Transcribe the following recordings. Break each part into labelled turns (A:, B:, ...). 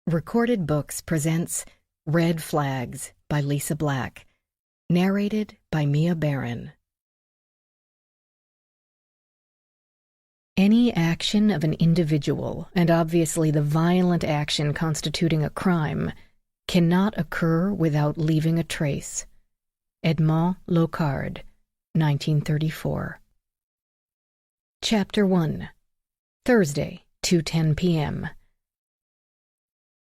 A: Recorded Books presents Red Flags by Lisa Black, narrated by Mia Barron. Any action of an individual, and obviously the violent action constituting a crime, cannot occur without leaving a trace. Edmond Locard, 1934. Chapter 1. Thursday, 2:10 p.m.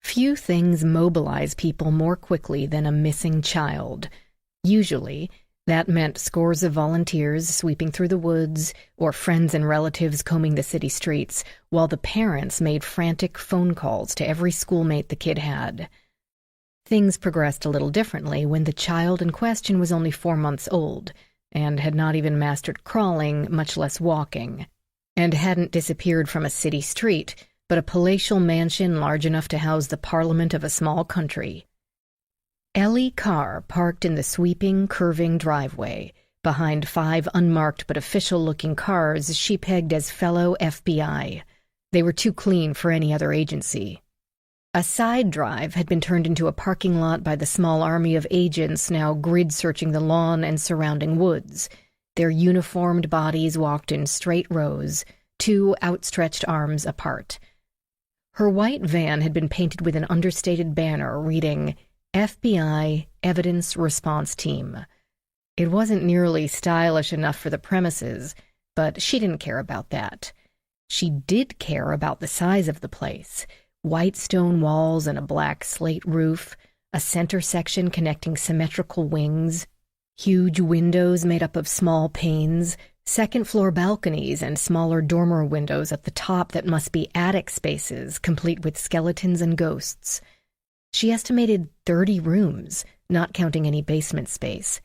A: Few things mobilize people more quickly than a missing child. Usually, that meant scores of volunteers sweeping through the woods, or friends and relatives combing the city streets, while the parents made frantic phone calls to every schoolmate the kid had. Things progressed a little differently when the child in question was only 4 months old, and had not even mastered crawling, much less walking, and hadn't disappeared from a city street, but a palatial mansion large enough to house the parliament of a small country. Ellie Carr parked in the sweeping, curving driveway, behind 5 unmarked but official-looking cars she pegged as fellow FBI. They were too clean for any other agency. A side drive had been turned into a parking lot by the small army of agents now grid-searching the lawn and surrounding woods. Their uniformed bodies walked in straight rows, 2 outstretched arms apart. Her white van had been painted with an understated banner reading, FBI Evidence Response Team. It wasn't nearly stylish enough for the premises, but she didn't care about that. She did care about the size of the place. White stone walls and a black slate roof, a center section connecting symmetrical wings, huge windows made up of small panes, second-floor balconies and smaller dormer windows at the top that must be attic spaces, complete with skeletons and ghosts. She estimated 30 rooms, not counting any basement space,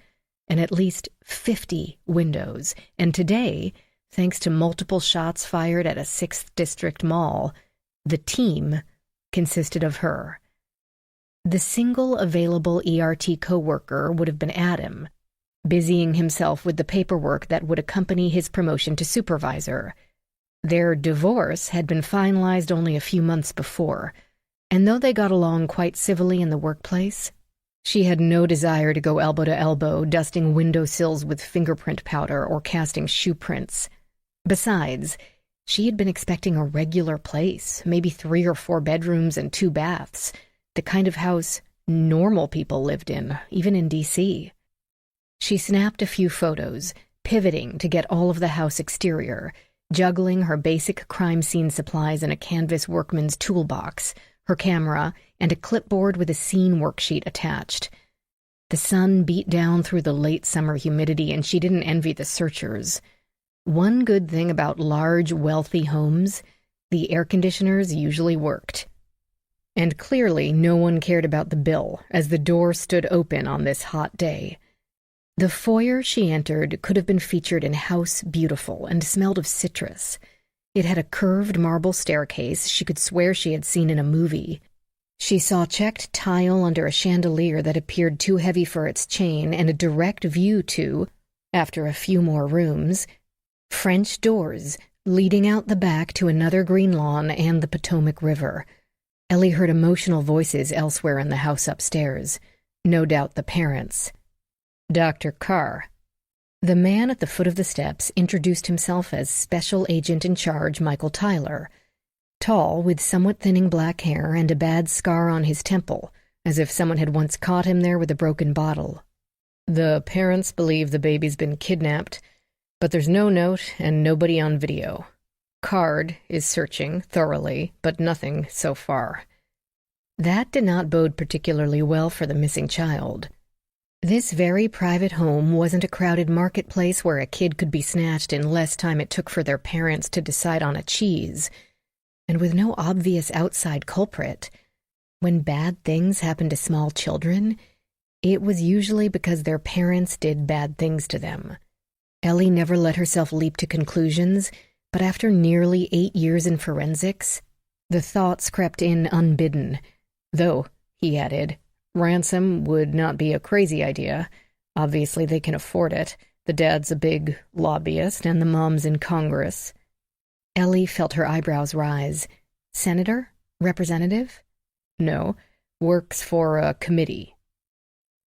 A: and at least 50 windows. And today, thanks to multiple shots fired at a 6th District mall, the team consisted of her. The single available ERT co-worker would have been Adam, busying himself with the paperwork that would accompany his promotion to supervisor. Their divorce had been finalized only a few months before, and though they got along quite civilly in the workplace, she had no desire to go elbow to elbow dusting windowsills with fingerprint powder or casting shoe prints. Besides, she had been expecting a regular place, maybe 3 or 4 bedrooms and 2 baths, the kind of house normal people lived in, even in D.C. She snapped a few photos, pivoting to get all of the house exterior, juggling her basic crime scene supplies in a canvas workman's toolbox, her camera, and a clipboard with a scene worksheet attached. The sun beat down through the late summer humidity, and she didn't envy the searchers. One good thing about large, wealthy homes, the air conditioners usually worked. And clearly no one cared about the bill, as the door stood open on this hot day. The foyer she entered could have been featured in House Beautiful and smelled of citrus. It had a curved marble staircase she could swear she had seen in a movie. She saw checked tile under a chandelier that appeared too heavy for its chain and a direct view to, after a few more rooms, French doors leading out the back to another green lawn and the Potomac River. Ellie heard emotional voices elsewhere in the house upstairs, no doubt the parents. Dr. Carr. The man at the foot of the steps introduced himself as Special Agent in Charge Michael Tyler, tall with somewhat thinning black hair and a bad scar on his temple, as if someone had once caught him there with a broken bottle. The parents believe the baby's been kidnapped, but there's no note and nobody on video. Card is searching thoroughly, but nothing so far. That did not bode particularly well for the missing child. This very private home wasn't a crowded marketplace where a kid could be snatched in less time it took for their parents to decide on a cheese. And with no obvious outside culprit, when bad things happen to small children, it was usually because their parents did bad things to them. Ellie never let herself leap to conclusions, but after nearly 8 years in forensics, the thoughts crept in unbidden. Though, he added, ransom would not be a crazy idea. Obviously they can afford it. The dad's a big lobbyist and the mom's in Congress. Ellie felt her eyebrows rise. Senator? Representative? No, works for a committee.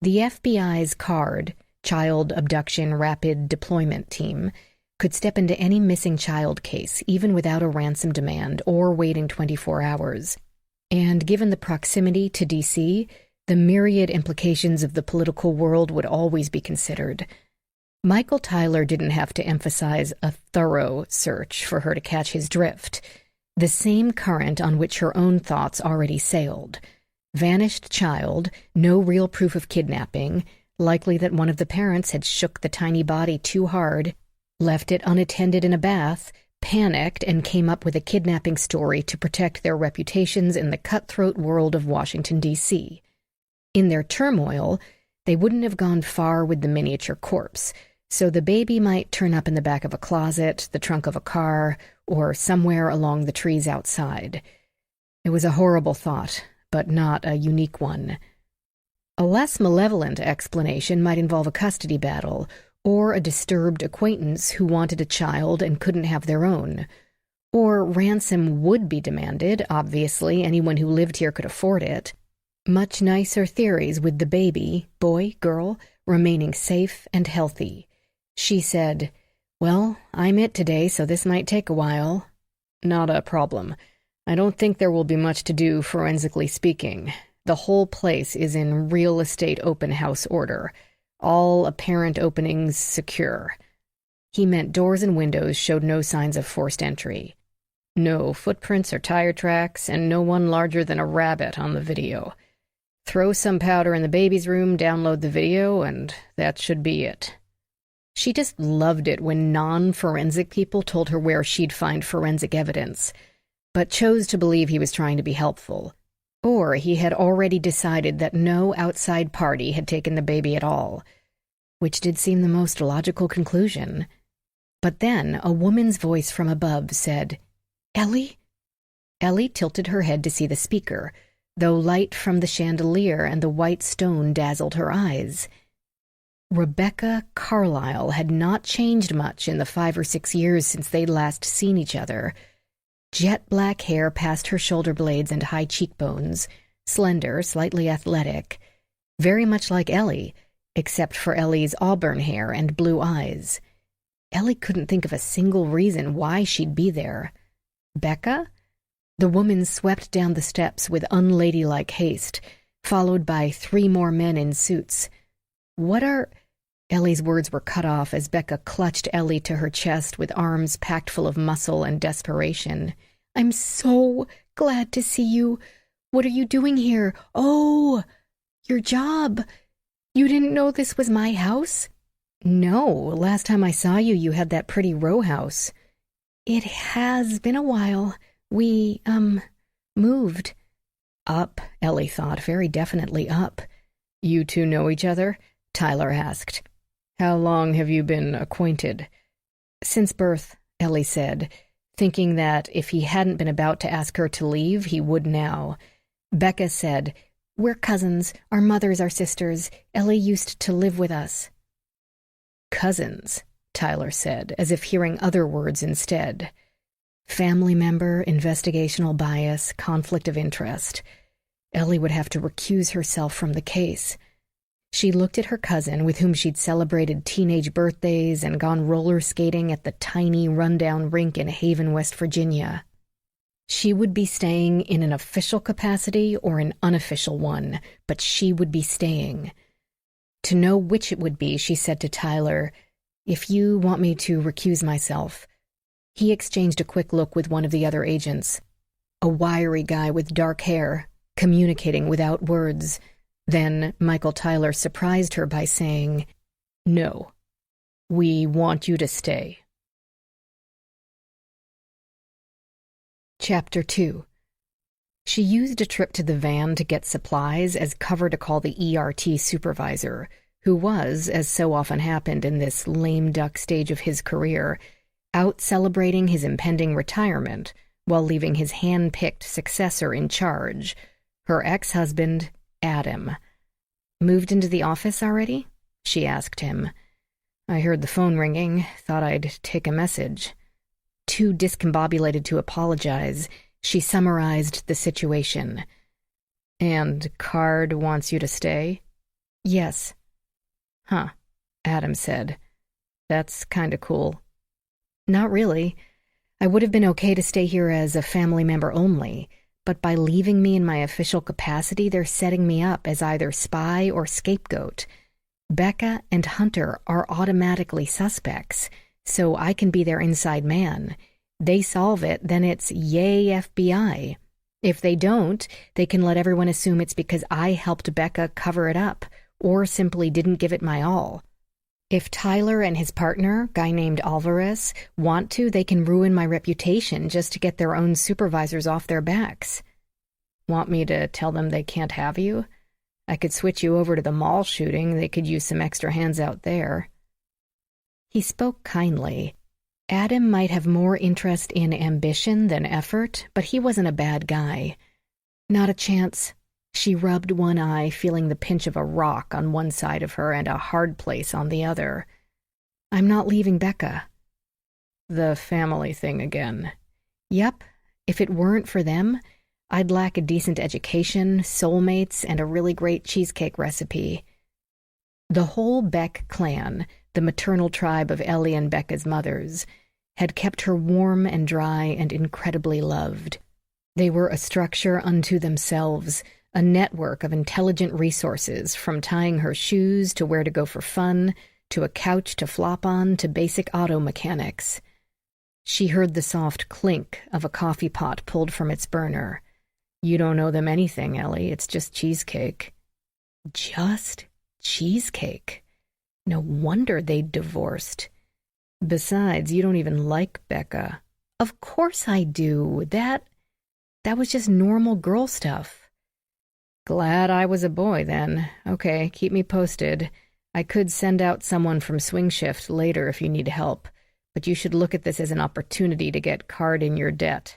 A: The FBI's CARD, Child Abduction Rapid Deployment Team, could step into any missing child case, even without a ransom demand or waiting 24 hours. And given the proximity to D.C., the myriad implications of the political world would always be considered. Michael Tyler didn't have to emphasize a thorough search for her to catch his drift, the same current on which her own thoughts already sailed. Vanished child, no real proof of kidnapping, likely that one of the parents had shook the tiny body too hard, left it unattended in a bath, panicked, and came up with a kidnapping story to protect their reputations in the cutthroat world of Washington, D.C. In their turmoil, they wouldn't have gone far with the miniature corpse, so the baby might turn up in the back of a closet, the trunk of a car, or somewhere along the trees outside. It was a horrible thought, but not a unique one. A less malevolent explanation might involve a custody battle, or a disturbed acquaintance who wanted a child and couldn't have their own. Or ransom would be demanded, obviously anyone who lived here could afford it. Much nicer theories with the baby, boy, girl, remaining safe and healthy. She said, "Well, I'm it today, so this might take a while." "Not a problem. I don't think there will be much to do, forensically speaking. The whole place is in real estate open house order. All apparent openings secure." He meant doors and windows showed no signs of forced entry. No footprints or tire tracks, and no one larger than a rabbit on the video. Throw some powder in the baby's room, download the video, and that should be it. She just loved it when non-forensic people told her where she'd find forensic evidence, but chose to believe he was trying to be helpful. Or he had already decided that no outside party had taken the baby at all, which did seem the most logical conclusion. But then a woman's voice from above said, "Ellie?" Ellie tilted her head to see the speaker, though light from the chandelier and the white stone dazzled her eyes. Rebecca Carlyle had not changed much in the 5 or 6 years since they'd last seen each other. Jet black hair past her shoulder blades and high cheekbones, slender, slightly athletic, very much like Ellie, except for Ellie's auburn hair and blue eyes. Ellie couldn't think of a single reason why she'd be there. Becca? The woman swept down the steps with unladylike haste, followed by 3 more men in suits. "What are—" Ellie's words were cut off as Becca clutched Ellie to her chest with arms packed full of muscle and desperation. "I'm so glad to see you. What are you doing here? Oh, your job. You didn't know this was my house?" "No, last time I saw you, you had that pretty row house." "It has been a while. We, moved." Up, Ellie thought, very definitely up. "You two know each other?" Tyler asked. "How long have you been acquainted?" "Since birth," Ellie said, thinking that if he hadn't been about to ask her to leave, he would now. Becca said, "We're cousins. Our mothers are sisters. Ellie used to live with us." "Cousins," Tyler said, as if hearing other words instead. Family member, investigational bias, conflict of interest. Ellie would have to recuse herself from the case. She looked at her cousin, with whom she'd celebrated teenage birthdays and gone roller skating at the tiny, rundown rink in Haven, West Virginia. She would be staying in an official capacity or an unofficial one, but she would be staying. To know which it would be, she said to Tyler, "If you want me to recuse myself." He exchanged a quick look with one of the other agents, a wiry guy with dark hair, communicating without words. Then Michael Tyler surprised her by saying, "No, we want you to stay." Chapter 2. She used a trip to the van to get supplies as cover to call the ERT supervisor, who was, as so often happened in this lame duck stage of his career, out celebrating his impending retirement while leaving his hand-picked successor in charge, her ex-husband, Adam. "Moved into the office already?" she asked him. "I heard the phone ringing, thought I'd take a message." Too discombobulated to apologize, she summarized the situation. And Card wants you to stay? Yes. Huh, Adam said. That's kinda cool. Not really. I would have been okay to stay here as a family member only, but by leaving me in my official capacity, they're setting me up as either spy or scapegoat. Becca and Hunter are automatically suspects, so I can be their inside man. They solve it, then it's yay FBI. If they don't, they can let everyone assume it's because I helped Becca cover it up, or simply didn't give it my all. If Tyler and his partner, guy named Alvarez, want to, they can ruin my reputation just to get their own supervisors off their backs. Want me to tell them they can't have you? I could switch you over to the mall shooting. They could use some extra hands out there. He spoke kindly. Adam might have more interest in ambition than effort, but he wasn't a bad guy. Not a chance. She rubbed one eye, feeling the pinch of a rock on one side of her and a hard place on the other. I'm not leaving Becca. The family thing again. Yep. If it weren't for them, I'd lack a decent education, soulmates, and a really great cheesecake recipe. The whole Beck clan, the maternal tribe of Ellie and Becca's mothers, had kept her warm and dry and incredibly loved. They were a structure unto themselves, a network of intelligent resources, from tying her shoes to where to go for fun, to a couch to flop on, to basic auto mechanics. She heard the soft clink of a coffee pot pulled from its burner. You don't owe them anything, Ellie. It's just cheesecake. Just cheesecake? No wonder they'd divorced. Besides, you don't even like Becca. Of course I do. That was just normal girl stuff. Glad I was a boy, then. Okay, keep me posted. I could send out someone from swing shift later if you need help, but you should look at this as an opportunity to get Card in your debt.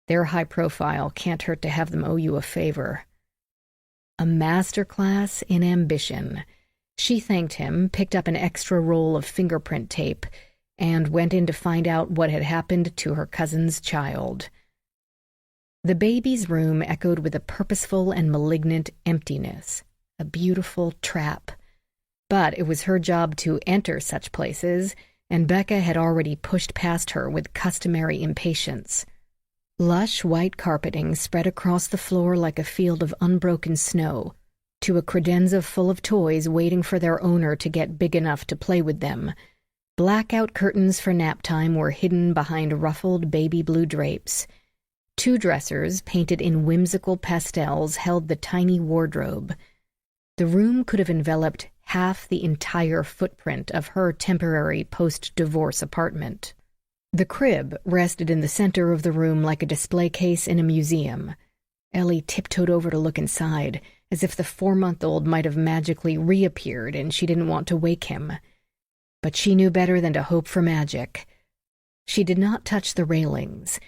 A: They're high profile, can't hurt to have them owe you a favor. A masterclass in ambition. She thanked him, picked up an extra roll of fingerprint tape, and went in to find out what had happened to her cousin's child. The baby's room echoed with a purposeful and malignant emptiness, a beautiful trap. But it was her job to enter such places, and Becca had already pushed past her with customary impatience. Lush white carpeting spread across the floor like a field of unbroken snow, to a credenza full of toys waiting for their owner to get big enough to play with them. Blackout curtains for nap time were hidden behind ruffled baby blue drapes. 2 dressers, painted in whimsical pastels, held the tiny wardrobe. The room could have enveloped half the entire footprint of her temporary post-divorce apartment. The crib rested in the center of the room like a display case in a museum. Ellie tiptoed over to look inside, as if the 4-month-old might have magically reappeared and she didn't want to wake him. But she knew better than to hope for magic. She did not touch the railings.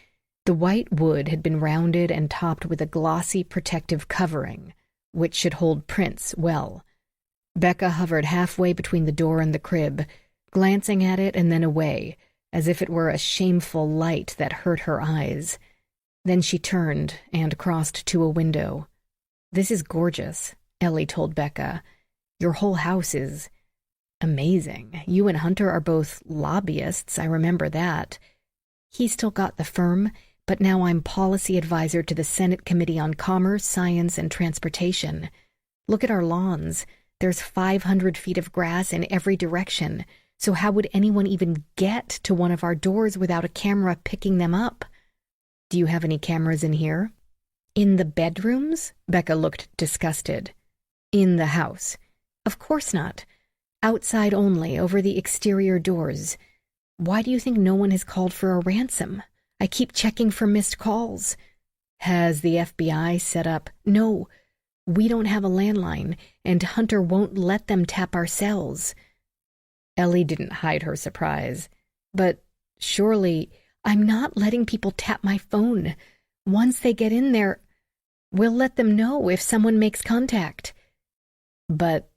A: The white wood had been rounded and topped with a glossy protective covering, which should hold prints well. Becca hovered halfway between the door and the crib, glancing at it and then away, as if it were a shameful light that hurt her eyes. Then she turned and crossed to a window. This is gorgeous, Ellie told Becca. Your whole house is amazing. You and Hunter are both lobbyists, I remember that. He's still got the firm, but now I'm policy advisor to the Senate Committee on Commerce, Science, and Transportation. Look at our lawns. There's 500 feet of grass in every direction. So how would anyone even get to one of our doors without a camera picking them up? Do you have any cameras in here? In the bedrooms? Becca looked disgusted. In the house. Of course not. Outside only, over the exterior doors. Why do you think no one has called for a ransom? I keep checking for missed calls. Has the FBI set up? No, we don't have a landline, and Hunter won't let them tap our cells. Ellie didn't hide her surprise. But surely, I'm not letting people tap my phone. Once they get in there, we'll let them know if someone makes contact. But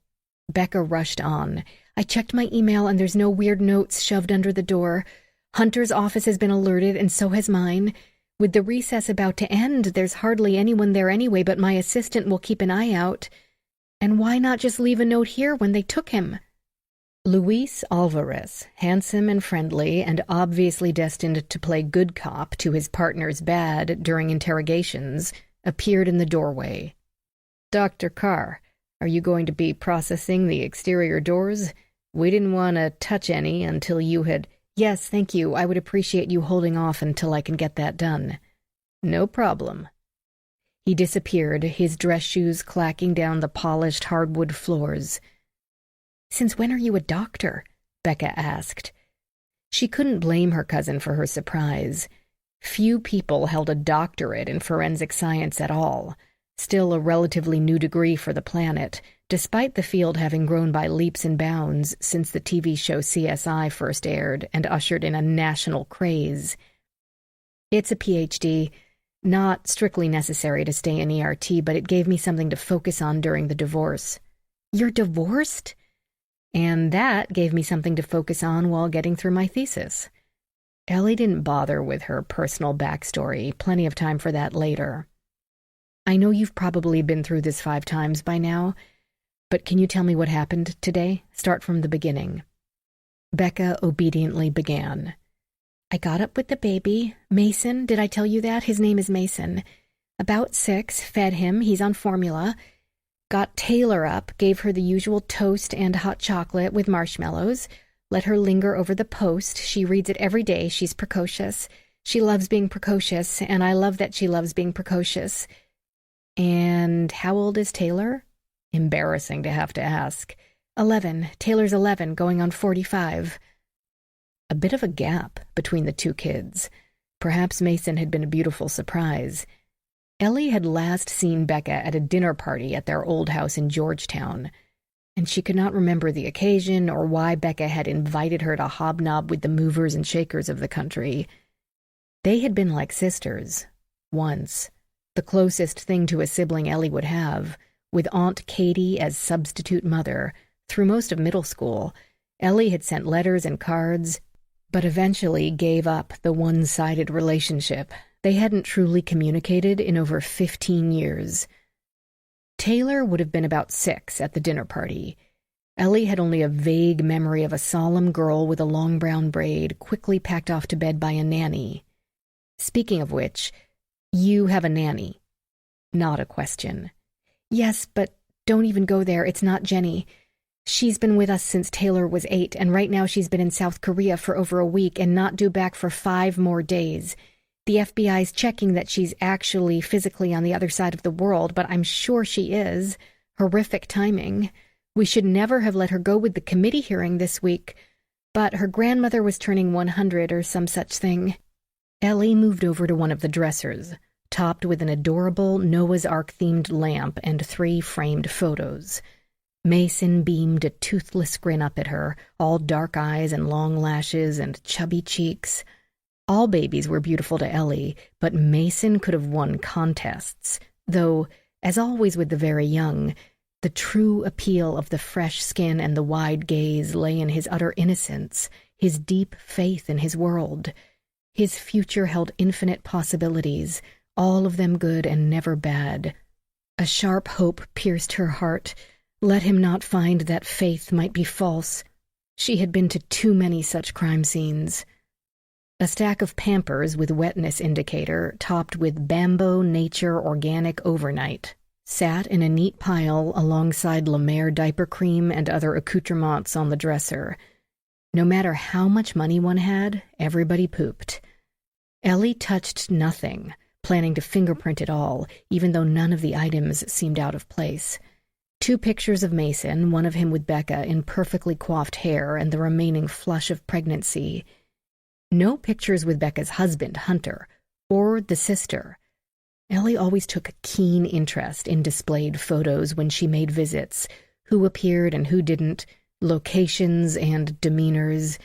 A: Becca rushed on. I checked my email and there's no weird notes shoved under the door. Hunter's office has been alerted and so has mine. With the recess about to end, there's hardly anyone there anyway, but my assistant will keep an eye out. And why not just leave a note here when they took him?" Luis Alvarez, handsome and friendly and obviously destined to play good cop to his partner's bad during interrogations, appeared in the doorway. "Dr. Carr, are you going to be processing the exterior doors? We didn't want to touch any until you had—" "Yes, thank you. I would appreciate you holding off until I can get that done." "No problem." He disappeared, his dress shoes clacking down the polished hardwood floors. "Since when are you a doctor?" Becca asked. She couldn't blame her cousin for her surprise. Few people held a doctorate in forensic science at all, still a relatively new degree for the planet, despite the field having grown by leaps and bounds since the TV show CSI first aired and ushered in a national craze. "It's a PhD. Not strictly necessary to stay in ERT, but it gave me something to focus on during the divorce." "You're divorced?" "And that gave me something to focus on while getting through my thesis." Ellie didn't bother with her personal backstory, plenty of time for that later. "I know you've probably been through this 5 times by now, but can you tell me what happened today? Start from the beginning." Becca obediently began. "I got up with the baby. Mason, did I tell you that? His name is Mason. About 6, fed him, he's on formula. Got Taylor up, gave her the usual toast and hot chocolate with marshmallows. Let her linger over the post. She reads it every day. She's precocious. She loves being precocious, and I love that she loves being precocious." "And how old is Taylor?" Embarrassing to have to ask. 11. Taylor's 11, going on 45. A bit of a gap between the 2 kids. Perhaps Mason had been a beautiful surprise. Ellie had last seen Becca at a dinner party at their old house in Georgetown, and she could not remember the occasion or why Becca had invited her to hobnob with the movers and shakers of the country. They had been like sisters, once, the closest thing to a sibling Ellie would have, with Aunt Katie as substitute mother. Through most of middle school, Ellie had sent letters and cards, but eventually gave up the one-sided relationship. They hadn't truly communicated in over 15 years. Taylor would have been about 6 at the dinner party. Ellie had only a vague memory of a solemn girl with a long brown braid, quickly packed off to bed by a nanny. Speaking of which, you have a nanny. Not a question. "Yes, but don't even go there. It's not Jenny. She's been with us since Taylor was 8, and right now she's been in South Korea for over a week and not due back for 5 more days. The FBI's checking that she's actually physically on the other side of the world, but I'm sure she is. Horrific timing. We should never have let her go with the committee hearing this week, but her grandmother was turning 100 or some such thing." Ellie moved over to one of the dressers, topped with an adorable Noah's Ark-themed lamp and 3 framed photos. Mason beamed a toothless grin up at her, all dark eyes and long lashes and chubby cheeks. All babies were beautiful to Ellie, but Mason could have won contests, though, as always with the very young, the true appeal of the fresh skin and the wide gaze lay in his utter innocence, his deep faith in his world. His future held infinite possibilities, all of them good and never bad. A sharp hope pierced her heart. Let him not find that faith might be false. She had been to too many such crime scenes. A stack of Pampers with wetness indicator, topped with Bambo Nature Organic Overnight, sat in a neat pile alongside La Mer diaper cream and other accoutrements on the dresser. No matter how much money one had, everybody pooped. Ellie touched nothing, planning to fingerprint it all, even though none of the items seemed out of place. 2 pictures of Mason, one of him with Becca in perfectly coiffed hair and the remaining flush of pregnancy. No pictures with Becca's husband, Hunter, or the sister. Ellie always took a keen interest in displayed photos when she made visits, who appeared and who didn't, locations and demeanors.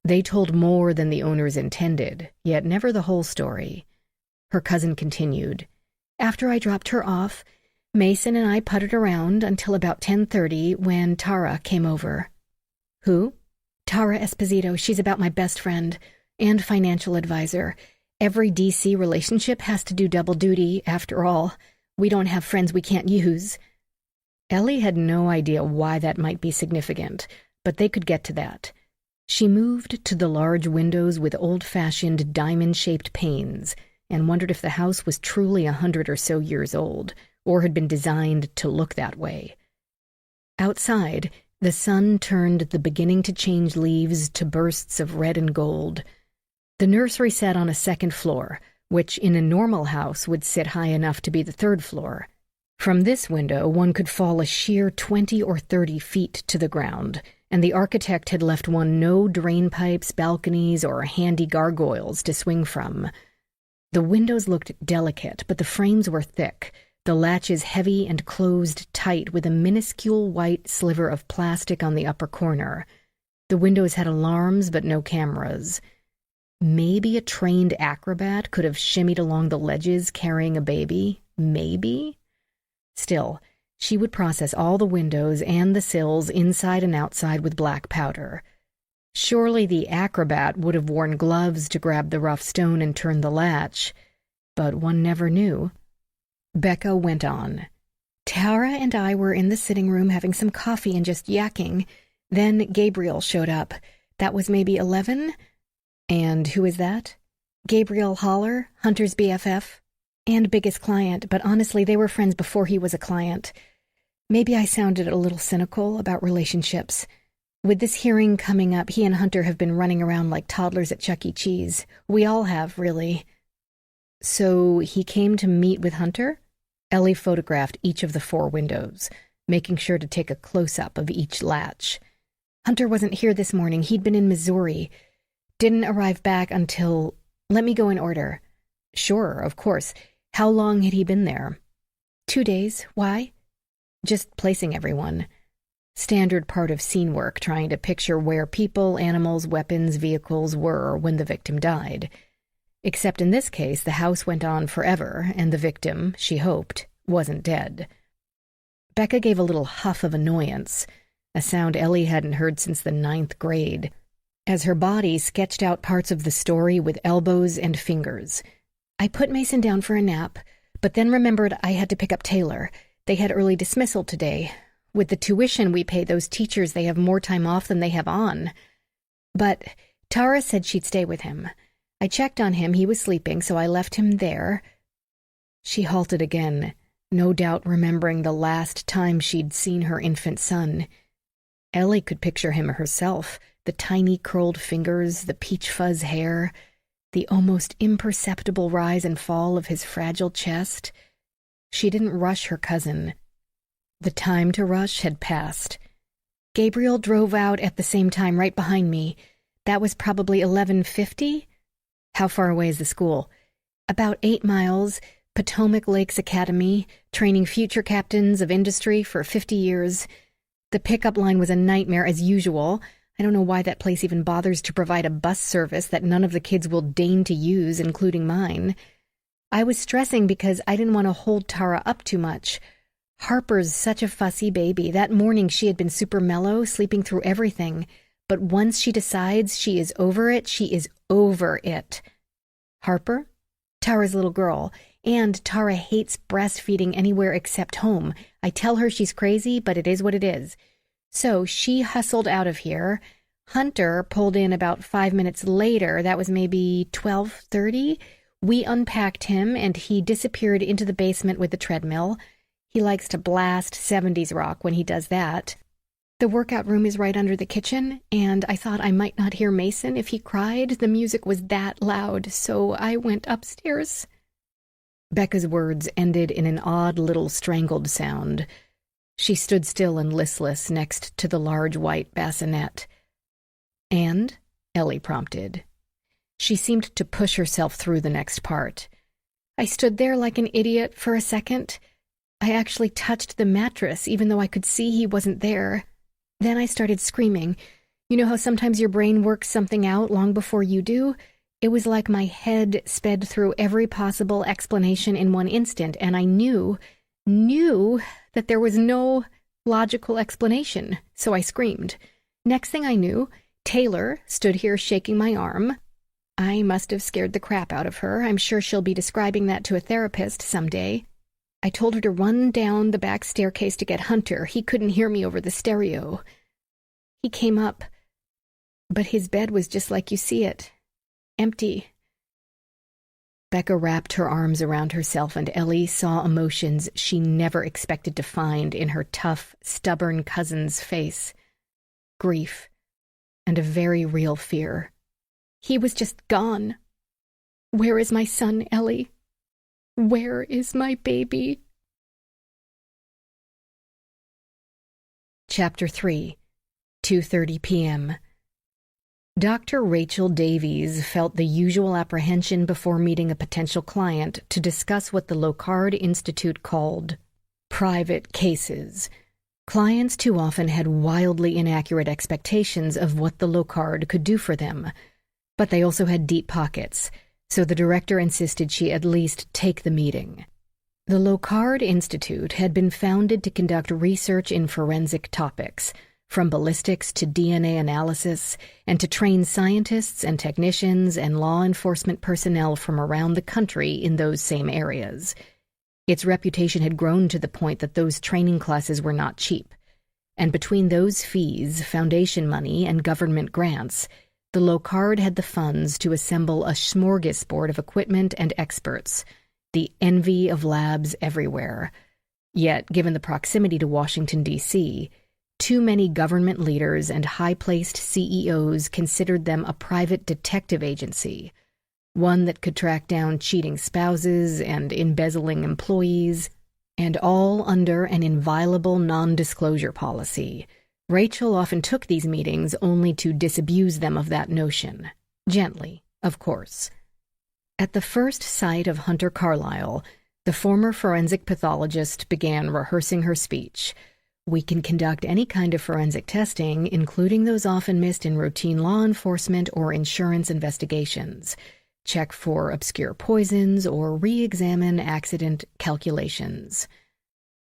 A: They told more than the owners intended, yet never the whole story. Her cousin continued. "After I dropped her off, Mason and I puttered around until about 10:30 when Tara came over." "Who?" "Tara Esposito. She's about my best friend and financial advisor. Every DC relationship has to do double duty, after all. We don't have friends we can't use. Ellie had no idea why that might be significant, but they could get to that. She moved to the large windows with old-fashioned diamond-shaped panes and wondered if the house was truly 100 or so years old, or had been designed to look that way. Outside, the sun turned the beginning-to-change leaves to bursts of red and gold. The nursery sat on a second floor, which in a normal house would sit high enough to be the third floor. From this window, one could fall a sheer 20 or 30 feet to the ground, and the architect had left one no drain pipes, balconies, or handy gargoyles to swing from. The windows looked delicate, but the frames were thick, the latches heavy and closed tight with a minuscule white sliver of plastic on the upper corner. The windows had alarms, but no cameras. Maybe a trained acrobat could have shimmied along the ledges carrying a baby. Maybe? Still, she would process all the windows and the sills inside and outside with black powder. Surely the acrobat would have worn gloves to grab the rough stone and turn the latch, but one never knew. Becca went on. Tara and I were in the sitting room having some coffee and just yakking. Then Gabriel showed up. That was maybe 11? And who is that? Gabriel Haller, Hunter's BFF. And biggest client, but honestly, they were friends before he was a client. Maybe I sounded a little cynical about relationships. With this hearing coming up, he and Hunter have been running around like toddlers at Chuck E. Cheese. We all have, really. So he came to meet with Hunter? Ellie photographed each of the 4 windows, making sure to take a close-up of each latch. Hunter wasn't here this morning. He'd been in Missouri. Didn't arrive back until... Let me go in order. Sure, of course. How long had he been there? 2 days. Why? Just placing everyone. Standard part of scene work, trying to picture where people, animals, weapons, vehicles were when the victim died. Except in this case, the house went on forever, and the victim, she hoped, wasn't dead. Becca gave a little huff of annoyance, a sound Ellie hadn't heard since the 9th grade, as her body sketched out parts of the story with elbows and fingers. I put Mason down for a nap, but then remembered I had to pick up Taylor. They had early dismissal today. With the tuition we pay those teachers, they have more time off than they have on. But Tara said she'd stay with him. I checked on him. He was sleeping, so I left him there. She halted again, no doubt remembering the last time she'd seen her infant son. Ellie could picture him herself, the tiny curled fingers, the peach fuzz hair, the almost imperceptible rise and fall of his fragile chest. She didn't rush her cousin. The time to rush had passed. Gabriel drove out at the same time right behind me. That was probably 11:50? How far away is the school? About 8 miles, Potomac Lakes Academy, training future captains of industry for 50 years. The pickup line was a nightmare as usual. I don't know why that place even bothers to provide a bus service that none of the kids will deign to use, including mine. I was stressing because I didn't want to hold Tara up too much. Harper's such a fussy baby. That morning she had been super mellow, sleeping through everything. But once she decides she is over it, she is over it. Harper? Tara's little girl. And Tara hates breastfeeding anywhere except home. I tell her she's crazy, but it is what it is. So she hustled out of here. Hunter pulled in about 5 minutes later. That was maybe 12:30. We unpacked him, and he disappeared into the basement with the treadmill. He likes to blast 70s rock when he does that. The workout room is right under the kitchen, and I thought I might not hear Mason if he cried. The music was that loud, so I went upstairs. Becca's words ended in an odd little strangled sound. She stood still and listless next to the large white bassinet. And? Ellie prompted. She seemed to push herself through the next part. I stood there like an idiot for a second. I actually touched the mattress, even though I could see he wasn't there. Then I started screaming. You know how sometimes your brain works something out long before you do? It was like my head sped through every possible explanation in one instant, and I knew that there was no logical explanation, so I screamed. Next thing I knew, Taylor stood here shaking my arm. I must have scared the crap out of her. I'm sure she'll be describing that to a therapist someday. I told her to run down the back staircase to get Hunter. He couldn't hear me over the stereo. He came up, but his bed was just like you see it. Empty. Becca wrapped her arms around herself, and Ellie saw emotions she never expected to find in her tough, stubborn cousin's face. Grief, and a very real fear. He was just gone. Where is my son, Ellie? Where is my baby? Chapter 3, 2:30 p.m. Dr. Rachael Davies felt the usual apprehension before meeting a potential client to discuss what the Locard Institute called private cases. Clients too often had wildly inaccurate expectations of what the Locard could do for them, but they also had deep pockets, so the director insisted she at least take the meeting. The Locard Institute had been founded to conduct research in forensic topics, from ballistics to DNA analysis, and to train scientists and technicians and law enforcement personnel from around the country in those same areas. Its reputation had grown to the point that those training classes were not cheap, and between those fees, foundation money, and government grants, the Locard had the funds to assemble a smorgasbord of equipment and experts, the envy of labs everywhere. Yet, given the proximity to Washington, D.C., too many government leaders and high-placed CEOs considered them a private detective agency, one that could track down cheating spouses and embezzling employees, and all under an inviolable non-disclosure policy. Rachael often took these meetings only to disabuse them of that notion. Gently, of course. At the first sight of Hunter Carlyle, the former forensic pathologist began rehearsing her speech. We can conduct any kind of forensic testing, including those often missed in routine law enforcement or insurance investigations. Check for obscure poisons or re-examine accident calculations.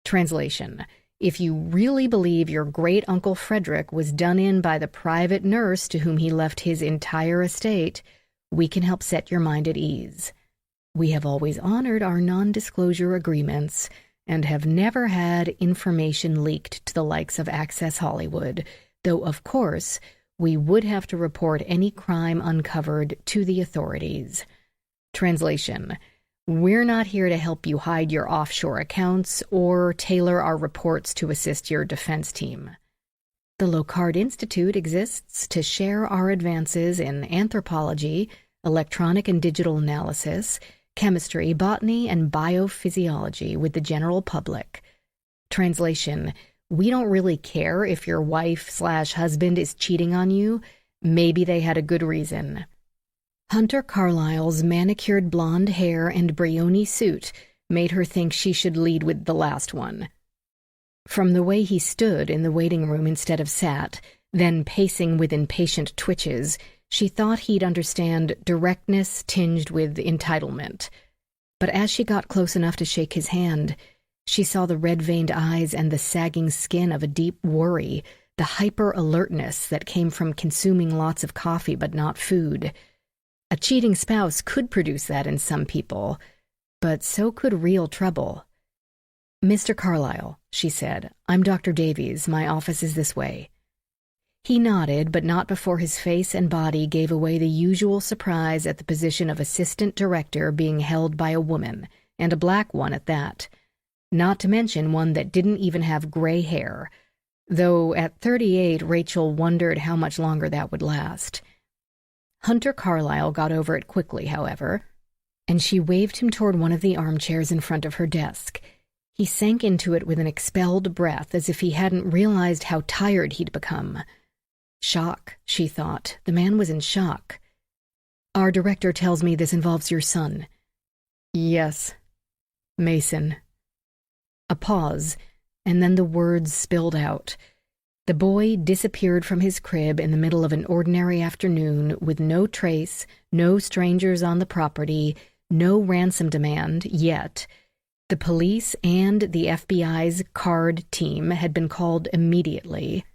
A: Translation: if you really believe your great-uncle Frederick was done in by the private nurse to whom he left his entire estate, we can help set your mind at ease. We have always honored our non-disclosure agreements and have never had information leaked to the likes of Access Hollywood, though, of course, we would have to report any crime uncovered to the authorities. Translation: we're not here to help you hide your offshore accounts or tailor our reports to assist your defense team. The Locard Institute exists to share our advances in anthropology, electronic and digital analysis, chemistry, botany, and biophysiology with the general public. Translation: we don't really care if your wife/husband is cheating on you. Maybe they had a good reason. Hunter Carlyle's manicured blonde hair and Brioni suit made her think she should lead with the last one. From the way he stood in the waiting room instead of sat, then pacing with impatient twitches, she thought he'd understand directness tinged with entitlement. But as she got close enough to shake his hand, she saw the red-veined eyes and the sagging skin of a deep worry, the hyper-alertness that came from consuming lots of coffee but not food. A cheating spouse could produce that in some people, but so could real trouble. "Mr. Carlyle," she said, "I'm Dr. Davies. My office is this way." He nodded, but not before his face and body gave away the usual surprise at the position of assistant director being held by a woman, and a black one at that. Not to mention one that didn't even have gray hair, though at 38 Rachael wondered how much longer that would last. Hunter Carlyle got over it quickly, however, and she waved him toward one of the armchairs in front of her desk. He sank into it with an expelled breath, as if he hadn't realized how tired he'd become. Shock, she thought. The man was in shock. "Our director tells me this involves your son." "Yes, Mason." A pause, and then the words spilled out. The boy disappeared from his crib in the middle of an ordinary afternoon with no trace, no strangers on the property, no ransom demand yet. The police and the FBI's card team had been called immediately.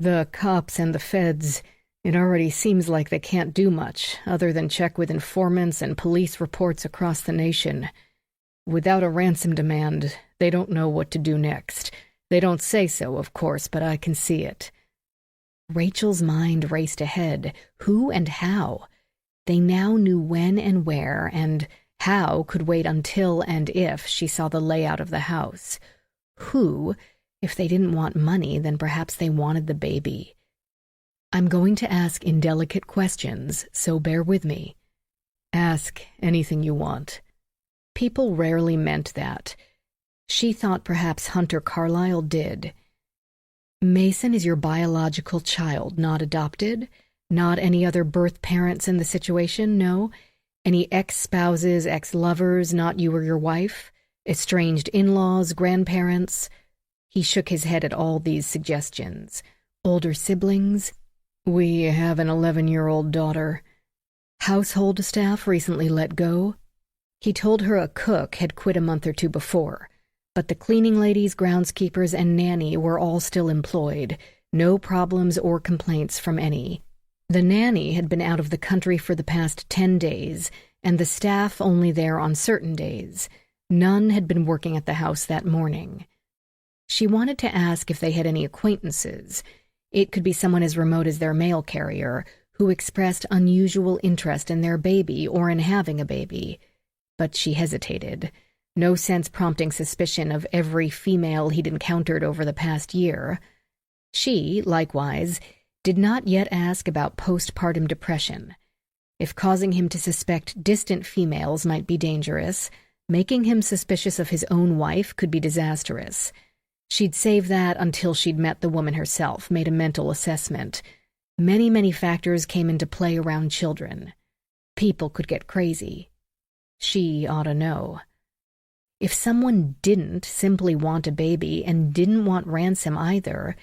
A: "The cops and the feds, It already seems like they can't do much, other than check with informants and police reports across the nation. Without a ransom demand, they don't know what to do next. They don't say so, of course, but I can see it. Rachel's mind raced ahead. Who and how? They now knew when and where, and how could wait until and if she saw the layout of the house. Who? If they didn't want money, then perhaps they wanted the baby. I'm going to ask indelicate questions, so bear with me. Ask anything you want. People rarely meant that. She thought perhaps Hunter Carlyle did. Mason is your biological child, not adopted? Not any other birth parents in the situation, no? Any ex-spouses, ex-lovers, not you or your wife? Estranged in-laws, grandparents? He shook his head at all these suggestions. Older siblings? We have an 11-year-old daughter. Household staff recently let go? He told her a cook had quit a month or two before, but the cleaning ladies, groundskeepers, and nanny were all still employed. No problems or complaints from any. The nanny had been out of the country for the past 10 days, and the staff only there on certain days. None had been working at the house that morning. She wanted to ask if they had any acquaintances. It could be someone as remote as their mail carrier, who expressed unusual interest in their baby or in having a baby. But she hesitated. No sense prompting suspicion of every female he'd encountered over the past year. She, likewise, did not yet ask about postpartum depression. If causing him to suspect distant females might be dangerous, making him suspicious of his own wife could be disastrous. She'd save that until she'd met the woman herself, made a mental assessment. Many, many factors came into play around children. People could get crazy. She ought to know. If someone didn't simply want a baby and didn't want ransom either,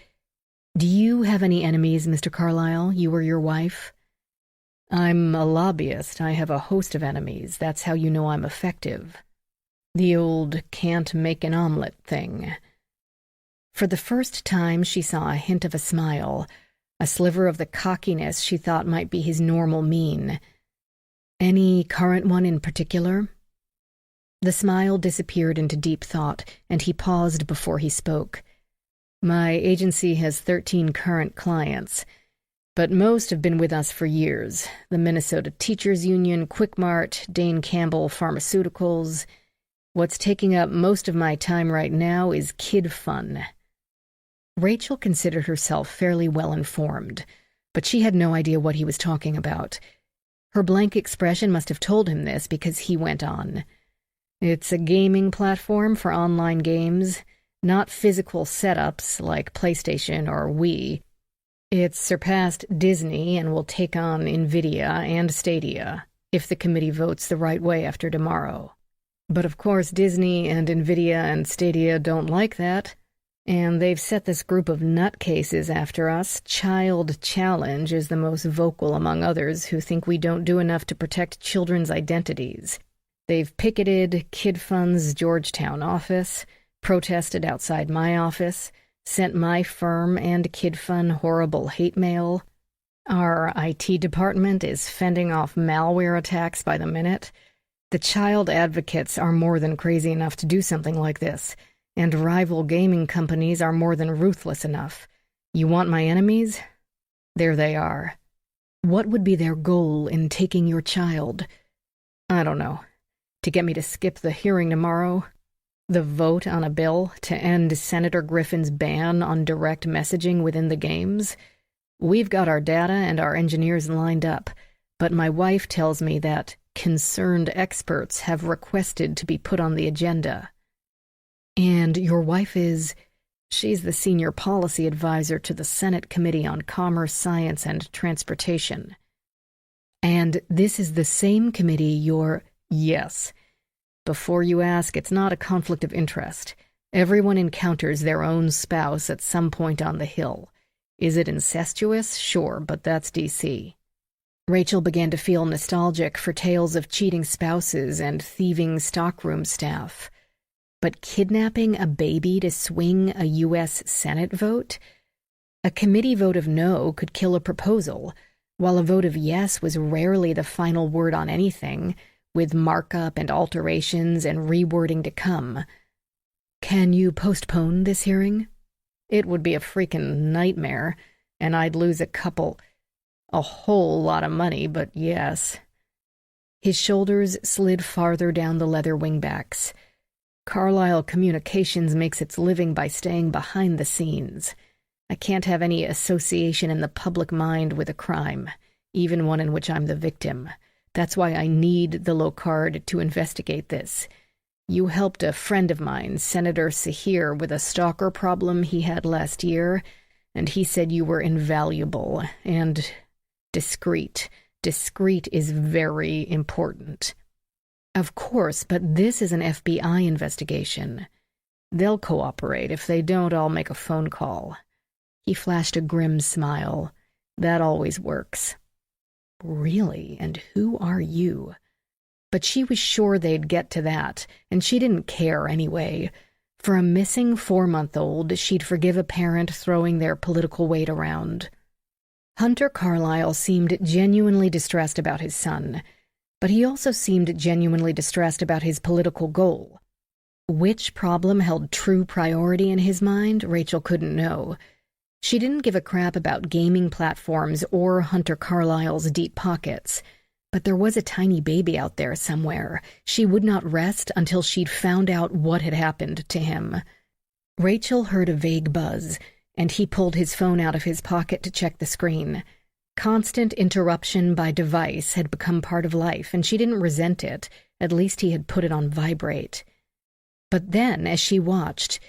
A: do you have any enemies, Mr. Carlyle, you or your wife? I'm a lobbyist. I have a host of enemies. That's how you know I'm effective. The old can't make an omelet thing. For the first time, she saw a hint of a smile, a sliver of the cockiness she thought might be his normal mien. Any current one in particular? The smile disappeared into deep thought, and he paused before he spoke. My agency has 13 current clients, but most have been with us for years. The Minnesota Teachers Union, Quick-Mart, Dane Campbell Pharmaceuticals. What's taking up most of my time right now is kid fun. Rachel considered herself fairly well informed, but she had no idea what he was talking about. Her blank expression must have told him this because he went on. It's a gaming platform for online games, not physical setups like PlayStation or Wii. It's surpassed Disney and will take on Nvidia and Stadia if the committee votes the right way after tomorrow. But of course Disney and Nvidia and Stadia don't like that, and they've set this group of nutcases after us. Child Challenge is the most vocal among others who think we don't do enough to protect children's identities. They've picketed Kid Fund's Georgetown office, protested outside my office, sent my firm and Kid Fund horrible hate mail. Our IT department is fending off malware attacks by the minute. The child advocates are more than crazy enough to do something like this, and rival gaming companies are more than ruthless enough. You want my enemies? There they are. What would be their goal in taking your child? I don't know. To get me to skip the hearing tomorrow? The vote on a bill to end Senator Griffin's ban on direct messaging within the games? We've got our data and our engineers lined up, but my wife tells me that concerned experts have requested to be put on the agenda. And your wife is... She's the senior policy advisor to the Senate Committee on Commerce, Science, and Transportation. And this is the same committee you're... Yes. Before you ask, it's not a conflict of interest. Everyone encounters their own spouse at some point on the Hill. Is it incestuous? Sure, but that's D.C. Rachel began to feel nostalgic for tales of cheating spouses and thieving stockroom staff. But kidnapping a baby to swing a U.S. Senate vote? A committee vote of no could kill a proposal. while a vote of yes was rarely the final word on anything, with markup and alterations and rewording to come. "Can you postpone this hearing?" "It would be a freaking nightmare, and I'd lose a whole lot of money, but yes." His shoulders slid farther down the leather wingbacks. "Carlisle Communications makes its living by staying behind the scenes. I can't have any association in the public mind with a crime, even one in which I'm the victim. That's why I need the Locard to investigate this. You helped a friend of mine, Senator Sahir, with a stalker problem he had last year, and he said you were invaluable and discreet. Discreet is very important." "Of course, but this is an FBI investigation. They'll cooperate. If they don't, I'll make a phone call." He flashed a grim smile. "That always works." "Really? And who are you?" But she was sure they'd get to that, and she didn't care anyway. For a missing 4-month-old, she'd forgive a parent throwing their political weight around. Hunter Carlisle seemed genuinely distressed about his son, but he also seemed genuinely distressed about his political goal. Which problem held true priority in his mind, Rachael couldn't know. She didn't give a crap about gaming platforms or Hunter Carlisle's deep pockets, but there was a tiny baby out there somewhere. She would not rest until she'd found out what had happened to him. Rachael heard a vague buzz, and he pulled his phone out of his pocket to check the screen. Constant interruption by device had become part of life, and she didn't resent it. At least he had put it on vibrate. But then, as she watched,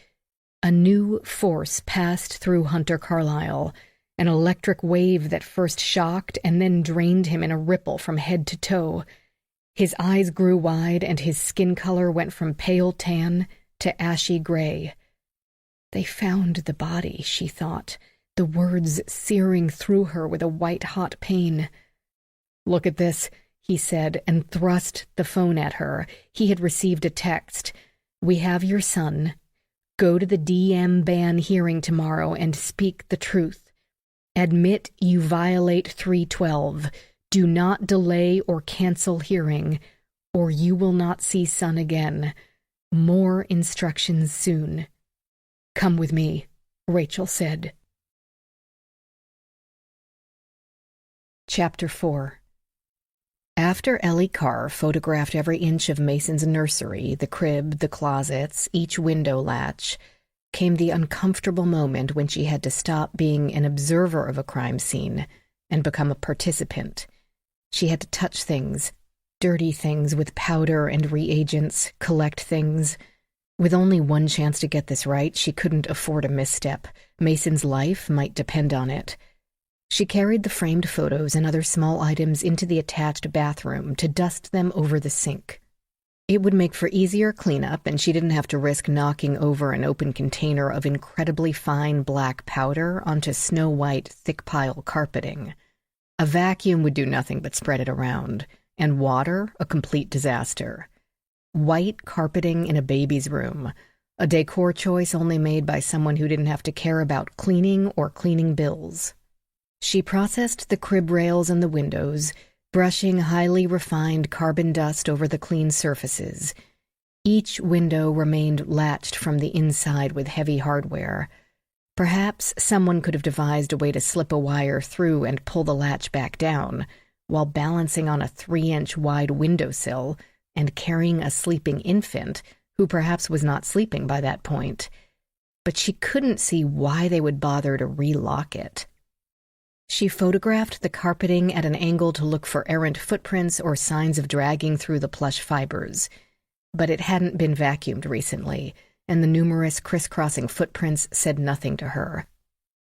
A: a new force passed through Hunter Carlisle, an electric wave that first shocked and then drained him in a ripple from head to toe. His eyes grew wide, and his skin color went from pale tan to ashy gray. "They found the body," she thought, the words searing through her with a white-hot pain. "Look at this," he said, and thrust the phone at her. He had received a text. "We have your son. Go to the DM ban hearing tomorrow and speak the truth. Admit you violate 312. Do not delay or cancel hearing, or you will not see son again. More instructions soon." "Come with me," Rachael said. Chapter 4. After Ellie Carr photographed every inch of Mason's nursery, the crib, the closets, each window latch, came the uncomfortable moment when she had to stop being an observer of a crime scene and become a participant. She had to touch things, dirty things with powder and reagents, collect things. With only one chance to get this right, she couldn't afford a misstep. Mason's life might depend on it. She carried the framed photos and other small items into the attached bathroom to dust them over the sink. It would make for easier cleanup, and she didn't have to risk knocking over an open container of incredibly fine black powder onto snow-white, thick-pile carpeting. A vacuum would do nothing but spread it around, and water, a complete disaster. White carpeting in a baby's room, a decor choice only made by someone who didn't have to care about cleaning or cleaning bills. She processed the crib rails and the windows, brushing highly refined carbon dust over the clean surfaces. Each window remained latched from the inside with heavy hardware. Perhaps someone could have devised a way to slip a wire through and pull the latch back down, while balancing on a 3-inch wide windowsill and carrying a sleeping infant, who perhaps was not sleeping by that point. But she couldn't see why they would bother to relock it. She photographed the carpeting at an angle to look for errant footprints or signs of dragging through the plush fibers. But it hadn't been vacuumed recently, and the numerous crisscrossing footprints said nothing to her.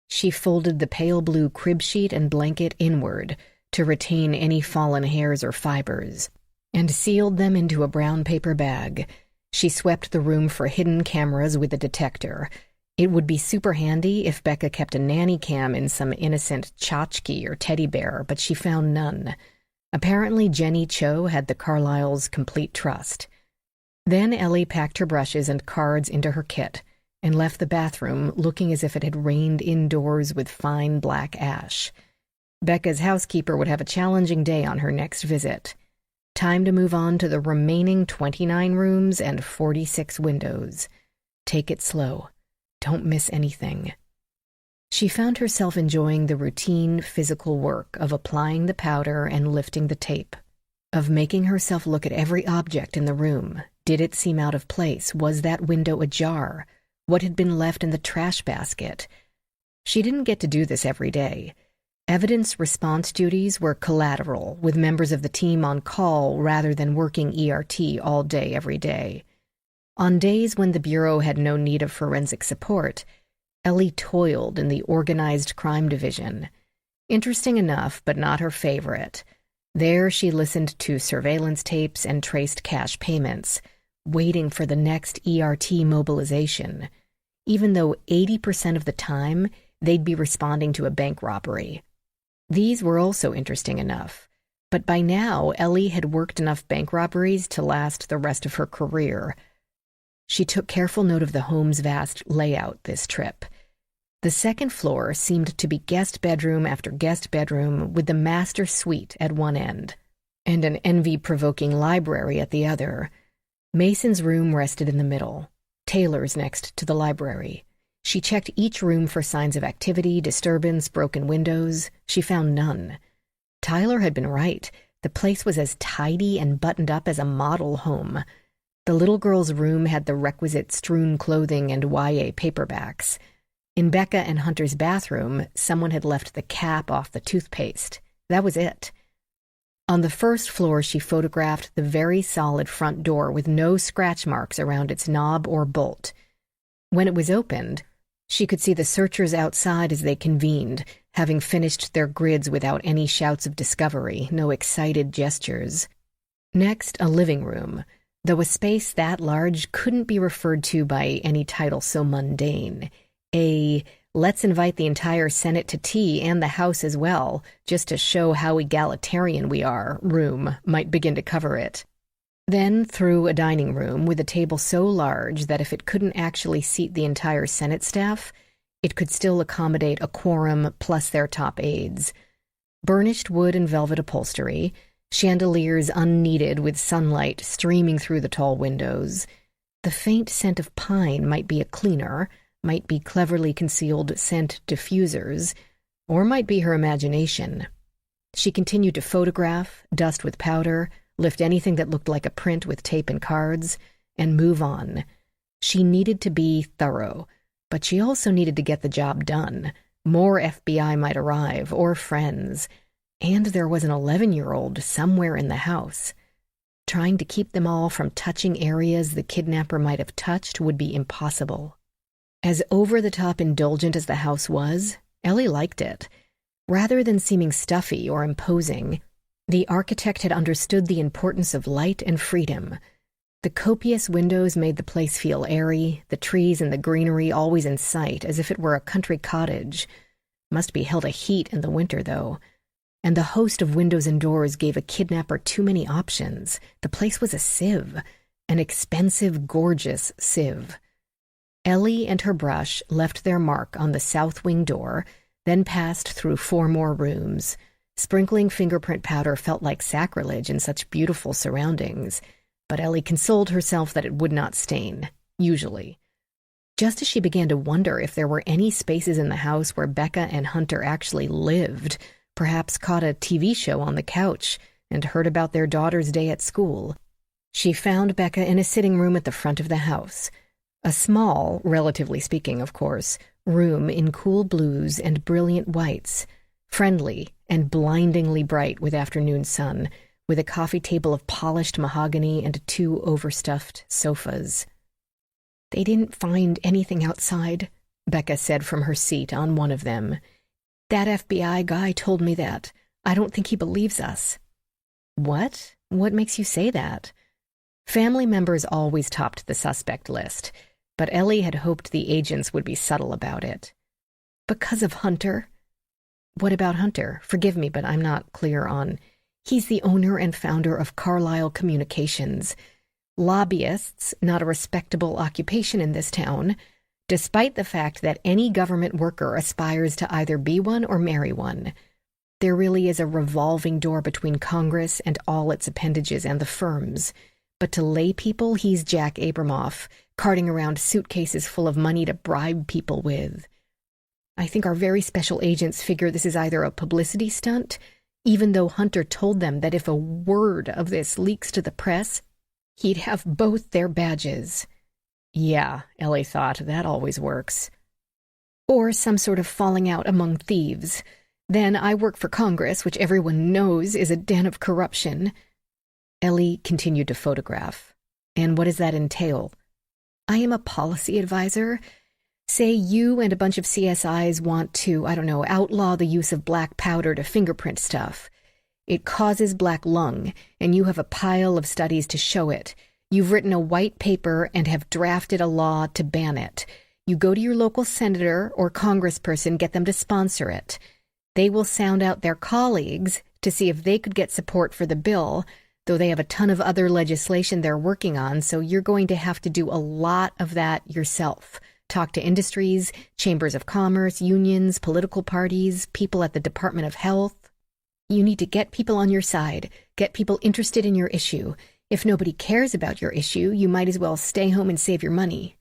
A: She folded the pale blue crib sheet and blanket inward to retain any fallen hairs or fibers, and sealed them into a brown paper bag. She swept the room for hidden cameras with a detector. It would be super handy if Becca kept a nanny cam in some innocent tchotchke or teddy bear, but she found none. Apparently Jenny Cho had the Carlisles' complete trust. Then Ellie packed her brushes and cards into her kit and left the bathroom looking as if it had rained indoors with fine black ash. Becca's housekeeper would have a challenging day on her next visit. Time to move on to the remaining 29 rooms and 46 windows. Take it slow. Don't miss anything. She found herself enjoying the routine physical work of applying the powder and lifting the tape, of making herself look at every object in the room. Did it seem out of place? Was that window ajar? What had been left in the trash basket? She didn't get to do this every day. Evidence response duties were collateral, with members of the team on call rather than working ERT all day every day. On days when the Bureau had no need of forensic support, Ellie toiled in the organized crime division. Interesting enough, but not her favorite. There she listened to surveillance tapes and traced cash payments, waiting for the next ERT mobilization, even though 80% of the time they'd be responding to a bank robbery. These were also interesting enough, but by now Ellie had worked enough bank robberies to last the rest of her career. She took careful note of the home's vast layout this trip. The second floor seemed to be guest bedroom after guest bedroom, with the master suite at one end and an envy-provoking library at the other. Mason's room rested in the middle, Taylor's next to the library. She checked each room for signs of activity, disturbance, broken windows. She found none. Tyler had been right. The place was as tidy and buttoned up as a model home. The little girl's room had the requisite strewn clothing and YA paperbacks. In Becca and Hunter's bathroom, someone had left the cap off the toothpaste. That was it. On the first floor, she photographed the very solid front door with no scratch marks around its knob or bolt. When it was opened, she could see the searchers outside as they convened, having finished their grids without any shouts of discovery, no excited gestures. Next, a living room, though a space that large couldn't be referred to by any title so mundane. Let's invite the entire Senate to tea and the House as well, just to show how egalitarian we are, room might begin to cover it. Then through a dining room with a table so large that if it couldn't actually seat the entire Senate staff, it could still accommodate a quorum plus their top aides. Burnished wood and velvet upholstery, chandeliers unneeded with sunlight streaming through the tall windows. The faint scent of pine might be a cleaner, might be cleverly concealed scent diffusers, or might be her imagination. She continued to photograph, dust with powder, lift anything that looked like a print with tape and cards, and move on. She needed to be thorough, but she also needed to get the job done. More FBI might arrive, or friends, and there was an 11-year-old somewhere in the house. Trying to keep them all from touching areas the kidnapper might have touched would be impossible. As over-the-top indulgent as the house was, Ellie liked it. Rather than seeming stuffy or imposing, the architect had understood the importance of light and freedom. The copious windows made the place feel airy, the trees and the greenery always in sight, as if it were a country cottage. Must be held a heat in the winter, though. And the host of windows and doors gave a kidnapper too many options. The place was a sieve, an expensive, gorgeous sieve. Ellie and her brush left their mark on the south wing door, then passed through 4 more rooms. Sprinkling fingerprint powder felt like sacrilege in such beautiful surroundings, but Ellie consoled herself that it would not stain, usually. Just as she began to wonder if there were any spaces in the house where Becca and Hunter actually lived, perhaps caught a TV show on the couch and heard about their daughter's day at school, she found Becca in a sitting room at the front of the house. A small, relatively speaking, of course, room in cool blues and brilliant whites, friendly and blindingly bright with afternoon sun, with a coffee table of polished mahogany and 2 overstuffed sofas. "They didn't find anything outside," Becca said from her seat on one of them. "That FBI guy told me that. I don't think he believes us." "What? What makes you say that?" Family members always topped the suspect list, but Ellie had hoped the agents would be subtle about it. "Because of Hunter." "What about Hunter? Forgive me, but I'm not clear on..." "He's the owner and founder of Carlisle Communications. Lobbyists, not a respectable occupation in this town, despite the fact that any government worker aspires to either be one or marry one. There really is a revolving door between Congress and all its appendages and the firms. But to lay people, he's Jack Abramoff, carting around suitcases full of money to bribe people with. I think our very special agents figure this is either a publicity stunt, even though Hunter told them that if a word of this leaks to the press, he'd have both their badges. Yeah, Ellie thought, that always works. Or some sort of falling out among thieves. Then I work for Congress, which everyone knows is a den of corruption. Ellie continued to photograph. And what does that entail? I am a policy advisor. Say you and a bunch of CSIs want to, outlaw the use of black powder to fingerprint stuff. It causes black lung, and you have a pile of studies to show it. You've written a white paper and have drafted a law to ban it. You go to your local senator or congressperson, get them to sponsor it. They will sound out their colleagues to see if they could get support for the bill, though they have a ton of other legislation they're working on, so you're going to have to do a lot of that yourself. Talk to industries, chambers of commerce, unions, political parties, people at the Department of Health. You need to get people on your side, get people interested in your issue. If nobody cares about your issue, you might as well stay home and save your money.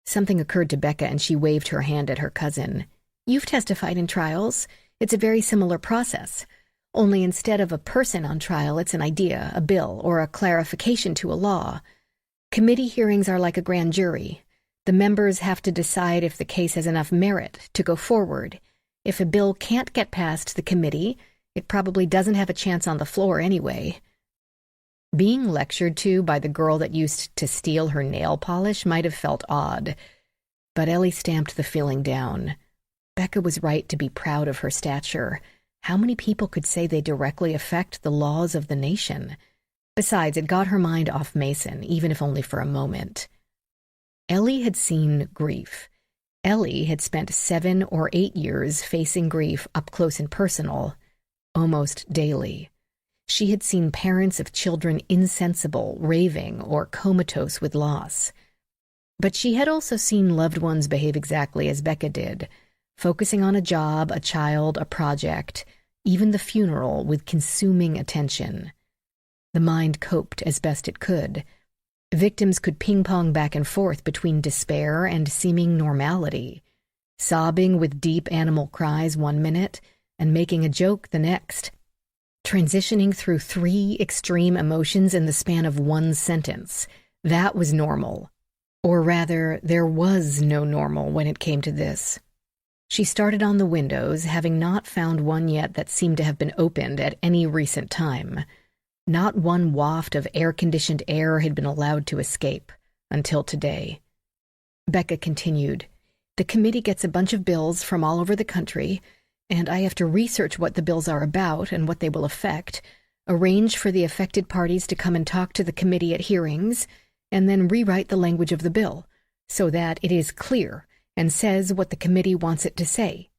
A: Something occurred to Becca, and she waved her hand at her cousin. You've testified in trials. It's a very similar process. Only instead of a person on trial, it's an idea, a bill, or a clarification to a law. Committee hearings are like a grand jury. The members have to decide if the case has enough merit to go forward. If a bill can't get past the committee, it probably doesn't have a chance on the floor anyway. Being lectured to by the girl that used to steal her nail polish might have felt odd, but Ellie stamped the feeling down. Becca was right to be proud of her stature. How many people could say they directly affect the laws of the nation? Besides, it got her mind off Mason, even if only for a moment. Ellie had seen grief. Ellie had spent 7 or 8 years facing grief up close and personal, almost daily. She had seen parents of children insensible, raving, or comatose with loss. But she had also seen loved ones behave exactly as Becca did, focusing on a job, a child, a project, even the funeral with consuming attention. The mind coped as best it could. Victims could ping-pong back and forth between despair and seeming normality, sobbing with deep animal cries one minute and making a joke the next, transitioning through 3 extreme emotions in the span of 1 sentence. That was normal. Or rather, there was no normal when it came to this. She started on the windows, having not found one yet that seemed to have been opened at any recent time. Not one waft of air-conditioned air had been allowed to escape, until today. Becca continued, The committee gets a bunch of bills from all over the country, and I have to research what the bills are about and what they will affect, arrange for the affected parties to come and talk to the committee at hearings, and then rewrite the language of the bill, so that it is clear and says what the committee wants it to say.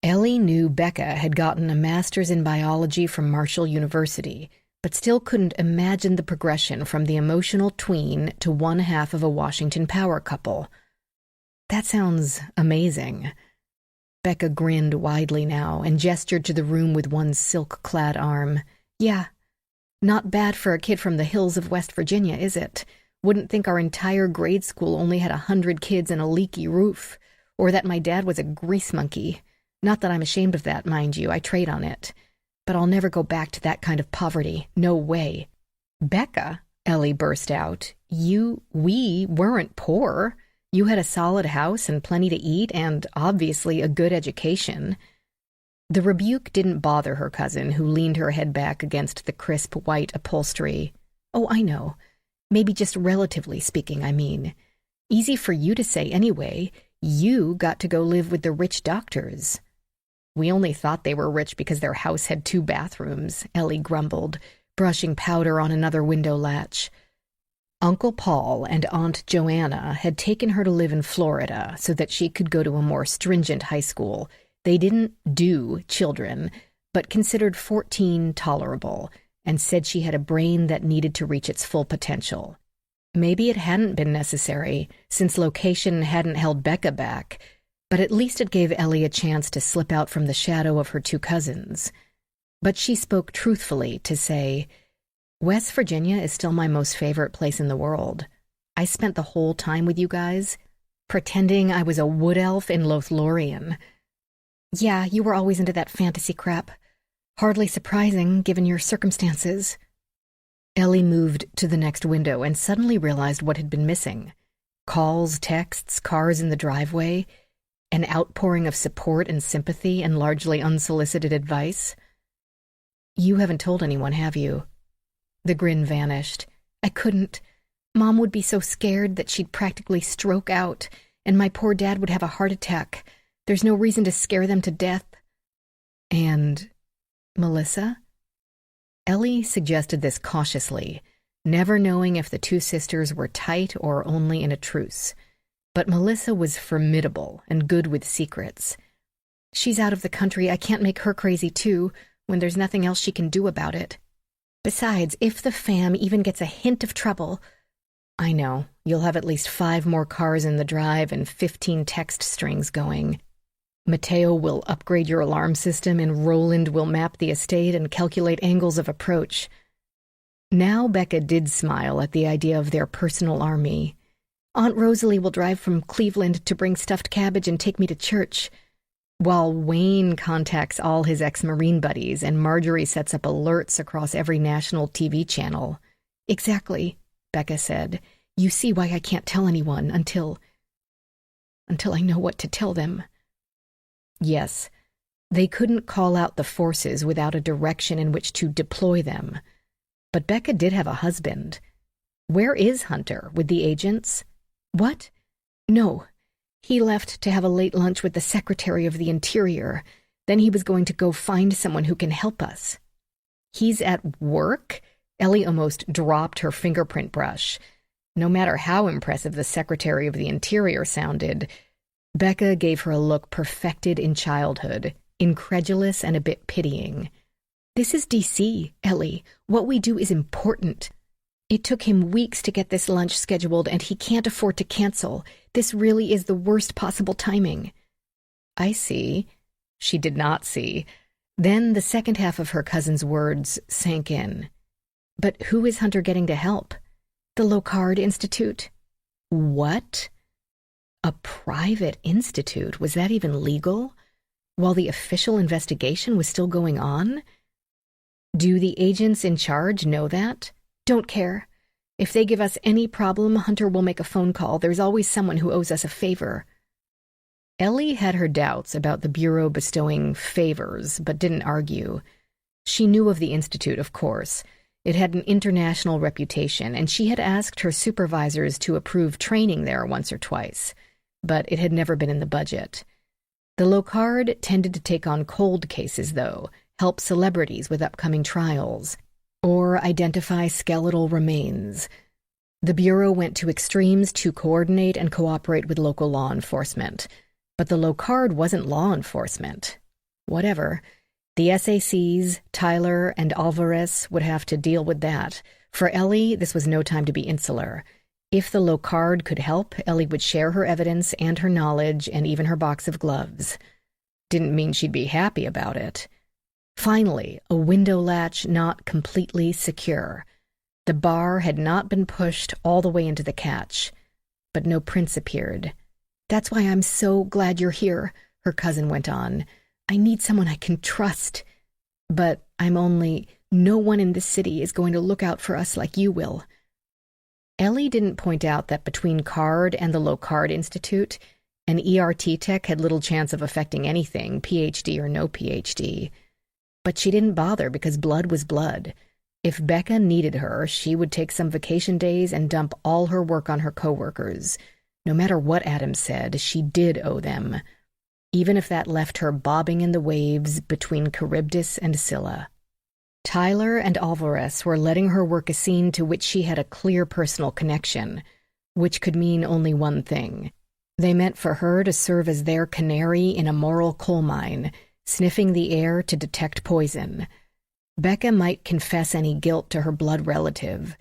A: Ellie knew Becca had gotten a master's in biology from Marshall University, but still couldn't imagine the progression from the emotional tween to one half of a Washington power couple. That sounds amazing. Becca grinned widely now and gestured to the room with one silk-clad arm. Yeah, not bad for a kid from the hills of West Virginia, is it? Wouldn't think our entire grade school only had 100 kids and a leaky roof, or that my dad was a grease monkey. Not that I'm ashamed of that, mind you, I trade on it. But I'll never go back to that kind of poverty. No way. Becca, Ellie burst out, we weren't poor. You had a solid house and plenty to eat and, obviously, a good education. The rebuke didn't bother her cousin, who leaned her head back against the crisp white upholstery. Oh, I know. Maybe just relatively speaking, I mean. Easy for you to say anyway. You got to go live with the rich doctors. We only thought they were rich because their house had 2 bathrooms, Ellie grumbled, brushing powder on another window latch. Uncle Paul and Aunt Joanna had taken her to live in Florida so that she could go to a more stringent high school. They didn't do children, but considered 14 tolerable, and said she had a brain that needed to reach its full potential. Maybe it hadn't been necessary, since location hadn't held Becca back, but at least it gave Ellie a chance to slip out from the shadow of her two cousins. But she spoke truthfully to say, "West Virginia is still my most favorite place in the world. I spent the whole time with you guys, pretending I was a wood elf in Lothlorien." "Yeah, you were always into that fantasy crap. Hardly surprising, given your circumstances." Ellie moved to the next window and suddenly realized what had been missing. Calls, texts, cars in the driveway, an outpouring of support and sympathy and largely unsolicited advice. "You haven't told anyone, have you?" The grin vanished. "I couldn't. Mom would be so scared that she'd practically stroke out, and my poor dad would have a heart attack. There's no reason to scare them to death." "And Melissa?" Ellie suggested this cautiously, never knowing if the two sisters were tight or only in a truce. But Melissa was formidable and good with secrets. "She's out of the country. I can't make her crazy too, when there's nothing else she can do about it. Besides, if the fam even gets a hint of trouble—" "I know. You'll have at least 5 more cars in the drive and 15 text strings going. Mateo will upgrade your alarm system, and Roland will map the estate and calculate angles of approach." Now Becca did smile at the idea of their personal army. "Aunt Rosalie will drive from Cleveland to bring stuffed cabbage and take me to church, while Wayne contacts all his ex-Marine buddies and Marjorie sets up alerts across every national TV channel." "Exactly," Becca said. "You see why I can't tell anyone until I know what to tell them." Yes, they couldn't call out the forces without a direction in which to deploy them. But Becca did have a husband. Where is Hunter? With the agents? "What? No. He left to have a late lunch with the Secretary of the Interior. Then he was going to go find someone who can help us." "He's at work?" Ellie almost dropped her fingerprint brush. No matter how impressive the Secretary of the Interior sounded, Becca gave her a look perfected in childhood, incredulous and a bit pitying. "This is D.C., Ellie. What we do is important. It took him weeks to get this lunch scheduled, and he can't afford to cancel. This really is the worst possible timing." "I see." She did not see. Then the second half of her cousin's words sank in. "But who is Hunter getting to help?" "The Locard Institute." "What? A private institute? Was that even legal? While the official investigation was still going on? Do the agents in charge know that?" "Don't care. If they give us any problem, Hunter will make a phone call. There's always someone who owes us a favor." Ellie had her doubts about the Bureau bestowing favors, but didn't argue. She knew of the institute, of course. It had an international reputation, and she had asked her supervisors to approve training there once or twice, but it had never been in the budget. The Locard tended to take on cold cases, though, help celebrities with upcoming trials, or identify skeletal remains. The Bureau went to extremes to coordinate and cooperate with local law enforcement. But the Locard wasn't law enforcement. Whatever. The SACs, Tyler, and Alvarez would have to deal with that. For Ellie, this was no time to be insular. If the Locard could help, Ellie would share her evidence and her knowledge and even her box of gloves. Didn't mean she'd be happy about it. Finally, a window latch not completely secure. The bar had not been pushed all the way into the catch, but no prints appeared. "That's why I'm so glad you're here," her cousin went on. "I need someone I can trust. But no one in this city is going to look out for us like you will." Ellie didn't point out that between Card and the Locard Institute, an ERT tech had little chance of affecting anything, PhD or no PhD. But she didn't bother because blood was blood. If Becca needed her, she would take some vacation days and dump all her work on her coworkers. No matter what Adam said, she did owe them, even if that left her bobbing in the waves between Charybdis and Scylla. Tyler and Alvarez were letting her work a scene to which she had a clear personal connection, which could mean only one thing. They meant for her to serve as their canary in a moral coal mine, sniffing the air to detect poison. Becca might confess any guilt to her blood relative.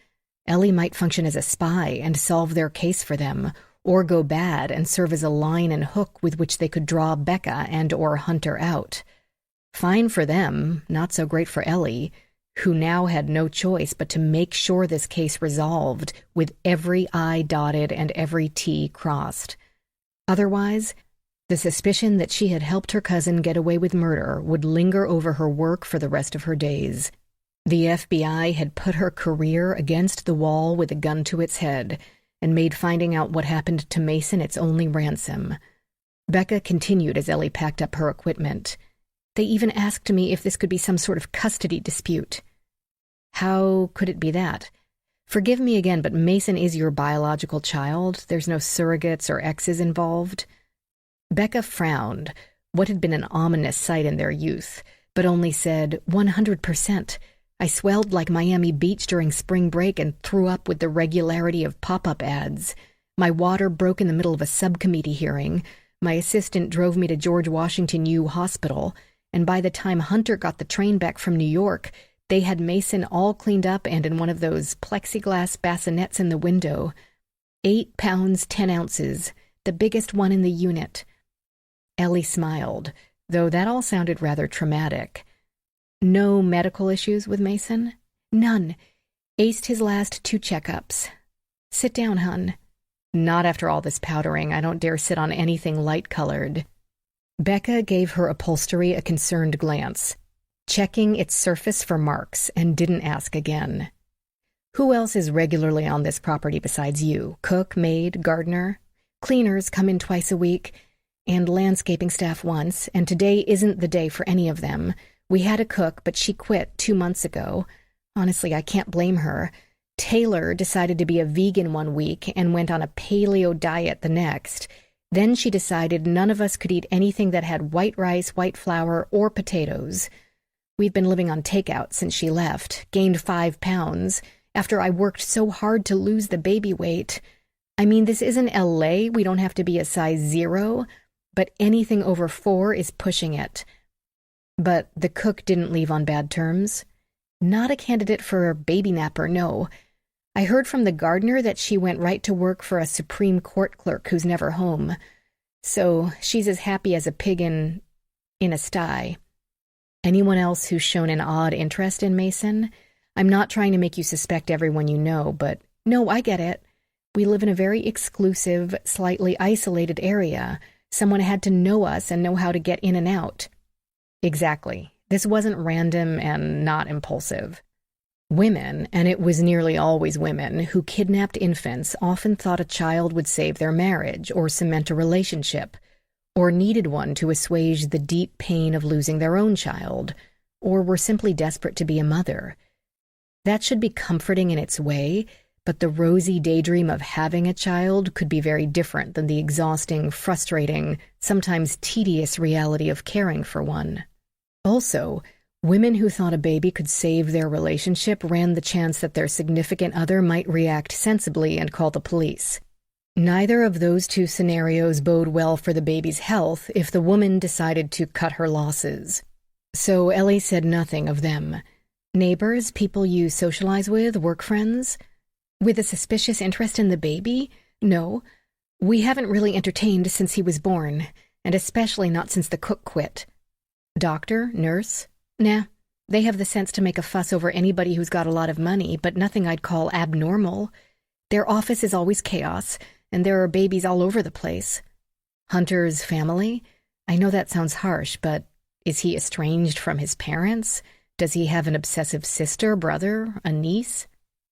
A: Ellie might function as a spy and solve their case for them, or go bad and serve as a line and hook with which they could draw Becca and/or Hunter out. Fine for them, not so great for Ellie, who now had no choice but to make sure this case resolved with every I dotted and every T crossed. Otherwise, the suspicion that she had helped her cousin get away with murder would linger over her work for the rest of her days. The FBI had put her career against the wall with a gun to its head and made finding out what happened to Mason its only ransom. Becca continued as Ellie packed up her equipment. They even asked me if this could be some sort of custody dispute. How could it be that? Forgive me again, but Mason is your biological child. There's no surrogates or exes involved. Becca frowned, what had been an ominous sight in their youth, but only said, 100%. I swelled like Miami Beach during spring break and threw up with the regularity of pop-up ads. My water broke in the middle of a subcommittee hearing. My assistant drove me to George Washington U Hospital, and by the time Hunter got the train back from New York, they had Mason all cleaned up and in one of those plexiglass bassinets in the window. 8 pounds 10 ounces, the biggest one in the unit. Ellie smiled, though that all sounded rather traumatic. No medical issues with Mason? None. Aced his last 2 checkups. Sit down, hun. Not after all this powdering. I don't dare sit on anything light-colored. Becca gave her upholstery a concerned glance, checking its surface for marks, and didn't ask again. Who else is regularly on this property besides you? Cook, maid, gardener? Cleaners come in twice a week, and landscaping staff once, and today isn't the day for any of them. We had a cook, but she quit 2 months ago. Honestly, I can't blame her. Taylor decided to be a vegan one week and went on a paleo diet the next. Then she decided none of us could eat anything that had white rice, white flour, or potatoes. We've been living on takeout since she left, gained 5 pounds, after I worked so hard to lose the baby weight. I mean, this isn't LA, we don't have to be a size 0, but anything over 4 is pushing it. But the cook didn't leave on bad terms. Not a candidate for a baby napper, no. I heard from the gardener that she went right to work for a Supreme Court clerk who's never home. So she's as happy as a pig in a sty. Anyone else who's shown an odd interest in Mason? I'm not trying to make you suspect everyone you know, but no, I get it. We live in a very exclusive, slightly isolated area. Someone had to know us and know how to get in and out. Exactly. This wasn't random and not impulsive. Women, and it was nearly always women, who kidnapped infants often thought a child would save their marriage or cement a relationship, or needed one to assuage the deep pain of losing their own child, or were simply desperate to be a mother. That should be comforting in its way, but the rosy daydream of having a child could be very different than the exhausting, frustrating, sometimes tedious reality of caring for one. Also, women who thought a baby could save their relationship ran the chance that their significant other might react sensibly and call the police. Neither of those 2 scenarios bode well for the baby's health if the woman decided to cut her losses. So Ellie said nothing of them. Neighbors, people you socialize with, work friends? With a suspicious interest in the baby? No. We haven't really entertained since he was born, and especially not since the cook quit. Doctor? Nurse? Nah. They have the sense to make a fuss over anybody who's got a lot of money, but nothing I'd call abnormal. Their office is always chaos, and there are babies all over the place. Hunter's family? I know that sounds harsh, but is he estranged from his parents? Does he have an obsessive sister, brother, a niece?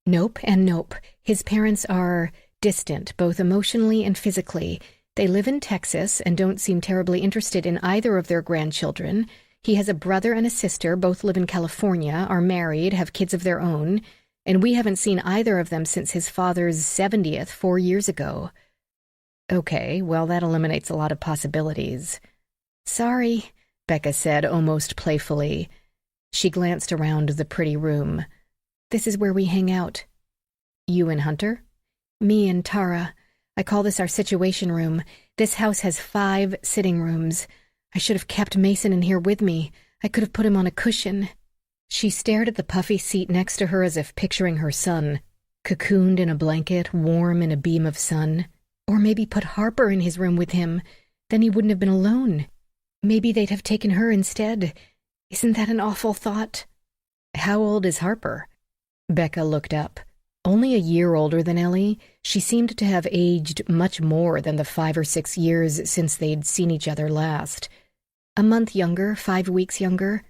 A: Nope and nope. His parents are distant, both emotionally and physically. They live in Texas and don't seem terribly interested in either of their grandchildren. He has a brother and a sister, both live in California, are married, have kids of their own, and we haven't seen either of them since his father's 70th 4 years ago. Okay, well, that eliminates a lot of possibilities. Sorry, Becca said almost playfully. She glanced around the pretty room. This is where we hang out. You and Hunter? Me and Tara. I call this our situation room. This house has 5 sitting rooms. I should have kept Mason in here with me. I could have put him on a cushion. She stared at the puffy seat next to her as if picturing her son, cocooned in a blanket, warm in a beam of sun. Or maybe put Harper in his room with him. Then he wouldn't have been alone. Maybe they'd have taken her instead. Isn't that an awful thought? How old is Harper? Becca looked up. Only a year older than Ellie, she seemed to have aged much more than the 5 or 6 years since they'd seen each other last. A month younger, 5 weeks younger.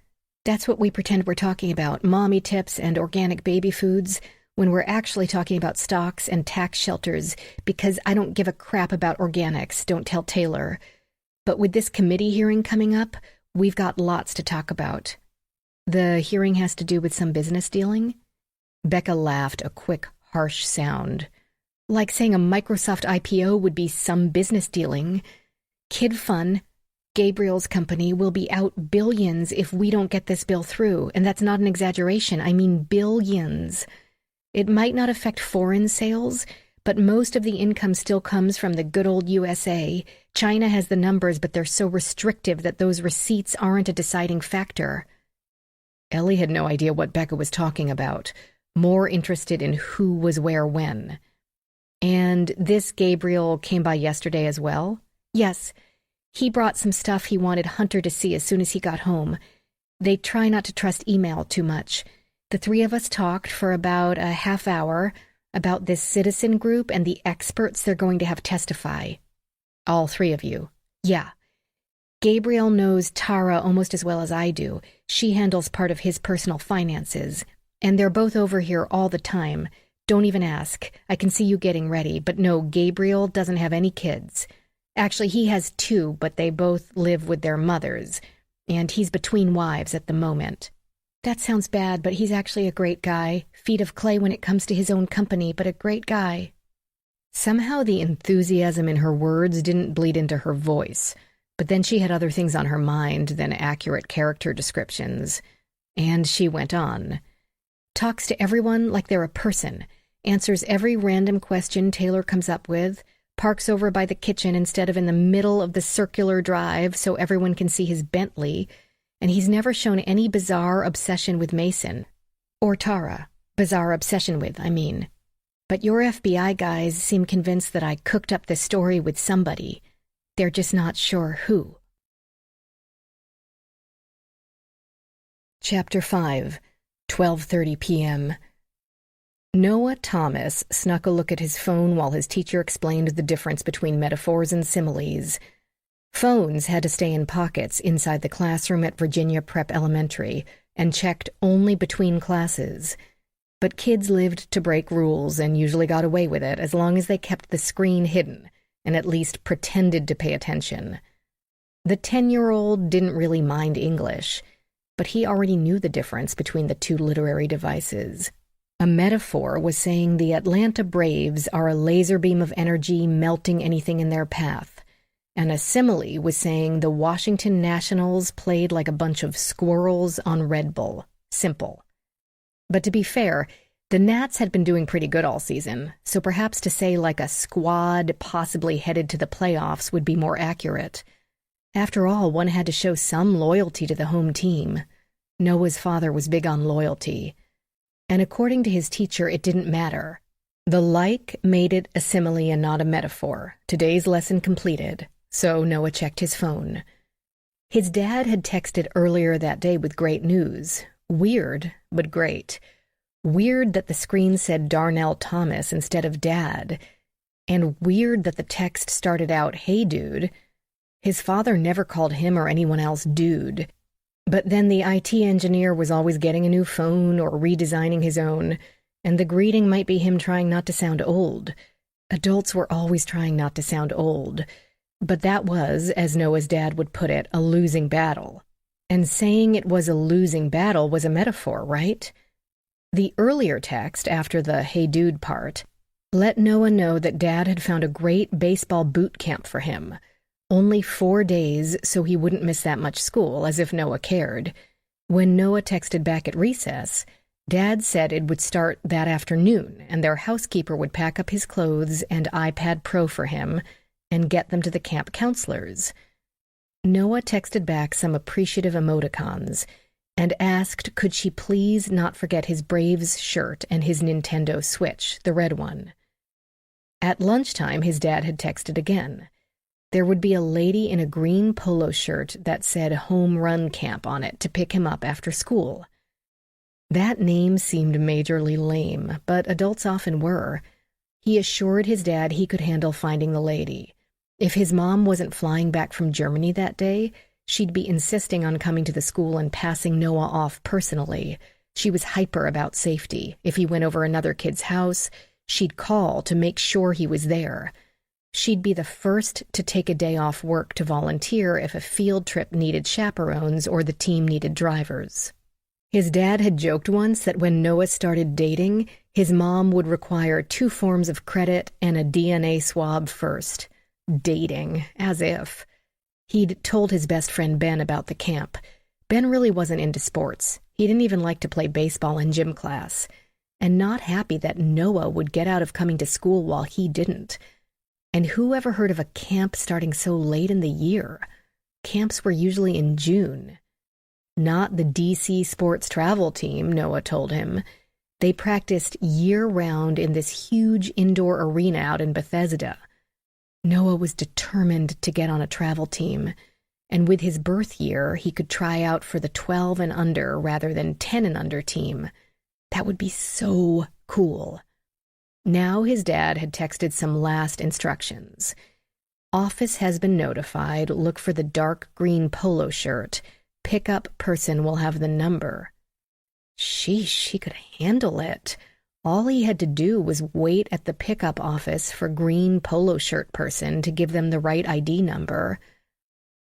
A: That's what we pretend we're talking about, mommy tips and organic baby foods, when we're actually talking about stocks and tax shelters, because I don't give a crap about organics, don't tell Taylor. But with this committee hearing coming up, we've got lots to talk about. The hearing has to do with some business dealing? Becca laughed, a quick, harsh sound. Like saying a Microsoft IPO would be some business dealing. Kid fun. Gabriel's company will be out billions if we don't get this bill through, and that's not an exaggeration. I mean billions. It might not affect foreign sales, but most of the income still comes from the good old USA. China has the numbers, but they're so restrictive that those receipts aren't a deciding factor. Ellie had no idea what Becca was talking about, more interested in who was where when. And this Gabriel came by yesterday as well? Yes. He brought some stuff he wanted Hunter to see as soon as he got home. They try not to trust email too much. The 3 of us talked for about a half hour about this citizen group and the experts they're going to have testify. All 3 of you. Yeah. Gabriel knows Tara almost as well as I do. She handles part of his personal finances. And they're both over here all the time. Don't even ask. I can see you getting ready. But no, Gabriel doesn't have any kids. Actually, he has 2, but they both live with their mothers. And he's between wives at the moment. That sounds bad, but he's actually a great guy. Feet of clay when it comes to his own company, but a great guy. Somehow the enthusiasm in her words didn't bleed into her voice. But then she had other things on her mind than accurate character descriptions. And she went on. Talks to everyone like they're a person. Answers every random question Taylor comes up with. Parks over by the kitchen instead of in the middle of the circular drive so everyone can see his Bentley. And he's never shown any bizarre obsession with Mason. Or Tara. Bizarre obsession with, I mean. But your FBI guys seem convinced that I cooked up this story with somebody. They're just not sure who. Chapter 5, 12:30 p.m. Noah Thomas snuck a look at his phone while his teacher explained the difference between metaphors and similes. Phones had to stay in pockets inside the classroom at Virginia Prep Elementary and checked only between classes. But kids lived to break rules and usually got away with it as long as they kept the screen hidden and at least pretended to pay attention. The 10-year-old didn't really mind English, but he already knew the difference between the 2 literary devices. A metaphor was saying the Atlanta Braves are a laser beam of energy melting anything in their path. And a simile was saying the Washington Nationals played like a bunch of squirrels on Red Bull. Simple. But to be fair, the Nats had been doing pretty good all season, so perhaps to say like a squad possibly headed to the playoffs would be more accurate. After all, one had to show some loyalty to the home team. Noah's father was big on loyalty. And according to his teacher, it didn't matter. The like made it a simile and not a metaphor. Today's lesson completed. So Noah checked his phone. His dad had texted earlier that day with great news. Weird, but great. Weird that the screen said Darnell Thomas instead of Dad. And weird that the text started out, "Hey, dude." His father never called him or anyone else dude. But then the IT engineer was always getting a new phone or redesigning his own, and the greeting might be him trying not to sound old. Adults were always trying not to sound old. But that was, as Noah's dad would put it, a losing battle. And saying it was a losing battle was a metaphor, right? The earlier text, after the "hey dude" part, let Noah know that Dad had found a great baseball boot camp for him. Only 4 days, so he wouldn't miss that much school, as if Noah cared. When Noah texted back at recess, Dad said it would start that afternoon, and their housekeeper would pack up his clothes and iPad Pro for him and get them to the camp counselors. Noah texted back some appreciative emoticons and asked could she please not forget his Braves shirt and his Nintendo Switch, the red one. At lunchtime, his dad had texted again. There would be a lady in a green polo shirt that said Home Run Camp on it to pick him up after school. That name seemed majorly lame, but adults often were. He assured his dad he could handle finding the lady. If his mom wasn't flying back from Germany that day, she'd be insisting on coming to the school and passing Noah off personally. She was hyper about safety. If he went over another kid's house, she'd call to make sure he was there. She'd be the first to take a day off work to volunteer if a field trip needed chaperones or the team needed drivers. His dad had joked once that when Noah started dating, his mom would require 2 forms of credit and a DNA swab first. Dating, as if. He'd told his best friend Ben about the camp. Ben really wasn't into sports. He didn't even like to play baseball in gym class. And not happy that Noah would get out of coming to school while he didn't. And who ever heard of a camp starting so late in the year? Camps were usually in June. Not the DC sports travel team, Noah told him. They practiced year-round in this huge indoor arena out in Bethesda. Noah was determined to get on a travel team, and with his birth year, he could try out for the 12 and under rather than 10 and under team. That would be so cool. Now his dad had texted some last instructions. Office has been notified. Look for the dark green polo shirt. Pickup person will have the number. Sheesh, he could handle it. All he had to do was wait at the pickup office for green polo shirt person to give them the right ID number.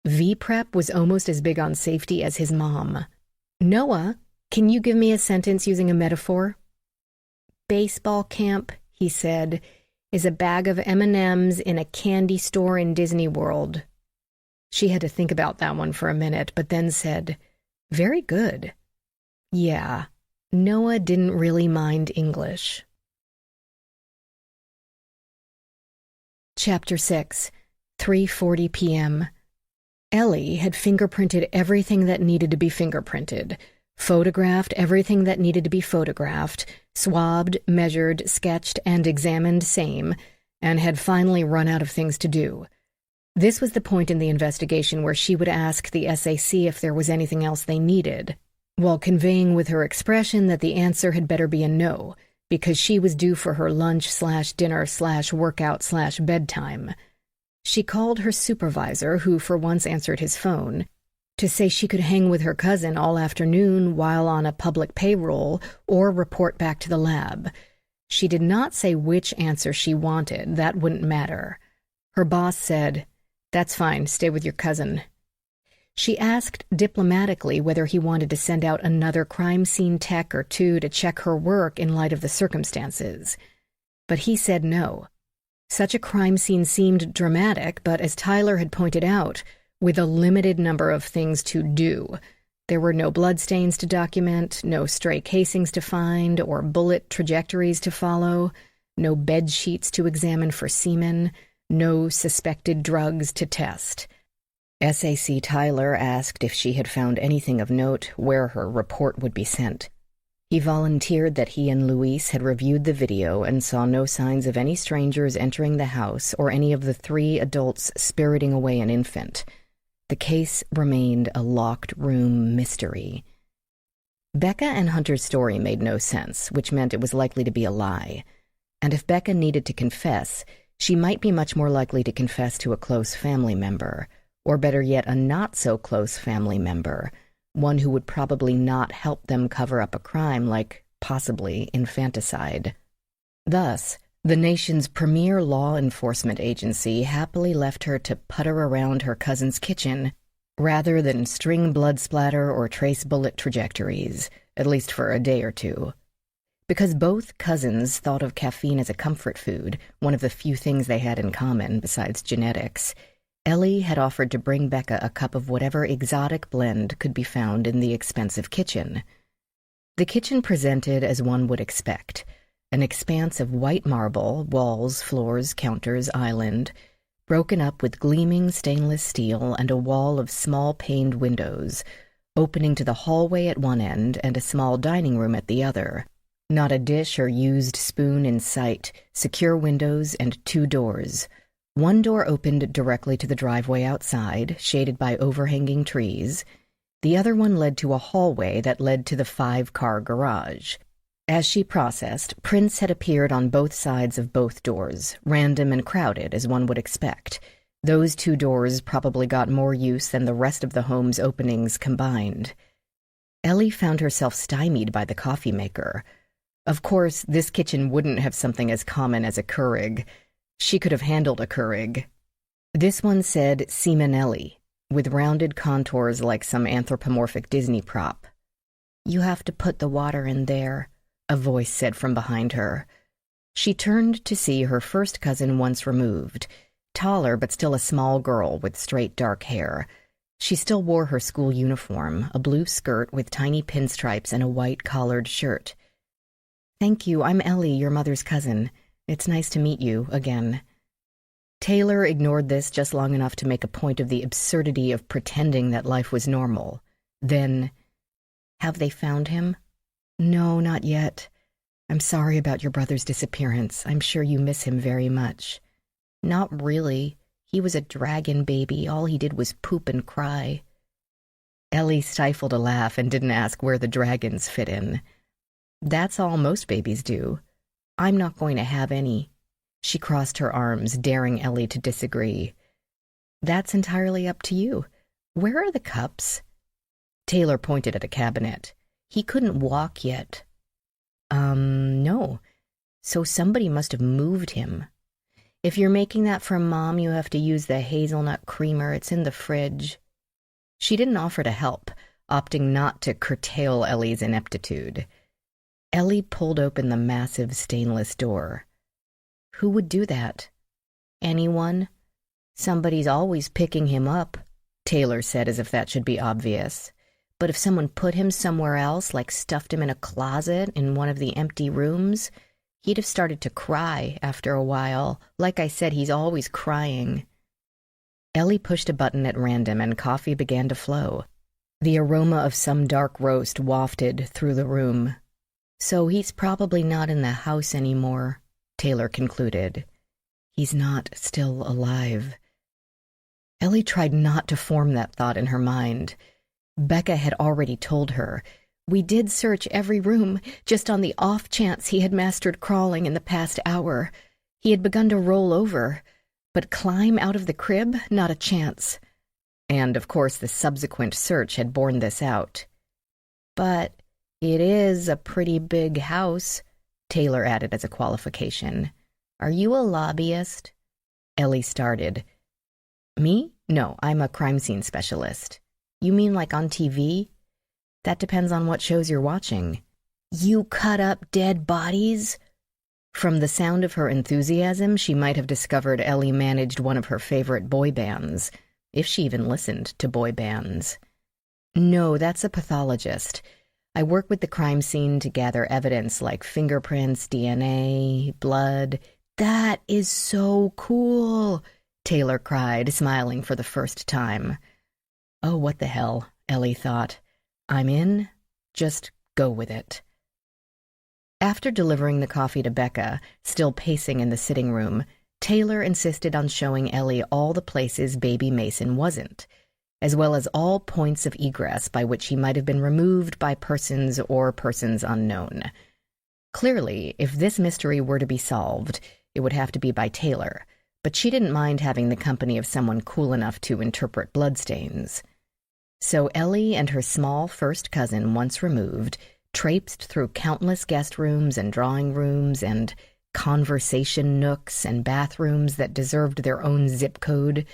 A: V-Prep was almost as big on safety as his mom. Noah, can you give me a sentence using a metaphor? Baseball camp, he said, is a bag of M&Ms in a candy store in Disney World. She had to think about that one for a minute, but then said, very good. Yeah. Noah didn't really mind English. Chapter 6, 3:40 p.m. Ellie had fingerprinted everything that needed to be fingerprinted, photographed everything that needed to be photographed, swabbed, measured, sketched, and examined same, and had finally run out of things to do. This was the point in the investigation where she would ask the SAC if there was anything else they needed, while conveying with her expression that the answer had better be a no, because she was due for her lunch/dinner/workout/bedtime. She called her supervisor, who for once answered his phone, to say she could hang with her cousin all afternoon while on a public payroll or report back to the lab. She did not say which answer she wanted. That wouldn't matter. Her boss said, "That's fine, stay with your cousin." She asked diplomatically whether he wanted to send out another crime scene tech or two to check her work in light of the circumstances. But he said no. Such a crime scene seemed dramatic, but as Tyler had pointed out, with a limited number of things to do. There were no bloodstains to document, no stray casings to find, or bullet trajectories to follow, no bed sheets to examine for semen, no suspected drugs to test. SAC Tyler asked if she had found anything of note, where her report would be sent. He volunteered that he and Luis had reviewed the video and saw no signs of any strangers entering the house or any of the 3 adults spiriting away an infant. The case remained a locked room mystery. Becca and Hunter's story made no sense, which meant it was likely to be a lie. And if Becca needed to confess, she might be much more likely to confess to a close family member, or better yet, a not-so-close family member, one who would probably not help them cover up a crime like, possibly, infanticide. Thus, the nation's premier law enforcement agency happily left her to putter around her cousin's kitchen rather than string blood splatter or trace bullet trajectories, at least for a day or two. Because both cousins thought of caffeine as a comfort food, one of the few things they had in common besides genetics, Ellie had offered to bring Becca a cup of whatever exotic blend could be found in the expensive kitchen. The kitchen presented as one would expect, an expanse of white marble, walls, floors, counters, island, broken up with gleaming stainless steel and a wall of small paned windows, opening to the hallway at one end and a small dining room at the other. Not a dish or used spoon in sight, secure windows and 2 doors. One door opened directly to the driveway outside, shaded by overhanging trees. The other one led to a hallway that led to the 5-car garage. As she processed, prints had appeared on both sides of both doors, random and crowded, as one would expect. Those 2 doors probably got more use than the rest of the home's openings combined. Ellie found herself stymied by the coffee maker. Of course, this kitchen wouldn't have something as common as a Keurig. She could have handled a Keurig. This one said Simonelli, with rounded contours like some anthropomorphic Disney prop. "You have to put the water in there," a voice said from behind her. She turned to see her first cousin once removed, taller but still a small girl with straight dark hair. She still wore her school uniform, a blue skirt with tiny pinstripes and a white collared shirt. "Thank you, I'm Ellie, your mother's cousin. It's nice to meet you again." Taylor ignored this just long enough to make a point of the absurdity of pretending that life was normal. Then, "Have they found him?" "No, not yet. I'm sorry about your brother's disappearance. I'm sure you miss him very much." "Not really. He was a dragon baby. All he did was poop and cry." Ellie stifled a laugh and didn't ask where the dragons fit in. "That's all most babies do. I'm not going to have any." She crossed her arms, daring Ellie to disagree. "That's entirely up to you. Where are the cups?" Taylor pointed at a cabinet. "He couldn't walk yet." No. So somebody must have moved him. If you're making that for Mom, you have to use the hazelnut creamer. It's in the fridge." She didn't offer to help, opting not to curtail Ellie's ineptitude. Ellie pulled open the massive stainless door. "Who would do that?" "Anyone. Somebody's always picking him up," Taylor said, as if that should be obvious. "But if someone put him somewhere else, like stuffed him in a closet in one of the empty rooms, he'd have started to cry after a while. Like I said, he's always crying." Ellie pushed a button at random and coffee began to flow. The aroma of some dark roast wafted through the room. "So he's probably not in the house anymore," Taylor concluded. "He's not still alive." Ellie tried not to form that thought in her mind. Becca had already told her, "We did search every room, just on the off chance he had mastered crawling in the past hour. He had begun to roll over, but climb out of the crib? Not a chance." And, of course, the subsequent search had borne this out. "But it is a pretty big house," Taylor added as a qualification. "Are you a lobbyist?" Ellie started. "Me? No, I'm a crime scene specialist." "You mean like on TV?" "That depends on what shows you're watching." "You cut up dead bodies?" From the sound of her enthusiasm, she might have discovered Ellie managed one of her favorite boy bands, if she even listened to boy bands. "No, that's a pathologist. I work with the crime scene to gather evidence like fingerprints, DNA, blood." "That is so cool," Taylor cried, smiling for the first time. Oh, what the hell, Ellie thought. I'm in. Just go with it. After delivering the coffee to Becca, still pacing in the sitting room, Taylor insisted on showing Ellie all the places baby Mason wasn't, as well as all points of egress by which he might have been removed by persons or persons unknown. Clearly, if this mystery were to be solved, it would have to be by Taylor, but she didn't mind having the company of someone cool enough to interpret bloodstains. So Ellie and her small first cousin, once removed, traipsed through countless guest rooms and drawing rooms and conversation nooks and bathrooms that deserved their own zip code,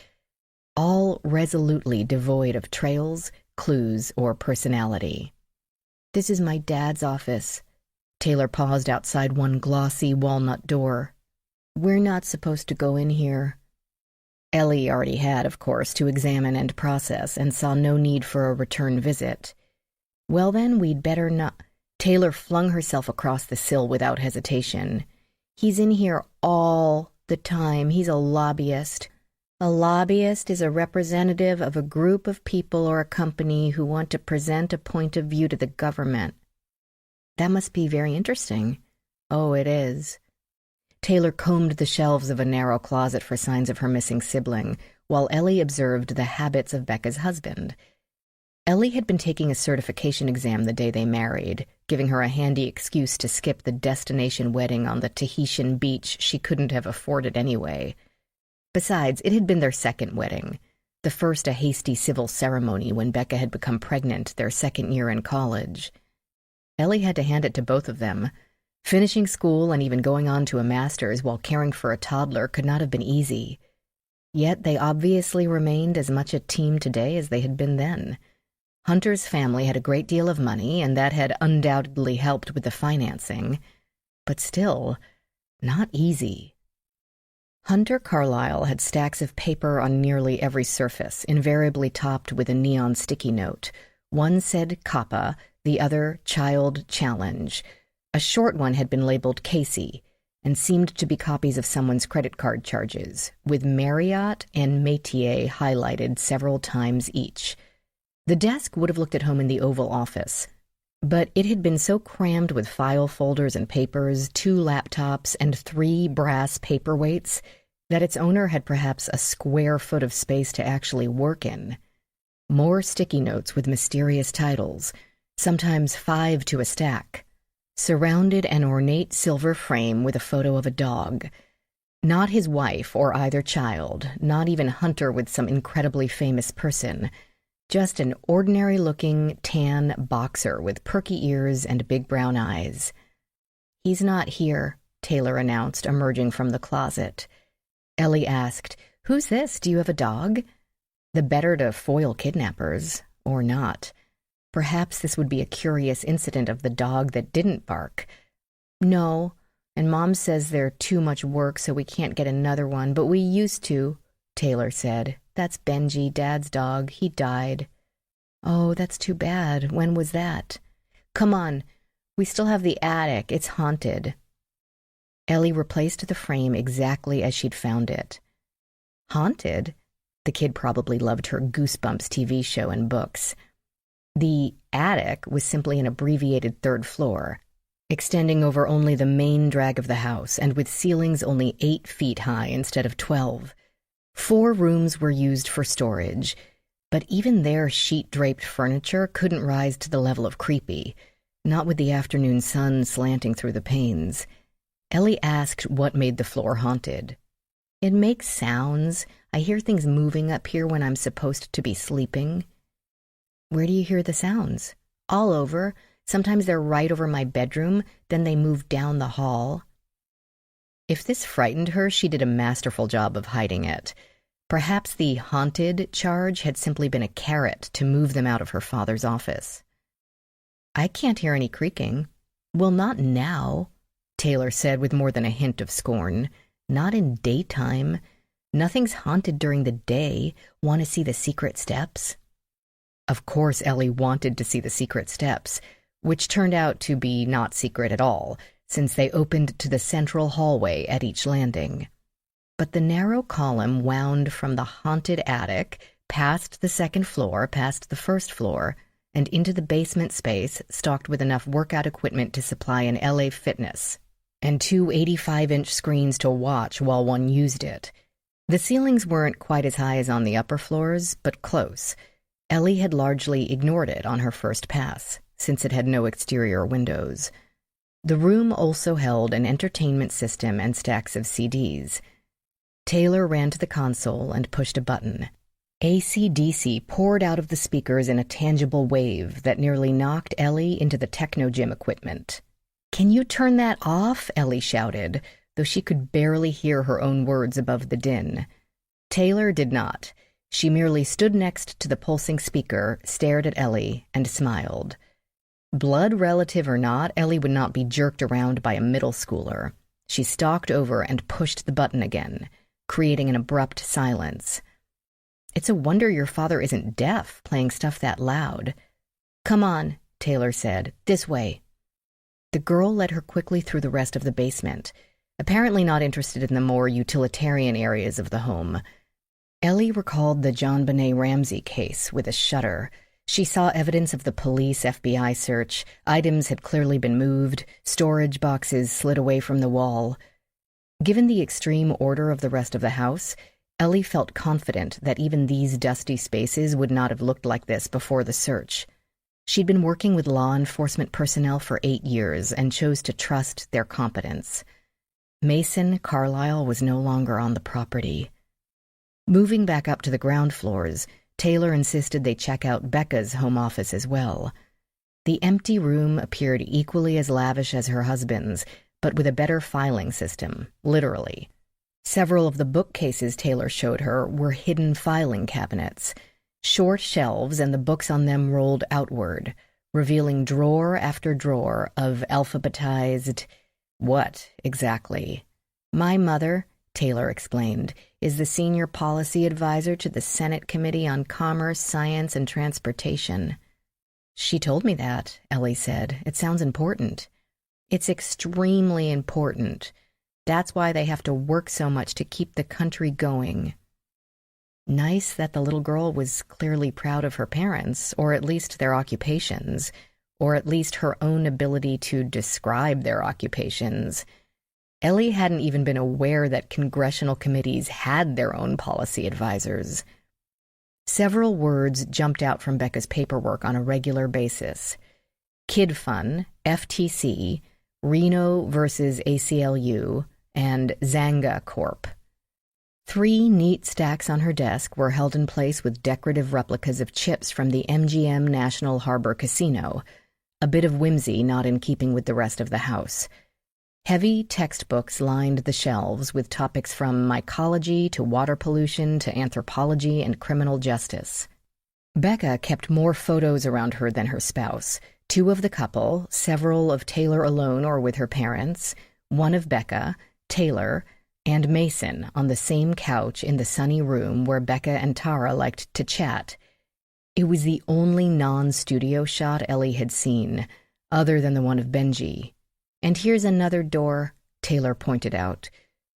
A: all resolutely devoid of trails, clues, or personality. "This is my dad's office." Taylor paused outside one glossy walnut door. "We're not supposed to go in here." Ellie already had, of course, to examine and process, and saw no need for a return visit. "Well then, we'd better not—" Taylor flung herself across the sill without hesitation. "He's in here all the time. He's a lobbyist. A lobbyist is a representative of a group of people or a company who want to present a point of view to the government." That must be very interesting. Oh, it is. Taylor combed the shelves of a narrow closet for signs of her missing sibling, while Ellie observed the habits of Becca's husband. Ellie had been taking a certification exam the day they married, giving her a handy excuse to skip the destination wedding on the Tahitian beach she couldn't have afforded anyway. Besides, it had been their second wedding, the first a hasty civil ceremony when Becca had become pregnant their second year in college. Ellie had to hand it to both of them. Finishing school and even going on to a master's while caring for a toddler could not have been easy. Yet they obviously remained as much a team today as they had been then. Hunter's family had a great deal of money, and that had undoubtedly helped with the financing. But still, not easy. Hunter Carlyle had stacks of paper on nearly every surface, invariably topped with a neon sticky note. One said COPPA, the other Child Challenge. A short one had been labeled Casey, and seemed to be copies of someone's credit card charges, with Marriott and Métier highlighted several times each. The desk would have looked at home in the Oval Office, but it had been so crammed with file folders and papers, 2 laptops, and 3 brass paperweights that its owner had perhaps a square foot of space to actually work in. More sticky notes with mysterious titles, sometimes 5 to a stack, surrounded an ornate silver frame with a photo of a dog. Not his wife or either child, not even Hunter with some incredibly famous person, just an ordinary-looking tan boxer with perky ears and big brown eyes. "He's not here," Taylor announced, emerging from the closet. Ellie asked, "Who's this? Do you have a dog?" The better to foil kidnappers, or not. Perhaps this would be a curious incident of the dog that didn't bark. "No, and Mom says they're too much work, so we can't get another one, but we used to," Taylor said. "That's Benji, Dad's dog. He died." "Oh, that's too bad. When was that?" "Come on. We still have the attic. It's haunted." Ellie replaced the frame exactly as she'd found it. Haunted? The kid probably loved her Goosebumps TV show and books. The attic was simply an abbreviated 3rd floor, extending over only the main drag of the house and with ceilings only 8 feet high instead of 12. 4 rooms were used for storage, but even their sheet-draped furniture couldn't rise to the level of creepy, not with the afternoon sun slanting through the panes. Ellie asked what made the floor haunted. "It makes sounds. I hear things moving up here when I'm supposed to be sleeping." "Where do you hear the sounds?" "All over. Sometimes they're right over my bedroom, then they move down the hall." If this frightened her, she did a masterful job of hiding it. Perhaps the haunted charge had simply been a carrot to move them out of her father's office. "I can't hear any creaking." "Well, not now," Taylor said with more than a hint of scorn. "Not in daytime. Nothing's haunted during the day. Want to see the secret steps?" Of course Ellie wanted to see the secret steps, which turned out to be not secret at all, since they opened to the central hallway at each landing. But the narrow column wound from the haunted attic, past the 2nd floor, past the 1st floor, and into the basement space stocked with enough workout equipment to supply an LA Fitness, and 2 85-inch screens to watch while one used it. The ceilings weren't quite as high as on the upper floors, but close. Ellie had largely ignored it on her first pass, since it had no exterior windows. The room also held an entertainment system and stacks of CDs. Taylor ran to the console and pushed a button. AC/DC poured out of the speakers in a tangible wave that nearly knocked Ellie into the techno gym equipment. "Can you turn that off?" Ellie shouted, though she could barely hear her own words above the din. Taylor did not. She merely stood next to the pulsing speaker, stared at Ellie, and smiled. Blood relative or not, Ellie would not be jerked around by a middle schooler. She stalked over and pushed the button again, creating an abrupt silence. "It's a wonder your father isn't deaf, playing stuff that loud." "Come on," Taylor said. "This way." The girl led her quickly through the rest of the basement, apparently not interested in the more utilitarian areas of the home. Ellie recalled the JonBenet Ramsey case with a shudder. She saw evidence of the police FBI search. Items had clearly been moved, storage boxes slid away from the wall. Given the extreme order of the rest of the house, Ellie felt confident that even these dusty spaces would not have looked like this before the search. She'd been working with law enforcement personnel for 8 years and chose to trust their competence. Mason Carlisle was no longer on the property. Moving back up to the ground floors, Taylor insisted they check out Becca's home office as well. The empty room appeared equally as lavish as her husband's, but with a better filing system, literally. Several of the bookcases Taylor showed her were hidden filing cabinets, short shelves and the books on them rolled outward, revealing drawer after drawer of alphabetized... What, exactly? My mother, Taylor explained, is the senior policy advisor to the Senate Committee on Commerce, Science, and Transportation. She told me that, Ellie said. It sounds important. It's extremely important. That's why they have to work so much to keep the country going. Nice that the little girl was clearly proud of her parents, or at least their occupations, or at least her own ability to describe their occupations. Ellie hadn't even been aware that congressional committees had their own policy advisors. Several words jumped out from Becca's paperwork on a regular basis. Kid Fun, FTC, Reno versus ACLU, and Zanga Corp. 3 neat stacks on her desk were held in place with decorative replicas of chips from the MGM National Harbor Casino, a bit of whimsy not in keeping with the rest of the house. Heavy textbooks lined the shelves with topics from mycology to water pollution to anthropology and criminal justice. Becca kept more photos around her than her spouse, 2 of the couple, several of Taylor alone or with her parents, 1 of Becca, Taylor, and Mason on the same couch in the sunny room where Becca and Tara liked to chat. It was the only non-studio shot Ellie had seen, other than the one of Benji. And here's another door, Taylor pointed out.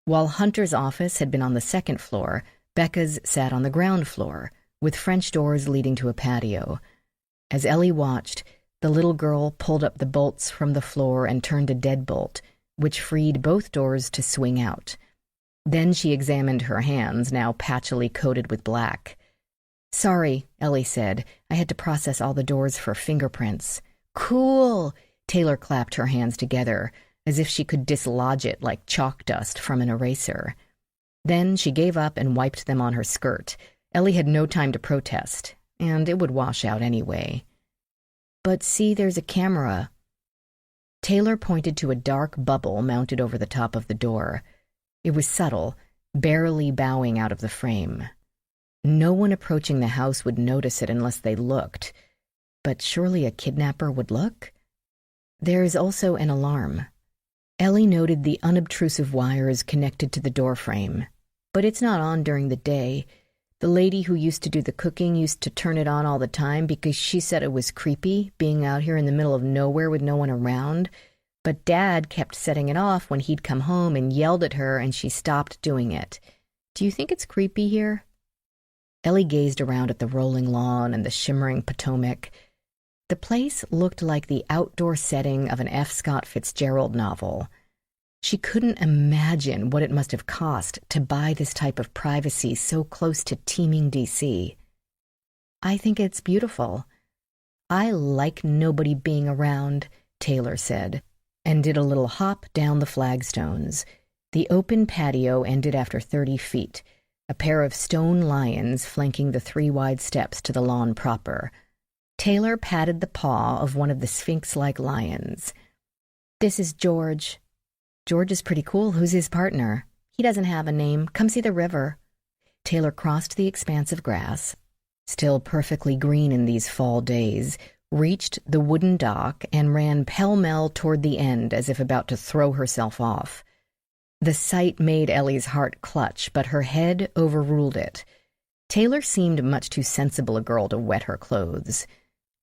A: While Hunter's office had been on the 2nd floor, Becca's sat on the ground floor, with French doors leading to a patio. As Ellie watched, the little girl pulled up the bolts from the floor and turned a deadbolt, which freed both doors to swing out. Then she examined her hands, now patchily coated with black. Sorry, Ellie said. I had to process all the doors for fingerprints. Cool! Taylor clapped her hands together, as if she could dislodge it like chalk dust from an eraser. Then she gave up and wiped them on her skirt. Ellie had no time to protest, and it would wash out anyway. But see, there's a camera. Taylor pointed to a dark bubble mounted over the top of the door. It was subtle, barely bowing out of the frame. No one approaching the house would notice it unless they looked. But surely a kidnapper would look? There is also an alarm. Ellie noted the unobtrusive wires connected to the doorframe. But it's not on during the day. The lady who used to do the cooking used to turn it on all the time because she said it was creepy, being out here in the middle of nowhere with no one around. But Dad kept setting it off when he'd come home and yelled at her, and she stopped doing it. Do you think it's creepy here? Ellie gazed around at the rolling lawn and the shimmering Potomac. The place looked like the outdoor setting of an F. Scott Fitzgerald novel. She couldn't imagine what it must have cost to buy this type of privacy so close to teeming D.C. I think it's beautiful. I like nobody being around, Taylor said, and did a little hop down the flagstones. The open patio ended after 30 feet, a pair of stone lions flanking the 3 wide steps to the lawn proper. Taylor patted the paw of one of the sphinx-like lions. This is George. George is pretty cool. Who's his partner? He doesn't have a name. Come see the river. Taylor crossed the expanse of grass, still perfectly green in these fall days, reached the wooden dock, and ran pell-mell toward the end as if about to throw herself off. The sight made Ellie's heart clutch, but her head overruled it. Taylor seemed much too sensible a girl to wet her clothes.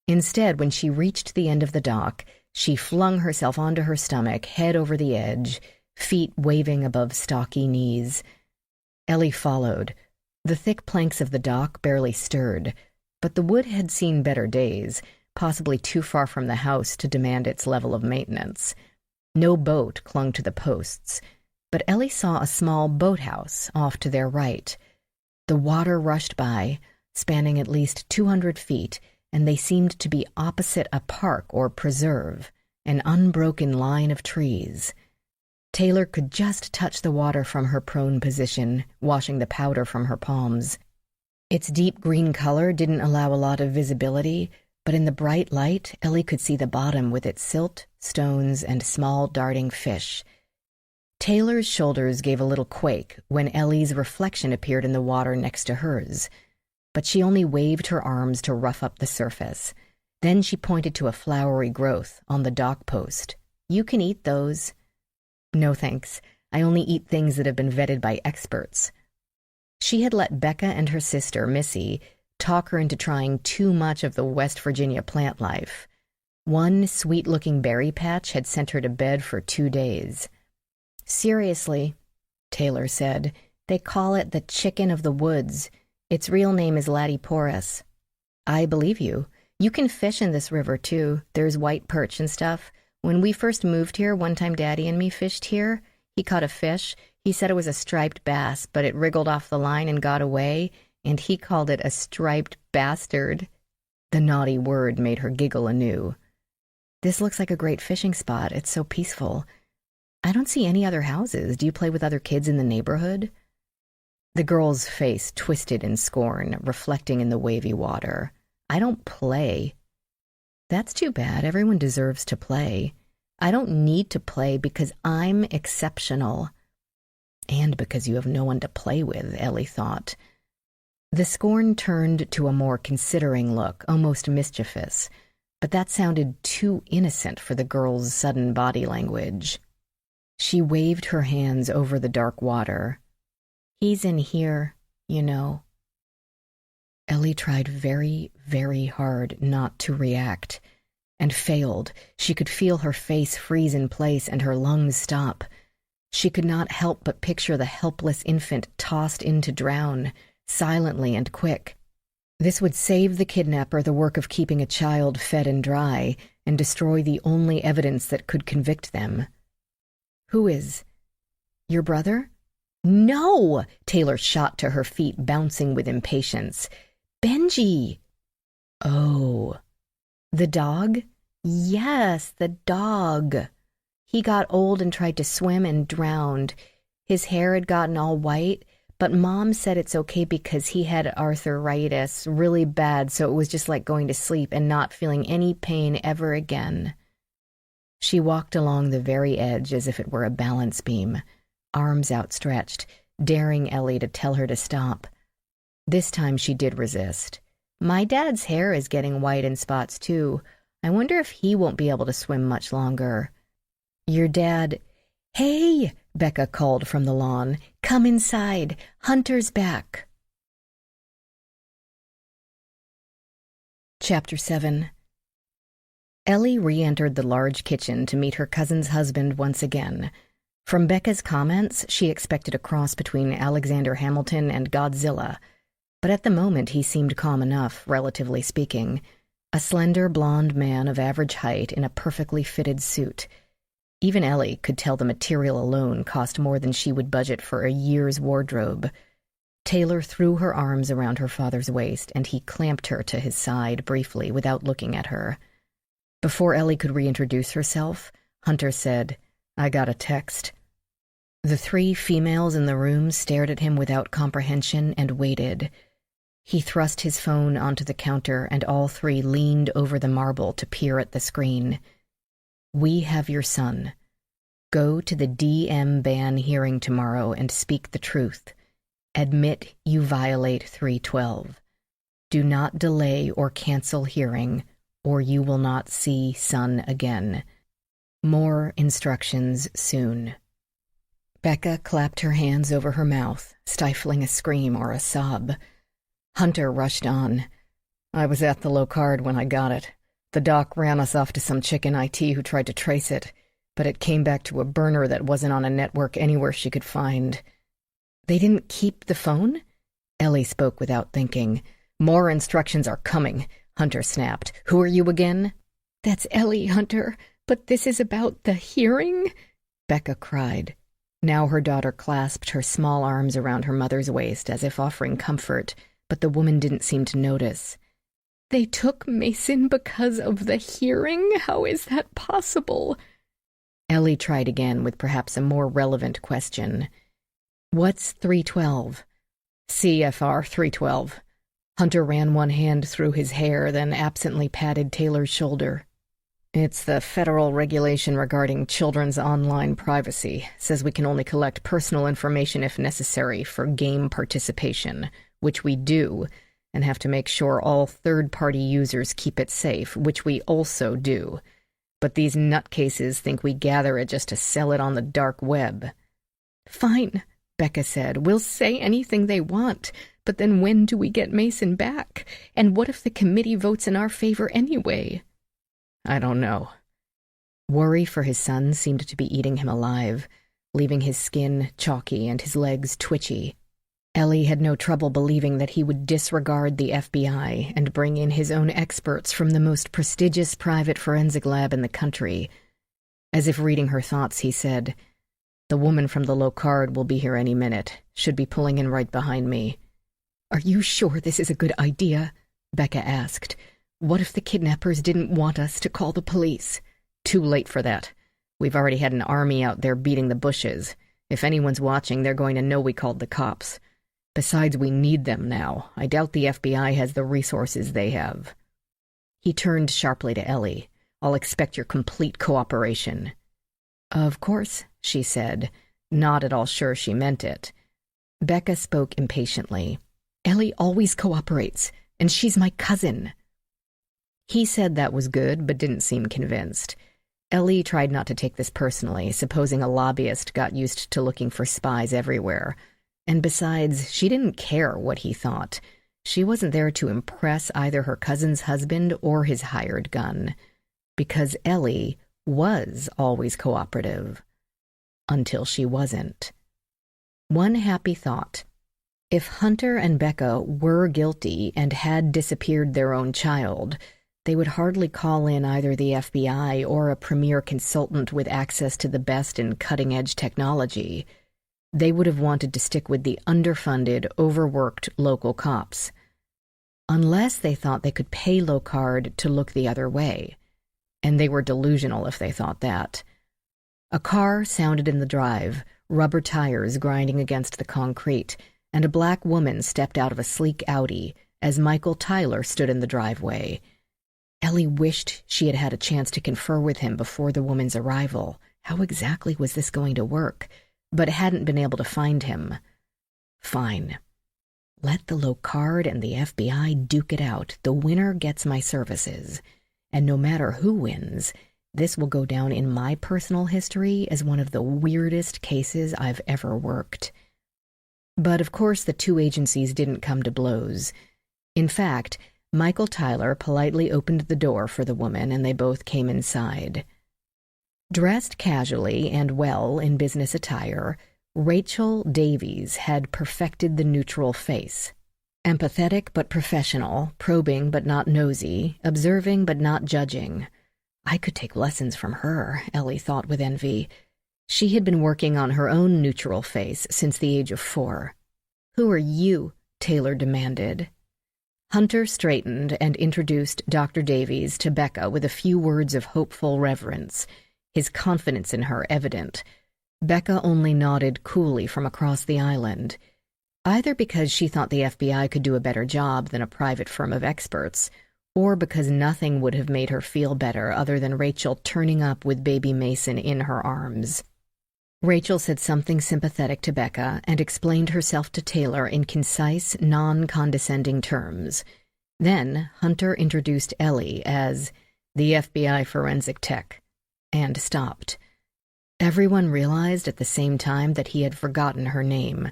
A: Instead, when she reached the end of the dock, she flung herself onto her stomach, head over the edge, feet waving above stocky knees. Ellie followed. The thick planks of the dock barely stirred, but the wood had seen better days, possibly too far from the house to demand its level of maintenance. No boat clung to the posts, but Ellie saw a small boathouse off to their right. The water rushed by, spanning at least 200 feet, and they seemed to be opposite a park or preserve, an unbroken line of trees. Taylor could just touch the water from her prone position, washing the powder from her palms. Its deep green color didn't allow a lot of visibility, but in the bright light, Ellie could see the bottom with its silt, stones, and small darting fish. Taylor's shoulders gave a little quake when Ellie's reflection appeared in the water next to hers, but she only waved her arms to rough up the surface. Then she pointed to a flowery growth on the dock post. "You can eat those." "No thanks. I only eat things that have been vetted by experts." She had let Becca and her sister, Missy, talk her into trying too much of the West Virginia plant life. One sweet-looking berry patch had sent her to bed for 2 days. "Seriously," Taylor said, "they call it the chicken of the woods. Its real name is Ladyporus." "I believe you. You can fish in this river, too. There's white perch and stuff. When we first moved here, one time Daddy and me fished here. He caught a fish. He said it was a striped bass, but it wriggled off the line and got away, and he called it a striped bastard." The naughty word made her giggle anew. "This looks like a great fishing spot. It's so peaceful. I don't see any other houses. Do you play with other kids in the neighborhood?" The girl's face twisted in scorn, reflecting in the wavy water. "I don't play." "That's too bad. Everyone deserves to play." "I don't need to play because I'm exceptional." "And because you have no one to play with," Ellie thought. The scorn turned to a more considering look, almost mischievous, but that sounded too innocent for the girl's sudden body language. She waved her hands over the dark water. "He's in here, you know." Ellie tried very, very hard not to react, and failed. She could feel her face freeze in place and her lungs stop. She could not help but picture the helpless infant tossed in to drown, silently and quick. This would save the kidnapper the work of keeping a child fed and dry, and destroy the only evidence that could convict them. "Who is? Your brother?" "No!" Taylor shot to her feet, bouncing with impatience. "Benji!" "Oh. The dog?" "Yes, the dog. He got old and tried to swim and drowned. His hair had gotten all white, but Mom said it's okay because he had arthritis, really bad, so it was just like going to sleep and not feeling any pain ever again." She walked along the very edge as if it were a balance beam, arms outstretched, daring Ellie to tell her to stop. This time she did resist. "My dad's hair is getting white in spots, too. I wonder if he won't be able to swim much longer." "Your dad—" "Hey!" Becca called from the lawn. "Come inside. Hunter's back." Chapter 7. Ellie re-entered the large kitchen to meet her cousin's husband once again. From Becca's comments, she expected a cross between Alexander Hamilton and Godzilla, but at the moment he seemed calm enough, relatively speaking. A slender blonde man of average height in a perfectly fitted suit. Even Ellie could tell the material alone cost more than she would budget for a year's wardrobe. Taylor threw her arms around her father's waist, and he clamped her to his side briefly without looking at her. Before Ellie could reintroduce herself, Hunter said, "I got a text." The 3 females in the room stared at him without comprehension and waited. He thrust his phone onto the counter, and all 3 leaned over the marble to peer at the screen. "We have your son. Go to the DM ban hearing tomorrow and speak the truth. Admit you violate 312. Do not delay or cancel hearing, or you will not see son again. More instructions soon." Becca clapped her hands over her mouth, stifling a scream or a sob. Hunter rushed on. "I was at the Locard when I got it. The doc ran us off to some chick in IT who tried to trace it, but it came back to a burner that wasn't on a network anywhere she could find." "They didn't keep the phone?" Ellie spoke without thinking. "More instructions are coming," Hunter snapped. "Who are you again?" "That's Ellie, Hunter. But this is about the hearing?" Becca cried. Now her daughter clasped her small arms around her mother's waist as if offering comfort, but the woman didn't seem to notice. "They took Mason because of the hearing? How is that possible?" Ellie tried again with perhaps a more relevant question. "What's 312? "CFR 312. Hunter ran one hand through his hair, then absently patted Taylor's shoulder. "It's the federal regulation regarding children's online privacy. Says we can only collect personal information if necessary for game participation, which we do, and have to make sure all third-party users keep it safe, which we also do. But these nutcases think we gather it just to sell it on the dark web." "Fine," Becca said. "We'll say anything they want. But then when do we get Mason back? And what if the committee votes in our favor anyway?" "I don't know." Worry for his son seemed to be eating him alive, leaving his skin chalky and his legs twitchy. Ellie had no trouble believing that he would disregard the FBI and bring in his own experts from the most prestigious private forensic lab in the country. As if reading her thoughts, he said, "The woman from the Locard will be here any minute. Should be pulling in right behind me." "Are you sure this is a good idea?" Becca asked. "What if the kidnappers didn't want us to call the police?" "Too late for that. We've already had an army out there beating the bushes. If anyone's watching, they're going to know we called the cops. Besides, we need them now. I doubt the FBI has the resources they have." He turned sharply to Ellie. "I'll expect your complete cooperation." "Of course," she said, not at all sure she meant it. Becca spoke impatiently. "Ellie always cooperates, and she's my cousin." He said that was good, but didn't seem convinced. Ellie tried not to take this personally, supposing a lobbyist got used to looking for spies everywhere. And besides, she didn't care what he thought. She wasn't there to impress either her cousin's husband or his hired gun. Because Ellie was always cooperative. Until she wasn't. One happy thought. If Hunter and Becca were guilty and had disappeared their own child, they would hardly call in either the FBI or a premier consultant with access to the best in cutting-edge technology. They would have wanted to stick with the underfunded, overworked local cops. Unless they thought they could pay Locard to look the other way. And they were delusional if they thought that. A car sounded in the drive, rubber tires grinding against the concrete, and a black woman stepped out of a sleek Audi as Michael Tyler stood in the driveway. Ellie wished she had had a chance to confer with him before the woman's arrival. How exactly was this going to work? But hadn't been able to find him. Fine. Let the Locard and the FBI duke it out. The winner gets my services. And no matter who wins, this will go down in my personal history as one of the weirdest cases I've ever worked. But of course the two agencies didn't come to blows. In fact, Michael Tyler politely opened the door for the woman and they both came inside. Dressed casually and well in business attire, Rachael Davies had perfected the neutral face. Empathetic but professional, probing but not nosy, observing but not judging. I could take lessons from her, Ellie thought with envy. She had been working on her own neutral face since the age of 4. "Who are you?" Taylor demanded. Hunter straightened and introduced Dr. Davies to Becca with a few words of hopeful reverence, his confidence in her evident. Becca only nodded coolly from across the island, either because she thought the FBI could do a better job than a private firm of experts, or because nothing would have made her feel better other than Rachael turning up with baby Mason in her arms. Rachael said something sympathetic to Becca and explained herself to Taylor in concise, non-condescending terms. Then Hunter introduced Ellie as the FBI forensic tech, and stopped. Everyone realized at the same time that he had forgotten her name.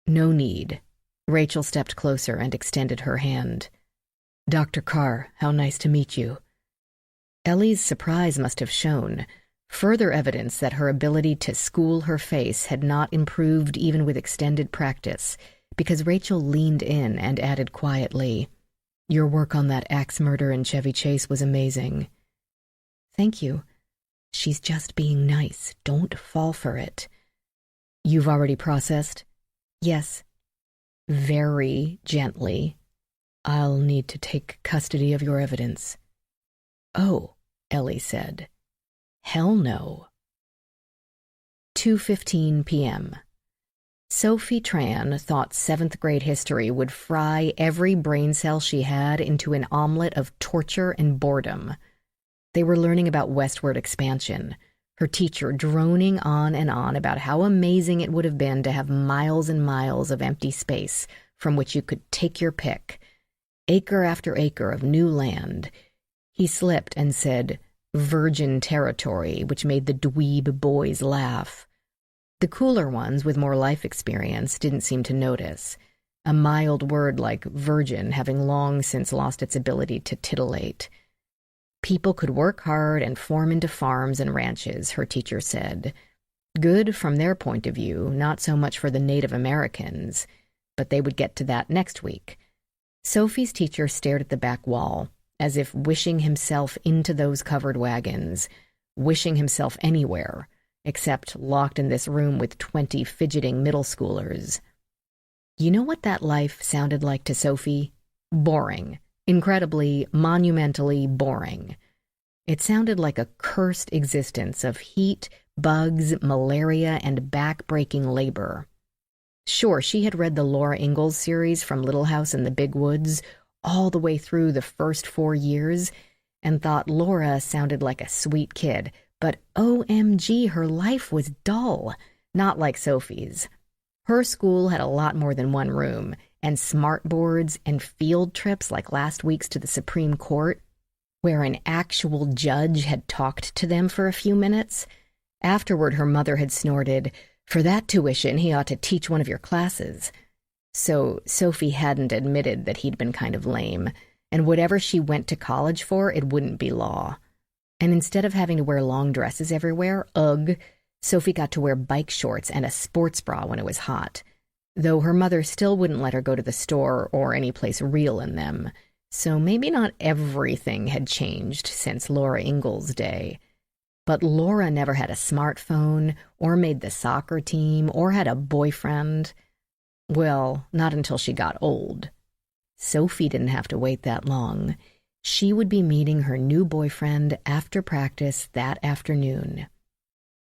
A: No need. Rachael stepped closer and extended her hand. "Dr. Carr, how nice to meet you." Ellie's surprise must have shown. Further evidence that her ability to school her face had not improved even with extended practice, because Rachael leaned in and added quietly, "Your work on that axe murder in Chevy Chase was amazing." "Thank you." "She's just being nice. Don't fall for it." "You've already processed?" "Yes." Very gently, "I'll need to take custody of your evidence." "Oh," Ellie said. "Hell no." 2:15 p.m. Sophie Tran thought 7th grade history would fry every brain cell she had into an omelet of torture and boredom. They were learning about westward expansion, her teacher droning on and on about how amazing it would have been to have miles and miles of empty space from which you could take your pick, acre after acre of new land. He slipped and said, "virgin territory," which made the dweeb boys laugh. The cooler ones with more life experience didn't seem to notice, a mild word like virgin having long since lost its ability to titillate. People could work hard and form into farms and ranches, her teacher said. Good from their point of view, not so much for the Native Americans, but they would get to that next week. Sophie's teacher stared at the back wall, as if wishing himself into those covered wagons, wishing himself anywhere, except locked in this room with 20 fidgeting middle schoolers. You know what that life sounded like to Sophie? Boring. Incredibly, monumentally boring. It sounded like a cursed existence of heat, bugs, malaria, and back-breaking labor. Sure, she had read the Laura Ingalls series from Little House in the Big Woods all the way through the first 4 years and thought Laura sounded like a sweet kid, but OMG, her life was dull, not like Sophie's. Her school had a lot more than one room, and smart boards and field trips like last week's to the Supreme Court, where an actual judge had talked to them for a few minutes. Afterward, her mother had snorted, "For that tuition, he ought to teach one of your classes." So Sophie hadn't admitted that he'd been kind of lame, and whatever she went to college for, it wouldn't be law. And instead of having to wear long dresses everywhere, ugh, Sophie got to wear bike shorts and a sports bra when it was hot, though her mother still wouldn't let her go to the store or any place real in them. So maybe not everything had changed since Laura Ingalls' day. But Laura never had a smartphone, or made the soccer team, or had a boyfriend. Well, not until she got old. Sophie didn't have to wait that long. She would be meeting her new boyfriend after practice that afternoon.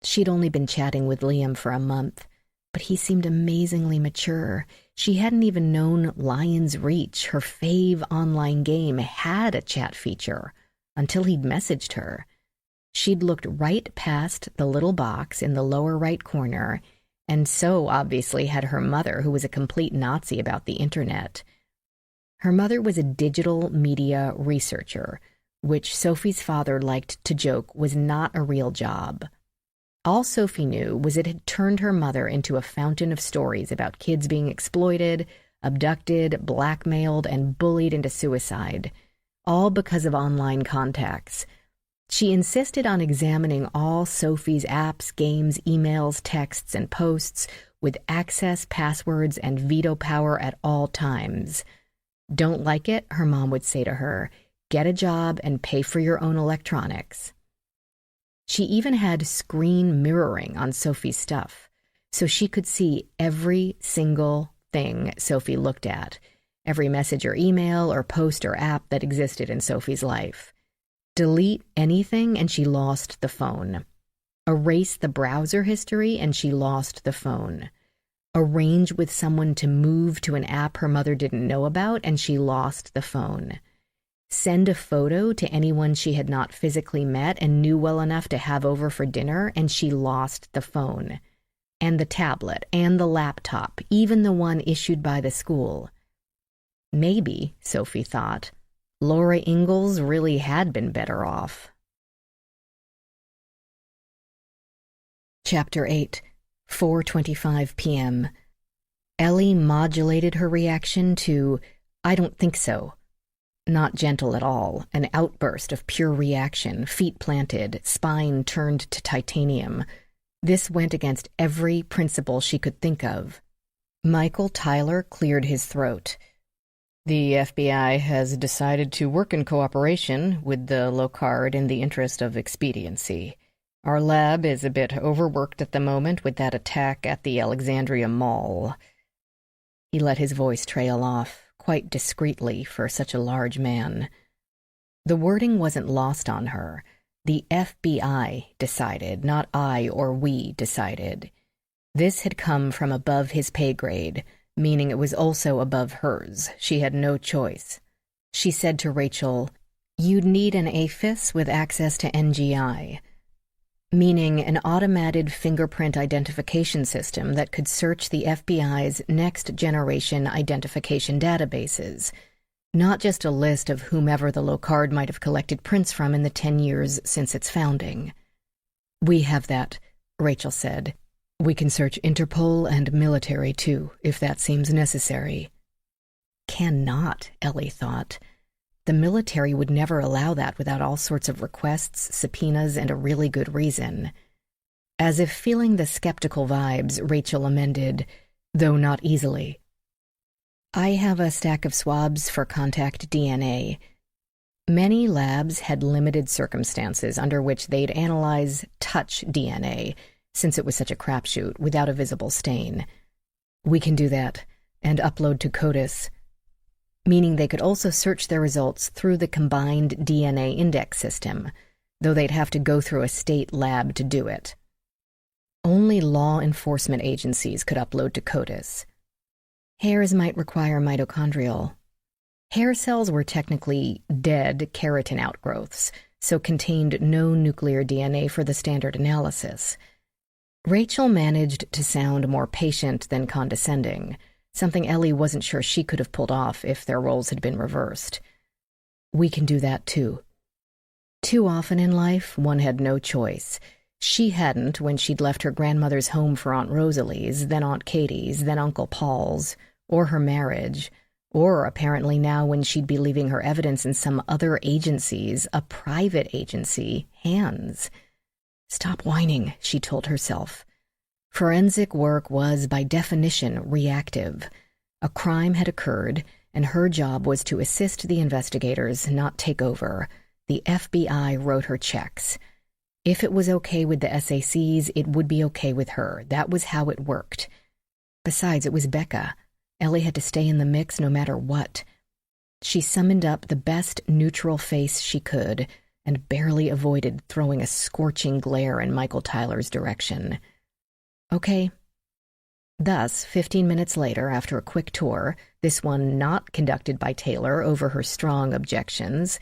A: She'd only been chatting with Liam for a month, but he seemed amazingly mature. She hadn't even known Lion's Reach, her fave online game, had a chat feature until he'd messaged her. She'd looked right past the little box in the lower right corner, and so obviously had her mother, who was a complete Nazi about the internet. Her mother was a digital media researcher, which Sophie's father liked to joke was not a real job. All Sophie knew was it had turned her mother into a fountain of stories about kids being exploited, abducted, blackmailed, and bullied into suicide, all because of online contacts. She insisted on examining all Sophie's apps, games, emails, texts, and posts with access, passwords, and veto power at all times. Don't like it, her mom would say to her, get a job and pay for your own electronics. She even had screen mirroring on Sophie's stuff, so she could see every single thing Sophie looked at, every message or email or post or app that existed in Sophie's life. Delete anything and she lost the phone. Erase the browser history and she lost the phone. Arrange with someone to move to an app her mother didn't know about and she lost the phone. Send a photo to anyone she had not physically met and knew well enough to have over for dinner, and she lost the phone. And the tablet, and the laptop, even the one issued by the school. Maybe, Sophie thought, Laura Ingalls really had been better off. Chapter 8, 4:25 p.m. Ellie modulated her reaction to, "I don't think so." Not gentle at all, an outburst of pure reaction, feet planted, spine turned to titanium. This went against every principle she could think of. Michael Tyler cleared his throat. The FBI has decided to work in cooperation with the Locard in the interest of expediency. Our lab is a bit overworked at the moment with that attack at the Alexandria Mall. He let his voice trail off, quite discreetly for such a large man. The wording wasn't lost on her. The FBI decided, not I or we decided. This had come from above his pay grade, meaning it was also above hers. She had no choice. She said to Rachael, "You'd need an AFIS with access to NGI," meaning an automated fingerprint identification system that could search the FBI's next-generation identification databases, not just a list of whomever the Locard might have collected prints from in the 10 years since its founding. "We have that," Rachael said. "We can search Interpol and military, too, if that seems necessary." Cannot, Ellie thought. The military would never allow that without all sorts of requests, subpoenas, and a really good reason. As if feeling the skeptical vibes, Rachael amended, though not easily. "I have a stack of swabs for contact DNA." Many labs had limited circumstances under which they'd analyze touch DNA, since it was such a crapshoot, without a visible stain. "We can do that, and upload to CODIS," meaning they could also search their results through the combined DNA index system, though they'd have to go through a state lab to do it. Only law enforcement agencies could upload to CODIS. Hairs might require mitochondrial. Hair cells were technically dead keratin outgrowths, so contained no nuclear DNA for the standard analysis. Rachael managed to sound more patient than condescending, something Ellie wasn't sure she could have pulled off if their roles had been reversed. "We can do that, too." Too often in life, one had no choice. She hadn't when she'd left her grandmother's home for Aunt Rosalie's, then Aunt Katie's, then Uncle Paul's, or her marriage, or apparently now when she'd be leaving her evidence in some other agency's, a private agency, hands. Stop whining, she told herself. Forensic work was, by definition, reactive. A crime had occurred, and her job was to assist the investigators, not take over. The FBI wrote her checks. If it was okay with the SACs, it would be okay with her. That was how it worked. Besides, it was Becca. Ellie had to stay in the mix no matter what. She summoned up the best neutral face she could and barely avoided throwing a scorching glare in Michael Tyler's direction. Okay. Thus, 15 minutes later, after a quick tour, this one not conducted by Taylor over her strong objections,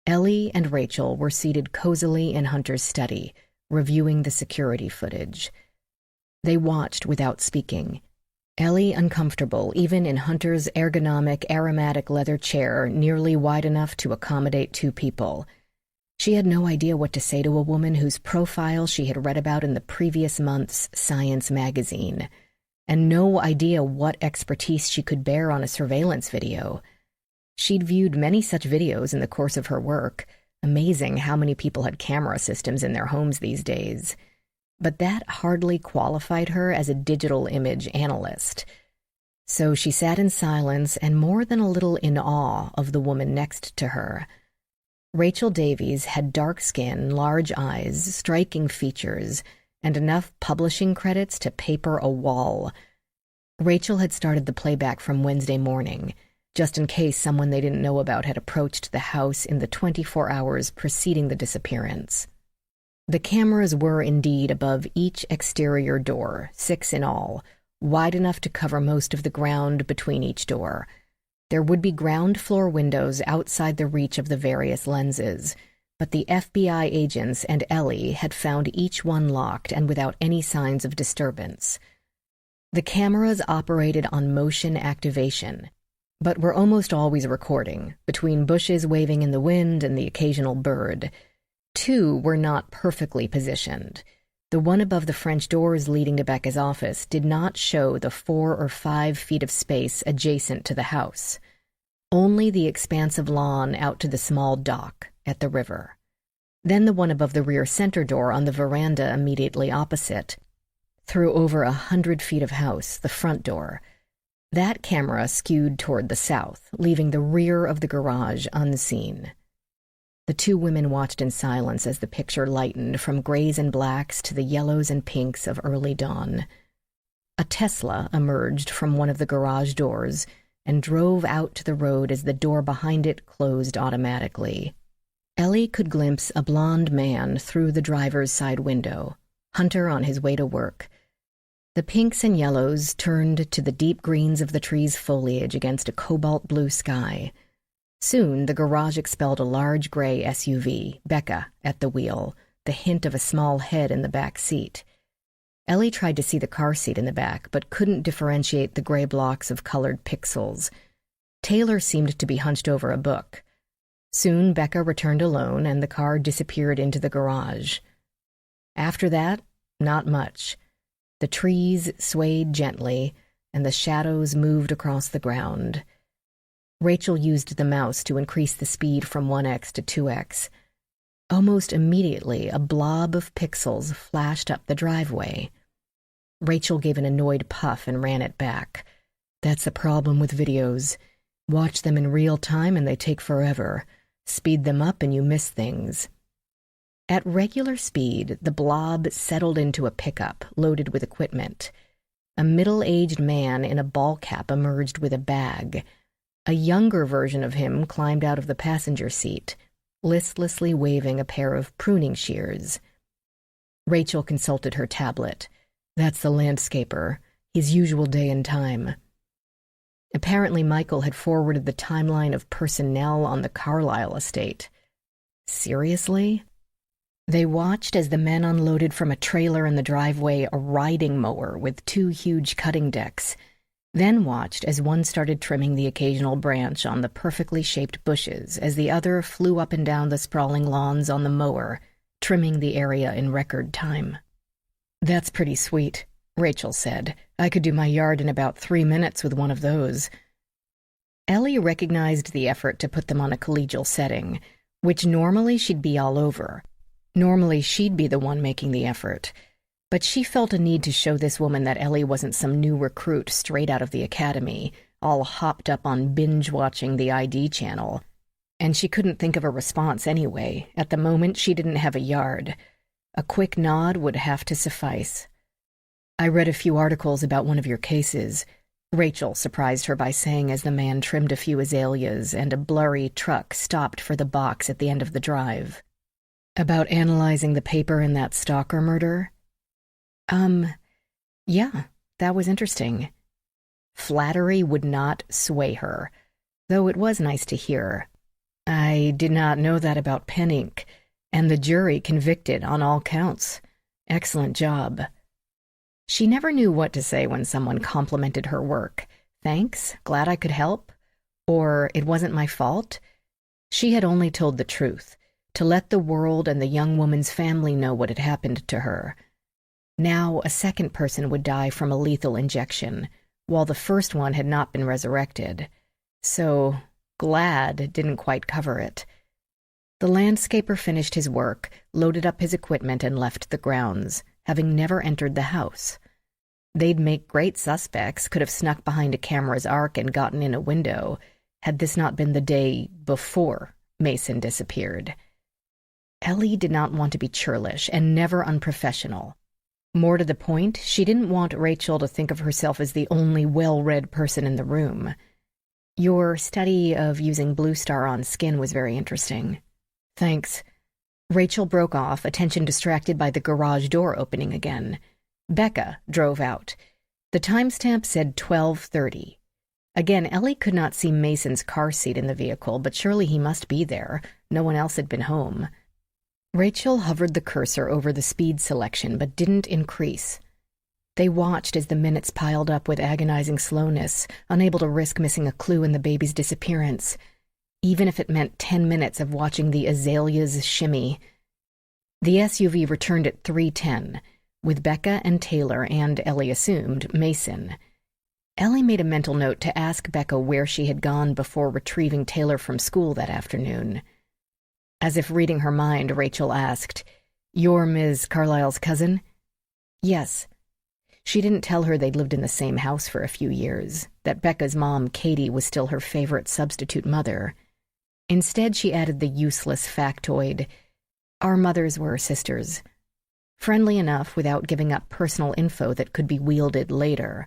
A: Ellie and Rachael were seated cozily in Hunter's study, reviewing the security footage. They watched without speaking. Ellie uncomfortable, even in Hunter's ergonomic, aromatic leather chair nearly wide enough to accommodate two people. She had no idea what to say to a woman whose profile she had read about in the previous month's Science magazine, and no idea what expertise she could bear on a surveillance video. She'd viewed many such videos in the course of her work. Amazing how many people had camera systems in their homes these days. But that hardly qualified her as a digital image analyst. So she sat in silence and more than a little in awe of the woman next to her. Rachael Davies had dark skin, large eyes, striking features, and enough publishing credits to paper a wall. Rachael had started the playback from Wednesday morning, just in case someone they didn't know about had approached the house in the 24 hours preceding the disappearance. The cameras were indeed above each exterior door, 6 in all, wide enough to cover most of the ground between each door. There would be ground floor windows outside the reach of the various lenses, but the FBI agents and Ellie had found each one locked and without any signs of disturbance. The cameras operated on motion activation, but were almost always recording, between bushes waving in the wind and the occasional bird. 2 were not perfectly positioned. The one above the French doors leading to Becca's office did not show the 4 or 5 feet of space adjacent to the house. Only the expansive lawn out to the small dock at the river. Then the one above the rear center door on the veranda immediately opposite. Through over 100 feet of house, the front door, That camera skewed toward the south, leaving the rear of the garage unseen. The two women watched in silence as the picture lightened from grays and blacks to the yellows and pinks of early dawn. A Tesla emerged from one of the garage doors and drove out to the road as the door behind it closed automatically. Ellie could glimpse a blond man through the driver's side window, Hunter on his way to work. The pinks and yellows turned to the deep greens of the tree's foliage against a cobalt blue sky. Soon the garage expelled a large gray SUV, Becca, at the wheel, the hint of a small head in the back seat. Ellie tried to see the car seat in the back, but couldn't differentiate the gray blocks of colored pixels. Taylor seemed to be hunched over a book. Soon Becca returned alone, and the car disappeared into the garage. After that, not much. The trees swayed gently, and the shadows moved across the ground. Rachael used the mouse to increase the speed from 1x to 2x. Almost immediately, a blob of pixels flashed up the driveway. Rachael gave an annoyed puff and ran it back. That's the problem with videos. Watch them in real time and they take forever. Speed them up and you miss things. At regular speed, the blob settled into a pickup loaded with equipment. A middle-aged man in a ball cap emerged with a bag. A younger version of him climbed out of the passenger seat, listlessly waving a pair of pruning shears. Rachael consulted her tablet. That's the landscaper, his usual day and time. Apparently Michael had forwarded the timeline of personnel on the Carlisle estate. Seriously? They watched as the men unloaded from a trailer in the driveway a riding mower with 2 huge cutting decks, then watched as one started trimming the occasional branch on the perfectly shaped bushes as the other flew up and down the sprawling lawns on the mower, trimming the area in record time. That's pretty sweet, Rachael said. I could do my yard in about 3 minutes with one of those. Ellie recognized the effort to put them on a collegial setting, which normally she'd be all over. Normally she'd be the one making the effort. But she felt a need to show this woman that Ellie wasn't some new recruit straight out of the academy, all hopped up on binge-watching the ID channel. And she couldn't think of a response anyway. At the moment, she didn't have a yard. A quick nod would have to suffice. I read a few articles about one of your cases, Rachael surprised her by saying as the man trimmed a few azaleas and a blurry truck stopped for the box at the end of the drive. About analyzing the paper in that stalker murder? Yeah, that was interesting. Flattery would not sway her, though it was nice to hear. I did not know that about pen ink, and the jury convicted on all counts. Excellent job. She never knew what to say when someone complimented her work. Thanks, glad I could help. Or it wasn't my fault. She had only told the truth, to let the world and the young woman's family know what had happened to her. Now a second person would die from a lethal injection, while the first one had not been resurrected. So, glad didn't quite cover it. The landscaper finished his work, loaded up his equipment, and left the grounds, having never entered the house. They'd make great suspects, could have snuck behind a camera's arc and gotten in a window, had this not been the day before Mason disappeared. Ellie did not want to be churlish and never unprofessional. More to the point, she didn't want Rachael to think of herself as the only well-read person in the room. Your study of using Blue Star on skin was very interesting. Thanks. Rachael broke off, attention distracted by the garage door opening again. Becca drove out. The timestamp said 12:30. Again, Ellie could not see Mason's car seat in the vehicle, but surely he must be there. No one else had been home. Rachael hovered the cursor over the speed selection, but didn't increase. They watched as the minutes piled up with agonizing slowness, unable to risk missing a clue in the baby's disappearance, even if it meant 10 minutes of watching the azaleas shimmy. The SUV returned at 3:10, with Becca and Taylor and, Ellie assumed, Mason. Ellie made a mental note to ask Becca where she had gone before retrieving Taylor from school that afternoon. As if reading her mind, Rachael asked, "You're Ms. Carlisle's cousin?" "Yes." She didn't tell her they'd lived in the same house for a few years, that Becca's mom, Katie, was still her favorite substitute mother. Instead, she added the useless factoid, "Our mothers were sisters." Friendly enough without giving up personal info that could be wielded later.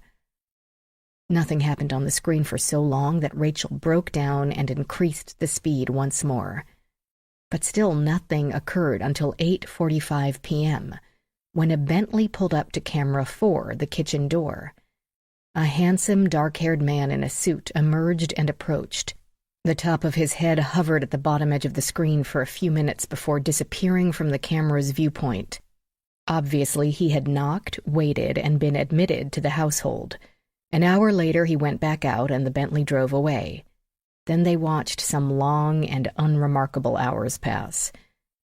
A: Nothing happened on the screen for so long that Rachael broke down and increased the speed once more. But still nothing occurred until 8:45 p.m., when a Bentley pulled up to camera 4, the kitchen door. A handsome, dark-haired man in a suit emerged and approached. The top of his head hovered at the bottom edge of the screen for a few minutes before disappearing from the camera's viewpoint. Obviously, he had knocked, waited, and been admitted to the household. An hour later, he went back out and the Bentley drove away. Then they watched some long and unremarkable hours pass.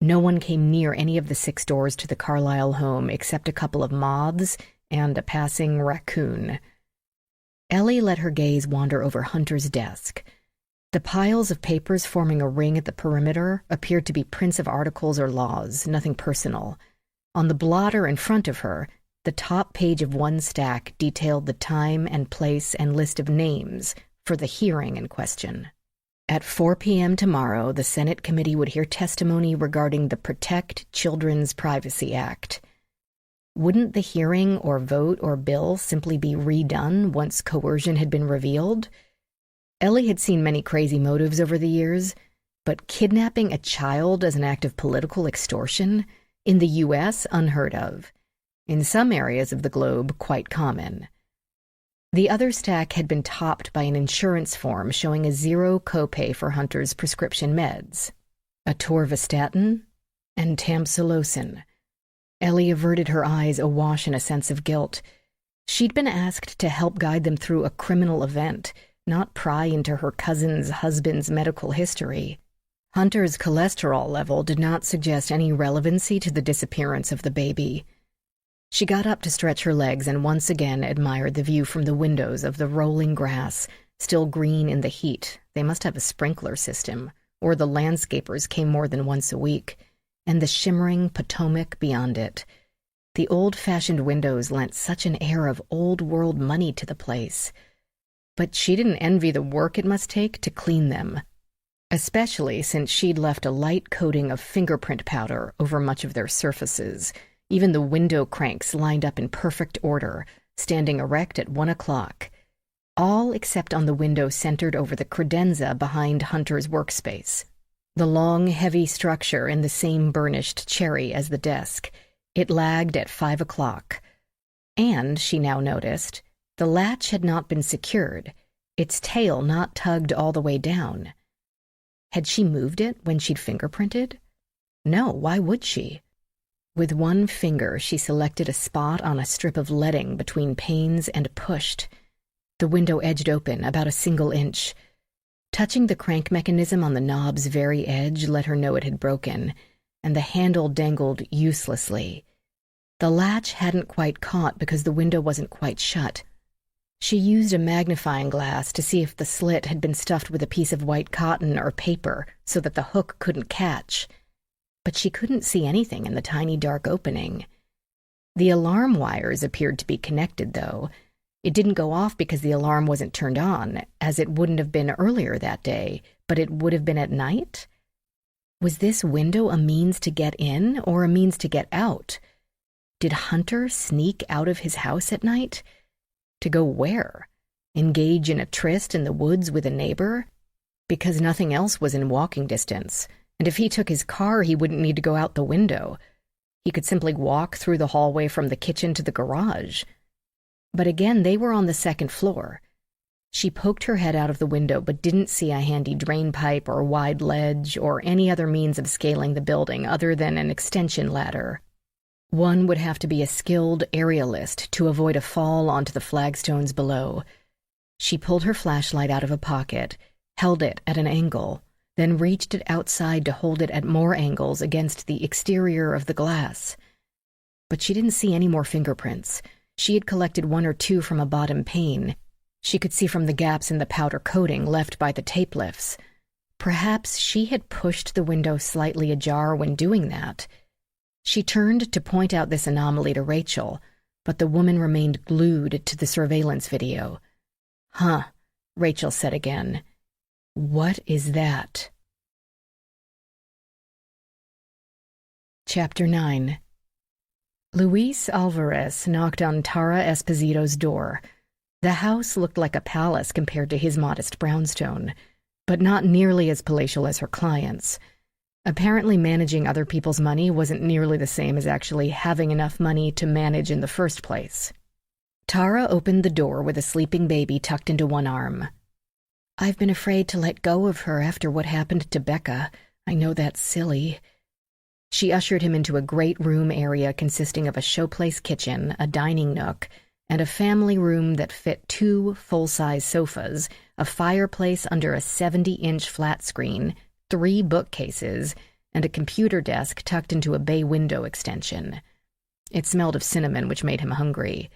A: No one came near any of the 6 doors to the Carlisle home except a couple of moths and a passing raccoon. Ellie let her gaze wander over Hunter's desk. The piles of papers forming a ring at the perimeter appeared to be prints of articles or laws, nothing personal. On the blotter in front of her, the top page of one stack detailed the time and place and list of names for the hearing in question. At 4 p.m. tomorrow, the Senate committee would hear testimony regarding the Protect Children's Privacy Act. Wouldn't the hearing or vote or bill simply be redone once coercion had been revealed? Ellie had seen many crazy motives over the years, but kidnapping a child as an act of political extortion? In the U.S., unheard of. In some areas of the globe, quite common. The other stack had been topped by an insurance form showing a 0 copay for Hunter's prescription meds. Atorvastatin and tamsulosin. Ellie averted her eyes awash in a sense of guilt. She'd been asked to help guide them through a criminal event, not pry into her cousin's husband's medical history. Hunter's cholesterol level did not suggest any relevancy to the disappearance of the baby. She got up to stretch her legs and once again admired the view from the windows of the rolling grass, still green in the heat. They must have a sprinkler system, or the landscapers came more than once a week, and the shimmering Potomac beyond it. The old-fashioned windows lent such an air of old-world money to the place. But she didn't envy the work it must take to clean them, especially since she'd left a light coating of fingerprint powder over much of their surfaces. Even the window cranks lined up in perfect order, standing erect at 1 o'clock. All except on the window centered over the credenza behind Hunter's workspace. The long, heavy structure in the same burnished cherry as the desk. It lagged at 5 o'clock. And, she now noticed, the latch had not been secured, its tail not tugged all the way down. Had she moved it when she'd fingerprinted? No, why would she? With one finger, she selected a spot on a strip of leading between panes and pushed. The window edged open about a single inch. Touching the crank mechanism on the knob's very edge let her know it had broken, and the handle dangled uselessly. The latch hadn't quite caught because the window wasn't quite shut. She used a magnifying glass to see if the slit had been stuffed with a piece of white cotton or paper so that the hook couldn't catch. But she couldn't see anything in the tiny dark opening. The alarm wires appeared to be connected, though. It didn't go off because the alarm wasn't turned on, as it wouldn't have been earlier that day, but it would have been at night? Was this window a means to get in or a means to get out? Did Hunter sneak out of his house at night? To go where? Engage in a tryst in the woods with a neighbor? Because nothing else was in walking distance. And if he took his car, he wouldn't need to go out the window. He could simply walk through the hallway from the kitchen to the garage. But again, they were on the 2nd floor. She poked her head out of the window but didn't see a handy drain pipe or wide ledge or any other means of scaling the building other than an extension ladder. One would have to be a skilled aerialist to avoid a fall onto the flagstones below. She pulled her flashlight out of a pocket, held it at an angle, then reached it outside to hold it at more angles against the exterior of the glass. But she didn't see any more fingerprints. She had collected 1 or 2 from a bottom pane. She could see from the gaps in the powder coating left by the tape lifts. Perhaps she had pushed the window slightly ajar when doing that. She turned to point out this anomaly to Rachael, but the woman remained glued to the surveillance video. "Huh," Rachael said again. "What is that?" Chapter 9. Luis Alvarez knocked on Tara Esposito's door. The house looked like a palace compared to his modest brownstone, but not nearly as palatial as her client's. Apparently managing other people's money wasn't nearly the same as actually having enough money to manage in the first place. Tara opened the door with a sleeping baby tucked into one arm. "I've been afraid to let go of her after what happened to Becca. I know that's silly." She ushered him into a great room area consisting of a showplace kitchen, a dining nook, and a family room that fit 2 full-size sofas, a fireplace under a 70-inch flat screen, 3 bookcases, and a computer desk tucked into a bay window extension. It smelled of cinnamon, which made him hungry.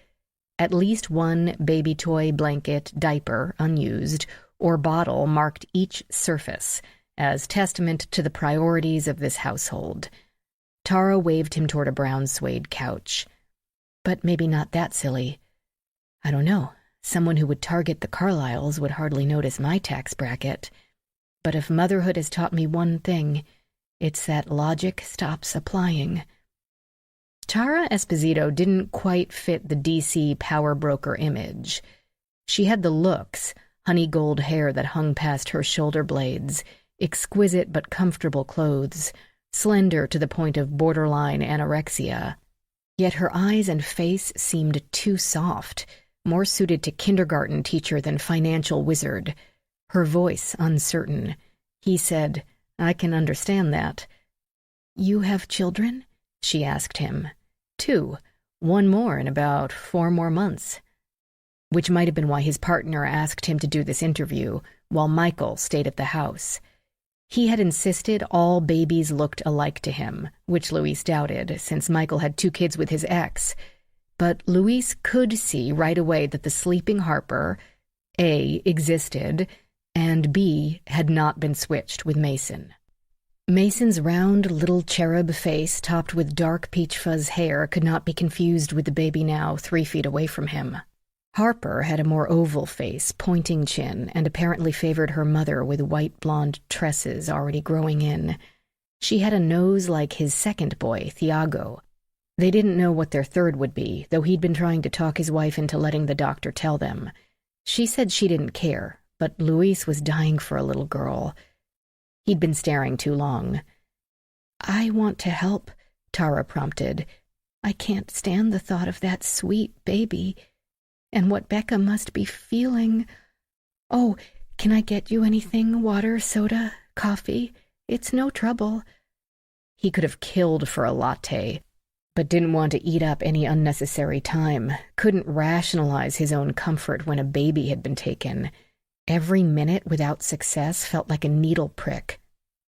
A: At least one baby toy, blanket, diaper, unused, or bottle marked each surface, as testament to the priorities of this household. Tara waved him toward a brown suede couch. "But maybe not that silly. I don't know. Someone who would target the Carlyles would hardly notice my tax bracket. But if motherhood has taught me one thing, it's that logic stops applying." Tara Esposito didn't quite fit the DC power broker image. She had the looks, honey gold hair that hung past her shoulder blades, exquisite but comfortable clothes, slender to the point of borderline anorexia. Yet her eyes and face seemed too soft, more suited to kindergarten teacher than financial wizard. Her voice uncertain. He said, "I can understand that." "You have children?" she asked him. 2. 1 more in about 4 more months. Which might have been why his partner asked him to do this interview, while Michael stayed at the house. He had insisted all babies looked alike to him, which Luis doubted, since Michael had 2 kids with his ex. But Luis could see right away that the sleeping Harper, A, existed, and B, had not been switched with Mason. Mason's round little cherub face topped with dark peach fuzz hair could not be confused with the baby now 3 feet away from him. Harper had a more oval face, pointing chin, and apparently favored her mother with white blonde tresses already growing in. She had a nose like his second boy, Thiago. They didn't know what their third would be, though he'd been trying to talk his wife into letting the doctor tell them. She said she didn't care, but Luis was dying for a little girl. He'd been staring too long. "I want to help," Tara prompted. "I can't stand the thought of that sweet baby. And what Becca must be feeling. Oh, can I get you anything? Water, soda, coffee? It's no trouble." He could have killed for a latte, but didn't want to eat up any unnecessary time, couldn't rationalize his own comfort when a baby had been taken. Every minute without success felt like a needle prick.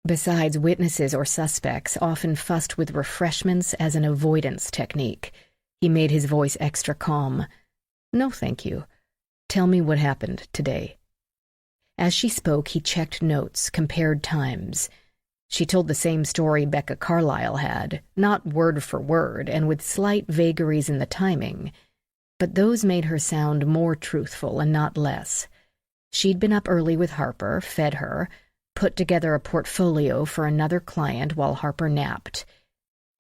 A: Besides, witnesses or suspects often fussed with refreshments as an avoidance technique. He made his voice extra calm. "No, thank you. Tell me what happened today." As she spoke, he checked notes, compared times. She told the same story Becca Carlyle had, not word for word, and with slight vagaries in the timing. But those made her sound more truthful and not less. She'd been up early with Harper, fed her, put together a portfolio for another client while Harper napped.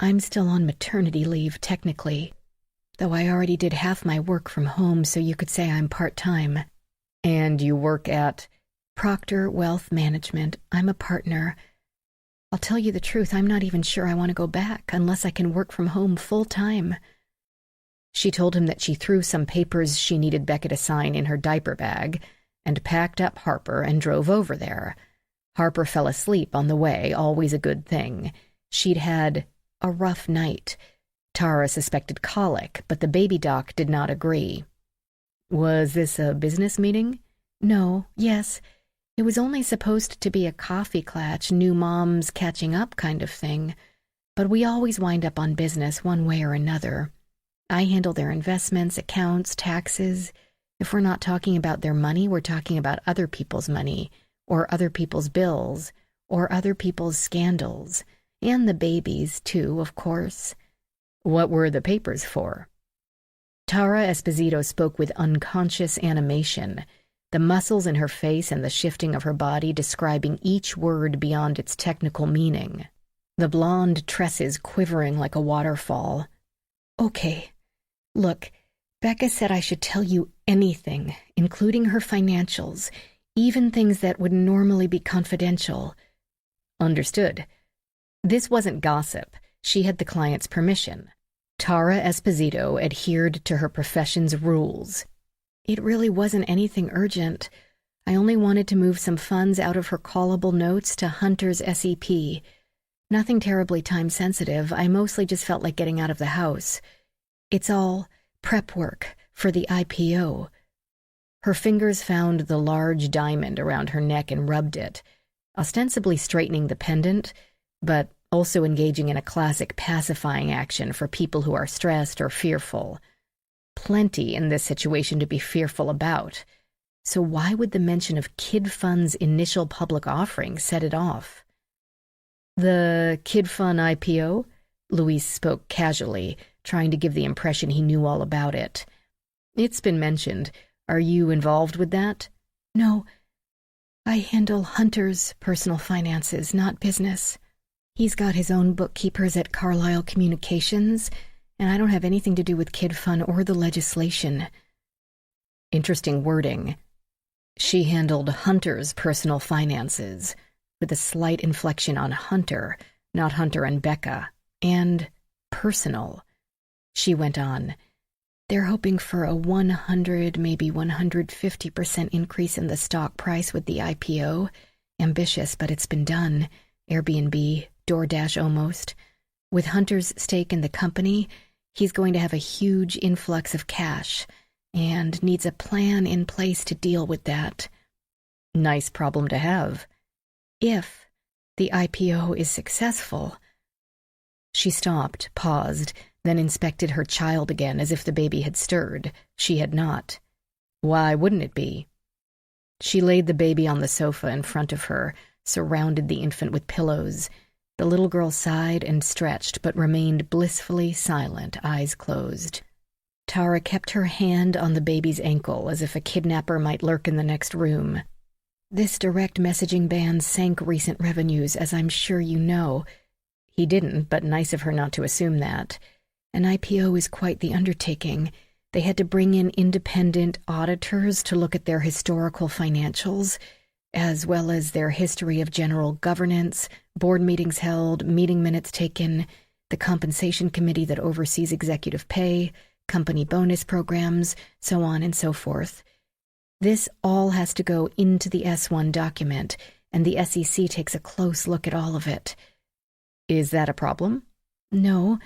A: "I'm still on maternity leave, technically, though I already did half my work from home, so you could say I'm part-time." "And you work at?" "Proctor Wealth Management. I'm a partner. I'll tell you the truth, I'm not even sure I want to go back unless I can work from home full-time." She told him that she threw some papers she needed Becca to sign in her diaper bag and packed up Harper and drove over there. Harper fell asleep on the way, always a good thing. She'd had a rough night. Tara suspected colic, but the baby doc did not agree. "Was this a business meeting?" "No, yes. It was only supposed to be a coffee clatch, new moms catching up kind of thing. But we always wind up on business one way or another. I handle their investments, accounts, taxes. If we're not talking about their money, we're talking about other people's money, or other people's bills, or other people's scandals. And the babies, too, of course." "What were the papers for?" Tara Esposito spoke with unconscious animation, the muscles in her face and the shifting of her body describing each word beyond its technical meaning, the blonde tresses quivering like a waterfall. "Okay. Look, Becca said I should tell you anything, including her financials, even things that would normally be confidential." Understood. This wasn't gossip. She had the client's permission. Tara Esposito adhered to her profession's rules. "It really wasn't anything urgent. I only wanted to move some funds out of her callable notes to Hunter's SEP. Nothing terribly time-sensitive. I mostly just felt like getting out of the house. It's all prep work for the IPO." Her fingers found the large diamond around her neck and rubbed it, ostensibly straightening the pendant, but also engaging in a classic pacifying action for people who are stressed or fearful. Plenty in this situation to be fearful about. So why would the mention of Kid Fund's initial public offering set it off? "The Kid Fund IPO?" Luis spoke casually, trying to give the impression he knew all about it. "It's been mentioned. Are you involved with that?" "No. I handle Hunter's personal finances, not business. He's got his own bookkeepers at Carlisle Communications, and I don't have anything to do with Kid Fund or the legislation." Interesting wording. She handled Hunter's personal finances, with a slight inflection on Hunter, not Hunter and Becca, and personal. She went on, "They're hoping for a 100, maybe 150% increase in the stock price with the IPO. Ambitious, but it's been done. Airbnb, DoorDash almost. With Hunter's stake in the company, he's going to have a huge influx of cash and needs a plan in place to deal with that." Nice problem to have. "If the IPO is successful." She stopped, paused, then inspected her child again as if the baby had stirred. She had not. "Why wouldn't it be?" She laid the baby on the sofa in front of her, surrounded the infant with pillows. The little girl sighed and stretched, but remained blissfully silent, eyes closed. Tara kept her hand on the baby's ankle, as if a kidnapper might lurk in the next room. "This direct messaging ban sank recent revenues, as I'm sure you know." He didn't, but nice of her not to assume that. "An IPO is quite the undertaking. They had to bring in independent auditors to look at their historical financials, as well as their history of general governance, board meetings held, meeting minutes taken, the compensation committee that oversees executive pay, company bonus programs, so on and so forth. This all has to go into the S1 document, and the SEC takes a close look at all of it." "Is that a problem?" "No,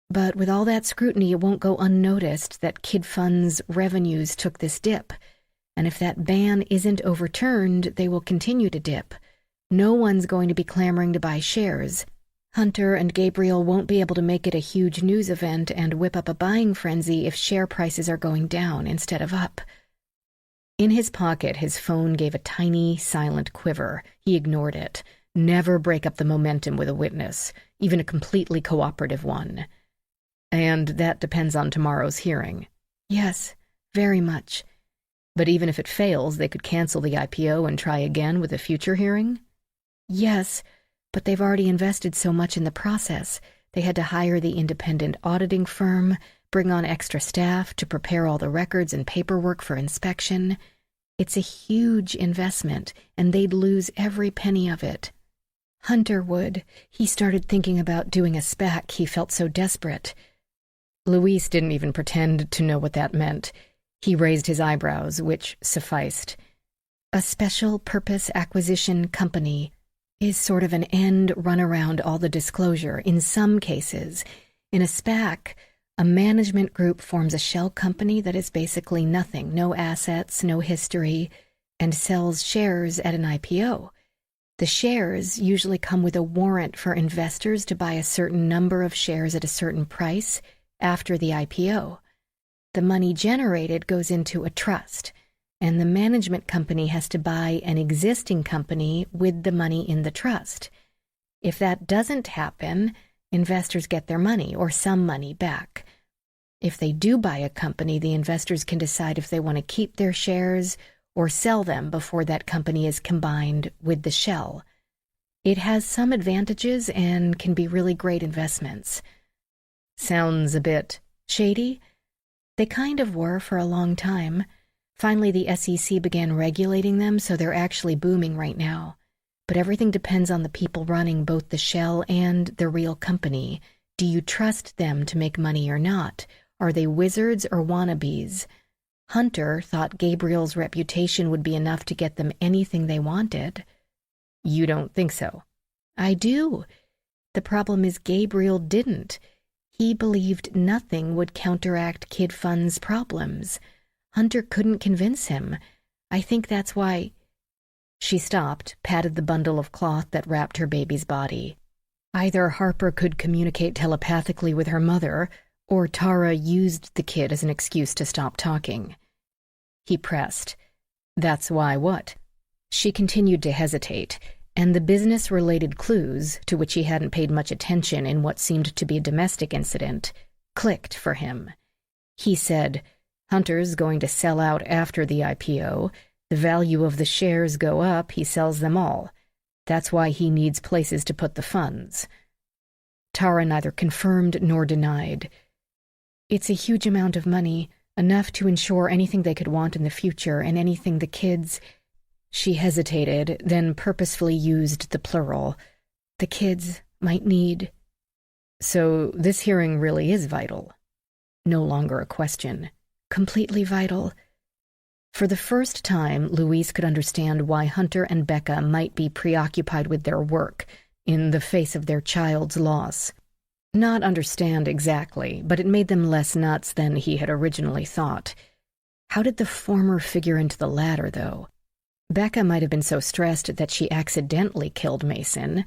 A: but with all that scrutiny, it won't go unnoticed that Kid Fund's revenues took this dip. And if that ban isn't overturned, they will continue to dip. No one's going to be clamoring to buy shares. Hunter and Gabriel won't be able to make it a huge news event and whip up a buying frenzy if share prices are going down instead of up." In his pocket, his phone gave a tiny, silent quiver. He ignored it. Never break up the momentum with a witness, even a completely cooperative one. "And that depends on tomorrow's hearing." "Yes, very much." "But even if it fails, they could cancel the IPO and try again with a future hearing?" "Yes, but they've already invested so much in the process. They had to hire the independent auditing firm, bring on extra staff to prepare all the records and paperwork for inspection. It's a huge investment, and they'd lose every penny of it." "Hunter would. He started thinking about doing a SPAC. He felt so desperate." Luis didn't even pretend to know what that meant. He raised his eyebrows, which sufficed. "A special purpose acquisition company is sort of an end run around all the disclosure in some cases. In a SPAC, a management group forms a shell company that is basically nothing, no assets, no history, and sells shares at an IPO. The shares usually come with a warrant for investors to buy a certain number of shares at a certain price after the IPO. The money generated goes into a trust, and the management company has to buy an existing company with the money in the trust. If that doesn't happen, investors get their money or some money back. If they do buy a company, the investors can decide if they want to keep their shares or sell them before that company is combined with the shell. It has some advantages and can be really great investments. Sounds a bit shady? They kind of were for a long time. Finally, the SEC began regulating them, so they're actually booming right now. But everything depends on the people running both the shell and the real company. Do you trust them to make money or not? Are they wizards or wannabes? Hunter thought Gabriel's reputation would be enough to get them anything they wanted. You don't think so? I do. The problem is Gabriel didn't. He believed nothing would counteract Kid Fund's problems. Hunter couldn't convince him. I think that's why... She stopped, patted the bundle of cloth that wrapped her baby's body. Either Harper could communicate telepathically with her mother, or Tara used the kid as an excuse to stop talking. He pressed. That's why what? She continued to hesitate, and the business-related clues, to which he hadn't paid much attention in what seemed to be a domestic incident, clicked for him. He said, Hunter's going to sell out after the IPO. The value of the shares go up, he sells them all. That's why he needs places to put the funds. Tara neither confirmed nor denied. It's a huge amount of money, enough to ensure anything they could want in the future and anything the kids... She hesitated, then purposefully used the plural. The kids might need... So this hearing really is vital. No longer a question. Completely vital. For the first time, Louise could understand why Hunter and Becca might be preoccupied with their work in the face of their child's loss. Not understand exactly, but it made them less nuts than he had originally thought. How did the former figure into the latter, though? Becca might have been so stressed that she accidentally killed Mason.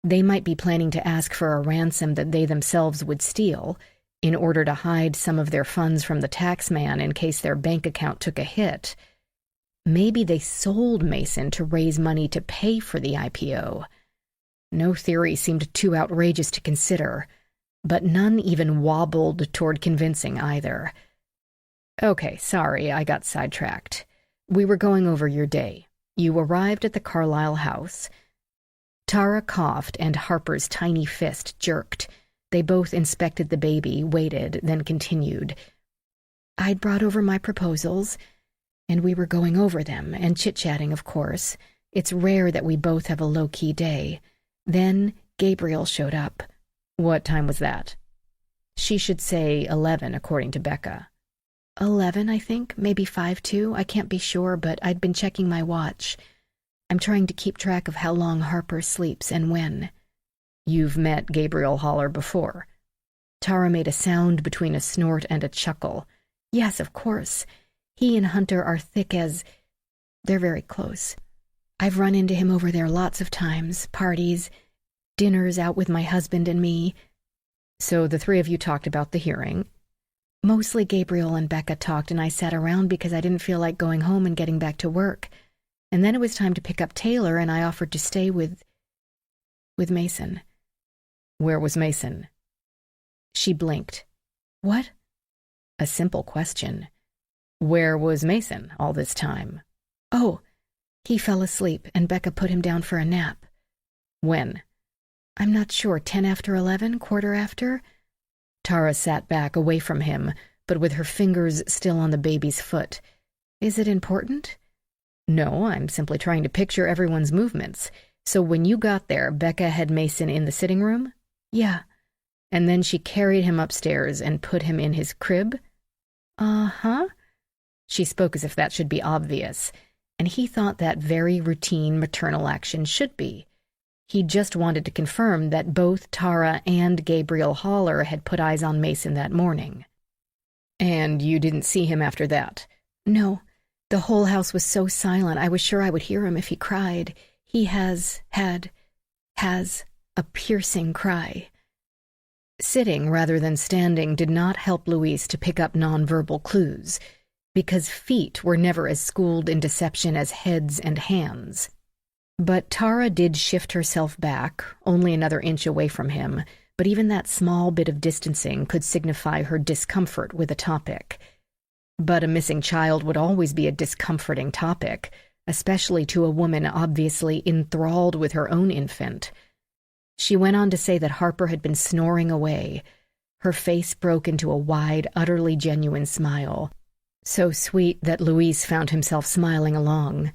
A: They might be planning to ask for a ransom that they themselves would steal, in order to hide some of their funds from the taxman in case their bank account took a hit. Maybe they sold Mason to raise money to pay for the IPO. No theory seemed too outrageous to consider, but none even wobbled toward convincing either. Okay, sorry, I got sidetracked. We were going over your day. You arrived at the Carlisle house. Tara coughed and Harper's tiny fist jerked. They both inspected the baby, waited, then continued. I'd brought over my proposals, and we were going over them, and chit-chatting, of course. It's rare that we both have a low-key day. Then Gabriel showed up. What time was that? She should say 11, according to Becca. 11, I think, maybe 5 too. I can't be sure, but I'd been checking my watch. I'm trying to keep track of how long Harper sleeps and when. You've met Gabriel Haller before. Tara made a sound between a snort and a chuckle. Yes, of course. He and Hunter are thick as... They're very close. I've run into him over there lots of times, parties, dinners out with my husband and me. So the three of you talked about the hearing. Mostly Gabriel and Becca talked, and I sat around because I didn't feel like going home and getting back to work. And then it was time to pick up Taylor, and I offered to stay with Mason. Where was Mason? She blinked. What? A simple question. Where was Mason all this time? Oh, he fell asleep, and Becca put him down for a nap. When? I'm not sure, 10 after 11, quarter after? Tara sat back away from him, but with her fingers still on the baby's foot. Is it important? No, I'm simply trying to picture everyone's movements. So when you got there, Becca had Mason in the sitting room? Yeah. And then she carried him upstairs and put him in his crib? Uh-huh. She spoke as if that should be obvious, and he thought that very routine maternal action should be. He just wanted to confirm that both Tara and Gabriel Haller had put eyes on Mason that morning. And you didn't see him after that? No. The whole house was so silent, I was sure I would hear him if he cried. He has a piercing cry. Sitting rather than standing did not help Louise to pick up nonverbal clues, because feet were never as schooled in deception as heads and hands. But Tara did shift herself back, only another inch away from him, but even that small bit of distancing could signify her discomfort with a topic. But a missing child would always be a discomforting topic, especially to a woman obviously enthralled with her own infant. She went on to say that Harper had been snoring away. Her face broke into a wide, utterly genuine smile, so sweet that Luis found himself smiling along.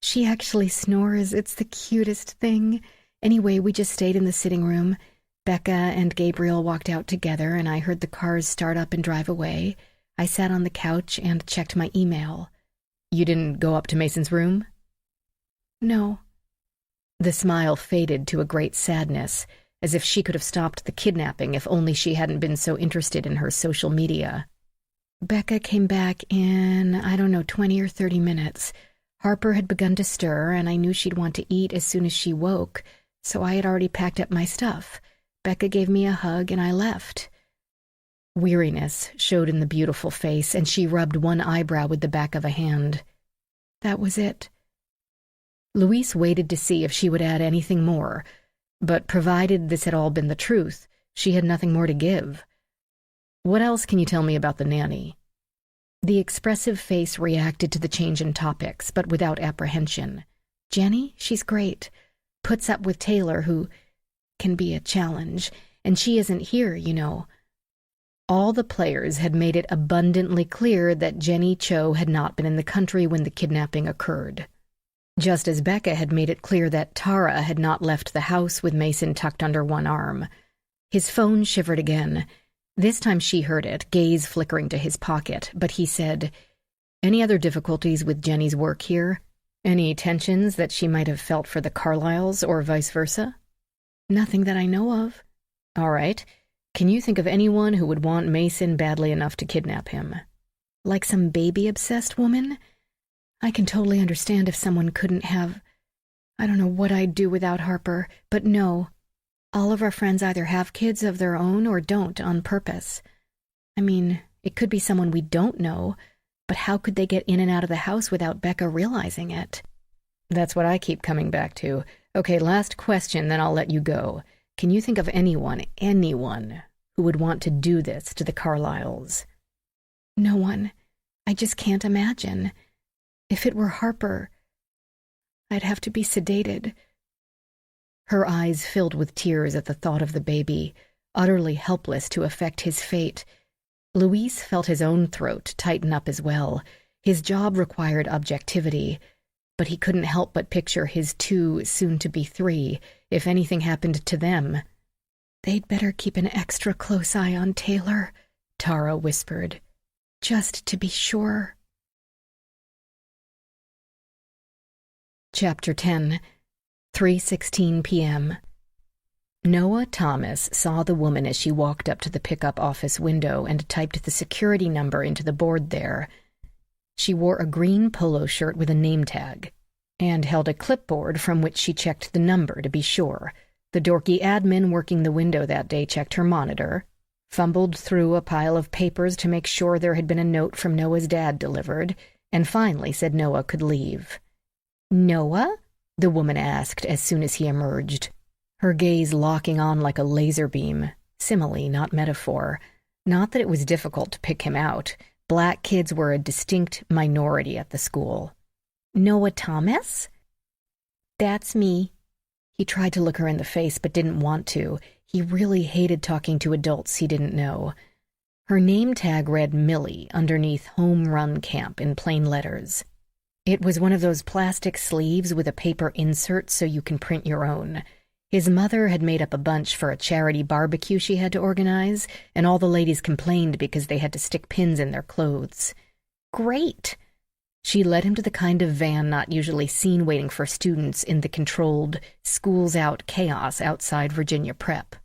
A: "She actually snores. It's the cutest thing. Anyway, we just stayed in the sitting room. Becca and Gabriel walked out together, and I heard the cars start up and drive away. I sat on the couch and checked my email." "You didn't go up to Mason's room?" "No." The smile faded to a great sadness, as if she could have stopped the kidnapping if only she hadn't been so interested in her social media. "Becca came back in, 20 or 30 minutes. Harper had begun to stir, and I knew she'd want to eat as soon as she woke, so I had already packed up my stuff. Becca gave me a hug, and I left." Weariness showed in the beautiful face, and she rubbed one eyebrow with the back of a hand. "That was it." Luis waited to see if she would add anything more, but provided this had all been the truth, she had nothing more to give. "What else can you tell me about the nanny?" The expressive face reacted to the change in topics, but without apprehension. "Jenny, she's great. Puts up with Taylor, who can be a challenge, and she isn't here, you know." All the players had made it abundantly clear that Jenny Cho had not been in the country when the kidnapping occurred. Just as Becca had made it clear that Tara had not left the house with Mason tucked under one arm. His phone shivered again. This time she heard it, gaze flickering to his pocket, but he said, "Any other difficulties with Jenny's work here? Any tensions that she might have felt for the Carlyles, or vice versa?" "Nothing that I know of." "All right. Can you think of anyone who would want Mason badly enough to kidnap him?" "Like some baby-obsessed woman? I can totally understand if someone couldn't have... I don't know what I'd do without Harper, but no. All of our friends either have kids of their own or don't on purpose. I mean, it could be someone we don't know, but how could they get in and out of the house without Becca realizing it?" "That's what I keep coming back to. Okay, last question, then I'll let you go. Can you think of anyone who would want to do this to the Carlyles?" "No one. I just can't imagine. If it were Harper, I'd have to be sedated." Her eyes filled with tears at the thought of the baby, utterly helpless to affect his fate. Luis felt his own throat tighten up as well. His job required objectivity, but he couldn't help but picture his 2, soon-to-be 3, if anything happened to them. "They'd better keep an extra close eye on Taylor," Tara whispered, "just to be sure." Chapter 10. 3:16 p.m. Noah Thomas saw the woman as she walked up to the pickup office window and typed the security number into the board there. She wore a green polo shirt with a name tag and held a clipboard from which she checked the number to be sure. The dorky admin working the window that day checked her monitor, fumbled through a pile of papers to make sure there had been a note from Noah's dad delivered, and finally said Noah could leave. "Noah?" the woman asked as soon as he emerged, her gaze locking on like a laser beam, simile, not metaphor. Not that it was difficult to pick him out. Black kids were a distinct minority at the school. "Noah Thomas?" "That's me." He tried to look her in the face but didn't want to. He really hated talking to adults he didn't know. Her name tag read Millie underneath Home Run Camp in plain letters. It was one of those plastic sleeves with a paper insert so you can print your own. His mother had made up a bunch for a charity barbecue she had to organize, and all the ladies complained because they had to stick pins in their clothes. "Great!" She led him to the kind of van not usually seen waiting for students in the controlled, schools-out chaos outside Virginia Prep.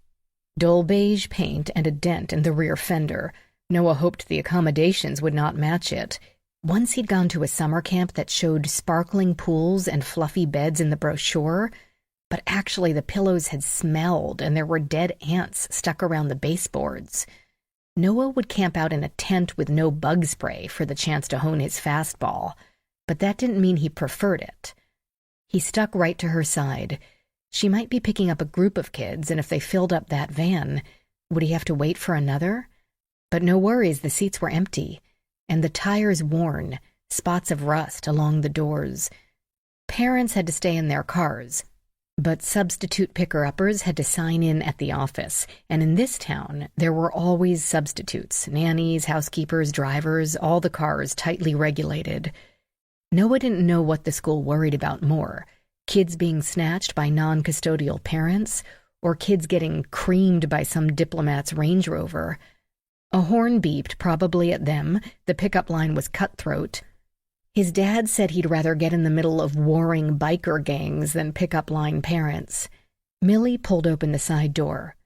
A: Dull beige paint and a dent in the rear fender. Noah hoped the accommodations would not match it. Once he'd gone to a summer camp that showed sparkling pools and fluffy beds in the brochure, but actually the pillows had smelled and there were dead ants stuck around the baseboards. Noah would camp out in a tent with no bug spray for the chance to hone his fastball, but that didn't mean he preferred it. He stuck right to her side. She might be picking up a group of kids, and if they filled up that van, would he have to wait for another? But no worries, the seats were empty, and the tires worn, spots of rust along the doors. Parents had to stay in their cars, but substitute picker-uppers had to sign in at the office, and in this town, there were always substitutes, nannies, housekeepers, drivers, all the cars tightly regulated. Noah didn't know what the school worried about more, kids being snatched by non-custodial parents, or kids getting creamed by some diplomat's Range Rover. A horn beeped, probably at them. The pickup line was cutthroat. His dad said he'd rather get in the middle of warring biker gangs than pick-up line parents. Millie pulled open the side door.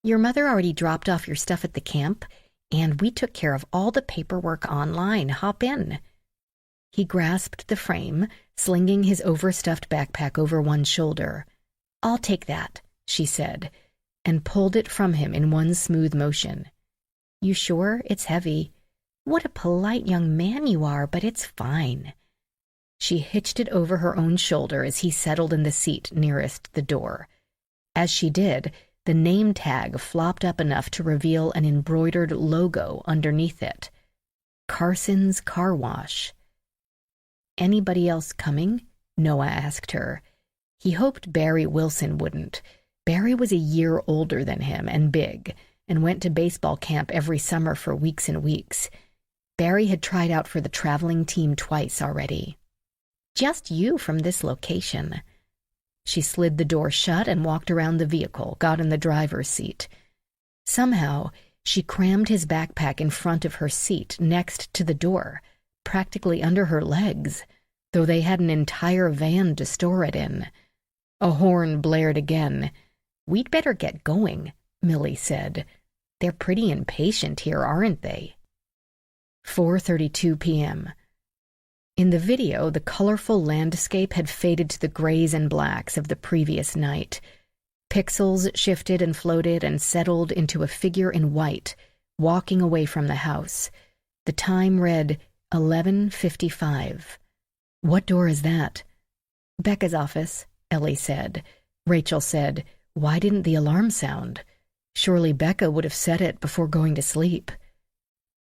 A: "Your mother already dropped off your stuff at the camp, and we took care of all the paperwork online. Hop in." He grasped the frame, slinging his overstuffed backpack over one shoulder. "I'll take that," she said, and pulled it from him in one smooth motion. "You sure? It's heavy." "What a polite young man you are, but it's fine." She hitched it over her own shoulder as he settled in the seat nearest the door. As she did, the name tag flopped up enough to reveal an embroidered logo underneath it. Carson's Car Wash. "Anybody else coming?" Noah asked her. He hoped Barry Wilson wouldn't. Barry was a year older than him and big, and went to baseball camp every summer for weeks and weeks. Barry had tried out for the traveling team twice already. "Just you from this location." She slid the door shut and walked around the vehicle, got in the driver's seat. Somehow, she crammed his backpack in front of her seat next to the door, practically under her legs, though they had an entire van to store it in. A horn blared again. "We'd better get going," Millie said. "They're pretty impatient here, aren't they?" 4:32 p.m. In the video, the colorful landscape had faded to the grays and blacks of the previous night. Pixels shifted and floated and settled into a figure in white, walking away from the house. The time read 11:55. "What door is that?" "Becca's office," Ellie said. Rachael said, "Why didn't the alarm sound? Surely Becca would have set it before going to sleep."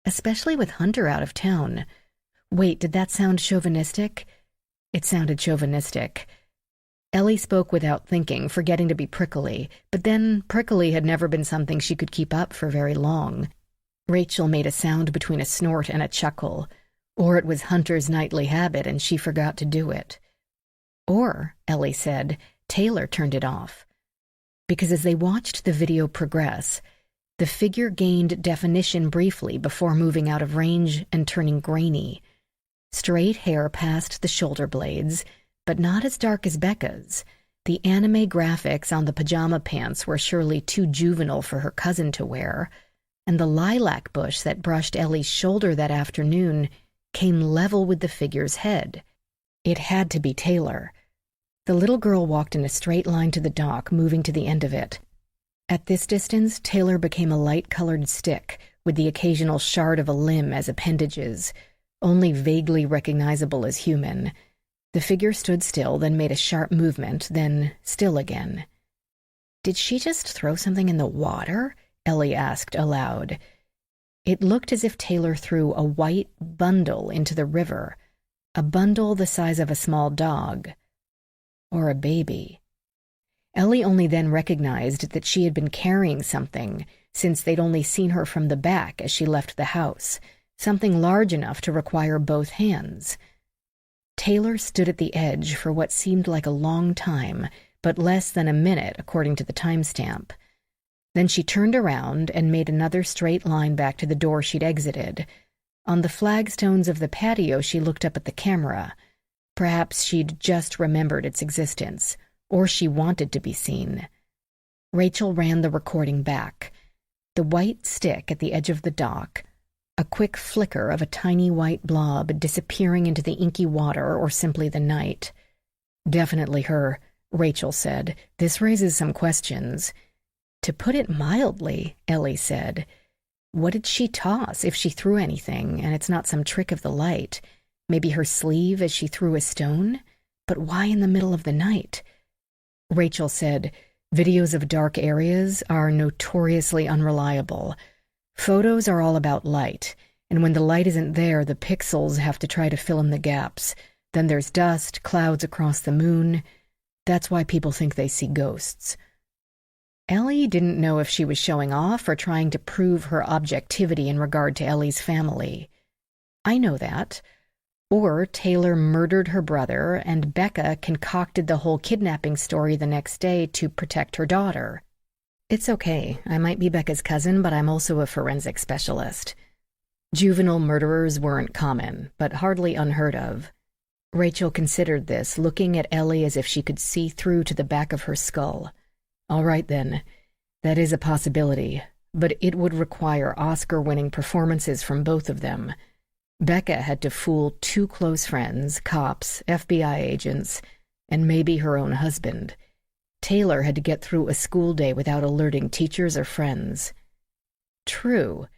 A: "Especially with Hunter out of town." Wait, did that sound chauvinistic? It sounded chauvinistic. Ellie spoke without thinking, forgetting to be prickly, but then prickly had never been something she could keep up for very long. Rachael made a sound between a snort and a chuckle. Or it was Hunter's nightly habit and she forgot to do it. Or, Ellie said, Taylor turned it off. Because as they watched the video progress, the figure gained definition briefly before moving out of range and turning grainy. Straight hair past the shoulder blades, but not as dark as Becca's. The anime graphics on the pajama pants were surely too juvenile for her cousin to wear, and the lilac bush that brushed Ellie's shoulder that afternoon came level with the figure's head. It had to be Taylor. The little girl walked in a straight line to the dock, moving to the end of it. At this distance, Taylor became a light-colored stick, with the occasional shard of a limb as appendages, only vaguely recognizable as human. The figure stood still, then made a sharp movement, then still again. "Did she just throw something in the water?" Ellie asked aloud. It looked as if Taylor threw a white bundle into the river, a bundle the size of a small dog. Or a baby. Ellie only then recognized that she had been carrying something, since they'd only seen her from the back as she left the house, something large enough to require both hands. Taylor stood at the edge for what seemed like a long time, but less than a minute according to the timestamp. Then she turned around and made another straight line back to the door she'd exited. On the flagstones of the patio, she looked up at the camera. Perhaps she'd just remembered its existence, or she wanted to be seen. Rachael ran the recording back. The white stick at the edge of the dock, a quick flicker of a tiny white blob disappearing into the inky water or simply the night. "Definitely her," Rachael said. "This raises some questions." "To put it mildly," Ellie said. "What did she toss, if she threw anything, and it's not some trick of the light? Maybe her sleeve as she threw a stone? But why in the middle of the night? Rachael said, "Videos of dark areas are notoriously unreliable. Photos are all about light, and when the light isn't there, the pixels have to try to fill in the gaps. Then there's dust, clouds across the moon. That's why people think they see ghosts." Ellie didn't know if she was showing off or trying to prove her objectivity in regard to Ellie's family. "I know that. Or Taylor murdered her brother, and Becca concocted the whole kidnapping story the next day to protect her daughter. It's okay. I might be Becca's cousin, but I'm also a forensic specialist." Juvenile murderers weren't common, but hardly unheard of. Rachael considered this, looking at Ellie as if she could see through to the back of her skull. "All right, then. That is a possibility, but it would require Oscar-winning performances from both of them. Becca had to fool 2 close friends, cops, FBI agents, and maybe her own husband. Taylor had to get through a school day without alerting teachers or friends." True,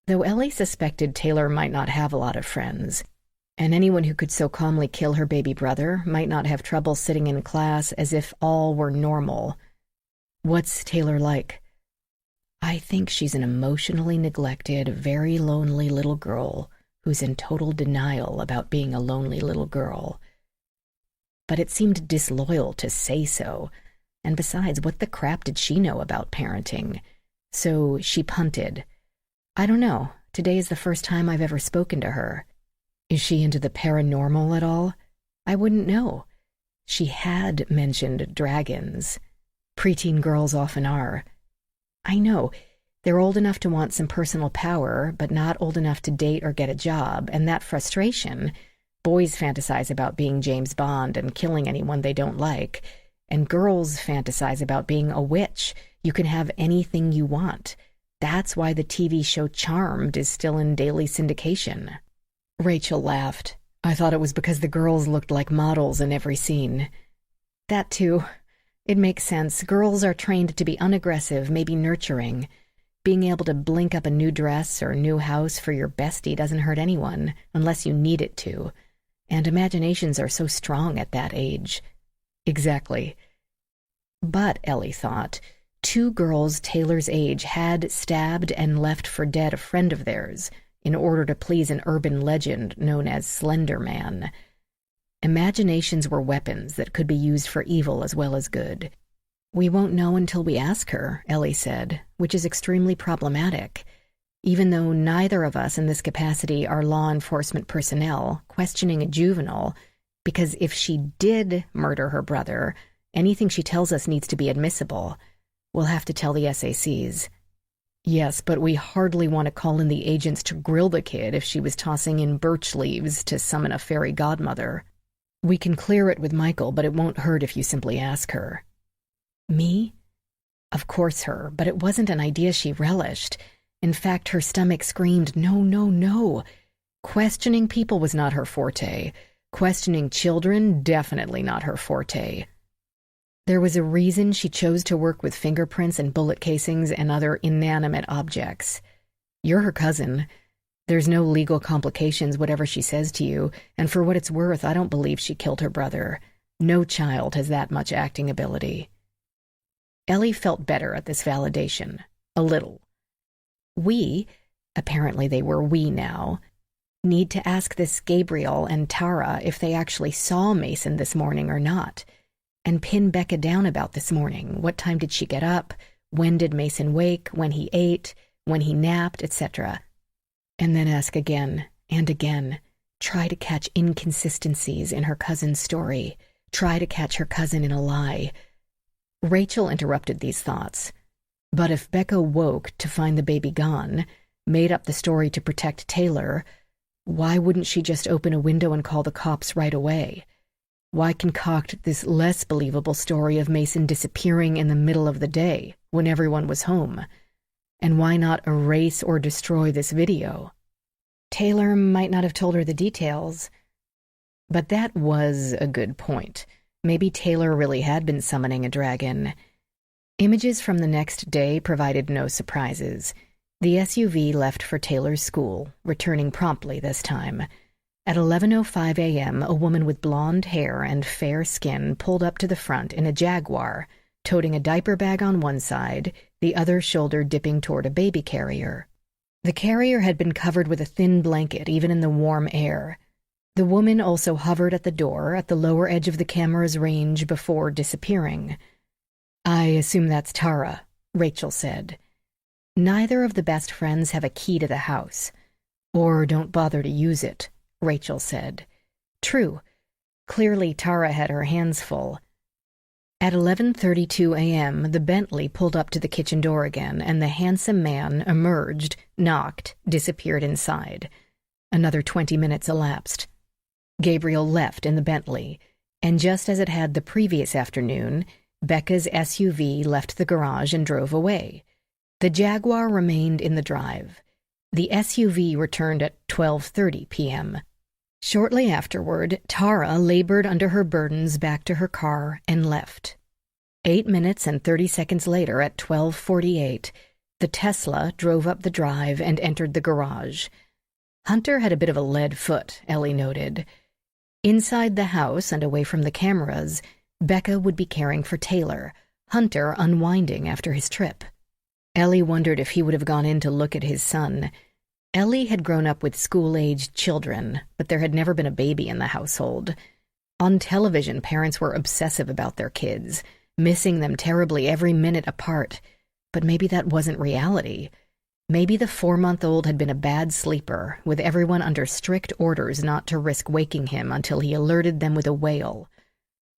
A: though Ellie suspected Taylor might not have a lot of friends, and anyone who could so calmly kill her baby brother might not have trouble sitting in class as if all were normal. "What's Taylor like?" "I think she's an emotionally neglected, very lonely little girl who's in total denial about being a lonely little girl." But it seemed disloyal to say so, and besides, what the crap did she know about parenting? So she punted. "I don't know. Today is the first time I've ever spoken to her." "Is she into the paranormal at all?" "I wouldn't know." She had mentioned dragons. Preteen girls often are. "I know. They're old enough to want some personal power, but not old enough to date or get a job, and that frustration. Boys fantasize about being James Bond and killing anyone they don't like, and girls fantasize about being a witch. You can have anything you want. That's why the TV show Charmed is still in daily syndication." Rachael laughed. "I thought it was because the girls looked like models in every scene." "That too. It makes sense. Girls are trained to be unaggressive, maybe nurturing. Being able to blink up a new dress or new house for your bestie doesn't hurt anyone, unless you need it to. And imaginations are so strong at that age." "Exactly." But, Ellie thought, 2 girls Taylor's age had stabbed and left for dead a friend of theirs in order to please an urban legend known as Slender Man. Imaginations were weapons that could be used for evil as well as good. "We won't know until we ask her," Ellie said, which is extremely problematic. Even though neither of us in this capacity are law enforcement personnel, questioning a juvenile, because if she did murder her brother, anything she tells us needs to be admissible. We'll have to tell the SACs. "Yes, but we hardly want to call in the agents to grill the kid if she was tossing in birch leaves to summon a fairy godmother. We can clear it with Michael, but it won't hurt if you simply ask her." "Me?" Of course her, but it wasn't an idea she relished. In fact, her stomach screamed, no, no, no. Questioning people was not her forte. Questioning children, definitely not her forte. There was a reason she chose to work with fingerprints and bullet casings and other inanimate objects. You're her cousin. There's no legal complications, whatever she says to you, and for what it's worth, I don't believe she killed her brother. No child has that much acting ability. Ellie felt better at this validation. A little. We, apparently they were we now, need to ask this Gabriel and Tara if they actually saw Mason this morning or not, and pin Becca down about this morning. What time did she get up? When did Mason wake? When he ate? When he napped? Etc. And then ask again and again. Try to catch inconsistencies in her cousin's story. Try to catch her cousin in a lie. Rachael interrupted these thoughts. But if Becca woke to find the baby gone, made up the story to protect Taylor, why wouldn't she just open a window and call the cops right away? Why concoct this less believable story of Mason disappearing in the middle of the day when everyone was home? And why not erase or destroy this video? Taylor might not have told her the details. But that was a good point. Maybe Taylor really had been summoning a dragon. Images from the next day provided no surprises. The SUV left for Taylor's school, returning promptly this time. At 11:05 a.m., a woman with blonde hair and fair skin pulled up to the front in a Jaguar, toting a diaper bag on one side, the other shoulder dipping toward a baby carrier. The carrier had been covered with a thin blanket even in the warm air. The woman also hovered at the door at the lower edge of the camera's range before disappearing. "I assume that's Tara," Rachael said. "Neither of the best friends have a key to the house. Or don't bother to use it," Rachael said. True. Clearly Tara had her hands full. At 11:32 a.m., the Bentley pulled up to the kitchen door again, and the handsome man emerged, knocked, disappeared inside. Another 20 minutes elapsed. Gabriel left in the Bentley, and just as it had the previous afternoon, Becca's SUV left the garage and drove away. The Jaguar remained in the drive. The SUV returned at 12:30 p.m. Shortly afterward, Tara labored under her burdens back to her car and left. 8 minutes and 30 seconds later, at 12:48, the Tesla drove up the drive and entered the garage. Hunter had a bit of a lead foot, Ellie noted. Inside the house and away from the cameras, Becca would be caring for Taylor, Hunter unwinding after his trip. Ellie wondered if he would have gone in to look at his son. Ellie had grown up with school-aged children, but there had never been a baby in the household. On television, parents were obsessive about their kids, missing them terribly every minute apart. But maybe that wasn't reality. Maybe the 4-month-old had been a bad sleeper, with everyone under strict orders not to risk waking him until he alerted them with a wail.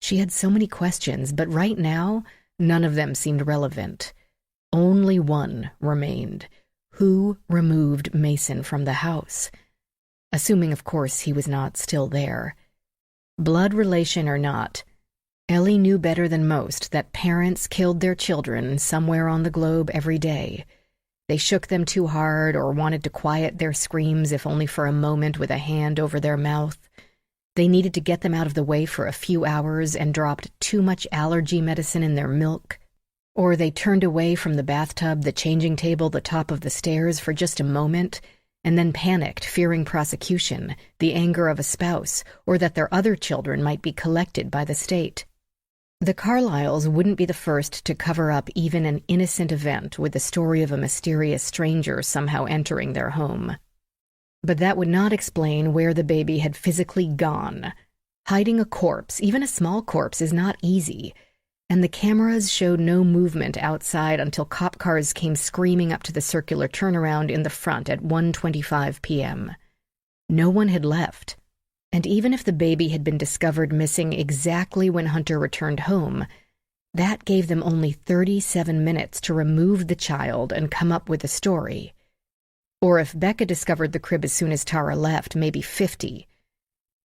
A: She had so many questions, but right now, none of them seemed relevant. Only one remained. Who removed Mason from the house? Assuming, of course, he was not still there. Blood relation or not, Ellie knew better than most that parents killed their children somewhere on the globe every day. They shook them too hard or wanted to quiet their screams, if only for a moment, with a hand over their mouth. They needed to get them out of the way for a few hours and dropped too much allergy medicine in their milk. Or they turned away from the bathtub, the changing table, the top of the stairs for just a moment, and then panicked, fearing prosecution, the anger of a spouse, or that their other children might be collected by the state. The Carlyles wouldn't be the first to cover up even an innocent event with the story of a mysterious stranger somehow entering their home. But that would not explain where the baby had physically gone. Hiding a corpse, even a small corpse, is not easy. And the cameras showed no movement outside until cop cars came screaming up to the circular turnaround in the front at 1:25 p.m. No one had left. And even if the baby had been discovered missing exactly when Hunter returned home, that gave them only 37 minutes to remove the child and come up with a story. Or if Becca discovered the crib as soon as Tara left, maybe 50.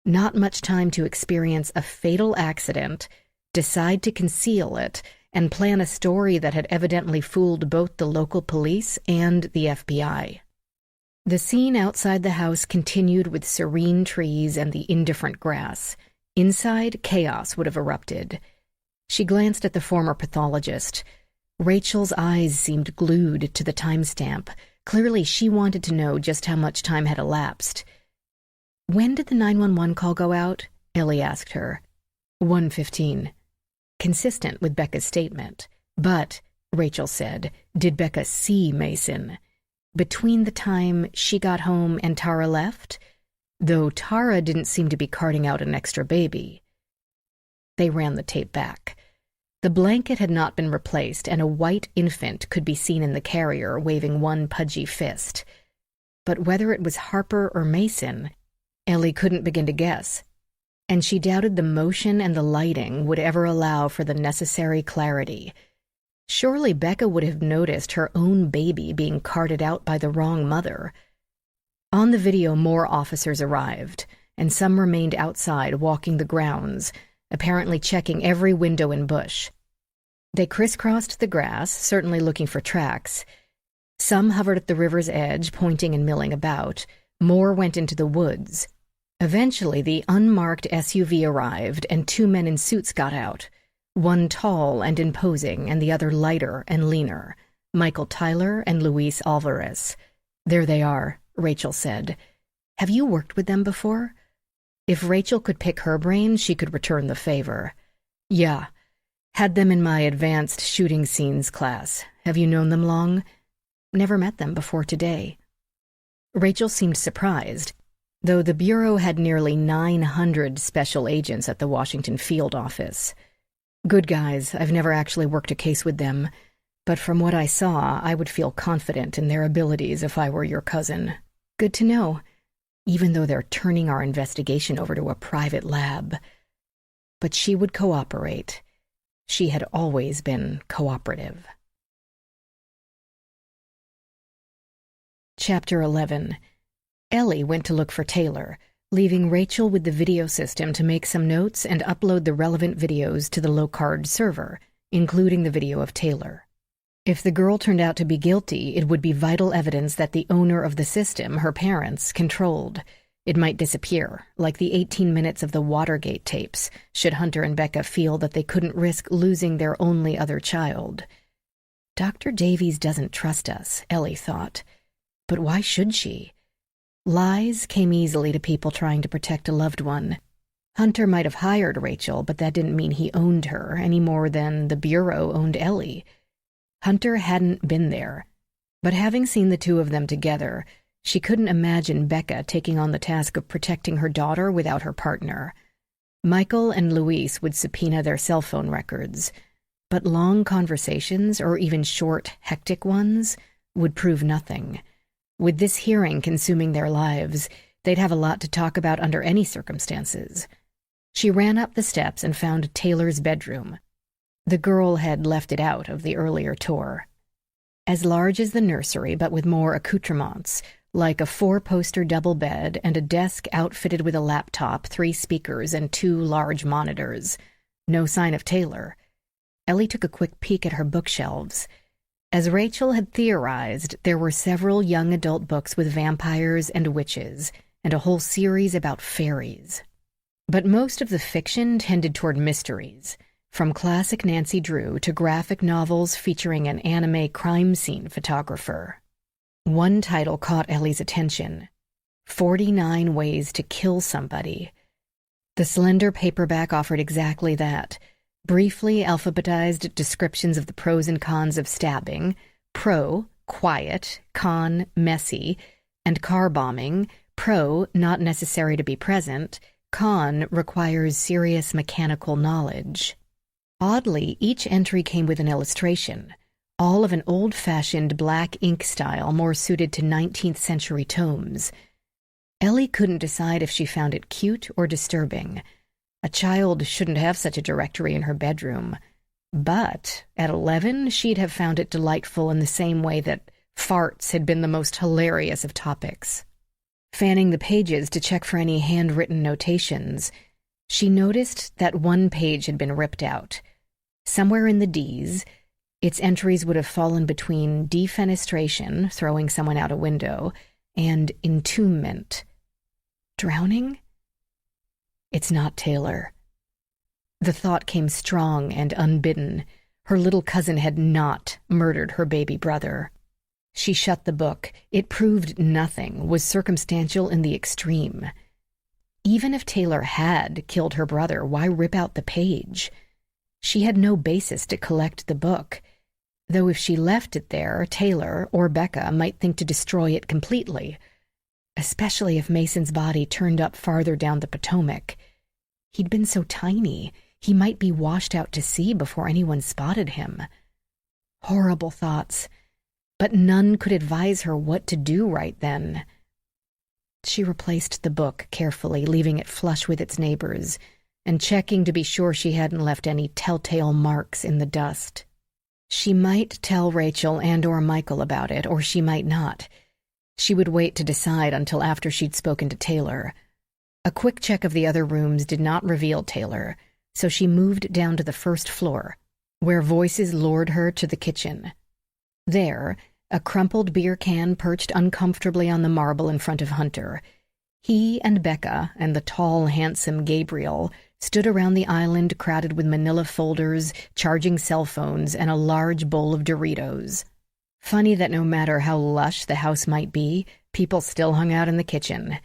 A: Not much time to experience a fatal accident, decide to conceal it, and plan a story that had evidently fooled both the local police and the FBI. The scene outside the house continued with serene trees and the indifferent grass. Inside, chaos would have erupted. She glanced at the former pathologist. Rachel's eyes seemed glued to the timestamp. Clearly, she wanted to know just how much time had elapsed. "When did the 911 call go out?" Ellie asked her. 1:15. Consistent with Becca's statement. But, Rachael said, did Becca see Mason? Between the time she got home and Tara left? Though Tara didn't seem to be carting out an extra baby. They ran the tape back. The blanket had not been replaced, and a white infant could be seen in the carrier waving one pudgy fist. But whether it was Harper or Mason, Ellie couldn't begin to guess. And she doubted the motion and the lighting would ever allow for the necessary clarity. Surely Becca would have noticed her own baby being carted out by the wrong mother. On the video, more officers arrived, and some remained outside walking the grounds, apparently checking every window and bush. They crisscrossed the grass, certainly looking for tracks. Some hovered at the river's edge, pointing and milling about. More went into the woods. Eventually, the unmarked SUV arrived, and 2 men in suits got out. One tall and imposing, and the other lighter and leaner. Michael Tyler and Luis Alvarez. "There they are," Rachael said. "Have you worked with them before?" If Rachael could pick her brains, she could return the favor. Yeah. Had them in my advanced shooting scenes class. Have you known them long? Never met them before today. Rachael seemed surprised, though the Bureau had nearly 900 special agents at the Washington field office. Good guys. I've never actually worked a case with them, but from what I saw, I would feel confident in their abilities if I were your cousin. Good to know, even though they're turning our investigation over to a private lab. But she would cooperate. She had always been cooperative. Chapter 11. Ellie went to look for Taylor, leaving Rachael with the video system to make some notes and upload the relevant videos to the Locard server, including the video of Taylor. If the girl turned out to be guilty, it would be vital evidence that the owner of the system, her parents, controlled. It might disappear, like the 18 minutes of the Watergate tapes, should Hunter and Becca feel that they couldn't risk losing their only other child. Dr. Davies doesn't trust us, Ellie thought. But why should she? Lies came easily to people trying to protect a loved one. Hunter might have hired Rachael, but that didn't mean he owned her any more than the Bureau owned Ellie. Hunter hadn't been there, but having seen the two of them together, she couldn't imagine Becca taking on the task of protecting her daughter without her partner. Michael and Louise would subpoena their cell phone records, but long conversations, or even short, hectic ones, would prove nothing. With this hearing consuming their lives, they'd have a lot to talk about under any circumstances. She ran up the steps and found Taylor's bedroom. The girl had left it out of the earlier tour. As large as the nursery, but with more accoutrements, like a 4-poster double bed and a desk outfitted with a laptop, 3 speakers, and 2 large monitors. No sign of Taylor. Ellie took a quick peek at her bookshelves. As Rachael had theorized, there were several young adult books with vampires and witches, and a whole series about fairies. But most of the fiction tended toward mysteries, from classic Nancy Drew to graphic novels featuring an anime crime scene photographer. One title caught Ellie's attention: 49 Ways to Kill Somebody. The slender paperback offered exactly that: briefly alphabetized descriptions of the pros and cons of stabbing, pro, quiet, con, messy, and car bombing, pro, not necessary to be present, con, requires serious mechanical knowledge. Oddly, each entry came with an illustration, all of an old-fashioned black ink style more suited to 19th century tomes. Ellie couldn't decide if she found it cute or disturbing. A child shouldn't have such a directory in her bedroom. But at 11, she'd have found it delightful in the same way that farts had been the most hilarious of topics. Fanning the pages to check for any handwritten notations, she noticed that one page had been ripped out. Somewhere in the D's, its entries would have fallen between defenestration, throwing someone out a window, and entombment. Drowning? It's not Taylor. The thought came strong and unbidden. Her little cousin had not murdered her baby brother. She shut the book. It proved nothing, was circumstantial in the extreme. Even if Taylor had killed her brother, why rip out the page? She had no basis to collect the book, though if she left it there, Taylor or Becca might think to destroy it completely, especially if Mason's body turned up farther down the Potomac. He'd been so tiny, he might be washed out to sea before anyone spotted him. Horrible thoughts, but none could advise her what to do right then. She replaced the book carefully, leaving it flush with its neighbors, and checking to be sure she hadn't left any telltale marks in the dust. She might tell Rachael and/or Michael about it, or she might not. She would wait to decide until after she'd spoken to Taylor. A quick check of the other rooms did not reveal Taylor, so she moved down to the first floor, where voices lured her to the kitchen. There, a crumpled beer can perched uncomfortably on the marble in front of Hunter. He and Becca and the tall, handsome Gabriel stood around the island crowded with manila folders, charging cell phones, and a large bowl of Doritos. Funny that no matter how lush the house might be, people still hung out in the kitchen.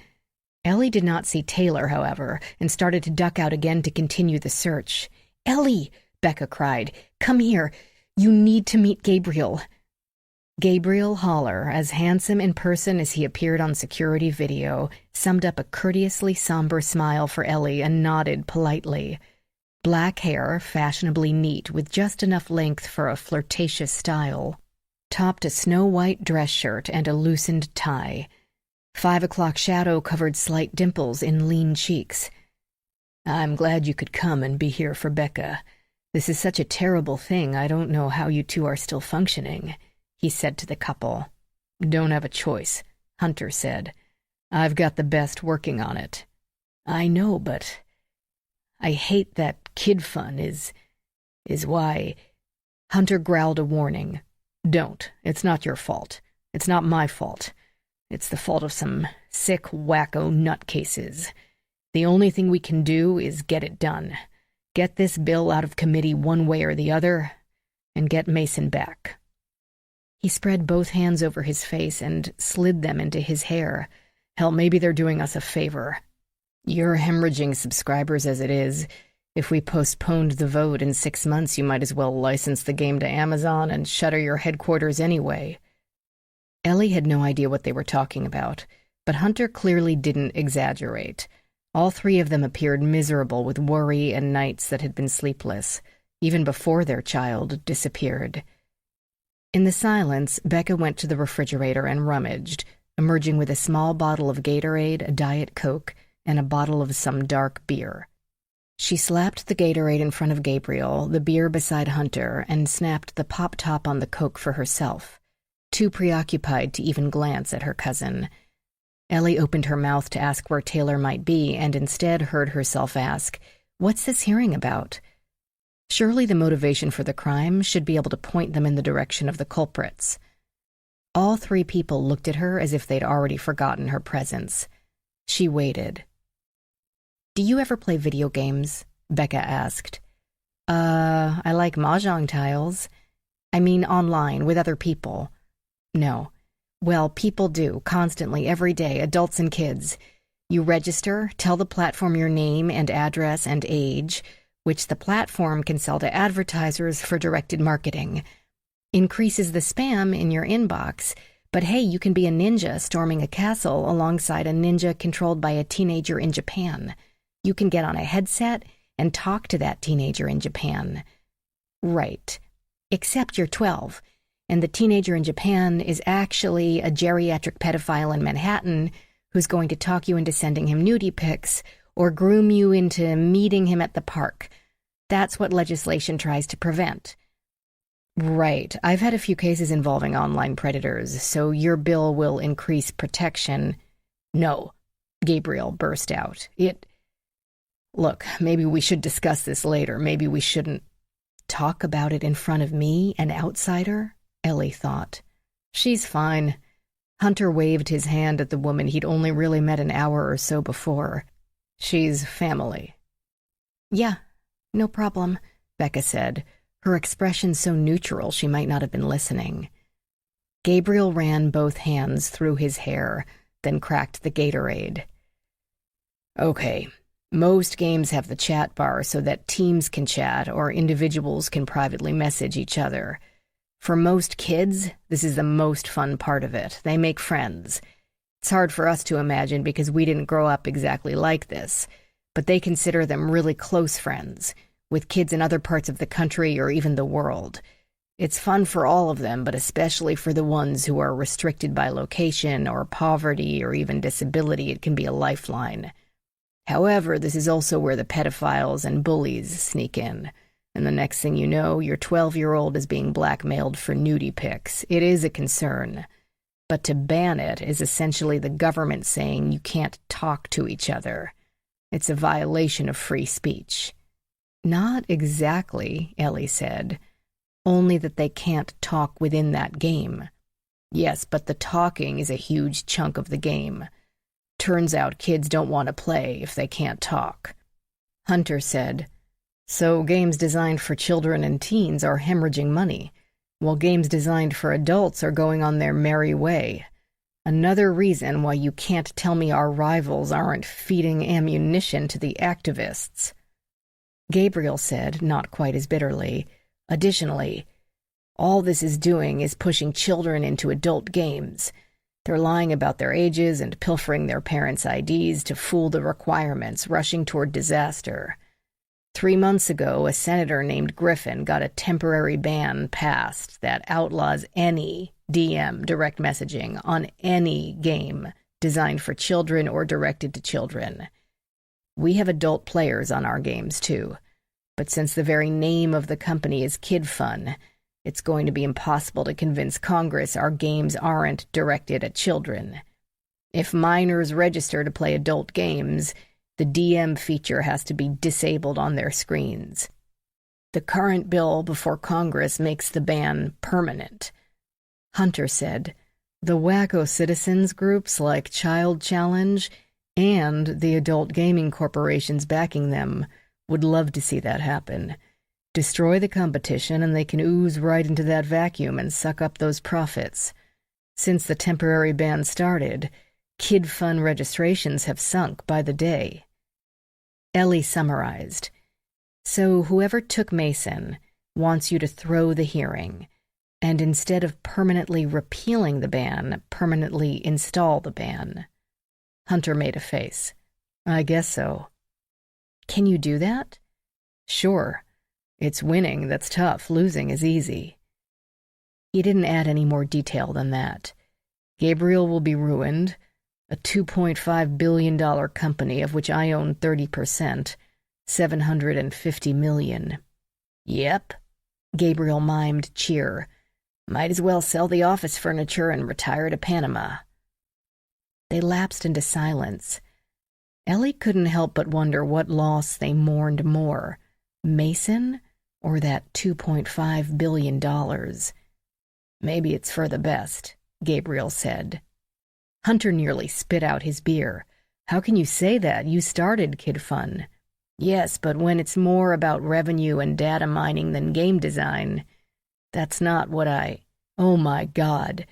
A: Ellie did not see Taylor, however, and started to duck out again to continue the search. "Ellie!" Becca cried. "Come here. You need to meet Gabriel." Gabriel Haller, as handsome in person as he appeared on security video, summed up a courteously somber smile for Ellie and nodded politely. Black hair, fashionably neat with just enough length for a flirtatious style, topped a snow-white dress shirt and a loosened tie. 5 o'clock shadow covered slight dimples in lean cheeks. "I'm glad you could come and be here for Becca. This is such a terrible thing, I don't know how you two are still functioning," he said to the couple. "Don't have a choice," Hunter said. "I've got the best working on it." "I know, but I hate that kid fun is why—" Hunter growled a warning. "Don't. It's not your fault. It's not my fault. It's the fault of some sick, wacko nutcases. The only thing we can do is get it done. Get this bill out of committee one way or the other, and get Mason back." He spread both hands over his face and slid them into his hair. "Hell, maybe they're doing us a favor. You're hemorrhaging subscribers as it is. If we postponed the vote in 6 months, you might as well license the game to Amazon and shutter your headquarters anyway." Ellie had no idea what they were talking about, but Hunter clearly didn't exaggerate. All three of them appeared miserable with worry and nights that had been sleepless, even before their child disappeared. In the silence, Becca went to the refrigerator and rummaged, emerging with a small bottle of Gatorade, a Diet Coke, and a bottle of some dark beer. She slapped the Gatorade in front of Gabriel, the beer beside Hunter, and snapped the pop top on the Coke for herself, too preoccupied to even glance at her cousin. Ellie opened her mouth to ask where Taylor might be, and instead heard herself ask, "What's this hearing about?" Surely the motivation for the crime should be able to point them in the direction of the culprits. All three people looked at her as if they'd already forgotten her presence. She waited. "Do you ever play video games?" Becca asked. I like mahjong tiles. I mean online, with other people." "No." "Well, people do, constantly, every day, adults and kids. You register, tell the platform your name and address and age, which the platform can sell to advertisers for directed marketing. Increases the spam in your inbox, but hey, you can be a ninja storming a castle alongside a ninja controlled by a teenager in Japan. You can get on a headset and talk to that teenager in Japan." "Right. Except you're 12, and the teenager in Japan is actually a geriatric pedophile in Manhattan who's going to talk you into sending him nudie pics or groom you into meeting him at the park. That's what legislation tries to prevent." "Right. I've had a few cases involving online predators, so your bill will increase protection." "No," Gabriel burst out. Look, maybe we should discuss this later. Maybe we shouldn't." "Talk about it in front of me, an outsider?" Ellie thought. "She's fine." Hunter waved his hand at the woman he'd only really met an hour or so before. "She's family." "Yeah, no problem," Becca said, her expression so neutral she might not have been listening. Gabriel ran both hands through his hair, then cracked the Gatorade. "Okay. Most games have the chat bar so that teams can chat or individuals can privately message each other. For most kids, this is the most fun part of it. They make friends. It's hard for us to imagine because we didn't grow up exactly like this, but they consider them really close friends, with kids in other parts of the country or even the world. It's fun for all of them, but especially for the ones who are restricted by location or poverty or even disability, it can be a lifeline. However, this is also where the pedophiles and bullies sneak in, and the next thing you know, your 12-year-old is being blackmailed for nudie pics. It is a concern. But to ban it is essentially the government saying you can't talk to each other. It's a violation of free speech." "Not exactly," Ellie said. "Only that they can't talk within that game." "Yes, but the talking is a huge chunk of the game. Turns out kids don't want to play if they can't talk." Hunter said, "So games designed for children and teens are hemorrhaging money, while games designed for adults are going on their merry way. Another reason why you can't tell me our rivals aren't feeding ammunition to the activists. Gabriel said, not quite as bitterly, additionally, all this is doing is pushing children into adult games. They're lying about their ages and pilfering their parents' IDs to fool the requirements, rushing toward disaster. 3 months ago, a senator named Griffin got a temporary ban passed that outlaws any DM direct messaging on any game designed for children or directed to children. We have adult players on our games, too. But since the very name of the company is Kid Fun, it's going to be impossible to convince Congress our games aren't directed at children. If minors register to play adult games, the DM feature has to be disabled on their screens. The current bill before Congress makes the ban permanent. Hunter said, the wacko citizens groups like Child Challenge and the adult gaming corporations backing them would love to see that happen. Destroy the competition and they can ooze right into that vacuum and suck up those profits. Since the temporary ban started, Kid Fun registrations have sunk by the day. Ellie summarized, so whoever took Mason wants you to throw the hearing, and instead of permanently repealing the ban, permanently install the ban. Hunter made a face. I guess so. Can you do that? Sure. It's winning that's tough. Losing is easy. He didn't add any more detail than that. Gabriel will be ruined. A $2.5 billion company of which I own 30%. $750 million. Yep. Gabriel mimed cheer. Might as well sell the office furniture and retire to Panama. They lapsed into silence. Ellie couldn't help but wonder what loss they mourned more, Mason or that $2.5 billion. Maybe it's for the best, Gabriel said. Hunter nearly spit out his beer. How can you say that? You started Kid Fun. Yes, but when it's more about revenue and data mining than game design, that's not what I... Oh my God.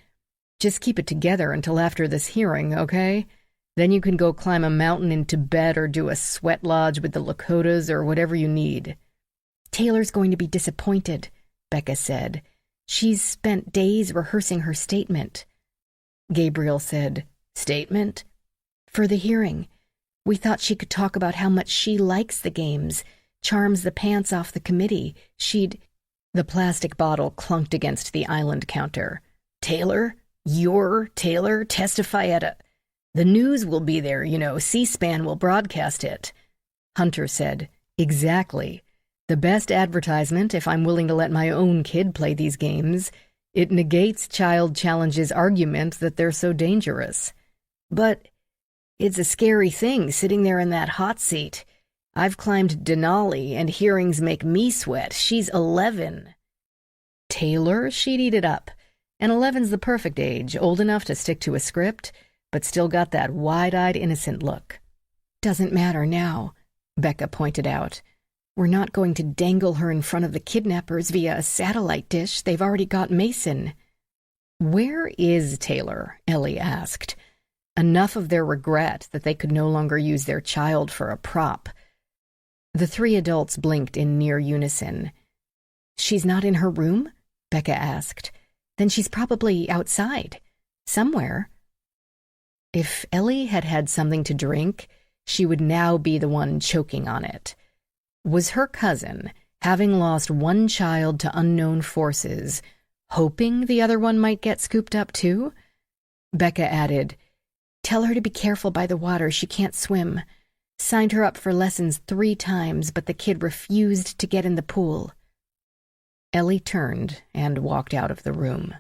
A: Just keep it together until after this hearing, okay? Then you can go climb a mountain in Tibet or do a sweat lodge with the Lakotas or whatever you need. Taylor's going to be disappointed, Becca said. She's spent days rehearsing her statement. Gabriel said, Statement? For the hearing. We thought she could talk about how much she likes the games, charms the pants off the committee. The plastic bottle clunked against the island counter. Taylor? Your Taylor? Testify at a... The news will be there, you know. C-SPAN will broadcast it. Hunter said, Exactly. The best advertisement if I'm willing to let my own kid play these games. It negates Child Challenge's argument that they're so dangerous. But it's a scary thing sitting there in that hot seat. I've climbed Denali, and hearings make me sweat. She's 11. Taylor? She'd eat it up. And 11's the perfect age, old enough to stick to a script, but still got that wide-eyed innocent look. Doesn't matter now, Becca pointed out. We're not going to dangle her in front of the kidnappers via a satellite dish. They've already got Mason. Where is Taylor? Ellie asked. Enough of their regret that they could no longer use their child for a prop. The three adults blinked in near unison. She's not in her room? Becca asked. Then she's probably outside. Somewhere. If Ellie had had something to drink, she would now be the one choking on it. Was her cousin, having lost one child to unknown forces, hoping the other one might get scooped up too? Becca added, Tell her to be careful by the water. She can't swim. Signed her up for lessons 3 times, but the kid refused to get in the pool. Ellie turned and walked out of the room.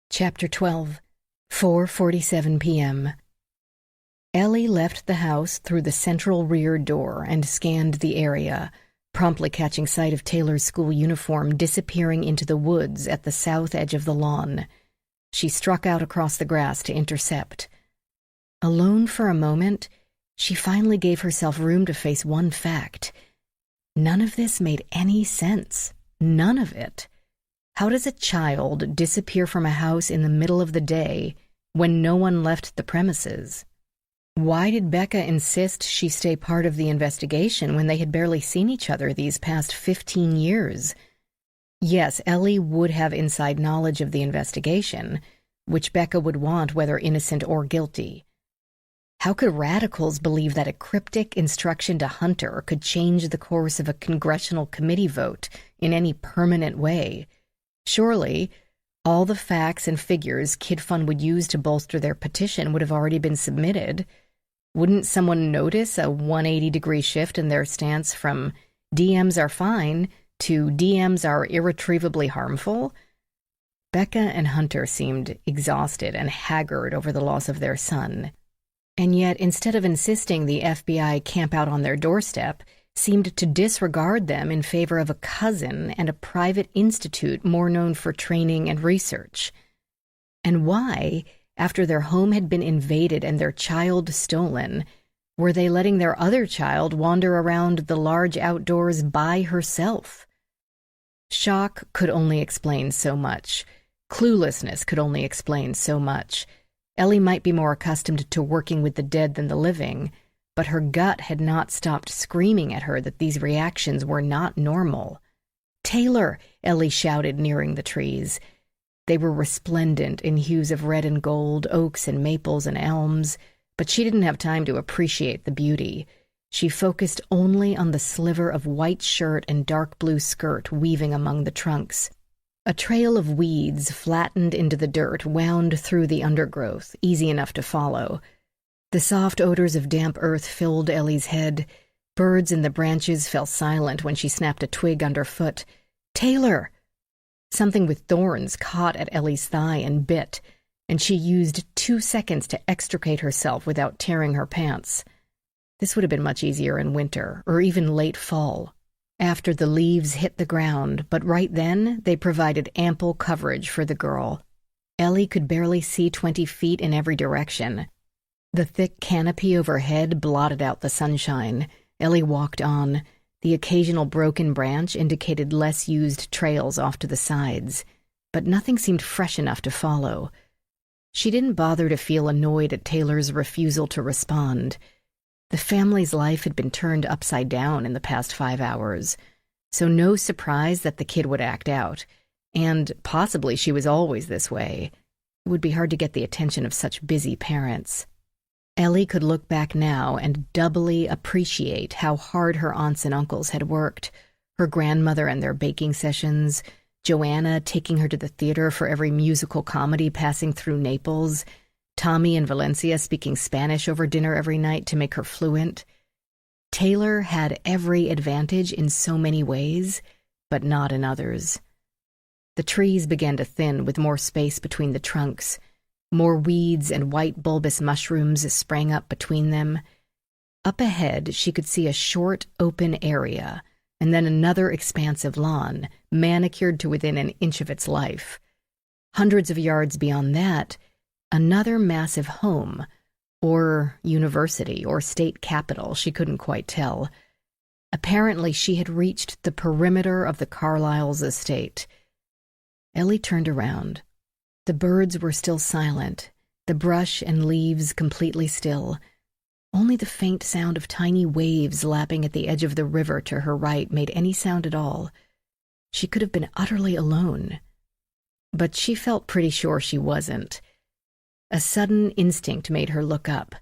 A: Chapter 12, 4:47 p.m. Ellie left the house through the central rear door and scanned the area, promptly catching sight of Taylor's school uniform disappearing into the woods at the south edge of the lawn. She struck out across the grass to intercept. Alone for a moment, she finally gave herself room to face one fact. None of this made any sense. None of it. How does a child disappear from a house in the middle of the day when no one left the premises? Why did Becca insist she stay part of the investigation when they had barely seen each other these past 15 years? Yes, Ellie would have inside knowledge of the investigation, which Becca would want whether innocent or guilty. How could radicals believe that a cryptic instruction to Hunter could change the course of a congressional committee vote in any permanent way? Surely, all the facts and figures Kid Fun would use to bolster their petition would have already been submitted. Wouldn't someone notice a 180-degree shift in their stance from DMs are fine to DMs are irretrievably harmful? Becca and Hunter seemed exhausted and haggard over the loss of their son. And yet, instead of insisting the FBI camp out on their doorstep, seemed to disregard them in favor of a cousin and a private institute more known for training and research. And why, after their home had been invaded and their child stolen, were they letting their other child wander around the large outdoors by herself? Shock could only explain so much. Cluelessness could only explain so much. Ellie might be more accustomed to working with the dead than the living, but her gut had not stopped screaming at her that these reactions were not normal. "Taylor!" Ellie shouted, nearing the trees. They were resplendent in hues of red and gold, oaks and maples and elms, but she didn't have time to appreciate the beauty. She focused only on the sliver of white shirt and dark blue skirt weaving among the trunks. A trail of weeds flattened into the dirt wound through the undergrowth, easy enough to follow. The soft odors of damp earth filled Ellie's head. Birds in the branches fell silent when she snapped a twig underfoot. "Taylor!" Something with thorns caught at Ellie's thigh and bit, and she used 2 seconds to extricate herself without tearing her pants. This would have been much easier in winter, or even late fall, after the leaves hit the ground, but right then they provided ample coverage for the girl. Ellie could barely see 20 feet in every direction. The thick canopy overhead blotted out the sunshine. Ellie walked on. The occasional broken branch indicated less used trails off to the sides, but nothing seemed fresh enough to follow. She didn't bother to feel annoyed at Taylor's refusal to respond. The family's life had been turned upside down in the past 5 hours, so no surprise that the kid would act out, and possibly she was always this way. It would be hard to get the attention of such busy parents. Ellie could look back now and doubly appreciate how hard her aunts and uncles had worked, her grandmother and their baking sessions, Joanna taking her to the theater for every musical comedy passing through Naples, Tommy and Valencia speaking Spanish over dinner every night to make her fluent. Taylor had every advantage in so many ways, but not in others. The trees began to thin with more space between the trunks. More weeds and white bulbous mushrooms sprang up between them. Up ahead, she could see a short, open area, and then another expansive lawn, manicured to within an inch of its life. Hundreds of yards beyond that, another massive home, or university, or state capitol, she couldn't quite tell. Apparently, she had reached the perimeter of the Carlyle's estate. Ellie turned around. The birds were still silent, the brush and leaves completely still. Only the faint sound of tiny waves lapping at the edge of the river to her right made any sound at all. She could have been utterly alone. But she felt pretty sure she wasn't. A sudden instinct made her look up.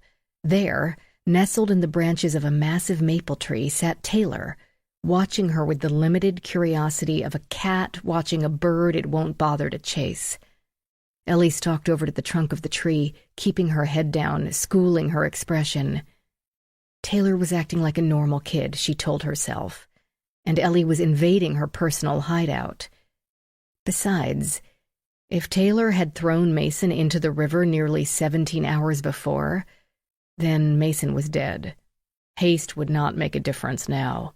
A: There, nestled in the branches of a massive maple tree, sat Taylor, watching her with the limited curiosity of a cat watching a bird it won't bother to chase. Ellie stalked over to the trunk of the tree, keeping her head down, schooling her expression. Taylor was acting like a normal kid, she told herself, and Ellie was invading her personal hideout. Besides, if Taylor had thrown Mason into the river nearly 17 hours before, then Mason was dead. Haste would not make a difference now.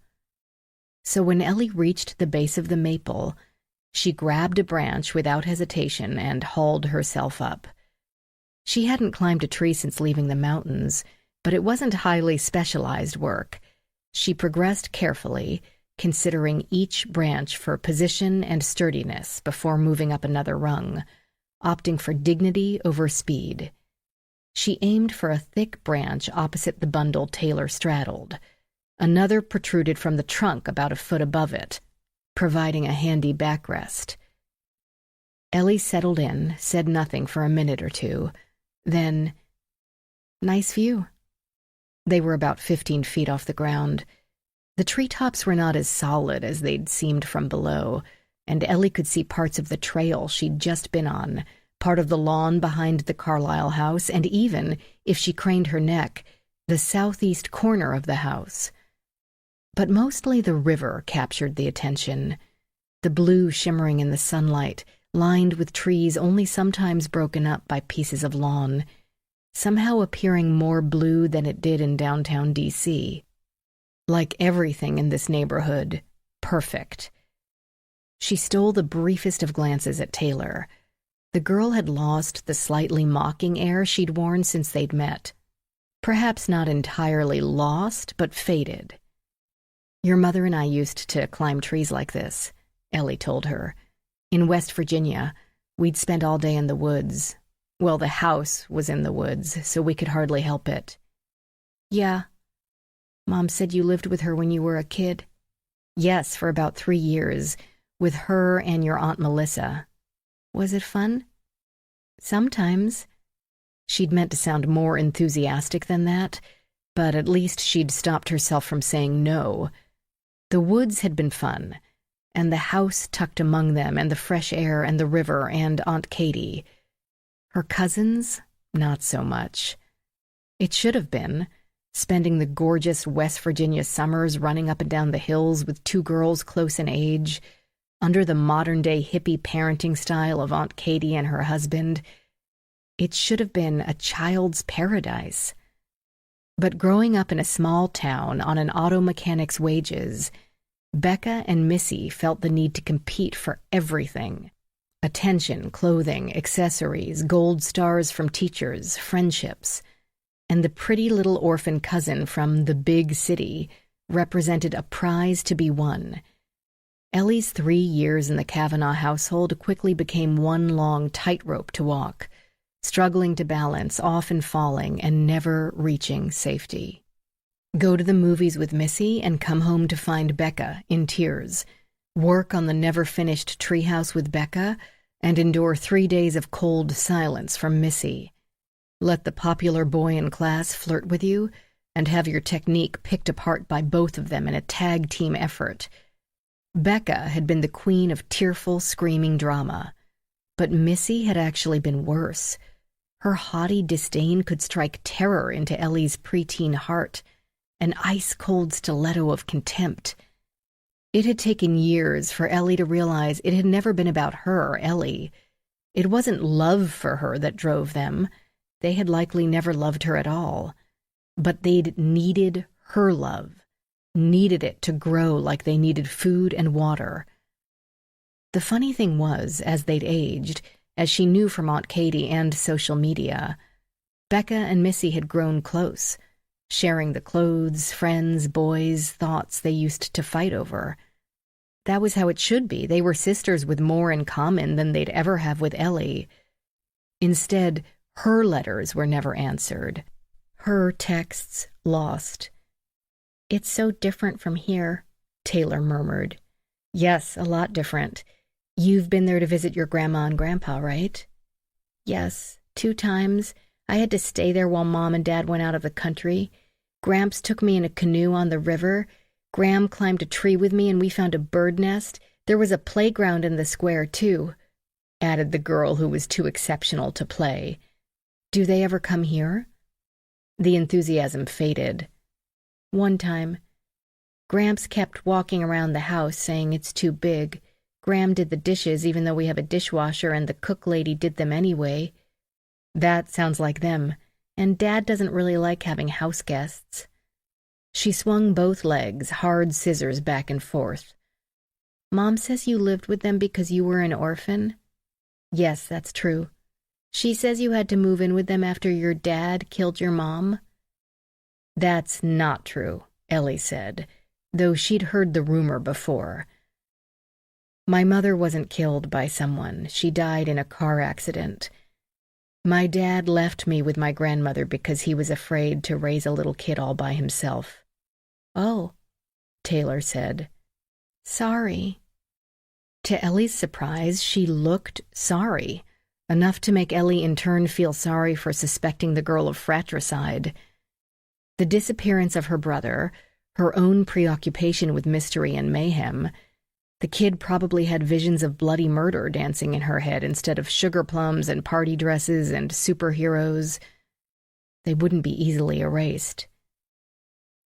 A: So when Ellie reached the base of the maple, she grabbed a branch without hesitation and hauled herself up. She hadn't climbed a tree since leaving the mountains, but it wasn't highly specialized work. She progressed carefully, considering each branch for position and sturdiness before moving up another rung, opting for dignity over speed. She aimed for a thick branch opposite the bundle Taylor straddled. Another protruded from the trunk about a foot above it, providing a handy backrest. Ellie settled in, said nothing for a minute or two, then, "Nice view." They were about 15 feet off the ground. The treetops were not as solid as they'd seemed from below, and Ellie could see parts of the trail she'd just been on, part of the lawn behind the Carlisle house, and even, if she craned her neck, the southeast corner of the house. But mostly the river captured the attention, the blue shimmering in the sunlight, lined with trees only sometimes broken up by pieces of lawn, somehow appearing more blue than it did in downtown D.C. Like everything in this neighborhood, perfect. She stole the briefest of glances at Taylor. The girl had lost the slightly mocking air she'd worn since they'd met. Perhaps not entirely lost, but faded. "Your mother and I used to climb trees like this," Ellie told her. "In West Virginia, we'd spend all day in the woods. Well, the house was in the woods, so we could hardly help it." "Yeah. Mom said you lived with her when you were a kid?" "Yes, for about 3 years, with her and your Aunt Melissa." "Was it fun?" "Sometimes." She'd meant to sound more enthusiastic than that, but at least she'd stopped herself from saying no. The woods had been fun, and the house tucked among them, and the fresh air, and the river, and Aunt Katie. Her cousins, not so much. It should have been, spending the gorgeous West Virginia summers running up and down the hills with 2 girls close in age, under the modern-day hippie parenting style of Aunt Katie and her husband. It should have been a child's paradise. But growing up in a small town on an auto mechanic's wages, Becca and Missy felt the need to compete for everything. Attention, clothing, accessories, gold stars from teachers, friendships. And the pretty little orphan cousin from the big city represented a prize to be won. Ellie's 3 years in the Kavanaugh household quickly became one long tightrope to walk, struggling to balance, often falling, and never reaching safety. Go to the movies with Missy and come home to find Becca in tears. Work on the never-finished treehouse with Becca and endure 3 days of cold silence from Missy. Let the popular boy in class flirt with you and have your technique picked apart by both of them in a tag-team effort. Becca had been the queen of tearful, screaming drama, but Missy had actually been worse. Her haughty disdain could strike terror into Ellie's preteen heart, an ice-cold stiletto of contempt. It had taken years for Ellie to realize it had never been about her, Ellie. It wasn't love for her that drove them. They had likely never loved her at all. But they'd needed her love, needed it to grow like they needed food and water. The funny thing was, as they'd aged, as she knew from Aunt Katie and social media, Becca and Missy had grown close, sharing the clothes, friends, boys, thoughts they used to fight over. That was how it should be. They were sisters with more in common than they'd ever have with Ellie. Instead, her letters were never answered. Her texts lost. "It's so different from here," Taylor murmured. "Yes, a lot different. You've been there to visit your grandma and grandpa, right?" "Yes, 2 times. I had to stay there while Mom and Dad went out of the country. Gramps took me in a canoe on the river. Gram climbed a tree with me and we found a bird nest. There was a playground in the square, too," added the girl who was too exceptional to play. "Do they ever come here?" The enthusiasm faded. "1 time. Gramps kept walking around the house saying it's too big. Gram did the dishes even though we have a dishwasher and the cook lady did them anyway." "That sounds like them. And Dad doesn't really like having house guests." She swung both legs, hard scissors back and forth. "Mom says you lived with them because you were an orphan?" "Yes, that's true." "She says you had to move in with them after your dad killed your mom?" "That's not true," Ellie said. though she'd heard the rumor before. My mother wasn't killed by someone. She died in a car accident. My dad left me with my grandmother because he was afraid to raise a little kid all by himself. Oh, Taylor said. Sorry. To Ellie's surprise, she looked sorry, enough to make Ellie in turn feel sorry for suspecting the girl of fratricide. The disappearance of her brother, her own preoccupation with mystery and mayhem. The kid probably had visions of bloody murder dancing in her head instead of sugar plums and party dresses and superheroes. They wouldn't be easily erased.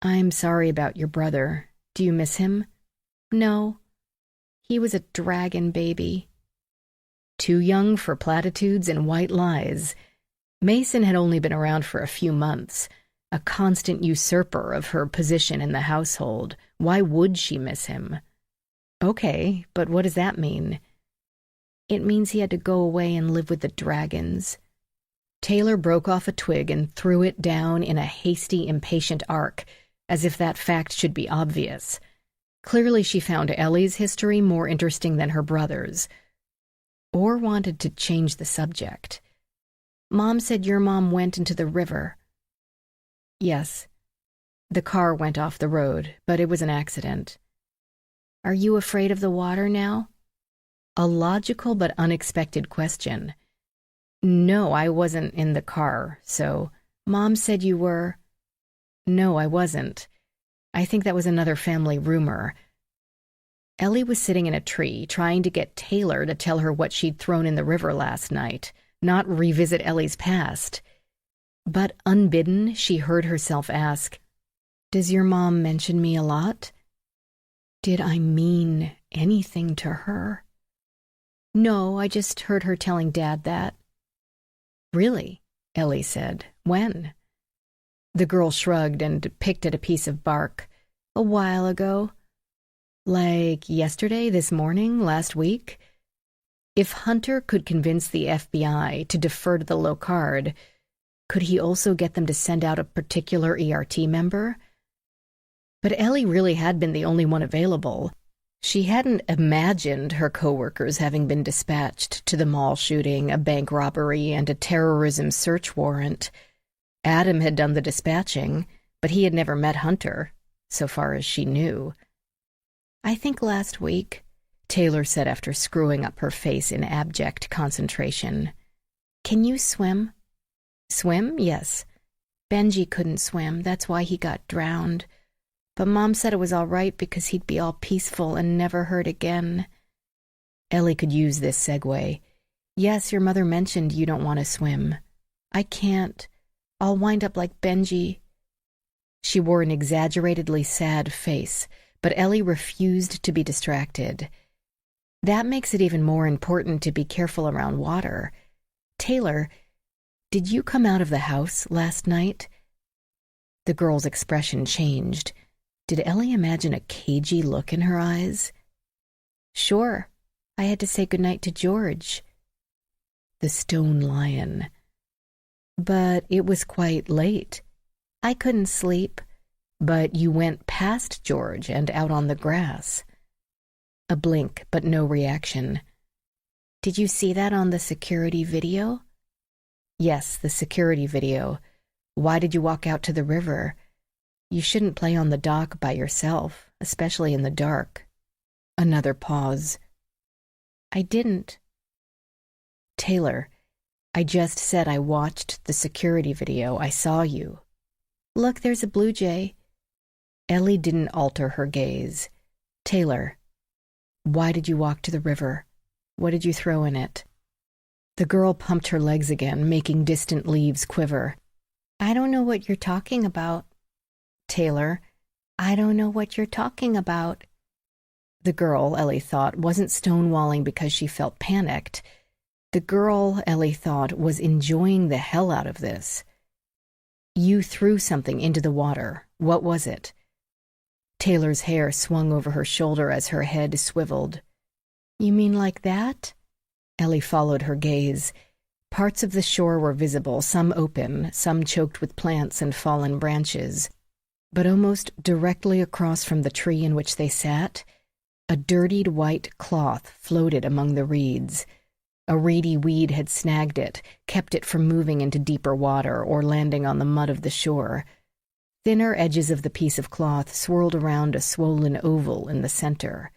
A: I'm sorry about your brother. Do you miss him? No. He was a dragon baby. Too young for platitudes and white lies. Mason had only been around for a few months, a constant usurper of her position in the household. Why would she miss him? Okay, but what does that mean? It means he had to go away and live with the dragons. Taylor broke off a twig and threw it down in a hasty, impatient arc, as if that fact should be obvious. Clearly she found Ellie's history more interesting than her brother's, or wanted to change the subject. Mom said your mom went into the river. Yes. The car went off the road, but it was an accident. Are you afraid of the water now? A logical but unexpected question. No, I wasn't in the car, so... Mom said you were... No, I wasn't. I think that was another family rumor. Ellie was sitting in a tree, trying to get Taylor to tell her what she'd thrown in the river last night, not revisit Ellie's past. But unbidden, she heard herself ask, Does your mom mention me a lot? Did I mean anything to her? No, I just heard her telling Dad that. Really? Ellie said. When? The girl shrugged and picked at a piece of bark. A while ago. Like yesterday, this morning, last week? If Hunter could convince the FBI to defer to the Locard, could he also get them to send out a particular ERT member? But Ellie really had been the only one available. She hadn't imagined her coworkers having been dispatched to the mall shooting, a bank robbery, and a terrorism search warrant. Adam had done the dispatching, but he had never met Hunter, so far as she knew. I think last week, Taylor said after screwing up her face in abject concentration. Can you swim? Swim? Yes. Benji couldn't swim, that's why he got drowned. But Mom said it was all right because he'd be all peaceful and never hurt again. Ellie could use this segue. Yes, your mother mentioned you don't want to swim. I can't. I'll wind up like Benji. She wore an exaggeratedly sad face, but Ellie refused to be distracted. That makes it even more important to be careful around water. Taylor, did you come out of the house last night? The girl's expression changed. Did Ellie imagine a cagey look in her eyes? Sure. I had to say goodnight to George. The stone lion. But it was quite late. I couldn't sleep. But you went past George and out on the grass. A blink, but no reaction. Did you see that on the security video? Yes, the security video. Why did you walk out to the river? You shouldn't play on the dock by yourself, especially in the dark. Another pause. I didn't. Taylor, I just said I watched the security video. I saw you. Look, there's a blue jay. Ellie didn't alter her gaze. Taylor, why did you walk to the river? What did you throw in it? The girl pumped her legs again, making distant leaves quiver. I don't know what you're talking about. Taylor, I don't know what you're talking about. The girl, Ellie thought, wasn't stonewalling because she felt panicked. The girl, Ellie thought, was enjoying the hell out of this. You threw something into the water. What was it? Taylor's hair swung over her shoulder as her head swiveled. You mean like that? Ellie followed her gaze. Parts of the shore were visible, some open, some choked with plants and fallen branches. But almost directly across from the tree in which they sat, a dirtied white cloth floated among the reeds. A reedy weed had snagged it, kept it from moving into deeper water or landing on the mud of the shore. Thinner edges of the piece of cloth swirled around a swollen oval in the center.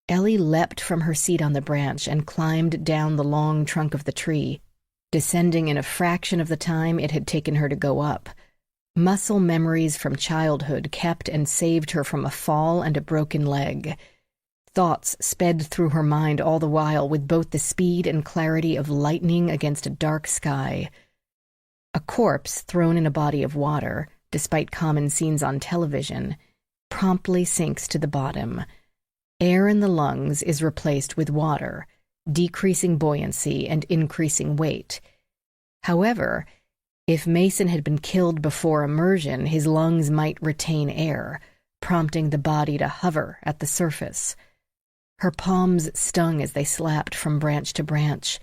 A: Ellie leapt from her seat on the branch and climbed down the long trunk of the tree, descending in a fraction of the time it had taken her to go up. Muscle memories from childhood kept and saved her from a fall and a broken leg. Thoughts sped through her mind all the while with both the speed and clarity of lightning against a dark sky. A corpse thrown in a body of water, despite common scenes on television, promptly sinks to the bottom. Air in the lungs is replaced with water, decreasing buoyancy and increasing weight. However, if Mason had been killed before immersion, his lungs might retain air, prompting the body to hover at the surface. Her palms stung as they slapped from branch to branch.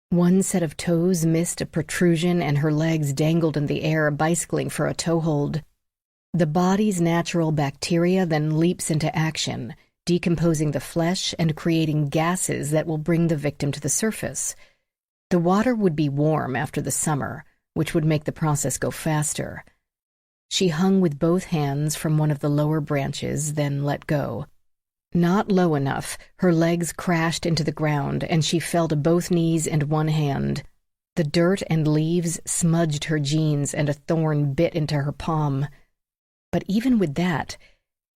A: One set of toes missed a protrusion and her legs dangled in the air, bicycling for a toehold. The body's natural bacteria then leaps into action, decomposing the flesh and creating gases that will bring the victim to the surface. The water would be warm after the summer, which would make the process go faster. She hung with both hands from one of the lower branches, then let go. Not low enough, her legs crashed into the ground, and she fell to both knees and one hand. The dirt and leaves smudged her jeans, and a thorn bit into her palm. But even with that,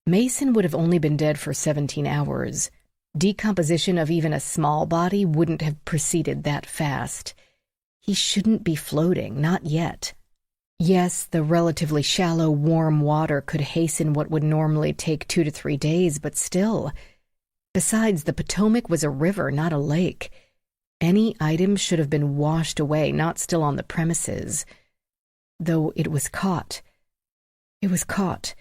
A: Mason would have only been dead for 17 hours. Decomposition of even a small body wouldn't have proceeded that fast. He shouldn't be floating, not yet. Yes, the relatively shallow, warm water could hasten what would normally take 2 to 3 days, but still. Besides, the Potomac was a river, not a lake. Any item should have been washed away, not still on the premises. Though it was caught. It was caught.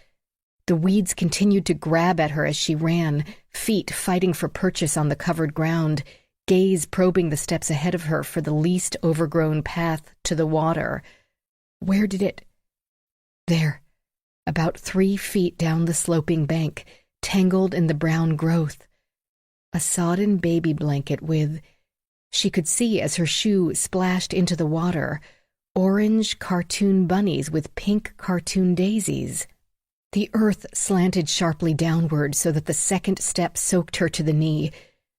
A: The weeds continued to grab at her as she ran, feet fighting for purchase on the covered ground, gaze probing the steps ahead of her for the least overgrown path to the water. Where did it? There, about 3 feet down the sloping bank, tangled in the brown growth. A sodden baby blanket with, she could see as her shoe splashed into the water, orange cartoon bunnies with pink cartoon daisies. The earth slanted sharply downward so that the second step soaked her to the knee.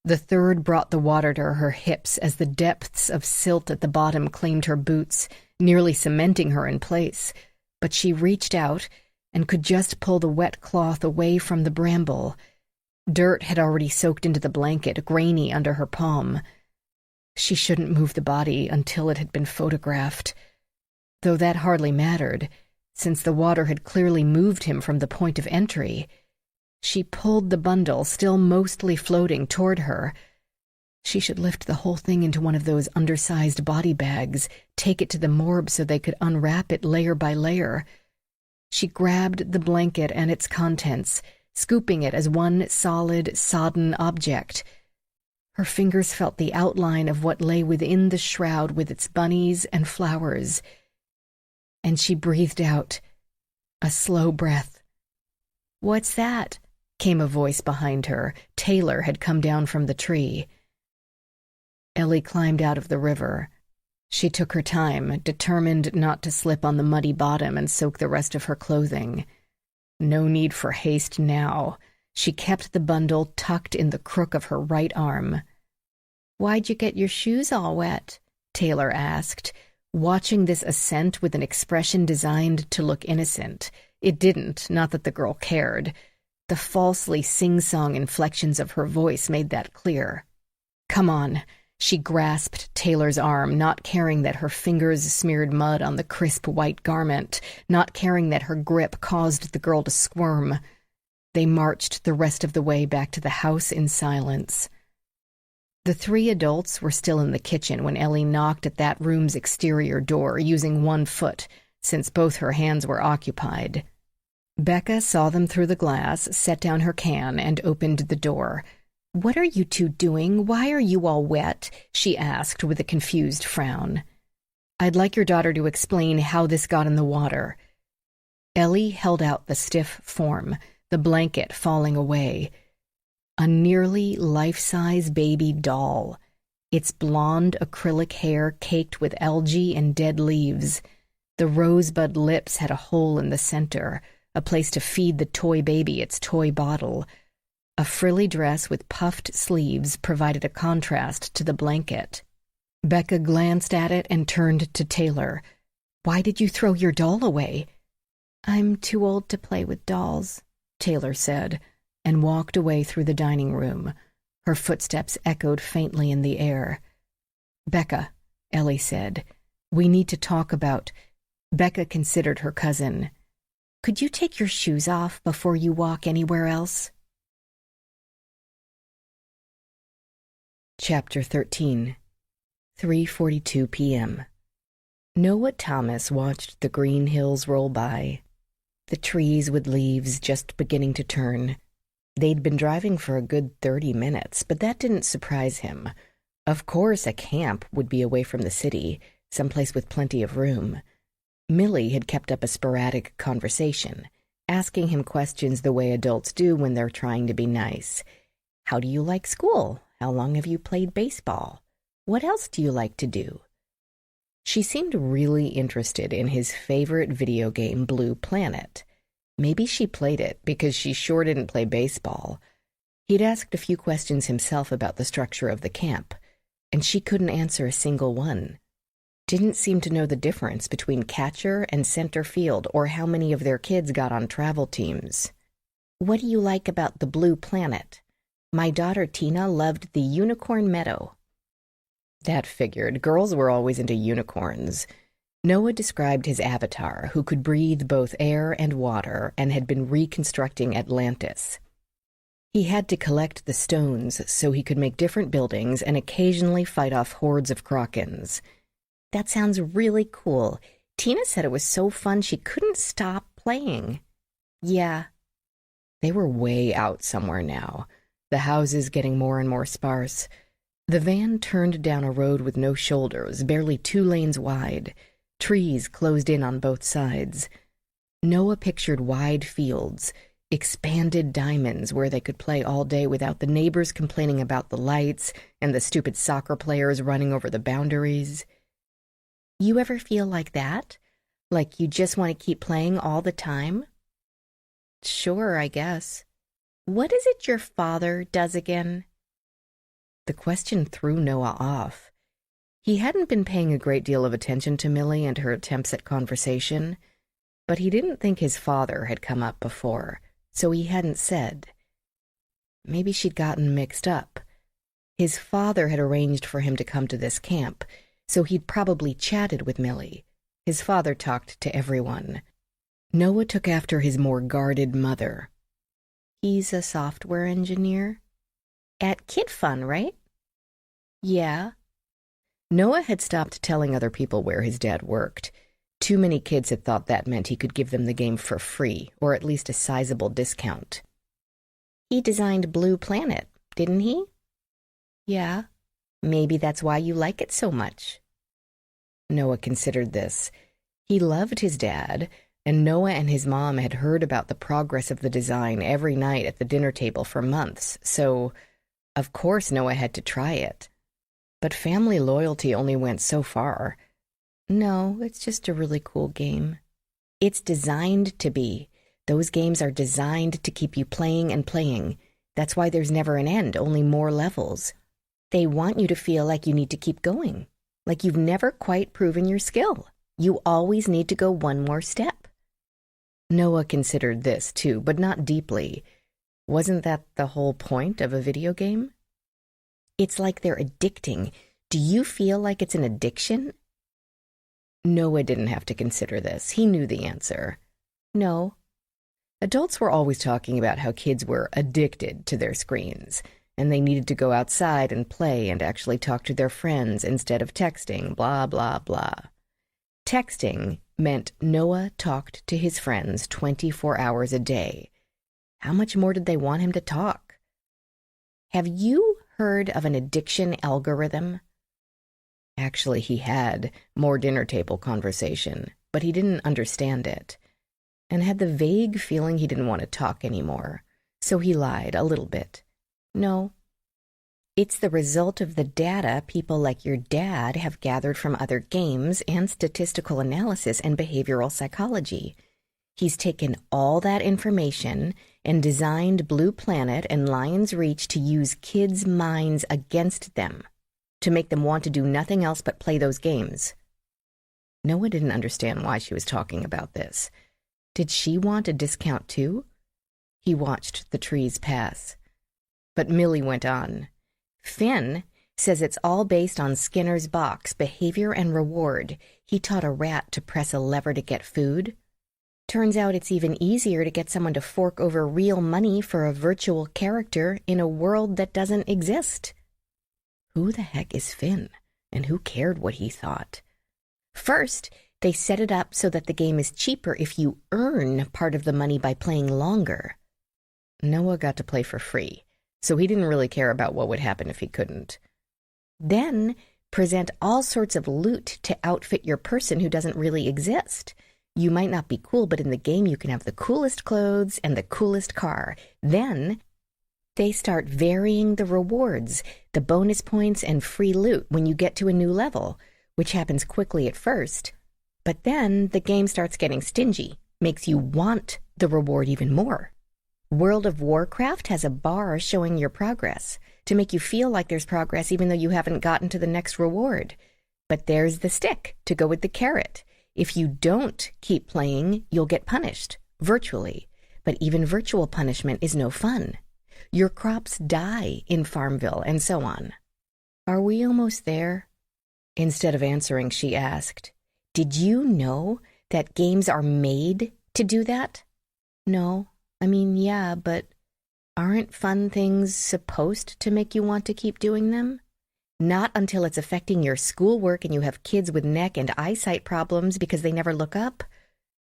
A: The third brought the water to her hips as the depths of silt at the bottom claimed her boots, nearly cementing her in place. But she reached out and could just pull the wet cloth away from the bramble. Dirt had already soaked into the blanket, grainy under her palm. She shouldn't move the body until it had been photographed. Though that hardly mattered, since the water had clearly moved him from the point of entry. She pulled the bundle, still mostly floating, toward her. She should lift the whole thing into one of those undersized body bags, take it to the morgue so they could unwrap it layer by layer. She grabbed the blanket and its contents, scooping it as one solid, sodden object. Her fingers felt the outline of what lay within the shroud with its bunnies and flowers. And she breathed out, a slow breath. "What's that?" came a voice behind her. Taylor had come down from the tree. Ellie climbed out of the river. She took her time, determined not to slip on the muddy bottom and soak the rest of her clothing. No need for haste now. She kept the bundle tucked in the crook of her right arm. "Why'd you get your shoes all wet?" Taylor asked, watching this ascent with an expression designed to look innocent. It didn't, not that the girl cared. The falsely sing-song inflections of her voice made that clear. "Come on." She grasped Taylor's arm, not caring that her fingers smeared mud on the crisp white garment, not caring that her grip caused the girl to squirm. They marched the rest of the way back to the house in silence. The 3 adults were still in the kitchen when Ellie knocked at that room's exterior door, using one foot, since both her hands were occupied. Becca saw them through the glass, set down her can, and opened the door. "What are you two doing? Why are you all wet?" she asked with a confused frown. "I'd like your daughter to explain how this got in the water." Ellie held out the stiff form, the blanket falling away. A nearly life-size baby doll, its blonde acrylic hair caked with algae and dead leaves. The rosebud lips had a hole in the center, a place to feed the toy baby its toy bottle. A frilly dress with puffed sleeves provided a contrast to the blanket. Becca glanced at it and turned to Taylor. "Why did you throw your doll away?" "I'm too old to play with dolls," Taylor said, and walked away through the dining room. Her footsteps echoed faintly in the air. "Becca," Ellie said, "we need to talk about—" Becca considered her cousin. "Could you take your shoes off before you walk anywhere else?" Chapter 13. 3:42 p.m. Noah Thomas watched the green hills roll by, the trees with leaves just beginning to turn. They'd been driving for a good 30 minutes, but that didn't surprise him. Of course, a camp would be away from the city, someplace with plenty of room. Millie had kept up a sporadic conversation, asking him questions the way adults do when they're trying to be nice. "How do you like school? How long have you played baseball? What else do you like to do?" She seemed really interested in his favorite video game, Blue Planet. Maybe she played it because she sure didn't play baseball. He'd asked a few questions himself about the structure of the camp, and she couldn't answer a single one. Didn't seem to know the difference between catcher and center field or how many of their kids got on travel teams. "What do you like about the Blue Planet? My daughter Tina loved the Unicorn Meadow." That figured. Girls were always into unicorns. Noah described his avatar, who could breathe both air and water and had been reconstructing Atlantis. He had to collect the stones so he could make different buildings and occasionally fight off hordes of Krakens. "That sounds really cool. Tina said it was so fun she couldn't stop playing." "Yeah." They were way out somewhere now, the houses getting more and more sparse. The van turned down a road with no shoulders, barely 2 lanes wide. Trees closed in on both sides. Noah pictured wide fields, expanded diamonds where they could play all day without the neighbors complaining about the lights and the stupid soccer players running over the boundaries. "You ever feel like that? Like you just want to keep playing all the time?" "Sure, I guess." "What is it your father does again?" The question threw Noah off. He hadn't been paying a great deal of attention to Millie and her attempts at conversation, but he didn't think his father had come up before, so he hadn't said. Maybe she'd gotten mixed up. His father had arranged for him to come to this camp, so he'd probably chatted with Millie. His father talked to everyone. Noah took after his more guarded mother. "He's a software engineer?" "At Kid Fun, right?" "Yeah." Noah had stopped telling other people where his dad worked. Too many kids had thought that meant he could give them the game for free, or at least a sizable discount. "He designed Blue Planet, didn't he?" "Yeah." "Maybe that's why you like it so much." Noah considered this. He loved his dad, and Noah and his mom had heard about the progress of the design every night at the dinner table for months, so of course Noah had to try it. But family loyalty only went so far. "No, it's just a really cool game." "It's designed to be. Those games are designed to keep you playing and playing. That's why there's never an end, only more levels. They want you to feel like you need to keep going, like you've never quite proven your skill. You always need to go one more step." Noah considered this too, but not deeply. Wasn't that the whole point of a video game? "It's like they're addicting. Do you feel like it's an addiction?" Noah didn't have to consider this. He knew the answer. "No." Adults were always talking about how kids were addicted to their screens, and they needed to go outside and play and actually talk to their friends instead of texting, blah, blah, blah. Texting meant Noah talked to his friends 24 hours a day. How much more did they want him to talk? "Have you heard of an addiction algorithm?" Actually, he had more dinner table conversation, but he didn't understand it. and had the vague feeling he didn't want to talk anymore, so he lied a little bit. No. It's the result of the data people like your dad have gathered from other games and statistical analysis and behavioral psychology. He's taken all that information and designed Blue Planet and Lion's Reach to use kids' minds against them, to make them want to do nothing else but play those games. Noah didn't understand why she was talking about this. Did she want a discount too? He watched the trees pass. But Millie went on. Finn says it's all based on Skinner's box, behavior and reward. He taught a rat to press a lever to get food. Turns out it's even easier to get someone to fork over real money for a virtual character in a world that doesn't exist. Who the heck is Finn, and who cared what he thought? First, they set it up so that the game is cheaper if you earn part of the money by playing longer. Noah got to play for free, so he didn't really care about what would happen if he couldn't. Then, present all sorts of loot to outfit your person who doesn't really exist. You might not be cool, but in the game you can have the coolest clothes and the coolest car. Then, they start varying the rewards, the bonus points and free loot when you get to a new level, which happens quickly at first. But then the game starts getting stingy, makes you want the reward even more. World of Warcraft has a bar showing your progress, to make you feel like there's progress even though you haven't gotten to the next reward. But there's the stick to go with the carrot. If you don't keep playing, you'll get punished, virtually. But even virtual punishment is no fun. Your crops die in Farmville, and so on. Are we almost there? Instead of answering, she asked, Did you know that games are made to do that? No. I mean, yeah, but aren't fun things supposed to make you want to keep doing them? Not until it's affecting your schoolwork and you have kids with neck and eyesight problems because they never look up.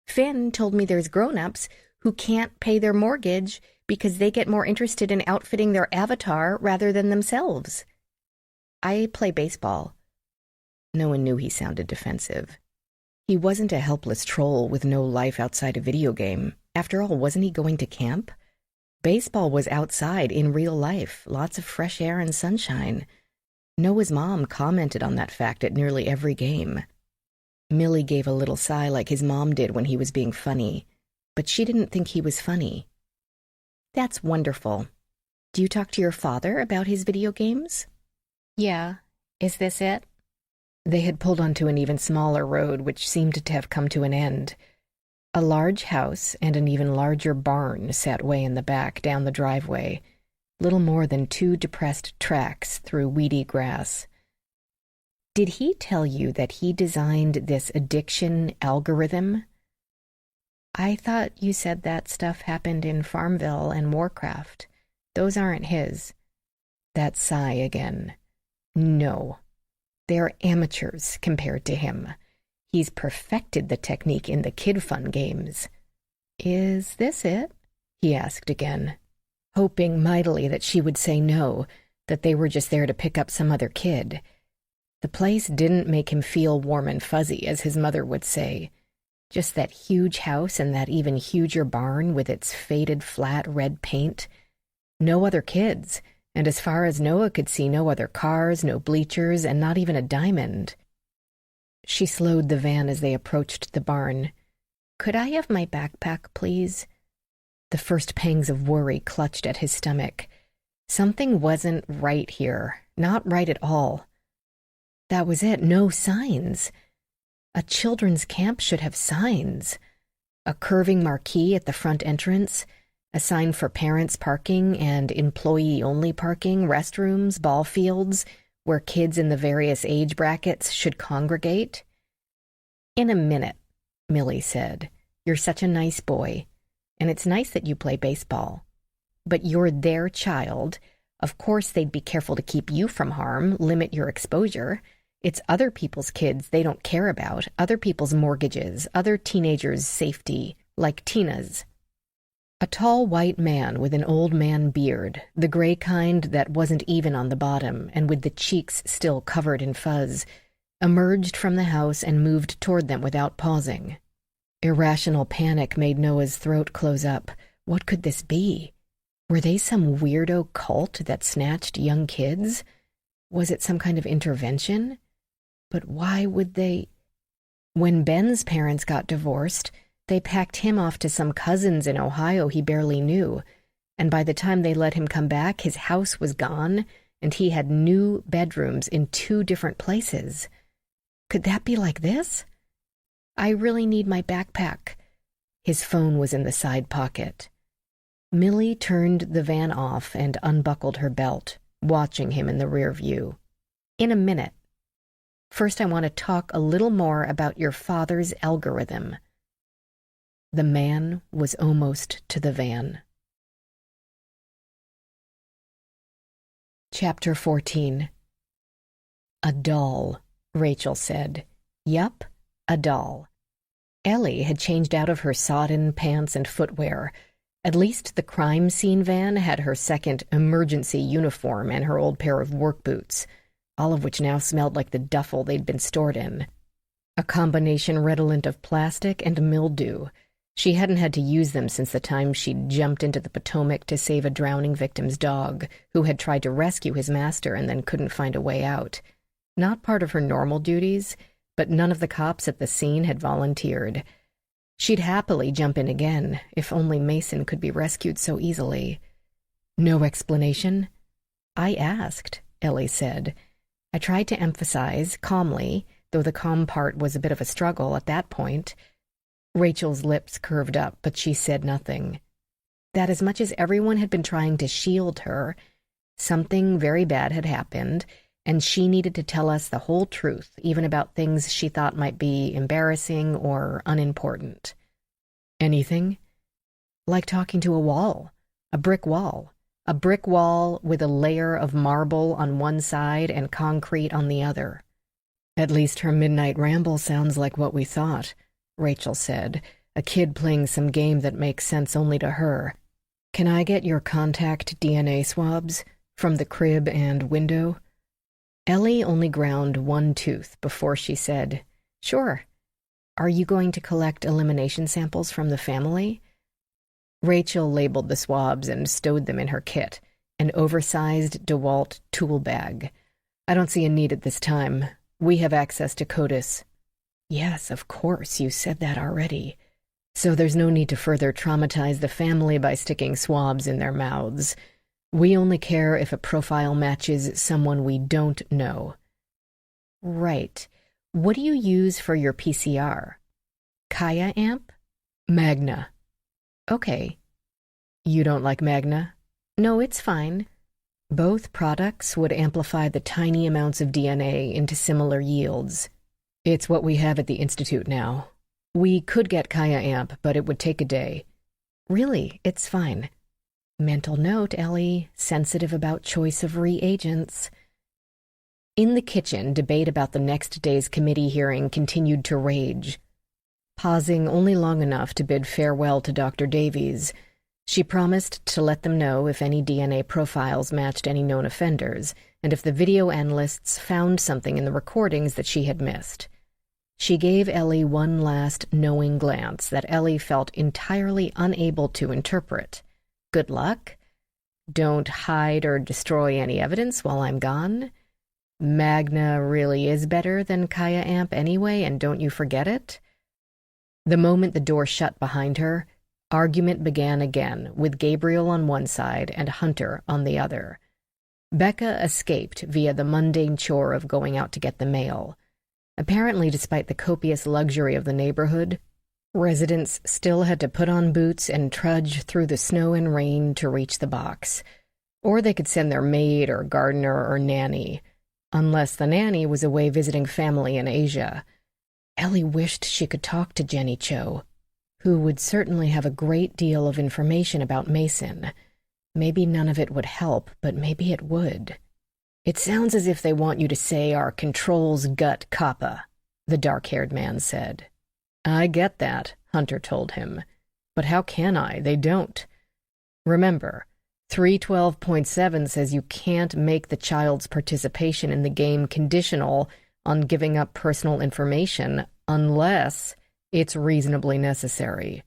A: Finn told me there's grown-ups who can't pay their mortgage because they get more interested in outfitting their avatar rather than themselves. I play baseball. No one knew he sounded defensive. He wasn't a helpless troll with no life outside a video game. After all, wasn't he going to camp? Baseball was outside in real life, lots of fresh air and sunshine. Noah's mom commented on that fact at nearly every game. Millie gave a little sigh like his mom did when he was being funny, but she didn't think he was funny. That's wonderful. Do you talk to your father about his video games? Yeah. Is this it? They had pulled onto an even smaller road, which seemed to have come to an end. A large house and an even larger barn sat way in the back down the driveway, little more than 2 depressed tracks through weedy grass. Did he tell you that he designed this addiction algorithm? I thought you said that stuff happened in Farmville and Warcraft. Those aren't his. That sigh again. No. They're amateurs compared to him. He's perfected the technique in the kid fun games. Is this it? He asked again, hoping mightily that she would say no, that they were just there to pick up some other kid. The place didn't make him feel warm and fuzzy, as his mother would say. Just that huge house and that even huger barn with its faded flat red paint. No other kids, and as far as Noah could see, no other cars, no bleachers, and not even a diamond. She slowed the van as they approached the barn. Could I have my backpack, please? The first pangs of worry clutched at his stomach. Something wasn't right here, not right at all. That was it, no signs. A children's camp should have signs. A curving marquee at the front entrance, a sign for parents parking and employee-only parking, restrooms, ball fields, where kids in the various age brackets should congregate. In a minute, Millie said. You're such a nice boy, and it's nice that you play baseball. But you're their child. Of course they'd be careful to keep you from harm, limit your exposure. It's other people's kids they don't care about, other people's mortgages, other teenagers' safety, like Tina's. A tall white man with an old man beard, the gray kind that wasn't even on the bottom and with the cheeks still covered in fuzz, emerged from the house and moved toward them without pausing. Irrational panic made Noah's throat close up. What could this be? Were they some weirdo cult that snatched young kids? Was it some kind of intervention? But why would they? When Ben's parents got divorced, they packed him off to some cousins in Ohio he barely knew, and by the time they let him come back, his house was gone, and he had new bedrooms in 2 different places. Could that be like this? I really need my backpack. His phone was in the side pocket. Millie turned the van off and unbuckled her belt, watching him in the rear view. In a minute. First, I want to talk a little more about your father's algorithm. The man was almost to the van. Chapter 14. A doll, Rachael said. Yup, a doll. Ellie had changed out of her sodden pants and footwear. At least the crime scene van had her second emergency uniform and her old pair of work boots, all of which now smelled like the duffel they'd been stored in. A combination redolent of plastic and mildew. She hadn't had to use them since the time she'd jumped into the Potomac to save a drowning victim's dog, who had tried to rescue his master and then couldn't find a way out. Not part of her normal duties, but none of the cops at the scene had volunteered. She'd happily jump in again, if only Mason could be rescued so easily. No explanation? I asked, Ellie said. I tried to emphasize, calmly, though the calm part was a bit of a struggle at that point. Rachel's lips curved up, but she said nothing. That as much as everyone had been trying to shield her, something very bad had happened, and she needed to tell us the whole truth, even about things she thought might be embarrassing or unimportant. Anything? Like talking to a wall, a brick wall with a layer of marble on one side and concrete on the other. At least her midnight ramble sounds like what we thought, Rachael said, a kid playing some game that makes sense only to her. Can I get your contact DNA swabs from the crib and window? Ellie only ground one tooth before she said, Sure. Are you going to collect elimination samples from the family? Rachael labeled the swabs and stowed them in her kit, an oversized DeWalt tool bag. I don't see a need at this time. We have access to CODIS. Yes, of course, you said that already. So there's no need to further traumatize the family by sticking swabs in their mouths. We only care if a profile matches someone we don't know. Right. What do you use for your PCR? Kaya amp? Magna. Okay. You don't like Magna? No, it's fine. Both products would amplify the tiny amounts of DNA into similar yields. It's what we have at the Institute now. We could get Kaya amp, but it would take a day. Really, it's fine. Mental note, Ellie, sensitive about choice of reagents. In the kitchen, debate about the next day's committee hearing continued to rage. Pausing only long enough to bid farewell to Dr. Davies, she promised to let them know if any DNA profiles matched any known offenders, and if the video analysts found something in the recordings that she had missed. She gave Ellie one last knowing glance that Ellie felt entirely unable to interpret. Good luck. Don't hide or destroy any evidence while I'm gone. Magna really is better than Kaya amp anyway, and don't you forget it. The moment the door shut behind her, argument began again, with Gabriel on one side and Hunter on the other. Becca escaped via the mundane chore of going out to get the mail. Apparently, despite the copious luxury of the neighborhood, residents still had to put on boots and trudge through the snow and rain to reach the box. Or they could send their maid or gardener or nanny, unless the nanny was away visiting family in Asia. Ellie wished she could talk to Jenny Cho, who would certainly have a great deal of information about Mason. Maybe none of it would help, but maybe it would. It sounds as if they want you to say our control's gut kappa, the dark-haired man said. I get that, Hunter told him. But how can I? They don't. Remember, 312.7 says you can't make the child's participation in the game conditional on giving up personal information unless It's reasonably necessary.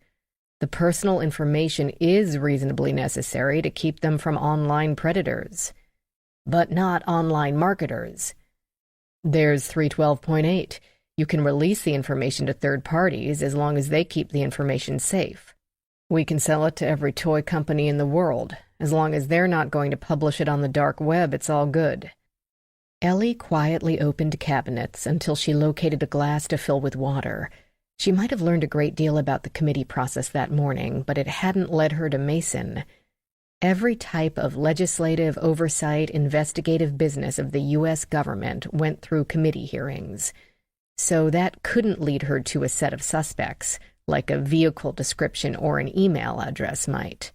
A: The personal information is reasonably necessary to keep them from online predators, but not online marketers. There's 312.8. You can release the information to third parties as long as they keep the information safe. We can sell it to every toy company in the world. As long as they're not going to publish it on the dark web, it's all good. Ellie quietly opened cabinets until she located a glass to fill with water. She might have learned a great deal about the committee process that morning, but it hadn't led her to Mason. Every type of legislative oversight, investigative business of the U.S. government went through committee hearings. So that couldn't lead her to a set of suspects, like a vehicle description or an email address might.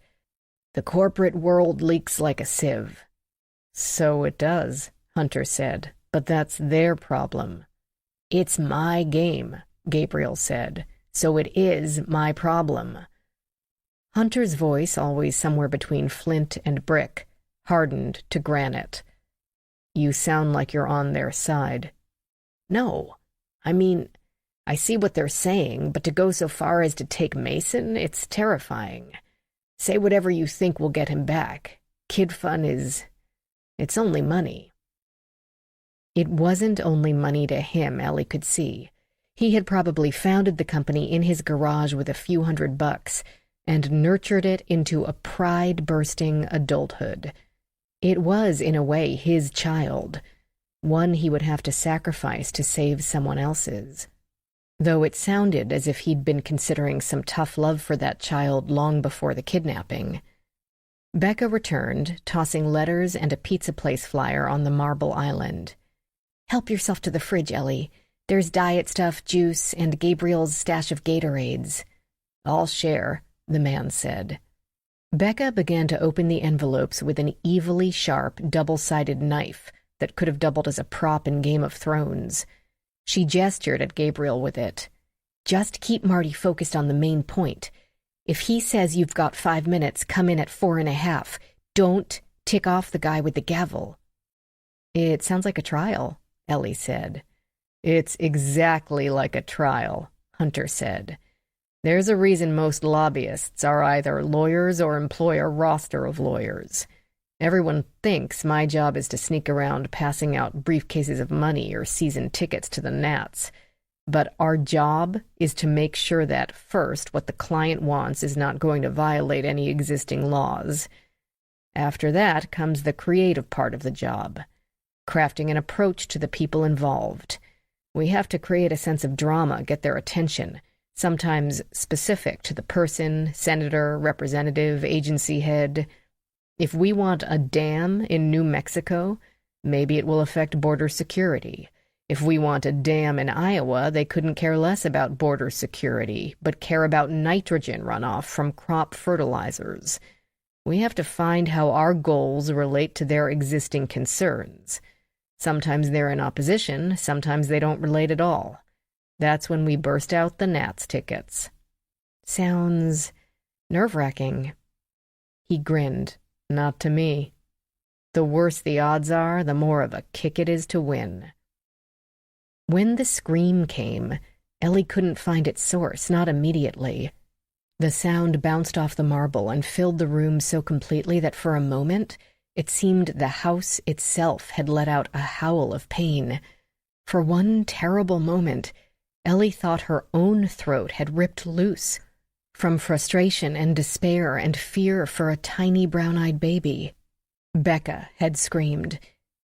A: The corporate world leaks like a sieve. So it does, Hunter said, but that's their problem. It's my game, Gabriel said, so it is my problem. Hunter's voice, always somewhere between flint and brick, hardened to granite. You sound like you're on their side. No, I mean, I see what they're saying, but to go so far as to take Mason, it's terrifying. Say whatever you think will get him back. Kid fun it's only money. It wasn't only money to him, Ellie could see. He had probably founded the company in his garage with a few $100 and nurtured it into a pride-bursting adulthood. It was, in a way, his child, one he would have to sacrifice to save someone else's. Though it sounded as if he'd been considering some tough love for that child long before the kidnapping. Becca returned, tossing letters and a pizza place flyer on the marble island. Help yourself to the fridge, Ellie. There's diet stuff, juice, and Gabriel's stash of Gatorades. I'll share, the man said. Becca began to open the envelopes with an evilly sharp, double-sided knife that could have doubled as a prop in Game of Thrones. She gestured at Gabriel with it. Just keep Marty focused on the main point. If he says you've got 5 minutes, come in at 4.5. Don't tick off the guy with the gavel. It sounds like a trial, Ellie said. It's exactly like a trial, Hunter said. There's a reason most lobbyists are either lawyers or employ a roster of lawyers. Everyone thinks my job is to sneak around passing out briefcases of money or season tickets to the Nats. But our job is to make sure that, first, what the client wants is not going to violate any existing laws. After that comes the creative part of the job, crafting an approach to the people involved. We have to create a sense of drama, get their attention, sometimes specific to the person, senator, representative, agency head. If we want a dam in New Mexico, maybe it will affect border security. If we want a dam in Iowa, they couldn't care less about border security, but care about nitrogen runoff from crop fertilizers. We have to find how our goals relate to their existing concerns. Sometimes they're in opposition, sometimes they don't relate at all. That's when we burst out the Nats tickets. Sounds nerve-wracking. He grinned. Not to me. The worse the odds are, the more of a kick it is to win. When the scream came, Ellie couldn't find its source, not immediately. The sound bounced off the marble and filled the room so completely that for a moment it seemed the house itself had let out a howl of pain. For one terrible moment, Ellie thought her own throat had ripped loose, from frustration and despair and fear for a tiny brown-eyed baby. Becca had screamed.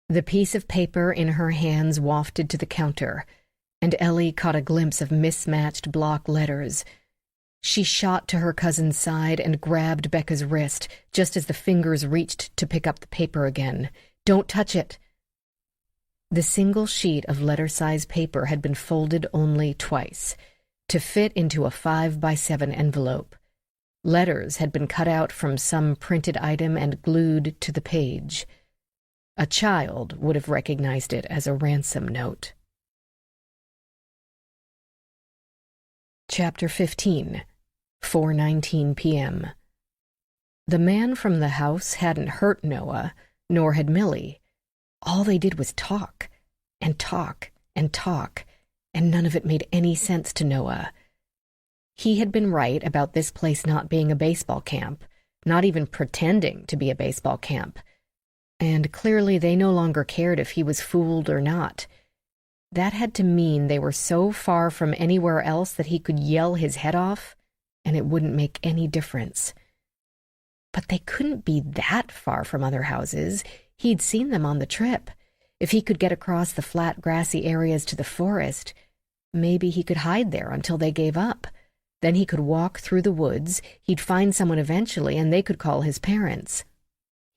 A: The piece of paper in her hands wafted to the counter, and Ellie caught a glimpse of mismatched block letters. She shot to her cousin's side and grabbed Becca's wrist just as the fingers reached to pick up the paper again. Don't touch it! The single sheet of letter-size paper had been folded only twice, to fit into a 5x7 envelope. Letters had been cut out from some printed item and glued to the page. A child would have recognized it as a ransom note. Chapter 15, 4:19 p.m. The man from the house hadn't hurt Noah, nor had Millie. All they did was talk, and talk, and talk, and none of it made any sense to Noah. He had been right about this place not being a baseball camp, not even pretending to be a baseball camp. And clearly they no longer cared if he was fooled or not. That had to mean they were so far from anywhere else that he could yell his head off, and it wouldn't make any difference. But they couldn't be that far from other houses. He'd seen them on the trip. If he could get across the flat, grassy areas to the forest, maybe he could hide there until they gave up. Then he could walk through the woods, he'd find someone eventually, and they could call his parents.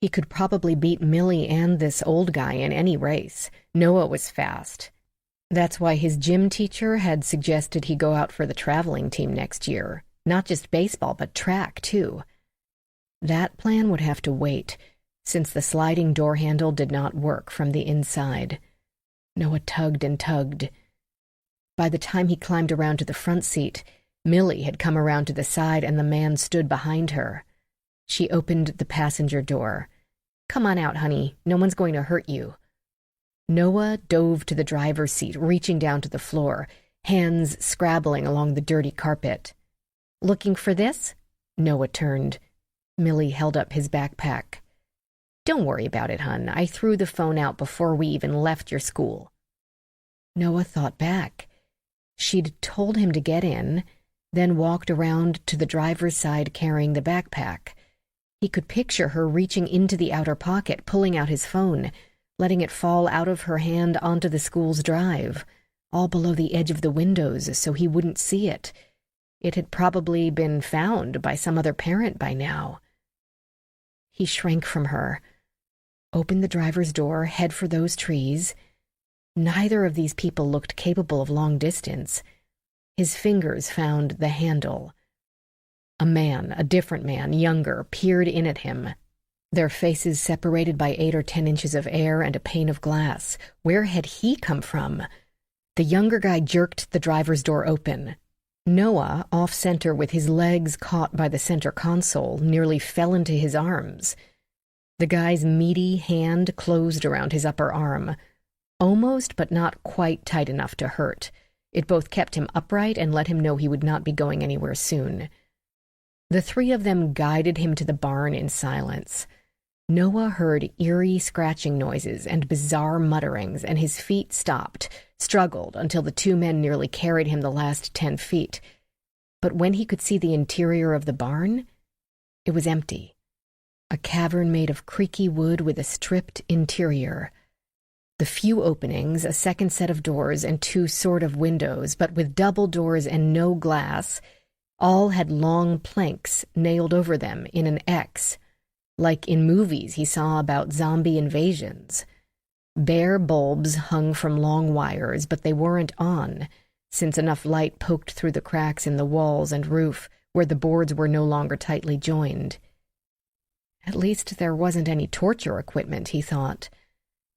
A: He could probably beat Millie and this old guy in any race. Noah was fast. That's why his gym teacher had suggested he go out for the traveling team next year. Not just baseball, but track, too. That plan would have to wait, since the sliding door handle did not work from the inside. Noah tugged and tugged. By the time he climbed around to the front seat, Millie had come around to the side and the man stood behind her. She opened the passenger door. "Come on out, honey. No one's going to hurt you." Noah dove to the driver's seat, reaching down to the floor, hands scrabbling along the dirty carpet. "Looking for this?" Noah turned. Millie held up his backpack. "Don't worry about it, hun. I threw the phone out before we even left your school." Noah thought back. She'd told him to get in, then walked around to the driver's side carrying the backpack. He could picture her reaching into the outer pocket, pulling out his phone, letting it fall out of her hand onto the school's drive, all below the edge of the windows so he wouldn't see it. It had probably been found by some other parent by now. He shrank from her, opened the driver's door, head for those trees. Neither of these people looked capable of long distance. His fingers found the handle. A man, a different man, younger, peered in at him. Their faces separated by 8 or 10 inches of air and a pane of glass. Where had he come from? The younger guy jerked the driver's door open. Noah, off-center with his legs caught by the center console, nearly fell into his arms. The guy's meaty hand closed around his upper arm. Almost, but not quite tight enough to hurt. It both kept him upright and let him know he would not be going anywhere soon. The three of them guided him to the barn in silence. Noah heard eerie scratching noises and bizarre mutterings, and his feet stopped, struggled until the two men nearly carried him the last 10 feet. But when he could see the interior of the barn, it was empty. A cavern made of creaky wood with a stripped interior. The few openings, a second set of doors, and 2 sort of windows, but with double doors and no glass, all had long planks nailed over them in an X, like in movies he saw about zombie invasions. Bare bulbs hung from long wires, but they weren't on, since enough light poked through the cracks in the walls and roof where the boards were no longer tightly joined. At least there wasn't any torture equipment, he thought.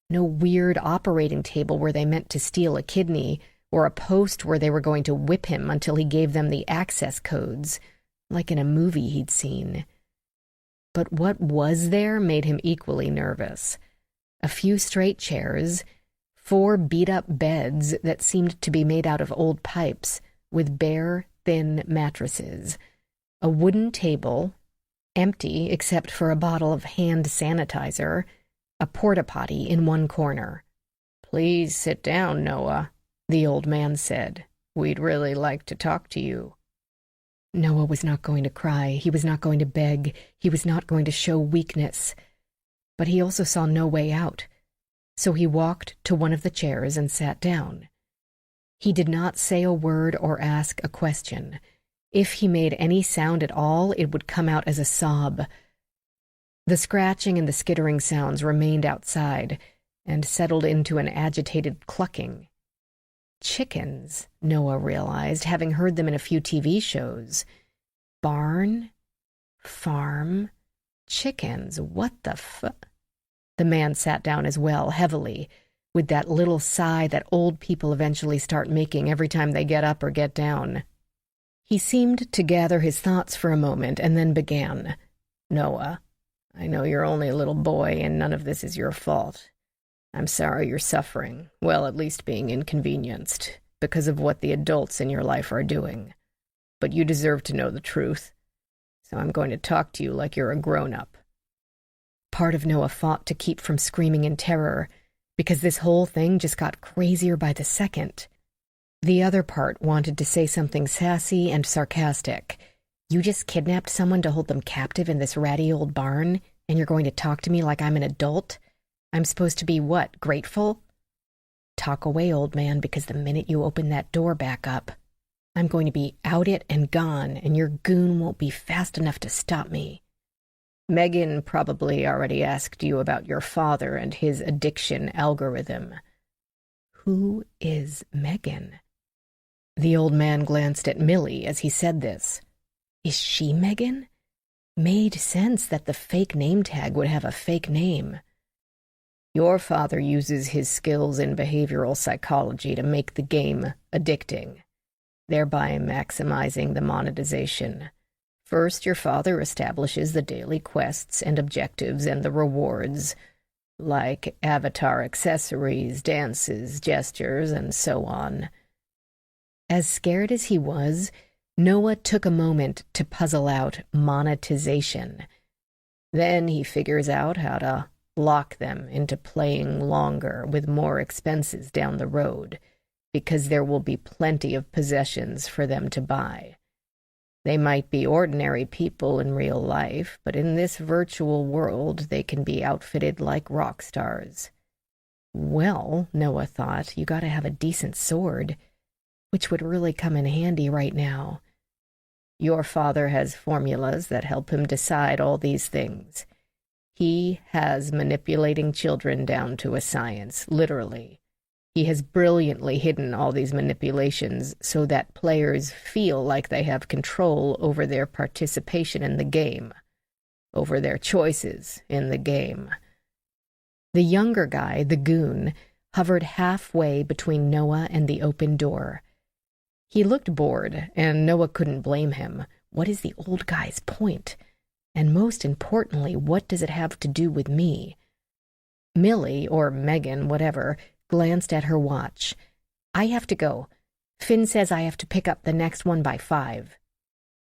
A: No weird operating table where they meant to steal a kidney, or a post where they were going to whip him until he gave them the access codes, like in a movie he'd seen. But what was there made him equally nervous. A few straight chairs, 4 beat-up beds that seemed to be made out of old pipes, with bare, thin mattresses, a wooden table, empty except for a bottle of hand sanitizer, a porta-potty in one corner. "Please sit down, Noah," the old man said. "We'd really like to talk to you." Noah was not going to cry. He was not going to beg. He was not going to show weakness. But he also saw no way out. So he walked to one of the chairs and sat down. He did not say a word or ask a question. If he made any sound at all, it would come out as a sob. The scratching and the skittering sounds remained outside and settled into an agitated clucking. Chickens, Noah realized, having heard them in a few TV shows. Barn, farm, chickens, what the The man sat down as well, heavily, with that little sigh that old people eventually start making every time they get up or get down. He seemed to gather his thoughts for a moment and then began. "Noah, I know you're only a little boy and none of this is your fault. I'm sorry you're suffering, well, at least being inconvenienced, because of what the adults in your life are doing. but you deserve to know the truth. So I'm going to talk to you like you're a grown-up." Part of Noah fought to keep from screaming in terror, because this whole thing just got crazier by the second. The other part wanted to say something sassy and sarcastic. "You just kidnapped someone to hold them captive in this ratty old barn, and you're going to talk to me like I'm an adult? I'm supposed to be what, grateful?" "Talk away, old man, because the minute you open that door back up, I'm going to be out it and gone, and your goon won't be fast enough to stop me." "Megan probably already asked you about your father and his addiction algorithm." "Who is Megan?" The old man glanced at Millie as he said this. Is she Megan? Made sense that the fake name tag would have a fake name. "Your father uses his skills in behavioral psychology to make the game addicting, thereby maximizing the monetization. First, your father establishes the daily quests and objectives and the rewards, like avatar accessories, dances, gestures, and so on." As scared as he was, Noah took a moment to puzzle out monetization. Then he figures out how to lock them into playing longer with more expenses down the road, because there will be plenty of possessions for them to buy. They might be ordinary people in real life, but in this virtual world they can be outfitted like rock stars. Well, Noah thought, you gotta have a decent sword, which would really come in handy right now. Your father has formulas that help him decide all these things. He has manipulating children down to a science, literally. He has brilliantly hidden all these manipulations so that players feel like they have control over their participation in the game, over their choices in the game. The younger guy, the goon, hovered halfway between Noah and the open door. He looked bored, and Noah couldn't blame him. What is the old guy's point? And most importantly, what does it have to do with me? Millie, or Megan, whatever, glanced at her watch. "I have to go. Finn says I have to pick up the next one by 5.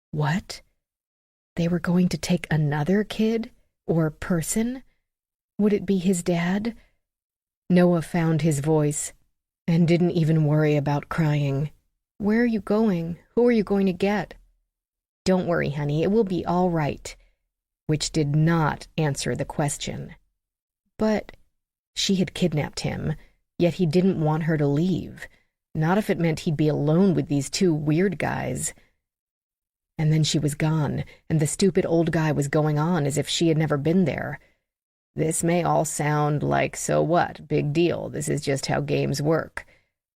A: What? They were going to take another kid? Or person? Would it be his dad? Noah found his voice and didn't even worry about crying. "Where are you going? Who are you going to get?" "Don't worry, honey, it will be all right," which did not answer the question. But she had kidnapped him, yet he didn't want her to leave, not if it meant he'd be alone with these two weird guys. And then she was gone, and the stupid old guy was going on as if she had never been there. This may all sound like, so what, big deal, this is just how games work.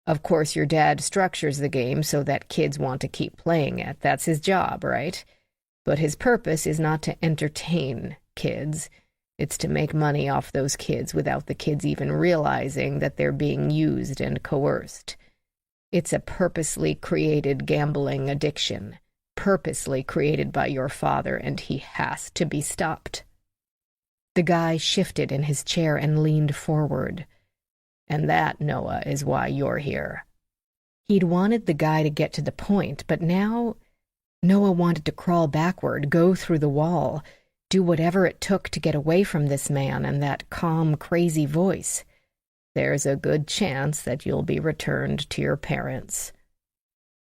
A: Of course your dad structures the game so that kids want to keep playing it. That's his job, right? But his purpose is not to entertain kids. It's to make money off those kids without the kids even realizing that they're being used and coerced. It's a purposely created gambling addiction, purposely created by your father, and he has to be stopped. The guy shifted in his chair and leaned forward. "And that, Noah, is why you're here." He'd wanted the guy to get to the point, but now Noah wanted to crawl backward, go through the wall, do whatever it took to get away from this man and that calm, crazy voice. There's a good chance that you'll be returned to your parents.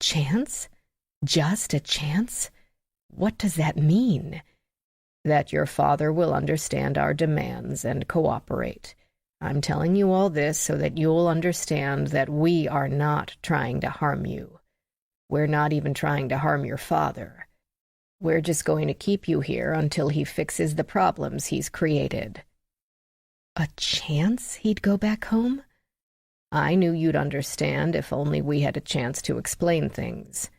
A: Chance? Just a chance? What does that mean? That your father will understand our demands and cooperate. I'm telling you all this so that you'll understand that we are not trying to harm you. We're not even trying to harm your father. We're just going to keep you here until he fixes the problems he's created." A chance he'd go back home? I knew you'd understand if only we had a chance to explain things.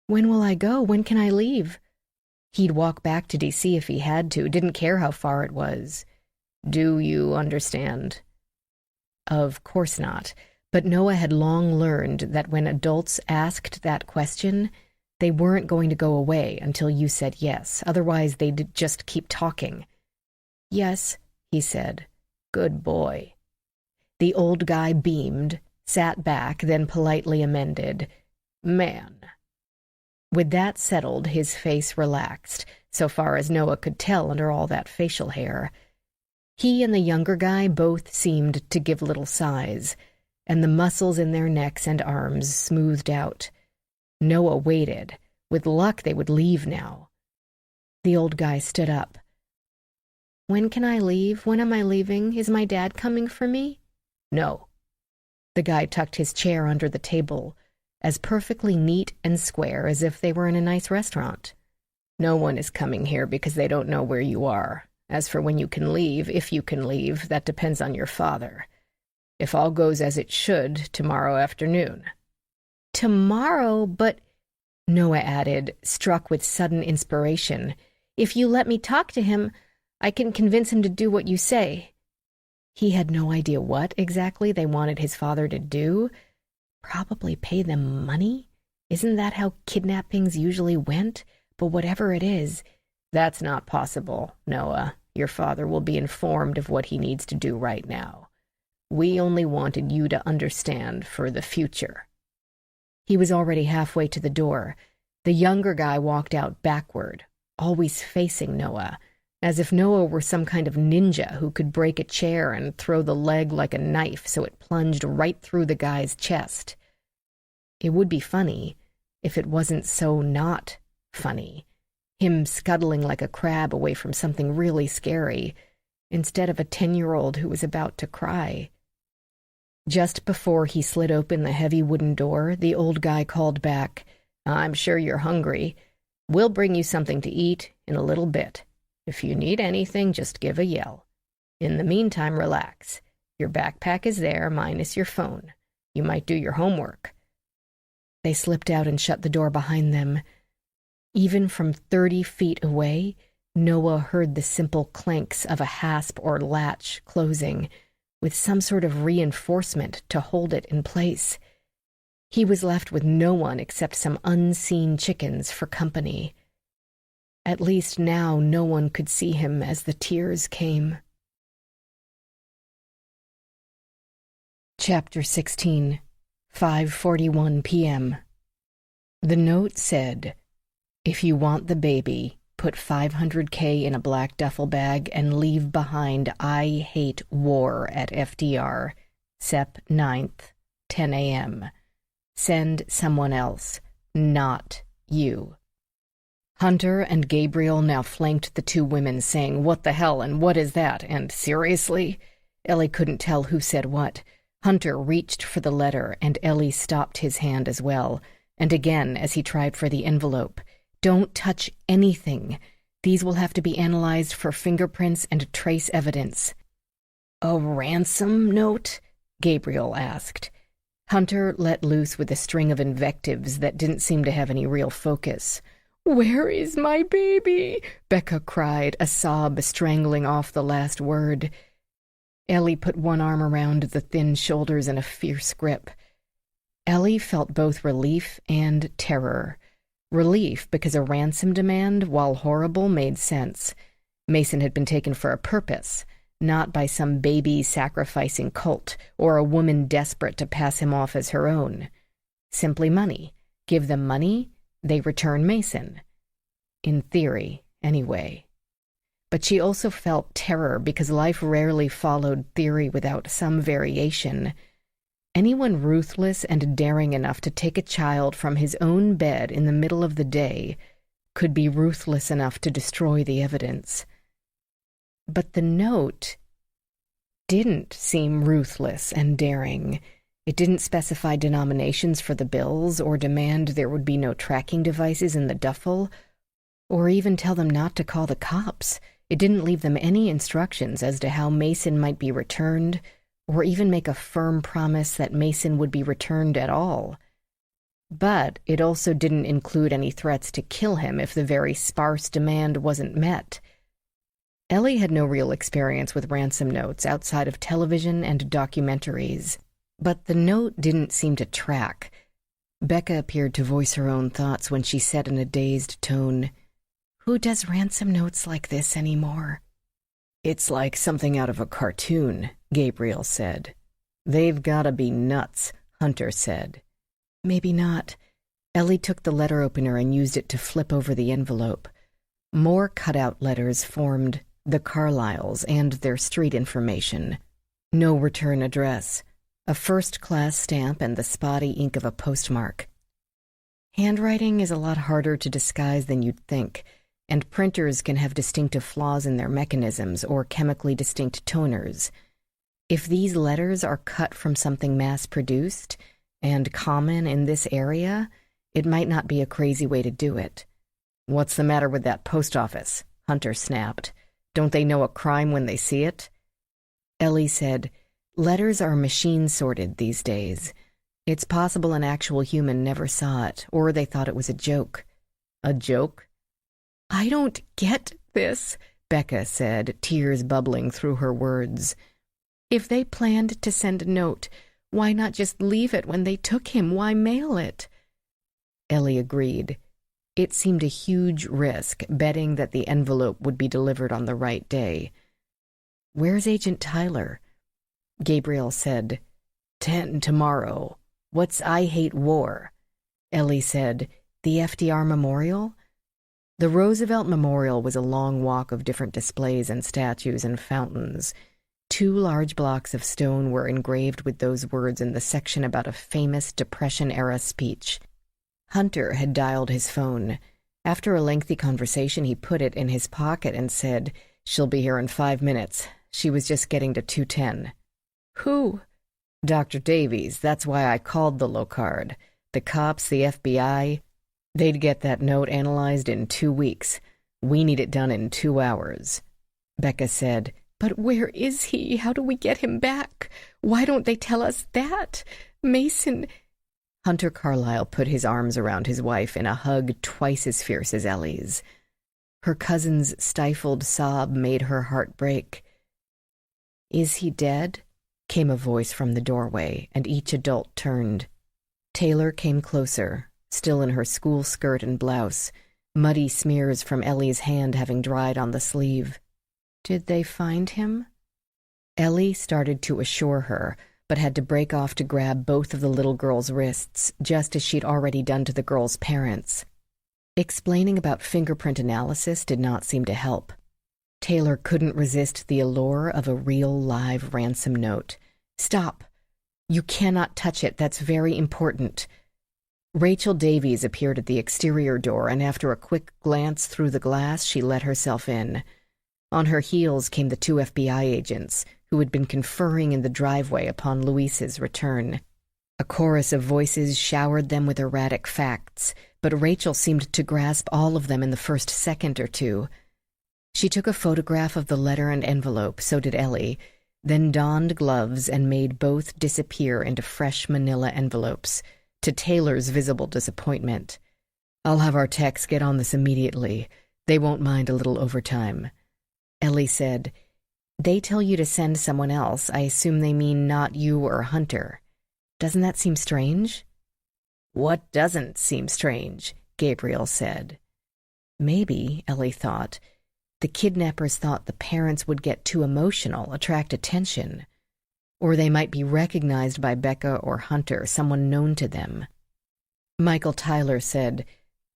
A: "When will I go? When can I leave?" He'd walk back to DC if he had to, didn't care how far it was. Do you understand? Of course not, but Noah had long learned that when adults asked that question, they weren't going to go away until you said yes, otherwise they'd just keep talking. "Yes," he said. "Good boy." The old guy beamed, sat back, then politely amended, "Man." With that settled, his face relaxed, so far as Noah could tell under all that facial hair. He and the younger guy both seemed to give little sighs, and the muscles in their necks and arms smoothed out. Noah waited. With luck, they would leave now. The old guy stood up. "When can I leave? When am I leaving? Is my dad coming for me?" "No." The guy tucked his chair under the table, as perfectly neat and square as if they were in a nice restaurant. "No one is coming here because they don't know where you are. As for when you can leave, if you can leave, that depends on your father. If all goes as it should, tomorrow afternoon." "Tomorrow? But," Noah added, struck with sudden inspiration, "if you let me talk to him, I can convince him to do what you say." He had no idea what exactly they wanted his father to do. Probably pay them money? Isn't that how kidnappings usually went? But whatever it is, "That's not possible, Noah. Your father will be informed of what he needs to do right now. We only wanted you to understand for the future." He was already halfway to the door. The younger guy walked out backward, always facing Noah, as if Noah were some kind of ninja who could break a chair and throw the leg like a knife so it plunged right through the guy's chest. It would be funny if it wasn't so not funny. Him scuttling like a crab away from something really scary, instead of a 10-year-old who was about to cry. Just before he slid open the heavy wooden door, the old guy called back, "I'm sure you're hungry. We'll bring you something to eat in a little bit. If you need anything, just give a yell. In the meantime, relax. Your backpack is there, minus your phone. You might do your homework." They slipped out and shut the door behind them. Even from 30 feet away, Noah heard the simple clanks of a hasp or latch closing, with some sort of reinforcement to hold it in place. He was left with no one except some unseen chickens for company. At least now no one could see him as the tears came. Chapter 16, 5:41 p.m. The note said, "If you want the baby, put $500K in a black duffel bag and leave behind I hate war at FDR, Sep 9th, 10 a.m. Send someone else, not you." Hunter and Gabriel now flanked the two women, saying, "What the hell, and what is that, and seriously?" Ellie couldn't tell who said what. Hunter reached for the letter, and Ellie stopped his hand as well, and again as he tried for the envelope. "Don't touch anything. These will have to be analyzed for fingerprints and trace evidence." "A ransom note?" Gabriel asked. Hunter let loose with a string of invectives that didn't seem to have any real focus. "Where is my baby?" Becca cried, a sob strangling off the last word. Ellie put one arm around the thin shoulders in a fierce grip. Ellie felt both relief and terror. Relief because a ransom demand, while horrible, made sense. Mason had been taken for a purpose, not by some baby-sacrificing cult or a woman desperate to pass him off as her own. Simply money. Give them money, they return Mason. In theory, anyway. But she also felt terror because life rarely followed theory without some variation. Anyone ruthless and daring enough to take a child from his own bed in the middle of the day could be ruthless enough to destroy the evidence. But the note didn't seem ruthless and daring. It didn't specify denominations for the bills or demand there would be no tracking devices in the duffel, or even tell them not to call the cops. It didn't leave them any instructions as to how Mason might be returned, or even make a firm promise that Mason would be returned at all. But it also didn't include any threats to kill him if the very sparse demand wasn't met. Ellie had no real experience with ransom notes outside of television and documentaries, but the note didn't seem to track. Becca appeared to voice her own thoughts when she said in a dazed tone, "Who does ransom notes like this anymore?" "It's like something out of a cartoon," Gabriel said. "They've gotta be nuts," Hunter said. "Maybe not. Ellie took the letter opener and used it to flip over the envelope. More cutout letters formed the Carlyles and their street information. No return address. A first-class stamp and the spotty ink of a postmark. Handwriting is a lot harder to disguise than you'd think, and printers can have distinctive flaws in their mechanisms or chemically distinct toners. If these letters are cut from something mass-produced and common in this area, it might not be a crazy way to do it. "What's the matter with that post office?" Hunter snapped. "Don't they know a crime when they see it?" Ellie said, "Letters are machine-sorted these days. It's possible an actual human never saw it, or they thought it was a joke." "A joke?" "I don't get this," Becca said, tears bubbling through her words. "If they planned to send a note, why not just leave it when they took him? Why mail it?" Ellie agreed. It seemed a huge risk, betting that the envelope would be delivered on the right day. "Where's Agent Tyler?" Gabriel said, 10 tomorrow. What's I hate war?" Ellie said, "The FDR Memorial?" The Roosevelt Memorial was a long walk of different displays and statues and fountains. 2 large blocks of stone were engraved with those words in the section about a famous Depression-era speech. Hunter had dialed his phone. After a lengthy conversation, he put it in his pocket and said, "She'll be here in 5 minutes. She was just getting to 210. "Who?" "Dr. Davies. That's why I called the Locard. The cops, the FBI, they'd get that note analyzed in 2 weeks. We need it done in 2 hours. Becca said, "But where is he? How do we get him back? Why don't they tell us that? Mason—" Hunter Carlyle put his arms around his wife in a hug twice as fierce as Ellie's. Her cousin's stifled sob made her heart break. "Is he dead?" came a voice from the doorway, and each adult turned. Taylor came closer, still in her school skirt and blouse, muddy smears from Ellie's hand having dried on the sleeve. "Did they find him?" Ellie started to assure her, but had to break off to grab both of the little girl's wrists, just as she'd already done to the girl's parents. Explaining about fingerprint analysis did not seem to help. Taylor couldn't resist the allure of a real live ransom note. "Stop! You cannot touch it. That's very important." Rachael Davies appeared at the exterior door, and after a quick glance through the glass, she let herself in. On her heels came the 2 FBI agents, who had been conferring in the driveway upon Luis's return. A chorus of voices showered them with erratic facts, but Rachael seemed to grasp all of them in the first second or two. She took a photograph of the letter and envelope, so did Ellie, then donned gloves and made both disappear into fresh manila envelopes, to Taylor's visible disappointment. "I'll have our techs get on this immediately. They won't mind a little overtime." Ellie said, "They tell you to send someone else. I assume they mean not you or Hunter. Doesn't that seem strange?" "What doesn't seem strange?" Gabriel said. Maybe, Ellie thought, the kidnappers thought the parents would get too emotional, attract attention. Or they might be recognized by Becca or Hunter, someone known to them. Michael Tyler said,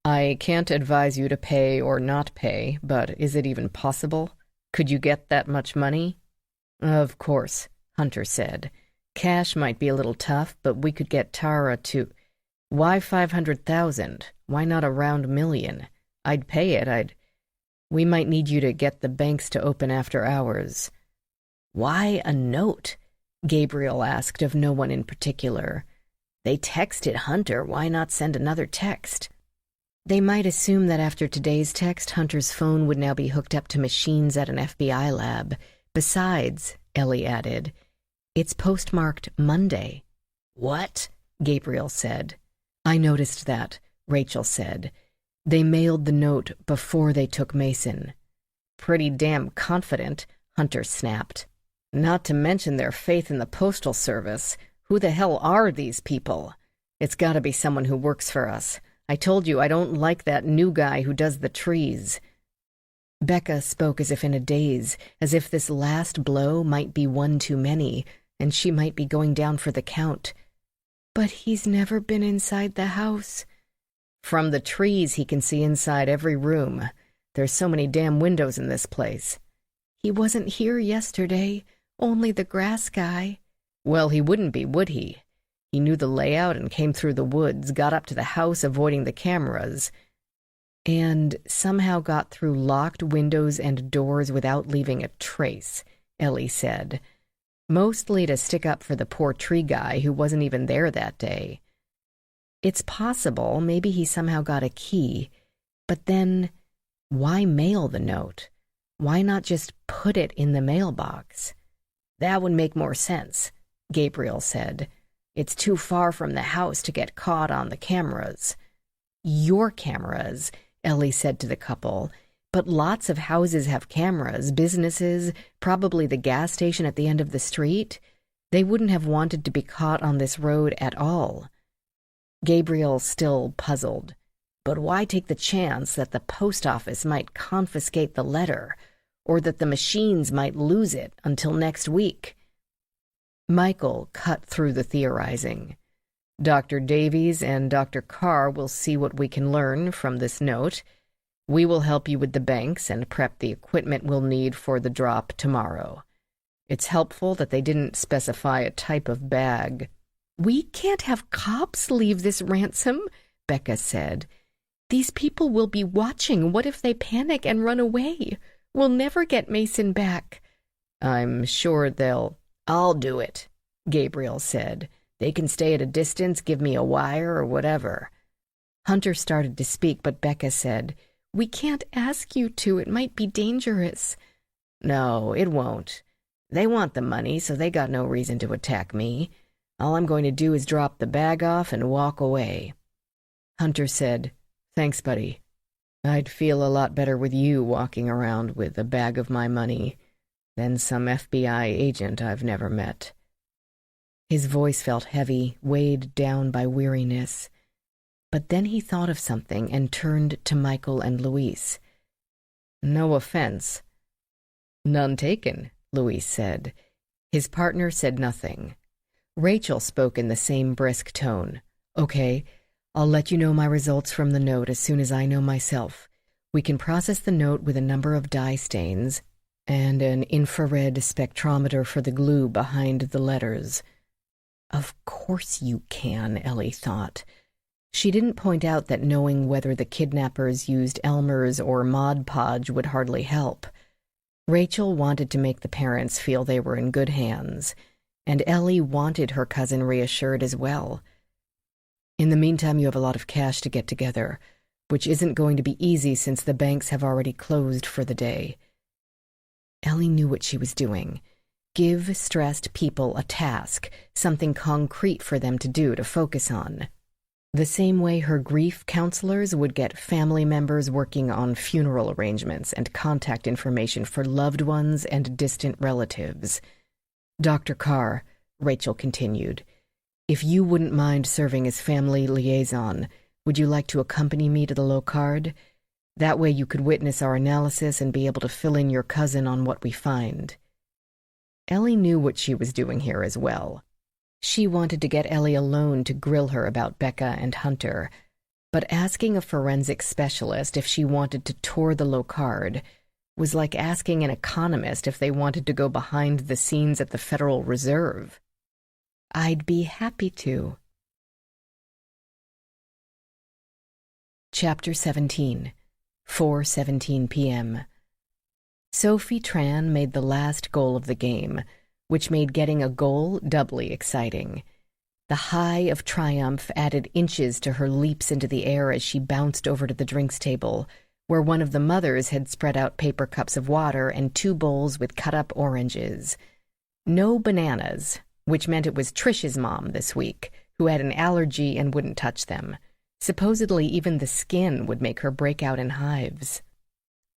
A: "I can't advise you to pay or not pay, but is it even possible? Could you get that much money?" "Of course," Hunter said. "Cash might be a little tough, but we could get Tara to—" "Why 500,000? Why not a round million? I'd pay it, We might need you to get the banks to open after hours." "Why a note?" Gabriel asked of no one in particular. "They texted Hunter. Why not send another text?" They might assume that after today's text, Hunter's phone would now be hooked up to machines at an FBI lab. Besides, Ellie added, it's postmarked Monday. "What?" Gabriel said. "I noticed that," Rachael said. "They mailed the note before they took Mason." "Pretty damn confident," Hunter snapped. "Not to mention their faith in the Postal Service. Who the hell are these people? It's got to be someone who works for us. I told you I don't like that new guy who does the trees." Becca spoke as if in a daze, as if this last blow might be one too many, and she might be going down for the count. "But he's never been inside the house." From the trees, he can see inside every room. There's so many damn windows in this place. He wasn't here yesterday, only the grass guy. Well, he wouldn't be, would he? He knew the layout and came through the woods, got up to the house avoiding the cameras, and somehow got through locked windows and doors without leaving a trace, Ellie said. Mostly to stick up for the poor tree guy who wasn't even there that day. It's possible maybe he somehow got a key, but then why mail the note? Why not just put it in the mailbox? That would make more sense, Gabriel said. It's too far from the house to get caught on the cameras. Your cameras, Ellie said to the couple, but lots of houses have cameras, businesses, probably the gas station at the end of the street. They wouldn't have wanted to be caught on this road at all. Gabriel still puzzled. But why take the chance that the post office might confiscate the letter, or that the machines might lose it until next week? Michael cut through the theorizing. Dr. Davies and Dr. Carr will see what we can learn from this note. We will help you with the banks and prep the equipment we'll need for the drop tomorrow. It's helpful that they didn't specify a type of bag. We can't have cops leave this ransom, Becca said. These people will be watching. What if they panic and run away? We'll never get Mason back. I'm sure they'll... I'll do it, Gabriel said. They can stay at a distance, give me a wire or whatever. Hunter started to speak, but Becca said, We can't ask you to. It might be dangerous. No, it won't. They want the money, so they got no reason to attack me. All I'm going to do is drop the bag off and walk away. Hunter said, Thanks, buddy. I'd feel a lot better with you walking around with a bag of my money than some FBI agent I've never met. His voice felt heavy, weighed down by weariness. But then he thought of something and turned to Michael and Louise. No offense. None taken, Louise said. His partner said nothing. Rachael spoke in the same brisk tone. Okay, I'll let you know my results from the note as soon as I know myself. We can process the note with a number of dye stains and an infrared spectrometer for the glue behind the letters. Of course you can, Ellie thought. She didn't point out that knowing whether the kidnappers used Elmer's or Mod Podge would hardly help. Rachael wanted to make the parents feel they were in good hands, and Ellie wanted her cousin reassured as well. In the meantime, you have a lot of cash to get together, which isn't going to be easy since the banks have already closed for the day. Ellie knew what she was doing. Give stressed people a task, something concrete for them to do, to focus on. The same way her grief counselors would get family members working on funeral arrangements and contact information for loved ones and distant relatives. Dr. Carr, Rachael continued, if you wouldn't mind serving as family liaison, would you like to accompany me to the Locard? That way you could witness our analysis and be able to fill in your cousin on what we find. Ellie knew what she was doing here as well. She wanted to get Ellie alone to grill her about Becca and Hunter, but asking a forensic specialist if she wanted to tour the Locard was like asking an economist if they wanted to go behind the scenes at the Federal Reserve. I'd be happy to. Chapter 17, 4:17 p.m. Sophie Tran made the last goal of the game, which made getting a goal doubly exciting. The high of triumph added inches to her leaps into the air as she bounced over to the drinks table, where one of the mothers had spread out paper cups of water and 2 bowls with cut-up oranges. No bananas, which meant it was Trish's mom this week, who had an allergy and wouldn't touch them. Supposedly even the skin would make her break out in hives.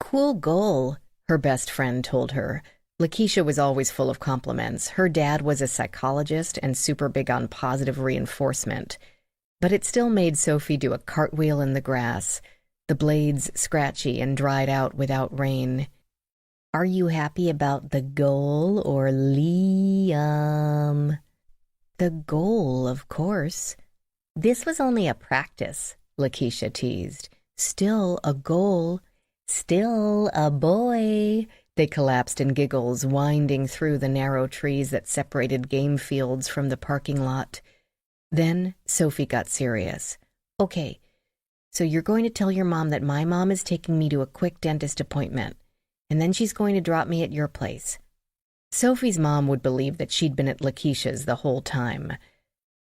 A: Cool goal, her best friend told her. Lakeisha was always full of compliments. Her dad was a psychologist and super big on positive reinforcement. But it still made Sophie do a cartwheel in the grass, the blades scratchy and dried out without rain. Are you happy about the goal or Liam? The goal, of course. This was only a practice, Lakeisha teased. Still a goal. Still a boy. They collapsed in giggles, winding through the narrow trees that separated game fields from the parking lot. Then Sophie got serious. Okay, so you're going to tell your mom that my mom is taking me to a quick dentist appointment, and then she's going to drop me at your place. Sophie's mom would believe that she'd been at Lakeisha's the whole time.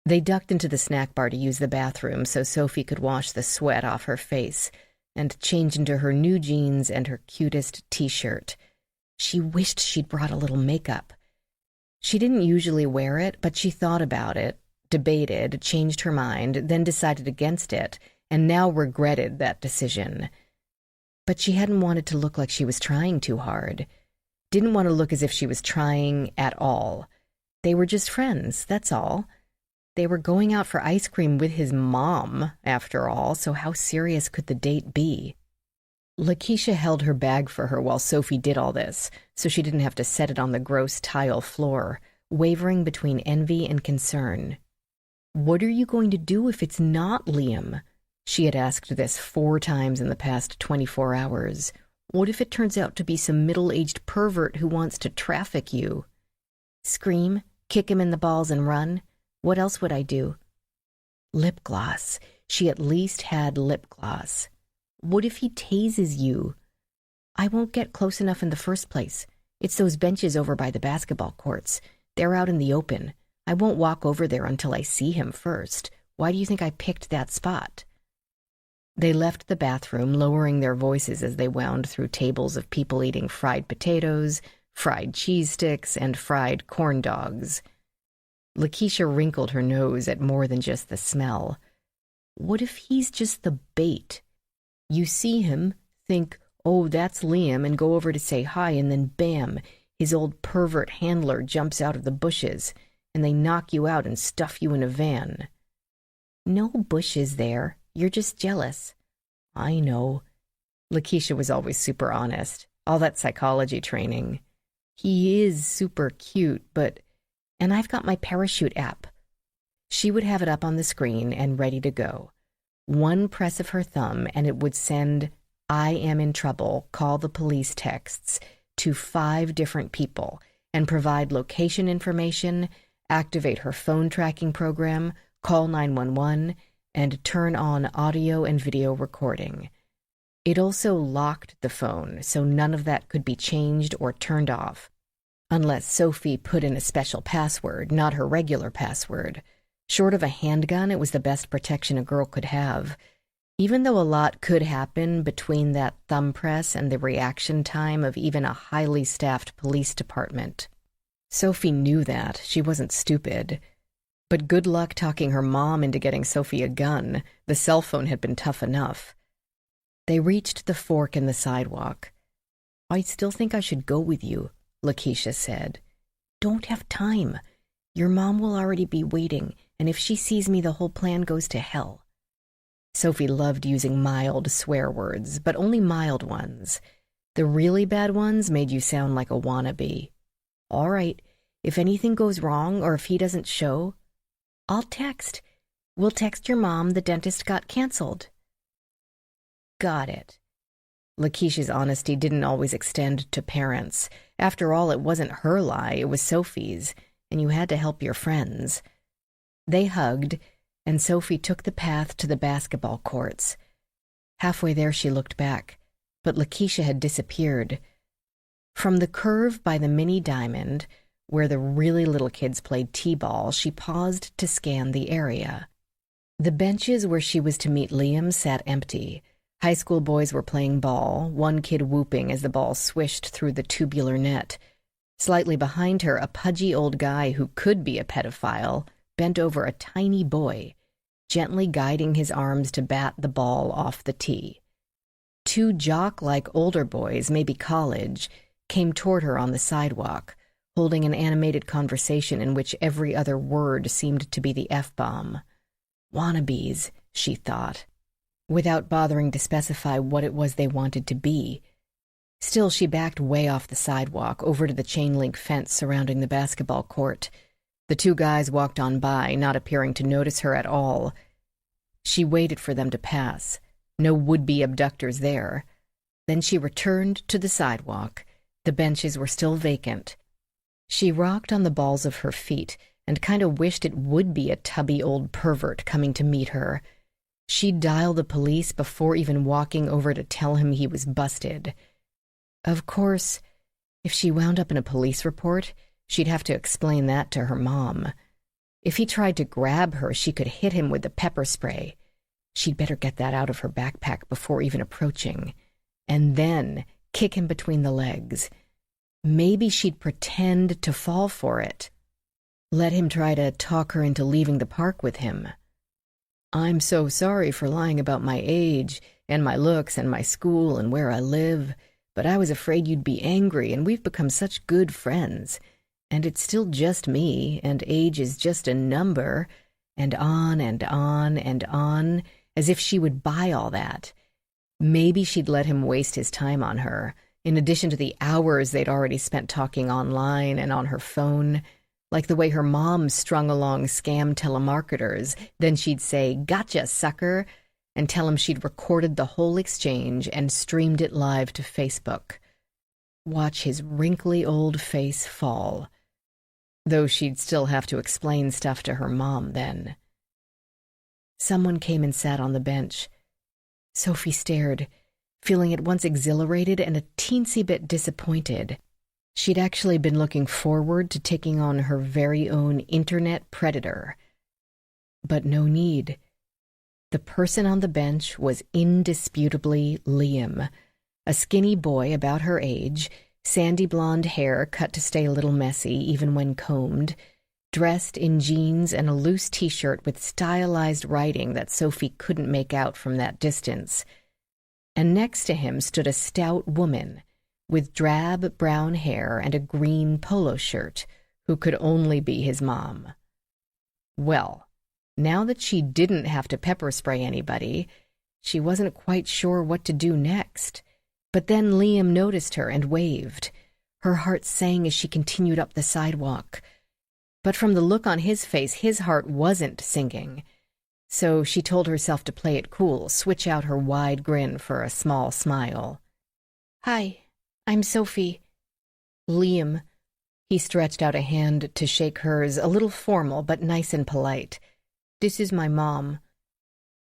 A: They ducked into the snack bar to use the bathroom so Sophie could wash the sweat off her face and change into her new jeans and her cutest t-shirt. She wished she'd brought a little makeup. She didn't usually wear it, but she thought about it, debated, changed her mind, then decided against it, and now regretted that decision. But she hadn't wanted to look like she was trying too hard. Didn't want to look as if she was trying at all. They were just friends, that's all. They were going out for ice cream with his mom, after all, so how serious could the date be? Lakeisha held her bag for her while Sophie did all this, so she didn't have to set it on the gross tile floor, wavering between envy and concern. What are you going to do if it's not Liam? She had asked this 4 times in the past 24 hours. What if it turns out to be some middle-aged pervert who wants to traffic you? Scream, kick him in the balls and run? What else would I do? Lip gloss. She at least had lip gloss. What if he tases you? I won't get close enough in the first place. It's those benches over by the basketball courts. They're out in the open. I won't walk over there until I see him first. Why do you think I picked that spot? They left the bathroom, lowering their voices as they wound through tables of people eating fried potatoes, fried cheese sticks, and fried corn dogs. Lakeisha wrinkled her nose at more than just the smell. What if he's just the bait? You see him, think, oh, that's Liam, and go over to say hi, and then bam, his old pervert handler jumps out of the bushes, and they knock you out and stuff you in a van. No bushes there. You're just jealous. I know. Lakeisha was always super honest. All that psychology training. He is super cute, but... And I've got my parachute app. She would have it up on the screen and ready to go. One press of her thumb and it would send "I am in trouble, call the police" texts to 5 different people and provide location information, activate her phone tracking program, call 911, and turn on audio and video recording. It also locked the phone, so none of that could be changed or turned off. Unless Sophie put in a special password, not her regular password. Short of a handgun, it was the best protection a girl could have. Even though a lot could happen between that thumb press and the reaction time of even a highly staffed police department. Sophie knew that. She wasn't stupid. But good luck talking her mom into getting Sophie a gun. The cell phone had been tough enough. They reached the fork in the sidewalk. I still think I should go with you, Lakeisha said. Don't have time. Your mom will already be waiting, and if she sees me, the whole plan goes to hell. Sophie loved using mild swear words, but only mild ones. The really bad ones made you sound like a wannabe. All right, if anything goes wrong or if he doesn't show, I'll text. We'll text your mom the dentist got canceled. Got it. Lakeisha's honesty didn't always extend to parents. After all, it wasn't her lie, it was Sophie's, and you had to help your friends. They hugged, and Sophie took the path to the basketball courts. Halfway there she looked back, but Lakeisha had disappeared. From the curve by the mini diamond, where the really little kids played t-ball, she paused to scan the area. The benches where she was to meet Liam sat empty. High school boys were playing ball, one kid whooping as the ball swished through the tubular net. Slightly behind her, a pudgy old guy who could be a pedophile bent over a tiny boy, gently guiding his arms to bat the ball off the tee. 2 jock-like older boys, maybe college, came toward her on the sidewalk, holding an animated conversation in which every other word seemed to be the F-bomb. Wannabes, she thought, without bothering to specify what it was they wanted to be. Still, she backed way off the sidewalk, over to the chain-link fence surrounding the basketball court. The 2 guys walked on by, not appearing to notice her at all. She waited for them to pass. No would-be abductors there. Then she returned to the sidewalk. The benches were still vacant. She rocked on the balls of her feet and kind of wished it would be a tubby old pervert coming to meet her. She'd dial the police before even walking over to tell him he was busted. Of course, if she wound up in a police report, she'd have to explain that to her mom. If he tried to grab her, she could hit him with the pepper spray. She'd better get that out of her backpack before even approaching. And then kick him between the legs. Maybe she'd pretend to fall for it. Let him try to talk her into leaving the park with him. "I'm so sorry for lying about my age and my looks and my school and where I live, but I was afraid you'd be angry, and we've become such good friends. And it's still just me, and age is just a number," and on and on and on, as if she would buy all that. Maybe she'd let him waste his time on her, in addition to the hours they'd already spent talking online and on her phone, like the way her mom strung along scam telemarketers. Then she'd say, "Gotcha, sucker," and tell him she'd recorded the whole exchange and streamed it live to Facebook. Watch his wrinkly old face fall. Though she'd still have to explain stuff to her mom then. Someone came and sat on the bench. Sophie stared, feeling at once exhilarated and a teensy bit disappointed. She'd actually been looking forward to taking on her very own internet predator. But no need. The person on the bench was indisputably Liam, a skinny boy about her age, sandy blonde hair cut to stay a little messy even when combed, dressed in jeans and a loose t-shirt with stylized writing that Sophie couldn't make out from that distance. And next to him stood a stout woman with drab brown hair and a green polo shirt, who could only be his mom. Well, now that she didn't have to pepper spray anybody, she wasn't quite sure what to do next. But then Liam noticed her and waved. Her heart sang as she continued up the sidewalk. But from the look on his face, his heart wasn't singing. So she told herself to play it cool, switch out her wide grin for a small smile. "Hi, I'm Sophie." "Liam." He stretched out a hand to shake hers, a little formal but nice and polite. "This is my mom."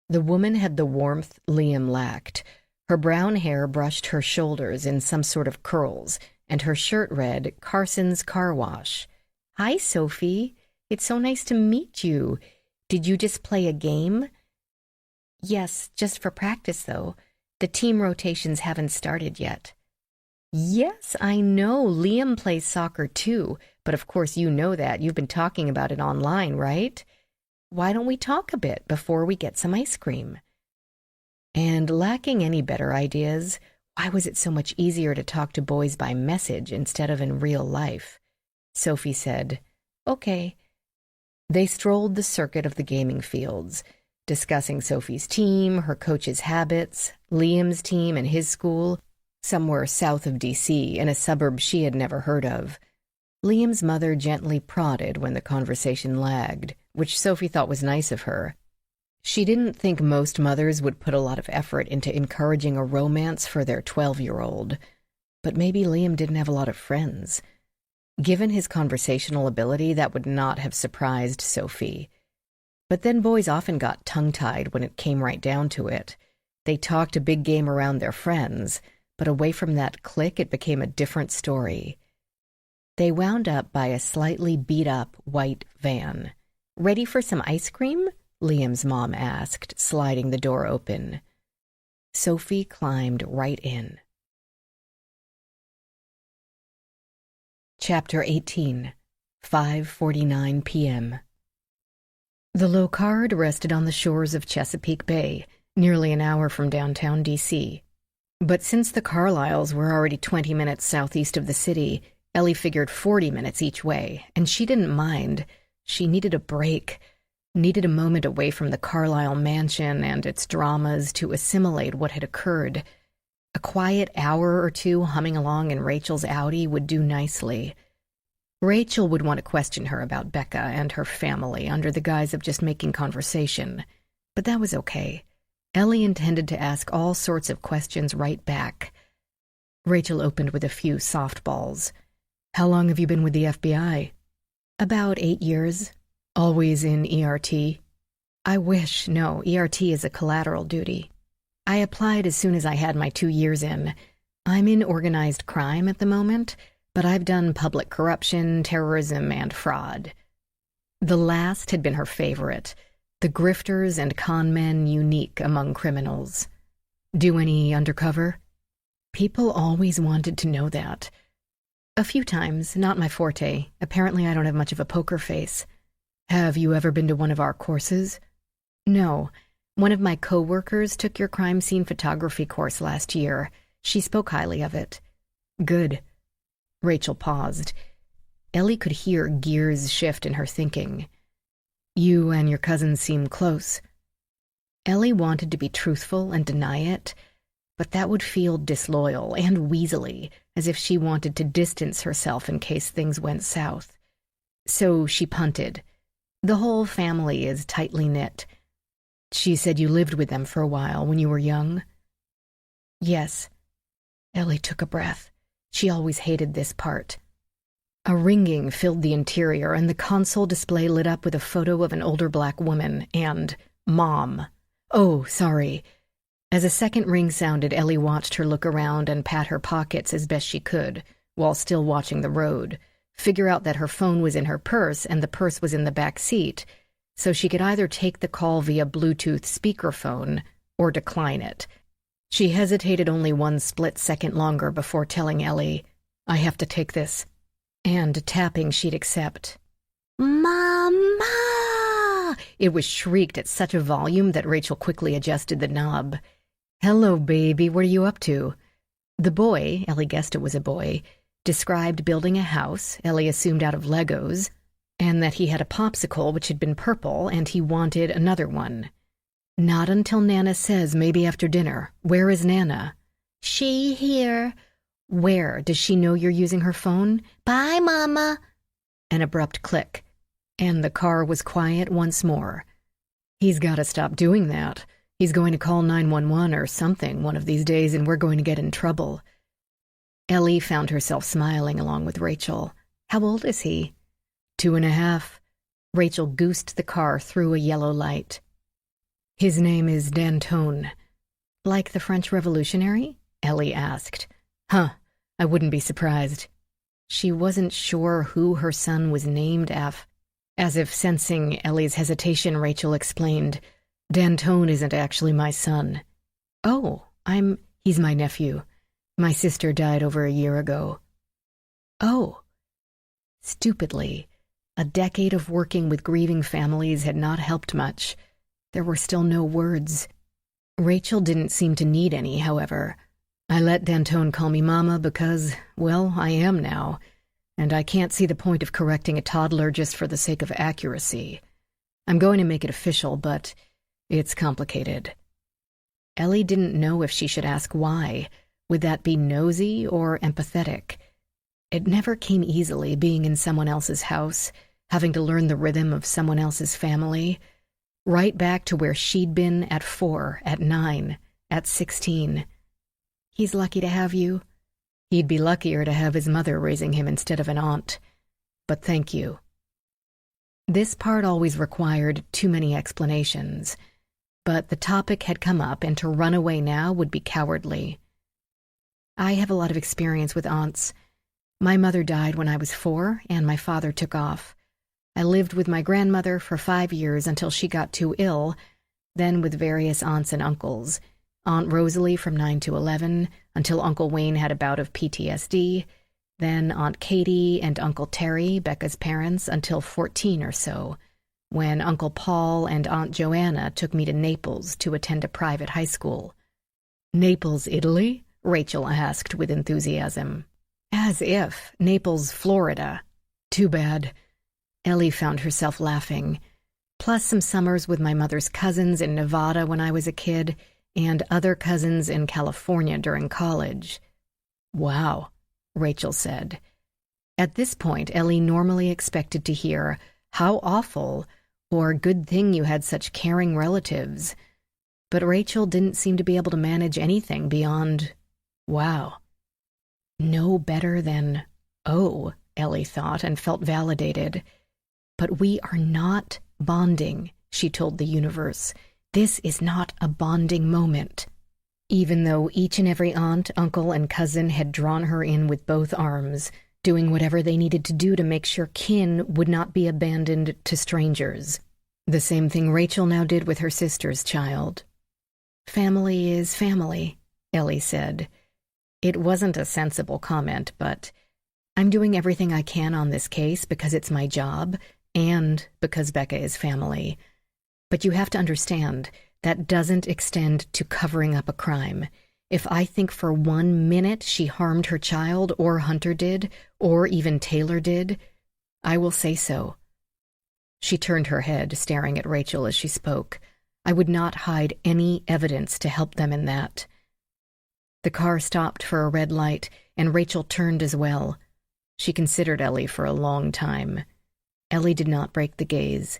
A: The woman had the warmth Liam lacked. Her brown hair brushed her shoulders in some sort of curls, and her shirt read, "Carson's Car Wash." "Hi, Sophie. It's so nice to meet you. Did you just play a game?" "Yes, just for practice, though. The team rotations haven't started yet." "Yes, I know. Liam plays soccer, too. But of course you know that. You've been talking about it online, right? Why don't we talk a bit before we get some ice cream?" And lacking any better ideas, why was it so much easier to talk to boys by message instead of in real life? Sophie said, "Okay." They strolled the circuit of the gaming fields, discussing Sophie's team, her coach's habits, Liam's team and his school, somewhere south of D.C., in a suburb she had never heard of. Liam's mother gently prodded when the conversation lagged, which Sophie thought was nice of her. She didn't think most mothers would put a lot of effort into encouraging a romance for their 12-year-old, but maybe Liam didn't have a lot of friends. Given his conversational ability, that would not have surprised Sophie. But then boys often got tongue-tied when it came right down to it. They talked a big game around their friends, but away from that clique, it became a different story. They wound up by a slightly beat-up white van. "Ready for some ice cream?" Liam's mom asked, sliding the door open. Sophie climbed right in. Chapter 18, 5:49 p.m. The Locard rested on the shores of Chesapeake Bay, nearly an hour from downtown D.C. But since the Carlyles were already 20 minutes southeast of the city, Ellie figured 40 minutes each way, and she didn't mind. She needed a break, needed a moment away from the Carlyle mansion and its dramas to assimilate what had occurred. A quiet hour or two humming along in Rachel's Audi would do nicely. Rachael would want to question her about Becca and her family under the guise of just making conversation. But that was okay. Ellie intended to ask all sorts of questions right back. Rachael opened with a few softballs. How long have you been with the FBI? About 8 years. Always in ERT? I wish. No, ERT is a collateral duty. I applied as soon as I had my 2 years in. I'm in organized crime at the moment, but I've done public corruption, terrorism, and fraud. The last had been her favorite. The grifters and con men unique among criminals. Do any undercover? People always wanted to know that. A few times, not my forte. Apparently I don't have much of a poker face. Have you ever been to one of our courses? No. One of my co-workers took your crime scene photography course last year. She spoke highly of it. Good. Rachael paused. Ellie could hear gears shift in her thinking. You and your cousin seem close. Ellie wanted to be truthful and deny it, but that would feel disloyal and weaselly, as if she wanted to distance herself in case things went south. So she punted. The whole family is tightly knit. She said you lived with them for a while when you were young? Yes. Ellie took a breath. She always hated this part. A ringing filled the interior, and the console display lit up with a photo of an older black woman and Mom. Oh, sorry. As a second ring sounded, Ellie watched her look around and pat her pockets as best she could, while still watching the road, figure out that her phone was in her purse and the purse was in the back seat, so she could either take the call via Bluetooth speakerphone or decline it. She hesitated only one split second longer before telling Ellie, I have to take this, and tapping she'd accept. Mama! It was shrieked at such a volume that Rachael quickly adjusted the knob. Hello, baby, what are you up to? The boy, Ellie guessed it was a boy, described building a house, Ellie assumed out of Legos, and that he had a popsicle which had been purple and he wanted another one. Not until Nana says maybe after dinner. Where is Nana? She here. Where? Does she know you're using her phone? Bye, Mama. An abrupt click, and the car was quiet once more. He's got to stop doing that. He's going to call 911 or something one of these days, and we're going to get in trouble. Ellie found herself smiling along with Rachael. How old is he? 2.5. Rachael goosed the car through a yellow light. His name is Danton. Like the French Revolutionary? Ellie asked. Huh, I wouldn't be surprised. She wasn't sure who her son was named af. As if sensing Ellie's hesitation, Rachael explained, Danton isn't actually my son. Oh, he's my nephew. My sister died over a year ago. Oh. Stupidly, a decade of working with grieving families had not helped much. There were still no words. Rachael didn't seem to need any, however. I let Danton call me Mama because, well, I am now, and I can't see the point of correcting a toddler just for the sake of accuracy. I'm going to make it official, but it's complicated. Ellie didn't know if she should ask why. Would that be nosy or empathetic? It never came easily, being in someone else's house, having to learn the rhythm of someone else's family, right back to where she'd been at 4, at 9, at 16. He's lucky to have you. He'd be luckier to have his mother raising him instead of an aunt. But thank you. This part always required too many explanations, but the topic had come up, and to run away now would be cowardly. I have a lot of experience with aunts. My mother died when I was 4, and my father took off. I lived with my grandmother for 5 years until she got too ill, then with various aunts and uncles. Aunt Rosalie from 9 to 11, until Uncle Wayne had a bout of PTSD, then Aunt Katie and Uncle Terry, Becca's parents, until 14 or so, when Uncle Paul and Aunt Joanna took me to Naples to attend a private high school. Naples, Italy? Rachael asked with enthusiasm. As if. Naples, Florida. Too bad. Ellie found herself laughing. Plus some summers with my mother's cousins in Nevada when I was a kid, and other cousins in California during college. Wow, Rachael said. At this point, Ellie normally expected to hear, how awful, Or good thing you had such caring relatives. But Rachael didn't seem to be able to manage anything beyond, wow. No better than, oh, Ellie thought and felt validated. But we are not bonding, she told the universe. This is not a bonding moment. Even though each and every aunt, uncle, and cousin had drawn her in with both arms, doing whatever they needed to do to make sure kin would not be abandoned to strangers. The same thing Rachael now did with her sister's child. Family is family, Ellie said. It wasn't a sensible comment, but I'm doing everything I can on this case because it's my job and because Becca is family. But you have to understand, that doesn't extend to covering up a crime. If I think for 1 minute she harmed her child, or Hunter did, or even Taylor did, I will say so. She turned her head, staring at Rachael as she spoke. I would not hide any evidence to help them in that. The car stopped for a red light, and Rachael turned as well. She considered Ellie for a long time. Ellie did not break the gaze.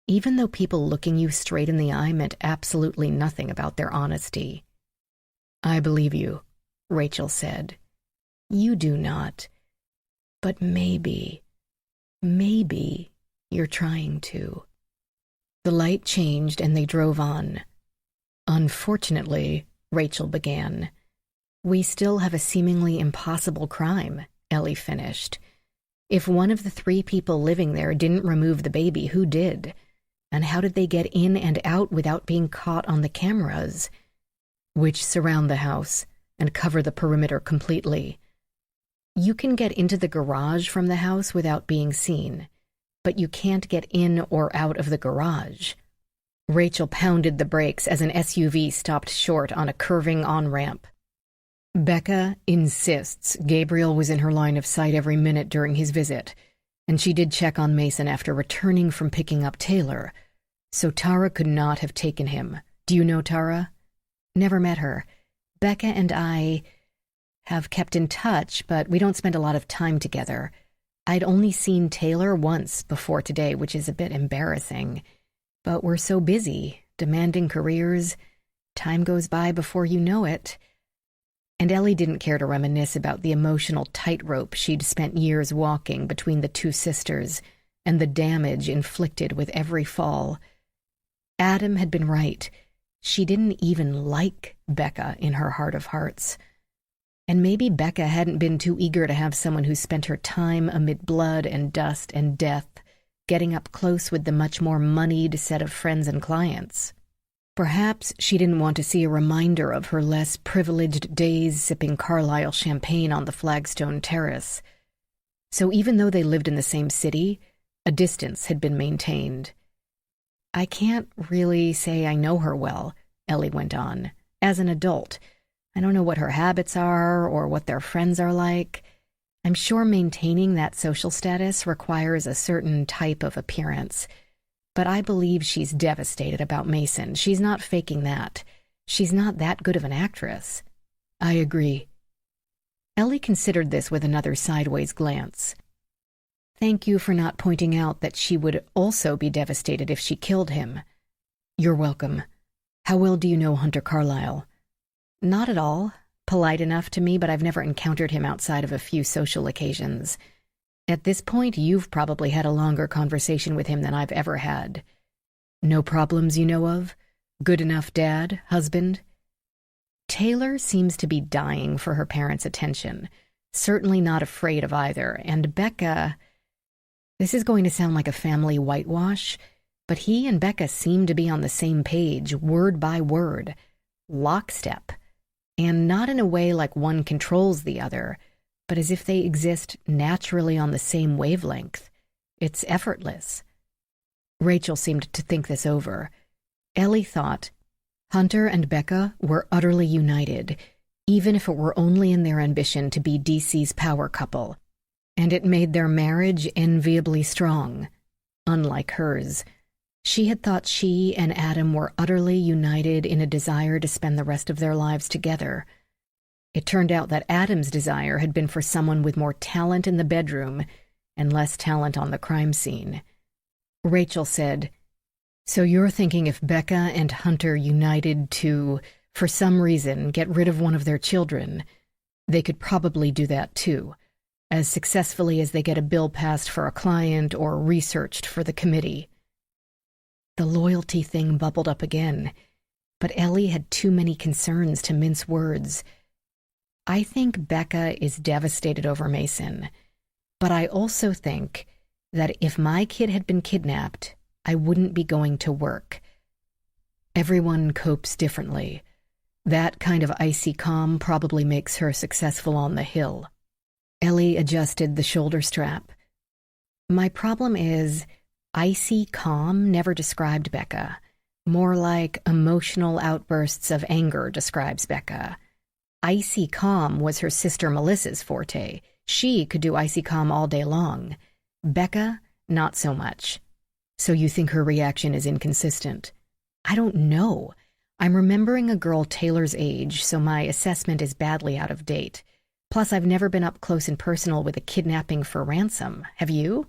A: Even though people looking you straight in the eye meant absolutely nothing about their honesty. I believe you, Rachael said. You do not. But maybe you're trying to. The light changed and they drove on. Unfortunately, Rachael began. We still have a seemingly impossible crime, Ellie finished. If one of the 3 people living there didn't remove the baby, who did? And how did they get in and out without being caught on the cameras? Which surround the house and cover the perimeter completely. You can get into the garage from the house without being seen, but you can't get in or out of the garage. Rachael pounded the brakes as an SUV stopped short on a curving on-ramp. Becca insists Gabriel was in her line of sight every minute during his visit, and she did check on Mason after returning from picking up Taylor, so Tara could not have taken him. Do you know Tara? Never met her. Becca and I have kept in touch, but we don't spend a lot of time together. I'd only seen Taylor once before today, which is a bit embarrassing. But we're so busy, demanding careers. Time goes by before you know it. And Ellie didn't care to reminisce about the emotional tightrope she'd spent years walking between the 2 sisters and the damage inflicted with every fall. Adam had been right. She didn't even like Becca in her heart of hearts. And maybe Becca hadn't been too eager to have someone who spent her time amid blood and dust and death, getting up close with the much more moneyed set of friends and clients. Perhaps she didn't want to see a reminder of her less privileged days sipping Carlisle champagne on the flagstone terrace. So even though they lived in the same city, a distance had been maintained. I can't really say I know her well, Ellie went on. As an adult, I don't know what her habits are or what their friends are like. I'm sure maintaining that social status requires a certain type of appearance. But I believe she's devastated about Mason. She's not faking that. She's not that good of an actress. I agree. Ellie considered this with another sideways glance. Thank you for not pointing out that she would also be devastated if she killed him. You're welcome. How well do you know Hunter Carlisle? Not at all. Polite enough to me, but I've never encountered him outside of a few social occasions. At this point, you've probably had a longer conversation with him than I've ever had. No problems you know of? Good enough dad, husband? Taylor seems to be dying for her parents' attention, certainly not afraid of either, and Becca... This is going to sound like a family whitewash, but he and Becca seem to be on the same page, word by word, lockstep, and not in a way like one controls the other, but as if they exist naturally on the same wavelength. It's effortless. Rachael seemed to think this over. Ellie thought Hunter and Becca were utterly united, even if it were only in their ambition to be DC's power couple, and it made their marriage enviably strong, unlike hers. She had thought she and Adam were utterly united in a desire to spend the rest of their lives together. It turned out that Adam's desire had been for someone with more talent in the bedroom and less talent on the crime scene. Rachael said, "So you're thinking if Becca and Hunter united to, for some reason, get rid of one of their children, they could probably do that too, as successfully as they get a bill passed for a client or researched for the committee." The loyalty thing bubbled up again, but Ellie had too many concerns to mince words. "I think Becca is devastated over Mason, but I also think that if my kid had been kidnapped, I wouldn't be going to work. Everyone copes differently. That kind of icy calm probably makes her successful on the Hill." Ellie adjusted the shoulder strap. "My problem is, icy calm never described Becca. More like emotional outbursts of anger describes Becca. Icy calm was her sister Melissa's forte. She could do icy calm all day long. Becca, not so much. So you think her reaction is inconsistent?" "I don't know. I'm remembering a girl Taylor's age, so my assessment is badly out of date. Plus, I've never been up close and personal with a kidnapping for ransom. Have you?"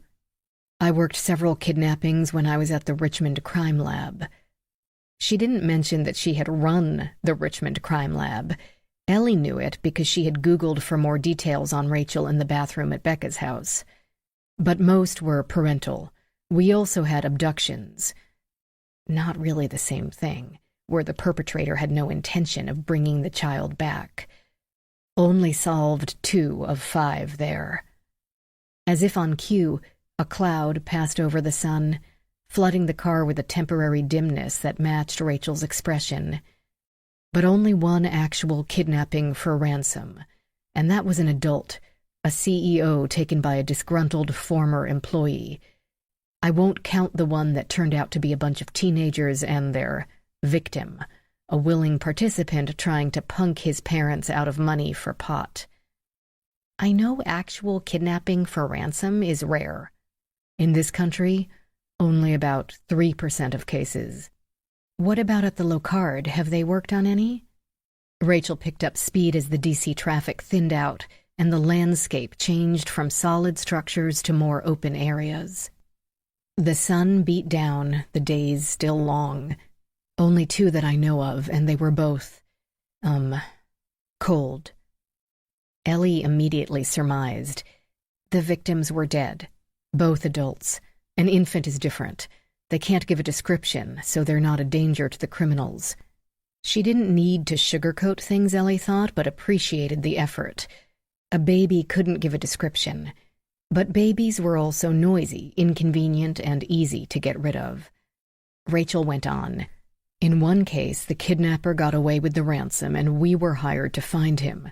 A: "I worked several kidnappings when I was at the Richmond Crime Lab." She didn't mention that she had run the Richmond Crime Lab. Ellie knew it because she had Googled for more details on Rachael in the bathroom at Becca's house. But most were parental. We also had abductions. Not really the same thing, where the perpetrator had no intention of bringing the child back. Only solved 2 of 5 there. As if on cue, a cloud passed over the sun, flooding the car with a temporary dimness that matched Rachael's expression. But only one actual kidnapping for ransom, and that was an adult, a CEO taken by a disgruntled former employee. I won't count the one that turned out to be a bunch of teenagers and their victim, a willing participant trying to punk his parents out of money for pot. I know actual kidnapping for ransom is rare. In this country, only about 3% of cases. What about at the Locard? Have they worked on any? Rachael picked up speed as the DC traffic thinned out and the landscape changed from solid structures to more open areas. The sun beat down, the days still long. Only 2 that I know of, and they were both, cold. Ellie immediately surmised. The victims were dead, both adults. An infant is different. They can't give a description, so they're not a danger to the criminals. She didn't need to sugarcoat things, Ellie thought, but appreciated the effort. A baby couldn't give a description. But babies were also noisy, inconvenient, and easy to get rid of. Rachael went on. In one case, the kidnapper got away with the ransom, and we were hired to find him.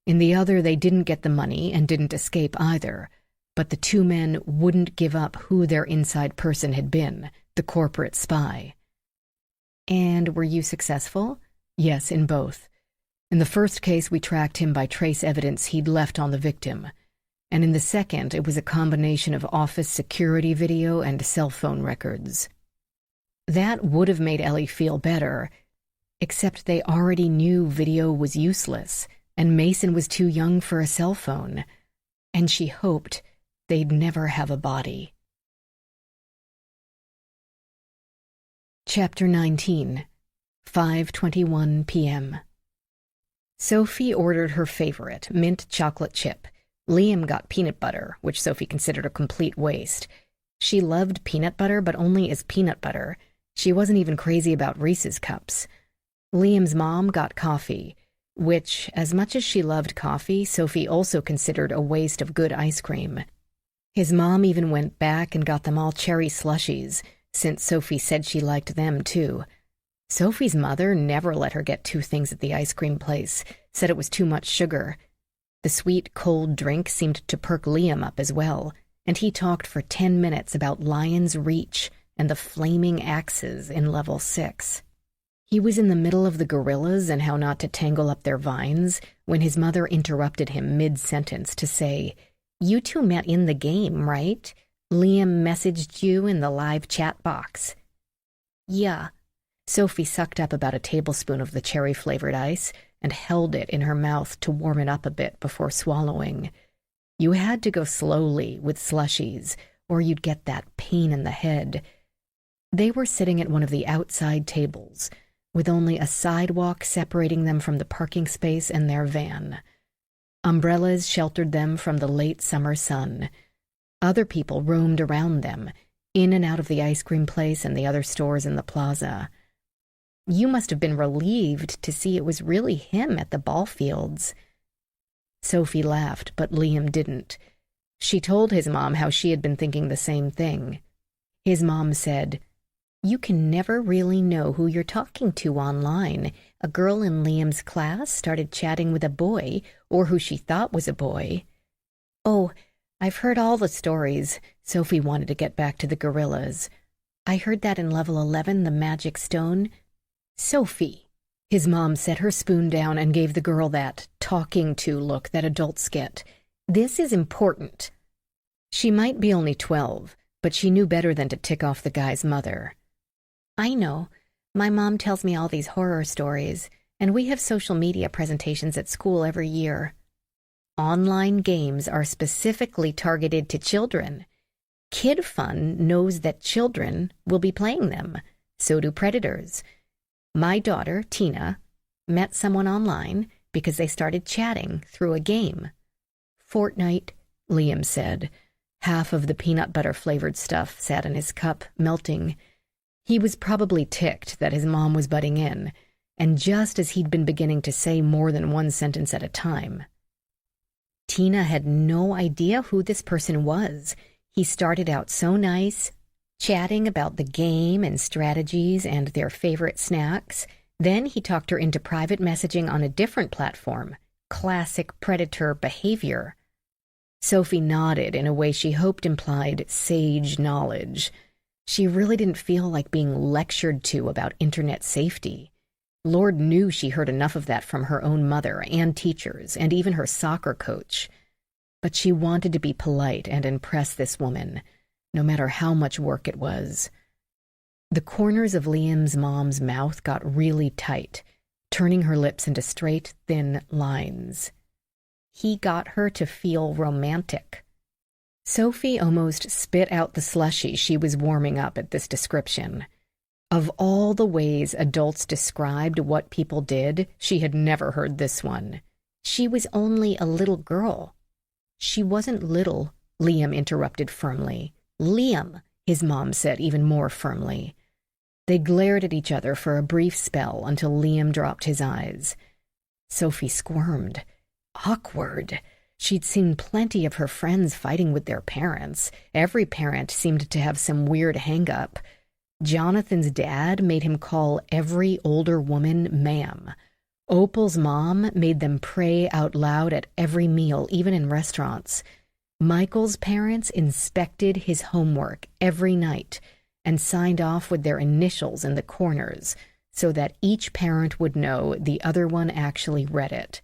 A: In the other, they didn't get the money and didn't escape either. But the 2 men wouldn't give up who their inside person had been, the corporate spy. And were you successful? Yes, in both. In the first case, we tracked him by trace evidence he'd left on the victim. And in the second, it was a combination of office security video and cell phone records. That would have made Ellie feel better, except they already knew video was useless, and Mason was too young for a cell phone. And she hoped they'd never have a body. Chapter 19, 5:21 p.m. Sophie ordered her favorite, mint chocolate chip. Liam got peanut butter, which Sophie considered a complete waste. She loved peanut butter, but only as peanut butter. She wasn't even crazy about Reese's cups. Liam's mom got coffee, which, as much as she loved coffee, Sophie also considered a waste of good ice cream. His mom even went back and got them all cherry slushies, since Sophie said she liked them too. Sophie's mother never let her get 2 things at the ice cream place, said it was too much sugar. The sweet, cold drink seemed to perk Liam up as well, and he talked for 10 minutes about Lion's Reach and the flaming axes in Level 6. He was in the middle of the gorillas and how not to tangle up their vines when his mother interrupted him mid-sentence to say, "You 2 met in the game, right? Liam messaged you in the live chat box." "Yeah." Sophie sucked up about a tablespoon of the cherry-flavored ice and held it in her mouth to warm it up a bit before swallowing. You had to go slowly with slushies, or you'd get that pain in the head. They were sitting at one of the outside tables, with only a sidewalk separating them from the parking space and their van. Umbrellas sheltered them from the late summer sun. Other people roamed around them, in and out of the ice cream place and the other stores in the plaza. You must have been relieved to see it was really him at the ball fields. Sophie laughed, but Liam didn't. She told his mom how she had been thinking the same thing. His mom said, "You can never really know who you're talking to online. A girl in Liam's class started chatting with a boy, or who she thought was a boy." "Oh, I've heard all the stories." Sophie wanted to get back to the gorillas. "I heard that in level 11, the magic stone." "Sophie," his mom set her spoon down and gave the girl that talking to look that adults get. "This is important." She might be only 12, but she knew better than to tick off the guy's mother. "I know. My mom tells me all these horror stories, and we have social media presentations at school every year. Online games are specifically targeted to children. Kid Fun knows that children will be playing them. So do predators. My daughter, Tina, met someone online because they started chatting through a game." "Fortnite," Liam said. Half of the peanut butter-flavored stuff sat in his cup, melting. He was probably ticked that his mom was butting in, and just as he'd been beginning to say more than one sentence at a time. Tina had no idea who this person was. He started out so nice, chatting about the game and strategies and their favorite snacks. Then he talked her into private messaging on a different platform. Classic predator behavior. Sophie nodded in a way she hoped implied sage knowledge. She really didn't feel like being lectured to about internet safety. Lord knew she heard enough of that from her own mother and teachers and even her soccer coach. But she wanted to be polite and impress this woman, no matter how much work it was. The corners of Liam's mom's mouth got really tight, turning her lips into straight, thin lines. He got her to feel romantic. Sophie almost spit out the slushie she was warming up at this description. Of all the ways adults described what people did, she had never heard this one. She was only a little girl. "She wasn't little," Liam interrupted firmly. "Liam," his mom said even more firmly. They glared at each other for a brief spell until Liam dropped his eyes. Sophie squirmed. Awkward. She'd seen plenty of her friends fighting with their parents. Every parent seemed to have some weird hang-up. Jonathan's dad made him call every older woman ma'am. Opal's mom made them pray out loud at every meal, even in restaurants. Michael's parents inspected his homework every night and signed off with their initials in the corners so that each parent would know the other one actually read it.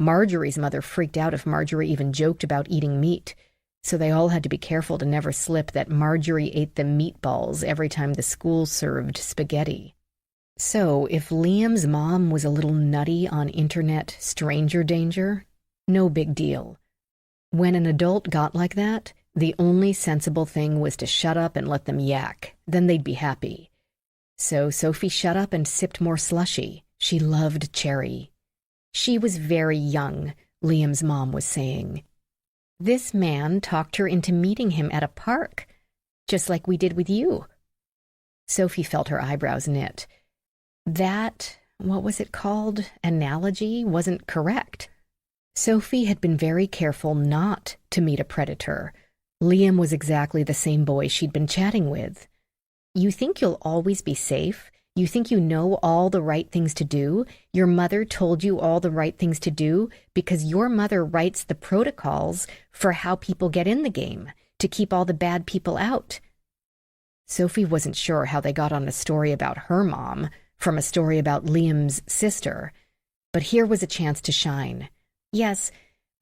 A: Marjorie's mother freaked out if Marjorie even joked about eating meat, so they all had to be careful to never slip that Marjorie ate the meatballs every time the school served spaghetti. So, if Liam's mom was a little nutty on internet stranger danger, no big deal. When an adult got like that, the only sensible thing was to shut up and let them yak. Then they'd be happy. So Sophie shut up and sipped more slushy. She loved cherry. She was very young, Liam's mom was saying. This man talked her into meeting him at a park, just like we did with you. Sophie felt her eyebrows knit. That, what was it called, analogy wasn't correct. Sophie had been very careful not to meet a predator. Liam was exactly the same boy she'd been chatting with. You think you'll always be safe? You think you know all the right things to do? Your mother told you all the right things to do because your mother writes the protocols for how people get in the game, to keep all the bad people out. Sophie wasn't sure how they got on a story about her mom from a story about Liam's sister, but here was a chance to shine. Yes,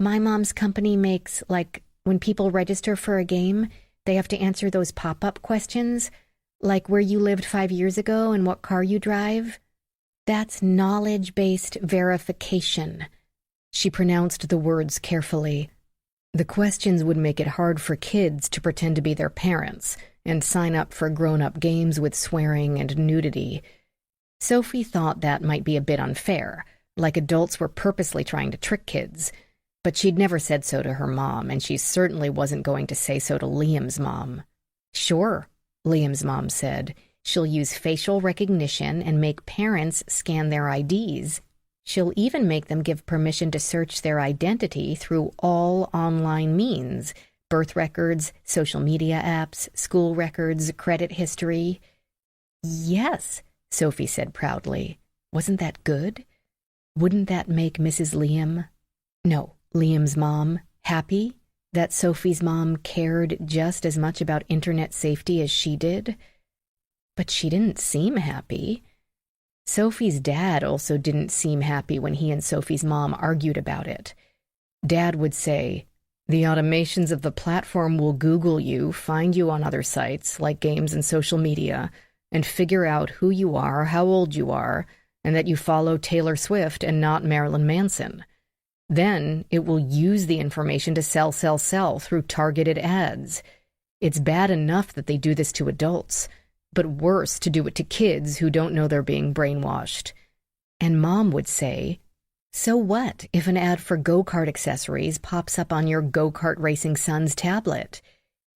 A: my mom's company makes, like, when people register for a game, they have to answer those pop-up questions, like where you lived 5 years ago and what car you drive. That's knowledge-based verification. She pronounced the words carefully. The questions would make it hard for kids to pretend to be their parents and sign up for grown-up games with swearing and nudity. Sophie thought that might be a bit unfair, like adults were purposely trying to trick kids. But she'd never said so to her mom, and she certainly wasn't going to say so to Liam's mom. "Sure," Liam's mom said. "She'll use facial recognition and make parents scan their IDs. She'll even make them give permission to search their identity through all online means: birth records, social media apps, school records, credit history." "Yes," Sophie said proudly. "Wasn't that good? Wouldn't that make Mrs. Liam, no, Liam's mom, happy? That Sophie's mom cared just as much about internet safety as she did?" But she didn't seem happy. Sophie's dad also didn't seem happy when he and Sophie's mom argued about it. Dad would say, "The automations of the platform will Google you, find you on other sites, like games and social media, and figure out who you are, how old you are, and that you follow Taylor Swift and not Marilyn Manson. Then it will use the information to sell through targeted ads. It's bad enough that they do this to adults, but worse to do it to kids who don't know they're being brainwashed." And Mom would say, "So what if an ad for go-kart accessories pops up on your go-kart racing son's tablet?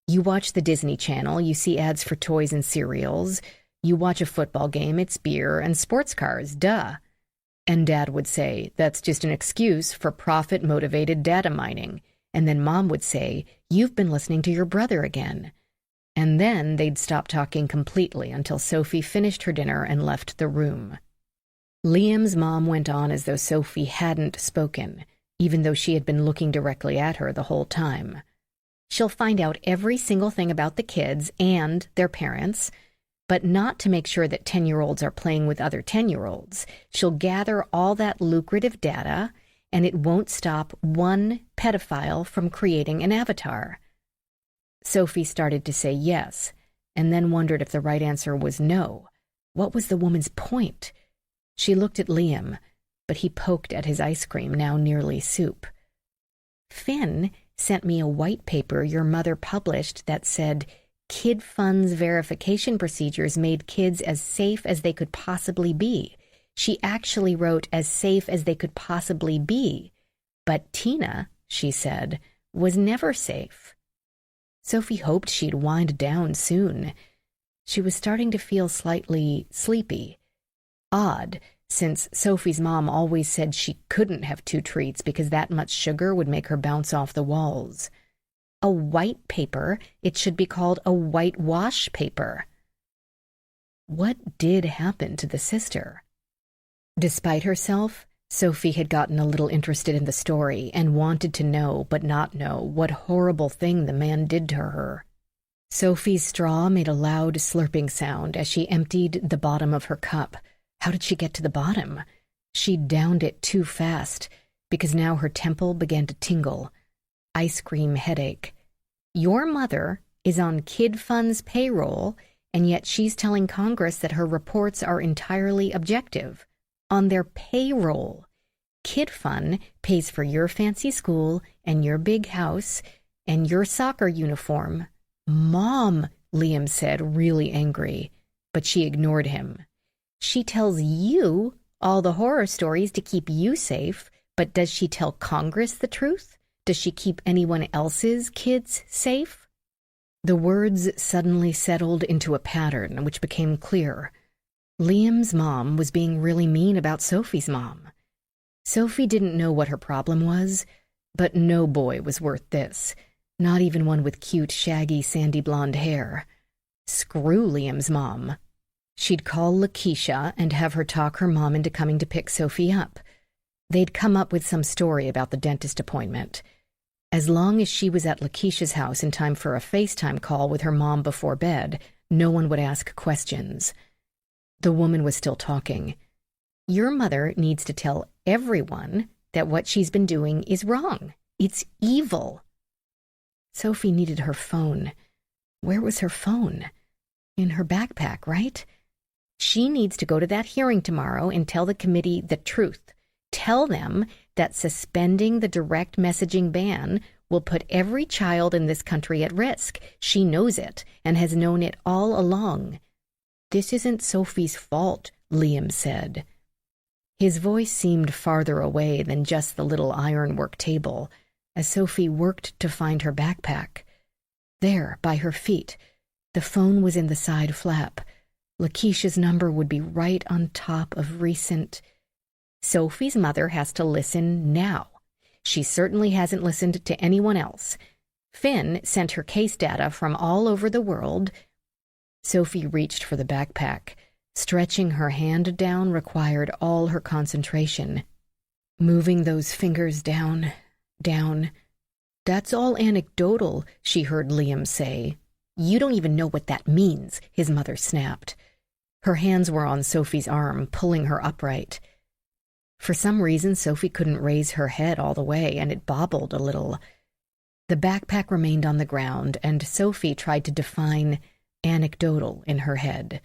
A: You watch the Disney Channel, you see ads for toys and cereals. You watch a football game, it's beer and sports cars, duh." And Dad would say, "That's just an excuse for profit-motivated data mining." And then Mom would say, "You've been listening to your brother again." And then they'd stop talking completely until Sophie finished her dinner and left the room. Liam's mom went on as though Sophie hadn't spoken, even though she had been looking directly at her the whole time. "She'll find out every single thing about the kids and their parents, but not to make sure that 10-year-olds are playing with other 10-year-olds. She'll gather all that lucrative data, and it won't stop one pedophile from creating an avatar." Sophie started to say yes, and then wondered if the right answer was no. What was the woman's point? She looked at Liam, but he poked at his ice cream, now nearly soup. "Finn sent me a white paper your mother published that said Kid Fund's verification procedures made kids as safe as they could possibly be. She actually wrote as safe as they could possibly be. But Tina," she said, "was never safe." Sophie hoped she'd wind down soon. She was starting to feel slightly sleepy. Odd, since Sophie's mom always said she couldn't have 2 treats because that much sugar would make her bounce off the walls. A white paper, it should be called a whitewash paper. What did happen to the sister? Despite herself, Sophie had gotten a little interested in the story and wanted to know, but not know, what horrible thing the man did to her. Sophie's straw made a loud slurping sound as she emptied the bottom of her cup. How did she get to the bottom? She downed it too fast, because now her temple began to tingle. Ice cream headache. Your mother is on Kid Fund's payroll, and yet she's telling Congress that her reports are entirely objective. On their payroll. Kid Fund pays for your fancy school and your big house and your soccer uniform. Mom, Liam said, really angry, but she ignored him. She tells you all the horror stories to keep you safe, but does she tell Congress the truth? Does she keep anyone else's kids safe? The words suddenly settled into a pattern which became clear. Liam's mom was being really mean about Sophie's mom. Sophie didn't know what her problem was, but no boy was worth this, not even one with cute, shaggy, sandy blonde hair. Screw Liam's mom. She'd call Lakeisha and have her talk her mom into coming to pick Sophie up. They'd come up with some story about the dentist appointment. As long as she was at Lakeisha's house in time for a FaceTime call with her mom before bed, no one would ask questions. The woman was still talking. Your mother needs to tell everyone that what she's been doing is wrong. It's evil. Sophie needed her phone. Where was her phone? In her backpack, right? She needs to go to that hearing tomorrow and tell the committee the truth. Tell them that suspending the direct messaging ban will put every child in this country at risk. She knows it and has known it all along." "This isn't Sophie's fault," Liam said. His voice seemed farther away than just the little ironwork table, as Sophie worked to find her backpack. There, by her feet, the phone was in the side flap. Lakeisha's number would be right on top of recent. "Sophie's mother has to listen now. She certainly hasn't listened to anyone else. Finn sent her case data from all over the world." Sophie reached for the backpack. Stretching her hand down required all her concentration. Moving those fingers down. "That's all anecdotal," she heard Liam say. "You don't even know what that means," his mother snapped. Her hands were on Sophie's arm, pulling her upright. For some reason, Sophie couldn't raise her head all the way, and it bobbled a little. The backpack remained on the ground, and Sophie tried to define anecdotal in her head.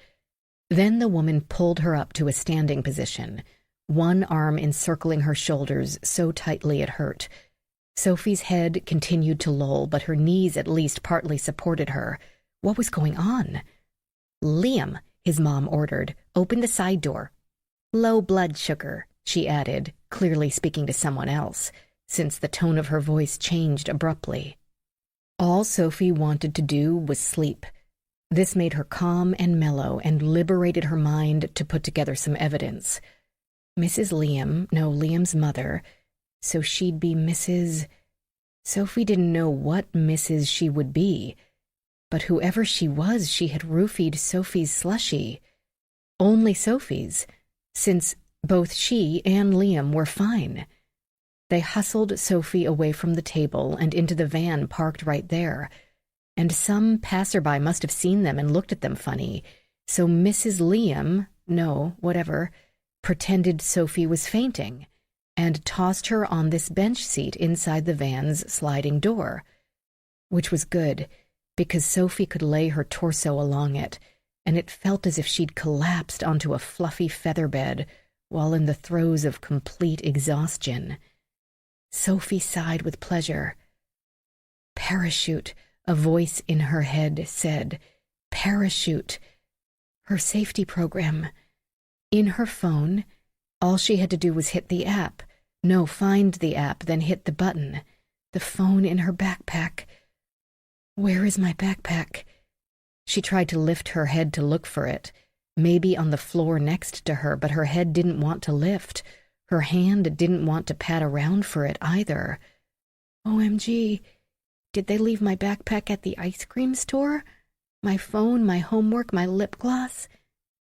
A: Then the woman pulled her up to a standing position, one arm encircling her shoulders so tightly it hurt. Sophie's head continued to loll, but her knees at least partly supported her. What was going on? "Liam," his mom ordered, "open the side door." "Low blood sugar," she added, clearly speaking to someone else, since the tone of her voice changed abruptly. All Sophie wanted to do was sleep. This made her calm and mellow and liberated her mind to put together some evidence. Liam's mother, so she'd be Mrs. Sophie didn't know what Mrs. she would be, but whoever she was, she had roofied Sophie's slushie. Only Sophie's, since both she and Liam were fine. They hustled Sophie away from the table and into the van parked right there, and some passerby must have seen them and looked at them funny, so Mrs. Liam, pretended Sophie was fainting, and tossed her on this bench seat inside the van's sliding door, which was good, because Sophie could lay her torso along it, and it felt as if she'd collapsed onto a fluffy feather bed while in the throes of complete exhaustion. Sophie sighed with pleasure. "Parachute," a voice in her head said. "Parachute." Her safety program. In her phone, all she had to do was hit the app. Find the app, then hit the button. The phone in her backpack. "Where is my backpack?" She tried to lift her head to look for it, maybe on the floor next to her, but her head didn't want to lift. Her hand didn't want to pat around for it either. OMG, did they leave my backpack at the ice cream store? My phone, my homework, my lip gloss?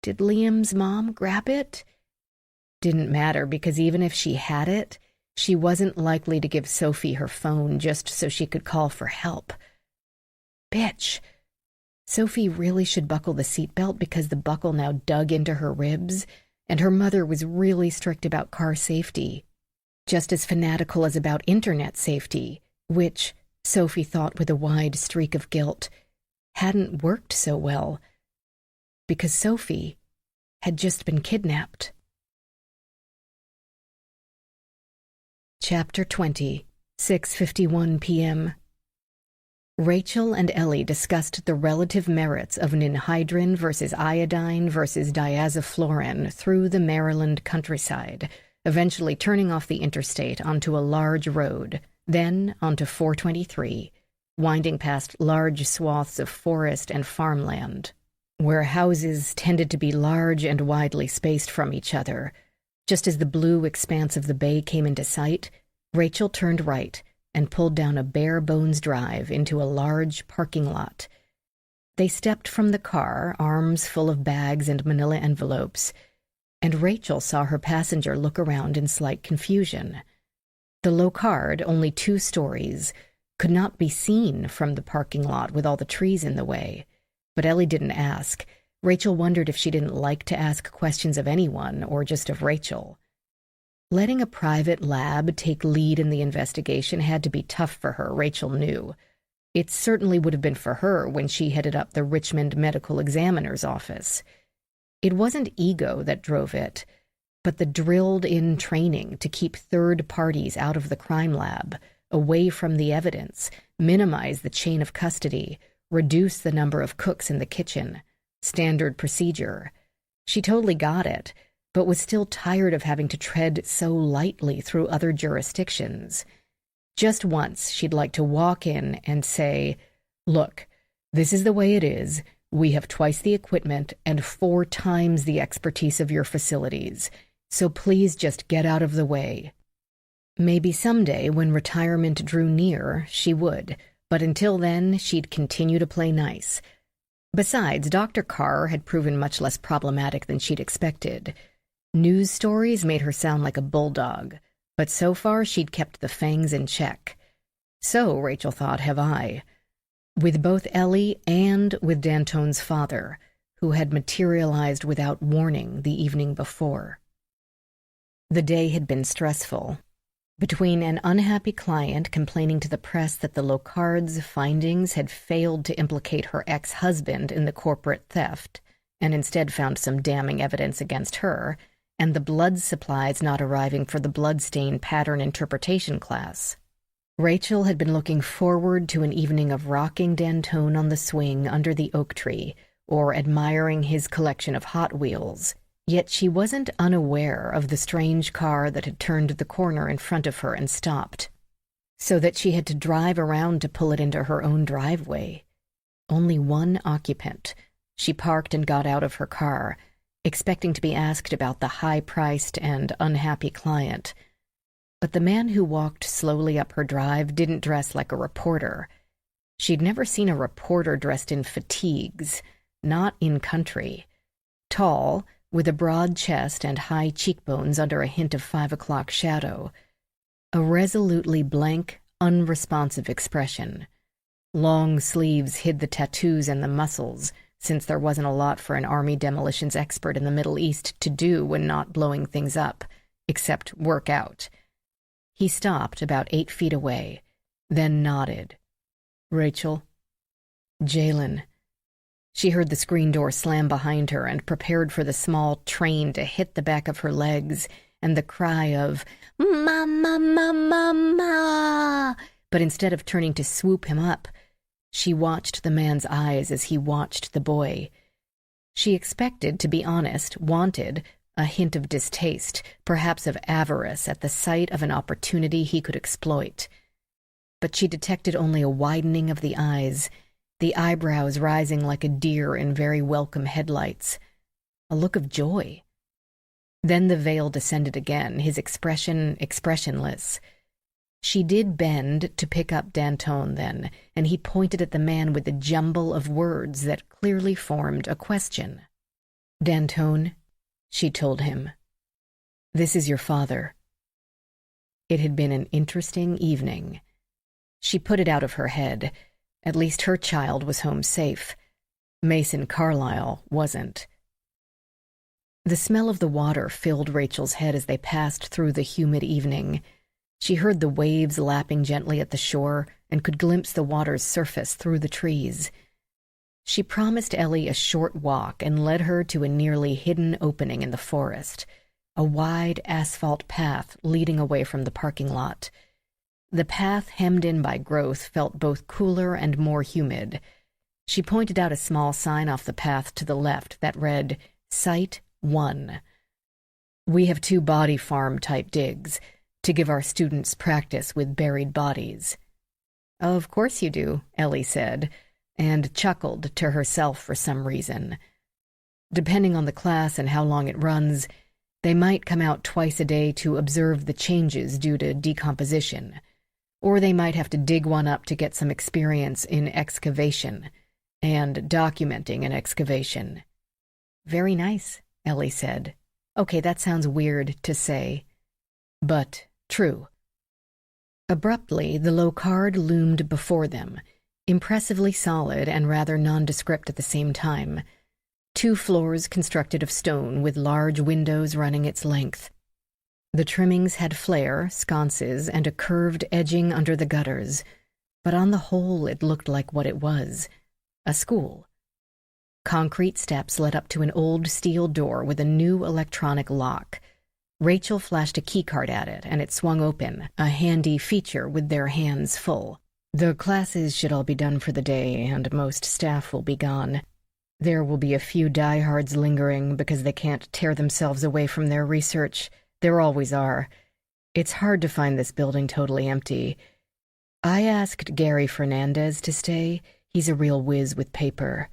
A: Did Liam's mom grab it? Didn't matter, because even if she had it, she wasn't likely to give Sophie her phone just so she could call for help. Bitch. Sophie really should buckle the seatbelt because the buckle now dug into her ribs, and her mother was really strict about car safety, just as fanatical as about internet safety, which, Sophie thought with a wide streak of guilt, hadn't worked so well, because Sophie had just been kidnapped. Chapter 20, 6:51 p.m. Rachael and Ellie discussed the relative merits of ninhydrin versus iodine versus diazoflorin through the Maryland countryside, eventually turning off the interstate onto a large road, then onto 423, winding past large swaths of forest and farmland, where houses tended to be large and widely spaced from each other. Just as the blue expanse of the bay came into sight, Rachael turned right and pulled down a bare-bones drive into a large parking lot. They stepped from the car, arms full of bags and manila envelopes, and Rachael saw her passenger look around in slight confusion. The Locard, only 2 stories, could not be seen from the parking lot with all the trees in the way, but Ellie didn't ask. Rachael wondered if she didn't like to ask questions of anyone or just of Rachael. Letting a private lab take lead in the investigation had to be tough for her, Rachael knew. It certainly would have been for her when she headed up the Richmond Medical Examiner's office. It wasn't ego that drove it, but the drilled-in training to keep third parties out of the crime lab, away from the evidence, minimize the chain of custody, reduce the number of cooks in the kitchen. Standard procedure. She totally got it, but was still tired of having to tread so lightly through other jurisdictions. Just once, she'd like to walk in and say, "Look, this is the way it is. We have twice the equipment and 4 times the expertise of your facilities, so please just get out of the way." Maybe someday, when retirement drew near, she would, but until then, she'd continue to play nice. Besides, Dr. Carr had proven much less problematic than she'd expected. News stories made her sound like a bulldog, but so far she'd kept the fangs in check. So, Rachael thought, have I. With both Ellie and with Dantone's father, who had materialized without warning the evening before. The day had been stressful. Between an unhappy client complaining to the press that the Locard's findings had failed to implicate her ex-husband in the corporate theft, and instead found some damning evidence against her, and the blood supplies not arriving for the bloodstain pattern interpretation class, Rachael had been looking forward to an evening of rocking Dantone on the swing under the oak tree, or admiring his collection of Hot Wheels. Yet she wasn't unaware of the strange car that had turned the corner in front of her and stopped, so that she had to drive around to pull it into her own driveway. Only one occupant. She parked and got out of her car, expecting to be asked about the high-priced and unhappy client. But the man who walked slowly up her drive didn't dress like a reporter. She'd never seen a reporter dressed in fatigues, not in country. Tall, with a broad chest and high cheekbones under a hint of 5 o'clock shadow. A resolutely blank, unresponsive expression. Long sleeves hid the tattoos and the muscles, since there wasn't a lot for an army demolitions expert in the Middle East to do when not blowing things up, except work out. He stopped about 8 feet away, then nodded. "Rachael?" "Jalen." She heard the screen door slam behind her and prepared for the small train to hit the back of her legs and the cry of, "Mama, mama, mama!" But instead of turning to swoop him up, she watched the man's eyes as he watched the boy. She expected, to be honest, wanted, a hint of distaste, perhaps of avarice at the sight of an opportunity he could exploit. But she detected only a widening of the eyes, the eyebrows rising like a deer in very welcome headlights, a look of joy. Then the veil descended again, his expression expressionless. She did bend to pick up Dantone then, and he pointed at the man with a jumble of words that clearly formed a question. "Dantone," she told him, "this is your father." It had been an interesting evening. She put it out of her head. At least her child was home safe. Mason Carlyle wasn't. The smell of the water filled Rachael's head as they passed through the humid evening. She heard the waves lapping gently at the shore and could glimpse the water's surface through the trees. She promised Ellie a short walk and led her to a nearly hidden opening in the forest, a wide asphalt path leading away from the parking lot. The path, hemmed in by growth, felt both cooler and more humid. She pointed out a small sign off the path to the left that read, "Site 1. We have 2 body farm-type digs to give our students practice with buried bodies." "Of course you do," Ellie said, and chuckled to herself for some reason. Depending on the class and how long it runs, they might come out twice a day to observe the changes due to decomposition. Or they might have to dig one up to get some experience in excavation and documenting an excavation. "Very nice," Ellie said. "Okay, that sounds weird to say, but true." Abruptly, the Locard loomed before them, impressively solid and rather nondescript at the same time. 2 floors constructed of stone with large windows running its length. The trimmings had flare, sconces, and a curved edging under the gutters, but on the whole it looked like what it was, a school. Concrete steps led up to an old steel door with a new electronic lock. Rachael flashed a keycard at it, and it swung open, a handy feature with their hands full. The classes should all be done for the day, and most staff will be gone. There will be a few diehards lingering because they can't tear themselves away from their research. There always are. It's hard to find this building totally empty. I asked Gary Fernandez to stay. He's a real whiz with paper.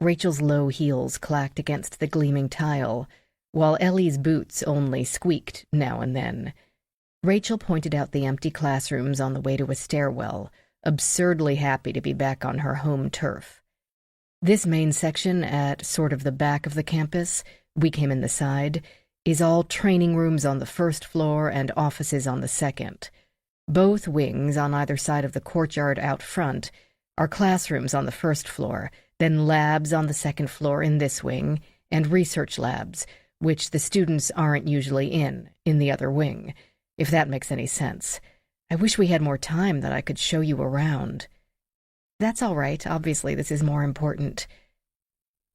A: Rachel's low heels clacked against the gleaming tile, while Ellie's boots only squeaked now and then. Rachael pointed out the empty classrooms on the way to a stairwell, absurdly happy to be back on her home turf. This main section at sort of the back of the campus, we came in the side, is all training rooms on the first floor and offices on the second. Both wings on either side of the courtyard out front are classrooms on the first floor, then labs on the second floor in this wing, and research labs, which the students aren't usually in the other wing, if that makes any sense. I wish we had more time that I could show you around. That's all right, obviously this is more important.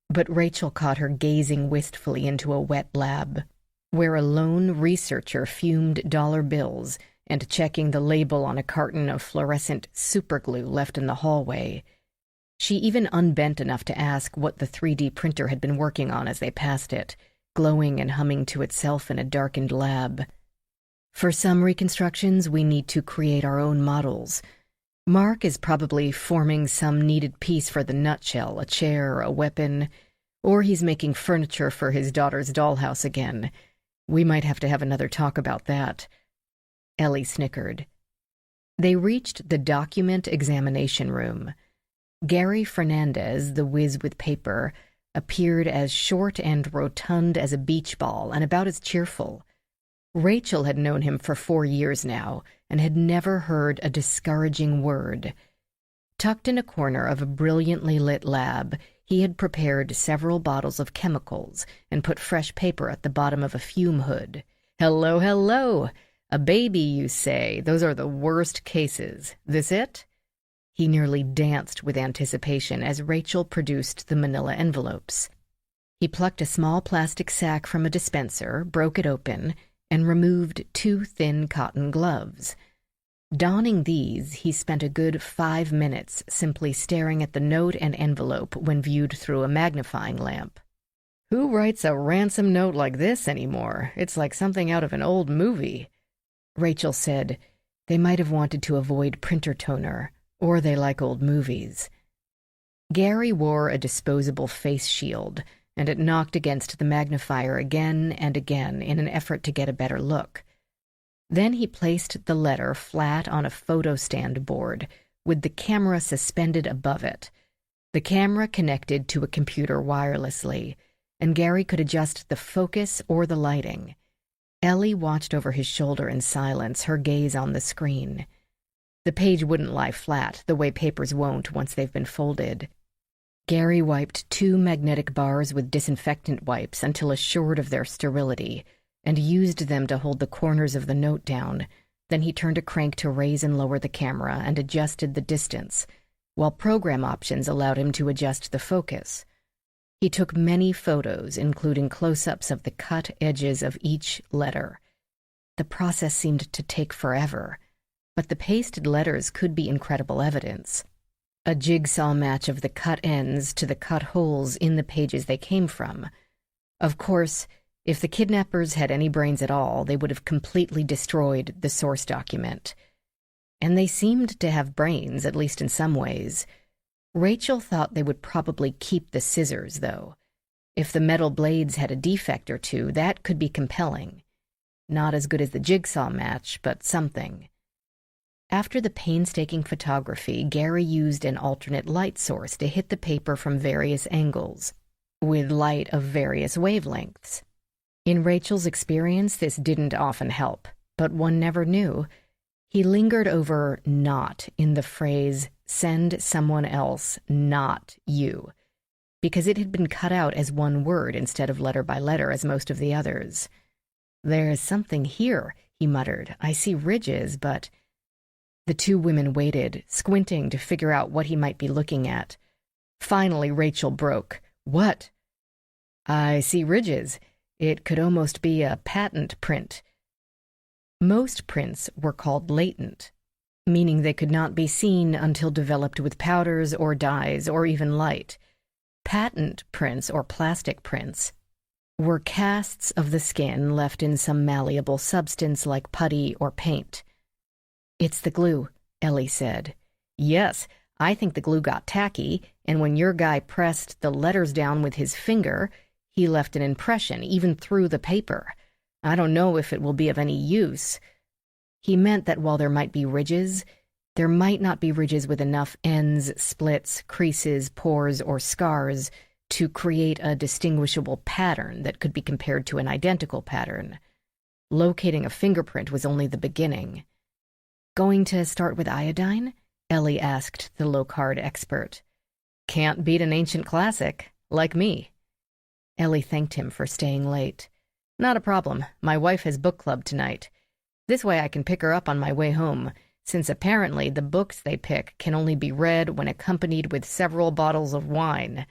A: But Rachael caught her gazing wistfully into a wet lab, where a lone researcher fumed dollar bills and checking the label on a carton of fluorescent superglue left in the hallway. She even unbent enough to ask what the 3D printer had been working on as they passed it, glowing and humming to itself in a darkened lab. For some reconstructions, we need to create our own models. Mark is probably forming some needed piece for the nutshell, a chair, a weapon, or he's making furniture for his daughter's dollhouse again. We might have to have another talk about that. Ellie snickered. They reached the document examination room. Gary Fernandez, the whiz with paper, appeared as short and rotund as a beach ball and about as cheerful. Rachael had known him for 4 years now and had never heard a discouraging word. Tucked in a corner of a brilliantly lit lab, he had prepared several bottles of chemicals and put fresh paper at the bottom of a fume hood. "Hello, hello! A baby, you say? Those are the worst cases. This it?" He nearly danced with anticipation as Rachael produced the manila envelopes. He plucked a small plastic sack from a dispenser, broke it open, and removed 2 thin cotton gloves. Donning these, he spent a good 5 minutes simply staring at the note and envelope when viewed through a magnifying lamp. Who writes a ransom note like this anymore? It's like something out of an old movie. Rachael said, they might have wanted to avoid printer toner, or they like old movies. Gary wore a disposable face shield, and it knocked against the magnifier again and again in an effort to get a better look. Then he placed the letter flat on a photo stand board, with the camera suspended above it. The camera connected to a computer wirelessly, and Gary could adjust the focus or the lighting. Ellie watched over his shoulder in silence, her gaze on the screen. The page wouldn't lie flat, the way papers won't once they've been folded. Gary wiped 2 magnetic bars with disinfectant wipes until assured of their sterility, and used them to hold the corners of the note down. Then he turned a crank to raise and lower the camera and adjusted the distance, while program options allowed him to adjust the focus. He took many photos, including close-ups of the cut edges of each letter. The process seemed to take forever, but the pasted letters could be incredible evidence. A jigsaw match of the cut ends to the cut holes in the pages they came from. Of course, if the kidnappers had any brains at all, they would have completely destroyed the source document. And they seemed to have brains, at least in some ways. Rachael thought they would probably keep the scissors, though. If the metal blades had a defect or two, that could be compelling. Not as good as the jigsaw match, but something. After the painstaking photography, Gary used an alternate light source to hit the paper from various angles, with light of various wavelengths. In Rachael's experience, this didn't often help, but one never knew. He lingered over "not" in the phrase, "send someone else, not you," because it had been cut out as one word instead of letter by letter as most of the others. "There's something here," he muttered. "I see ridges, but—" The 2 women waited, squinting to figure out what he might be looking at. Finally, Rachael broke. "What?" "I see ridges. It could almost be a patent print. Most prints were called latent, meaning they could not be seen until developed with powders or dyes or even light. Patent prints, or plastic prints, were casts of the skin left in some malleable substance like putty or paint. "It's the glue," Ellie said. "Yes, I think the glue got tacky, and when your guy pressed the letters down with his finger, he left an impression, even through the paper. I don't know if it will be of any use." He meant that while there might be ridges, there might not be ridges with enough ends, splits, creases, pores, or scars to create a distinguishable pattern that could be compared to an identical pattern. Locating a fingerprint was only the beginning. "Going to start with iodine?" Ellie asked the Locard expert. "Can't beat an ancient classic, like me." Ellie thanked him for staying late. "Not a problem. My wife has book club tonight. This way I can pick her up on my way home, since apparently the books they pick can only be read when accompanied with several bottles of wine.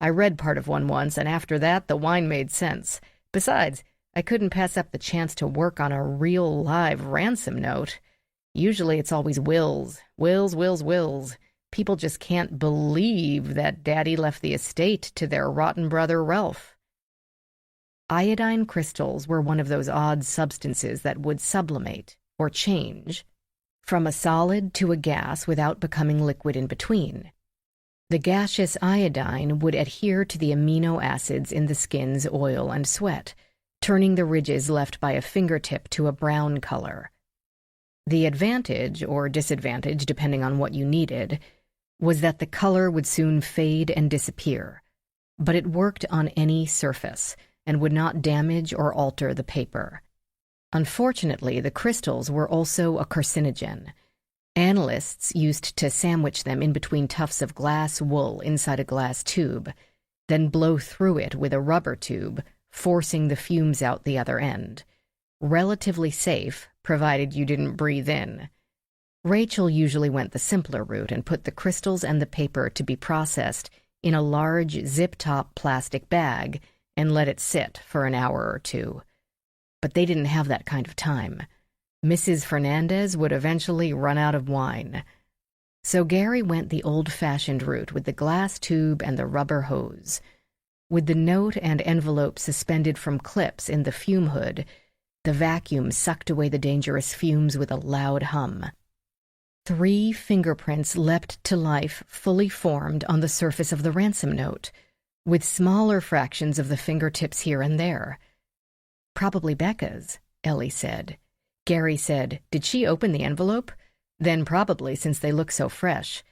A: I read part of one once, and after that the wine made sense. Besides, I couldn't pass up the chance to work on a real live ransom note. Usually it's always wills. People just can't believe that Daddy left the estate to their rotten brother Ralph." Iodine crystals were one of those odd substances that would sublimate, or change, from a solid to a gas without becoming liquid in between. The gaseous iodine would adhere to the amino acids in the skin's oil and sweat, turning the ridges left by a fingertip to a brown color. The advantage, or disadvantage depending on what you needed, was that the color would soon fade and disappear, but it worked on any surface and would not damage or alter the paper. Unfortunately, the crystals were also a carcinogen. Analysts used to sandwich them in between tufts of glass wool inside a glass tube, then blow through it with a rubber tube, forcing the fumes out the other end. Relatively safe, provided you didn't breathe in. Rachael usually went the simpler route and put the crystals and the paper to be processed in a large zip-top plastic bag and let it sit for an hour or two. But they didn't have that kind of time. Mrs. Fernandez would eventually run out of wine. So Gary went the old-fashioned route with the glass tube and the rubber hose. With the note and envelope suspended from clips in the fume hood, the vacuum sucked away the dangerous fumes with a loud hum. 3 fingerprints leapt to life, fully formed on the surface of the ransom note, with smaller fractions of the fingertips here and there. "Probably Becca's," Ellie said. Gary said, "Did she open the envelope?" "Then probably, since they look so fresh.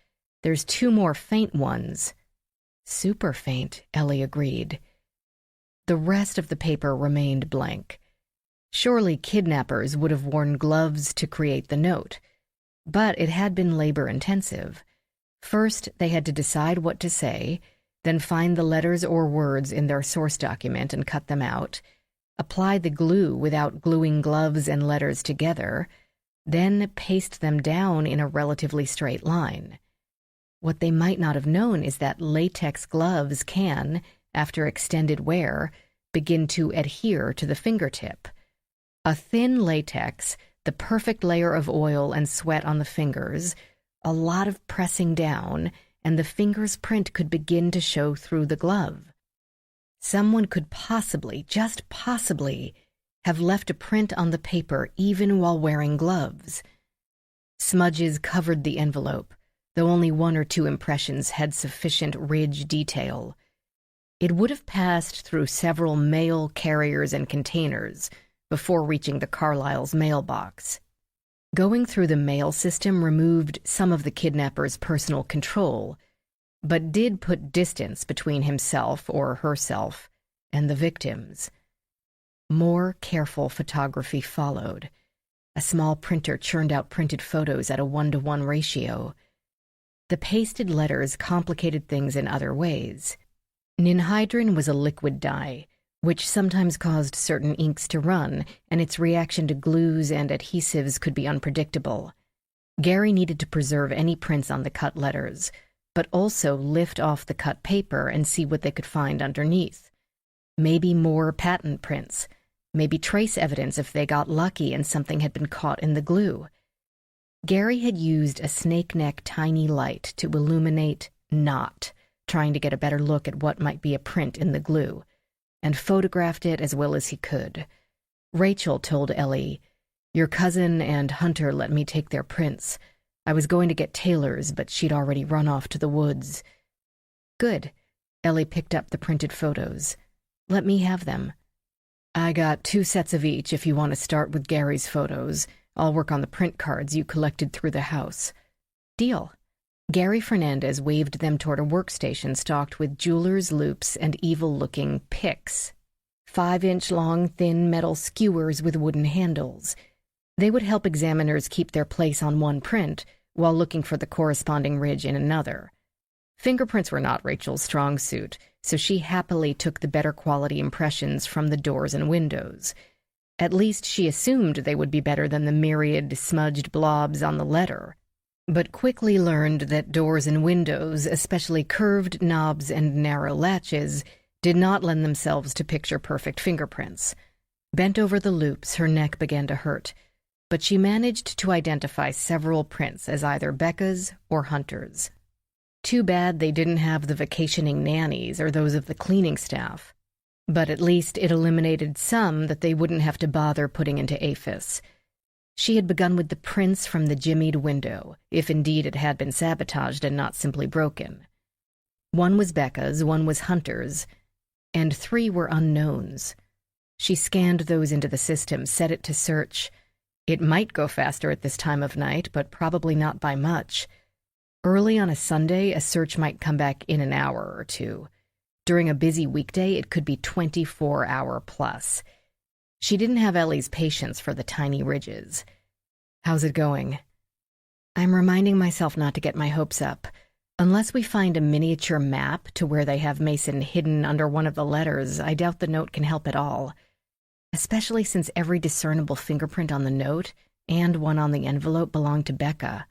A: There's 2 more faint ones." "Super faint," Ellie agreed. The rest of the paper remained blank. Surely kidnappers would have worn gloves to create the note, but it had been labor-intensive. First, they had to decide what to say, then find the letters or words in their source document and cut them out, apply the glue without gluing gloves and letters together, then paste them down in a relatively straight line. What they might not have known is that latex gloves can, after extended wear, begin to adhere to the fingertip. A thin latex, the perfect layer of oil and sweat on the fingers, a lot of pressing down, and the finger's print could begin to show through the glove. Someone could possibly, just possibly, have left a print on the paper even while wearing gloves. Smudges covered the envelope, though only 1 or 2 impressions had sufficient ridge detail. It would have passed through several mail carriers and containers before reaching the Carlyle's mailbox. Going through the mail system removed some of the kidnapper's personal control, but did put distance between himself or herself and the victims. More careful photography followed. A small printer churned out printed photos at a 1-to-1 ratio. The pasted letters complicated things in other ways. Ninhydrin was a liquid dye, which sometimes caused certain inks to run, and its reaction to glues and adhesives could be unpredictable. Gary needed to preserve any prints on the cut letters, but also lift off the cut paper and see what they could find underneath. Maybe more patent prints. Maybe trace evidence if they got lucky and something had been caught in the glue. Gary had used a snake-neck tiny light to illuminate not, trying to get a better look at what might be a print in the glue, and photographed it as well as he could. Rachael told Ellie, "Your cousin and Hunter let me take their prints. I was going to get Taylor's, but she'd already run off to the woods." "Good." Ellie picked up the printed photos. "Let me have them." "I got 2 sets of each if you want to start with Gary's photos. I'll work on the print cards you collected through the house." "Deal." Gary Fernandez waved them toward a workstation stocked with jeweler's loupes and evil-looking picks. 5-inch-long, thin metal skewers with wooden handles. They would help examiners keep their place on one print while looking for the corresponding ridge in another. Fingerprints were not Rachel's strong suit, so she happily took the better quality impressions from the doors and windows. At least she assumed they would be better than the myriad smudged blobs on the letter, but quickly learned that doors and windows, especially curved knobs and narrow latches, did not lend themselves to picture-perfect fingerprints. Bent over the loupes, her neck began to hurt, but she managed to identify several prints as either Becca's or Hunter's. Too bad they didn't have the vacationing nannies or those of the cleaning staff. But at least it eliminated some that they wouldn't have to bother putting into APHIS. She had begun with the prints from the jimmied window, if indeed it had been sabotaged and not simply broken. 1 was Becca's, 1 was Hunter's, and 3 were unknowns. She scanned those into the system, set it to search. It might go faster at this time of night, but probably not by much. Early on a Sunday, a search might come back in an hour or 2. During a busy weekday, it could be 24-hour plus. She didn't have Ellie's patience for the tiny ridges. "How's it going?" "I'm reminding myself not to get my hopes up. Unless we find a miniature map to where they have Mason hidden under one of the letters, I doubt the note can help at all. Especially since every discernible fingerprint on the note and one on the envelope belonged to Becca.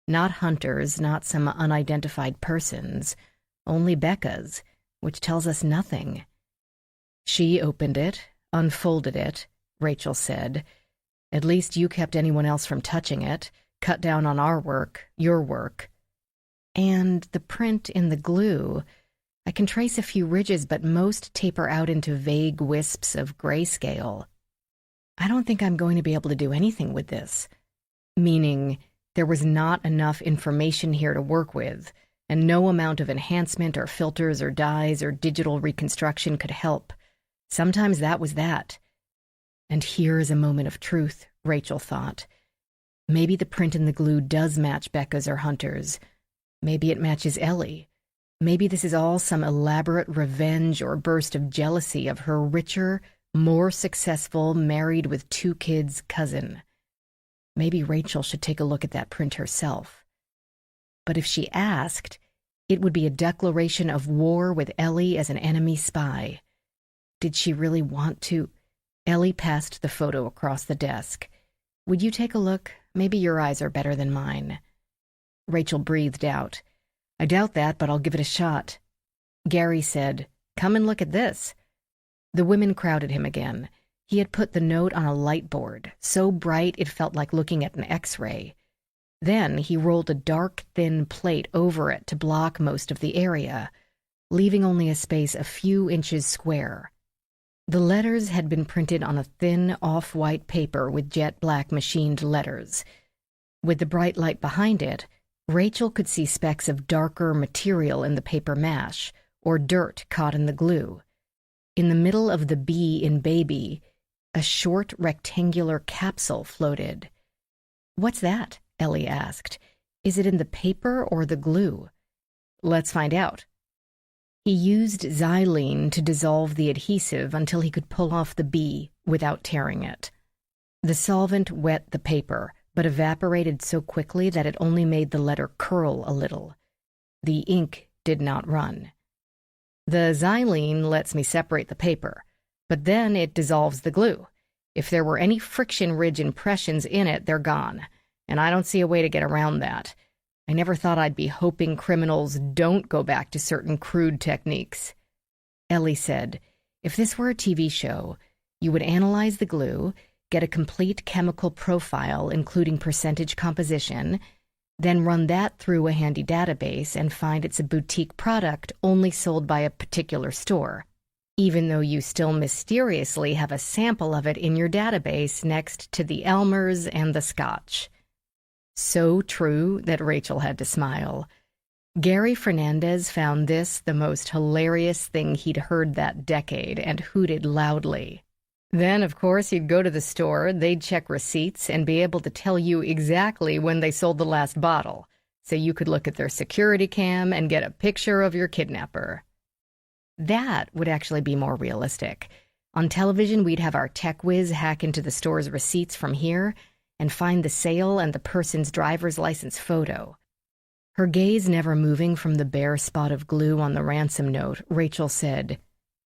A: Not Hunter's, not some unidentified person's, only Becca's, which tells us nothing." "She opened it, unfolded it," Rachael said. "At least you kept anyone else from touching it, cut down on our work, your work." "And the print in the glue. I can trace a few ridges, but most taper out into vague wisps of grayscale. I don't think I'm going to be able to do anything with this." Meaning, there was not enough information here to work with, and no amount of enhancement or filters or dyes or digital reconstruction could help. Sometimes that was that. And here is a moment of truth, Rachael thought. Maybe the print in the glue does match Becca's or Hunter's. Maybe it matches Ellie. Maybe this is all some elaborate revenge or burst of jealousy of her richer, more successful, married with 2 kids cousin. Maybe Rachael should take a look at that print herself. But if she asked, it would be a declaration of war with Ellie as an enemy spy. Did she really want to? Ellie passed the photo across the desk. "Would you take a look? Maybe your eyes are better than mine." Rachael breathed out. "I doubt that, but I'll give it a shot." Gary said, "Come and look at this." The women crowded him again. He had put the note on a light board, so bright it felt like looking at an X-ray. Then he rolled a dark, thin plate over it to block most of the area, leaving only a space a few inches square. The letters had been printed on a thin, off-white paper with jet-black machined letters. With the bright light behind it, Rachael could see specks of darker material in the paper mache, or dirt caught in the glue. In the middle of the B in baby, a short rectangular capsule floated. "What's that?" Ellie asked. "Is it in the paper or the glue?" "Let's find out." He used xylene to dissolve the adhesive until he could pull off the B without tearing it. The solvent wet the paper, but evaporated so quickly that it only made the letter curl a little. The ink did not run. "The xylene lets me separate the paper, but then it dissolves the glue. If there were any friction ridge impressions in it, they're gone, and I don't see a way to get around that. I never thought I'd be hoping criminals don't go back to certain crude techniques." Ellie said, If this were a TV show, you would analyze the glue, get a complete chemical profile including percentage composition, then run that through a handy database and find it's a boutique product only sold by a particular store, even though you still mysteriously have a sample of it in your database next to the Elmers and the Scotch. So true that Rachael had to smile. Gary Fernandez found this the most hilarious thing he'd heard that decade and hooted loudly. Then, of course, you'd go to the store, they'd check receipts, and be able to tell you exactly when they sold the last bottle, so you could look at their security cam and get a picture of your kidnapper. That would actually be more realistic. On television, we'd have our tech whiz hack into the store's receipts from here and find the sale and the person's driver's license photo. Her gaze never moving from the bare spot of glue on the ransom note, Rachael said,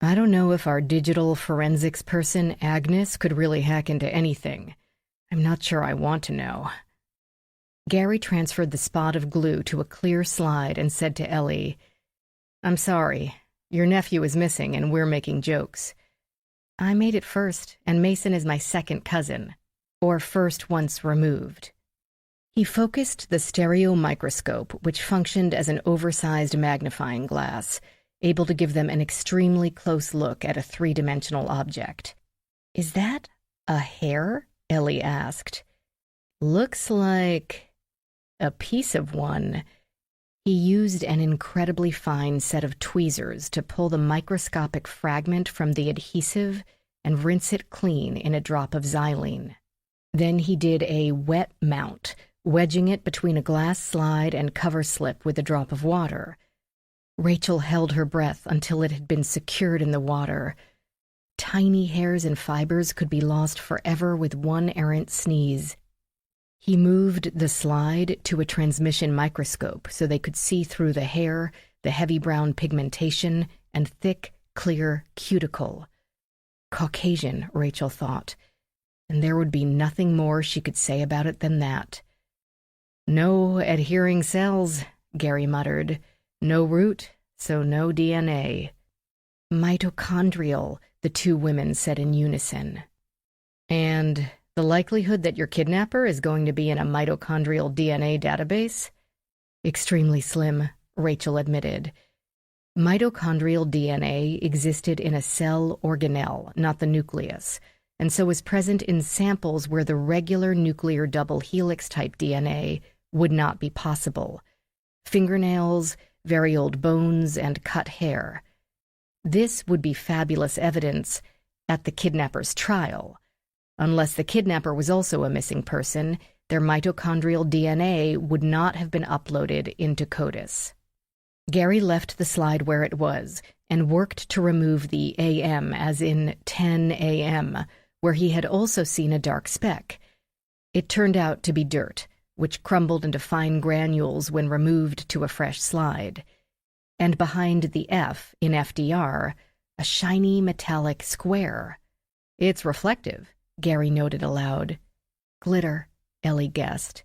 A: "I don't know if our digital forensics person, Agnes, could really hack into anything. I'm not sure I want to know." Gary transferred the spot of glue to a clear slide and said to Ellie, "I'm sorry. Your nephew is missing and we're making jokes. I made it first, and Mason is my second cousin, or first once removed." He focused the stereo microscope, which functioned as an oversized magnifying glass, able to give them an extremely close look at a three-dimensional object. "Is that a hair?" Ellie asked. "Looks like a piece of one." He used an incredibly fine set of tweezers to pull the microscopic fragment from the adhesive and rinse it clean in a drop of xylene. Then he did a wet mount, wedging it between a glass slide and cover slip with a drop of water. Rachael held her breath until it had been secured in the water. Tiny hairs and fibers could be lost forever with one errant sneeze. He moved the slide to a transmission microscope so they could see through the hair, the heavy brown pigmentation, and thick, clear cuticle. Caucasian, Rachael thought, and there would be nothing more she could say about it than that. "No adhering cells," Gary muttered. "No root, so no DNA." "Mitochondrial," the two women said in unison. "And the likelihood that your kidnapper is going to be in a mitochondrial DNA database?" "Extremely slim," Rachael admitted. Mitochondrial DNA existed in a cell organelle, not the nucleus, and so was present in samples where the regular nuclear double helix type DNA would not be possible. Fingernails, very old bones, and cut hair. This would be fabulous evidence at the kidnapper's trial. Unless the kidnapper was also a missing person, their mitochondrial DNA would not have been uploaded into CODIS. Gary left the slide where it was and worked to remove the AM, as in 10 a.m., where he had also seen a dark speck. It turned out to be dirt, which crumbled into fine granules when removed to a fresh slide. And behind the F in FDR, a shiny metallic square. "It's reflective," Gary noted aloud. "Glitter," Ellie guessed.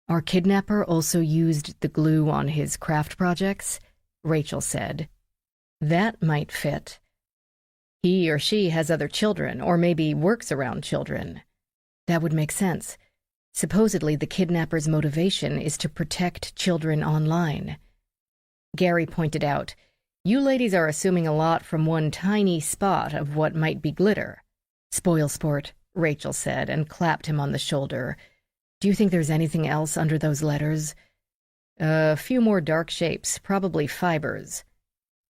A: "Our kidnapper also used the glue on his craft projects," Rachael said. "That might fit. He or she has other children, or maybe works around children." "That would make sense. Supposedly, the kidnapper's motivation is to protect children online." Gary pointed out, "You ladies are assuming a lot from one tiny spot of what might be glitter." "Spoil sport," Rachael said, and clapped him on the shoulder. "Do you think there's anything else under those letters?" "A few more dark shapes, probably fibers."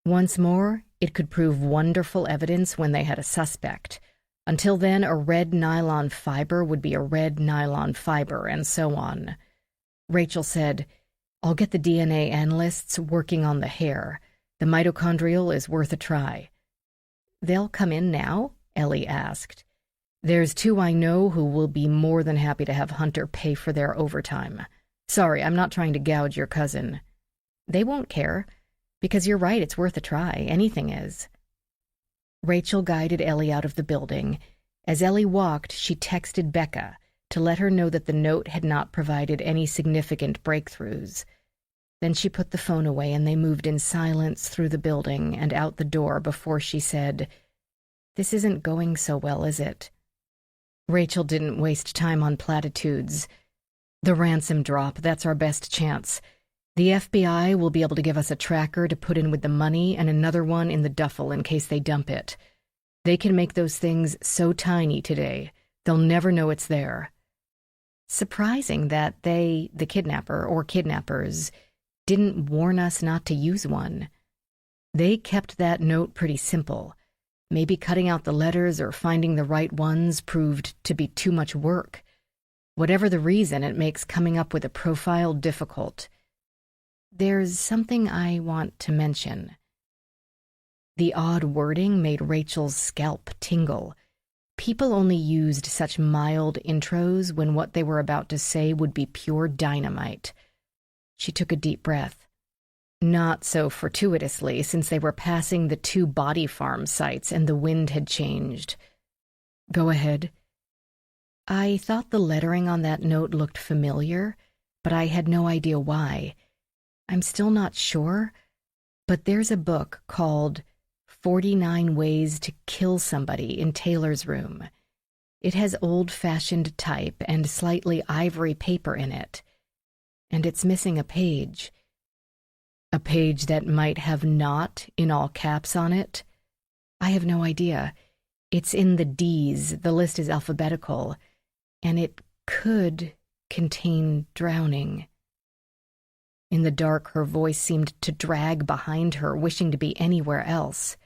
A: Once more, it could prove wonderful evidence when they had a suspect. Until then, a red nylon fiber would be a red nylon fiber, and so on. Rachael said, "I'll get the DNA analysts working on the hair. The mitochondrial is worth a try." "They'll come in now?" Ellie asked. "There's two I know who will be more than happy to have Hunter pay for their overtime. Sorry, I'm not trying to gouge your cousin." "They won't care, because you're right, it's worth a try. Anything is." Rachael guided Ellie out of the building. As Ellie walked, she texted Becca to let her know that the note had not provided any significant breakthroughs. Then she put the phone away and they moved in silence through the building and out the door before she said, "This isn't going so well, is it?" Rachael didn't waste time on platitudes. "The ransom drop, that's our best chance. The FBI will be able to give us a tracker to put in with the money and another one in the duffel in case they dump it. They can make those things so tiny today, they'll never know it's there." Surprising that they, the kidnapper or kidnappers, didn't warn us not to use one. They kept that note pretty simple. Maybe cutting out the letters or finding the right ones proved to be too much work. Whatever the reason, it makes coming up with a profile difficult. There's something I want to mention. The odd wording made Rachel's scalp tingle. People only used such mild intros when what they were about to say would be pure dynamite. She took a deep breath. Not so fortuitously, since they were passing the 2 body farm sites and the wind had changed. "Go ahead." "I thought the lettering on that note looked familiar, but I had no idea why. I'm still not sure, but there's a book called 49 Ways to Kill Somebody in Taylor's room. It has old-fashioned type and slightly ivory paper in it, and it's missing a page. A page that might have 'not' in all caps on it? I have no idea. It's in the D's, the list is alphabetical, and it could contain drowning." In the dark, her voice seemed to drag behind her, wishing to be anywhere else.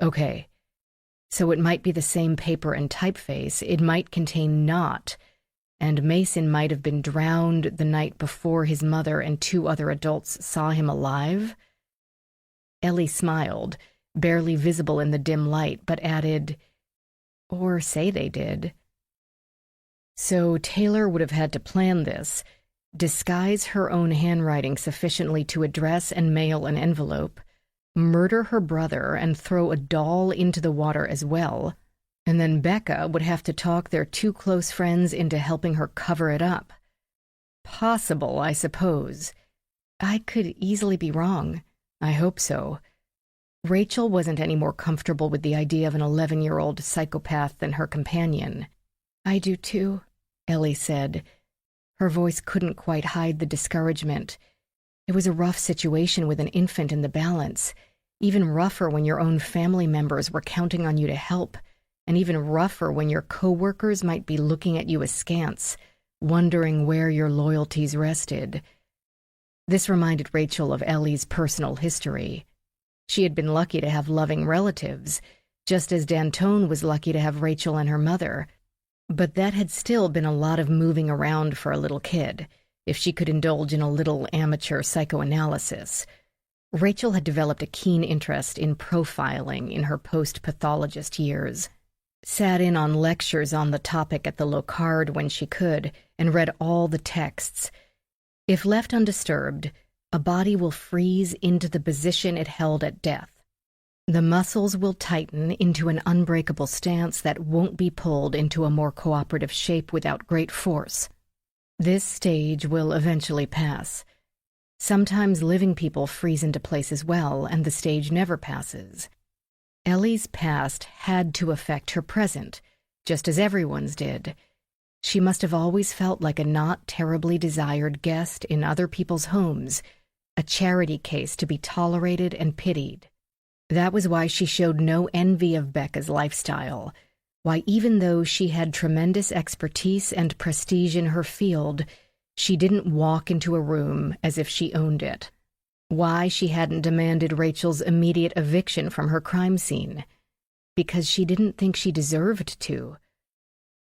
A: "Okay, so it might be the same paper and typeface. It might contain 'not,' and Mason might have been drowned the night before his mother and 2 other adults saw him alive." Ellie smiled, barely visible in the dim light, but added, "Or say they did." So Taylor would have had to plan this, disguise her own handwriting sufficiently to address and mail an envelope, murder her brother and throw a doll into the water as well, and then Becca would have to talk their 2 close friends into helping her cover it up. Possible, I suppose. I could easily be wrong. I hope so. Rachael wasn't any more comfortable with the idea of an 11-year-old psychopath than her companion. "I do too," Ellie said. Her voice couldn't quite hide the discouragement. It was a rough situation with an infant in the balance, even rougher when your own family members were counting on you to help, and even rougher when your co-workers might be looking at you askance, wondering where your loyalties rested. This reminded Rachael of Ellie's personal history. She had been lucky to have loving relatives, just as D'Antone was lucky to have Rachael and her mother. But that had still been a lot of moving around for a little kid, if she could indulge in a little amateur psychoanalysis. Rachael had developed a keen interest in profiling in her post-pathologist years, sat in on lectures on the topic at the Locard when she could, and read all the texts. If left undisturbed, a body will freeze into the position it held at death. The muscles will tighten into an unbreakable stance that won't be pulled into a more cooperative shape without great force. This stage will eventually pass. Sometimes living people freeze into place as well, and the stage never passes. Ellie's past had to affect her present, just as everyone's did. She must have always felt like a not terribly desired guest in other people's homes, a charity case to be tolerated and pitied. That was why she showed no envy of Becca's lifestyle, why even though she had tremendous expertise and prestige in her field, she didn't walk into a room as if she owned it, why she hadn't demanded Rachel's immediate eviction from her crime scene, because she didn't think she deserved to.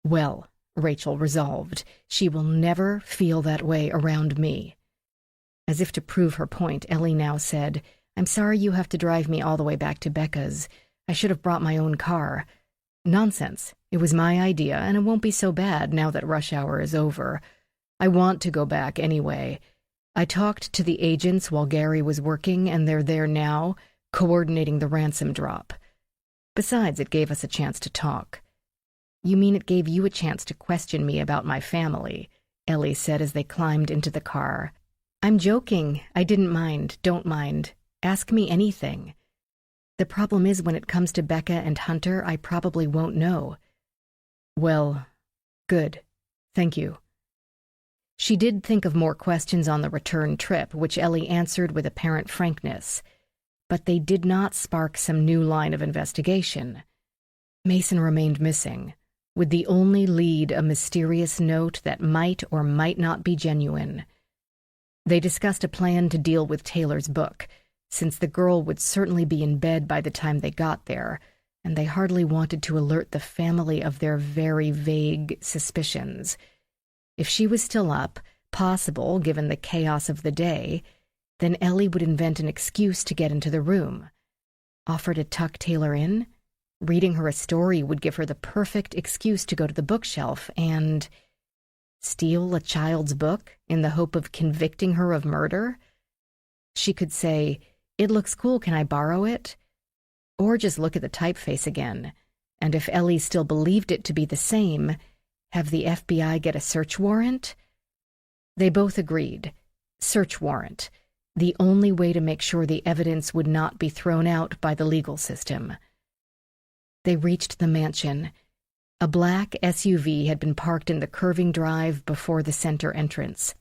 A: Well, Rachael resolved, she will never feel that way around me. As if to prove her point, Ellie now said, "I'm sorry you have to drive me all the way back to Becca's. I should have brought my own car." "Nonsense. It was my idea, and it won't be so bad now that rush hour is over. I want to go back anyway. I talked to the agents while Gary was working, and they're there now, coordinating the ransom drop. Besides, it gave us a chance to talk." "You mean it gave you a chance to question me about my family," Ellie said as they climbed into the car. I'm joking. I didn't mind. Don't mind. Ask me anything. The problem is when it comes to Becca and Hunter, I probably won't know. Well, good. Thank you. She did think of more questions on the return trip, which Ellie answered with apparent frankness, but they did not spark some new line of investigation. Mason remained missing, with the only lead a mysterious note that might or might not be genuine. They discussed a plan to deal with Taylor's book, since the girl would certainly be in bed by the time they got there, and they hardly wanted to alert the family of their very vague suspicions. If she was still up, possible given the chaos of the day, then Ellie would invent an excuse to get into the room. Offer to tuck Taylor in? Reading her a story would give her the perfect excuse to go to the bookshelf and steal a child's book in the hope of convicting her of murder? She could say, "It looks cool, can I borrow it?" Or just look at the typeface again, and if Ellie still believed it to be the same, have the FBI get a search warrant? They both agreed. Search warrant. The only way to make sure the evidence would not be thrown out by the legal system. They reached the mansion. A black SUV had been parked in the curving drive before the center entrance,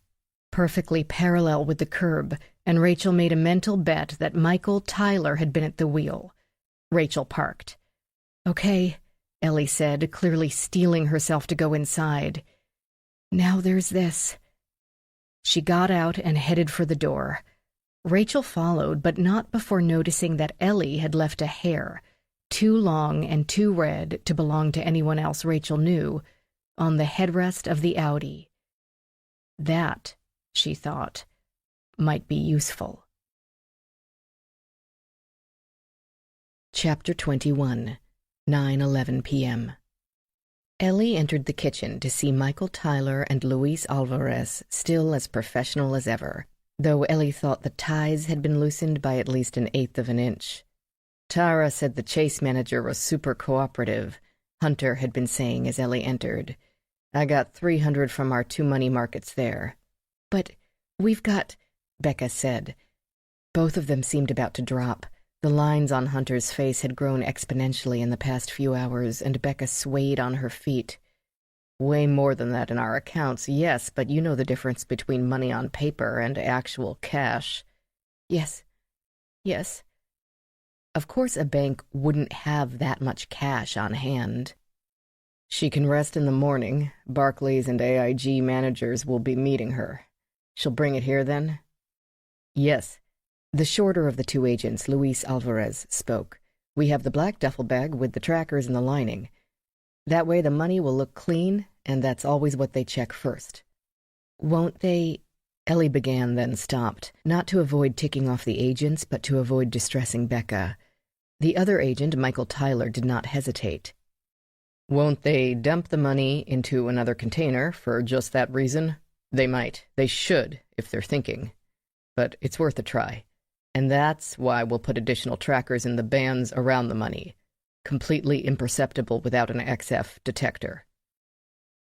A: perfectly parallel with the curb, and Rachael made a mental bet that Michael Tyler had been at the wheel. Rachael parked. "Okay," Ellie said, clearly steeling herself to go inside. "Now there's this." She got out and headed for the door. Rachael followed, but not before noticing that Ellie had left a hair, too long and too red to belong to anyone else Rachael knew, on the headrest of the Audi. That, she thought, might be useful. Chapter 21, 9:11 p.m. Ellie entered the kitchen to see Michael Tyler and Luis Alvarez still as professional as ever, though Ellie thought the ties had been loosened by at least 1/8 of an inch. Tara said the chase manager was super cooperative, Hunter had been saying as Ellie entered. "I got 300 from our 2 money markets there." "But we've got," Becca said. Both of them seemed about to drop. The lines on Hunter's face had grown exponentially in the past few hours, and Becca swayed on her feet. "Way more than that in our accounts, yes, but you know the difference between money on paper and actual cash." Yes. Of course a bank wouldn't have that much cash on hand. "She can rest in the morning. Barclays and AIG managers will be meeting her. She'll bring it here then?" "Yes." The shorter of the 2 agents, Luis Alvarez, spoke. "We have the black duffel bag with the trackers in the lining. That way the money will look clean, and that's always what they check first." "Won't they—" Ellie began, then stopped, not to avoid ticking off the agents, but to avoid distressing Becca. The other agent, Michael Tyler, did not hesitate. "Won't they dump the money into another container for just that reason? They might. They should, if they're thinking. But it's worth a try. And that's why we'll put additional trackers in the bands around the money, completely imperceptible without an XF detector."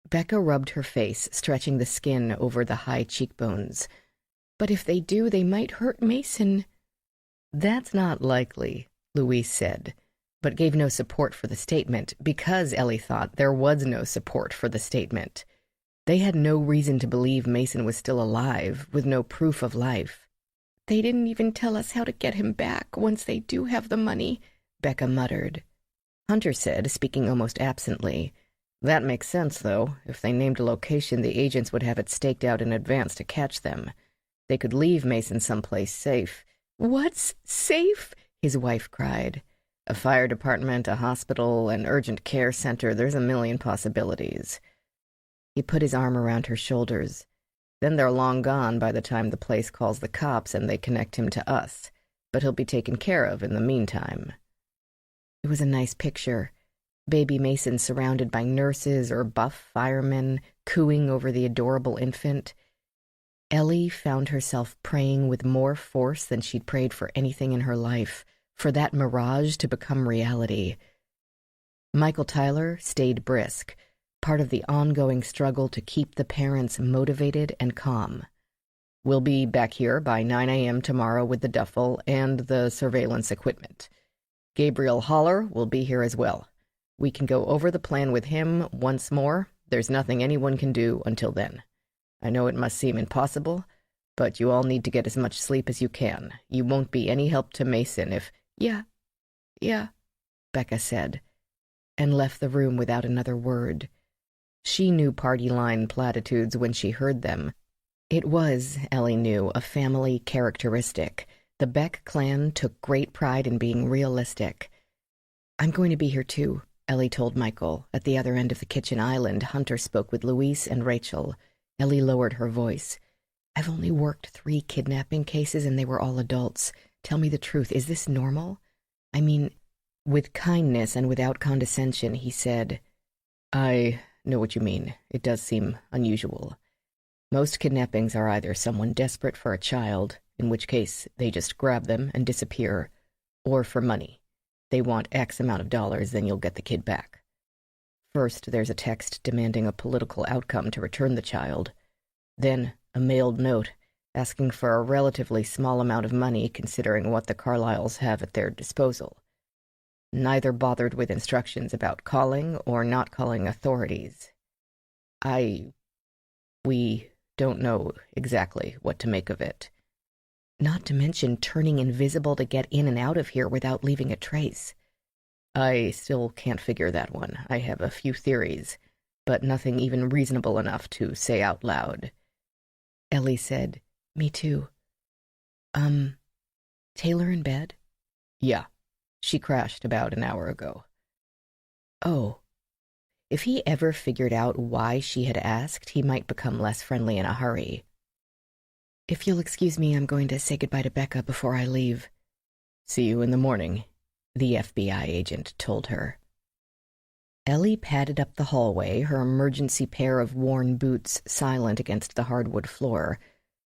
A: Becca rubbed her face, stretching the skin over the high cheekbones. "But if they do, they might hurt Mason." "That's not likely," Luis said, but gave no support for the statement, because Ellie thought there was no support for the statement. They had no reason to believe Mason was still alive, with no proof of life. "They didn't even tell us how to get him back once they do have the money," Becca muttered. Hunter said, speaking almost absently, "That makes sense, though. If they named a location, the agents would have it staked out in advance to catch them. They could leave Mason someplace safe." "What's safe?" his wife cried. "A fire department, a hospital, an urgent care center. There's a million possibilities." He put his arm around her shoulders. "Then they're long gone by the time the place calls the cops and they connect him to us. But he'll be taken care of in the meantime." It was a nice picture. Baby Mason surrounded by nurses or buff firemen, cooing over the adorable infant. Ellie found herself praying with more force than she'd prayed for anything in her life, for that mirage to become reality. Michael Tyler stayed brisk, part of the ongoing struggle to keep the parents motivated and calm.
B: We'll be back here by 9 a.m. tomorrow with the duffel and the surveillance equipment. Gabriel Haller will be here as well. We can go over the plan with him once more. There's nothing anyone can do until then. I know it must seem impossible, but you all need to get as much sleep as you can. You won't be any help to Mason if—
A: Yeah, Becca said, and left the room without another word. She knew party-line platitudes when she heard them. It was, Ellie knew, a family characteristic. The Beck clan took great pride in being realistic. "I'm going to be here too," Ellie told Michael. At the other end of the kitchen island, Hunter spoke with Louise and Rachael. Ellie lowered her voice. "I've only worked 3 kidnapping cases and they were all adults. Tell me the truth, is this normal? I mean," with kindness and without condescension, he said,
B: I know what you mean. It does seem unusual. Most kidnappings are either someone desperate for a child, in which case they just grab them and disappear, or for money. They want X amount of dollars, then you'll get the kid back. First, there's a text demanding a political outcome to return the child. Then, a mailed note asking for a relatively small amount of money considering what the Carlyles have at their disposal. Neither bothered with instructions about calling or not calling authorities. We don't know exactly what to make of it.
A: Not to mention turning invisible to get in and out of here without leaving a trace.
B: I still can't figure that one. I have a few theories, but nothing even reasonable enough to say out loud.
A: Ellie said, "Me too." Taylor in bed?
B: Yeah. She crashed about an hour ago.
A: Oh. If he ever figured out why she had asked, he might become less friendly in a hurry. "If you'll excuse me, I'm going to say goodbye to Becca before I leave."
B: "See you in the morning," the FBI agent told her.
A: Ellie padded up the hallway, her emergency pair of worn boots silent against the hardwood floor.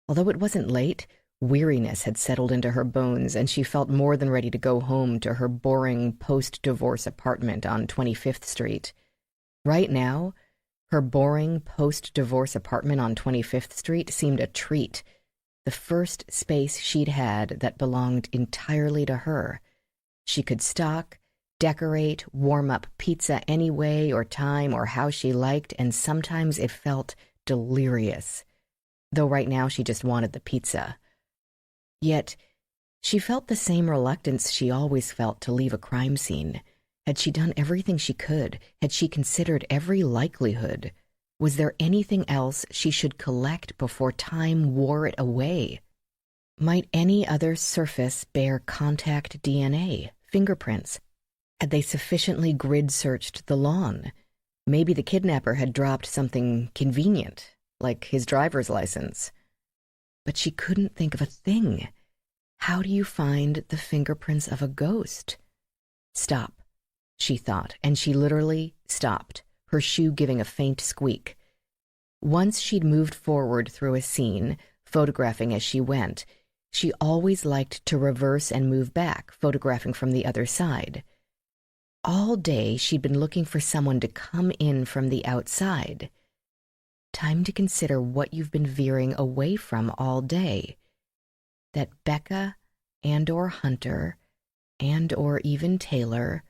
A: Although it wasn't late, weariness had settled into her bones, and she felt more than ready to go home to her boring post-divorce apartment on 25th Street. Right now, her boring post-divorce apartment on 25th Street seemed a treat, the first space she'd had that belonged entirely to her. She could stock, decorate, warm up pizza any way or time or how she liked, and sometimes it felt delirious. Though right now she just wanted the pizza. Yet, she felt the same reluctance she always felt to leave a crime scene. Had she done everything she could? Had she considered every likelihood? Was there anything else she should collect before time wore it away? Might any other surface bear contact DNA, fingerprints? Had they sufficiently grid-searched the lawn? Maybe the kidnapper had dropped something convenient, like his driver's license. But she couldn't think of a thing. How do you find the fingerprints of a ghost? Stop, she thought, and she literally stopped, her shoe giving a faint squeak. Once she'd moved forward through a scene, photographing as she went, she always liked to reverse and move back, photographing from the other side. All day she'd been looking for someone to come in from the outside. Time to consider what you've been veering away from all day. That Becca and/or Hunter and/or even Taylor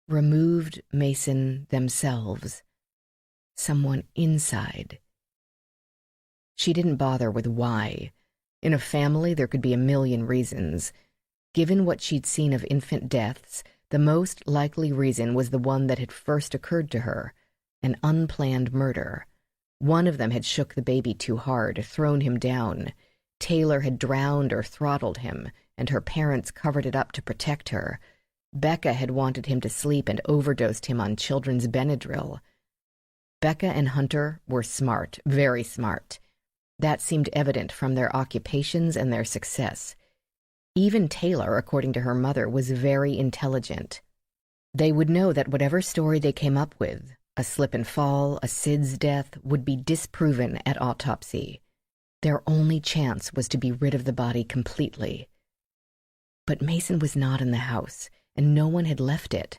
A: removed Mason themselves. Someone inside. She didn't bother with why. In a family, there could be a million reasons. Given what she'd seen of infant deaths, the most likely reason was the one that had first occurred to her, an unplanned murder. One of them had shook the baby too hard, thrown him down. Taylor had drowned or throttled him, and her parents covered it up to protect her. Becca had wanted him to sleep and overdosed him on children's Benadryl. Becca and Hunter were smart, very smart. That seemed evident from their occupations and their success. Even Taylor, according to her mother, was very intelligent. They would know that whatever story they came up with, a slip and fall, a SIDS death, would be disproven at autopsy. Their only chance was to be rid of the body completely. But Mason was not in the house, and no one had left it.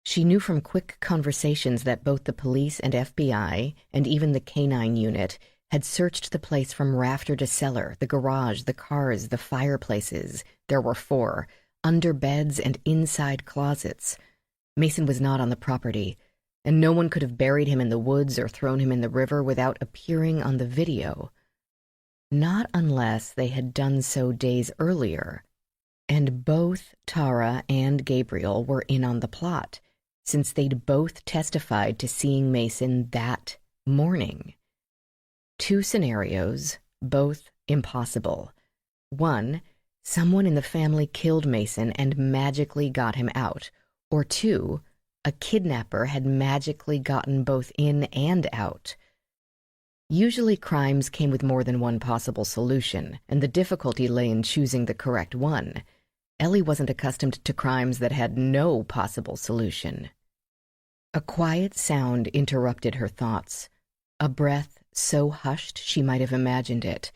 A: She knew from quick conversations that both the police and FBI, and even the canine unit,
B: had searched the place from rafter to cellar, the garage, the cars, the fireplaces. There were 4, under beds and inside closets. Mason was not on the property, and no one could have buried him in the woods or thrown him in the river without appearing on the video. Not unless they had done so days earlier. And both Tara and Gabriel were in on the plot, since they'd both testified to seeing Mason that morning. 2 scenarios, both impossible. 1, someone in the family killed Mason and magically got him out. Or 2, a kidnapper had magically gotten both in and out. Usually crimes came with more than one possible solution, and the difficulty lay in choosing the correct one. Ellie wasn't accustomed to crimes that had no possible solution. A quiet sound interrupted her thoughts, a breath so hushed she might have imagined it.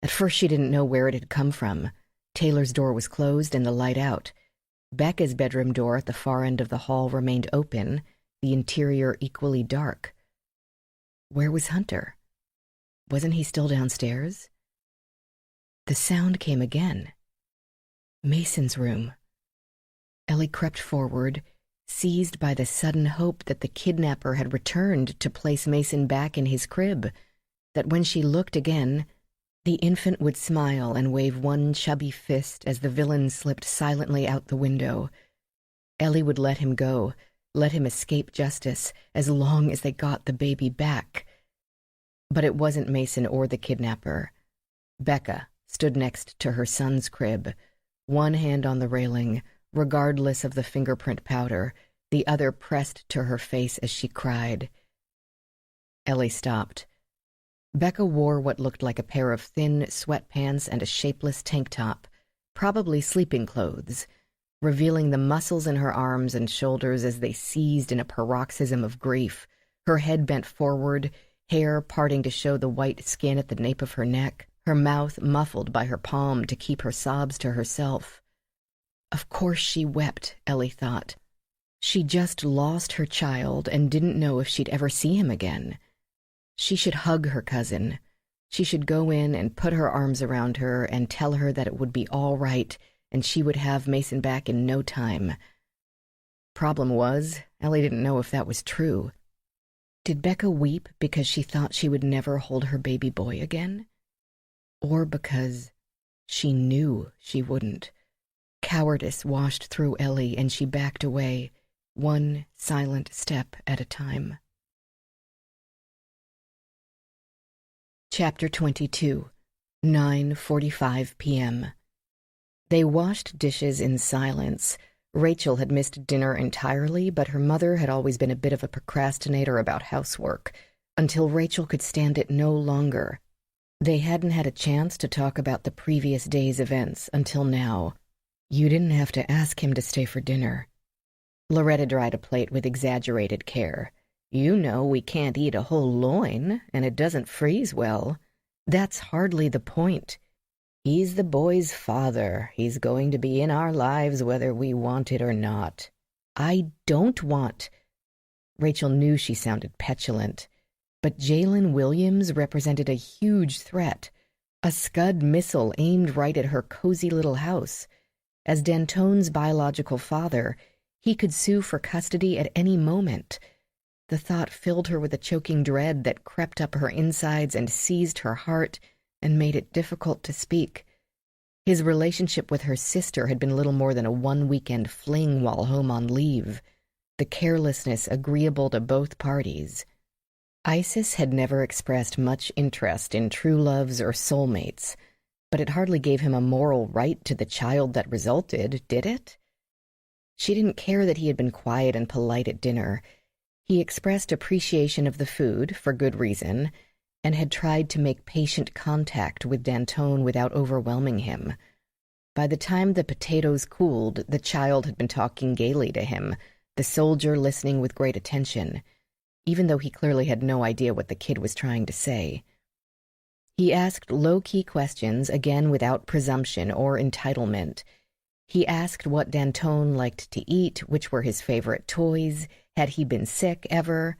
B: At first she didn't know where it had come from. Taylor's door was closed and the light out. Becca's bedroom door at the far end of the hall remained open, the interior equally dark. Where was Hunter? Wasn't he still downstairs? The sound came again. Mason's room. Ellie crept forward, seized by the sudden hope that the kidnapper had returned to place Mason back in his crib, that when she looked again, the infant would smile and wave one chubby fist as the villain slipped silently out the window. Ellie would let him go, let him escape justice, as long as they got the baby back. But it wasn't Mason or the kidnapper. Becca stood next to her son's crib, one hand on the railing, regardless of the fingerprint powder, the other pressed to her face as she cried. Ellie stopped. Becca wore what looked like a pair of thin sweatpants and a shapeless tank top, probably sleeping clothes, revealing the muscles in her arms and shoulders as they seized in a paroxysm of grief, her head bent forward, hair parting to show the white skin at the nape of her neck, her mouth muffled by her palm to keep her sobs to herself. Of course she wept, Ellie thought. She just lost her child and didn't know if she'd ever see him again. She should hug her cousin. She should go in and put her arms around her and tell her that it would be all right and she would have Mason back in no time. Problem was, Ellie didn't know if that was true. Did Becca weep because she thought she would never hold her baby boy again? Or because she knew she wouldn't? Cowardice washed through Ellie and she backed away, one silent step at a time. Chapter 22, 9:45 p.m. They washed dishes in silence. Rachael had missed dinner entirely, but her mother had always been a bit of a procrastinator about housework, until Rachael could stand it no longer. They hadn't had a chance to talk about the previous day's events until now. You didn't have to ask him to stay for dinner. Loretta dried a plate with exaggerated care. You know we can't eat a whole loin, and it doesn't freeze well. That's hardly the point. He's the boy's father. He's going to be in our lives whether we want it or not. I don't want... Rachael knew she sounded petulant, but Jalen Williams represented a huge threat, a Scud missile aimed right at her cozy little house. As Dantone's biological father, he could sue for custody at any moment. The thought filled her with a choking dread that crept up her insides and seized her heart and made it difficult to speak. His relationship with her sister had been little more than a one-weekend fling while home on leave, the carelessness agreeable to both parties. Isis had never expressed much interest in true loves or soulmates, but it hardly gave him a moral right to the child that resulted, did it? She didn't care that he had been quiet and polite at dinner. He expressed appreciation of the food, for good reason, and had tried to make patient contact with Dantone without overwhelming him. By the time the potatoes cooled, the child had been talking gaily to him, the soldier listening with great attention, even though he clearly had no idea what the kid was trying to say. He asked low-key questions, again without presumption or entitlement. He asked what Dantone liked to eat, which were his favorite toys, had he been sick ever.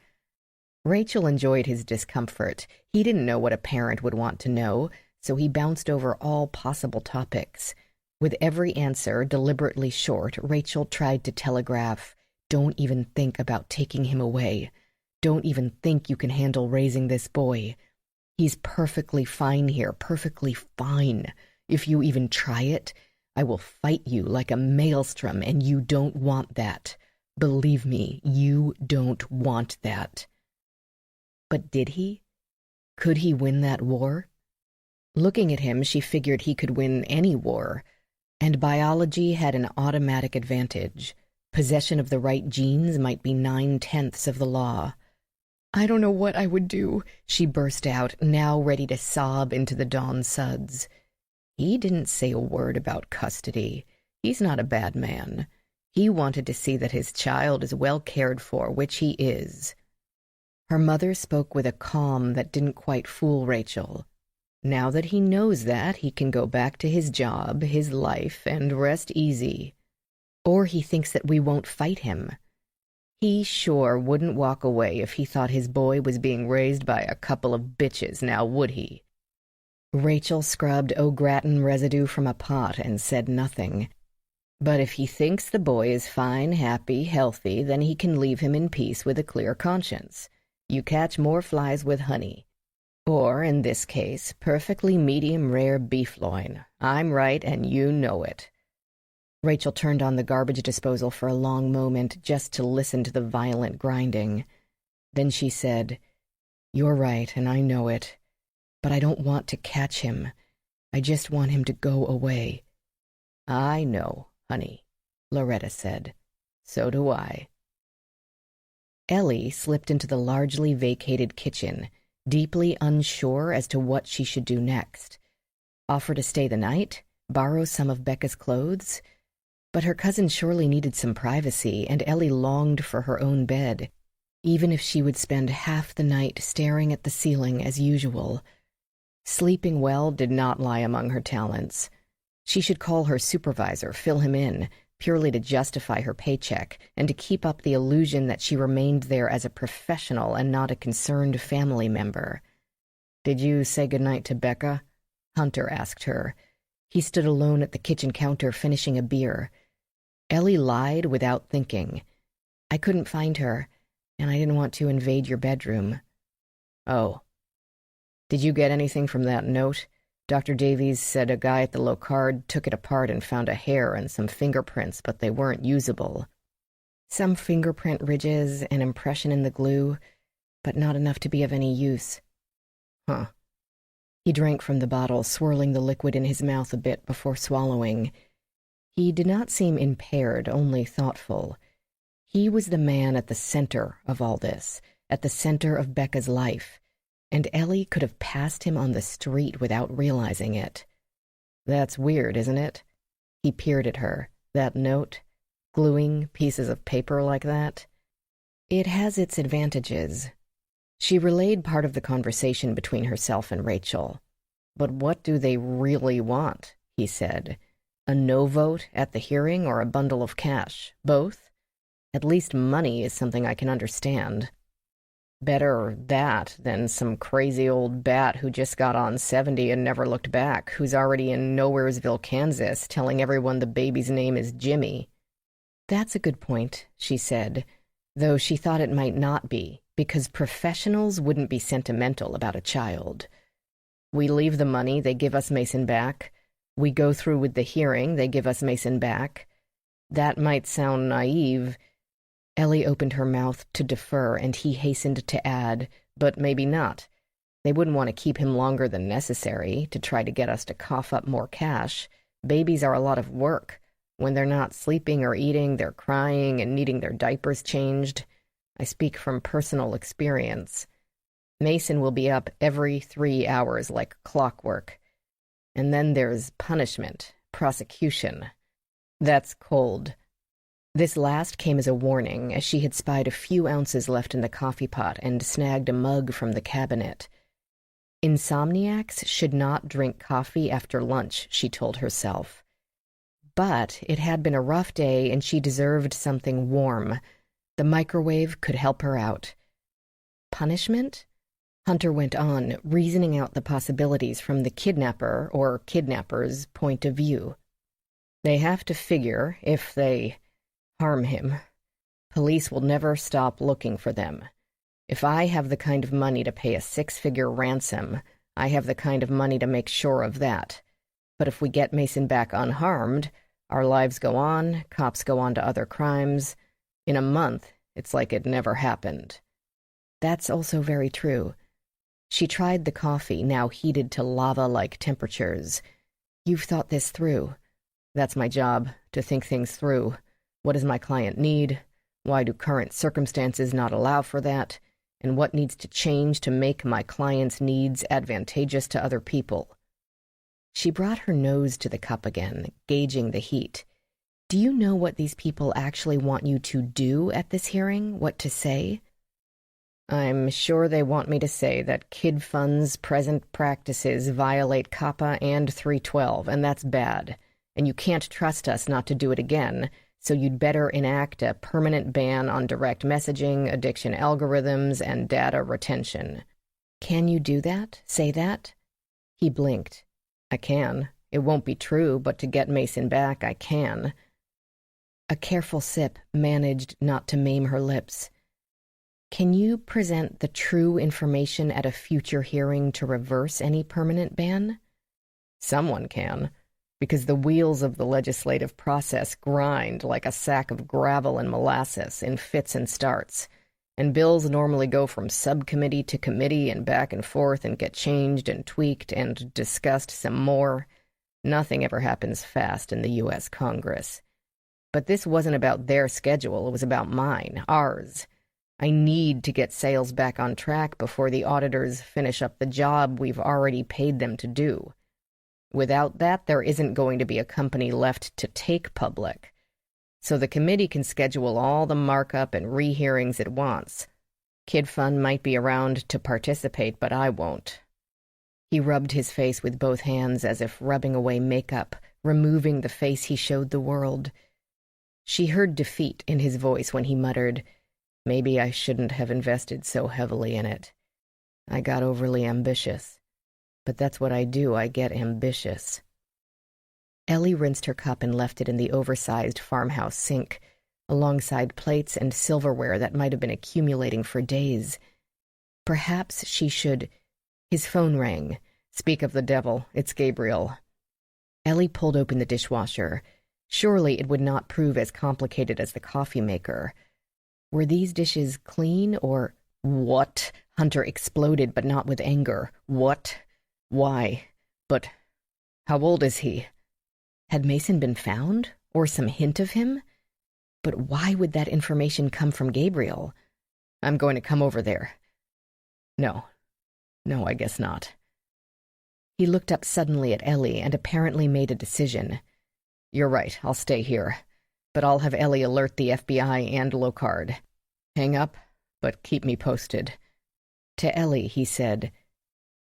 B: Rachael enjoyed his discomfort. He didn't know what a parent would want to know, so he bounced over all possible topics. With every answer deliberately short, Rachael tried to telegraph, "Don't even think about taking him away. Don't even think you can handle raising this boy. He's perfectly fine here, perfectly fine. If you even try it, I will fight you like a maelstrom, and you don't want that. Believe me, you don't want that." But did he? Could he win that war? Looking at him, she figured he could win any war, and biology had an automatic advantage. Possession of the right genes might be 9/10 of the law. "I don't know what I would do," she burst out, now ready to sob into the dawn suds. He didn't say a word about custody. He's not a bad man. He wanted to see that his child is well cared for, which he is. Her mother spoke with a calm that didn't quite fool Rachael. Now that he knows that, he can go back to his job, his life, and rest easy. Or he thinks that we won't fight him. He sure wouldn't walk away if he thought his boy was being raised by a couple of bitches, now would he? Rachael scrubbed au gratin residue from a pot and said nothing. But if he thinks the boy is fine, happy, healthy, then he can leave him in peace with a clear conscience. You catch more flies with honey. Or, in this case, perfectly medium-rare beef loin. I'm right, and you know it. Rachael turned on the garbage disposal for a long moment just to listen to the violent grinding. Then she said, "You're right, and I know it. But I don't want to catch him. I just want him to go away." "I know, honey," Loretta said. "So do I." Ellie slipped into the largely vacated kitchen, deeply unsure as to what she should do next. Offer to stay the night? Borrow some of Becca's clothes? But her cousin surely needed some privacy, and Ellie longed for her own bed, even if she would spend half the night staring at the ceiling as usual. Sleeping well did not lie among her talents. She should call her supervisor, fill him in, purely to justify her paycheck and to keep up the illusion that she remained there as a professional and not a concerned family member. "Did you say goodnight to Becca?" Hunter asked her. He stood alone at the kitchen counter finishing a beer. Ellie lied without thinking. "I couldn't find her, and I didn't want to invade your bedroom." "Oh. Did you get anything from that note? Dr. Davies said a guy at the Locard took it apart and found a hair and some fingerprints, but they weren't usable." "Some fingerprint ridges, an impression in the glue, but not enough to be of any use." "Huh." He drank from the bottle, swirling the liquid in his mouth a bit before swallowing. He did not seem impaired, only thoughtful. He was the man at the center of all this, at the center of Becca's life, and Ellie could have passed him on the street without realizing it. "That's weird, isn't it?" He peered at her. "That note? Gluing pieces of paper like that?" "It has its advantages." She relayed part of the conversation between herself and Rachael. "But what do they really want?" he said. "A no vote at the hearing or a bundle of cash? Both? At least money is something I can understand. Better that than some crazy old bat who just got on 70 and never looked back, who's already in Nowheresville, Kansas, telling everyone the baby's name is Jimmy." "That's a good point," she said, though she thought it might not be, because professionals wouldn't be sentimental about a child. "We leave the money, they give us Mason back. We go through with the hearing, they give us Mason back. That might sound naive." Ellie opened her mouth to defer, and he hastened to add, "But maybe not. They wouldn't want to keep him longer than necessary, to try to get us to cough up more cash. Babies are a lot of work. When they're not sleeping or eating, they're crying and needing their diapers changed. I speak from personal experience. Mason will be up every 3 hours like clockwork. And then there's punishment, prosecution. That's cold." This last came as a warning, as she had spied a few ounces left in the coffee pot and snagged a mug from the cabinet. Insomniacs should not drink coffee after lunch, she told herself. But it had been a rough day, and she deserved something warm. The microwave could help her out.
A: punishment?
B: Hunter went on, reasoning out the possibilities from the kidnapper or kidnapper's point of view. They have to figure, if they harm him, police will never stop looking for them. If I have the kind of money to pay a 6-figure ransom, I have the kind of money to make sure of that. But if we get Mason back unharmed, our lives go on, cops go on to other crimes. In a month, it's like it never happened.
A: That's also very true. She tried the coffee, now heated to lava-like temperatures. You've thought this through.
B: That's my job, to think things through. What does my client need? Why do current circumstances not allow for that? And what needs to change to make my client's needs advantageous to other people?
A: She brought her nose to the cup again, gauging the heat. Do you know what these people actually want you to do at this hearing? What to say?
B: I'm sure they want me to say that Kid Fund's present practices violate COPPA and 312, and that's bad. And you can't trust us not to do it again, so you'd better enact a permanent ban on direct messaging, addiction algorithms, and data retention.
A: Can you do that? Say that?
B: He blinked. I can. It won't be true, but to get Mason back, I can.
A: A careful sip managed not to maim her lips. Can you present the true information at a future hearing to reverse any permanent ban?
B: Someone can, because the wheels of the legislative process grind like a sack of gravel and molasses in fits and starts, and bills normally go from subcommittee to committee and back and forth and get changed and tweaked and discussed some more. Nothing ever happens fast in the U.S. Congress. But this wasn't about their schedule, it was about mine, ours. I need to get sales back on track before the auditors finish up the job we've already paid them to do. Without that, there isn't going to be a company left to take public. So the committee can schedule all the markup and rehearings it wants. Kid Fund might be around to participate, but I won't.
A: He rubbed his face with both hands as if rubbing away makeup, removing the face he showed the world. She heard defeat in his voice when he muttered, "Maybe I shouldn't have invested so heavily in it. I got overly ambitious. But that's what I do, I get ambitious."
B: Ellie rinsed her cup and left it in the oversized farmhouse sink, alongside plates and silverware that might have been accumulating for days. Perhaps she should... His phone rang. "Speak of the devil, it's Gabriel." Ellie pulled open the dishwasher. Surely it would not prove as complicated as the coffee maker. Were these dishes clean or... "What?" Hunter exploded, but not with anger. "What? Why? But how old is he?"
A: Had Mason been found? Or some hint of him? But why would that information come from Gabriel?
B: "I'm going to come over there." No, I guess not."
A: He looked up suddenly at Ellie and apparently made a decision.
B: "You're right, I'll stay here. But I'll have Ellie alert the FBI and Locard. Hang up, but keep me posted." To Ellie, he said,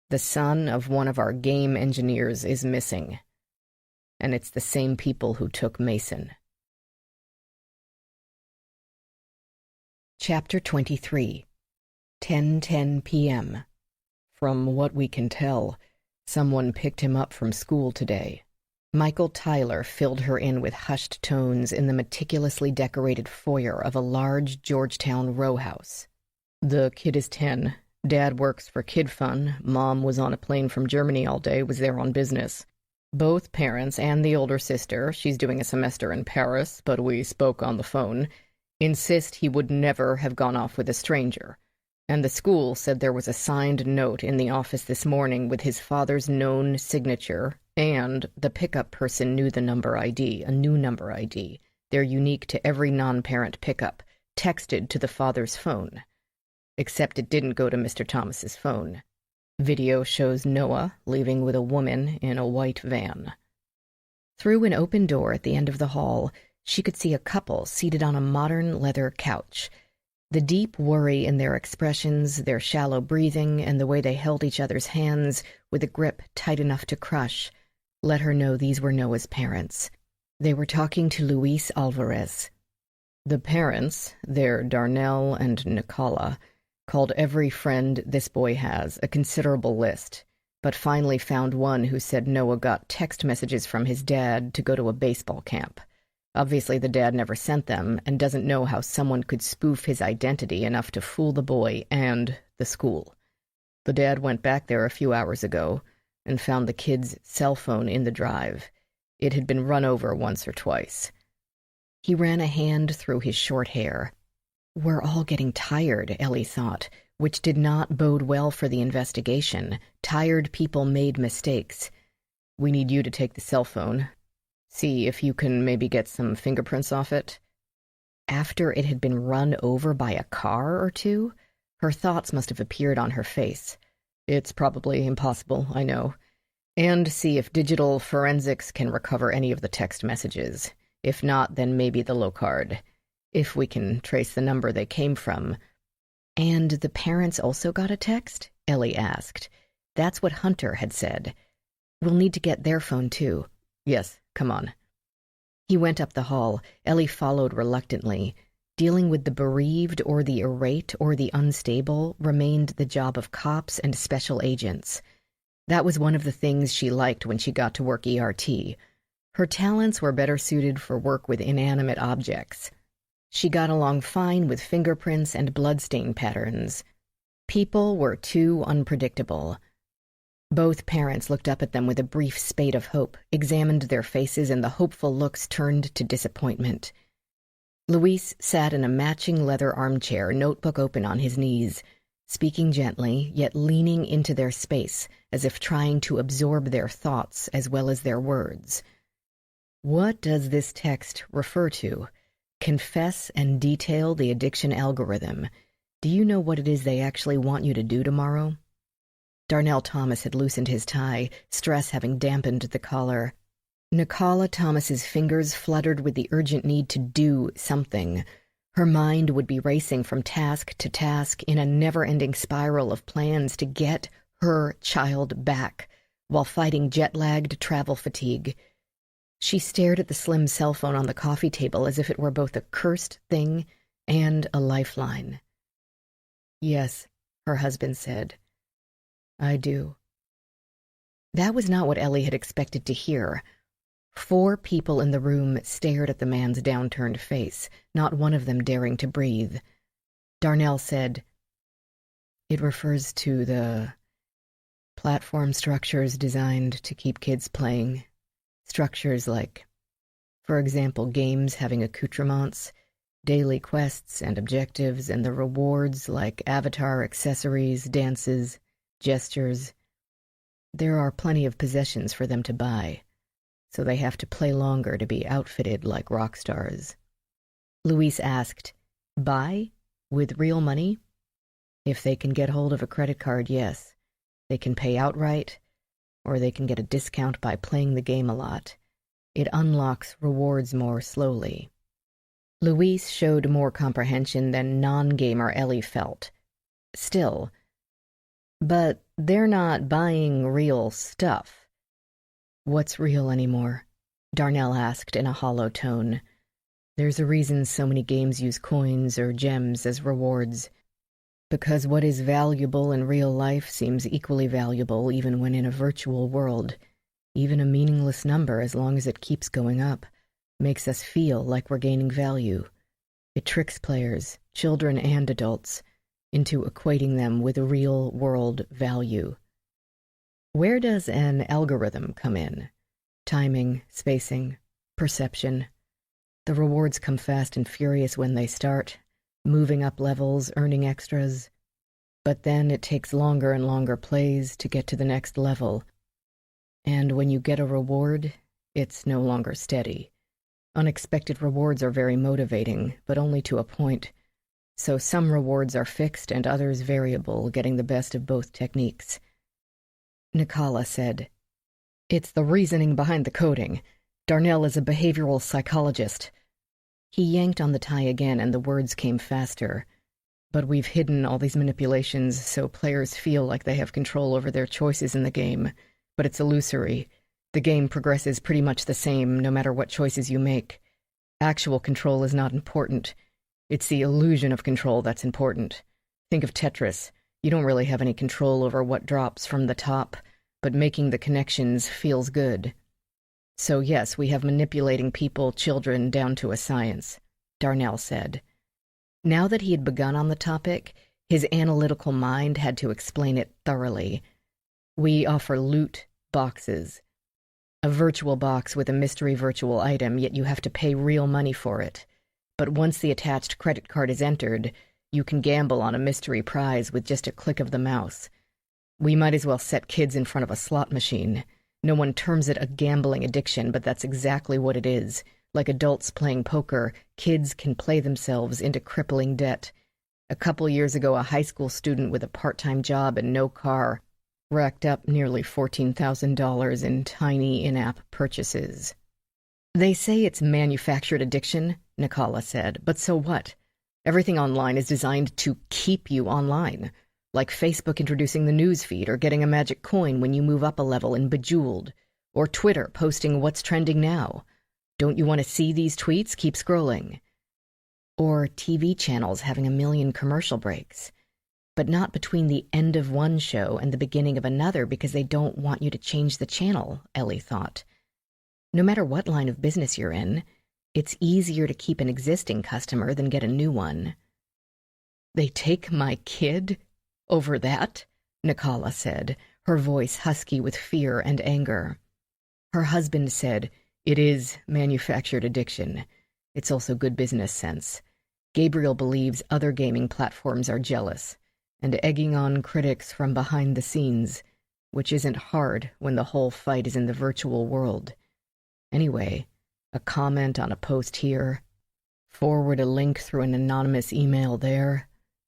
B: "The son of one of our game engineers is missing. And it's the same people who took Mason."
A: Chapter 23. 10:10 p.m.
B: "From what we can tell, someone picked him up from school today."
A: Michael Tyler filled her in with hushed tones in the meticulously decorated foyer of a large Georgetown row house.
B: "The kid is 10. Dad works for Kid Fund. Mom was on a plane from Germany all day, was there on business. Both parents and the older sister, she's doing a semester in Paris, but we spoke on the phone, insist he would never have gone off with a stranger. And the school said there was a signed note in the office this morning with his father's known signature, and the pickup person knew the number ID, a new number ID. They're unique to every non-parent pickup, texted to the father's phone. Except it didn't go to Mr. Thomas's phone. Video shows Noah leaving with a woman in a white van."
A: Through an open door at the end of the hall, she could see a couple seated on a modern leather couch. The deep worry in their expressions, their shallow breathing, and the way they held each other's hands with a grip tight enough to crush let her know these were Noah's parents. They were talking to Luis Alvarez.
B: The parents, they're Darnell and Nicola, Called every friend this boy has, a considerable list, but finally found one who said Noah got text messages from his dad to go to a baseball camp. Obviously, the dad never sent them and doesn't know how someone could spoof his identity enough to fool the boy and the school. The dad went back there a few hours ago and found the kid's cell phone in the drive. It had been run over once or twice. He ran a hand through his short hair. We're all getting tired, Ellie thought, which did not bode well for the investigation. Tired people made mistakes. We need you to take the cell phone. See if you can maybe get some fingerprints off it. After it had been run over by a car or two, her thoughts must have appeared on her face. It's probably impossible, I know. And see if digital forensics can recover any of the text messages. If not, then maybe the Locard. If we can trace the number they came from. And the parents also got a text? Ellie asked. That's what Hunter had said. We'll need to get their phone, too. Yes, come on. He went up the hall. Ellie followed reluctantly. Dealing with the bereaved or the irate or the unstable remained the job of cops and special agents. That was one of the things she liked when she got to work ERT. Her talents were better suited for work with inanimate objects. She got along fine with fingerprints and bloodstain patterns. People were too unpredictable. Both parents looked up at them with a brief spate of hope, examined their faces, and the hopeful looks turned to disappointment. Luis sat in a matching leather armchair, notebook open on his knees, speaking gently, yet leaning into their space, as if trying to absorb their thoughts as well as their words. What does this text refer to? Confess and detail the addiction algorithm. Do you know what it is they actually want you to do tomorrow? Darnell Thomas had loosened his tie, stress having dampened the collar. Nicola Thomas's fingers fluttered with the urgent need to do something. Her mind would be racing from task to task in a never-ending spiral of plans to get her child back, while fighting jet-lagged travel fatigue. She stared at the slim cell phone on the coffee table as if it were both a cursed thing and a lifeline. Yes, her husband said. I do. That was not what Ellie had expected to hear. 4 people in the room stared at the man's downturned face, not one of them daring to breathe. Darnell said, It refers to the platform structures designed to keep kids playing. Structures like, for example, games having accoutrements, daily quests and objectives, and the rewards like avatar accessories, dances, gestures. There are plenty of possessions for them to buy, so they have to play longer to be outfitted like rock stars. Luis asked, Buy? With real money? If they can get hold of a credit card, yes. They can pay outright, or they can get a discount by playing the game a lot. It unlocks rewards more slowly. Luis showed more comprehension than non-gamer Ellie felt. Still, but they're not buying real stuff. What's real anymore? Darnell asked in a hollow tone. There's a reason so many games use coins or gems as rewards. Because what is valuable in real life seems equally valuable even when in a virtual world. Even a meaningless number, as long as it keeps going up, makes us feel like we're gaining value. It tricks players, children and adults, into equating them with real-world value. Where does an algorithm come in? Timing, spacing, perception. The rewards come fast and furious when they start, moving up levels, earning extras. But then it takes longer and longer plays to get to the next level. And when you get a reward, it's no longer steady. Unexpected rewards are very motivating, but only to a point. So some rewards are fixed and others variable, getting the best of both techniques. Nicola said, It's the reasoning behind the coding. Darnell is a behavioral psychologist. He yanked on the tie again, and the words came faster. But we've hidden all these manipulations so players feel like they have control over their choices in the game. But it's illusory. The game progresses pretty much the same no matter what choices you make. Actual control is not important. It's the illusion of control that's important. Think of Tetris. You don't really have any control over what drops from the top, but making the connections feels good. So yes, we have manipulating people, children, down to a science, Darnell said. Now that he had begun on the topic, his analytical mind had to explain it thoroughly. We offer loot boxes. A virtual box with a mystery virtual item, yet you have to pay real money for it. But once the attached credit card is entered, you can gamble on a mystery prize with just a click of the mouse. We might as well set kids in front of a slot machine. No one terms it a gambling addiction, but that's exactly what it is. Like adults playing poker, kids can play themselves into crippling debt. A couple years ago, a high school student with a part-time job and no car racked up nearly $14,000 in tiny in-app purchases. They say it's manufactured addiction, Nikala said, but so what? Everything online is designed to keep you online, like Facebook introducing the news feed or getting a magic coin when you move up a level in Bejeweled, or Twitter posting what's trending now. Don't you want to see these tweets? Keep scrolling. Or TV channels having a million commercial breaks, but not between the end of one show and the beginning of another because they don't want you to change the channel, Ellie thought. No matter what line of business you're in, it's easier to keep an existing customer than get a new one. They take my kid over that? Nikala said, her voice husky with fear and anger. Her husband said, "It is manufactured addiction. It's also good business sense. Gabriel believes other gaming platforms are jealous and egging on critics from behind the scenes, which isn't hard when the whole fight is in the virtual world. Anyway, a comment on a post here, forward a link through an anonymous email there.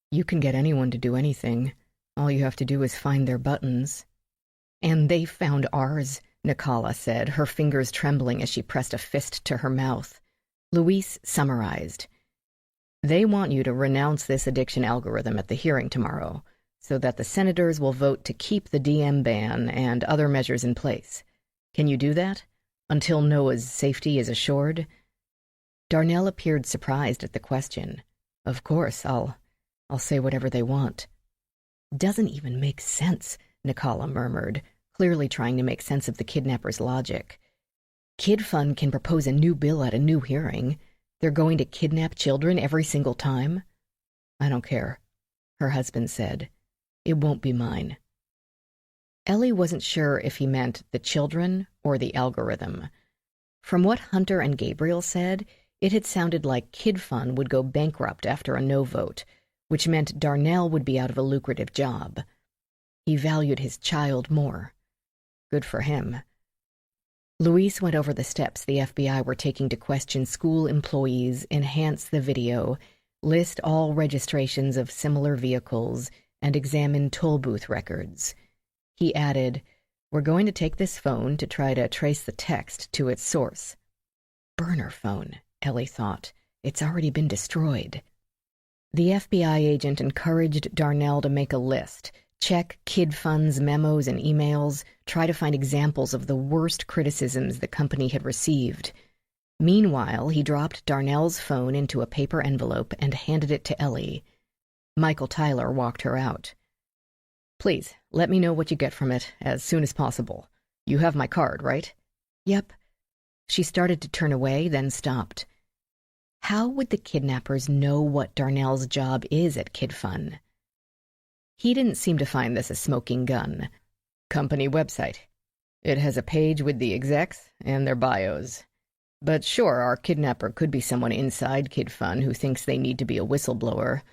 B: You can get anyone to do anything. All you have to do is find their buttons." "And they found ours," Nikala said, her fingers trembling as she pressed a fist to her mouth. Louise summarized. "They want you to renounce this addiction algorithm at the hearing tomorrow, so that the senators will vote to keep the DM ban and other measures in place. Can you do that? Until Noah's safety is assured?" Darnell appeared surprised at the question. "Of course, I'll say whatever they want." "Doesn't even make sense," Nikala murmured, clearly trying to make sense of the kidnapper's logic. Kid Fund can propose a new bill at a new hearing. They're going to kidnap children every single time? "I don't care," her husband said. "It won't be mine." Ellie wasn't sure if he meant the children or the algorithm. From what Hunter and Gabriel said, it had sounded like Kid Fund would go bankrupt after a no vote, which meant Darnell would be out of a lucrative job. He valued his child more. Good for him. Louise went over the steps the FBI were taking to question school employees, enhance the video, list all registrations of similar vehicles, and examine toll booth records. He added, "We're going to take this phone to try to trace the text to its source." Burner phone, Ellie thought. It's already been destroyed. The FBI agent encouraged Darnell to make a list, check Kid Fund's memos and emails, try to find examples of the worst criticisms the company had received. Meanwhile, he dropped Darnell's phone into a paper envelope and handed it to Ellie. Michael Tyler walked her out. "Please, let me know what you get from it as soon as possible. You have my card, right?" "Yep." She started to turn away, then stopped. How would the kidnappers know what Darnell's job is at Kid Fund? He didn't seem to find this a smoking gun. "Company website. It has a page with the execs and their bios. But sure, our kidnapper could be someone inside Kid Fund who thinks they need to be a whistleblower.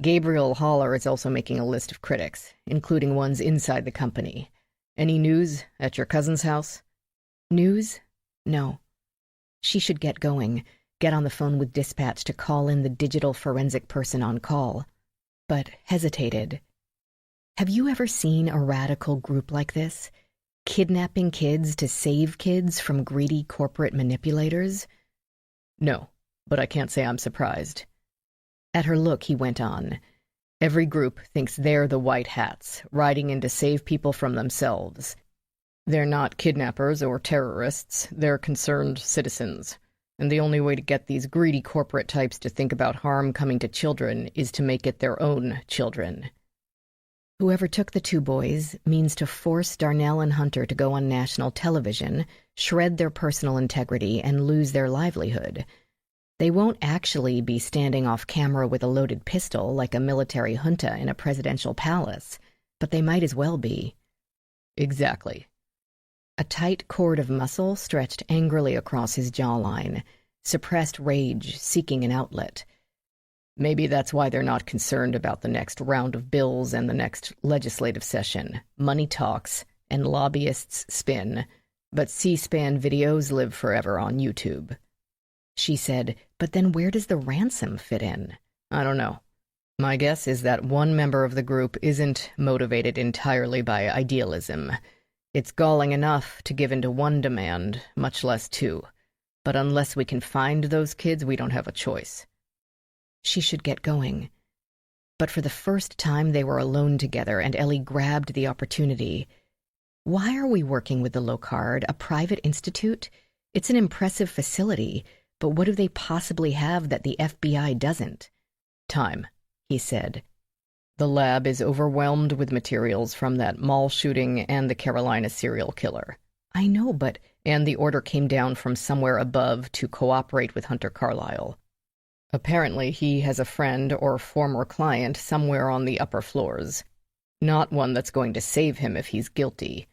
B: Gabriel Haller is also making a list of critics, including ones inside the company. Any news at your cousin's house?" "News? No." She should get going, get on the phone with dispatch to call in the digital forensic person on call, but hesitated. Have you ever seen a radical group like this? Kidnapping kids to save kids from greedy corporate manipulators? "No, but I can't say I'm surprised." At her look, he went on. "Every group thinks they're the white hats, riding in to save people from themselves. They're not kidnappers or terrorists, they're concerned citizens. And the only way to get these greedy corporate types to think about harm coming to children is to make it their own children.
A: Whoever took the two boys means to force Darnell and Hunter to go on national television, shred their personal integrity, and lose their livelihood. They won't actually be standing off camera with a loaded pistol like a military junta in a presidential palace, but they might as well be.
B: Exactly.
A: A tight cord of muscle stretched angrily across his jawline, suppressed rage seeking an outlet.
B: Maybe that's why they're not concerned about the next round of bills and the next legislative session. Money talks, and lobbyists spin, but C-SPAN videos live forever on YouTube.
A: She said, but then where does the ransom fit in?
B: I don't know. My guess is that one member of the group isn't motivated entirely by idealism. It's galling enough to give in to one demand, much less two. But unless we can find those kids, we don't have a choice.
A: She should get going. But for the first time they were alone together, and Ellie grabbed the opportunity. Why are we working with the Locard, a private institute? It's an impressive facility, but what do they possibly have that the FBI doesn't?
B: Time, he said. The lab is overwhelmed with materials from that mall shooting and the Carolina serial killer.
A: I know, but...
B: And the order came down from somewhere above to cooperate with Hunter Carlyle. Apparently, he has a friend or former client somewhere on the upper floors. Not one that's going to save him if he's guilty.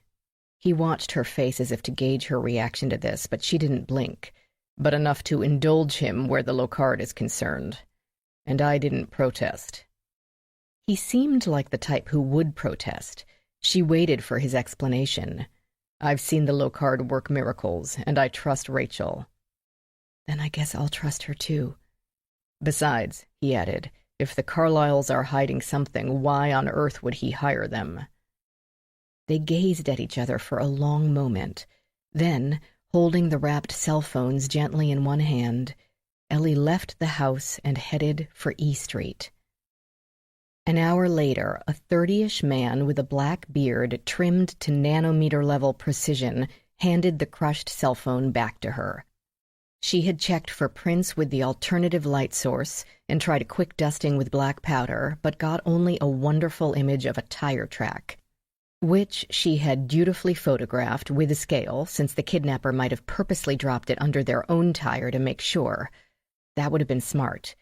A: He watched her face as if to gauge her reaction to this, but she didn't blink.
B: But enough to indulge him where the Locard is concerned. And I didn't protest.
A: He seemed like the type who would protest. She waited for his explanation.
B: I've seen the Locard work miracles, and I trust Rachael.
A: Then I guess I'll trust her too.
B: Besides, he added, if the Carlyles are hiding something, why on earth would he hire them?
A: They gazed at each other for a long moment. Then, holding the wrapped cell phones gently in one hand, Ellie left the house and headed for E Street. An hour later, a 30-ish man with a black beard trimmed to nanometer-level precision handed the crushed cell phone back to her. She had checked for prints with the alternative light source and tried a quick dusting with black powder, but got only a wonderful image of a tire track, which she had dutifully photographed with a scale, since the kidnapper might have purposely dropped it under their own tire to make sure. That would have been smart.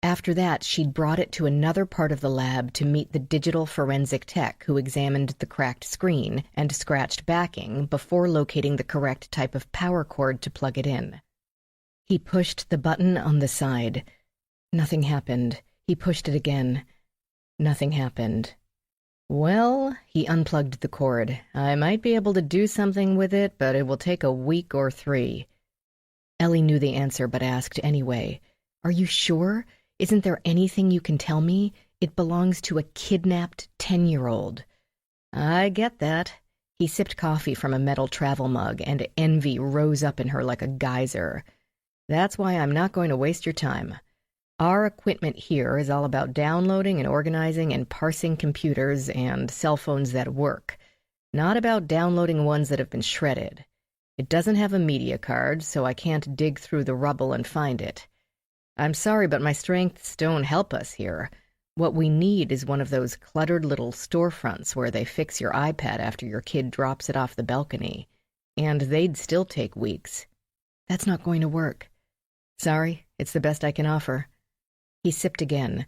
A: After that, she'd brought it to another part of the lab to meet the digital forensic tech who examined the cracked screen and scratched backing before locating the correct type of power cord to plug it in. He pushed the button on the side. Nothing happened. He pushed it again. Nothing happened. Well, he unplugged the cord. I might be able to do something with it, but it will take a week or 3. Ellie knew the answer, but asked anyway. Are you sure? Isn't there anything you can tell me? It belongs to a kidnapped 10-year-old. I get that. He sipped coffee from a metal travel mug, and envy rose up in her like a geyser. That's why I'm not going to waste your time. Our equipment here is all about downloading and organizing and parsing computers and cell phones that work, not about downloading ones that have been shredded. It doesn't have a media card, so I can't dig through the rubble and find it. I'm sorry, but my strengths don't help us here. What we need is one of those cluttered little storefronts where they fix your iPad after your kid drops it off the balcony. And they'd still take weeks. That's not going to work. Sorry, it's the best I can offer. He sipped again,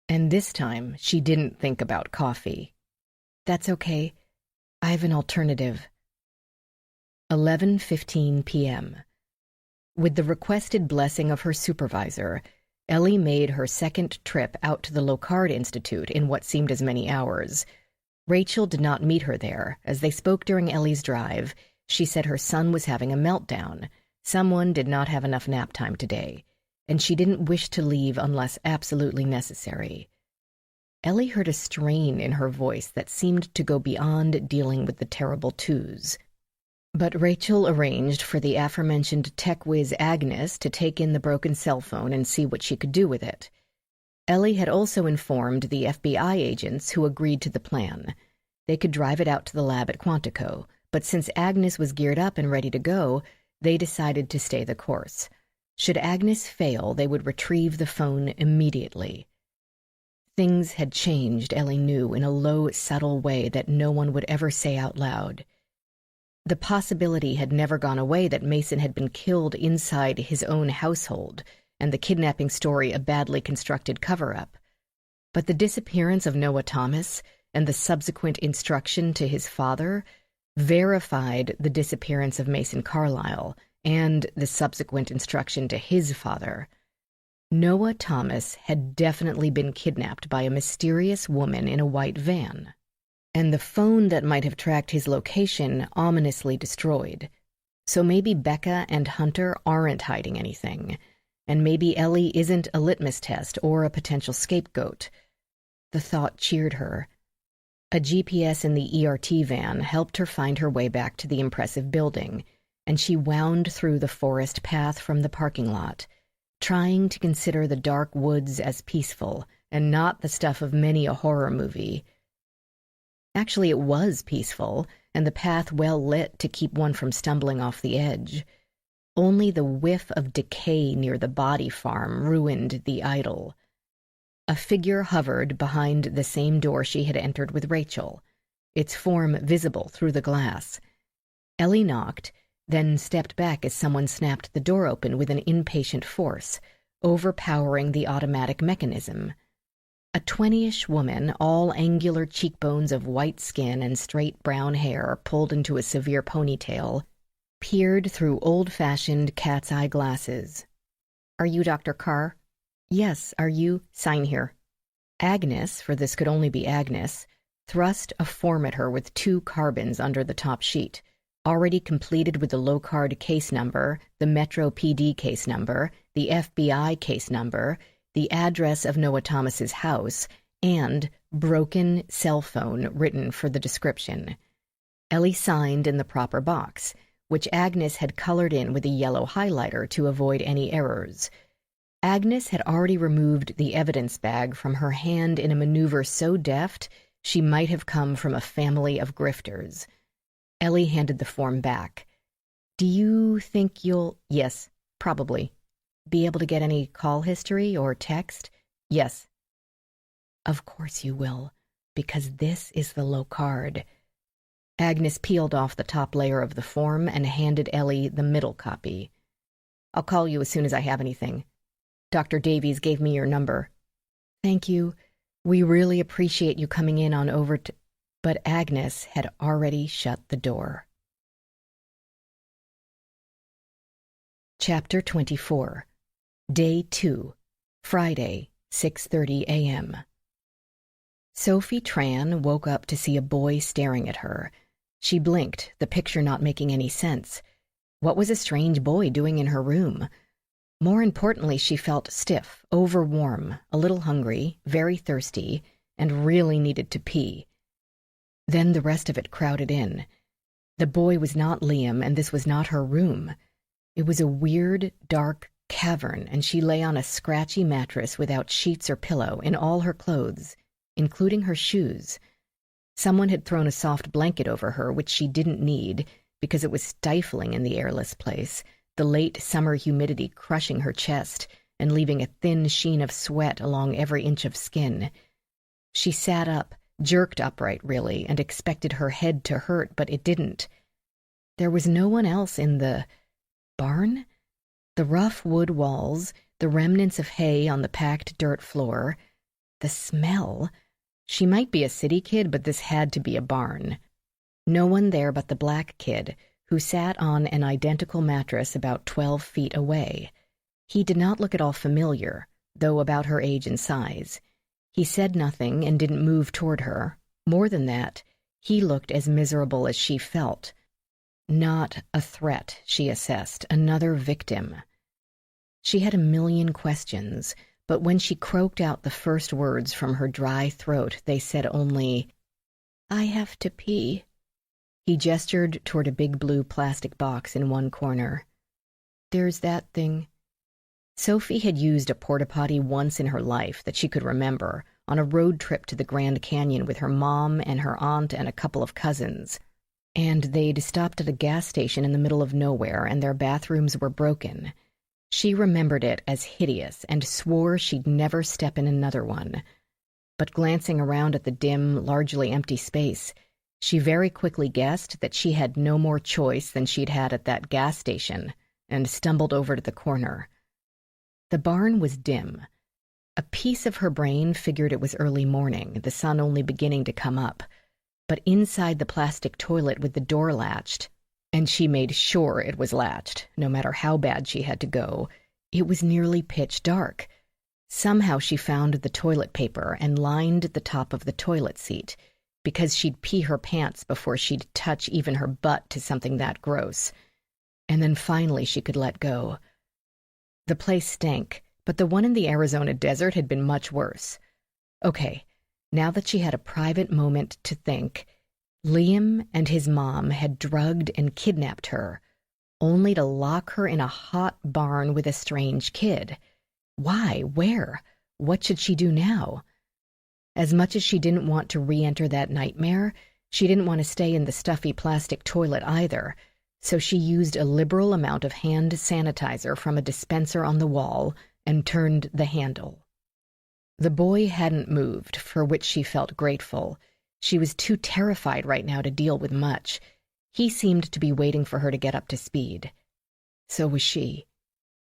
A: and this time she didn't think about coffee. That's okay. I have an alternative. 11:15 p.m. With the requested blessing of her supervisor, Ellie made her second trip out to the Locard Institute in what seemed as many hours. Rachael did not meet her there. As they spoke during Ellie's drive, she said her son was having a meltdown. Someone did not have enough nap time today, and she didn't wish to leave unless absolutely necessary. Ellie heard a strain in her voice that seemed to go beyond dealing with the terrible twos. But Rachael arranged for the aforementioned tech whiz Agnes to take in the broken cell phone and see what she could do with it. Ellie had also informed the FBI agents who agreed to the plan. They could drive it out to the lab at Quantico, but since Agnes was geared up and ready to go, they decided to stay the course. Should Agnes fail, they would retrieve the phone immediately. Things had changed, Ellie knew, in a low, subtle way that no one would ever say out loud. The possibility had never gone away that Mason had been killed inside his own household, and the kidnapping story a badly constructed cover-up. But the disappearance of Noah Thomas and the subsequent instruction to his father verified the disappearance of Mason Carlisle and the subsequent instruction to his father. Noah Thomas had definitely been kidnapped by a mysterious woman in a white van, and the phone that might have tracked his location ominously destroyed. So maybe Becca and Hunter aren't hiding anything, and maybe Ellie isn't a litmus test or a potential scapegoat. The thought cheered her. A GPS in the ERT van helped her find her way back to the impressive building, and she wound through the forest path from the parking lot, trying to consider the dark woods as peaceful and not the stuff of many a horror movie. Actually, it was peaceful, and the path well lit to keep one from stumbling off the edge. Only the whiff of decay near the body farm ruined the idyll. A figure hovered behind the same door she had entered with Rachael, its form visible through the glass. Ellie knocked, then stepped back as someone snapped the door open with an impatient force, overpowering the automatic mechanism. A 20-ish woman, all angular cheekbones of white skin and straight brown hair pulled into a severe ponytail, peered through old-fashioned cat's-eye glasses. "Are you Dr. Carr?" "Yes, are you?" "Sign here." Agnes, for this could only be Agnes, thrust a form at her with 2 carbons under the top sheet, already completed with the Locard case number, the Metro PD case number, the FBI case number, the address of Noah Thomas's house, and broken cell phone written for the description. Ellie signed in the proper box, which Agnes had colored in with a yellow highlighter to avoid any errors. Agnes had already removed the evidence bag from her hand in a maneuver so deft she might have come from a family of grifters. Ellie handed the form back. "Do you think you'll—" "Yes, probably." "Be able to get any call history or text?" "Yes." "Of course you will, because this is the Locard." Agnes peeled off the top layer of the form and handed Ellie the middle copy. "I'll call you as soon as I have anything. Dr. Davies gave me your number." "Thank you. We really appreciate you coming in on over to—" But Agnes had already shut the door. Chapter 24. Day 2. Friday, 6:30 a.m. Sophie Tran woke up to see a boy staring at her. She blinked, the picture not making any sense. What was a strange boy doing in her room? More importantly, she felt stiff, overwarm, a little hungry, very thirsty, and really needed to pee. Then the rest of it crowded in. The boy was not Liam, and this was not her room. It was a weird, dark cavern, and she lay on a scratchy mattress without sheets or pillow, in all her clothes, including her shoes. Someone had thrown a soft blanket over her, which she didn't need, because it was stifling in the airless place, the late summer humidity crushing her chest and leaving a thin sheen of sweat along every inch of skin. She sat up, jerked upright, really, and expected her head to hurt, but it didn't. There was no one else in the barn? The rough wood walls, the remnants of hay on the packed dirt floor, the smell. She might be a city kid, but this had to be a barn. No one there but the black kid, who sat on an identical mattress about 12 feet away. He did not look at all familiar, though about her age and size. He said nothing and didn't move toward her. More than that, he looked as miserable as she felt. Not a threat, she assessed, another victim. She had a million questions, but when she croaked out the first words from her dry throat, they said only, "I have to pee." He gestured toward a big blue plastic box in one corner. "There's that thing." Sophie had used a porta-potty once in her life that she could remember, on a road trip to the Grand Canyon with her mom and her aunt and a couple of cousins. And they'd stopped at a gas station in the middle of nowhere, and their bathrooms were broken. She remembered it as hideous and swore she'd never step in another one. But glancing around at the dim, largely empty space, she very quickly guessed that she had no more choice than she'd had at that gas station, and stumbled over to the corner. The barn was dim. A piece of her brain figured it was early morning, the sun only beginning to come up. But inside the plastic toilet with the door latched, and she made sure it was latched, no matter how bad she had to go, it was nearly pitch dark. Somehow she found the toilet paper and lined the top of the toilet seat, because she'd pee her pants before she'd touch even her butt to something that gross. And then finally she could let go. The place stank, but the one in the Arizona desert had been much worse. Okay, now that she had a private moment to think, Liam and his mom had drugged and kidnapped her, only to lock her in a hot barn with a strange kid. Why? Where? What should she do now? As much as she didn't want to re-enter that nightmare, she didn't want to stay in the stuffy plastic toilet either, so she used a liberal amount of hand sanitizer from a dispenser on the wall and turned the handle. The boy hadn't moved, for which she felt grateful. She was too terrified right now to deal with much. He seemed to be waiting for her to get up to speed. So was she.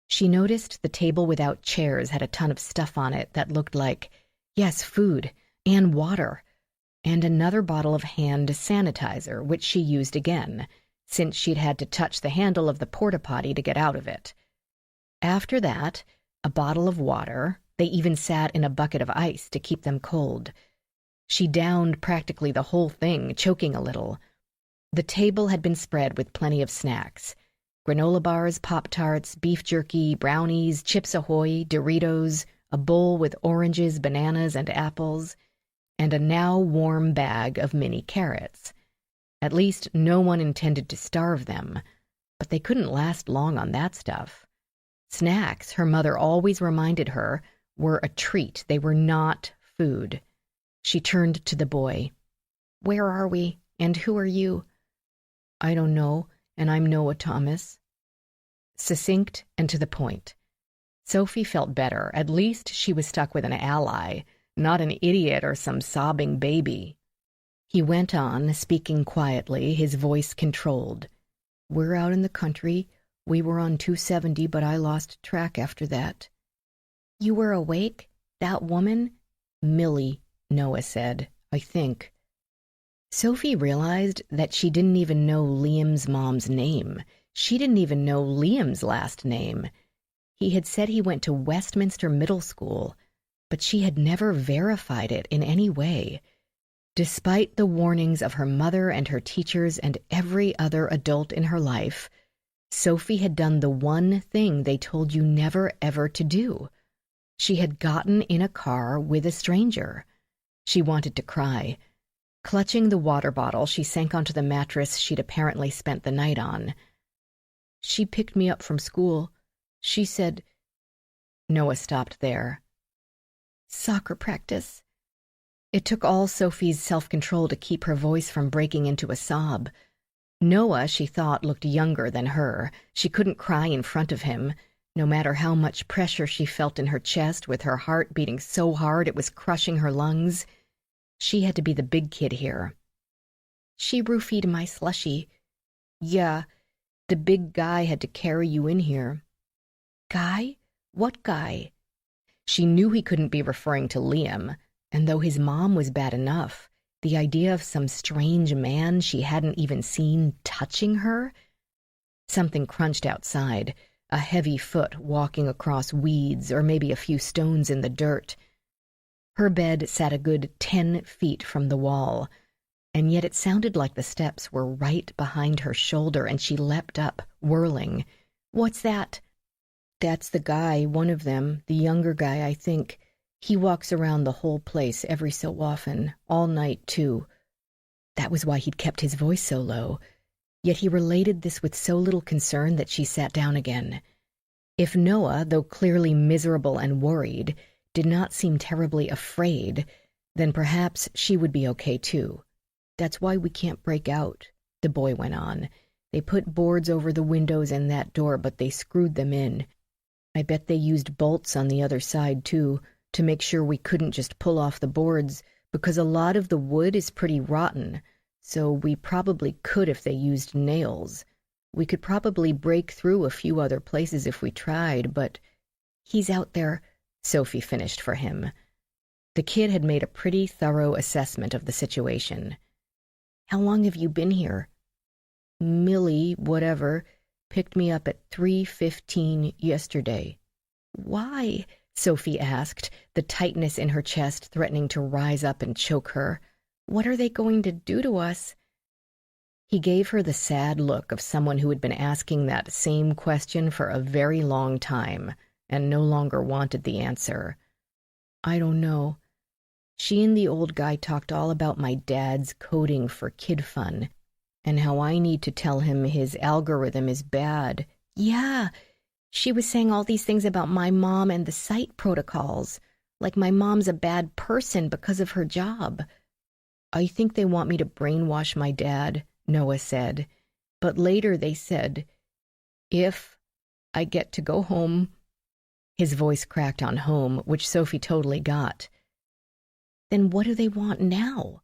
A: She noticed the table without chairs had a ton of stuff on it that looked like, yes, food and water, and another bottle of hand sanitizer, which she used again, since she'd had to touch the handle of the porta-potty to get out of it. After that, a bottle of water. They even sat in a bucket of ice to keep them cold. She downed practically the whole thing, choking a little. The table had been spread with plenty of snacks. Granola bars, Pop-Tarts, beef jerky, brownies, Chips Ahoy, Doritos, a bowl with oranges, bananas, and apples, and a now warm bag of mini carrots. At least no one intended to starve them, but they couldn't last long on that stuff. Snacks, her mother always reminded her, were a treat. They were not food. She turned to the boy. "Where are we? And who are you?" "I don't know, and I'm Noah Thomas." Succinct and to the point. Sophie felt better. At least she was stuck with an ally, not an idiot or some sobbing baby. He went on, speaking quietly, his voice controlled. "We're out in the country. We were on 270, but I lost track after that." "You were awake? That woman?" "Millie," Noah said, "I think." Sophie realized that she didn't even know Liam's mom's name. She didn't even know Liam's last name. He had said he went to Westminster Middle School, but she had never verified it in any way. Despite the warnings of her mother and her teachers and every other adult in her life, Sophie had done the one thing they told you never ever to do. She had gotten in a car with a stranger. She wanted to cry. Clutching the water bottle, she sank onto the mattress she'd apparently spent the night on. "She picked me up from school. She said—" Noah stopped there. "Soccer practice." It took all Sophie's self-control to keep her voice from breaking into a sob. Noah, she thought, looked younger than her. She couldn't cry in front of him, no matter how much pressure she felt in her chest, with her heart beating so hard it was crushing her lungs. She had to be the big kid here. "She roofied my slushie." "Yeah, the big guy had to carry you in here." "Guy? What guy?" She knew he couldn't be referring to Liam, and though his mom was bad enough, the idea of some strange man she hadn't even seen touching her? Something crunched outside, a heavy foot walking across weeds or maybe a few stones in the dirt. Her bed sat a good 10 feet from the wall, and yet it sounded like the steps were right behind her shoulder, and she leapt up, whirling. "What's that?" "That's the guy, one of them, the younger guy, I think. He walks around the whole place every so often, all night, too." That was why he'd kept his voice so low. Yet he related this with so little concern that she sat down again. If Noah, though clearly miserable and worried, did not seem terribly afraid, then perhaps she would be okay too. "That's why we can't break out. the boy went on. "They put boards over the windows and that door, but they screwed them in. I bet they used bolts on the other side, too, to make sure we couldn't just pull off the boards, because a lot of the wood is pretty rotten, so we probably could if they used nails. We could probably break through a few other places if we tried, but he's out there," Sophie finished for him. The kid had made a pretty thorough assessment of the situation. "How long have you been here?" "Millie, whatever, picked me up at 3:15 yesterday." "Why?" Sophie asked, the tightness in her chest threatening to rise up and choke her. "What are they going to do to us?" He gave her the sad look of someone who had been asking that same question for a very long time and no longer wanted the answer. "I don't know. She and the old guy talked all about my dad's coding for kid fun and how I need to tell him his algorithm is bad." "Yeah, she was saying all these things about my mom and the site protocols, like my mom's a bad person because of her job." "I think they want me to brainwash my dad," Noah said. "But later they said, if I get to go home." His voice cracked on home, which Sophie totally got. "Then what do they want now?"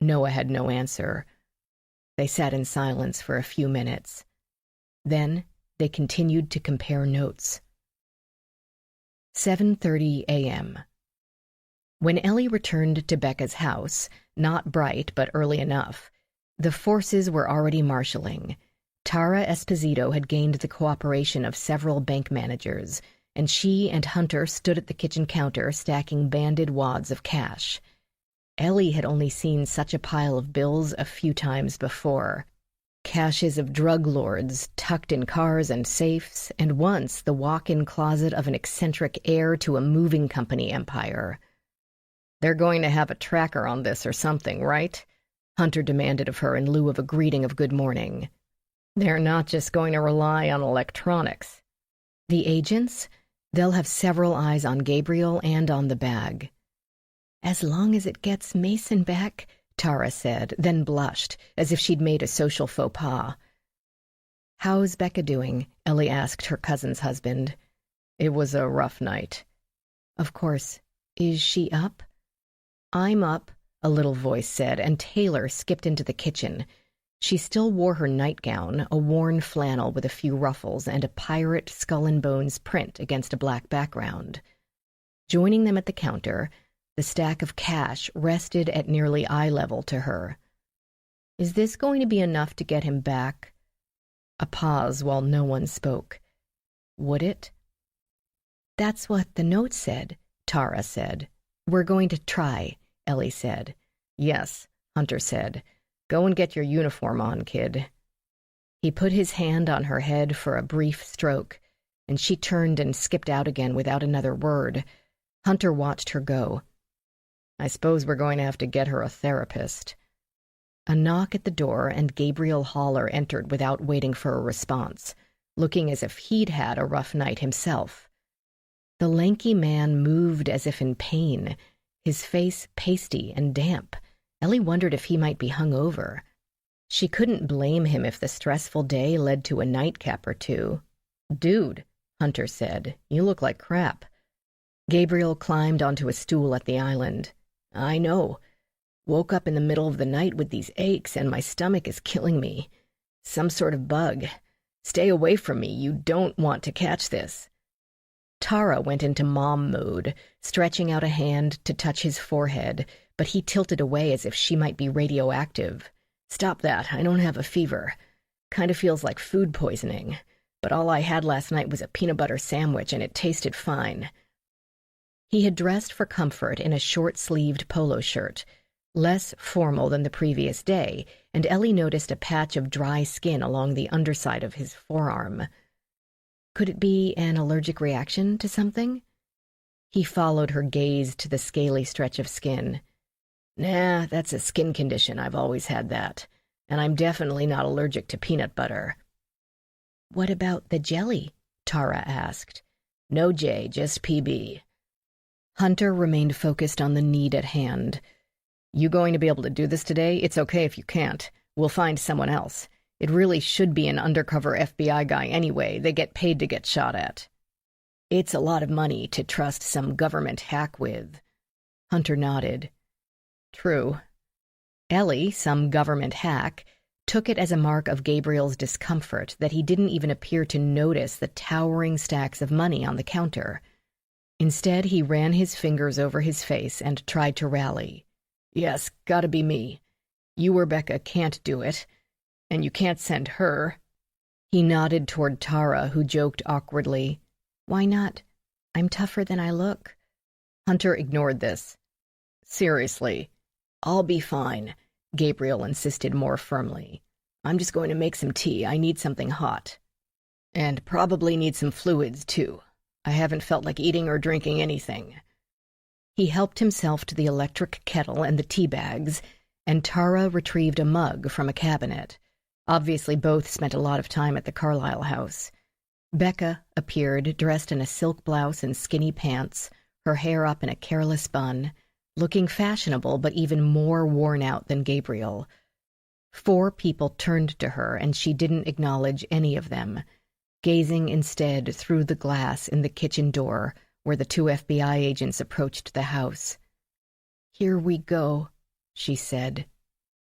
A: Noah had no answer. They sat in silence for a few minutes. Then they continued to compare notes. 7:30 a.m. When Ellie returned to Becca's house, not bright but early enough, the forces were already marshalling. Tara Esposito had gained the cooperation of several bank managers, and she and Hunter stood at the kitchen counter stacking banded wads of cash. Ellie had only seen such a pile of bills a few times before. Caches of drug lords tucked in cars and safes, and once the walk-in closet of an eccentric heir to a moving company empire. "They're going to have a tracker on this or something, right?" Hunter demanded of her in lieu of a greeting of good morning. "They're not just going to rely on electronics." "The agents? They'll have several eyes on Gabriel and on the bag." "As long as it gets Mason back," Tara said, then blushed, as if she'd made a social faux pas. "How's Becca doing?" Ellie asked her cousin's husband. "It was a rough night." "Of course. Is she up?" "I'm up," a little voice said, and Taylor skipped into the kitchen. She still wore her nightgown, a worn flannel with a few ruffles, and a pirate skull-and-bones print against a black background. Joining them at the counter, the stack of cash rested at nearly eye level to her. "Is this going to be enough to get him back?" A pause while no one spoke. "Would it?" "That's what the note said," Tara said. "We're going to try," Ellie said. "Yes," Hunter said. "Go and get your uniform on, kid." He put his hand on her head for a brief stroke, and she turned and skipped out again without another word. Hunter watched her go. "I suppose we're going to have to get her a therapist." A knock at the door, and Gabriel Haller entered without waiting for a response, looking as if he'd had a rough night himself. The lanky man moved as if in pain, his face pasty and damp. Ellie wondered if he might be hungover. She couldn't blame him if the stressful day led to a nightcap or two. "Dude," Hunter said, "you look like crap." Gabriel climbed onto a stool at the island. "I know. Woke up in the middle of the night with these aches, and my stomach is killing me. Some sort of bug. Stay away from me. You don't want to catch this." Tara went into mom mode, stretching out a hand to touch his forehead, but he tilted away as if she might be radioactive. "Stop that. I don't have a fever. Kind of feels like food poisoning. But all I had last night was a peanut butter sandwich, and it tasted fine." He had dressed for comfort in a short-sleeved polo shirt, less formal than the previous day, and Ellie noticed a patch of dry skin along the underside of his forearm. Could it be an allergic reaction to something? He followed her gaze to the scaly stretch of skin. "Nah, that's a skin condition. I've always had that. And I'm definitely not allergic to peanut butter." "What about the jelly?" Tara asked. "No J, just PB." Hunter remained focused on the need at hand. "You going to be able to do this today? It's okay if you can't. We'll find someone else. It really should be an undercover FBI guy anyway. They get paid to get shot at. It's a lot of money to trust some government hack with. Hunter nodded. True. Ellie, some government hack, took it as a mark of Gabriel's discomfort that he didn't even appear to notice the towering stacks of money on the counter. Instead, he ran his fingers over his face and tried to rally. Yes, gotta be me. You or Becca can't do it, and you can't send her. He nodded toward Tara, who joked awkwardly, Why not? I'm tougher than I look. Hunter ignored this. Seriously, I'll be fine, Gabriel insisted more firmly. I'm just going to make some tea. I need something hot. And probably need some fluids, too. I haven't felt like eating or drinking anything. He helped himself to the electric kettle and the tea bags, and Tara retrieved a mug from a cabinet. Obviously, both spent a lot of time at the Carlisle house. Becca appeared, dressed in a silk blouse and skinny pants, her hair up in a careless bun, looking fashionable but even more worn out than Gabriel. 4 people turned to her, and she didn't acknowledge any of them, gazing instead through the glass in the kitchen door where the 2 FBI agents approached the house. Here we go, she said,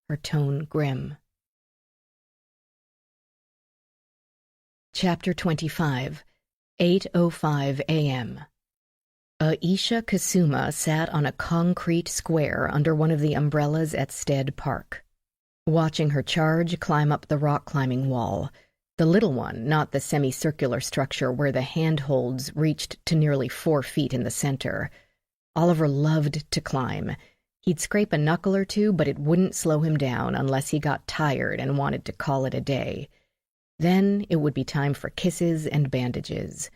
A: her tone grim. Chapter 25, 8:05 a.m. Aisha Kasuma sat on a concrete square under one of the umbrellas at Stead Park, watching her charge climb up the rock-climbing wall, the little one, not the semicircular structure where the handholds reached to nearly 4 feet in the center. Oliver loved to climb. He'd scrape a knuckle or two, but it wouldn't slow him down unless he got tired and wanted to call it a day. Then it would be time for kisses and bandages.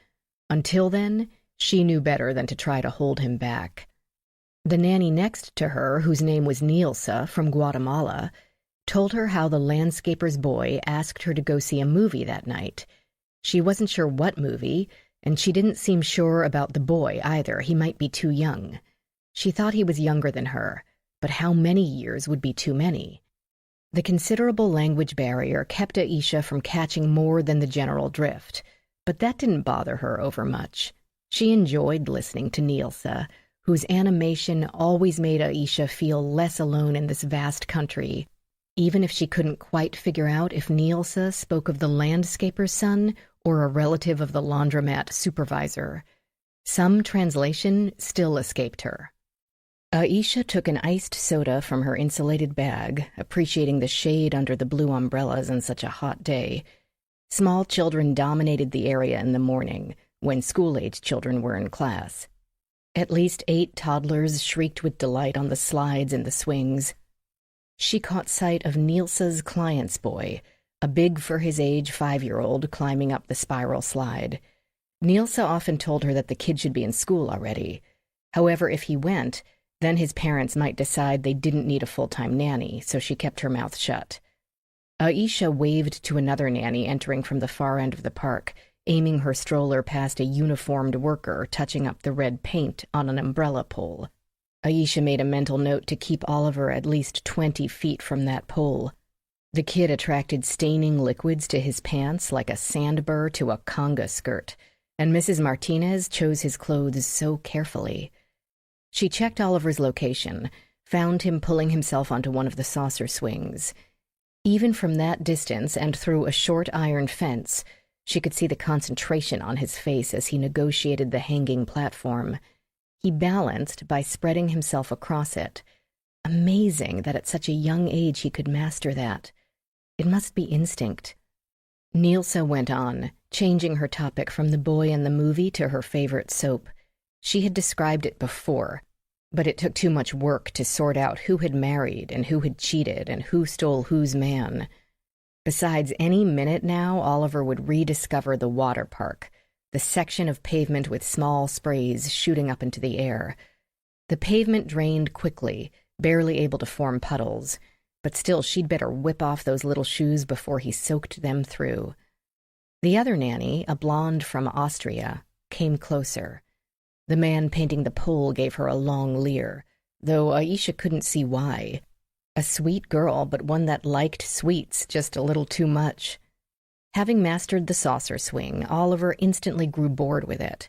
A: Until then, she knew better than to try to hold him back. The nanny next to her, whose name was Nielsa from Guatemala, told her how the landscaper's boy asked her to go see a movie that night. She wasn't sure what movie, and she didn't seem sure about the boy either. He might be too young. She thought he was younger than her, but how many years would be too many? The considerable language barrier kept Aisha from catching more than the general drift, but that didn't bother her overmuch. She enjoyed listening to Nielsa, whose animation always made Aisha feel less alone in this vast country, even if she couldn't quite figure out if Nielsa spoke of the landscaper's son or a relative of the laundromat supervisor. Some translation still escaped her. Aisha took an iced soda from her insulated bag, appreciating the shade under the blue umbrellas on such a hot day. Small children dominated the area in the morning, when school-age children were in class. At least 8 toddlers shrieked with delight on the slides and the swings. She caught sight of Nielsa's client's boy, a big-for-his-age 5-year-old climbing up the spiral slide. Nielsa often told her that the kid should be in school already. However, if he went, then his parents might decide they didn't need a full-time nanny, so she kept her mouth shut. Aisha waved to another nanny entering from the far end of the park, aiming her stroller past a uniformed worker touching up the red paint on an umbrella pole. Aisha made a mental note to keep Oliver at least 20 feet from that pole. The kid attracted staining liquids to his pants like a sandburr to a conga skirt, and Mrs. Martinez chose his clothes so carefully. She checked Oliver's location, found him pulling himself onto one of the saucer swings. Even from that distance and through a short iron fence, she could see the concentration on his face as he negotiated the hanging platform. He balanced by spreading himself across it. Amazing that at such a young age he could master that. It must be instinct. Nielsa went on, changing her topic from the boy and the movie to her favorite soap. She had described it before, but it took too much work to sort out who had married and who had cheated and who stole whose man. Besides, any minute now, Oliver would rediscover the water park, the section of pavement with small sprays shooting up into the air. The pavement drained quickly, barely able to form puddles, but still she'd better whip off those little shoes before he soaked them through. The other nanny, a blonde from Austria, came closer. The man painting the pole gave her a long leer, though Aisha couldn't see why. A sweet girl, but one that liked sweets just a little too much. Having mastered the saucer swing, Oliver instantly grew bored with it.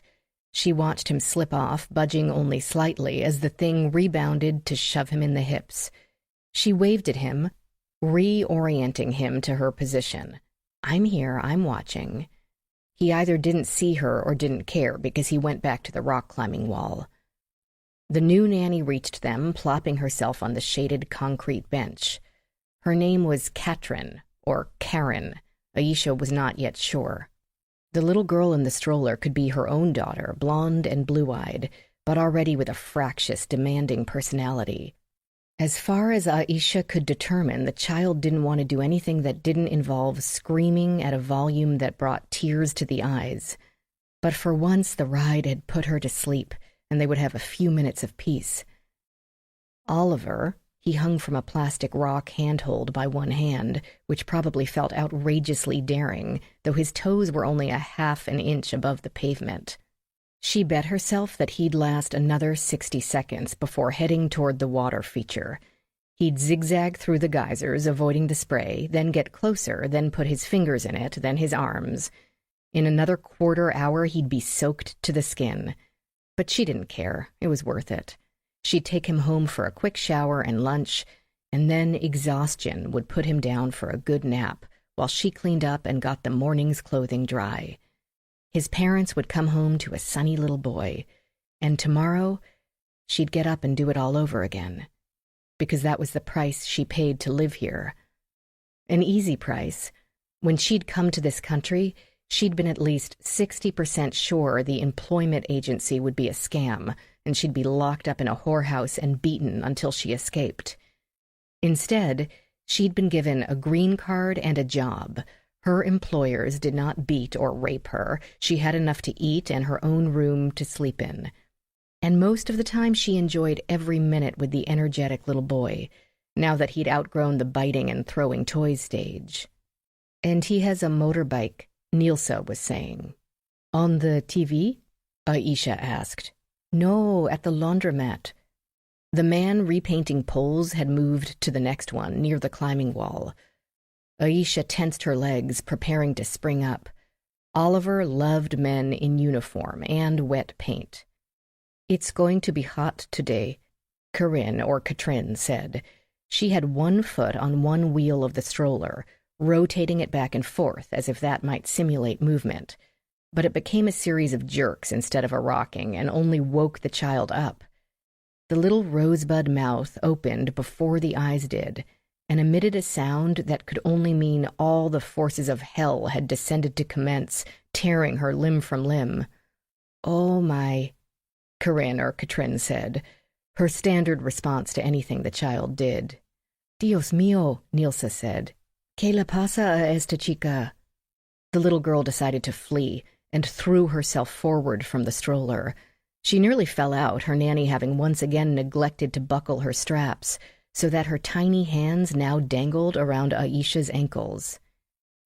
A: She watched him slip off, budging only slightly as the thing rebounded to shove him in the hips. She waved at him, reorienting him to her position. "I'm here, I'm watching." He either didn't see her or didn't care because he went back to the rock-climbing wall. The new nanny reached them, plopping herself on the shaded concrete bench. Her name was Katrin, or Karen. Aisha was not yet sure. The little girl in the stroller could be her own daughter, blonde and blue-eyed, but already with a fractious, demanding personality. As far as Aisha could determine, the child didn't want to do anything that didn't involve screaming at a volume that brought tears to the eyes. But for once, the ride had put her to sleep, and they would have a few minutes of peace. Oliver, he hung from a plastic rock handhold by one hand, which probably felt outrageously daring, though his toes were only a half an inch above the pavement. She bet herself that he'd last another 60 seconds before heading toward the water feature. He'd zigzag through the geysers, avoiding the spray, then get closer, then put his fingers in it, then his arms. In another quarter hour, he'd be soaked to the skin. But she didn't care. It was worth it. She'd take him home for a quick shower and lunch, and then exhaustion would put him down for a good nap while she cleaned up and got the morning's clothing dry. His parents would come home to a sunny little boy, and tomorrow she'd get up and do it all over again, because that was the price she paid to live here. An easy price. When she'd come to this country, she'd been at least 60% sure the employment agency would be a scam, and she'd be locked up in a whorehouse and beaten until she escaped. Instead, she'd been given a green card and a job. Her employers did not beat or rape her. She had enough to eat and her own room to sleep in. And most of the time she enjoyed every minute with the energetic little boy, now that he'd outgrown the biting and throwing toys stage. "And he has a motorbike," Nilsa was saying. "On the TV?" Aisha asked. "No, at the laundromat." The man repainting poles had moved to the next one, near the climbing wall. Aisha tensed her legs, preparing to spring up. Oliver loved men in uniform and wet paint. "It's going to be hot today," Corinne, or Katrin, said. She had one foot on one wheel of the stroller, rotating it back and forth as if that might simulate movement. But it became a series of jerks instead of a rocking, and only woke the child up. The little rosebud mouth opened before the eyes did, and emitted a sound that could only mean all the forces of hell had descended to commence, tearing her limb from limb. "Oh my," Corinne, or Katrin, said, her standard response to anything the child did. "Dios mío," Nilsa said. "¿Qué le pasa a esta chica?" The little girl decided to flee and threw herself forward from the stroller. She nearly fell out, her nanny having once again neglected to buckle her straps, so that her tiny hands now dangled around Aisha's ankles.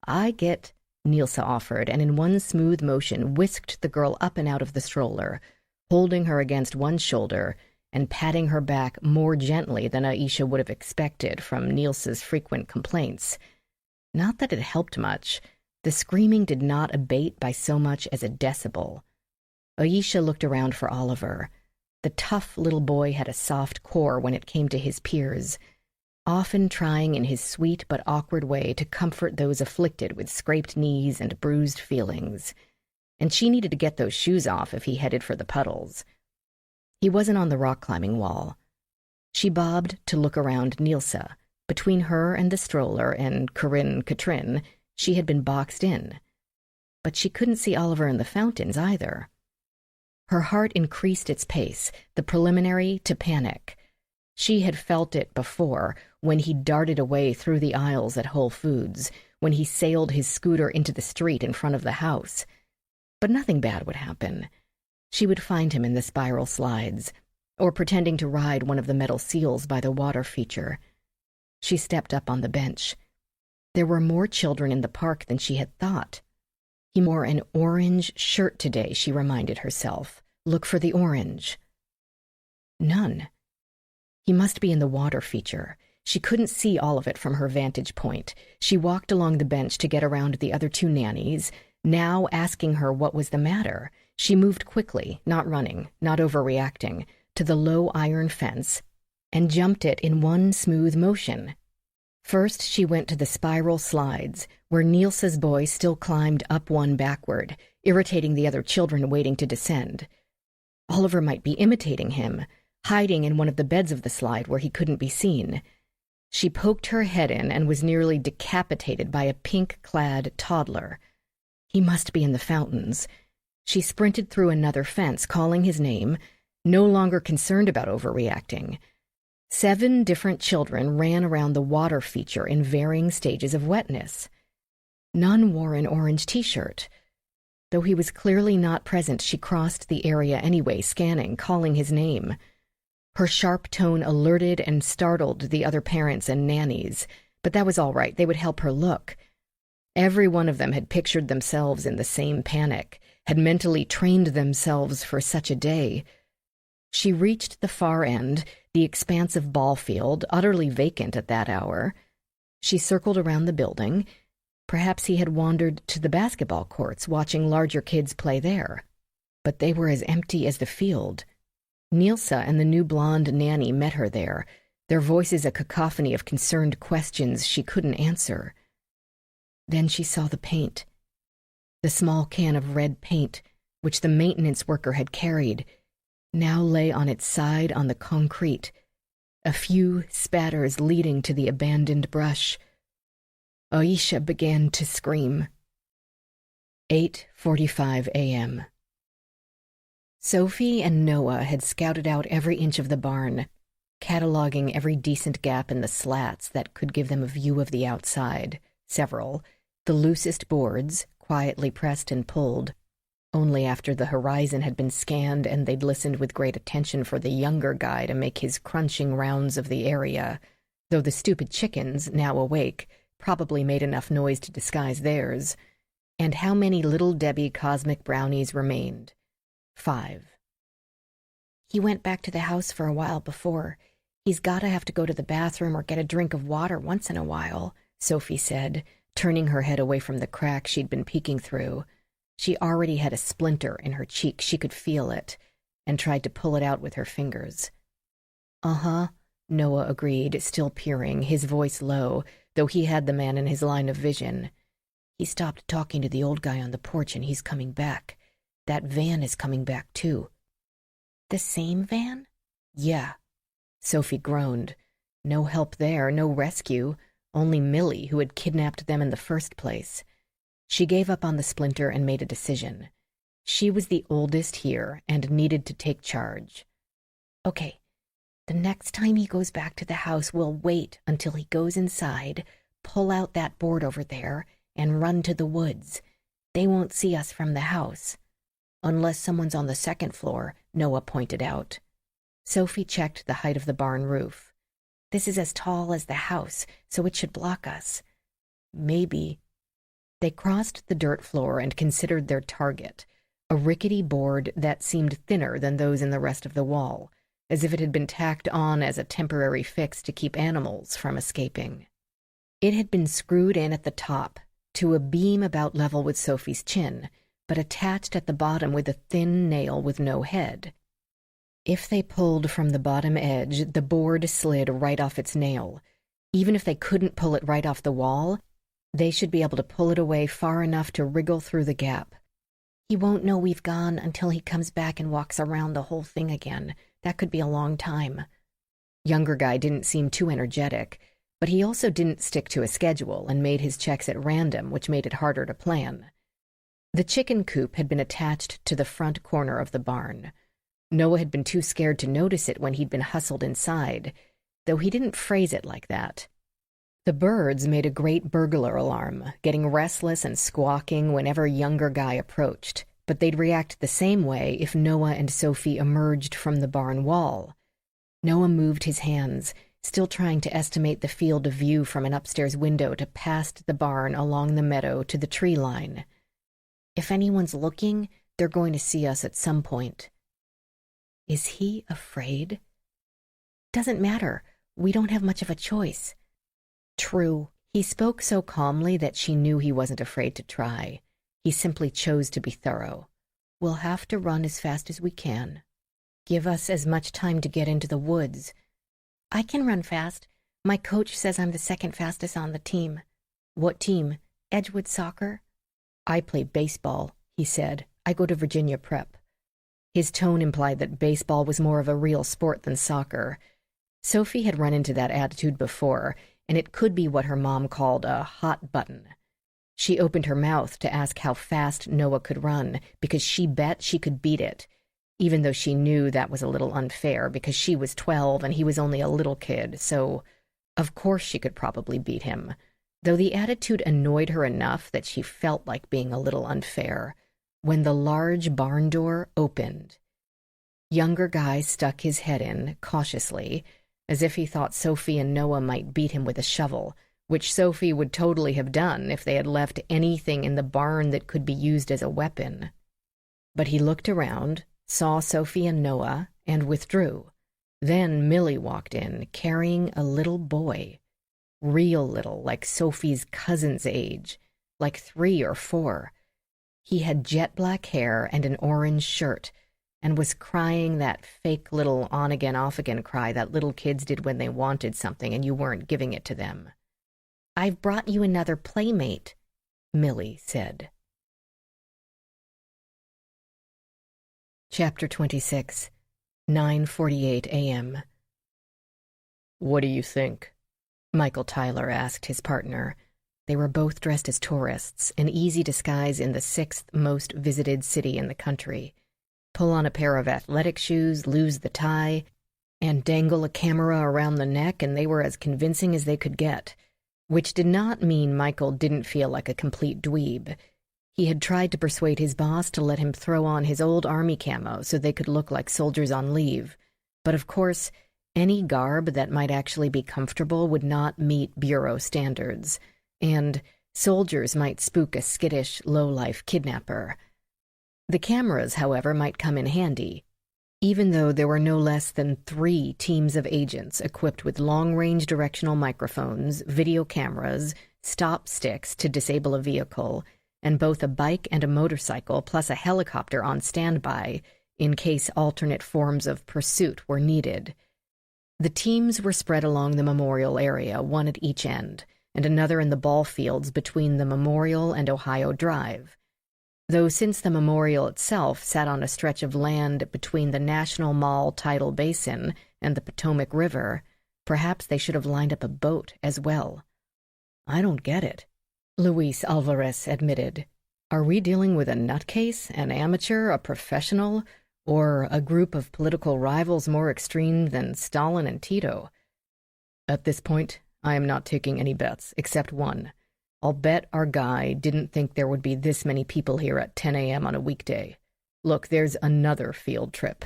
A: "I get," Nilsa offered, and in one smooth motion whisked the girl up and out of the stroller, holding her against one shoulder and patting her back more gently than Aisha would have expected from Nilsa's frequent complaints. Not that it helped much. The screaming did not abate by so much as a decibel. Aisha looked around for Oliver. The tough little boy had a soft core when it came to his peers, often trying in his sweet but awkward way to comfort those afflicted with scraped knees and bruised feelings. And she needed to get those shoes off if he headed for the puddles. He wasn't on the rock-climbing wall. She bobbed to look around Nilsa. Between her and the stroller and Katrin, she had been boxed in. But she couldn't see Oliver in the fountains either. Her heart increased its pace, the preliminary to panic. She had felt it before, when he darted away through the aisles at Whole Foods, when he sailed his scooter into the street in front of the house. But nothing bad would happen. She would find him in the spiral slides, or pretending to ride one of the metal seals by the water feature. She stepped up on the bench. There were more children in the park than she had thought. He wore an orange shirt today, she reminded herself. Look for the orange. None. He must be in the water feature. She couldn't see all of it from her vantage point. She walked along the bench to get around the other two nannies, now asking her what was the matter. She moved quickly, not running, not overreacting, to the low iron fence and jumped it in one smooth motion. First, she went to the spiral slides, where Nielsa's boy still climbed up one backward, irritating the other children waiting to descend. Oliver might be imitating him, hiding in one of the beds of the slide where he couldn't be seen. She poked her head in and was nearly decapitated by a pink-clad toddler. He must be in the fountains. She sprinted through another fence, calling his name, no longer concerned about overreacting. 7 different children ran around the water feature in varying stages of wetness. None wore an orange t-shirt. Though he was clearly not present, she crossed the area anyway, scanning, calling his name. Her sharp tone alerted and startled the other parents and nannies, but that was all right. They would help her look. Every one of them had pictured themselves in the same panic, had mentally trained themselves for such a day. She reached the far end, the expansive ball field, utterly vacant at that hour. She circled around the building. Perhaps he had wandered to the basketball courts, watching larger kids play there. But they were as empty as the field. Nielsa and the new blonde nanny met her there, their voices a cacophony of concerned questions she couldn't answer. Then she saw the paint. The small can of red paint, which the maintenance worker had carried, now lay on its side on the concrete, a few spatters leading to the abandoned brush. Aisha began to scream. 8:45 a.m. Sophie and Noah had scouted out every inch of the barn, cataloging every decent gap in the slats that could give them a view of the outside. Several, the loosest boards, quietly pressed and pulled. Only after the horizon had been scanned and they'd listened with great attention for the younger guy to make his crunching rounds of the area, though the stupid chickens, now awake, probably made enough noise to disguise theirs. And how many Little Debbie cosmic brownies remained? 5. He went back to the house for a while before. He's gotta have to go to the bathroom or get a drink of water once in a while, Sophie said, turning her head away from the crack she'd been peeking through. She already had a splinter in her cheek, she could feel it, and tried to pull it out with her fingers. Uh-huh, Noah agreed, still peering, his voice low, though he had the man in his line of vision. He stopped talking to the old guy on the porch and he's coming back. That van is coming back too. The same van? Yeah. Sophie groaned. No help there, no rescue, only Millie, who had kidnapped them in the first place. She gave up on the splinter and made a decision. She was the oldest here and needed to take charge. Okay, the next time he goes back to the house, we'll wait until he goes inside, pull out that board over there, and run to the woods. They won't see us from the house. Unless someone's on the second floor, Noah pointed out. Sophie checked the height of the barn roof. This is as tall as the house, so it should block us. Maybe. They crossed the dirt floor and considered their target, a rickety board that seemed thinner than those in the rest of the wall, as if it had been tacked on as a temporary fix to keep animals from escaping. It had been screwed in at the top, to a beam about level with Sophie's chin, but attached at the bottom with a thin nail with no head. If they pulled from the bottom edge, the board slid right off its nail. Even if they couldn't pull it right off the wall, they should be able to pull it away far enough to wriggle through the gap. He won't know we've gone until he comes back and walks around the whole thing again. That could be a long time. Younger guy didn't seem too energetic, but he also didn't stick to a schedule and made his checks at random, which made it harder to plan. The chicken coop had been attached to the front corner of the barn. Noah had been too scared to notice it when he'd been hustled inside, though he didn't phrase it like that. The birds made a great burglar alarm, getting restless and squawking whenever younger guy approached, but they'd react the same way if Noah and Sophie emerged from the barn wall. Noah moved his hands, still trying to estimate the field of view from an upstairs window to past the barn along the meadow to the tree line. If anyone's looking, they're going to see us at some point. Is he afraid? Doesn't matter. We don't have much of a choice."
B: True. He spoke so calmly that she knew he wasn't afraid to try. He simply chose to be thorough. "We'll have to run as fast as we can. Give us as much time to get into the woods."
A: "I can run fast. My coach says I'm the second fastest on the team."
B: "What team?"
A: "Edgewood Soccer."
B: "I play baseball," he said. "I go to Virginia Prep." His tone implied that baseball was more of a real sport than soccer. Sophie had run into that attitude before, and it could be what her mom called a hot button. She opened her mouth to ask how fast Noah could run, because she bet she could beat it, even though she knew that was a little unfair because she was 12 and he was only a little kid, so of course she could probably beat him, though the attitude annoyed her enough that she felt like being a little unfair. When the large barn door opened, younger guy stuck his head in cautiously, as if he thought Sophie and Noah might beat him with a shovel, which Sophie would totally have done if they had left anything in the barn that could be used as a weapon. But he looked around, saw Sophie and Noah, and withdrew. Then Millie walked in, carrying a little boy. Real little, like Sophie's cousin's age, like 3 or 4. He had jet black hair and an orange shirt, and was crying that fake little on-again, off-again cry that little kids did when they wanted something and you weren't giving it to them.
A: "I've brought you another playmate,"
B: Millie said. Chapter 26, 9:48 a.m. "What do you think?" Michael Tyler asked his partner. They were both dressed as tourists, an easy disguise in the 6th most visited city in the country. Pull on a pair of athletic shoes, lose the tie, and dangle a camera around the neck, and they were as convincing as they could get. Which did not mean Michael didn't feel like a complete dweeb. He had tried to persuade his boss to let him throw on his old army camo so they could look like soldiers on leave. But of course, any garb that might actually be comfortable would not meet bureau standards, and soldiers might spook a skittish, low-life kidnapper. The cameras, however, might come in handy, even though there were no less than 3 teams of agents equipped with long-range directional microphones, video cameras, stop sticks to disable a vehicle, and both a bike and a motorcycle, plus a helicopter on standby in case alternate forms of pursuit were needed. The teams were spread along the memorial area, one at each end, and another in the ball fields between the memorial and Ohio Drive. Though since the memorial itself sat on a stretch of land between the National Mall tidal basin and the Potomac River, perhaps they should have lined up a boat as well. "I don't get it," Luis Alvarez admitted. "Are we dealing with a nutcase, an amateur, a professional, or a group of political rivals more extreme than Stalin and Tito? At this point, I am not taking any bets, except one. I'll bet our guy didn't think there would be this many people here at 10 a.m. on a weekday. Look, there's another field trip."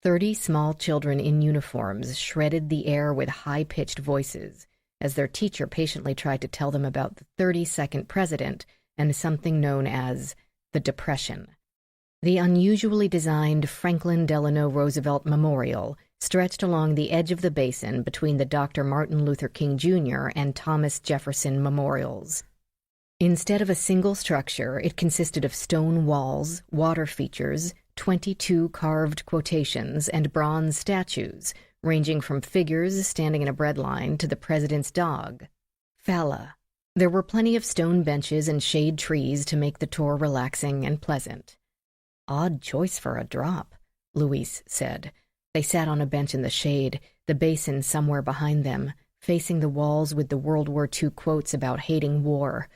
B: 30 small children in uniforms shredded the air with high-pitched voices as their teacher patiently tried to tell them about the 32nd president and something known as the Depression. The unusually designed Franklin Delano Roosevelt Memorial stretched along the edge of the basin between the Dr. Martin Luther King Jr. and Thomas Jefferson memorials. Instead of a single structure, it consisted of stone walls, water features, 22 carved quotations, and bronze statues, ranging from figures standing in a breadline to the president's dog, Fala. There were plenty of stone benches and shade trees to make the tour relaxing and pleasant. "Odd choice for a drop," Luis said. They sat on a bench in the shade, the basin somewhere behind them, facing the walls with the World War II quotes about hating war.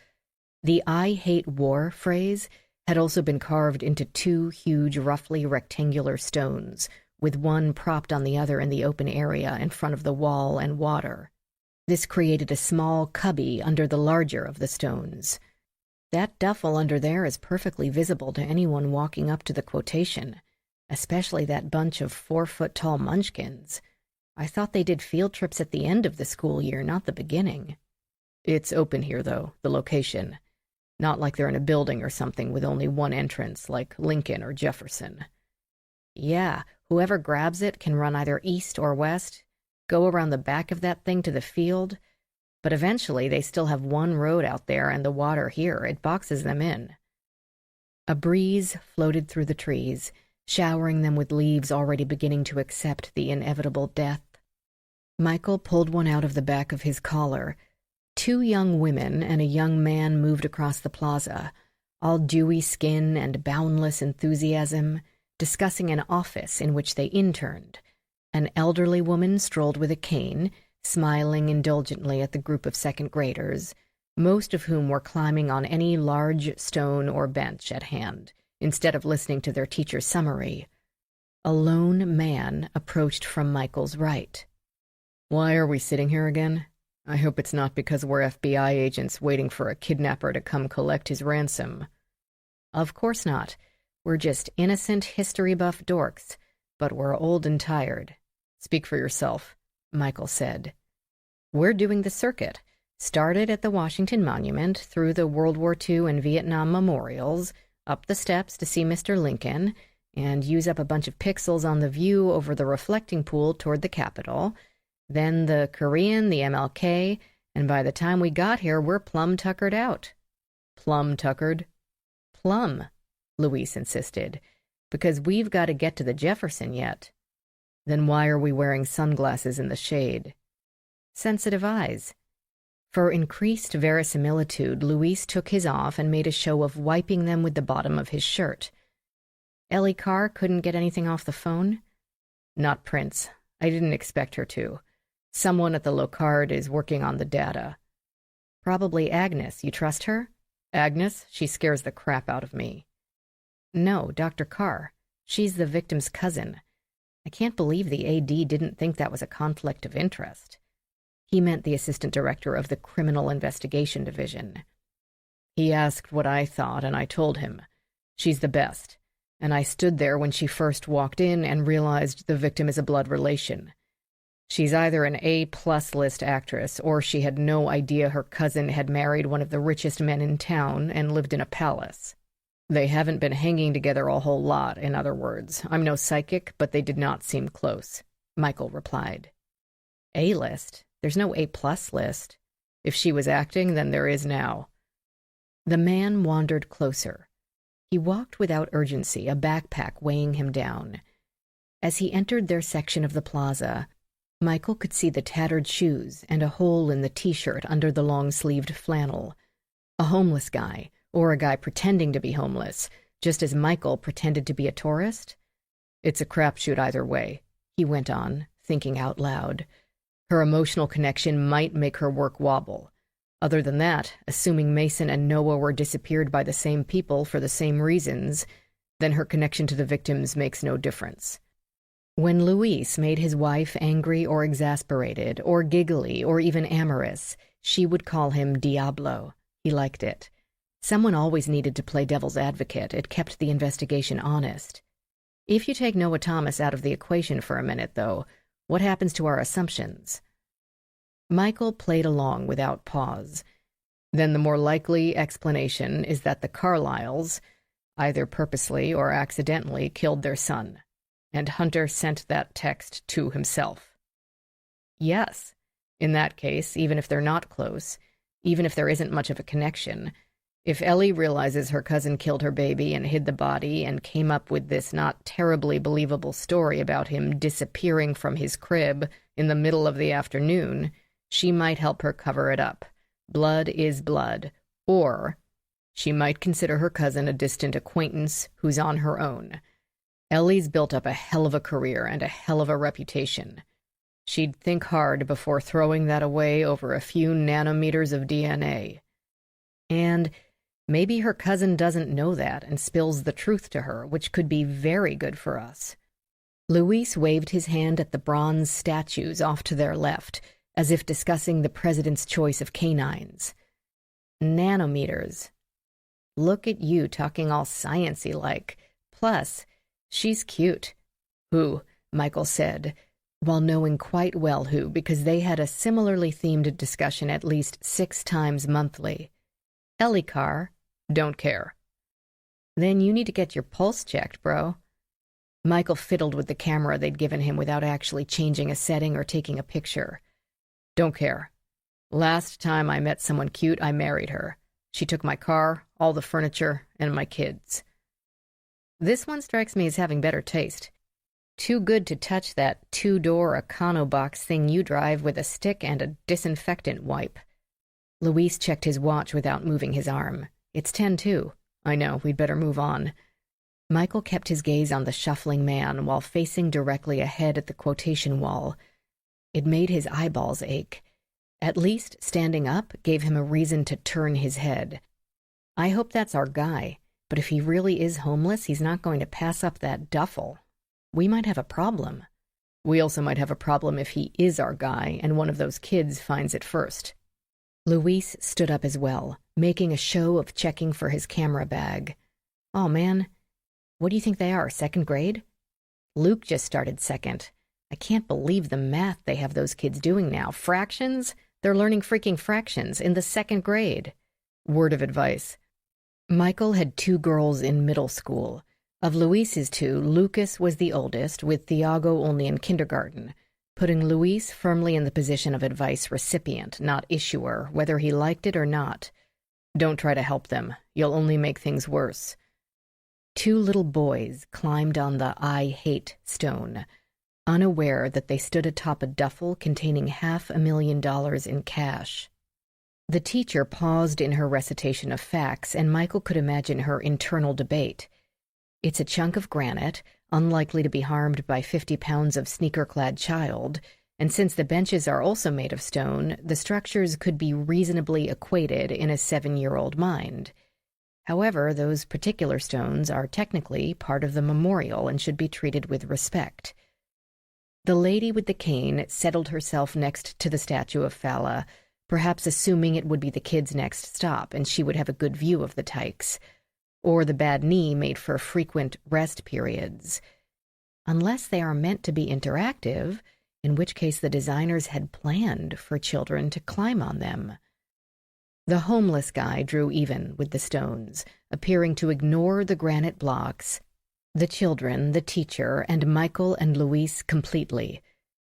B: The "I hate war" phrase had also been carved into 2 huge, roughly rectangular stones, with one propped on the other in the open area in front of the wall and water. This created a small cubby under the larger of the stones. "That duffel under there is perfectly visible to anyone walking up to the quotation, especially that bunch of 4-foot-tall munchkins. I thought they did field trips at the end of the school year, not the beginning." "It's open here, though, the location. Not like they're in a building or something with only one entrance, like Lincoln or Jefferson." "Yeah, whoever grabs it can run either east or west.
A: go around the back of that thing to the field, but eventually they still have one road out there and the water here. It boxes them in. A breeze floated through the trees, showering them with leaves already beginning to accept the inevitable death. Michael pulled one out of the back of his collar. 2 young women and a young man moved across the plaza, all dewy skin and boundless enthusiasm, discussing an office in which they interned. An elderly woman strolled with a cane, smiling indulgently at the group of second-graders, most of whom were climbing on any large stone or bench at hand, instead of listening to their teacher's summary. A lone man approached from Michael's right.
B: "Why are we sitting here again? I hope it's not because we're FBI agents waiting for a kidnapper to come collect his ransom."
A: "Of course not. We're just innocent history-buff dorks, but we're old and tired."
B: "Speak for yourself,"
A: Michael said. "We're doing the circuit. Started at the Washington Monument, through the World War II and Vietnam memorials, up the steps to see Mr. Lincoln, and use up a bunch of pixels on the view over the reflecting pool toward the Capitol, then the Korean, the MLK, and by the time we got here, we're plumb tuckered out."
B: "Plumb tuckered?"
A: "Plumb," Louise insisted, "because we've got to get to the Jefferson yet."
B: "Then why are we wearing sunglasses in the shade?"
A: "Sensitive eyes." For increased verisimilitude, Louise took his off and made a show of wiping them with the bottom of his shirt. "Ellie Carr couldn't get anything off the phone?"
B: "Not Prince. I didn't expect her to. Someone at the Locard is working on the data."
A: "Probably Agnes. You trust her?"
B: "Agnes? She scares the crap out of me."
A: "No, Dr. Carr. She's the victim's cousin. I can't believe the AD didn't think that was a conflict of interest." He meant the assistant director of the Criminal Investigation Division.
B: "He asked what I thought, and I told him. She's the best. And I stood there when she first walked in and realized the victim is a blood relation. She's either an A-plus list actress, or she had no idea her cousin had married one of the richest men in town and lived in a palace. They haven't been hanging together a whole lot, in other words. I'm no psychic, but they did not seem close," Michael replied.
A: "A-list? There's no A-plus list."
B: "If she was acting, then there is now."
A: The man wandered closer. He walked without urgency, a backpack weighing him down. As he entered their section of the plaza, Michael could see the tattered shoes and a hole in the T-shirt under the long-sleeved flannel. A homeless guy, or a guy pretending to be homeless, just as Michael pretended to be a tourist?
B: "It's a crapshoot either way,"
A: he went on, thinking out loud.
B: "Her emotional connection might make her work wobble. Other than that, assuming Mason and Noah were disappeared by the same people for the same reasons, then her connection to the victims makes no difference."
A: When Luis made his wife angry or exasperated, or giggly, or even amorous, she would call him Diablo. He liked it. Someone always needed to play devil's advocate. It kept the investigation honest. If you take Noah Thomas out of the equation for a minute, though, what happens to our assumptions? Michael played along without pause.
B: "Then the more likely explanation is that the Carlyles, either purposely or accidentally, killed their son, and Hunter sent that text to himself."
A: "Yes.
B: In that case, even if they're not close, even if there isn't much of a connection, if Ellie realizes her cousin killed her baby and hid the body and came up with this not terribly believable story about him disappearing from his crib in the middle of the afternoon, she might help her cover it up. Blood is blood. Or she might consider her cousin a distant acquaintance who's on her own. Ellie's built up a hell of a career and a hell of a reputation. She'd think hard before throwing that away over a few nanometers of DNA.
A: And maybe her cousin doesn't know that and spills the truth to her, which could be very good for us." Luis waved his hand at the bronze statues off to their left, as if discussing the president's choice of canines. "Nanometers. Look at you talking all science-y like. Plus, she's cute."
B: "Who?"
A: Michael said, while knowing quite well who, because they had a similarly themed discussion at least 6 times monthly. "Ellie Carr."
B: "Don't care."
A: "Then you need to get your pulse checked, bro." Michael fiddled with the camera they'd given him without actually changing a setting or taking a picture.
B: Don't care. Last time I met someone cute, I married her. She took my car, all the furniture, and my kids.
A: This one strikes me as having better taste. Too good to touch that 2-door Econobox thing you drive with a stick and a disinfectant wipe. Luis checked his watch without moving his arm. It's 10:02.
B: I know, we'd better move on.
A: Michael kept his gaze on the shuffling man while facing directly ahead at the quotation wall. It made his eyeballs ache. At least standing up gave him a reason to turn his head. I hope that's our guy, but if he really is homeless, he's not going to pass up that duffel. We might have a problem.
B: We also might have a problem if he is our guy and one of those kids finds it first.
A: Luis stood up as well, making a show of checking for his camera bag. Oh, man. What do you think they are, 2nd grade? Luke just started 2nd. I can't believe the math they have those kids doing now. Fractions? They're learning freaking fractions in the 2nd grade.
B: Word of advice.
A: Michael had 2 girls in middle school. Of Luis's 2, Lucas was the oldest, with Thiago only in kindergarten, putting Luis firmly in the position of advice recipient, not issuer, whether he liked it or not.
B: Don't try to help them. You'll only make things worse.
A: 2 little boys climbed on the I hate stone, unaware that they stood atop a duffel containing $500,000 in cash. The teacher paused in her recitation of facts, and Michael could imagine her internal debate. It's a chunk of granite, unlikely to be harmed by 50 pounds of sneaker-clad child, and since the benches are also made of stone, the structures could be reasonably equated in a 7-year-old mind. However, those particular stones are technically part of the memorial and should be treated with respect. The lady with the cane settled herself next to the statue of Fala, perhaps assuming it would be the kid's next stop and she would have a good view of the tykes. Or the bad knee made for frequent rest periods. Unless they are meant to be interactive, in which case the designers had planned for children to climb on them. The homeless guy drew even with the stones, appearing to ignore the granite blocks, the children, the teacher, and Michael and Luis completely.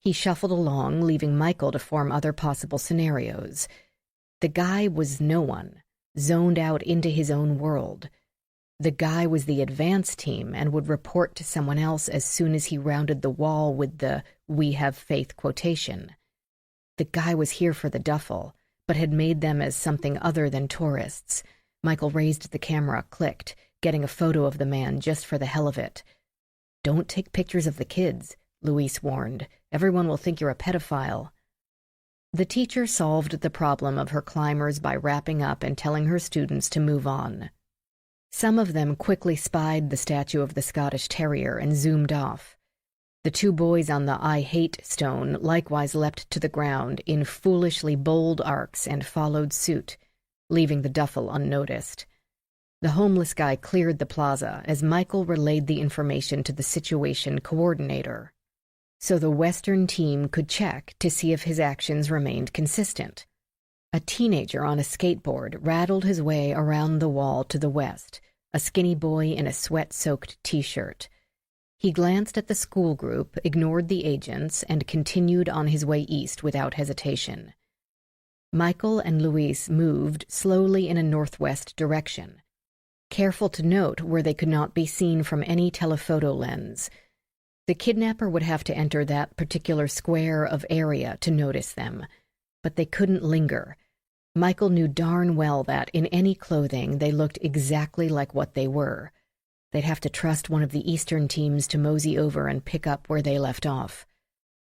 A: He shuffled along, leaving Michael to form other possible scenarios. The guy was no one, zoned out into his own world. The guy was the advance team and would report to someone else as soon as he rounded the wall with the "we have faith" quotation. The guy was here for the duffel, but had made them as something other than tourists. Michael raised the camera, clicked, getting a photo of the man just for the hell of it. "Don't take pictures of the kids," Luis warned. "Everyone will think you're a pedophile." The teacher solved the problem of her climbers by wrapping up and telling her students to move on. Some of them quickly spied the statue of the Scottish Terrier and zoomed off. The 2 boys on the I hate stone likewise leapt to the ground in foolishly bold arcs and followed suit, leaving the duffel unnoticed. The homeless guy cleared the plaza as Michael relayed the information to the situation coordinator, so the Western team could check to see if his actions remained consistent. A teenager on a skateboard rattled his way around the wall to the west, a skinny boy in a sweat-soaked t-shirt. He glanced at the school group, ignored the agents, and continued on his way east without hesitation. Michael and Luis moved slowly in a northwest direction, careful to note where they could not be seen from any telephoto lens. The kidnapper would have to enter that particular square of area to notice them, but they couldn't linger. Michael knew darn well that, in any clothing, they looked exactly like what they were. They'd have to trust one of the Eastern teams to mosey over and pick up where they left off.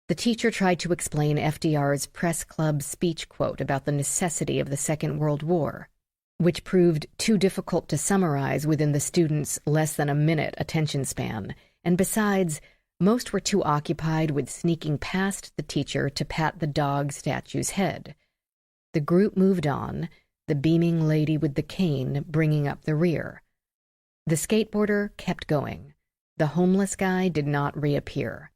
A: The teacher tried to explain FDR's press club speech quote about the necessity of the Second World War, which proved too difficult to summarize within the students' less than a minute attention span, and besides, most were too occupied with sneaking past the teacher to pat the dog statue's head. The group moved on, the beaming lady with the cane bringing up the rear. The skateboarder kept going. The homeless guy did not reappear.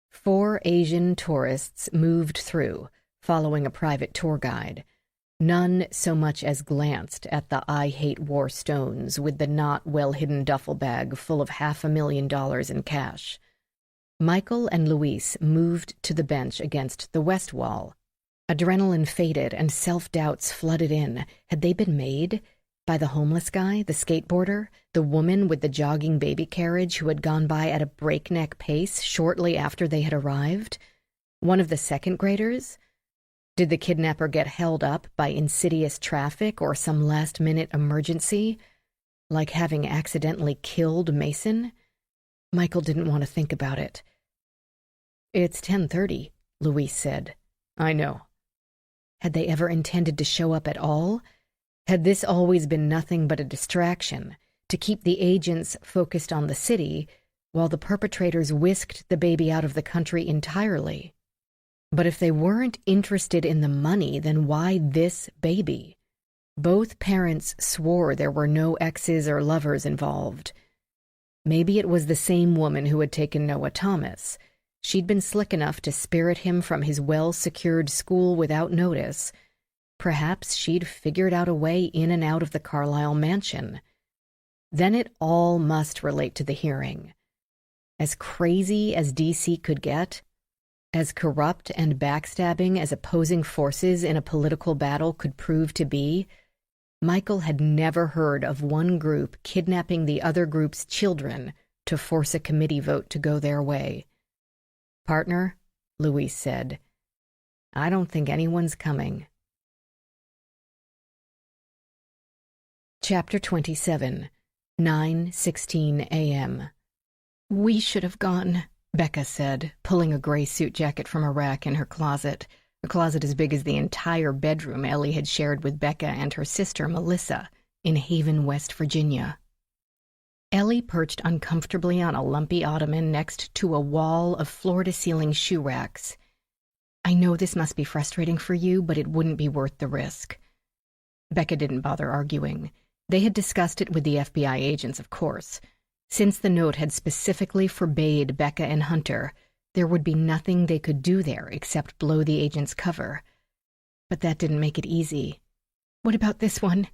A: 4 Asian tourists moved through, following a private tour guide. None so much as glanced at the I Hate War stones with the not well-hidden duffel bag full of $500,000 in cash. Michael and Louise moved to the bench against the west wall. Adrenaline faded and self-doubts flooded in. Had they been made? By the homeless guy, the skateboarder, the woman with the jogging baby carriage who had gone by at a breakneck pace shortly after they had arrived? One of the second graders? Did the kidnapper get held up by insidious traffic or some last-minute emergency, like having accidentally killed Mason? Michael didn't want to think about it. "It's 10:30, Louise said. "I know." Had they ever intended to show up at all? Had this always been nothing but a distraction, to keep the agents focused on the city, while the perpetrators whisked the baby out of the country entirely? But if they weren't interested in the money, then why this baby? Both parents swore there were no exes or lovers involved. Maybe it was the same woman who had taken Noah Thomas. She'd been slick enough to spirit him from his well-secured school without notice. Perhaps she'd figured out a way in and out of the Carlisle mansion. Then it all must relate to the hearing. As crazy as DC could get, as corrupt and backstabbing as opposing forces in a political battle could prove to be, Michael had never heard of one group kidnapping the other group's children to force a committee vote to go their way. "Partner," Louise said, "I don't think anyone's coming." Chapter 27, 9:16 a.m. "We should have gone," Becca said, pulling a gray suit jacket from a rack in her closet, a closet as big as the entire bedroom Ellie had shared with Becca and her sister Melissa in Haven, West Virginia. Ellie perched uncomfortably on a lumpy ottoman next to a wall of floor-to-ceiling shoe racks. "I know this must be frustrating for you, but it wouldn't be worth the risk." Becca didn't bother arguing. They had discussed it with the FBI agents, of course. Since the note had specifically forbade Becca and Hunter, there would be nothing they could do there except blow the agents' cover. But that didn't make it easy. "What about this one?"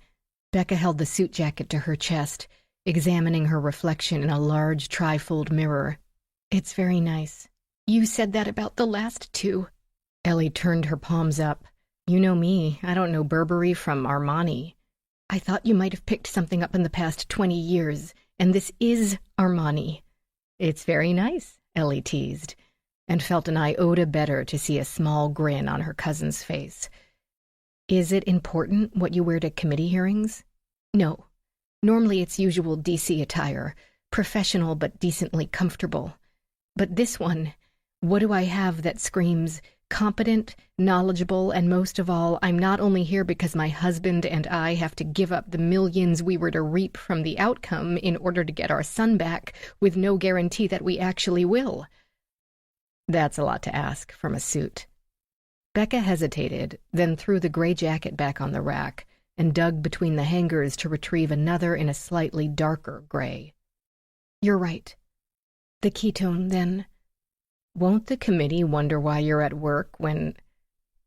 A: Becca held the suit jacket to her chest, examining her reflection in a large trifold mirror. "It's very nice." "You said that about the last two." Ellie turned her palms up. "You know me. I don't know Burberry from Armani." "I thought you might have picked something up in the past 20 years, and this is Armani." "It's very nice," Ellie teased, and felt an iota better to see a small grin on her cousin's face. "Is it important what you wear to committee hearings?" "No. Normally it's usual DC attire, professional but decently comfortable. But this one, what do I have that screams competent, knowledgeable, and most of all, I'm not only here because my husband and I have to give up the millions we were to reap from the outcome in order to get our son back, with no guarantee that we actually will." That's a lot to ask from a suit. Becca hesitated, then threw the gray jacket back on the rack and dug between the hangers to retrieve another in a slightly darker gray. "You're right. The ketone, then." "Won't the committee wonder why you're at work when...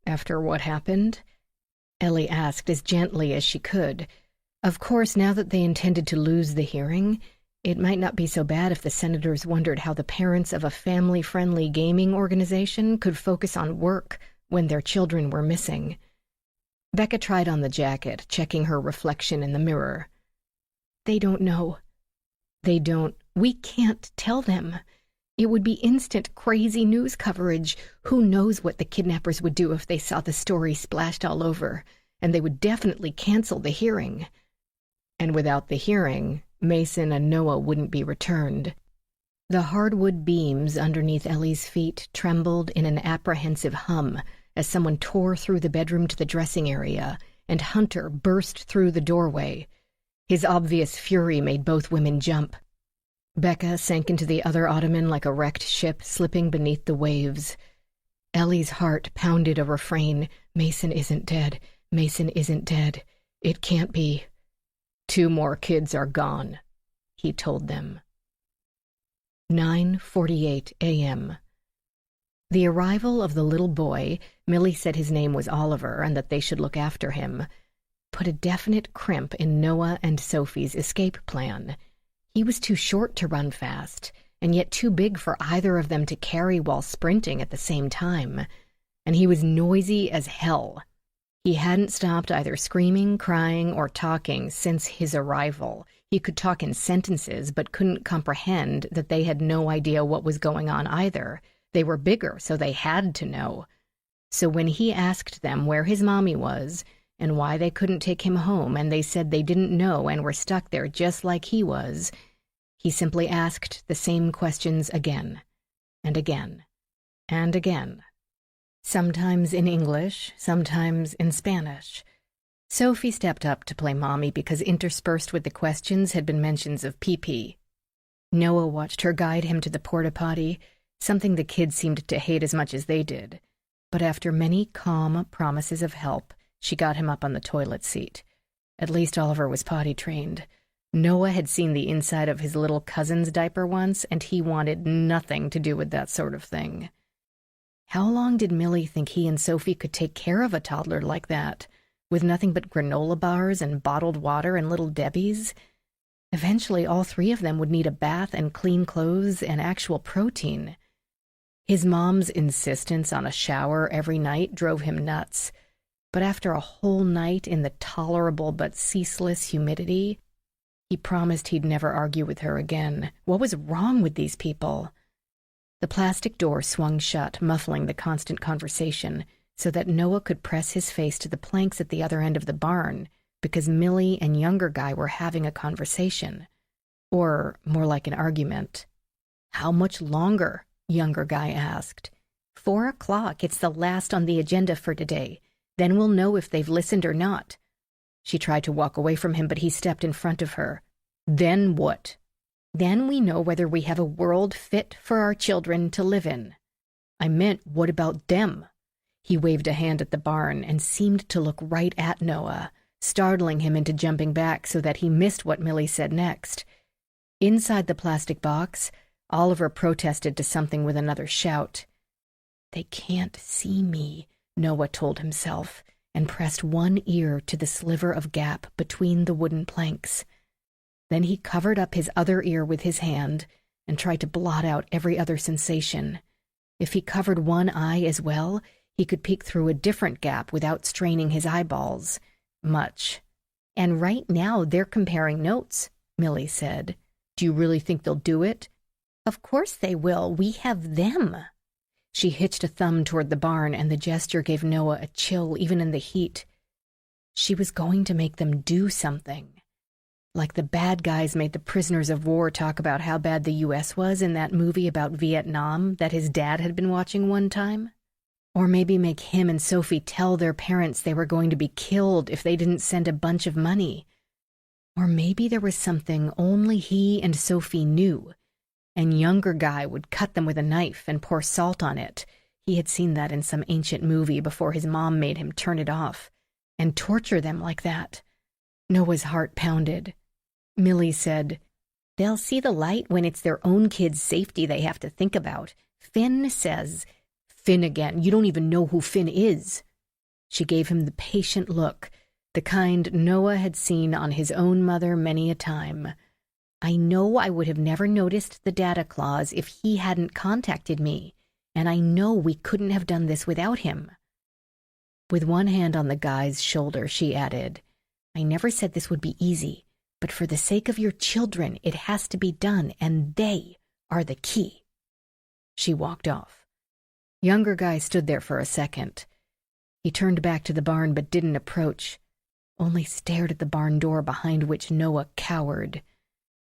A: after what happened?" Ellie asked as gently as she could. Of course, now that they intended to lose the hearing, it might not be so bad if the senators wondered how the parents of a family-friendly gaming organization could focus on work when their children were missing. Becca tried on the jacket, checking her reflection in the mirror. "They don't know." "They don't... We can't tell them. It would be instant crazy news coverage. Who knows what the kidnappers would do if they saw the story splashed all over, and they would definitely cancel the hearing." And without the hearing, Mason and Noah wouldn't be returned. The hardwood beams underneath Ellie's feet trembled in an apprehensive hum as someone tore through the bedroom to the dressing area, and Hunter burst through the doorway. His obvious fury made both women jump. Becca sank into the other ottoman like a wrecked ship slipping beneath the waves. Ellie's heart pounded a refrain. "Mason isn't dead. Mason isn't dead. It can't be." "2 more kids are gone," he told them. 9:48 a.m. The arrival of the little boy, Millie said his name was Oliver and that they should look after him, put a definite crimp in Noah and Sophie's escape plan. He was too short to run fast, and yet too big for either of them to carry while sprinting at the same time. And he was noisy as hell. He hadn't stopped either screaming, crying, or talking since his arrival. He could talk in sentences, but couldn't comprehend that they had no idea what was going on either. They were bigger, so they had to know. So when he asked them where his mommy was and why they couldn't take him home, and they said they didn't know and were stuck there just like he was, he simply asked the same questions again and again and again. Sometimes in English, sometimes in Spanish. Sophie stepped up to play mommy because interspersed with the questions had been mentions of pee-pee. Noah watched her guide him to the porta-potty, something the kids seemed to hate as much as they did. But after many calm promises of help, she got him up on the toilet seat. At least Oliver was potty-trained. Noah had seen the inside of his little cousin's diaper once, and he wanted nothing to do with that sort of thing. How long did Millie think he and Sophie could take care of a toddler like that, with nothing but granola bars and bottled water and Little Debbie's? Eventually, all three of them would need a bath and clean clothes and actual protein. His mom's insistence on a shower every night drove him nuts, but after a whole night in the tolerable but ceaseless humidity, he promised he'd never argue with her again. What was wrong with these people? The plastic door swung shut, muffling the constant conversation, so that Noah could press his face to the planks at the other end of the barn, because Millie and younger guy were having a conversation. Or more like an argument. "How much longer?" younger guy asked. 4 o'clock. It's the last on the agenda for today. Then we'll know if they've listened or not. She tried to walk away from him, but he stepped in front of her. Then what? Then we know whether we have a world fit for our children to live in. I meant, what about them? He waved a hand at the barn and seemed to look right at Noah, startling him into jumping back so that he missed what Millie said next. Inside the plastic box, Oliver protested to something with another shout. They can't see me, Noah told himself, and pressed one ear to the sliver of gap between the wooden planks. Then he covered up his other ear with his hand and tried to blot out every other sensation. If he covered one eye as well, he could peek through a different gap without straining his eyeballs. Much. And right now they're comparing notes, Millie said. Do you really think they'll do it? Of course they will. We have them. She hitched a thumb toward the barn, and the gesture gave Noah a chill even in the heat. She was going to make them do something. Like the bad guys made the prisoners of war talk about how bad the U.S. was in that movie about Vietnam that his dad had been watching one time. Or maybe make him and Sophie tell their parents they were going to be killed if they didn't send a bunch of money. Or maybe there was something only he and Sophie knew, and younger guy would cut them with a knife and pour salt on it. He had seen that in some ancient movie before his mom made him turn it off, and torture them like that. Noah's heart pounded. Millie said, They'll see the light when it's their own kids' safety they have to think about. Finn says, Finn again, you don't even know who Finn is. She gave him the patient look, the kind Noah had seen on his own mother many a time. I know I would have never noticed the data clause if he hadn't contacted me, and I know we couldn't have done this without him. With one hand on the guy's shoulder, she added, I never said this would be easy, but for the sake of your children, it has to be done, and they are the key. She walked off. Younger guy stood there for a second. He turned back to the barn but didn't approach, only stared at the barn door behind which Noah cowered.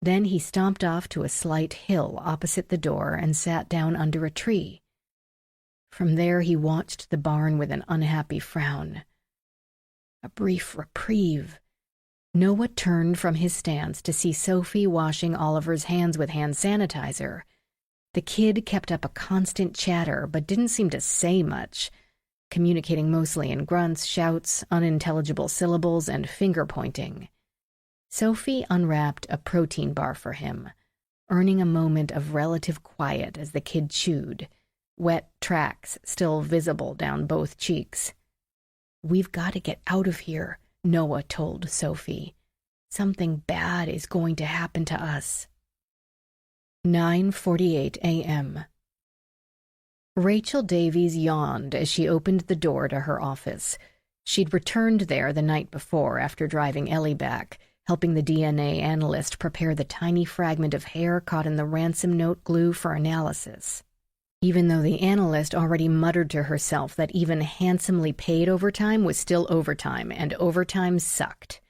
A: Then he stomped off to a slight hill opposite the door and sat down under a tree. From there he watched the barn with an unhappy frown. A brief reprieve. Noah turned from his stance to see Sophie washing Oliver's hands with hand sanitizer. The kid kept up a constant chatter but didn't seem to say much, communicating mostly in grunts, shouts, unintelligible syllables, and finger-pointing. Sophie unwrapped a protein bar for him, earning a moment of relative quiet as the kid chewed, wet tracks still visible down both cheeks. "We've got to get out of here," Noah told Sophie. "Something bad is going to happen to us." 9:48 a.m. Rachael Davies yawned as she opened the door to her office. She'd returned there the night before after driving Ellie back, helping the DNA analyst prepare the tiny fragment of hair caught in the ransom note glue for analysis. Even though the analyst already muttered to herself that even handsomely paid overtime was still overtime, and overtime sucked.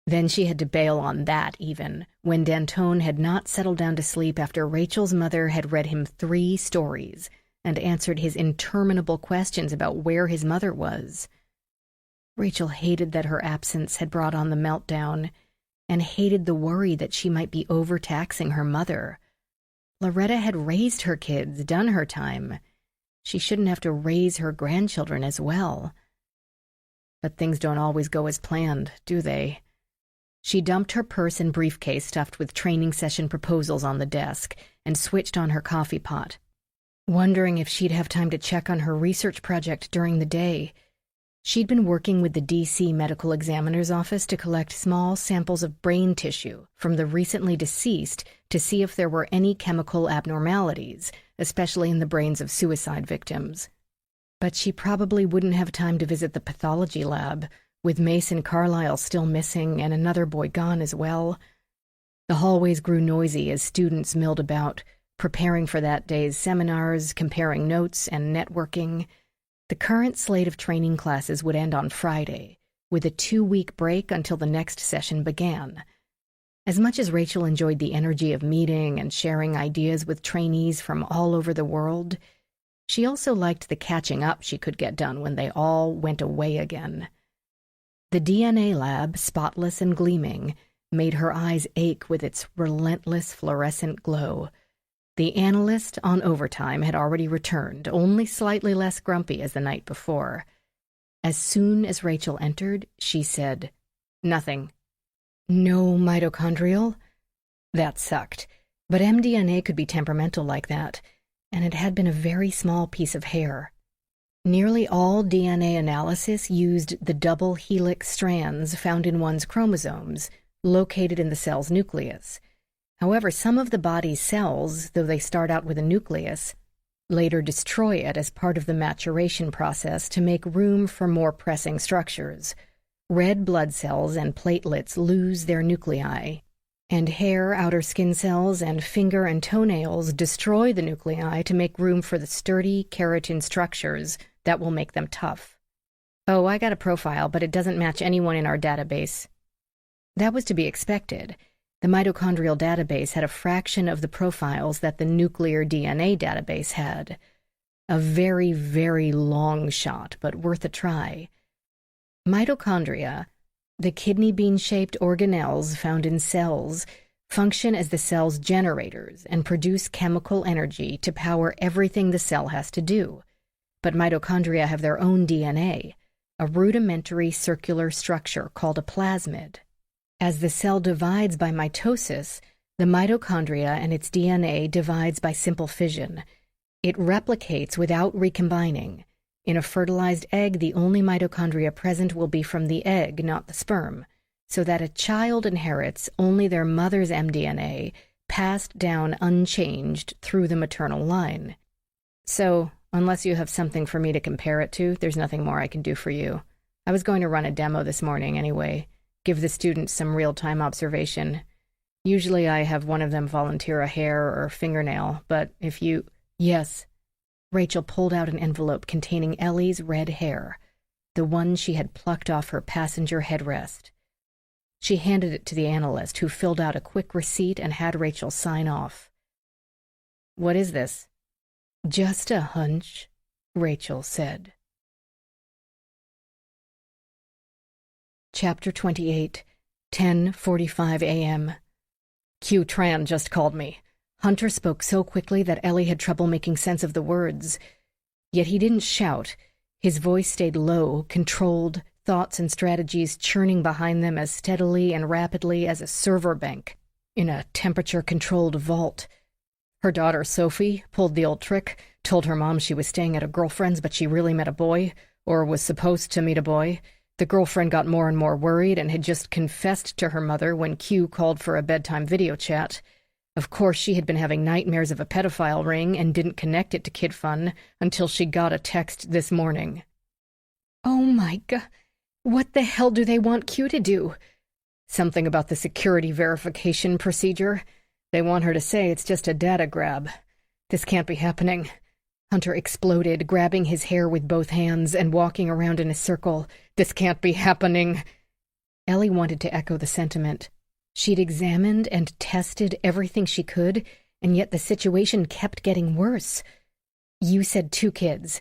A: Then she had to bail on that even, when D'Antone had not settled down to sleep after Rachel's mother had read him 3 stories and answered his interminable questions about where his mother was. Rachael hated that her absence had brought on the meltdown, and hated the worry that she might be overtaxing her mother. Loretta had raised her kids, done her time. She shouldn't have to raise her grandchildren as well. But things don't always go as planned, do they? She dumped her purse and briefcase stuffed with training session proposals on the desk and switched on her coffee pot, wondering if she'd have time to check on her research project during the day. She'd been working with the D.C. Medical Examiner's Office to collect small samples of brain tissue from the recently deceased to see if there were any chemical abnormalities, especially in the brains of suicide victims. But she probably wouldn't have time to visit the pathology lab, with Mason Carlisle still missing and another boy gone as well. The hallways grew noisy as students milled about, preparing for that day's seminars, comparing notes, and networking. The current slate of training classes would end on Friday, with a 2-week break until the next session began. As much as Rachael enjoyed the energy of meeting and sharing ideas with trainees from all over the world, she also liked the catching up she could get done when they all went away again. The DNA lab, spotless and gleaming, made her eyes ache with its relentless fluorescent glow. The analyst on overtime had already returned, only slightly less grumpy as the night before. As soon as Rachael entered, she said, "Nothing." "No mitochondrial?" That sucked, but mDNA could be temperamental like that, and it had been a very small piece of hair. Nearly all DNA analysis used the double helix strands found in one's chromosomes, located in the cell's nucleus. However, some of the body's cells, though they start out with a nucleus, later destroy it as part of the maturation process to make room for more pressing structures. Red blood cells and platelets lose their nuclei, and hair, outer skin cells, and finger and toenails destroy the nuclei to make room for the sturdy keratin structures that will make them tough. "Oh, I got a profile, but it doesn't match anyone in our database." That was to be expected. The mitochondrial database had a fraction of the profiles that the nuclear DNA database had. A very, very long shot, but worth a try. Mitochondria, the kidney bean-shaped organelles found in cells, function as the cell's generators and produce chemical energy to power everything the cell has to do. But mitochondria have their own DNA, a rudimentary circular structure called a plasmid. As the cell divides by mitosis, the mitochondria and its DNA divides by simple fission. It replicates without recombining. In a fertilized egg, the only mitochondria present will be from the egg, not the sperm, so that a child inherits only their mother's mDNA, passed down unchanged through the maternal line. So, unless you have something for me to compare it to, there's nothing more I can do for you. I was going to run a demo this morning anyway. Give the students some real-time observation. Usually I have one of them volunteer a hair or fingernail, but if you... Yes. Rachael pulled out an envelope containing Ellie's red hair, the one she had plucked off her passenger headrest. She handed it to the analyst, who filled out a quick receipt and had Rachael sign off. "What is this?" "Just a hunch," Rachael said. Chapter 28, 10:45 a.m. Q Tran just called me. Hunter spoke so quickly that Ellie had trouble making sense of the words. Yet he didn't shout. His voice stayed low, controlled, thoughts and strategies churning behind them as steadily and rapidly as a server bank in a temperature-controlled vault. Her daughter, Sophie, pulled the old trick, told her mom she was staying at a girlfriend's, but she really met a boy, or was supposed to meet a boy. The girlfriend got more and more worried and had just confessed to her mother when Q called for a bedtime video chat. Of course, she had been having nightmares of a pedophile ring and didn't connect it to Kid Fun until she got a text this morning. Oh my God, what the hell do they want Q to do? Something about the security verification procedure. They want her to say it's just a data grab. This can't be happening. Hunter exploded, grabbing his hair with both hands and walking around in a circle. This can't be happening. Ellie wanted to echo the sentiment. She'd examined and tested everything she could, and yet the situation kept getting worse. You said 2 kids.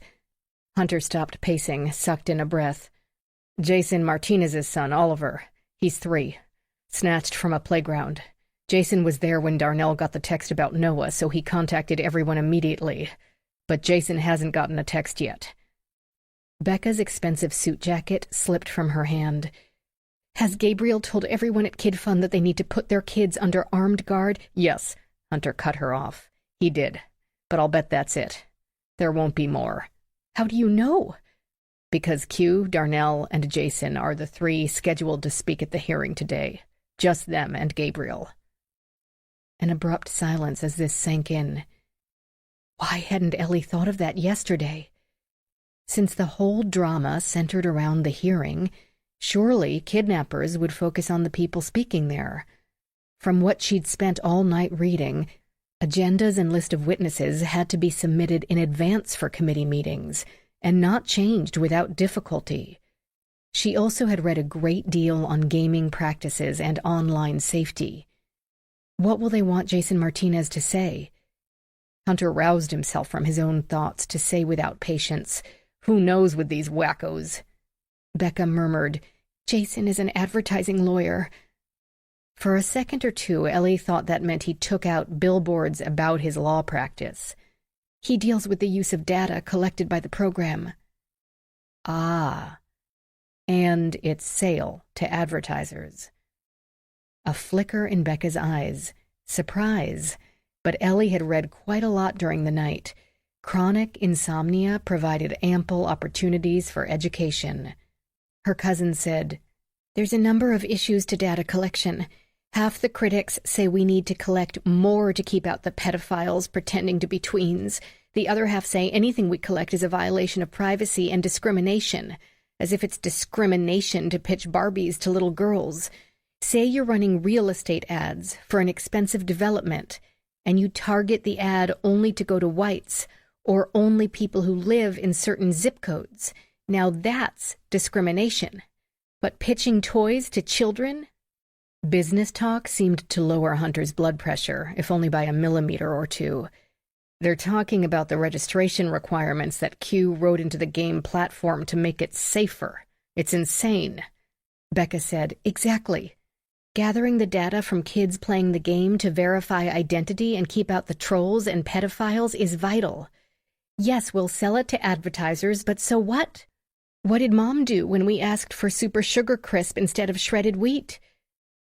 A: Hunter stopped pacing, sucked in a breath. Jason Martinez's son, Oliver. He's 3. Snatched from a playground. Jason was there when Darnell got the text about Noah, so he contacted everyone immediately. But Jason hasn't gotten a text yet. Becca's expensive suit jacket slipped from her hand. Has Gabriel told everyone at Kid Fun that they need to put their kids under armed guard? Yes, Hunter cut her off. He did. But I'll bet that's it. There won't be more. How do you know? Because Q, Darnell, and Jason are the 3 scheduled to speak at the hearing today. Just them and Gabriel. An abrupt silence as this sank in. Why hadn't Ellie thought of that yesterday? Since the whole drama centered around the hearing, surely kidnappers would focus on the people speaking there. From what she'd spent all night reading, agendas and list of witnesses had to be submitted in advance for committee meetings, and not changed without difficulty. She also had read a great deal on gaming practices and online safety. What will they want Jason Martinez to say? Hunter roused himself from his own thoughts to say without patience, "Who knows with these wackos?" Becca murmured, "Jason is an advertising lawyer." For a second or two, Ellie thought that meant he took out billboards about his law practice. He deals with the use of data collected by the program. Ah, and its sale to advertisers. A flicker in Becca's eyes. Surprise. But Ellie had read quite a lot during the night. Chronic insomnia provided ample opportunities for education. Her cousin said, "There's a number of issues to data collection. Half the critics say we need to collect more to keep out the pedophiles pretending to be tweens. The other half say anything we collect is a violation of privacy and discrimination, as if it's discrimination to pitch Barbies to little girls. Say you're running real estate ads for an expensive development, and you target the ad only to go to whites, or only people who live in certain zip codes. Now that's discrimination. But pitching toys to children?" Business talk seemed to lower Hunter's blood pressure, if only by a millimeter or 2. They're talking about the registration requirements that Q wrote into the game platform to make it safer. It's insane. Becca said, "Exactly. Gathering the data from kids playing the game to verify identity and keep out the trolls and pedophiles is vital. Yes, we'll sell it to advertisers, but so what? What did Mom do when we asked for Super Sugar Crisp instead of shredded wheat?"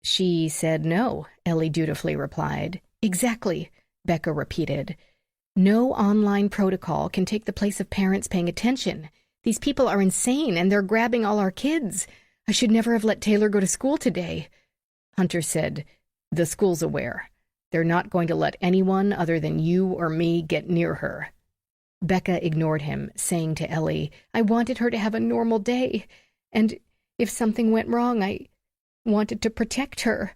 A: "She said no," Ellie dutifully replied. "Exactly," Becca repeated. "No online protocol can take the place of parents paying attention. These people are insane, and they're grabbing all our kids. I should never have let Taylor go to school today." Hunter said, "The school's aware. They're not going to let anyone other than you or me get near her." Becca ignored him, saying to Ellie, "I wanted her to have a normal day, and if something went wrong, I wanted to protect her."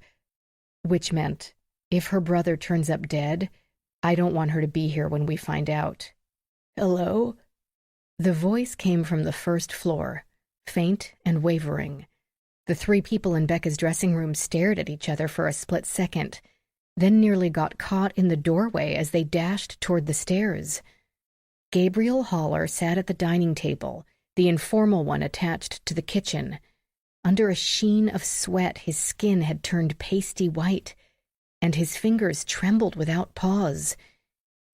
A: Which meant, if her brother turns up dead, I don't want her to be here when we find out. "Hello?" The voice came from the first floor, faint and wavering. The 3 people in Becca's dressing room stared at each other for a split second, then nearly got caught in the doorway as they dashed toward the stairs. Gabriel Haller sat at the dining table, the informal one attached to the kitchen. Under a sheen of sweat, his skin had turned pasty white, and his fingers trembled without pause.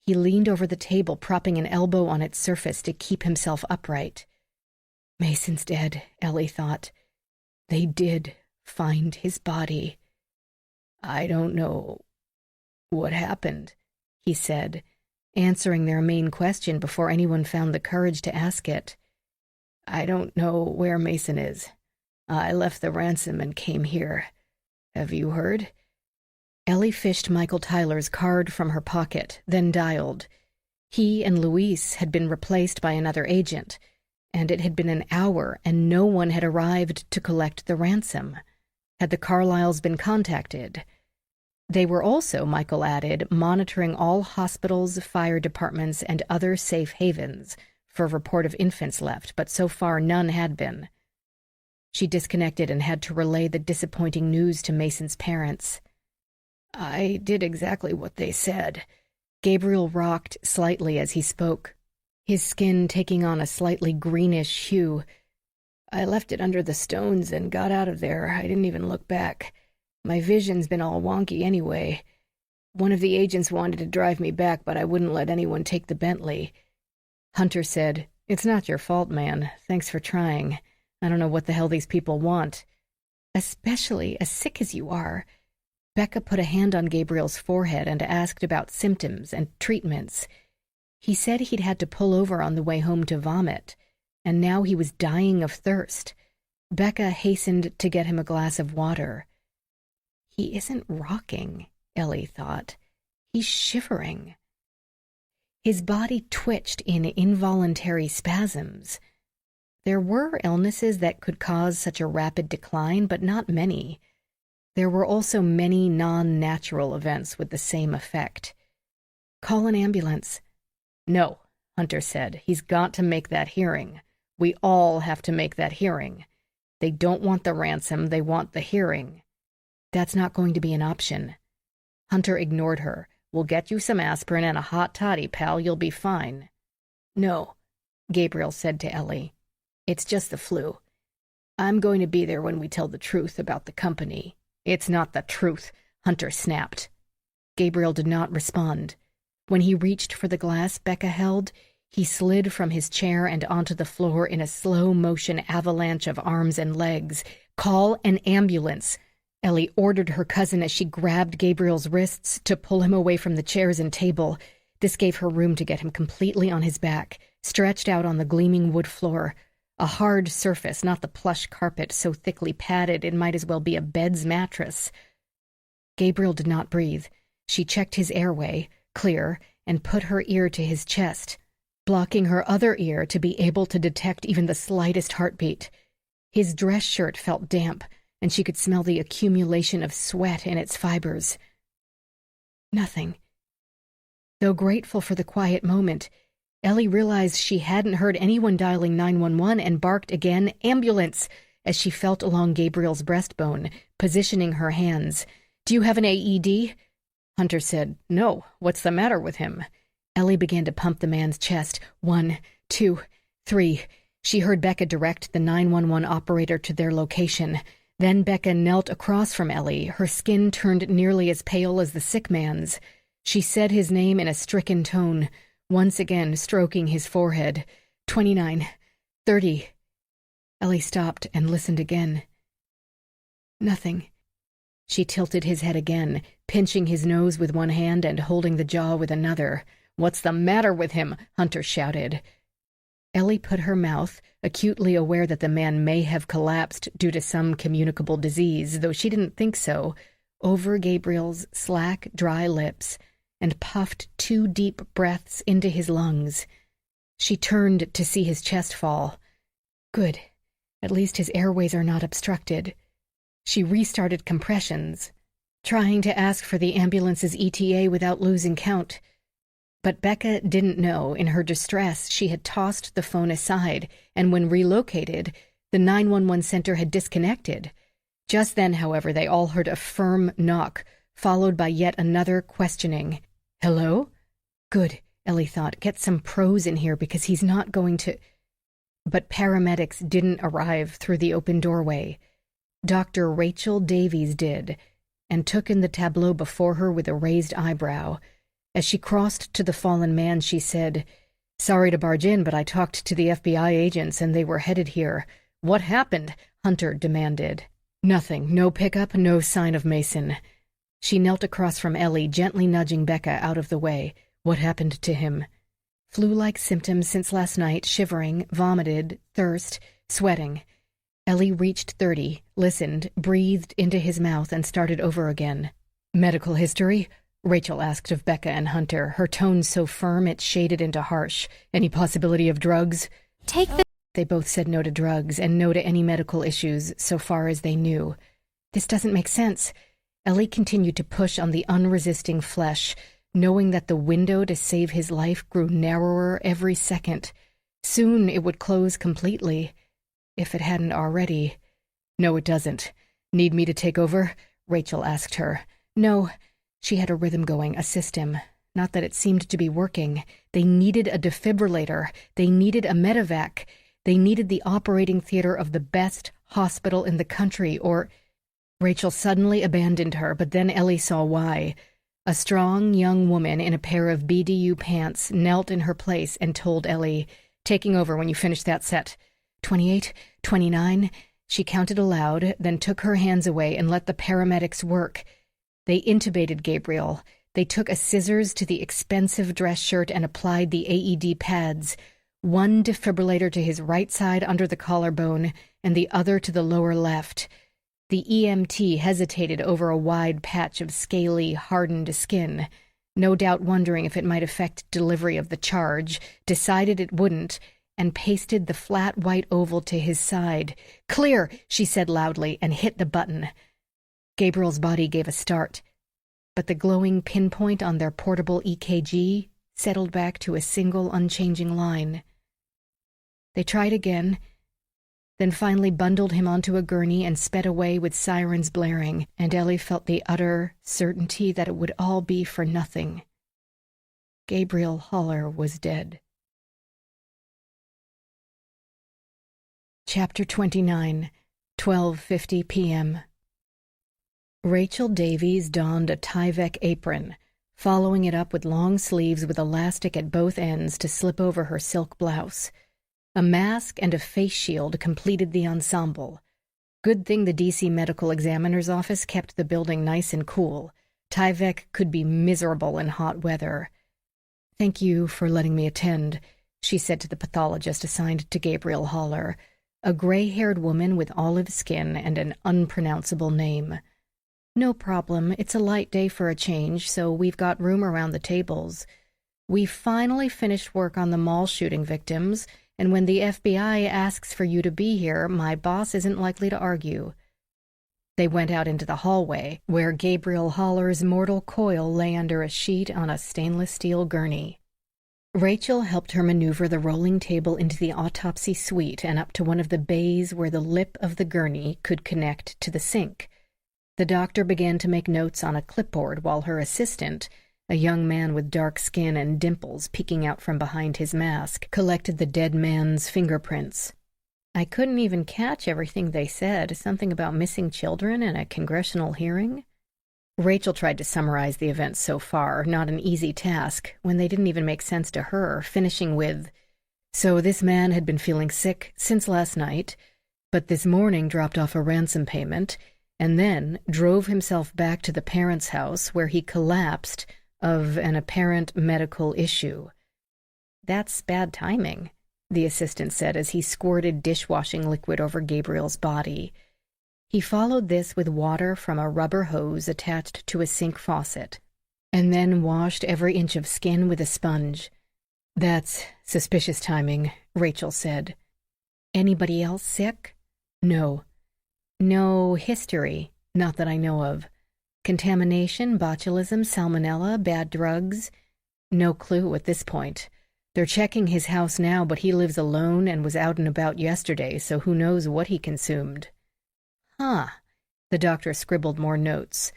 A: He leaned over the table, propping an elbow on its surface to keep himself upright. Mason's dead, Ellie thought. They did find his body. "I don't know what happened," he said, answering their main question before anyone found the courage to ask it.
B: "I don't know where Mason is. I left the ransom and came here. Have you heard?"
A: Ellie fished Michael Tyler's card from her pocket, then dialed. He and Luis had been replaced by another agent, and it had been an hour and no one had arrived to collect the ransom. Had the Carlyles been contacted? They were also, Michael added, monitoring all hospitals, fire departments, and other safe havens for a report of infants left, but so far none had been. She disconnected and had to relay the disappointing news to Mason's parents.
B: "I did exactly what they said."
A: Gabriel rocked slightly as he spoke, his skin taking on a slightly greenish hue.
B: "I left it under the stones and got out of there. I didn't even look back. My vision's been all wonky anyway. One of the agents wanted to drive me back, but I wouldn't let anyone take the Bentley."
A: Hunter said, "It's not your fault, man. Thanks for trying. I don't know what the hell these people want. Especially as sick as you are." Becca put a hand on Gabriel's forehead and asked about symptoms and treatments. He said he'd had to pull over on the way home to vomit, and now he was dying of thirst. Becca hastened to get him a glass of water. He isn't rocking, Ellie thought. He's shivering. His body twitched in involuntary spasms. There were illnesses that could cause such a rapid decline, but not many. There were also many non-natural events with the same effect. "Call an ambulance."
B: "No," Hunter said. "He's got to make that hearing. We all have to make that hearing. They don't want the ransom, they want the hearing."
A: "That's not going to be an option."
B: Hunter ignored her. "We'll get you some aspirin and a hot toddy, pal. You'll be fine."
A: "No," Gabriel said to Ellie. "It's just the flu. I'm going to be there when we tell the truth about the company."
B: "It's not the truth," Hunter snapped.
A: Gabriel did not respond. When he reached for the glass Becca held, he slid from his chair and onto the floor in a slow-motion avalanche of arms and legs. "Call an ambulance," Ellie ordered her cousin as she grabbed Gabriel's wrists to pull him away from the chairs and table. This gave her room to get him completely on his back, stretched out on the gleaming wood floor. A hard surface, not the plush carpet so thickly padded it might as well be a bed's mattress. Gabriel did not breathe. She checked his airway, clear, and put her ear to his chest, blocking her other ear to be able to detect even the slightest heartbeat. His dress shirt felt damp, and she could smell the accumulation of sweat in its fibers. Nothing. Though grateful for the quiet moment, Ellie realized she hadn't heard anyone dialing 911 and barked again, "Ambulance!" as she felt along Gabriel's breastbone, positioning her hands. "Do you have an AED?"
B: Hunter said, "No. What's the matter with him?"
A: Ellie began to pump the man's chest. 1, 2, 3. She heard Becca direct the 911 operator to their location. Then Becca knelt across from Ellie, her skin turned nearly as pale as the sick man's. She said his name in a stricken tone, once again stroking his forehead. 29, 30. Ellie stopped and listened again. Nothing. She tilted his head again, pinching his nose with one hand and holding the jaw with another.
B: "What's the matter with him?" Hunter shouted.
A: Ellie put her mouth, acutely aware that the man may have collapsed due to some communicable disease, though she didn't think so, over Gabriel's slack, dry lips, and puffed 2 deep breaths into his lungs. She turned to see his chest fall. Good. At least his airways are not obstructed. She restarted compressions, trying to ask for the ambulance's ETA without losing count. But Becca didn't know. In her distress, she had tossed the phone aside, and when relocated, the 911 center had disconnected. Just then, however, they all heard a firm knock, followed by yet another questioning. "Hello?" Good, Ellie thought. Get some pros in here because he's not going to... But paramedics didn't arrive through the open doorway. Dr. Rachael Davies did, and took in the tableau before her with a raised eyebrow. As she crossed to the fallen man, she said, "Sorry to barge in, but I talked to the FBI agents and they were headed here." "What happened?" Hunter demanded. "Nothing. No pickup, no sign of Mason." She knelt across from Ellie, gently nudging Becca out of the way. What happened to him? Flu-like symptoms since last night, shivering, vomited, thirst, sweating. Ellie reached 30, listened, breathed into his mouth, and started over again. Medical history? Rachael asked of Becca and Hunter, her tone so firm it shaded into harsh. Any possibility of drugs? They both said no to drugs and no to any medical issues, so far as they knew. This doesn't make sense. Ellie continued to push on the unresisting flesh, knowing that the window to save his life grew narrower every second. Soon it would close completely, if it hadn't already. No, it doesn't. Need me to take over? Rachael asked her. No. She had a rhythm going, assist him. Not that it seemed to be working. They needed a defibrillator. They needed a medevac. They needed the operating theater of the best hospital in the country, or... Rachael suddenly abandoned her, but then Ellie saw why. A strong young woman in a pair of BDU pants knelt in her place and told Ellie, taking over when you finish that set. 28, 29. She counted aloud, then took her hands away and let the paramedics work. They intubated Gabriel. They took a scissors to the expensive dress shirt and applied the AED pads. One defibrillator to his right side under the collarbone and the other to the lower left. The EMT hesitated over a wide patch of scaly, hardened skin, no doubt wondering if it might affect delivery of the charge, decided it wouldn't, and pasted the flat white oval to his side. "Clear," she said loudly, and hit the button. Gabriel's body gave a start, but the glowing pinpoint on their portable EKG settled back to a single unchanging line. They tried again, then finally bundled him onto a gurney and sped away with sirens blaring, and Ellie felt the utter certainty that it would all be for nothing. Gabriel Haller was dead. Chapter 29, 12:50 p.m. Rachael Davies donned a Tyvek apron, following it up with long sleeves with elastic at both ends to slip over her silk blouse. A mask and a face shield completed the ensemble. Good thing the D.C. Medical Examiner's Office kept the building nice and cool. Tyvek could be miserable in hot weather. "Thank you for letting me attend," she said to the pathologist assigned to Gabriel Haller, a gray-haired woman with olive skin and an unpronounceable name. "No problem. It's a light day for a change, so we've got room around the tables. We finally finished work on the mall shooting victims, and when the FBI asks for you to be here, my boss isn't likely to argue." They went out into the hallway, where Gabriel Haller's mortal coil lay under a sheet on a stainless steel gurney. Rachael helped her maneuver the rolling table into the autopsy suite and up to one of the bays where the lip of the gurney could connect to the sink. The doctor began to make notes on a clipboard while her assistant, a young man with dark skin and dimples peeking out from behind his mask, collected the dead man's fingerprints. "I couldn't even catch everything they said, something about missing children and a congressional hearing." Rachael tried to summarize the events so far, not an easy task, when they didn't even make sense to her, finishing with, "So this man had been feeling sick since last night, but this morning dropped off a ransom payment, and then drove himself back to the parents' house where he collapsed of an apparent medical issue." "That's bad timing," the assistant said as he squirted dishwashing liquid over Gabriel's body. He followed this with water from a rubber hose attached to a sink faucet, and then washed every inch of skin with a sponge. "That's suspicious timing," Rachael said. "Anybody else sick?" "No. No history, not that I know of. Contamination, botulism, salmonella, bad drugs? No clue at this point. They're checking his house now, but he lives alone and was out and about yesterday, so who knows what he consumed." "Huh." The doctor scribbled more notes.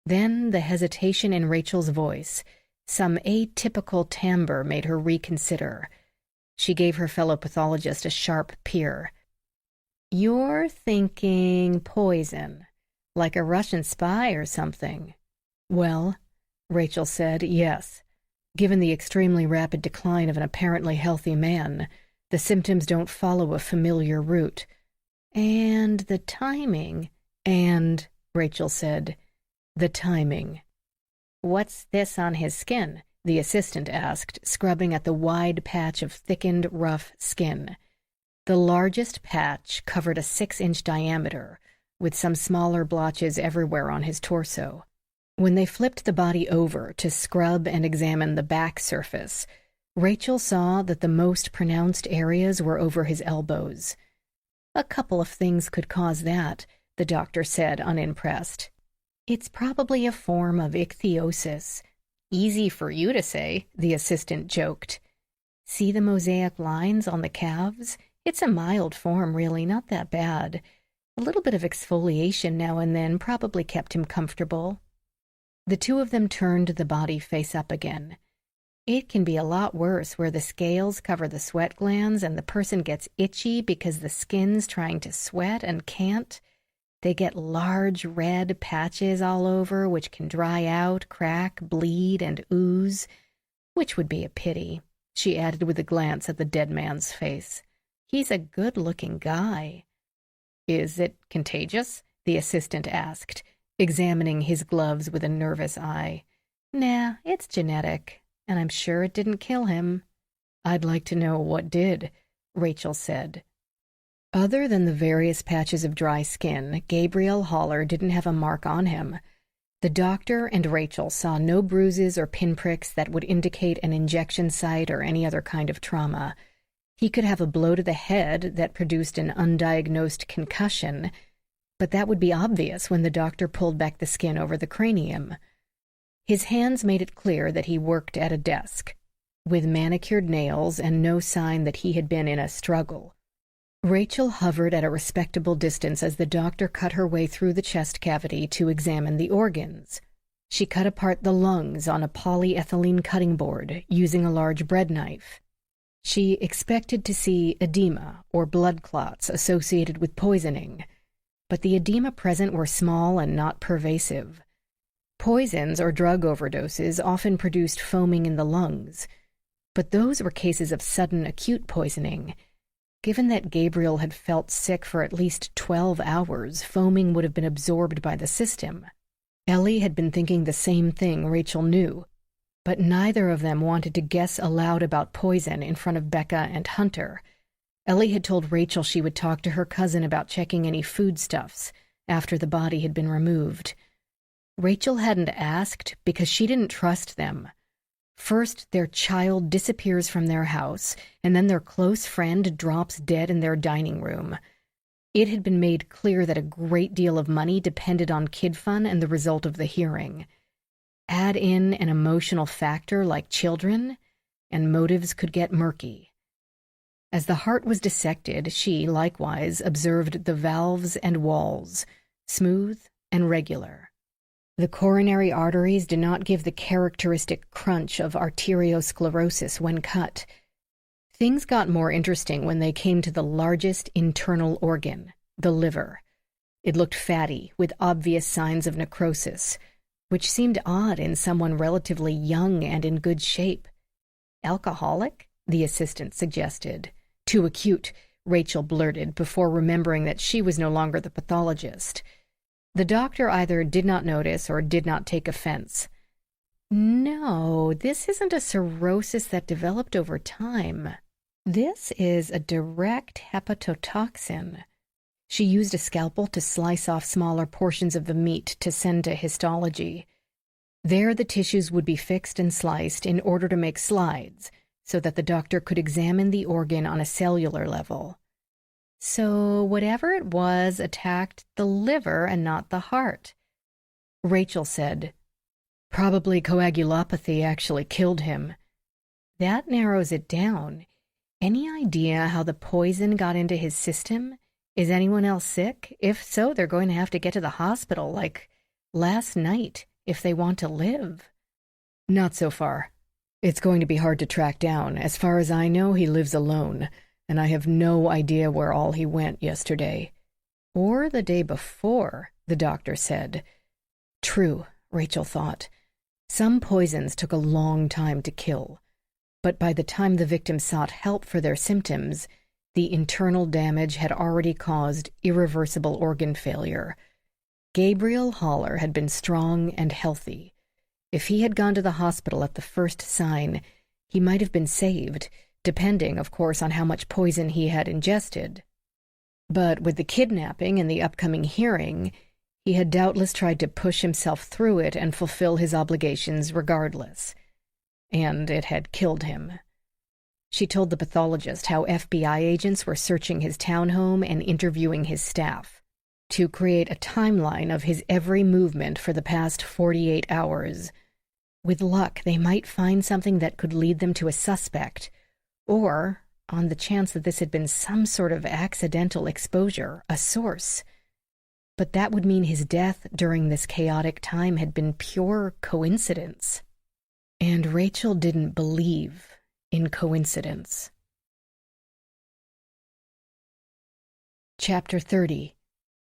A: Then the hesitation in Rachael's voice, some atypical timbre, made her reconsider. She gave her fellow pathologist a sharp peer. "You're thinking poison, like a Russian spy or something?" "Well," Rachael said, "yes. Given the extremely rapid decline of an apparently healthy man, the symptoms don't follow a familiar route. And the timing." "And," Rachael said, "the timing." "What's this on his skin?" the assistant asked, scrubbing at the wide patch of thickened, rough skin. The largest patch covered a 6-inch diameter, with some smaller blotches everywhere on his torso. When they flipped the body over to scrub and examine the back surface, Rachael saw that the most pronounced areas were over his elbows. "A couple of things could cause that," the doctor said, unimpressed. "It's probably a form of ichthyosis." "Easy for you to say," the assistant joked. "See the mosaic lines on the calves? It's a mild form, really, not that bad. A little bit of exfoliation now and then probably kept him comfortable." The two of them turned the body face up again. "It can be a lot worse, where the scales cover the sweat glands and the person gets itchy because the skin's trying to sweat and can't. They get large red patches all over, which can dry out, crack, bleed, and ooze, which would be a pity," she added with a glance at the dead man's face. "He's a good-looking guy." "Is it contagious?" the assistant asked, examining his gloves with a nervous eye. "Nah, it's genetic, and I'm sure it didn't kill him." "I'd like to know what did," Rachael said. Other than the various patches of dry skin, Gabriel Haller didn't have a mark on him. The doctor and Rachael saw no bruises or pinpricks that would indicate an injection site or any other kind of trauma. He could have a blow to the head that produced an undiagnosed concussion, but that would be obvious when the doctor pulled back the skin over the cranium. His hands made it clear that he worked at a desk, with manicured nails and no sign that he had been in a struggle. Rachael hovered at a respectable distance as the doctor cut her way through the chest cavity to examine the organs. She cut apart the lungs on a polyethylene cutting board using a large bread knife. She expected to see edema or blood clots associated with poisoning, but the edema present were small and not pervasive. Poisons or drug overdoses often produced foaming in the lungs, but those were cases of sudden acute poisoning. Given that Gabriel had felt sick for at least 12 hours, foaming would have been absorbed by the system. Ellie had been thinking the same thing Rachael knew, but neither of them wanted to guess aloud about poison in front of Becca and Hunter. Ellie had told Rachael she would talk to her cousin about checking any foodstuffs after the body had been removed. Rachael hadn't asked because she didn't trust them. First, their child disappears from their house, and then their close friend drops dead in their dining room. It had been made clear that a great deal of money depended on kid fun and the result of the hearing. Add in an emotional factor like children, and motives could get murky. As the heart was dissected, she, likewise, observed the valves and walls, smooth and regular. The coronary arteries did not give the characteristic crunch of arteriosclerosis when cut. Things got more interesting when they came to the largest internal organ, the liver. It looked fatty, with obvious signs of necrosis, which seemed odd in someone relatively young and in good shape. "Alcoholic?" the assistant suggested. "Too acute," Rachael blurted, before remembering that she was no longer the pathologist. The doctor either did not notice or did not take offense. "No, this isn't a cirrhosis that developed over time. This is a direct hepatotoxin." She used a scalpel to slice off smaller portions of the meat to send to histology. There the tissues would be fixed and sliced in order to make slides, so that the doctor could examine the organ on a cellular level. "So whatever it was attacked the liver and not the heart," Rachael said. "Probably coagulopathy actually killed him." "That narrows it down. Any idea how the poison got into his system? Is anyone else sick? If so, they're going to have to get to the hospital, like last night, if they want to live." "Not so far. It's going to be hard to track down. As far as I know, he lives alone, and I have no idea where all he went yesterday." "Or the day before," the doctor said. True, Rachael thought. Some poisons took a long time to kill, but by the time the victim sought help for their symptoms, the internal damage had already caused irreversible organ failure. Gabriel Haller had been strong and healthy. If he had gone to the hospital at the first sign, he might have been saved, depending, of course, on how much poison he had ingested. But with the kidnapping and the upcoming hearing, he had doubtless tried to push himself through it and fulfill his obligations regardless. And it had killed him. She told the pathologist how FBI agents were searching his townhome and interviewing his staff to create a timeline of his every movement for the past 48 hours. With luck, they might find something that could lead them to a suspect, or, on the chance that this had been some sort of accidental exposure, a source. But that would mean his death during this chaotic time had been pure coincidence. And Rachael didn't believe in coincidence. Chapter 30,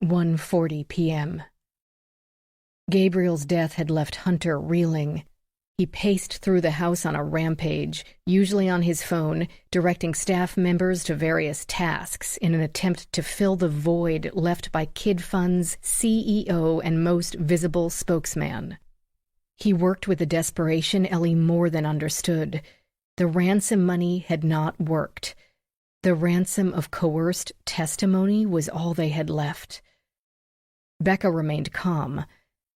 A: 1:40 p.m. Gabriel's death had left Hunter reeling. He paced through the house on a rampage, usually on his phone, directing staff members to various tasks in an attempt to fill the void left by Kid Fund's CEO and most visible spokesman. He worked with a desperation Ellie more than understood. The ransom money had not worked. The ransom of coerced testimony was all they had left. Becca remained calm,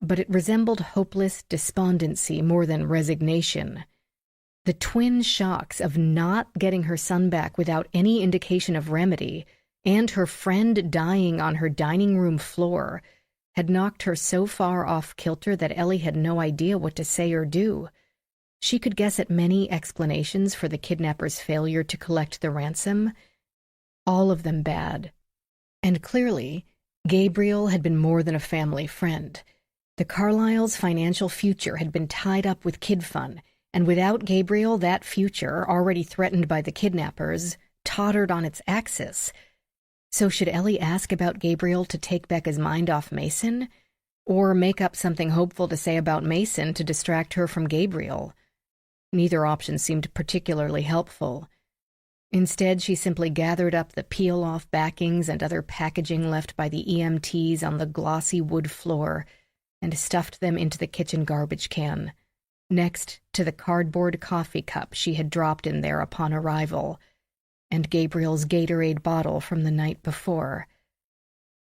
A: but it resembled hopeless despondency more than resignation. The twin shocks of not getting her son back without any indication of remedy, and her friend dying on her dining room floor, had knocked her so far off kilter that Ellie had no idea what to say or do. She could guess at many explanations for the kidnapper's failure to collect the ransom, all of them bad. And clearly, Gabriel had been more than a family friend. The Carlyles' financial future had been tied up with Kid Fund, and without Gabriel, that future, already threatened by the kidnappers, tottered on its axis. So should Ellie ask about Gabriel to take Becca's mind off Mason? Or make up something hopeful to say about Mason to distract her from Gabriel? Neither option seemed particularly helpful. Instead, she simply gathered up the peel-off backings and other packaging left by the EMTs on the glossy wood floor and stuffed them into the kitchen garbage can, next to the cardboard coffee cup she had dropped in there upon arrival, and Gabriel's Gatorade bottle from the night before.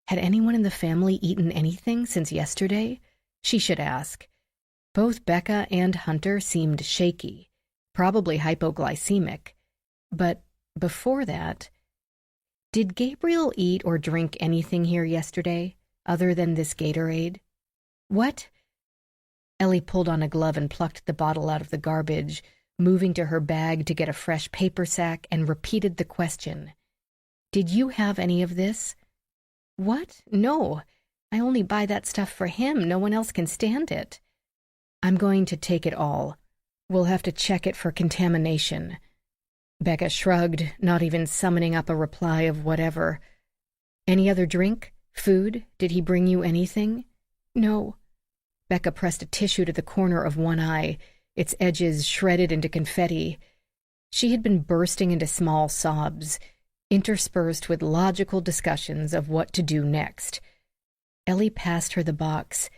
A: Had anyone in the family eaten anything since yesterday? She should ask. Both Becca and Hunter seemed shaky, probably hypoglycemic. But before that, did Gabriel eat or drink anything here yesterday, other than this Gatorade? What? Ellie pulled on a glove and plucked the bottle out of the garbage, moving to her bag to get a fresh paper sack, and repeated the question. Did you have any of this? What? No. I only buy that stuff for him. No one else can stand it. I'm going to take it all. We'll have to check it for contamination. Becca shrugged, not even summoning up a reply of whatever. Any other drink? Food? Did he bring you anything? No. Becca pressed a tissue to the corner of one eye, its edges shredded into confetti. She had been bursting into small sobs, interspersed with logical discussions of what to do next. Ellie passed her the box.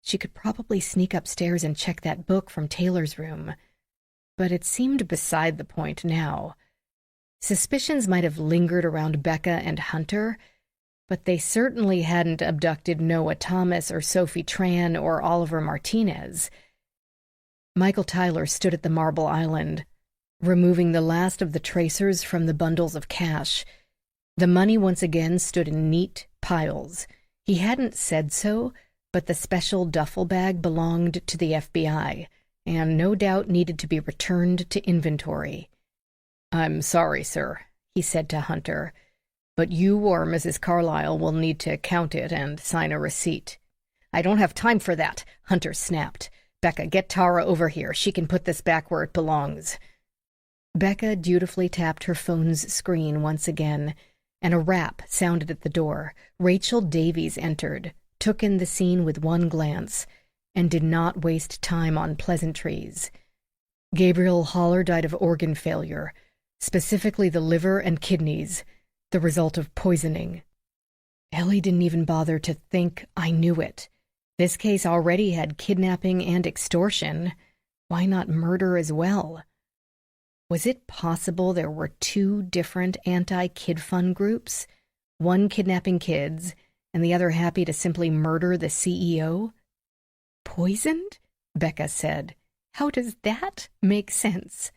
A: She could probably sneak upstairs and check that book from Taylor's room. But it seemed beside the point now. Suspicions might have lingered around Becca and Hunter, but they certainly hadn't abducted Noah Thomas or Sophie Tran or Oliver Martinez. Michael Tyler stood at the marble island, removing the last of the tracers from the bundles of cash. The money once again stood in neat piles. He hadn't said so, but the special duffel bag belonged to the FBI, and no doubt needed to be returned to inventory. "I'm sorry, sir," he said to Hunter, "but you or Mrs. Carlyle will need to count it and sign a receipt." "I don't have time for that," Hunter snapped. "Becca, get Tara over here. She can put this back where it belongs." Becca dutifully tapped her phone's screen once again, and a rap sounded at the door. Rachael Davies entered, took in the scene with one glance, and did not waste time on pleasantries. Gabriel Haller died of organ failure, specifically the liver and kidneys, the result of poisoning. Ellie didn't even bother to think I knew it. This case already had kidnapping and extortion. Why not murder as well? Was it possible there were two different anti-kid fun groups? One kidnapping kids, and the other happy to simply murder the CEO? Poisoned? Becca said. How does that make sense?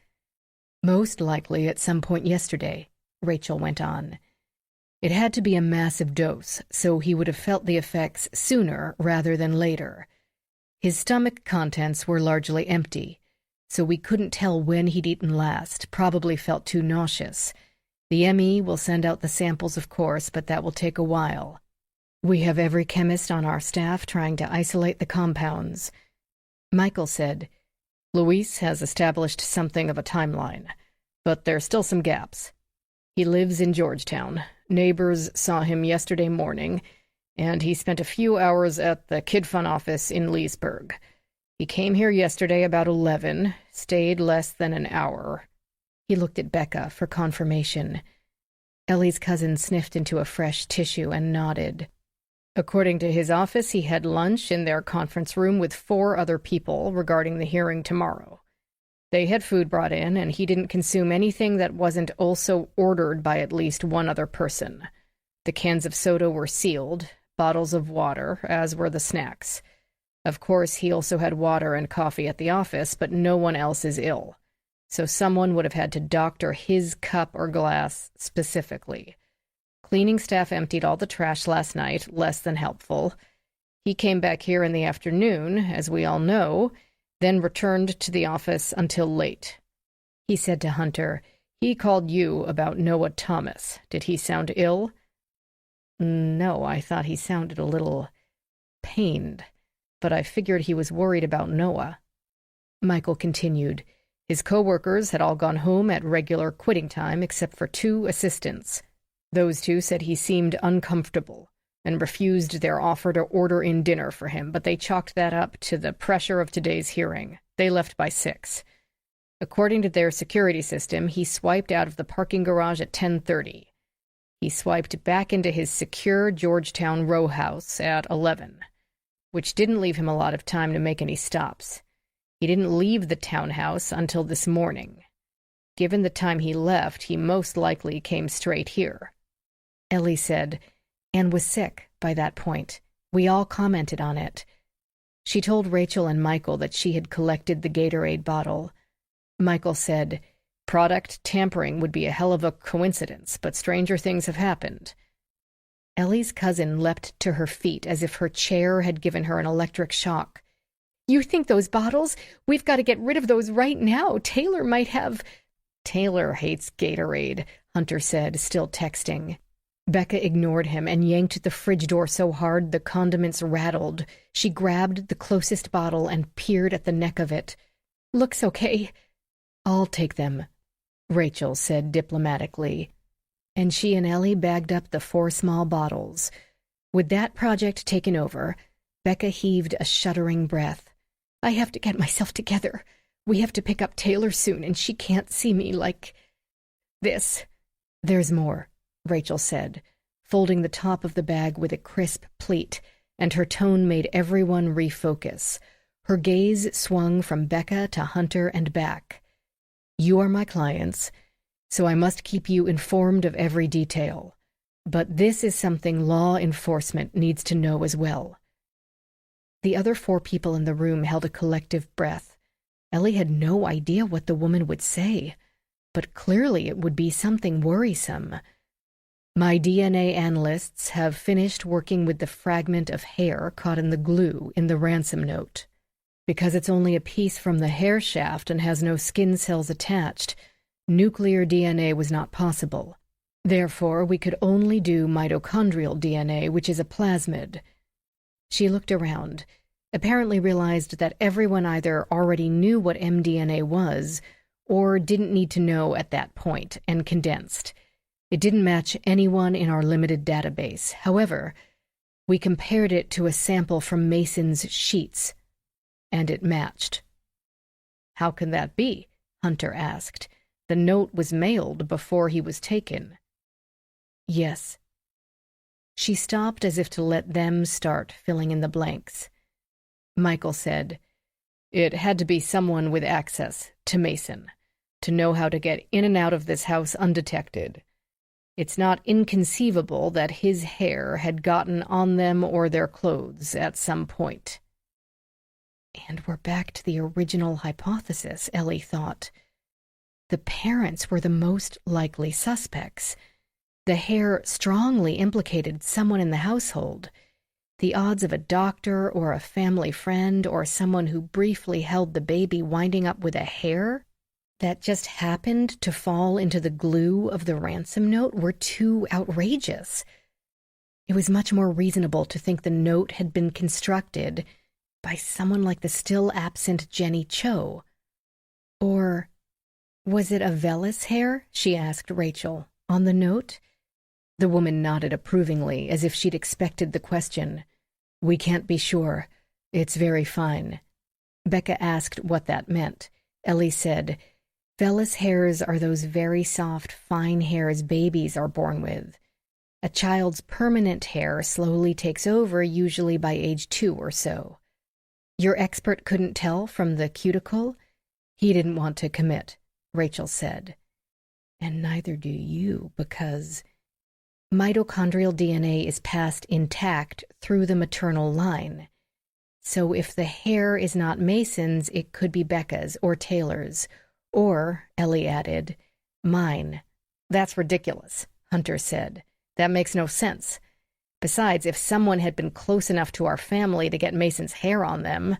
A: Most likely at some point yesterday, Rachael went on. It had to be a massive dose, so he would have felt the effects sooner rather than later. His stomach contents were largely empty, so we couldn't tell when he'd eaten last, probably felt too nauseous. The ME will send out the samples, of course, but that will take a while. We have every chemist on our staff trying to isolate the compounds. Michael said, Luis has established something of a timeline, but there's still some gaps. He lives in Georgetown. Neighbors saw him yesterday morning, and he spent a few hours at the Kid Fun office in Leesburg. He came here yesterday about 11, stayed less than an hour. He looked at Becca for confirmation. Ellie's cousin sniffed into a fresh tissue and nodded. According to his office, he had lunch in their conference room with 4 other people regarding the hearing tomorrow. They had food brought in, and he didn't consume anything that wasn't also ordered by at least one other person. The cans of soda were sealed, bottles of water, as were the snacks. Of course, he also had water and coffee at the office, but no one else is ill. So someone would have had to doctor his cup or glass specifically. Cleaning staff emptied all the trash last night, less than helpful. He came back here in the afternoon, as we all know, then returned to the office until late. He said to Hunter, He called you about Noah Thomas. Did he sound ill? No, I thought he sounded a little pained, but I figured he was worried about Noah. Michael continued. His co-workers had all gone home at regular quitting time except for 2 assistants. Those 2 said he seemed uncomfortable and refused their offer to order in dinner for him, but they chalked that up to the pressure of today's hearing. They left by 6. According to their security system, he swiped out of the parking garage at 10:30. He swiped back into his secure Georgetown row house at 11, which didn't leave him a lot of time to make any stops. He didn't leave the townhouse until this morning. Given the time he left, he most likely came straight here. Ellie said, Anne was sick by that point. We all commented on it. She told Rachael and Michael that she had collected the Gatorade bottle. Michael said, Product tampering would be a hell of a coincidence, but stranger things have happened. Ellie's cousin leapt to her feet as if her chair had given her an electric shock. You think those bottles? We've got to get rid of those right now. Taylor might have... Taylor hates Gatorade, Hunter said, still texting. Becca ignored him and yanked the fridge door so hard the condiments rattled. She grabbed the closest bottle and peered at the neck of it. Looks okay. I'll take them, Rachael said diplomatically. And she and Ellie bagged up the 4 small bottles. With that project taken over, Becca heaved a shuddering breath. I have to get myself together. We have to pick up Taylor soon, and she can't see me like this. There's more, Rachael said, folding the top of the bag with a crisp pleat, and her tone made everyone refocus. Her gaze swung from Becca to Hunter and back. You are my clients, so I must keep you informed of every detail. But this is something law enforcement needs to know as well. The other 4 people in the room held a collective breath. Ellie had no idea what the woman would say, but clearly it would be something worrisome. My DNA analysts have finished working with the fragment of hair caught in the glue in the ransom note. Because it's only a piece from the hair shaft and has no skin cells attached, nuclear DNA was not possible. Therefore, we could only do mitochondrial DNA, which is a plasmid. She looked around, apparently realized that everyone either already knew what mDNA was or didn't need to know at that point, and condensed. It didn't match anyone in our limited database. However, we compared it to a sample from Mason's sheets, and it matched. How can that be? Hunter asked. The note was mailed before he was taken. Yes. She stopped as if to let them start filling in the blanks. Michael said. "It had to be someone with access to Mason, to know how to get in and out of this house undetected. It's not inconceivable that his hair had gotten on them or their clothes at some point." And we're back to the original hypothesis, Ellie thought. The parents were the most likely suspects. The hair strongly implicated someone in the household. The odds of a doctor or a family friend or someone who briefly held the baby winding up with a hair that just happened to fall into the glue of the ransom note were too outrageous. It was much more reasonable to think the note had been constructed by someone like the still-absent Jenny Cho. Or was it a Velis hair, she asked Rachael, on the note? The woman nodded approvingly, as if she'd expected the question. "We can't be sure. It's very fine." Becca asked what that meant. Ellie said, "Velis hairs are those very soft, fine hairs babies are born with. A child's permanent hair slowly takes over, usually by age 2 or so. Your expert couldn't tell from the cuticle? He didn't want to commit," Rachael said. "And neither do you, because mitochondrial DNA is passed intact through the maternal line. So if the hair is not Mason's, it could be Becca's or Taylor's. Or," Ellie added, "mine." "That's ridiculous," Hunter said. "That makes no sense. Besides, if someone had been close enough to our family to get Mason's hair on them,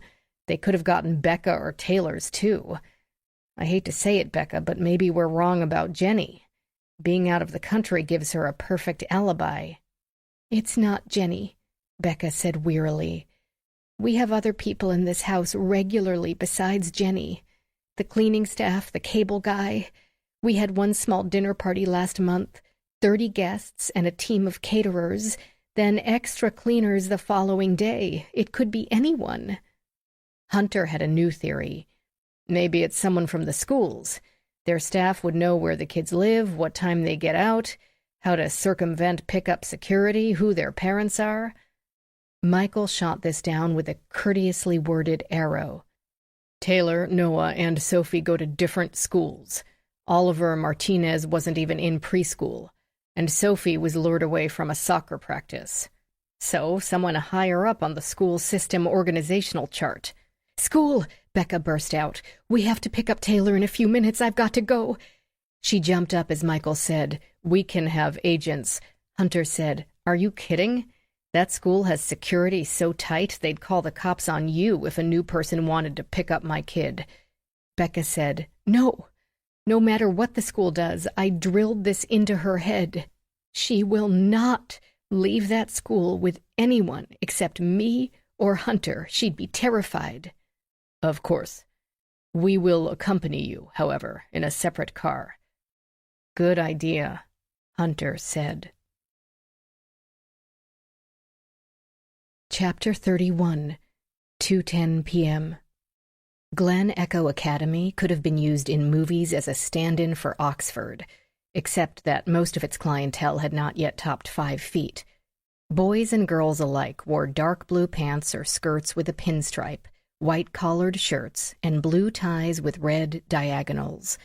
A: they could have gotten Becca or Taylor's too. I hate to say it, Becca, but maybe we're wrong about Jenny. Being out of the country gives her a perfect alibi." "It's not Jenny," Becca said wearily. "We have other people in this house regularly besides Jenny. The cleaning staff, the cable guy. We had one small dinner party last month, 30 guests and a team of caterers, then extra cleaners the following day. It could be anyone." Hunter had a new theory. "Maybe it's someone from the schools. Their staff would know where the kids live, what time they get out, how to circumvent pickup security, who their parents are." Michael shot this down with a courteously worded arrow. "Taylor, Noah, and Sophie go to different schools. Oliver Martinez wasn't even in preschool, and Sophie was lured away from a soccer practice. So someone higher up on the school system organizational chart." "School!" Becca burst out. "We have to pick up Taylor in a few minutes. I've got to go." She jumped up as Michael said, "We can have agents." Hunter said, "Are you kidding? That school has security so tight they'd call the cops on you if a new person wanted to pick up my kid." Becca said, "No. No matter what the school does, I drilled this into her head. She will not leave that school with anyone except me or Hunter. She'd be terrified." "Of course. We will accompany you, however, in a separate car." "Good idea," Hunter said. Chapter 31, 2:10 p.m. Glen Echo Academy could have been used in movies as a stand-in for Oxford, except that most of its clientele had not yet topped 5 feet. Boys and girls alike wore dark blue pants or skirts with a pinstripe, white-collared shirts, and blue ties with red diagonals.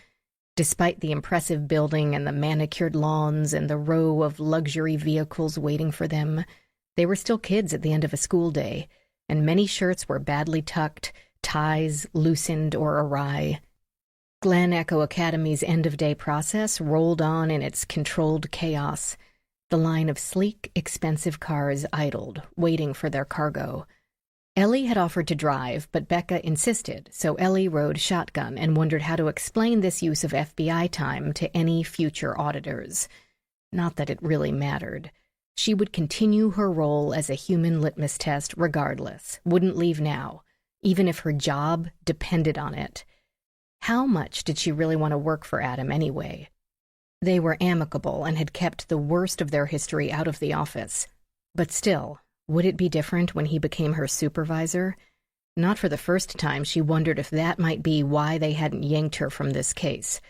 A: Despite the impressive building and the manicured lawns and the row of luxury vehicles waiting for them, they were still kids at the end of a school day, and many shirts were badly tucked, ties loosened or awry. Glen Echo Academy's end-of-day process rolled on in its controlled chaos. The line of sleek, expensive cars idled, waiting for their cargo. Ellie had offered to drive, but Becca insisted, so Ellie rode shotgun and wondered how to explain this use of FBI time to any future auditors. Not that it really mattered. She would continue her role as a human litmus test regardless, wouldn't leave now, even if her job depended on it. How much did she really want to work for Adam anyway? They were amicable and had kept the worst of their history out of the office. But still, would it be different when he became her supervisor? Not for the first time, she wondered if that might be why they hadn't yanked her from this case.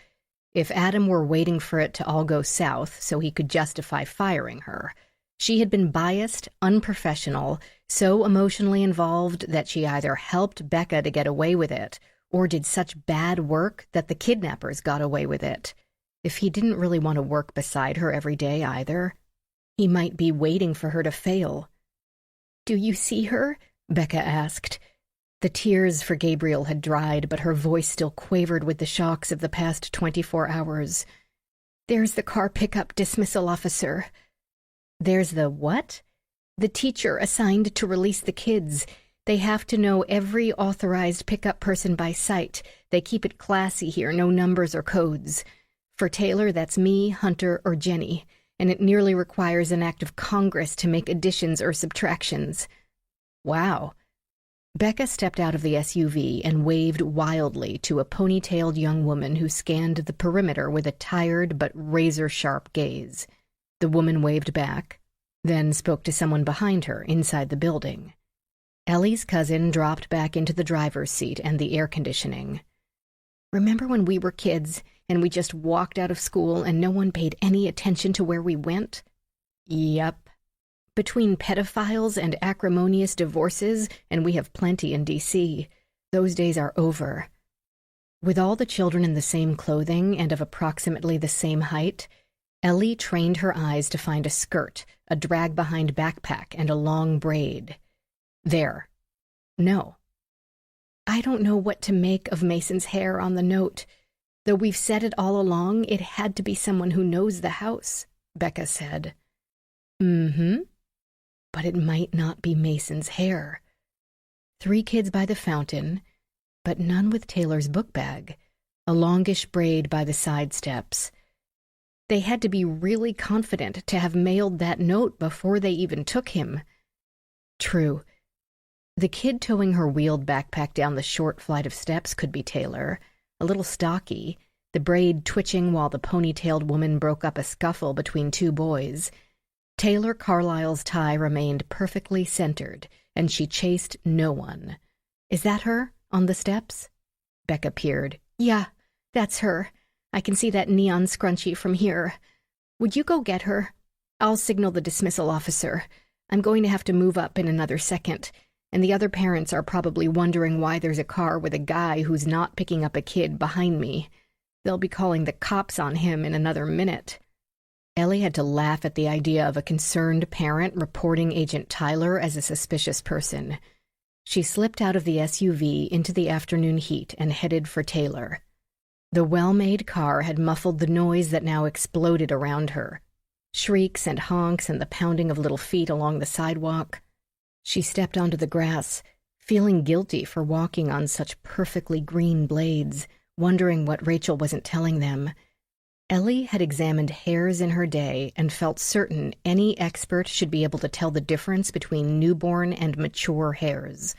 A: If Adam were waiting for it to all go south so he could justify firing her. She had been biased, unprofessional, so emotionally involved that she either helped Becca to get away with it or did such bad work that the kidnappers got away with it. If he didn't really want to work beside her every day either, he might be waiting for her to fail. "Do you see her?" Becca asked. The tears for Gabriel had dried, but her voice still quavered with the shocks of the past 24 hours. "There's the car pickup dismissal officer." "There's the what?" "The teacher assigned to release the kids. They have to know every authorized pickup person by sight. They keep it classy here, no numbers or codes. For Taylor, that's me, Hunter, or Jenny, and it nearly requires an act of Congress to make additions or subtractions." "Wow." Becca stepped out of the SUV and waved wildly to a ponytailed young woman who scanned the perimeter with a tired but razor-sharp gaze. The woman waved back, then spoke to someone behind her inside the building. Ellie's cousin dropped back into the driver's seat and the air conditioning. "Remember when we were kids and we just walked out of school and no one paid any attention to where we went?" "Yep. Between pedophiles and acrimonious divorces, and we have plenty in D.C., those days are over." With all the children in the same clothing and of approximately the same height, Ellie trained her eyes to find a skirt, a drag-behind backpack, and a long braid. There. No. "I don't know what to make of Mason's hair on the note. Though we've said it all along, it had to be someone who knows the house," Becca said. "Mm-hmm. But it might not be Mason's hair. 3 kids by the fountain, but none with Taylor's book bag, a longish braid by the side steps. They had to be really confident to have mailed that note before they even took him." True. The kid towing her wheeled backpack down the short flight of steps could be Taylor, a little stocky, the braid twitching while the ponytailed woman broke up a scuffle between 2 boys. Taylor Carlisle's tie remained perfectly centered, and she chased no one. "Is that her, on the steps?" Becca peered. "Yeah, that's her. I can see that neon scrunchie from here. Would you go get her? I'll signal the dismissal officer. I'm going to have to move up in another second, and the other parents are probably wondering why there's a car with a guy who's not picking up a kid behind me. They'll be calling the cops on him in another minute." Ellie had to laugh at the idea of a concerned parent reporting Agent Tyler as a suspicious person. She slipped out of the SUV into the afternoon heat and headed for Taylor. The well-made car had muffled the noise that now exploded around her. Shrieks and honks and the pounding of little feet along the sidewalk. She stepped onto the grass, feeling guilty for walking on such perfectly green blades, wondering what Rachael wasn't telling them. Ellie had examined hairs in her day and felt certain any expert should be able to tell the difference between newborn and mature hairs.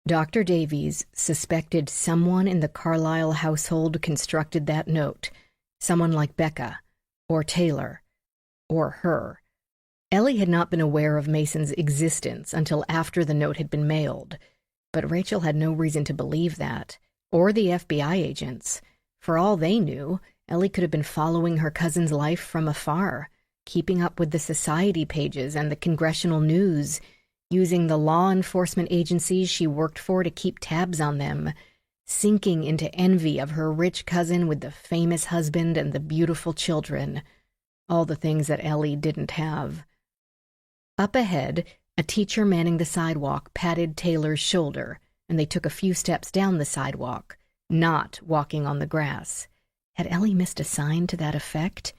A: Dr. Davies suspected someone in the Carlisle household constructed that note, someone like Becca, or Taylor, or her. Ellie had not been aware of Mason's existence until after the note had been mailed, but Rachael had no reason to believe that, or the FBI agents. For all they knew, Ellie could have been following her cousin's life from afar, keeping up with the society pages and the congressional news, using the law enforcement agencies she worked for to keep tabs on them, sinking into envy of her rich cousin with the famous husband and the beautiful children, all the things that Ellie didn't have. Up ahead, a teacher manning the sidewalk patted Taylor's shoulder, and they took a few steps down the sidewalk, not walking on the grass. Had Ellie missed a sign to that effect?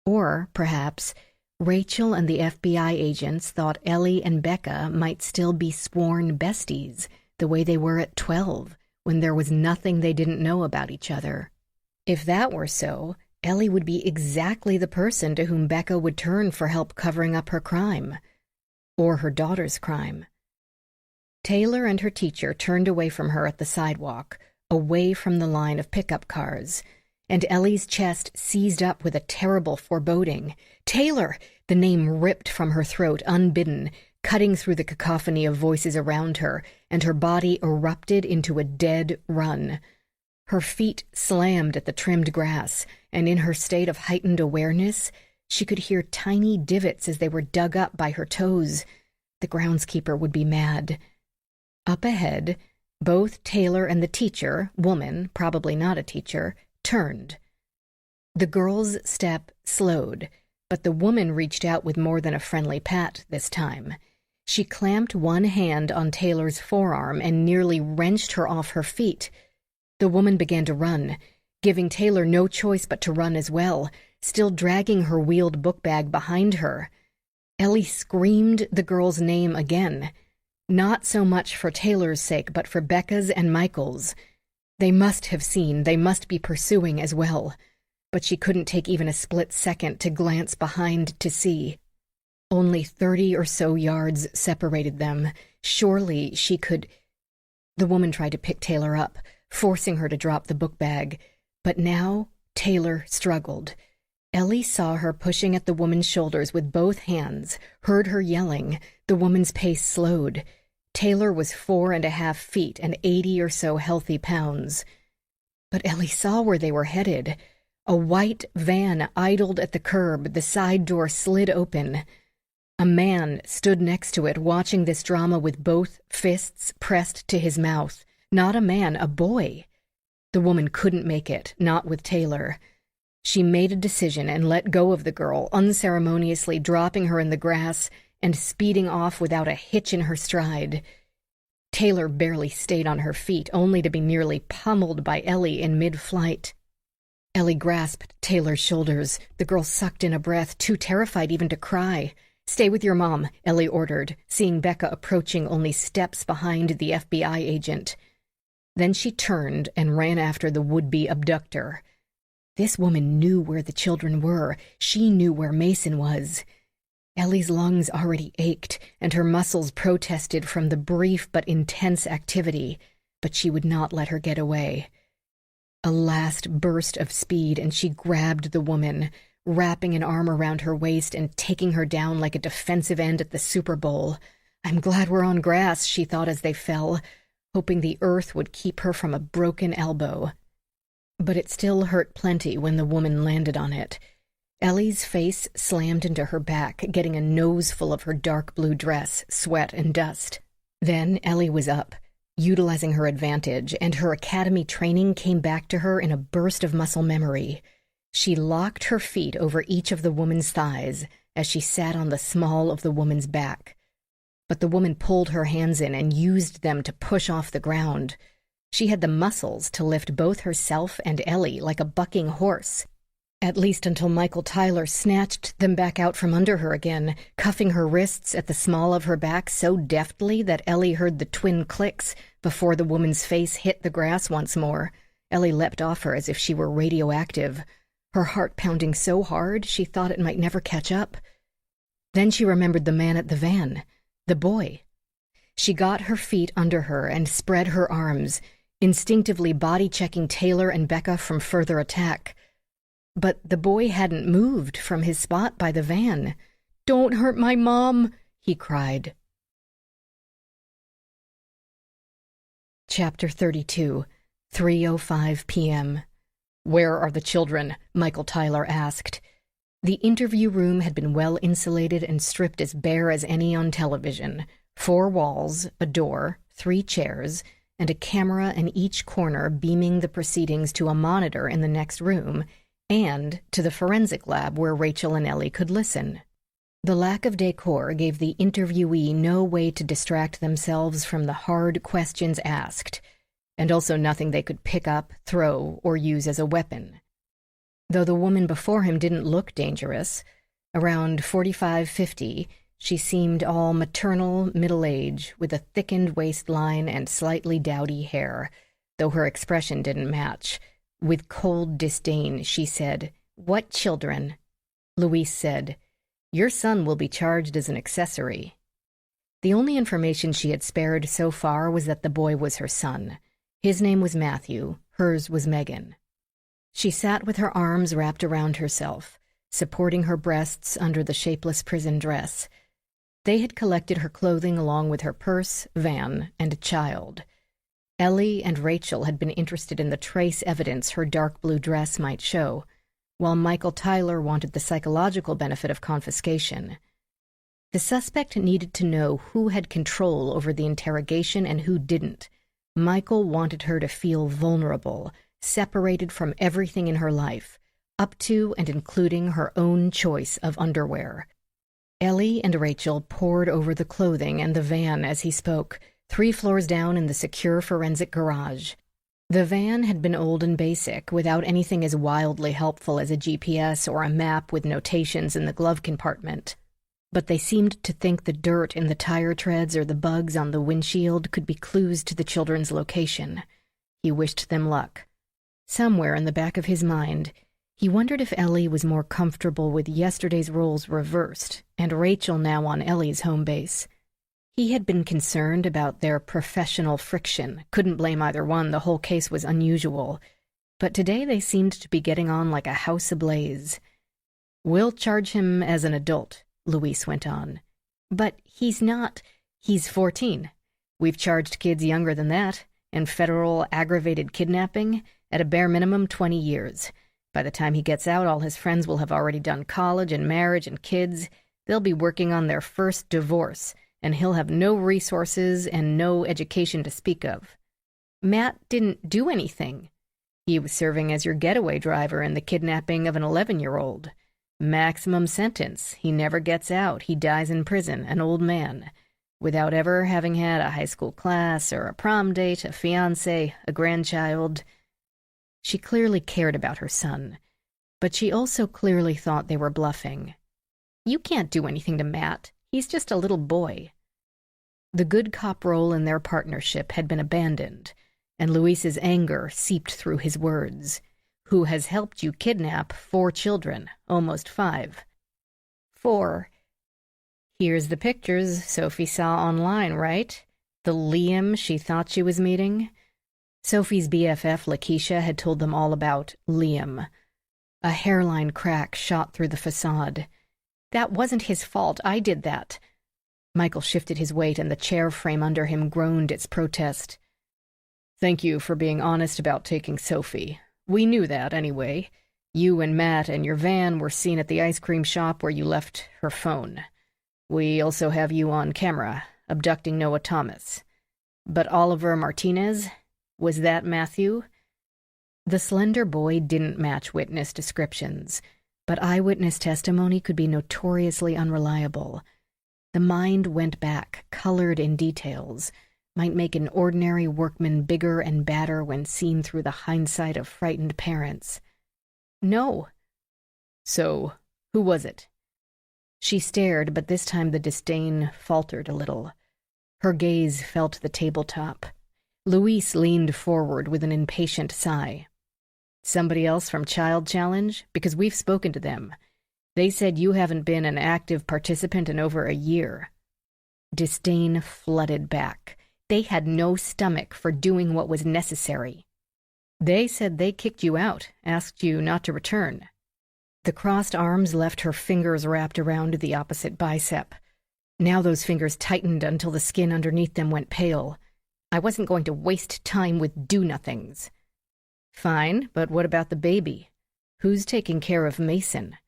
A: Or, perhaps, Rachael and the FBI agents thought Ellie and Becca might still be sworn besties, the way they were at 12, when there was nothing they didn't know about each other. If that were so, Ellie would be exactly the person to whom Becca would turn for help covering up her crime. Or her daughter's crime. Taylor and her teacher turned away from her at the sidewalk, away from the line of pickup cars, and Ellie's chest seized up with a terrible foreboding. "Taylor!" The name ripped from her throat unbidden, cutting through the cacophony of voices around her, and her body erupted into a dead run. Her feet slammed at the trimmed grass, and in her state of heightened awareness, She could hear tiny divots as they were dug up by her toes. The groundskeeper would be mad. Up ahead, both Taylor and the teacher, woman, probably not a teacher, turned. The girl's step slowed, but the woman reached out with more than a friendly pat this time. She clamped one hand on Taylor's forearm and nearly wrenched her off her feet. The woman began to run, giving Taylor no choice but to run as well, still dragging her wheeled book bag behind her. Ellie screamed the girl's name again, not so much for Taylor's sake, but for Becca's and Michael's. They must have seen, they must be pursuing as well. But she couldn't take even a split second to glance behind to see. Only 30 or so yards separated them. Surely she could... The woman tried to pick Taylor up, forcing her to drop the book bag. But now Taylor struggled. Ellie saw her pushing at the woman's shoulders with both hands, heard her yelling. The woman's pace slowed. Taylor was 4.5 feet and 80 or so healthy pounds. But Ellie saw where they were headed. A white van idled at the curb, the side door slid open. A man stood next to it, watching this drama with both fists pressed to his mouth. Not a man, a boy. The woman couldn't make it, not with Taylor. She made a decision and let go of the girl, unceremoniously dropping her in the grass and speeding off without a hitch in her stride. Taylor barely stayed on her feet, only to be nearly pummeled by Ellie in mid-flight. Ellie grasped Taylor's shoulders. The girl sucked in a breath, too terrified even to cry. "Stay with your mom," Ellie ordered, seeing Becca approaching only steps behind the FBI agent. Then she turned and ran after the would-be abductor. This woman knew where the children were. She knew where Mason was. Ellie's lungs already ached, and her muscles protested from the brief but intense activity, but she would not let her get away. A last burst of speed, and she grabbed the woman, wrapping an arm around her waist and taking her down like a defensive end at the Super Bowl. "I'm glad we're on grass," she thought as they fell, hoping the earth would keep her from a broken elbow. But it still hurt plenty when the woman landed on it. Ellie's face slammed into her back, getting a nose full of her dark blue dress, sweat, and dust. Then Ellie was up, utilizing her advantage, and her academy training came back to her in a burst of muscle memory. She locked her feet over each of the woman's thighs as she sat on the small of the woman's back. But the woman pulled her hands in and used them to push off the ground. She had the muscles to lift both herself and Ellie like a bucking horse, at least until Michael Tyler snatched them back out from under her again, cuffing her wrists at the small of her back so deftly that Ellie heard the twin clicks before the woman's face hit the grass once more. Ellie leapt off her as if she were radioactive, her heart pounding so hard she thought it might never catch up. Then she remembered the man at the van, the boy. She got her feet under her and spread her arms, instinctively body-checking Taylor and Becca from further attack. But the boy hadn't moved from his spot by the van. "Don't hurt my mom," he cried. Chapter 32, 3:05 p.m. "Where are the children?" Michael Tyler asked. The interview room had been well insulated and stripped as bare as any on television. 4 walls, a door, 3 chairs, and a camera in each corner beaming the proceedings to a monitor in the next room, and to the forensic lab where Rachael and Ellie could listen. The lack of decor gave the interviewee no way to distract themselves from the hard questions asked, and also nothing they could pick up, throw, or use as a weapon. Though the woman before him didn't look dangerous, around 45-50, she seemed all maternal middle age, with a thickened waistline and slightly dowdy hair, though her expression didn't match. With cold disdain, she said, "What children?" Louise said, "Your son will be charged as an accessory." The only information she had spared so far was that the boy was her son. His name was Matthew, hers was Megan. She sat with her arms wrapped around herself, supporting her breasts under the shapeless prison dress. They had collected her clothing along with her purse, van, and a child. Ellie and Rachael had been interested in the trace evidence her dark blue dress might show, while Michael Tyler wanted the psychological benefit of confiscation. The suspect needed to know who had control over the interrogation and who didn't. Michael wanted her to feel vulnerable, separated from everything in her life, up to and including her own choice of underwear. Ellie and Rachael pored over the clothing and the van as he spoke, 3 floors down in the secure forensic garage. The van had been old and basic, without anything as wildly helpful as a GPS or a map with notations in the glove compartment. But they seemed to think the dirt in the tire treads or the bugs on the windshield could be clues to the children's location. He wished them luck. Somewhere in the back of his mind, he wondered if Ellie was more comfortable with yesterday's roles reversed, and Rachael now on Ellie's home base. He had been concerned about their professional friction, couldn't blame either one, the whole case was unusual. But today they seemed to be getting on like a house ablaze. "We'll charge him as an adult," Louise went on. "But he's not. He's 14. We've charged kids younger than that, and federal aggravated kidnapping, at a bare minimum 20 years. By the time he gets out, all his friends will have already done college and marriage and kids. They'll be working on their first divorce, and he'll have no resources and no education to speak of. Matt didn't do anything. He was serving as your getaway driver in the kidnapping of an 11-year-old. Maximum sentence. He never gets out. He dies in prison, an old man, without ever having had a high school class or a prom date, a fiancé, a grandchild." She clearly cared about her son, but she also clearly thought they were bluffing. "You can't do anything to Matt. He's just a little boy." The good cop role in their partnership had been abandoned, and Louise's anger seeped through his words. "Who has helped you kidnap 4 children, almost 5. 4. Here's the pictures Sophie saw online, right? The Liam she thought she was meeting?" Sophie's BFF, Lakeisha, had told them all about Liam. A hairline crack shot through the facade. "That wasn't his fault. I did that." Michael shifted his weight, and the chair frame under him groaned its protest. "Thank you for being honest about taking Sophie. We knew that, anyway. You and Matt and your van were seen at the ice cream shop where you left her phone. We also have you on camera, abducting Noah Thomas. But Oliver Martinez? Was that Matthew?" The slender boy didn't match witness descriptions, but eyewitness testimony could be notoriously unreliable. The mind went back, colored in details, might make an ordinary workman bigger and badder when seen through the hindsight of frightened parents. "No." "So, who was it?" She stared, but this time the disdain faltered a little. Her gaze fell to the tabletop. Louise leaned forward with an impatient sigh. "Somebody else from Child Challenge? Because we've spoken to them. They said you haven't been an active participant in over a year." Disdain flooded back. They had no stomach for doing what was necessary. "They said they kicked you out, asked you not to return." The crossed arms left her fingers wrapped around the opposite bicep. Now those fingers tightened until the skin underneath them went pale. "I wasn't going to waste time with do-nothings." "Fine, but what about the baby? Who's taking care of Mason?"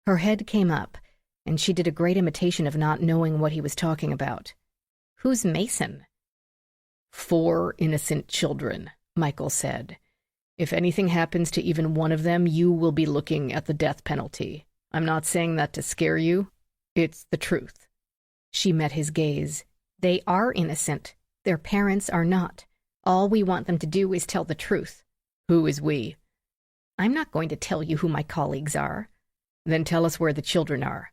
A: Her head came up, and she did a great imitation of not knowing what he was talking about. "Who's Mason?" 4 innocent children, Michael said. "If anything happens to even one of them, you will be looking at the death penalty. I'm not saying that to scare you. It's the truth." She met his gaze. "They are innocent. Their parents are not. All we want them to do is tell the truth." "Who is we?" "I'm not going to tell you who my colleagues are." "Then tell us where the children are.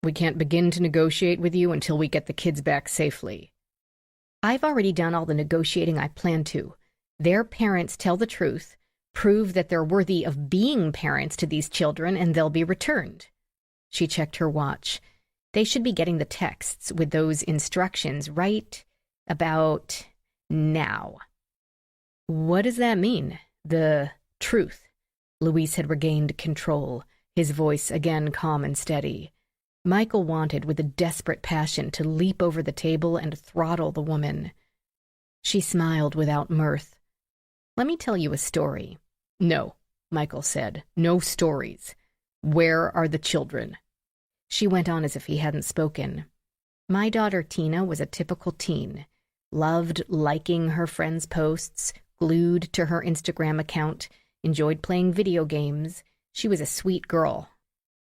A: We can't begin to negotiate with you until we get the kids back safely." "I've already done all the negotiating I planned to. Their parents tell the truth, prove that they're worthy of being parents to these children, and they'll be returned." She checked her watch. "They should be getting the texts with those instructions right about now." "What does that mean? The truth?" Louise had regained control, his voice again calm and steady. Michael wanted, with a desperate passion, to leap over the table and throttle the woman. She smiled without mirth. "Let me tell you a story." "No, Michael said. "No stories. Where are the children?" She went on as if he hadn't spoken. "My daughter Tina was a typical teen. Loved liking her friends' posts, glued to her Instagram account, enjoyed playing video games. She was a sweet girl.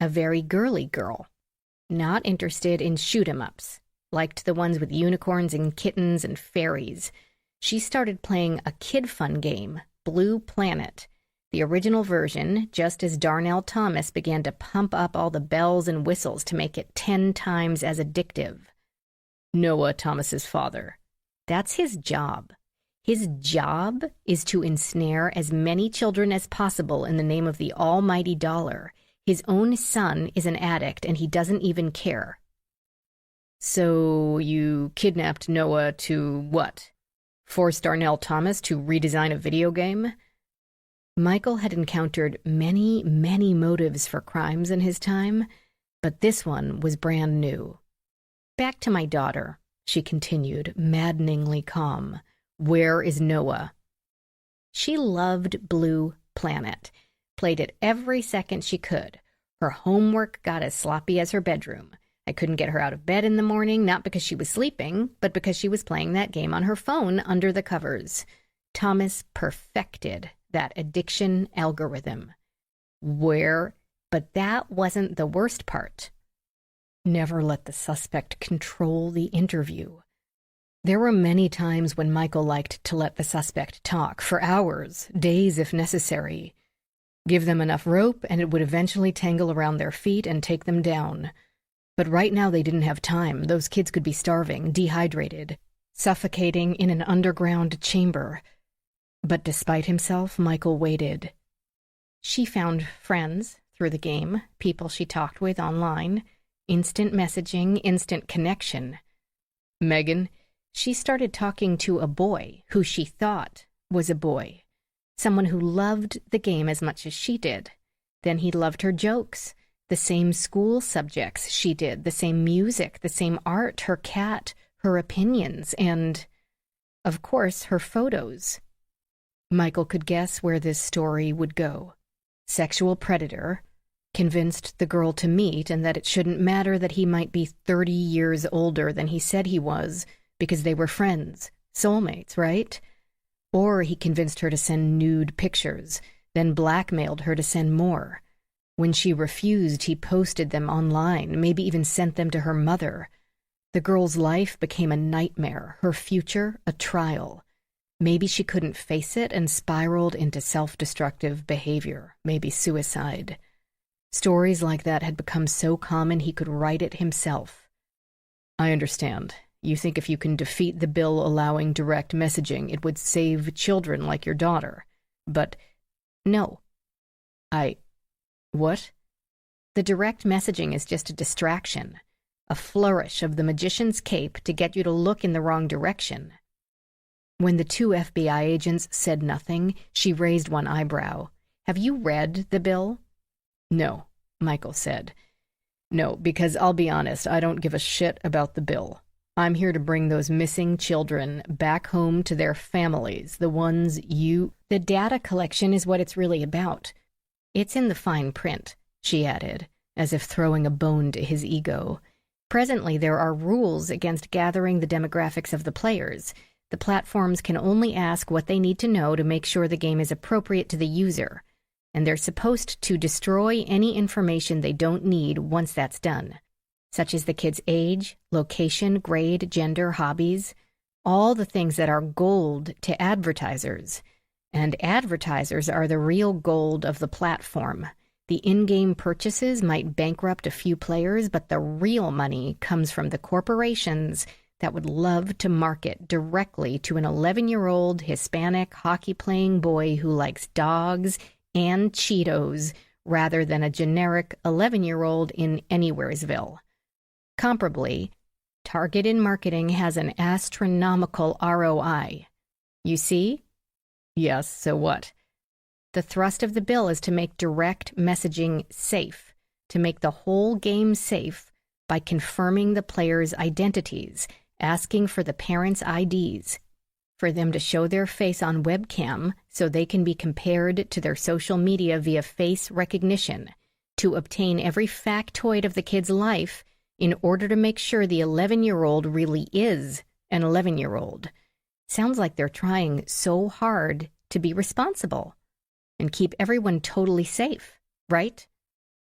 A: A very girly girl. Not interested in shoot-'em-ups. Liked the ones with unicorns and kittens and fairies. She started playing a kid fun game, Blue Planet. The original version, just as Darnell Thomas began to pump up all the bells and whistles to make it 10 times as addictive." Noah Thomas's father. "That's his job. His job is to ensnare as many children as possible in the name of the almighty dollar. His own son is an addict, and he doesn't even care." "So you kidnapped Noah to what? Force Darnell Thomas to redesign a video game?" Michael had encountered many, many motives for crimes in his time, but this one was brand new. "Back to my daughter," she continued, maddeningly calm. "Where is Noah?" "She loved Blue Planet. Played it every second she could. Her homework got as sloppy as her bedroom. I couldn't get her out of bed in the morning, not because she was sleeping, but because she was playing that game on her phone under the covers. Thomas perfected that addiction algorithm. But that wasn't the worst part. Never let the suspect control the interview. There were many times when Michael liked to let the suspect talk, for hours, days if necessary. Give them enough rope, and it would eventually tangle around their feet and take them down. But right now they didn't have time. Those kids could be starving, dehydrated, suffocating in an underground chamber. But despite himself, Michael waited. She found friends through the game, people she talked with online, instant messaging, instant connection. Megan, she started talking to a boy who she thought was a boy, someone who loved the game as much as she did. Then he loved her jokes, the same school subjects she did, the same music, the same art, her cat, her opinions, and, of course, her photos. Michael could guess where this story would go. Sexual predator, convinced the girl to meet and that it shouldn't matter that he might be 30 years older than he said he was because they were friends, soulmates, right? Or he convinced her to send nude pictures, then blackmailed her to send more. When she refused, he posted them online, maybe even sent them to her mother. The girl's life became a nightmare, her future a trial. Maybe she couldn't face it and spiraled into self-destructive behavior, maybe suicide. Stories like that had become so common he could write it himself. "I understand. You think if you can defeat the bill allowing direct messaging, it would save children like your daughter. But no. What? The direct messaging is just a distraction, a flourish of the magician's cape to get you to look in the wrong direction." When the 2 FBI agents said nothing, she raised one eyebrow. "Have you read the bill?" "No," Michael said. "No, because I'll be honest, I don't give a shit about the bill. I'm here to bring those missing children back home to their families, the ones you—" "The data collection is what it's really about. It's in the fine print," she added, as if throwing a bone to his ego. "Presently, there are rules against gathering the demographics of the players. The platforms can only ask what they need to know to make sure the game is appropriate to the user, and they're supposed to destroy any information they don't need once that's done, such as the kid's age, location, grade, gender, hobbies, all the things that are gold to advertisers. And advertisers are the real gold of the platform. The in-game purchases might bankrupt a few players, but the real money comes from the corporations that would love to market directly to an 11-year-old Hispanic hockey-playing boy who likes dogs and Cheetos rather than a generic 11-year-old in Anywheresville. Comparably, targeted marketing has an astronomical ROI. You see? Yes, so what? The thrust of the bill is to make direct messaging safe, to make the whole game safe by confirming the players' identities, asking for the parents' IDs. for them to show their face on webcam so they can be compared to their social media via face recognition to obtain every factoid of the kid's life in order to make sure the 11-year-old really is an 11-year-old. Sounds like they're trying so hard to be responsible and keep everyone totally safe, right?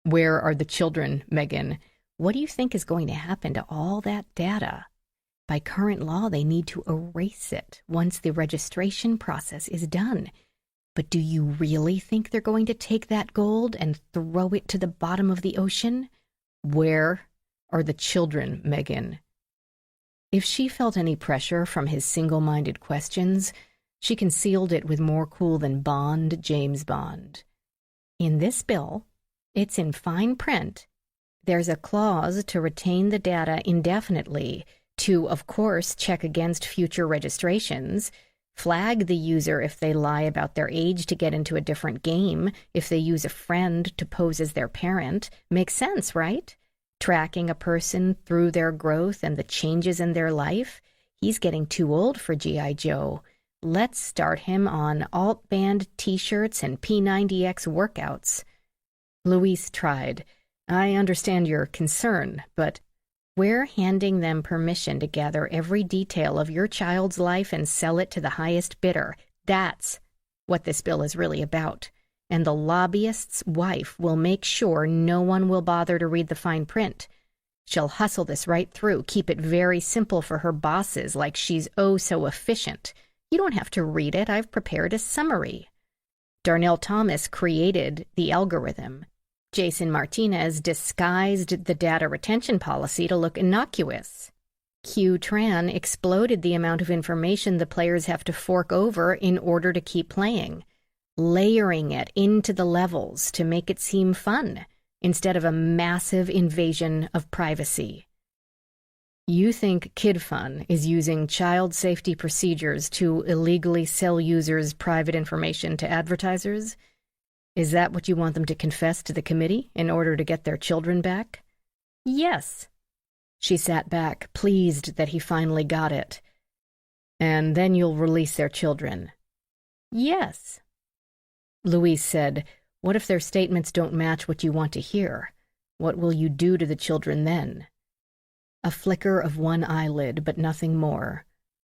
B: Where are the children, Megan?
A: What do you think is going to happen to all that data? By current law, they need to erase it once the registration process is done. But do you really think they're going to take that gold and throw it to the bottom of the ocean?
B: Where are the children, Megan?
A: If she felt any pressure from his single-minded questions, she concealed it with more cool than Bond, James Bond. In this bill, it's in fine print. There's a clause to retain the data indefinitely, to, of course, check against future registrations, flag the user if they lie about their age to get into a different game, if they use a friend to pose as their parent. Makes sense, right? Tracking a person through their growth and the changes in their life. He's getting too old for G.I. Joe. Let's start him on alt-band t-shirts and P90X workouts.
B: Louise tried. I understand your concern, but
A: we're handing them permission to gather every detail of your child's life and sell it to the highest bidder. That's what this bill is really about. And the lobbyist's wife will make sure no one will bother to read the fine print. She'll hustle this right through, keep it very simple for her bosses, like she's oh so efficient. You don't have to read it. I've prepared a summary. Darnell Thomas created the algorithm. Jason Martinez disguised the data retention policy to look innocuous. Q Tran exploded the amount of information the players have to fork over in order to keep playing, layering it into the levels to make it seem fun instead of a massive invasion of privacy. You think KidFun is using child safety procedures to illegally sell users' private information to advertisers? Is that what you want them to confess to the committee in order to get their children back?
B: Yes. She sat back, pleased that he finally got it. And then you'll release their children.
A: Yes.
B: Louise said, what if their statements don't match what you want to hear? What will you do to the children then? A flicker of one eyelid, but nothing more.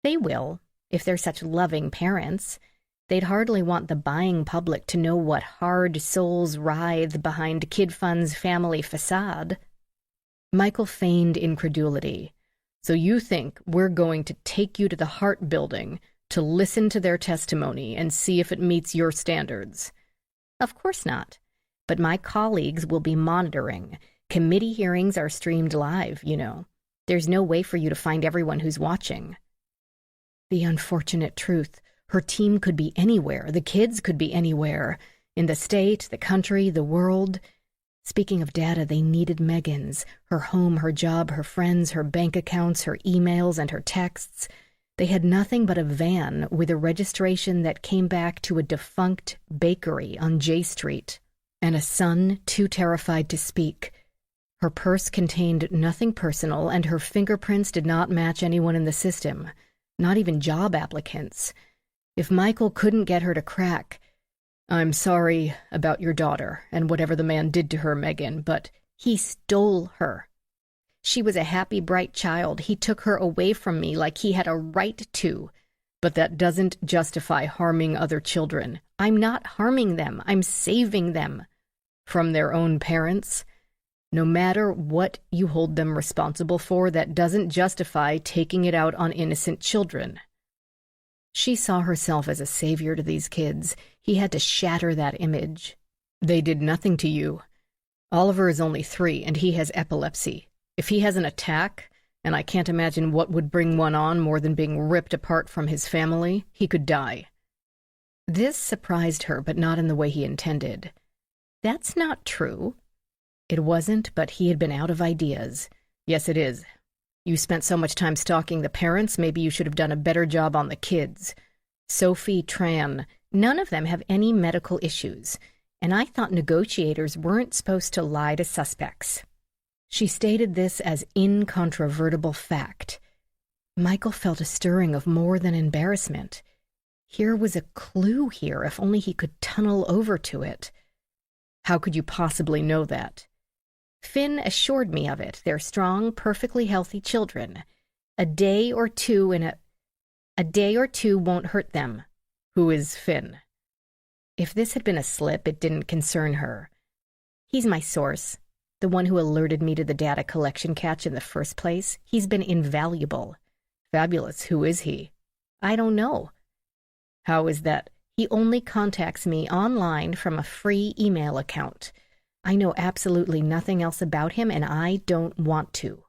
A: They will, if they're such loving parents. They'd hardly want the buying public to know what hard souls writhe behind KidFun's family facade.
B: Michael feigned incredulity. So you think we're going to take you to the Hart Building to listen to their testimony and see if it meets your standards?
A: Of course not. But my colleagues will be monitoring. Committee hearings are streamed live, you know. There's no way for you to find everyone who's watching.
B: The unfortunate truth. Her team could be anywhere. The kids could be anywhere. In the state, the country, the world. Speaking of data, they needed Megan's. Her home, her job, her friends, her bank accounts, her emails, and her texts. They had nothing but a van with a registration that came back to a defunct bakery on J Street, and a son too terrified to speak. Her purse contained nothing personal, and her fingerprints did not match anyone in the system, not even job applicants. If Michael couldn't get her to crack, I'm sorry about your daughter and whatever the man did to her, Megan, but
A: he stole her. She was a happy, bright child. He took her away from me like he had a right to.
B: But that doesn't justify harming other children.
A: I'm not harming them. I'm saving them.
B: From their own parents? No matter what you hold them responsible for, that doesn't justify taking it out on innocent children. She saw herself as a savior to these kids. He had to shatter that image. They did nothing to you. Oliver is only 3, and he has epilepsy. If he has an attack, and I can't imagine what would bring one on more than being ripped apart from his family, he could die. This surprised her, but not in the way he intended.
A: That's not true.
B: It wasn't, but he had been out of ideas. Yes, it is. You spent so much time stalking the parents, maybe you should have done a better job on the kids. Sophie, Tran,
A: none of them have any medical issues, and I thought negotiators weren't supposed to lie to suspects.
B: She stated this as incontrovertible fact.
A: Michael felt a stirring of more than embarrassment. Here was a clue here, if only he could tunnel over to it.
B: How could you possibly know that?
A: Finn assured me of it. They're strong, perfectly healthy children. A day or two won't hurt them.
B: Who is Finn?
A: If this had been a slip, it didn't concern her. He's my source, the one who alerted me to the data collection catch in the first place. He's been invaluable.
B: Fabulous. Who is he?
A: I don't know.
B: How is that?
A: He only contacts me online from a free email account. I know absolutely nothing else about him, and I don't want to.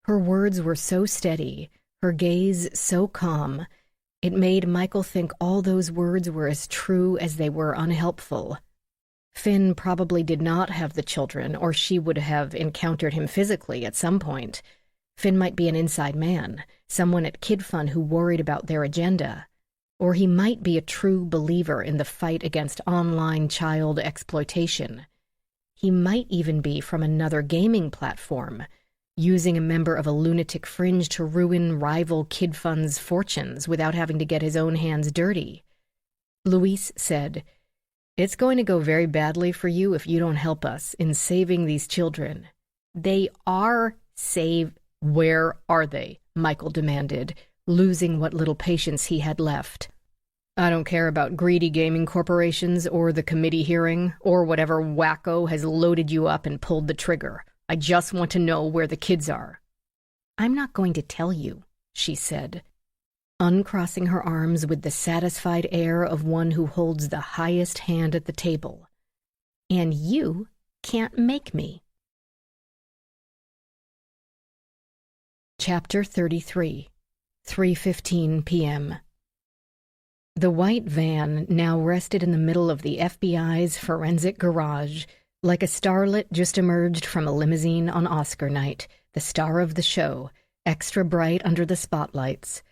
A: Her words were so steady, her gaze so calm. It made Michael think all those words were as true as they were unhelpful. Finn probably did not have the children, or she would have encountered him physically at some point. Finn might be an inside man, someone at KidFun who worried about their agenda. Or he might be a true believer in the fight against online child exploitation. He might even be from another gaming platform, using a member of a lunatic fringe to ruin rival KidFun's fortunes without having to get his own hands dirty. Luis said, "It's going to go very badly for you if you don't help us in saving these children." They are saved.
B: Where are they? Michael demanded, losing what little patience he had left. I don't care about greedy gaming corporations or the committee hearing or whatever wacko has loaded you up and pulled the trigger. I just want to know where the kids are.
A: I'm not going to tell you, she said, uncrossing her arms with the satisfied air of one who holds the highest hand at the table. And you can't make me.
B: Chapter 33, 3:15 p.m. The white van now rested in the middle of the FBI's forensic garage, like a starlet just emerged from a limousine on Oscar night, the star of the show, extra bright under the spotlights.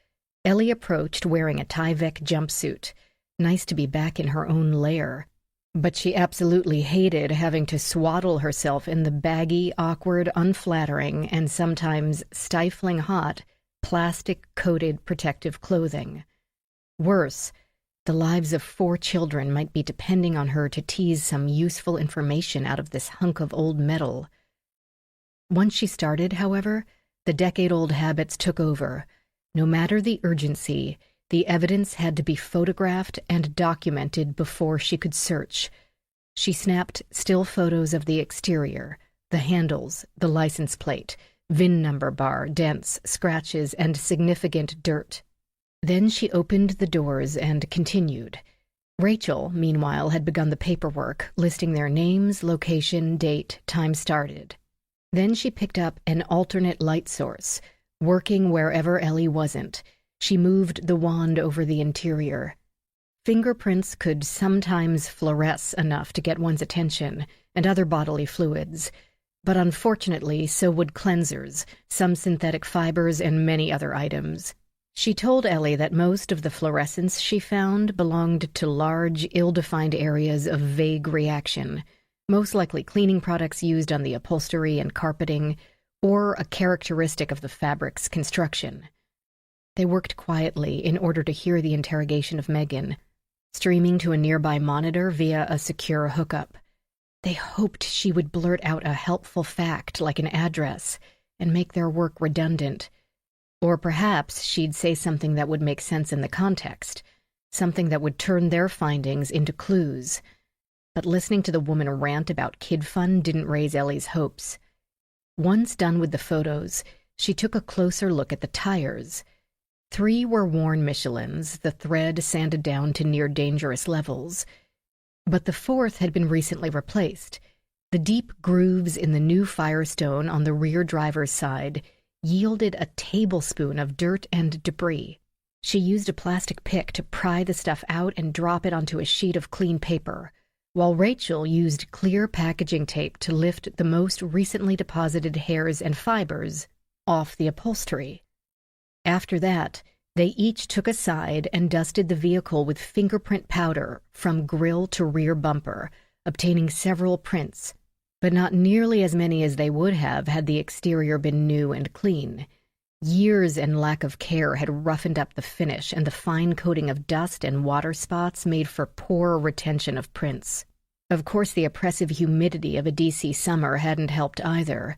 B: Ellie approached wearing a Tyvek jumpsuit. Nice to be back in her own lair. But she absolutely hated having to swaddle herself in the baggy, awkward, unflattering, and sometimes stifling hot, plastic-coated protective clothing. Worse, the lives of 4 children might be depending on her to tease some useful information out of this hunk of old metal. Once she started, however, the decade-old habits took over. No matter the urgency, the evidence had to be photographed and documented before she could search. She snapped still photos of the exterior, the handles, the license plate, VIN number bar, dents, scratches, and significant dirt. Then she opened the doors and continued. Rachael, meanwhile, had begun the paperwork, listing their names, location, date, time started. Then she picked up an alternate light source, working wherever Ellie wasn't. She moved the wand over the interior. Fingerprints could sometimes fluoresce enough to get one's attention, and other bodily fluids. But unfortunately, so would cleansers, some synthetic fibers, and many other items. She told Ellie that most of the fluorescence she found belonged to large, ill-defined areas of vague reaction, most likely cleaning products used on the upholstery and carpeting, or a characteristic of the fabric's construction. They worked quietly in order to hear the interrogation of Megan, streaming to a nearby monitor via a secure hookup. They hoped she would blurt out a helpful fact like an address and make their work redundant. Or perhaps she'd say something that would make sense in the context, something that would turn their findings into clues. But listening to the woman rant about KidFun didn't raise Ellie's hopes. Once done with the photos, she took a closer look at the tires. 3 were worn Michelins, the thread sanded down to near dangerous levels. But the 4th had been recently replaced. The deep grooves in the new Firestone on the rear driver's side yielded a tablespoon of dirt and debris. She used a plastic pick to pry the stuff out and drop it onto a sheet of clean paper, while Rachael used clear packaging tape to lift the most recently deposited hairs and fibers off the upholstery. After that, they each took a side and dusted the vehicle with fingerprint powder from grille to rear bumper, obtaining several prints, but not nearly as many as they would have had the exterior been new and clean.
A: Years and lack of care had roughened up the finish, and the fine coating of dust and water spots made for poor retention of prints. Of course, the oppressive humidity of a DC summer hadn't helped either.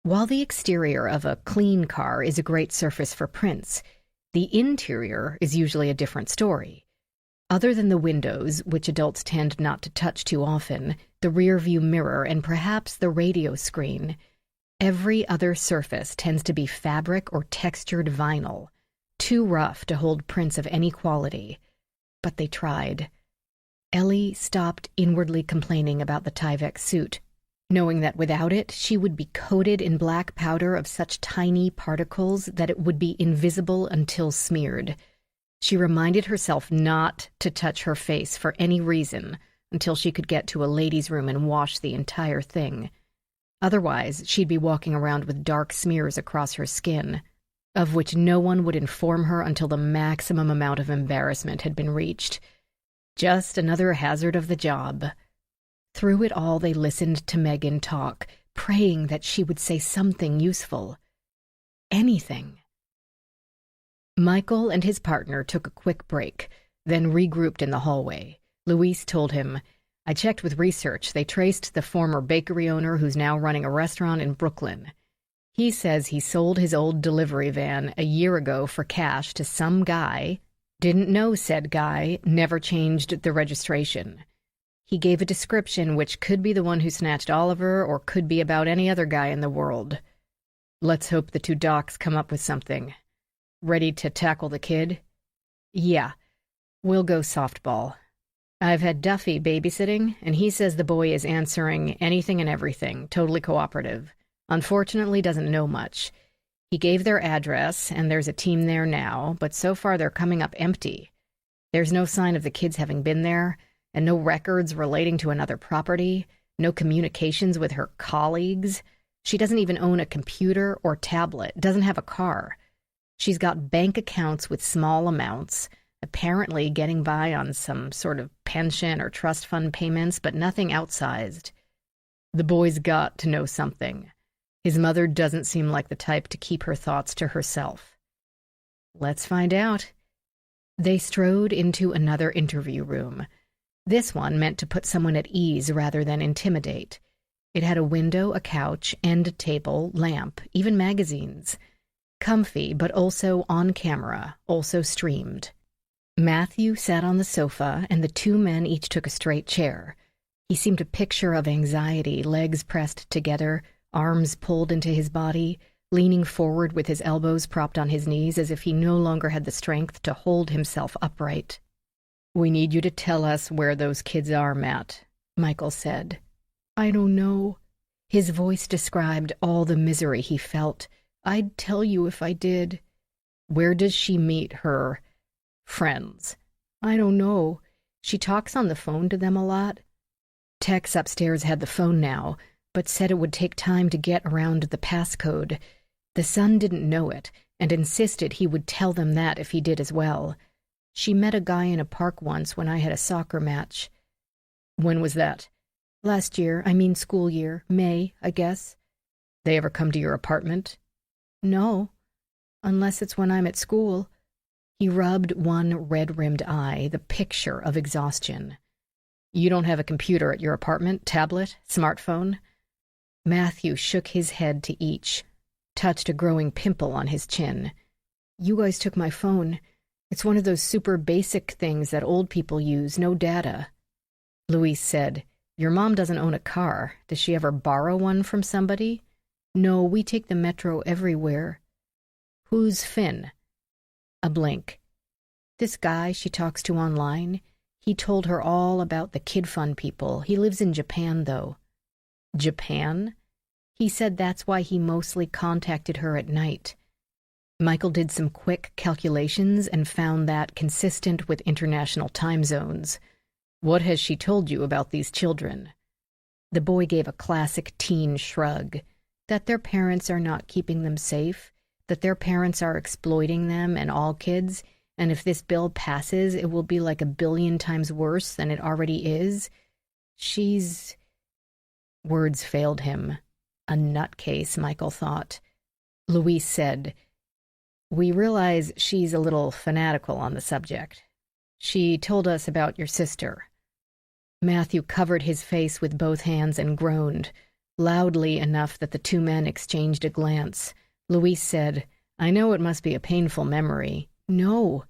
A: While the exterior of a clean car is a great surface for prints, the interior is usually a different story. Other than the windows, which adults tend not to touch too often, the rear-view mirror, and perhaps the radio screen, every other surface tends to be fabric or textured vinyl, too rough to hold prints of any quality. But they tried. Ellie stopped inwardly complaining about the Tyvek suit, knowing that without it she would be coated in black powder of such tiny particles that it would be invisible until smeared. She reminded herself not to touch her face for any reason until she could get to a ladies' room and wash the entire thing. Otherwise, she'd be walking around with dark smears across her skin, of which no one would inform her until the maximum amount of embarrassment had been reached. Just another hazard of the job. Through it all, they listened to Megan talk, praying that she would say something useful. Anything. Michael and his partner took a quick break, then regrouped in the hallway. Louise told him, "I checked with research. They traced the former bakery owner who's now running a restaurant in Brooklyn. He says he sold his old delivery van a year ago for cash to some guy, didn't know said guy, never changed the registration. He gave a description which could be the one who snatched Oliver or could be about any other guy in the world. Let's hope the two docs come up with something. Ready to tackle the kid?" "Yeah, we'll go softball. I've had Duffy babysitting, and he says the boy is answering anything and everything, totally cooperative. Unfortunately, doesn't know much. He gave their address, and there's a team there now, but so far they're coming up empty. There's no sign of the kids having been there, and no records relating to another property, no communications with her colleagues. She doesn't even own a computer or tablet, doesn't have a car. She's got bank accounts with small amounts, apparently getting by on some sort of pension or trust fund payments, but nothing outsized. The boy's got to know something. His mother doesn't seem like the type to keep her thoughts to herself." "Let's find out." They strode into another interview room. This one meant to put someone at ease rather than intimidate. It had a window, a couch, end table, lamp, even magazines. Comfy, but also on camera, also streamed. Matthew sat on the sofa, and the two men each took a straight chair. He seemed a picture of anxiety, legs pressed together, arms pulled into his body, leaning forward with his elbows propped on his knees as if he no longer had the strength to hold himself upright. "We need you to tell us where those kids are, Matt," Michael said. "I don't know." His voice described all the misery he felt. "I'd tell you if I did." "Where does she meet her friends?" "I don't know. She talks on the phone to them a lot." Tex upstairs had the phone now, but said it would take time to get around the passcode. The son didn't know it, and insisted he would tell them that if he did as well. "She met a guy in a park once when I had a soccer match." "When was that?" "Last year, school year, May, I guess." "They ever come to your apartment?" "No, unless it's when I'm at school." He rubbed one red-rimmed eye, the picture of exhaustion. "You don't have a computer at your apartment, tablet, smartphone?" Matthew shook his head to each, touched a growing pimple on his chin. "You guys took my phone. It's one of those super basic things that old people use, no data." Louise said, "Your mom doesn't own a car. Does she ever borrow one from somebody?" "No, we take the metro everywhere." "Who's Finn?" A blink. "This guy she talks to online. He told her all about the Kid Fund people. He lives in Japan, though." "Japan?" "He said that's why he mostly contacted her at night." Michael did some quick calculations and found that consistent with international time zones. "What has she told you about these children?" The boy gave a classic teen shrug. That their parents are not keeping them safe, that their parents are exploiting them and all kids, and if this bill passes, it will be like 1,000,000,000 times worse than it already is. She's... Words failed him. A nutcase, Michael thought. Louise said, We realize she's a little fanatical on the subject. She told us about your sister." Matthew covered his face with both hands and groaned, loudly enough that the two men exchanged a glance. Louise said, "I know it must be a painful memory." No,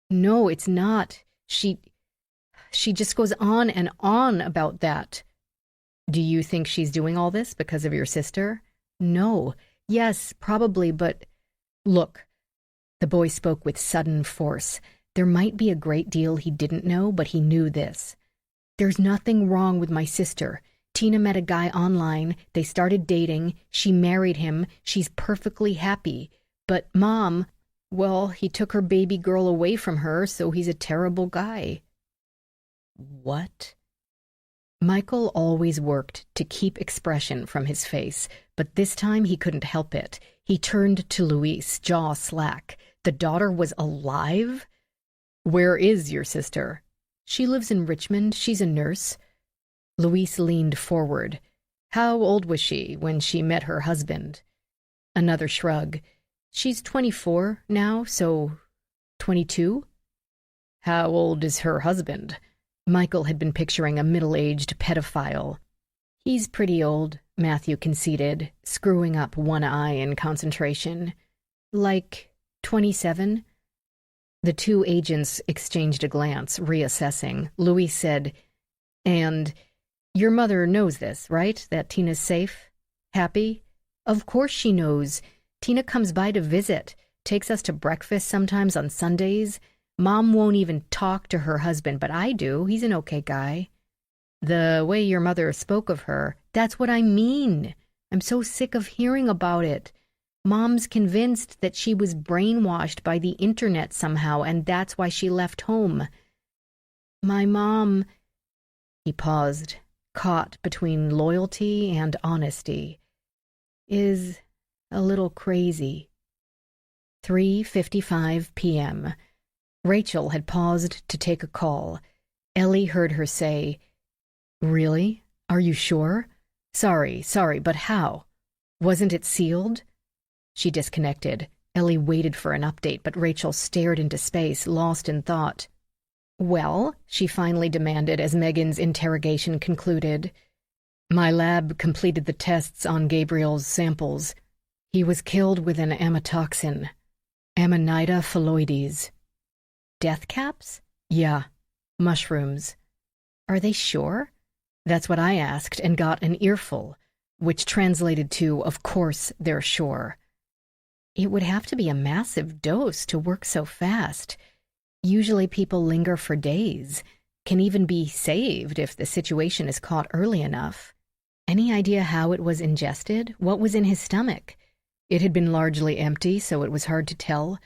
A: it's not. She just goes on and on about that." "Do you think she's doing all this because of your sister?" "No. Yes, probably, but..." "Look," the boy spoke with sudden force. There might be a great deal he didn't know, but he knew this. "There's nothing wrong with my sister. Tina met a guy online, they started dating, she married him, she's perfectly happy. But Mom, well, he took her baby girl away from her, so he's a terrible guy." "What?" Michael always worked to keep expression from his face, but this time he couldn't help it. He turned to Louise, jaw slack. The daughter was alive? "Where is your sister?" "She lives in Richmond. She's a nurse." Louise leaned forward. "How old was she when she met her husband?" Another shrug. "She's 24 now, so 22. "How old is her husband?" Michael had been picturing a middle-aged pedophile. "He's pretty old," Matthew conceded, screwing up one eye in concentration. "Like 27. The two agents exchanged a glance, reassessing. Louise said, "And your mother knows this, right? That Tina's safe? Happy?" "Of course she knows. Tina comes by to visit, takes us to breakfast sometimes on Sundays. Mom won't even talk to her husband, but I do. He's an okay guy." "The way your mother spoke of her..." "That's what I mean. I'm so sick of hearing about it. Mom's convinced that she was brainwashed by the internet somehow, and that's why she left home. My mom..." He paused, caught between loyalty and honesty. "Is a little crazy." 3:55 p.m. Rachael had paused to take a call. Ellie heard her say, "Really? Are you sure? Sorry, but how? Wasn't it sealed?" She disconnected. Ellie waited for an update, but Rachael stared into space, lost in thought. "Well," she finally demanded as Megan's interrogation concluded. "My lab completed the tests on Gabriel's samples. He was killed with an amatoxin, Amanita phalloides." "Death caps?" "Yeah, mushrooms." "Are they sure?" That's what I asked and got an earful, which translated to, "Of course they're sure." It would have to be a massive dose to work so fast. Usually people linger for days, can even be saved if the situation is caught early enough. Any idea how it was ingested? What was in his stomach? It had been largely empty, so it was hard to tell,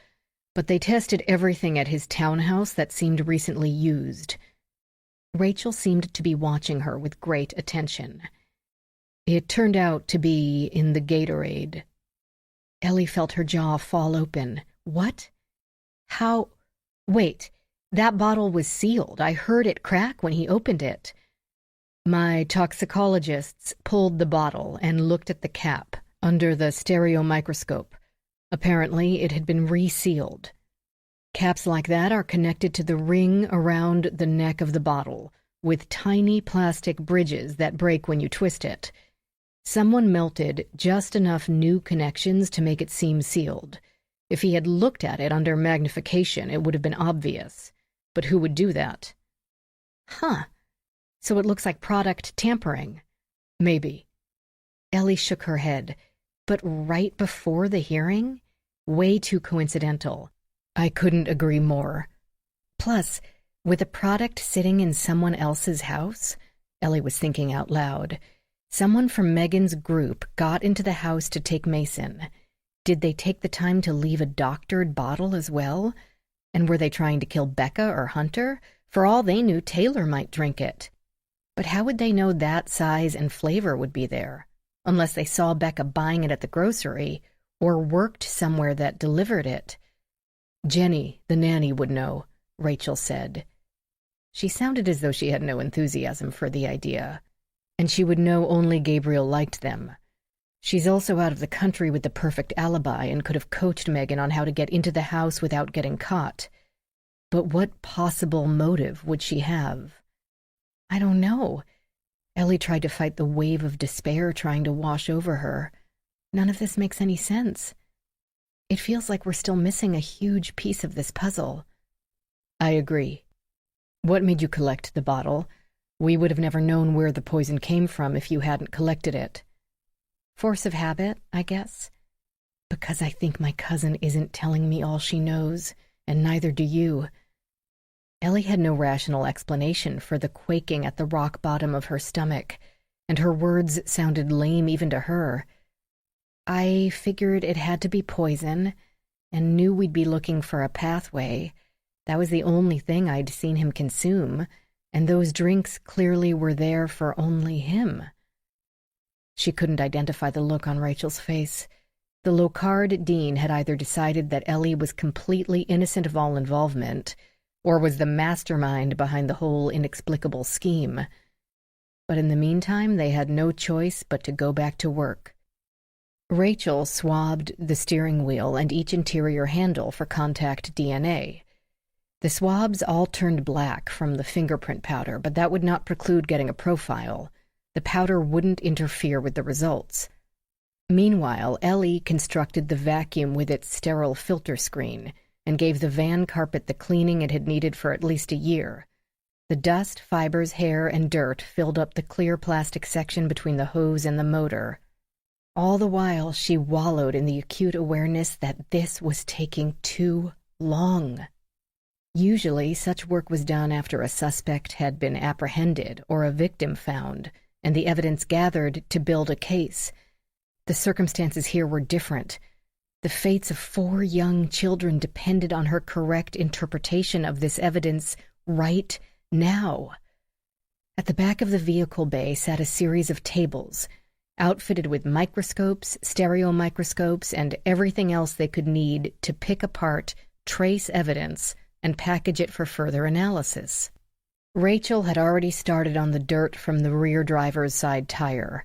A: but they tested everything at his townhouse that seemed recently used. Rachael seemed to be watching her with great attention. "It turned out to be in the Gatorade." Ellie felt her jaw fall open. "What? How? Wait, that bottle was sealed. I heard it crack when he opened it." "My toxicologists pulled the bottle and looked at the cap under the stereo microscope. Apparently, it had been resealed. Caps like that are connected to the ring around the neck of the bottle, with tiny plastic bridges that break when you twist it. Someone melted just enough new connections to make it seem sealed. If he had looked at it under magnification, it would have been obvious. But who would do that?" "Huh. So it looks like product tampering." "Maybe." Ellie shook her head. "But right before the hearing? Way too coincidental." "I couldn't agree more." "Plus, with a product sitting in someone else's house," Ellie was thinking out loud, "someone from Megan's group got into the house to take Mason. Did they take the time to leave a doctored bottle as well? And were they trying to kill Becca or Hunter? For all they knew, Taylor might drink it. But how would they know that size and flavor would be there? Unless they saw Becca buying it at the grocery or worked somewhere that delivered it." "Jenny, the nanny, would know," Rachael said. She sounded as though she had no enthusiasm for the idea. "And she would know only Gabriel liked them. She's also out of the country with the perfect alibi and could have coached Megan on how to get into the house without getting caught. But what possible motive would she have? I don't know. Ellie tried to fight the wave of despair trying to wash over her. None of this makes any sense. It feels like we're still missing a huge piece of this puzzle.
B: I agree. What made you collect the bottle? We would have never known where the poison came from if you hadn't collected it.
A: Force of habit, I guess. Because I think my cousin isn't telling me all she knows, and neither do you. Ellie had no rational explanation for the quaking at the rock bottom of her stomach, and her words sounded lame even to her. I figured it had to be poison, and knew we'd be looking for a pathway. That was the only thing I'd seen him consume, and those drinks clearly were there for only him. She couldn't identify the look on Rachel's face. The Locard dean had either decided that Ellie was completely innocent of all involvement, or was the mastermind behind the whole inexplicable scheme. But in the meantime, they had no choice but to go back to work. Rachael swabbed the steering wheel and each interior handle for contact DNA. The swabs all turned black from the fingerprint powder, but that would not preclude getting a profile. The powder wouldn't interfere with the results. Meanwhile, Ellie constructed the vacuum with its sterile filter screen and gave the van carpet the cleaning it had needed for at least a year. The dust, fibers, hair, and dirt filled up the clear plastic section between the hose and the motor. All the while, she wallowed in the acute awareness that this was taking too long. Usually, such work was done after a suspect had been apprehended or a victim found, and the evidence gathered to build a case. The circumstances here were different. The fates of 4 young children depended on her correct interpretation of this evidence right now. At the back of the vehicle bay sat a series of tables, outfitted with microscopes, stereo microscopes, and everything else they could need to pick apart trace evidence and package it for further analysis. Rachael had already started on the dirt from the rear driver's side tire.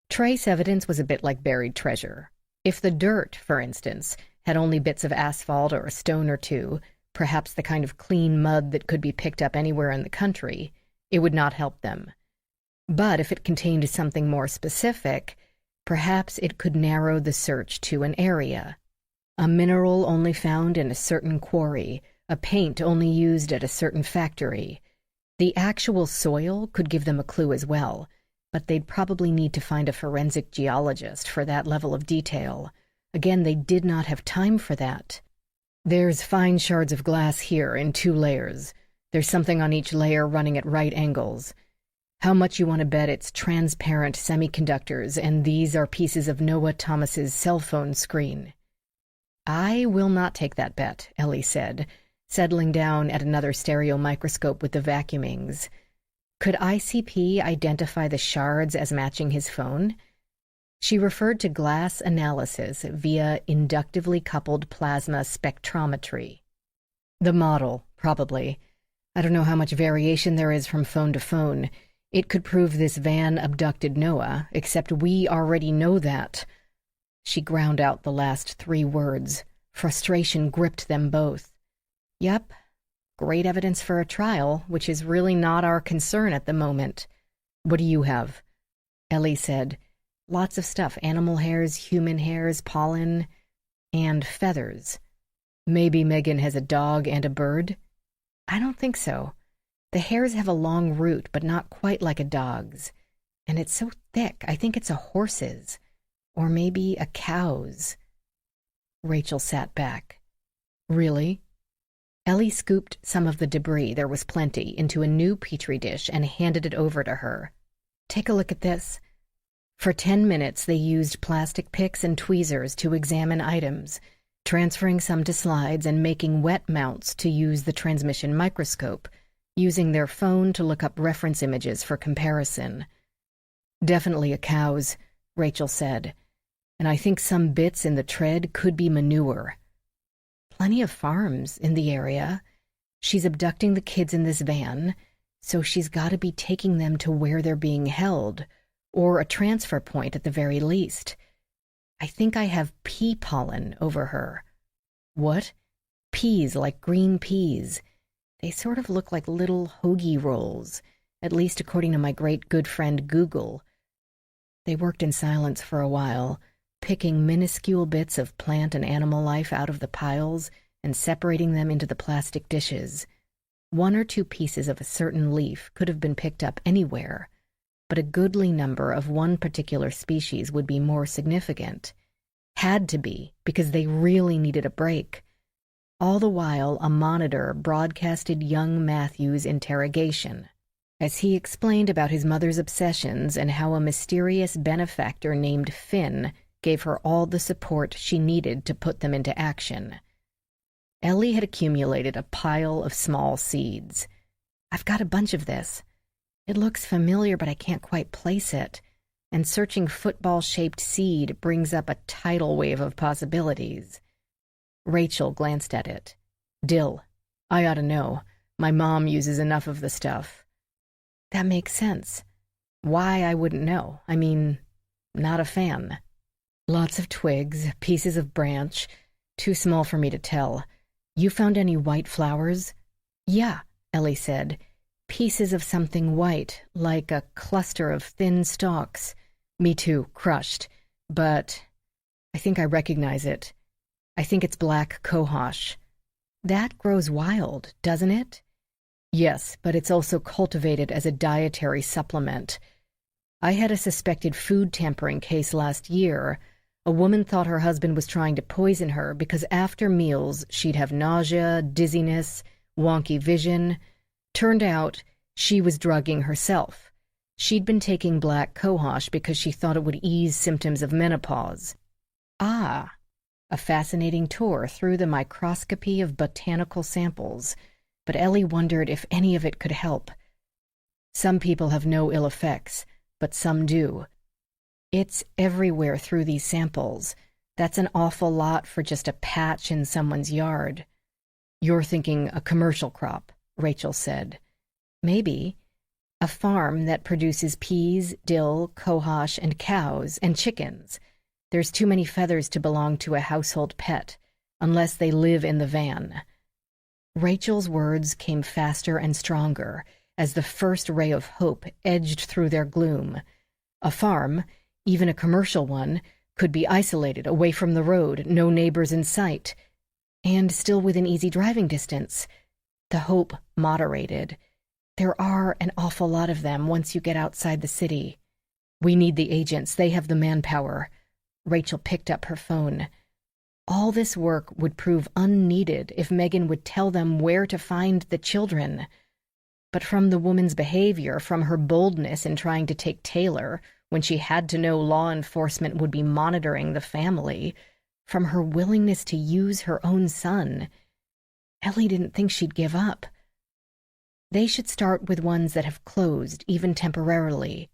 A: Trace evidence was a bit like buried treasure. If the dirt, for instance, had only bits of asphalt or a stone or two, perhaps the kind of clean mud that could be picked up anywhere in the country, it would not help them. But if it contained something more specific, perhaps it could narrow the search to an area. A mineral only found in a certain quarry, a paint only used at a certain factory. The actual soil could give them a clue as well, but they'd probably need to find a forensic geologist for that level of detail. Again, they did not have time for that. There's fine shards of glass here in 2 layers. There's something on each layer running at right angles. How much you want to bet it's transparent semiconductors, and these are pieces of Noah Thomas's cell phone screen? I will not take that bet, Ellie said, settling down at another stereo microscope with the vacuumings. Could ICP identify the shards as matching his phone? She referred to glass analysis via inductively coupled plasma spectrometry. The model, probably. I don't know how much variation there is from phone to phone. It could prove this van abducted Noah, except we already know that. She ground out the last 3 words. Frustration gripped them both. Yep, great evidence for a trial, which is really not our concern at the moment. What do you have? Ellie said. Lots of stuff. Animal hairs, human hairs, pollen, and feathers. Maybe Megan has a dog and a bird? I don't think so. The hairs have a long root, but not quite like a dog's. And it's so thick, I think it's a horse's. Or maybe a cow's. Rachael sat back. Really? Ellie scooped some of the debris, there was plenty, into a new petri dish and handed it over to her. Take a look at this. For 10 minutes, they used plastic picks and tweezers to examine items, transferring some to slides and making wet mounts to use the transmission microscope, using their phone to look up reference images for comparison. Definitely a cow's, Rachael said, and I think some bits in the tread could be manure. Plenty of farms in the area. She's abducting the kids in this van, so she's got to be taking them to where they're being held, or a transfer point at the very least. I think I have pea pollen over her.
B: What?
A: Peas, like green peas. They sort of look like little hoagie rolls, at least according to my great good friend Google. They worked in silence for a while, picking minuscule bits of plant and animal life out of the piles and separating them into the plastic dishes. 1 or 2 pieces of a certain leaf could have been picked up anywhere, but a goodly number of one particular species would be more significant. Had to be, because they really needed a break. All the while, a monitor broadcasted young Matthew's interrogation, as he explained about his mother's obsessions and how a mysterious benefactor named Finn gave her all the support she needed to put them into action. Ellie had accumulated a pile of small seeds. I've got a bunch of this. It looks familiar, but I can't quite place it, and searching football-shaped seed brings up a tidal wave of possibilities.
B: Rachael glanced at it. Dill. I ought to know. My mom uses enough of the stuff.
A: That makes sense. Why, I wouldn't know. I mean, not a fan.
B: Lots of twigs, pieces of branch, too small for me to tell. You found any white flowers?
A: Yeah, Ellie said. Pieces of something white, like a cluster of thin stalks.
B: Me too, crushed. But I think I recognize it. I think it's black cohosh.
A: That grows wild, doesn't it?
B: Yes, but it's also cultivated as a dietary supplement. I had a suspected food tampering case last year. A woman thought her husband was trying to poison her because after meals she'd have nausea, dizziness, wonky vision. Turned out she was drugging herself. She'd been taking black cohosh because she thought it would ease symptoms of menopause.
A: Ah,
B: a fascinating tour through the microscopy of botanical samples, but Ellie wondered if any of it could help. Some people have no ill effects, but some do. It's everywhere through these samples. That's an awful lot for just a patch in someone's yard.
A: You're thinking a commercial crop, Rachael said.
B: Maybe. A farm that produces peas, dill, cohosh, and cows, and chickens. There's too many feathers to belong to a household pet, unless they live in the van. Rachel's words came faster and stronger as the first ray of hope edged through their gloom. A farm, even a commercial one, could be isolated, away from the road, no neighbors in sight, and still within easy driving distance. The hope moderated. There are an awful lot of them once you get outside the city. We need the agents. They have the manpower. Rachael picked up her phone. All this work would prove unneeded if Megan would tell them where to find the children. But from the woman's behavior, from her boldness in trying to take Taylor when she had to know law enforcement would be monitoring the family, from her willingness to use her own son, Ellie didn't think she'd give up. They should start with ones that have closed, even temporarily.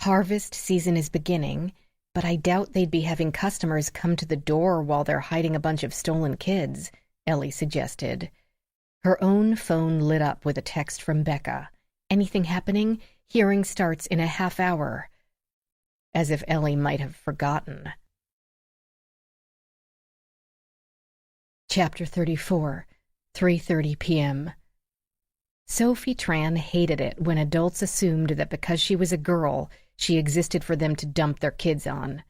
B: Harvest season is beginning, but I doubt they'd be having customers come to the door while they're hiding a bunch of stolen kids, Ellie suggested. Her own phone lit up with a text from Becca. Anything happening? Hearing starts in a half hour. As if Ellie might have forgotten. Chapter 34, 3:30 p.m. Sophie Tran hated it when adults assumed that because she was a girl, she existed for them to dump their kids on.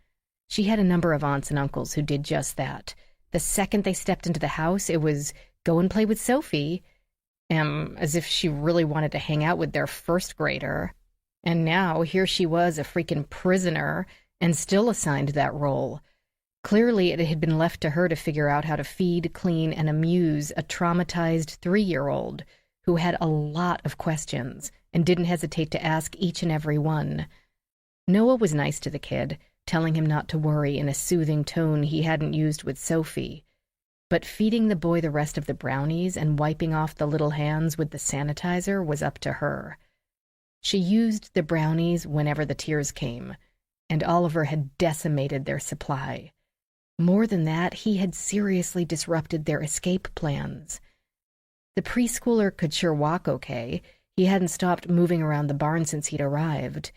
B: She had a number of aunts and uncles who did just that. The second they stepped into the house, it was, go and play with Sophie, as if she really wanted to hang out with their first grader. And now here she was, a freaking prisoner, and still assigned that role. Clearly it had been left to her to figure out how to feed, clean, and amuse a traumatized 3-year-old who had a lot of questions and didn't hesitate to ask each and every one. Noah was nice to the kid, telling him not to worry in a soothing tone he hadn't used with Sophie. But feeding the boy the rest of the brownies and wiping off the little hands with the sanitizer was up to her. She used the brownies whenever the tears came, and Oliver had decimated their supply. More than that, he had seriously disrupted their escape plans. The preschooler could sure walk okay. He hadn't stopped moving around the barn since he'd arrived.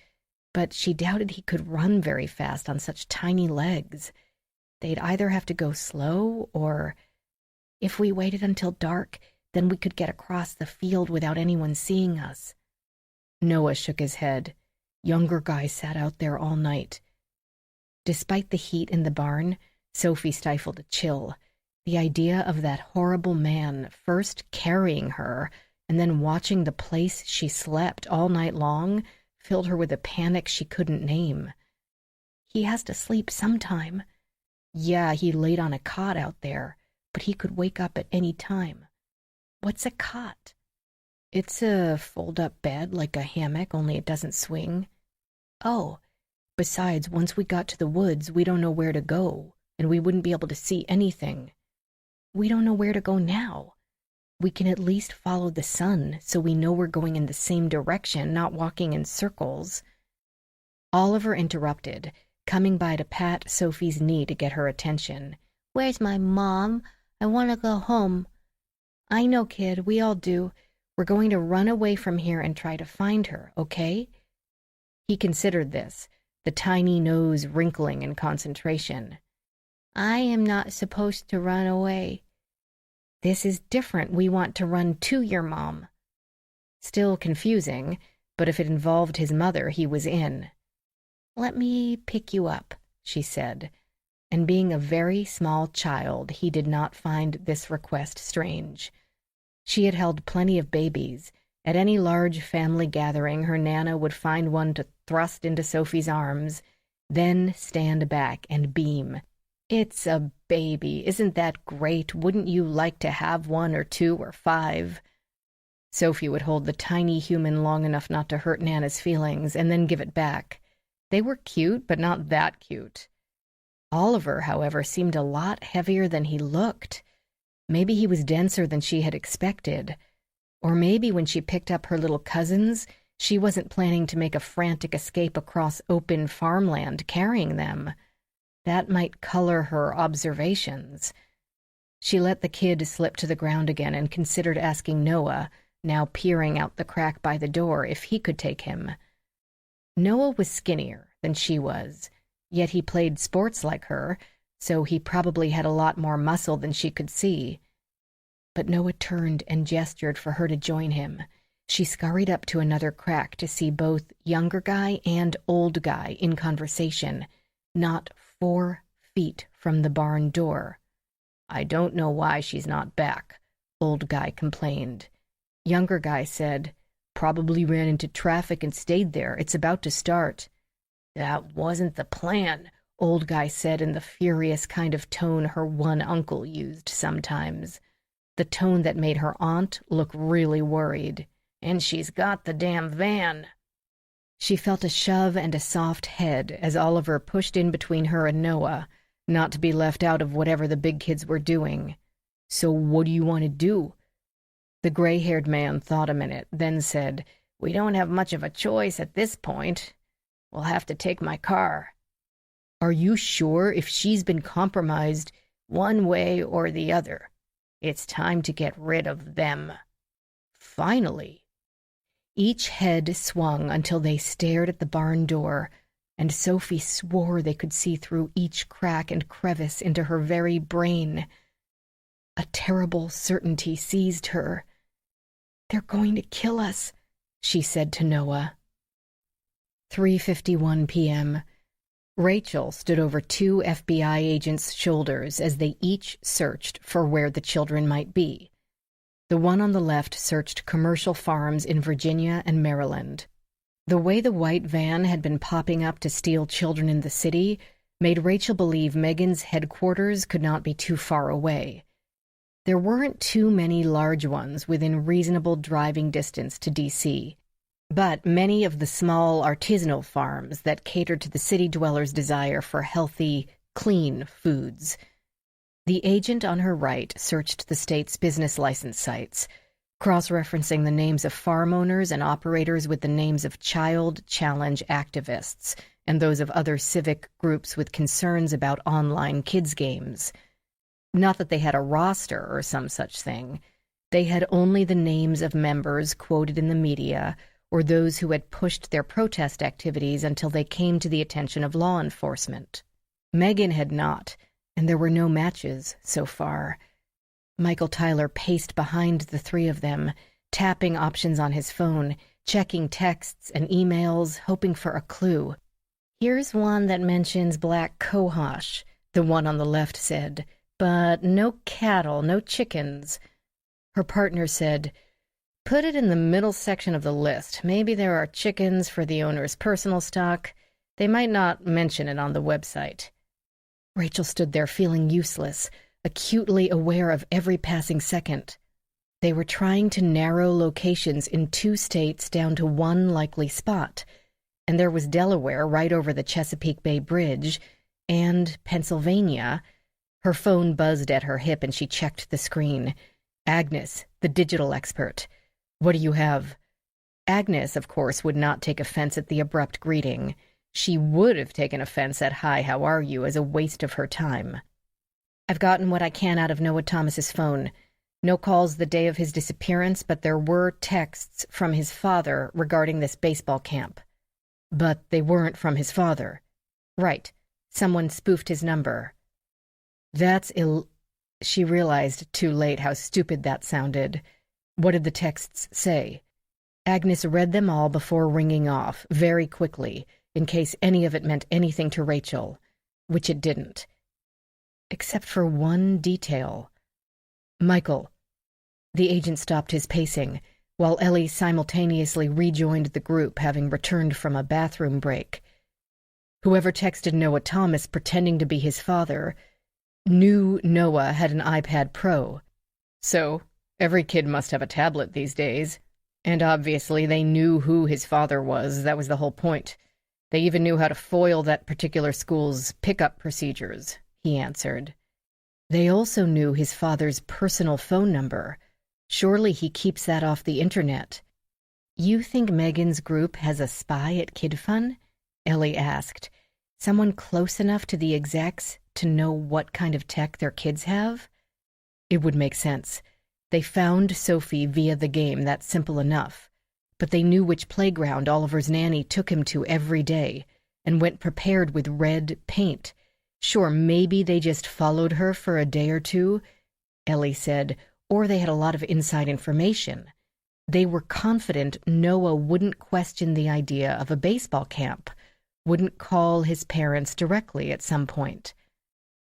A: but she doubted he could run very fast on such tiny legs. They'd either have to go slow, or if we waited until dark, then we could get across the field without anyone seeing us. Noah shook his head. Younger guy sat out there all night. Despite the heat in the barn, Sophie stifled a chill. The idea of that horrible man first carrying her and then watching the place she slept all night long filled her with a panic she couldn't name. He has to sleep sometime. Yeah, he laid on a cot out there, but he could wake up at any time. What's a cot? It's a fold-up bed, like a hammock, only it doesn't swing. Oh, besides, once we got to the woods, we don't know where to go, and we wouldn't be able to see anything. We don't know where to go now. We can at least follow the sun, so we know we're going in the same direction, not walking in circles. Oliver interrupted, coming by to pat Sophie's knee to get her attention. Where's my mom? I want to go home. I know, kid, we all do. We're going to run away from here and try to find her, okay? He considered this, the tiny nose wrinkling in concentration. I am not supposed to run away. This is different. We want to run to your mom. Still confusing, but if it involved his mother, he was in. Let me pick you up, she said, and being a very small child, he did not find this request strange. She had held plenty of babies. At any large family gathering, her Nana would find one to thrust into Sophie's arms, then stand back and beam. It's a baby. Isn't that great? Wouldn't you like to have 1 or 2 or 5? Sophie would hold the tiny human long enough not to hurt Nana's feelings, and then give it back. They were cute, but not that cute. Oliver, however, seemed a lot heavier than he looked. Maybe he was denser than she had expected. Or maybe when she picked up her little cousins, she wasn't planning to make a frantic escape across open farmland carrying them. That might color her observations. She let the kid slip to the ground again and considered asking Noah, now peering out the crack by the door, if he could take him. Noah was skinnier than she was, yet he played sports like her, so he probably had a lot more muscle than she could see. But Noah turned and gestured for her to join him. She scurried up to another crack to see both younger guy and old guy in conversation, not 4 feet from the barn door. I don't know why she's not back, old guy complained. Younger guy said, probably ran into traffic and stayed there. It's about to start. That wasn't the plan, old guy said in the furious kind of tone her one uncle used sometimes. The tone that made her aunt look really worried. And she's got the damn van. She felt a shove and a soft head as Oliver pushed in between her and Noah, not to be left out of whatever the big kids were doing. So what do you want to do? The gray-haired man thought a minute, then said, We don't have much of a choice at this point. We'll have to take my car. Are you sure? If she's been compromised one way or the other, it's time to get rid of them. Finally. Each head swung until they stared at the barn door, and Sophie swore they could see through each crack and crevice into her very brain. A terrible certainty seized her. They're going to kill us, she said to Noah. 3:51 p.m. Rachael stood over 2 FBI agents' shoulders as they each searched for where the children might be. The one on the left searched commercial farms in Virginia and Maryland. The way the white van had been popping up to steal children in the city made Rachael believe Megan's headquarters could not be too far away. There weren't too many large ones within reasonable driving distance to D.C., but many of the small artisanal farms that catered to the city dwellers' desire for healthy, clean foods. The agent on her right searched the state's business license sites, cross-referencing the names of farm owners and operators with the names of child challenge activists and those of other civic groups with concerns about online kids' games. Not that they had a roster or some such thing. They had only the names of members quoted in the media or those who had pushed their protest activities until they came to the attention of law enforcement. Megan had not, and there were no matches so far. Michael Tyler paced behind the three of them, tapping options on his phone, checking texts and emails, hoping for a clue. "Here's one that mentions black cohosh," the one on the left said, "but no cattle, no chickens." Her partner said, "Put it in the middle section of the list. Maybe there are chickens for the owner's personal stock. They might not mention it on the website." Rachael stood there feeling useless, acutely aware of every passing second. They were trying to narrow locations in 2 states down to one likely spot, and there was Delaware right over the Chesapeake Bay Bridge, and Pennsylvania. Her phone buzzed at her hip and she checked the screen. Agnes, the digital expert. "What do you have?" Agnes, of course, would not take offense at the abrupt greeting. She would have taken offense at "Hi, how are you?" as a waste of her time. "I've gotten what I can out of Noah Thomas's phone. No calls the day of his disappearance, but there were texts from his father regarding this baseball camp." "But they weren't from his father." "Right. Someone spoofed his number." "That's She realized too late how stupid that sounded. What did the texts say? Agnes read them all before ringing off, very quickly, in case any of it meant anything to Rachael, which it didn't. Except for one detail. "Michael." The agent stopped his pacing, while Ellie simultaneously rejoined the group, having returned from a bathroom break. "Whoever texted Noah Thomas pretending to be his father knew Noah had an iPad Pro. So, every kid must have a tablet these days. And obviously they knew who his father was. That was the whole point. They even knew how to foil that particular school's pickup procedures," he answered. "They also knew his father's personal phone number. Surely he keeps that off the internet." "You think Megan's group has a spy at KidFun?" Ellie asked. "Someone close enough to the execs to know what kind of tech their kids have?" "It would make sense. They found Sophie via the game, that's simple enough. But they knew which playground Oliver's nanny took him to every day, and went prepared with red paint. Sure, maybe they just followed her for a day or two," Ellie said, "or they had a lot of inside information. They were confident Noah wouldn't question the idea of a baseball camp, wouldn't call his parents directly at some point."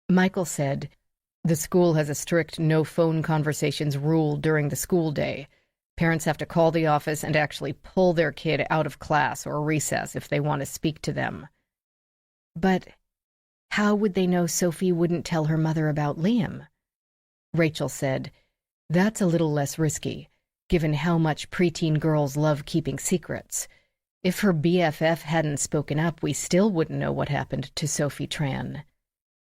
A: Michael said, "The school has a strict no phone conversations rule during the school day. Parents have to call the office and actually pull their kid out of class or recess if they want to speak to them." "But how would they know Sophie wouldn't tell her mother about Liam?" Rachael said, "That's a little less risky, given how much preteen girls love keeping secrets. If her BFF hadn't spoken up, we still wouldn't know what happened to Sophie Tran."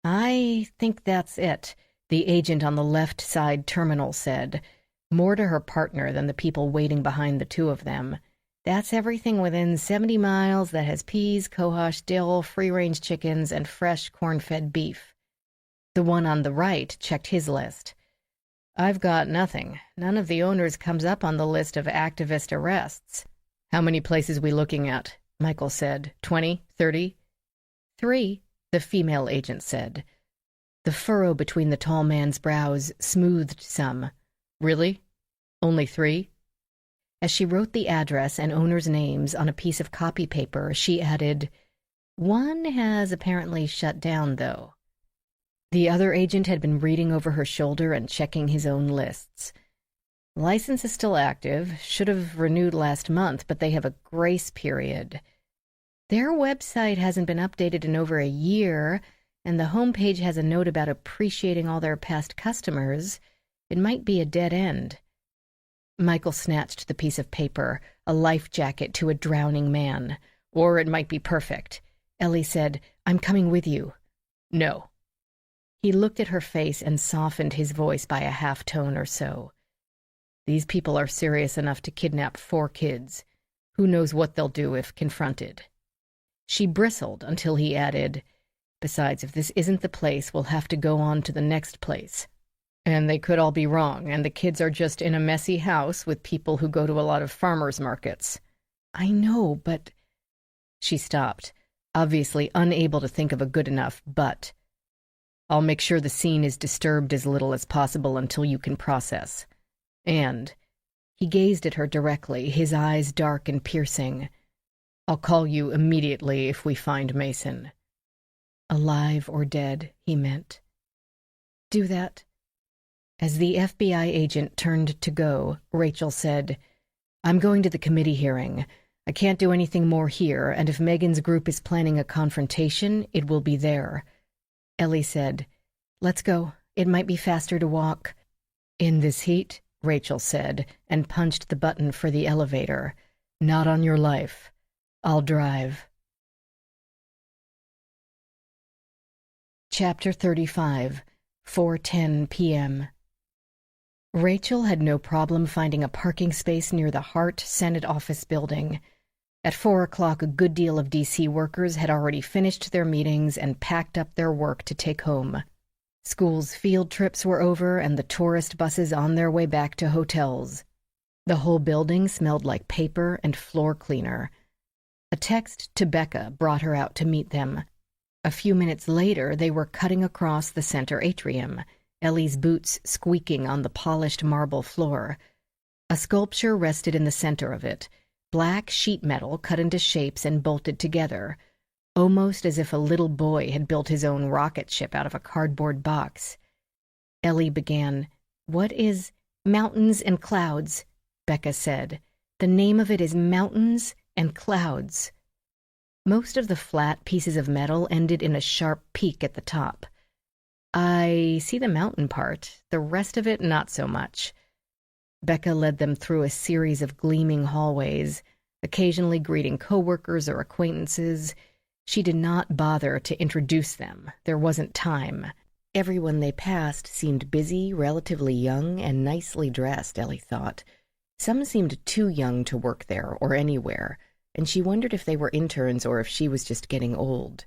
A: "I think that's it," the agent on the left side terminal said, more to her partner than the people waiting behind the two of them. "That's everything within 70 miles that has peas, cohosh, dill, free-range chickens, and fresh corn-fed beef." The one on the right checked his list. "I've got nothing. None of the owners comes up on the list of activist arrests." "How many places we looking at?" Michael said. 20? 30? 3, the female agent said. The furrow between the tall man's brows smoothed some. "Really? Only 3? As she wrote the address and owners' names on a piece of copy paper, she added, "One has apparently shut down, though." The other agent had been reading over her shoulder and checking his own lists. "License is still active, should have renewed last month, but they have a grace period. Their website hasn't been updated in over a year, and the homepage has a note about appreciating all their past customers. It might be a dead end." Michael snatched the piece of paper, a life jacket to a drowning man. "Or it might be perfect." Ellie said, "I'm coming with you." "No." He looked at her face and softened his voice by a half tone or so. "These people are serious enough to kidnap 4 kids. Who knows what they'll do if confronted." She bristled until he added, "Besides, if this isn't the place, we'll have to go on to the next place. And they could all be wrong, and the kids are just in a messy house with people who go to a lot of farmers markets." I know, but... She stopped, obviously unable to think of a good enough but. I'll make sure the scene is disturbed as little as possible until you can process. And he gazed at her directly, his eyes dark and piercing. I'll call you immediately if we find Mason. Alive or dead, he meant. Do that. As the FBI agent turned to go, Rachael said, I'm going to the committee hearing. I can't do anything more here, and if Megan's group is planning a confrontation, it will be there. Ellie said, Let's go. It might be faster to walk. In this heat, Rachael said, and punched the button for the elevator. Not on your life. I'll drive. Chapter 35, 4:10 p.m. Rachael had no problem finding a parking space near the Hart Senate office building. At 4 o'clock, a good deal of D.C. workers had already finished their meetings and packed up their work to take home. School's field trips were over and the tourist buses on their way back to hotels. The whole building smelled like paper and floor cleaner. A text to Becca brought her out to meet them. A few minutes later, they were cutting across the center atrium, Ellie's boots squeaking on the polished marble floor. A sculpture rested in the center of it, black sheet metal cut into shapes and bolted together, almost as if a little boy had built his own rocket ship out of a cardboard box. Ellie began, What is Mountains and Clouds? Becca said. The name of it is Mountains and Clouds. Most of the flat pieces of metal ended in a sharp peak at the top. I see the mountain part, the rest of it not so much. Becca led them through a series of gleaming hallways, occasionally greeting coworkers or acquaintances. She did not bother to introduce them. There wasn't time. Everyone they passed seemed busy, relatively young, and nicely dressed, Ellie thought. Some seemed too young to work there or anywhere, and she wondered if they were interns or if she was just getting old.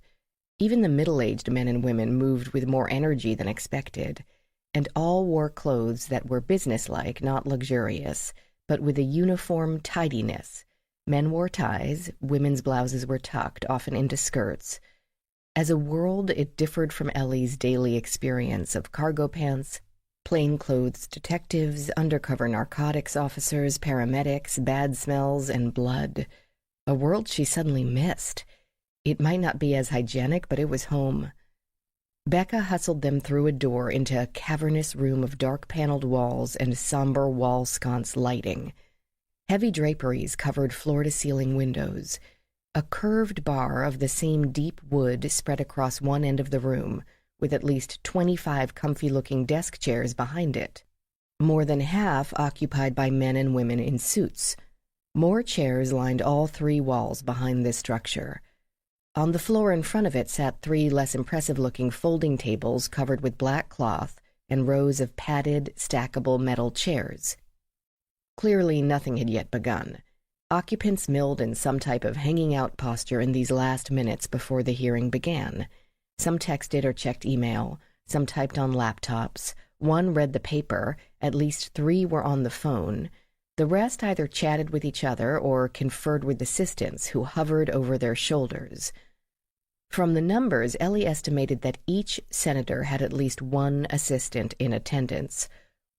A: Even the middle-aged men and women moved with more energy than expected, and all wore clothes that were businesslike, not luxurious, but with a uniform tidiness. Men wore ties, women's blouses were tucked, often into skirts. As a world, it differed from Ellie's daily experience of cargo pants, plainclothes detectives, undercover narcotics officers, paramedics, bad smells, and blood. A world she suddenly missed. It might not be as hygienic, but it was home. Becca hustled them through a door into a cavernous room of dark-paneled walls and somber wall-sconce lighting. Heavy draperies covered floor-to-ceiling windows. A curved bar of the same deep wood spread across one end of the room, with at least 25 comfy-looking desk chairs behind it, more than half occupied by men and women in suits. More chairs lined all 3 walls behind this structure. On the floor in front of it sat 3 less impressive-looking folding tables covered with black cloth and rows of padded, stackable metal chairs. Clearly nothing had yet begun. Occupants milled in some type of hanging-out posture in these last minutes before the hearing began. Some texted or checked email, some typed on laptops, one read the paper, at least 3 were on the phone. The rest either chatted with each other or conferred with assistants who hovered over their shoulders. From the numbers, Ellie estimated that each senator had at least 1 assistant in attendance,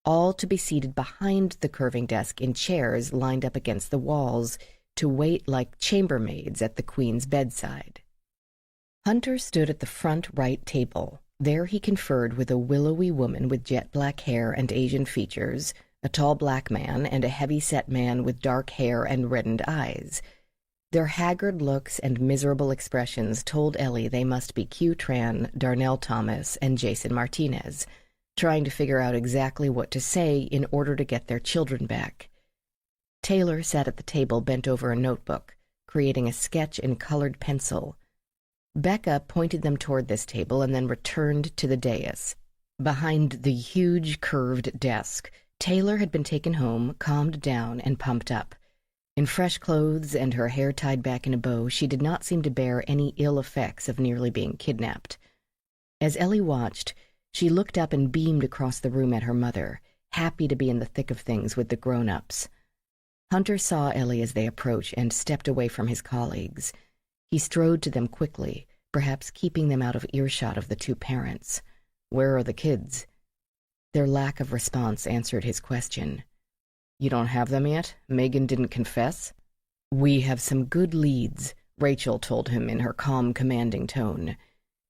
A: all to be seated behind the curving desk in chairs lined up against the walls to wait like chambermaids at the Queen's bedside. Hunter stood at the front right table. There he conferred with a willowy woman with jet-black hair and Asian features, a tall black man, and a heavy-set man with dark hair and reddened eyes. Their haggard looks and miserable expressions told Ellie they must be Q Tran, Darnell Thomas, and Jason Martinez, trying to figure out exactly what to say in order to get their children back. Taylor sat at the table bent over a notebook, creating a sketch in colored pencil. Becca pointed them toward this table and then returned to the dais. Behind the huge curved desk, Taylor had been taken home, calmed down, and pumped up. In fresh clothes and her hair tied back in a bow, she did not seem to bear any ill effects of nearly being kidnapped. As Ellie watched, she looked up and beamed across the room at her mother, happy to be in the thick of things with the grown-ups.
B: Hunter saw Ellie as they approached and stepped away from his colleagues. He strode to them quickly, perhaps keeping them out of earshot of the two parents. "Where are the kids?" Their lack of response answered his question. "You don't have them yet? Megan didn't confess?" "We have some good leads," Rachael told him in her calm, commanding tone.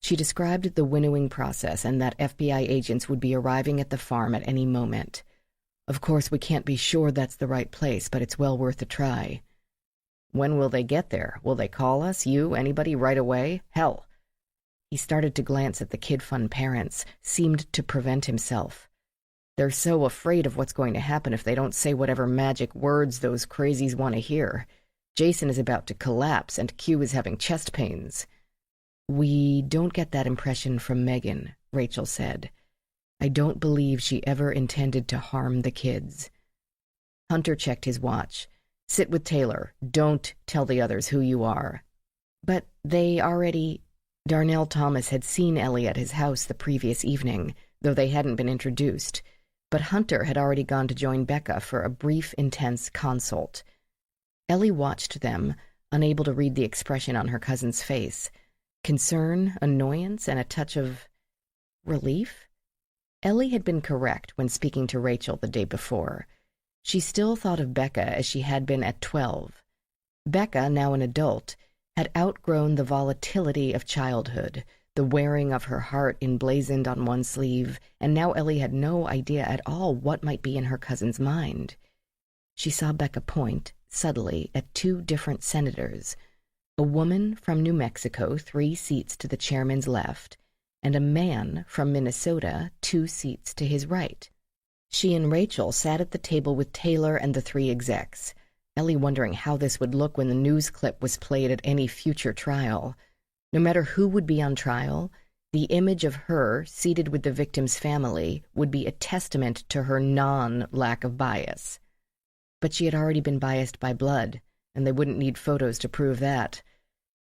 B: She described the winnowing process and that FBI agents would be arriving at the farm at any moment. "Of course, we can't be sure that's the right place, but it's well worth a try." "When will they get there? Will they call us, you, anybody, right away? Hell." He started to glance at the kid-fun parents, seemed to prevent himself. "They're so afraid of what's going to happen if they don't say whatever magic words those crazies want to hear. Jason is about to collapse, and Q is having chest pains." "We don't get that impression from Megan," Rachael said. "I don't believe she ever intended to harm the kids." Hunter checked his watch. "Sit with Taylor. Don't tell the others who you are." "But they already—" Darnell Thomas had seen Ellie at his house the previous evening, though they hadn't been introduced. But Hunter had already gone to join Becca for a brief, intense consult. Ellie watched them, unable to read the expression on her cousin's face. Concern, annoyance, and a touch of relief? Ellie had been correct when speaking to Rachael the day before. She still thought of Becca as she had been at 12. Becca, now an adult, had outgrown the volatility of childhood, the wearing of her heart emblazoned on one sleeve, and now Ellie had no idea at all what might be in her cousin's mind. She saw Becca point, subtly, at two different senators, a woman from New Mexico 3 seats to the chairman's left, and a man from Minnesota 2 seats to his right. She and Rachael sat at the table with Taylor and the 3 execs, Ellie wondering how this would look when the news clip was played at any future trial. No matter who would be on trial, the image of her seated with the victim's family would be a testament to her lack of bias. But she had already been biased by blood, and they wouldn't need photos to prove that.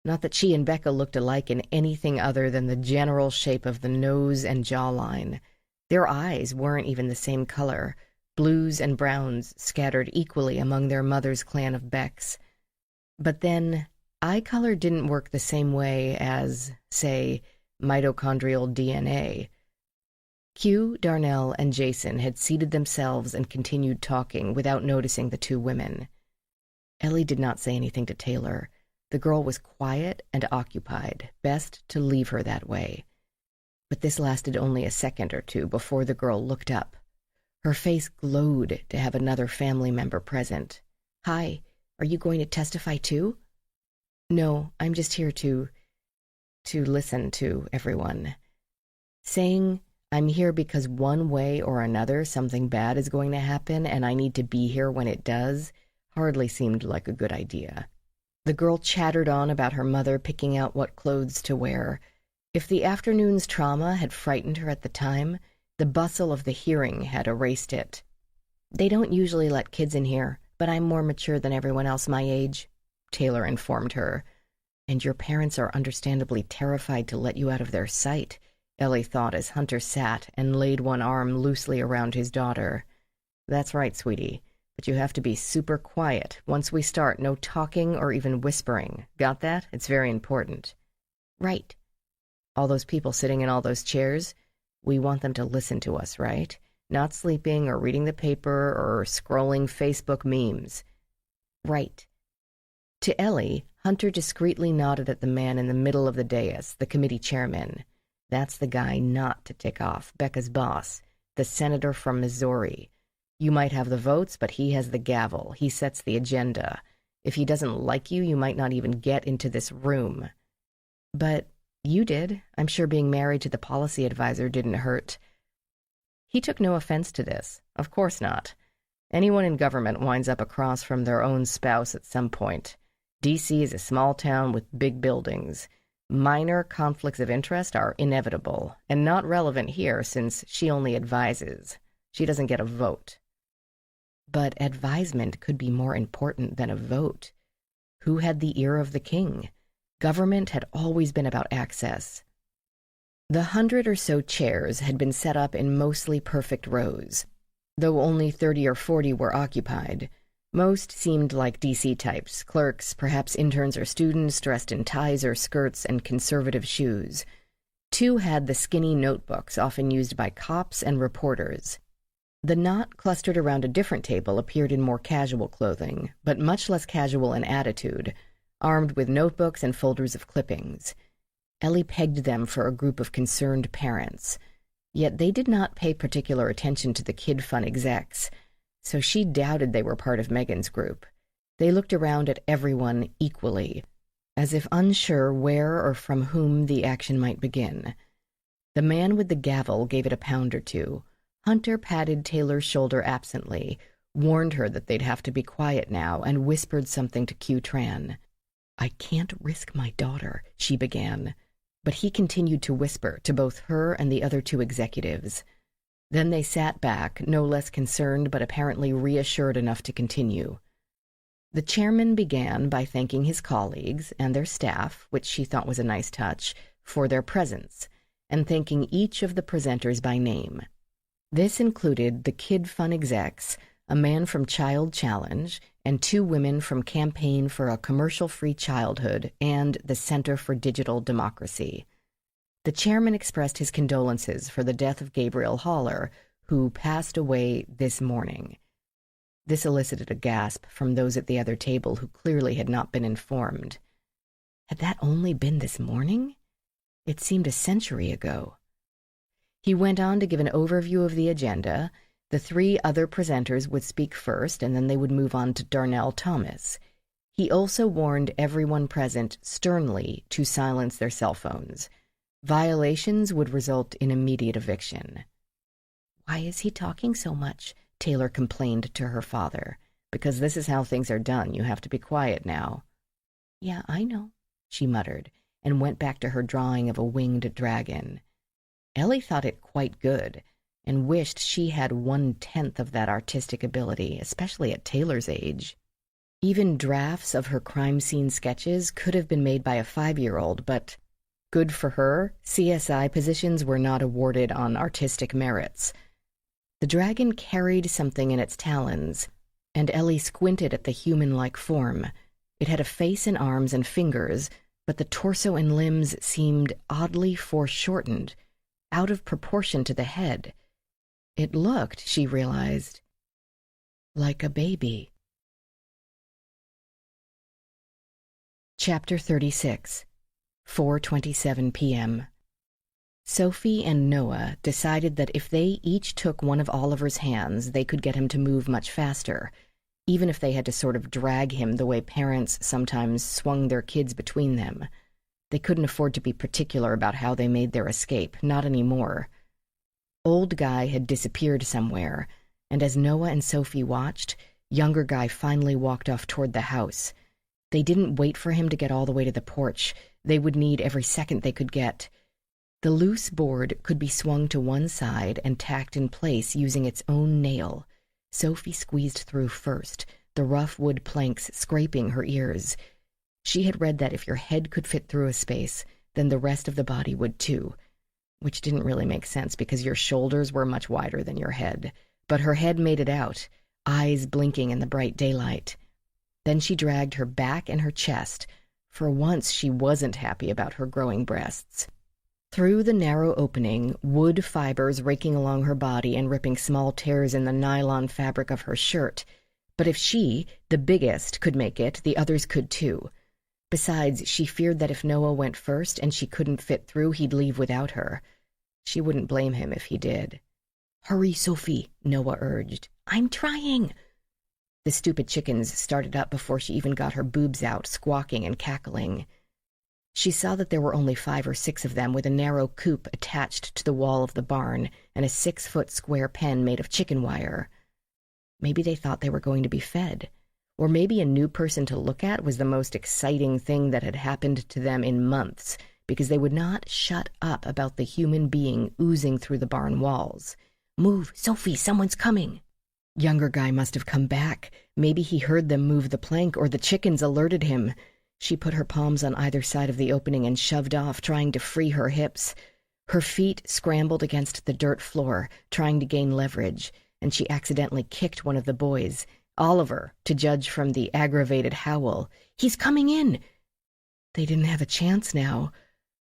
B: Not that she and Becca looked alike in anything other than the general shape of the nose and jawline. Their eyes weren't even the same color, blues and browns scattered equally among their mother's clan of Becks. But then, eye color didn't work the same way as, say, mitochondrial DNA. Q, Darnell, and Jason had seated themselves and continued talking without noticing the 2 women. Ellie did not say anything to Taylor. The girl was quiet and occupied, best to leave her that way. But this lasted only a second or 2 before the girl looked up. Her face glowed to have another family member present. "Hi, are you going to testify too?" "No, I'm just here to listen to everyone." Saying, "I'm here because one way or another something bad is going to happen and I need to be here when it does," hardly seemed like a good idea. The girl chattered on about her mother picking out what clothes to wear. If the afternoon's trauma had frightened her at the time, the bustle of the hearing had erased it. "They don't usually let kids in here, but I'm more mature than everyone else my age," Taylor informed her. "And your parents are understandably terrified to let you out of their sight," Ellie thought as Hunter sat and laid one arm loosely around his daughter. "That's right, sweetie. But you have to be super quiet. Once we start, no talking or even whispering. Got that? It's very important." "Right." "All those people sitting in all those chairs, we want them to listen to us, right? Not sleeping or reading the paper or scrolling Facebook memes." "Right." To Ellie, Hunter discreetly nodded at the man in the middle of the dais, the committee chairman. That's the guy not to tick off, Becca's boss, the senator from Missouri. You might have the votes, but he has the gavel. He sets the agenda. If he doesn't like you, you might not even get into this room. But you did. I'm sure being married to the policy advisor didn't hurt. He took no offense to this. Of course not. Anyone in government winds up across from their own spouse at some point. D.C. is a small town with big buildings. Minor conflicts of interest are inevitable, and not relevant here since she only advises. She doesn't get a vote. But advisement could be more important than a vote. Who had the ear of the king? Government had always been about access. The 100 or so chairs had been set up in mostly perfect rows, though only 30 or 40 were occupied. Most seemed like DC types, clerks, perhaps interns or students dressed in ties or skirts and conservative shoes. 2 had the skinny notebooks often used by cops and reporters. The knot clustered around a different table appeared in more casual clothing, but much less casual in attitude, armed with notebooks and folders of clippings. Ellie pegged them for a group of concerned parents. Yet they did not pay particular attention to the kid fun execs, so she doubted they were part of Megan's group. They looked around at everyone equally, as if unsure where or from whom the action might begin. The man with the gavel gave it a pound or two. Hunter patted Taylor's shoulder absently, warned her that they'd have to be quiet now, and whispered something to Q Tran. "I can't risk my daughter," she began, but he continued to whisper to both her and the other 2 executives. Then they sat back, no less concerned but apparently reassured enough to continue. The chairman began by thanking his colleagues and their staff, which she thought was a nice touch, for their presence, and thanking each of the presenters by name. This included the Kid Fun execs, a man from Child Challenge, and 2 women from Campaign for a Commercial-Free Childhood and the Center for Digital Democracy. The chairman expressed his condolences for the death of Gabriel Haller, who passed away this morning. This elicited a gasp from those at the other table who clearly had not been informed. Had that only been this morning? It seemed a century ago. He went on to give an overview of the agenda. The 3 other presenters would speak first, and then they would move on to Darnell Thomas. He also warned everyone present sternly to silence their cell phones. Violations would result in immediate eviction. "Why is he talking so much?" Taylor complained to her father. "Because this is how things are done. You have to be quiet now." "Yeah, I know," she muttered, and went back to her drawing of a winged dragon. Ellie thought it quite good, and wished she had 1/10 of that artistic ability, especially at Taylor's age. Even drafts of her crime scene sketches could have been made by a 5-year-old, but good for her, CSI positions were not awarded on artistic merits. The dragon carried something in its talons, and Ellie squinted at the human-like form. It had a face and arms and fingers, but the torso and limbs seemed oddly foreshortened, out of proportion to the head. It looked, she realized, like a baby. Chapter 36, 4:27 p.m. Sophie and Noah decided that if they each took one of Oliver's hands, they could get him to move much faster, even if they had to sort of drag him the way parents sometimes swung their kids between them. They couldn't afford to be particular about how they made their escape, not anymore. Old Guy had disappeared somewhere, and as Noah and Sophie watched, Younger Guy finally walked off toward the house. They didn't wait for him to get all the way to the porch. They would need every second they could get. The loose board could be swung to one side and tacked in place using its own nail. Sophie squeezed through first, the rough wood planks scraping her ears. She had read that if your head could fit through a space, then the rest of the body would too, which didn't really make sense because your shoulders were much wider than your head. But her head made it out, eyes blinking in the bright daylight. Then she dragged her back and her chest. For once she wasn't happy about her growing breasts. Through the narrow opening, wood fibers raking along her body and ripping small tears in the nylon fabric of her shirt. But if she, the biggest, could make it, the others could too. Besides, she feared that if Noah went first and she couldn't fit through, he'd leave without her. She wouldn't blame him if he did. "Hurry, Sophie," Noah urged. "I'm trying." The stupid chickens started up before she even got her boobs out, squawking and cackling. She saw that there were only 5 or 6 of them with a narrow coop attached to the wall of the barn and a 6-foot square pen made of chicken wire. Maybe they thought they were going to be fed. Or maybe a new person to look at was the most exciting thing that had happened to them in months, because they would not shut up about the human being oozing through the barn walls. "Move, Sophie, someone's coming." Younger Guy must have come back. Maybe he heard them move the plank, or the chickens alerted him. She put her palms on either side of the opening and shoved off, trying to free her hips. Her feet scrambled against the dirt floor, trying to gain leverage, and she accidentally kicked one of the boys, Oliver, to judge from the aggravated howl. "He's coming in!" They didn't have a chance now.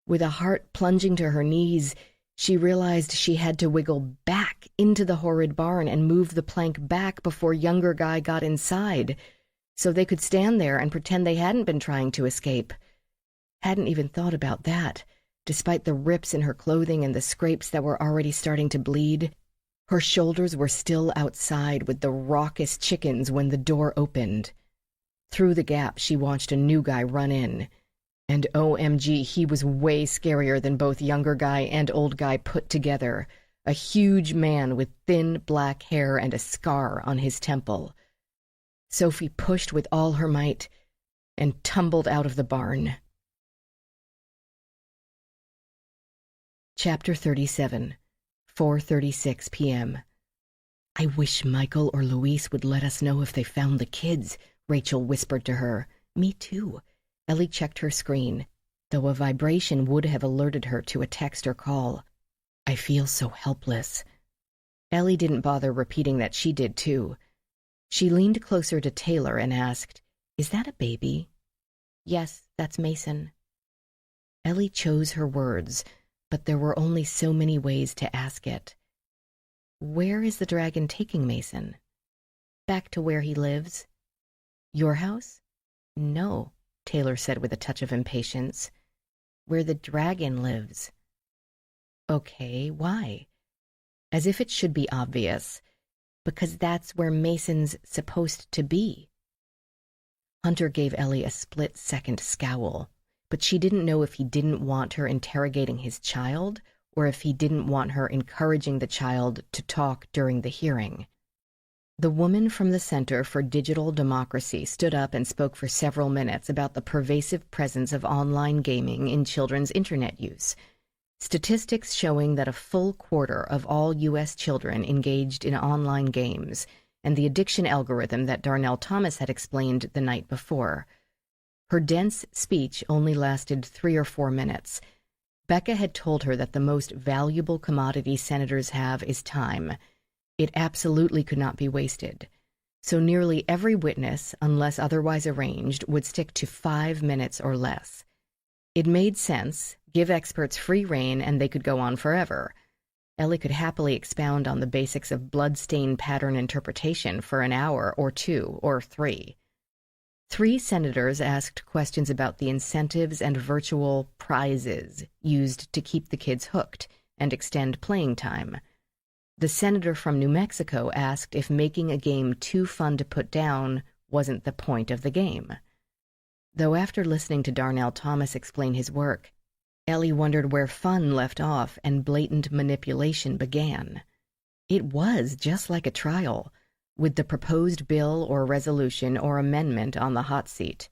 B: With a heart plunging to her knees, she realized she had to wiggle back into the horrid barn and move the plank back before younger guy got inside, so they could stand there and pretend they hadn't been trying to escape. Hadn't even thought about that, despite the rips in her clothing and the scrapes that were already starting to bleed. Her shoulders were still outside with the raucous chickens when the door opened. Through the gap, she watched a new guy run in. And OMG, he was way scarier than both younger guy and old guy put together. A huge man with thin black hair and a scar on his temple. Sophie pushed with all her might and tumbled out of the barn. Chapter 37, 4:36 p.m. "I wish Michael or Luis would let us know if they found the kids," Rachael whispered to her. "Me too." Ellie checked her screen, though a vibration would have alerted her to a text or call. "I feel so helpless." Ellie didn't bother repeating that she did too. She leaned closer to Taylor and asked, "Is that a baby?" "Yes, that's Mason." Ellie chose her words, but there were only so many ways to ask it. "Where is the dragon taking Mason?" "Back to where he lives." "Your house?" "No," Taylor said with a touch of impatience. "Where the dragon lives." "Okay, why?" As if it should be obvious. "Because that's where Mason's supposed to be." Hunter gave Ellie a split-second scowl, but she didn't know if he didn't want her interrogating his child or if he didn't want her encouraging the child to talk during the hearing. The woman from the Center for Digital Democracy stood up and spoke for several minutes about the pervasive presence of online gaming in children's internet use. Statistics showing that a full quarter of all U.S. children engaged in online games, and the addiction algorithm that Darnell Thomas had explained the night before. Her dense speech only lasted 3 or 4 minutes. Becca had told her that the most valuable commodity senators have is time. It absolutely could not be wasted. So nearly every witness, unless otherwise arranged, would stick to 5 minutes or less. It made sense. Give experts free rein and they could go on forever. Ellie could happily expound on the basics of blood-stain pattern interpretation for an hour or 2 or 3. 3 senators asked questions about the incentives and virtual prizes used to keep the kids hooked and extend playing time. The senator from New Mexico asked if making a game too fun to put down wasn't the point of the game. Though after listening to Darnell Thomas explain his work, Ellie wondered where fun left off and blatant manipulation began. It was just like a trial, with the proposed bill or resolution or amendment on the hot seat.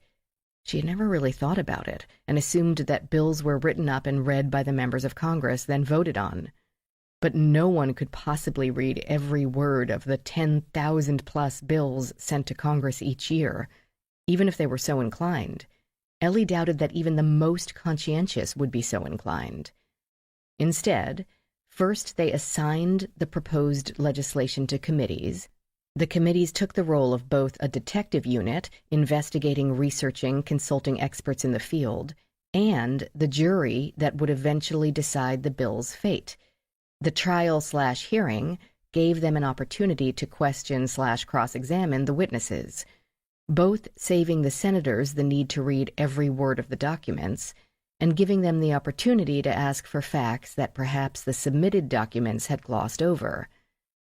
B: She had never really thought about it and assumed that bills were written up and read by the members of Congress, then voted on. But no one could possibly read every word of the 10,000-plus bills sent to Congress each year, even if they were so inclined. Ellie doubted that even the most conscientious would be so inclined. Instead, first they assigned the proposed legislation to committees. The committees took the role of both a detective unit, investigating, researching, consulting experts in the field, and the jury that would eventually decide the bill's fate. The trial/hearing gave them an opportunity to question/cross-examine the witnesses, both saving the senators the need to read every word of the documents and giving them the opportunity to ask for facts that perhaps the submitted documents had glossed over.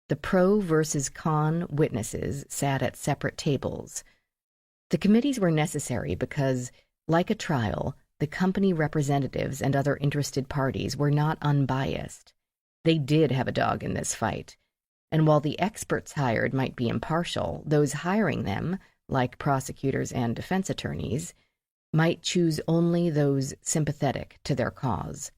B: The pro versus con witnesses sat at separate tables. The committees were necessary because, like a trial, the company representatives and other interested parties were not unbiased. They did have a dog in this fight. And while the experts hired might be impartial, those hiring them, like prosecutors and defense attorneys, might choose only those sympathetic to their cause.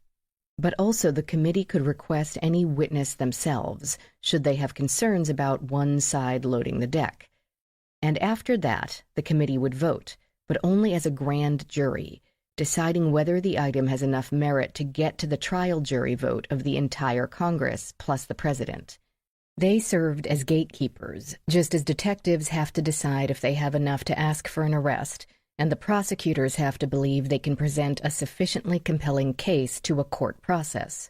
B: But also the committee could request any witness themselves, should they have concerns about one side loading the deck. And after that, the committee would vote, but only as a grand jury, deciding whether the item has enough merit to get to the trial jury vote of the entire Congress plus the president.
A: They served as gatekeepers, just as detectives have to decide if they have enough to ask for an arrest, and the prosecutors have to believe they can present a sufficiently compelling case to a court process.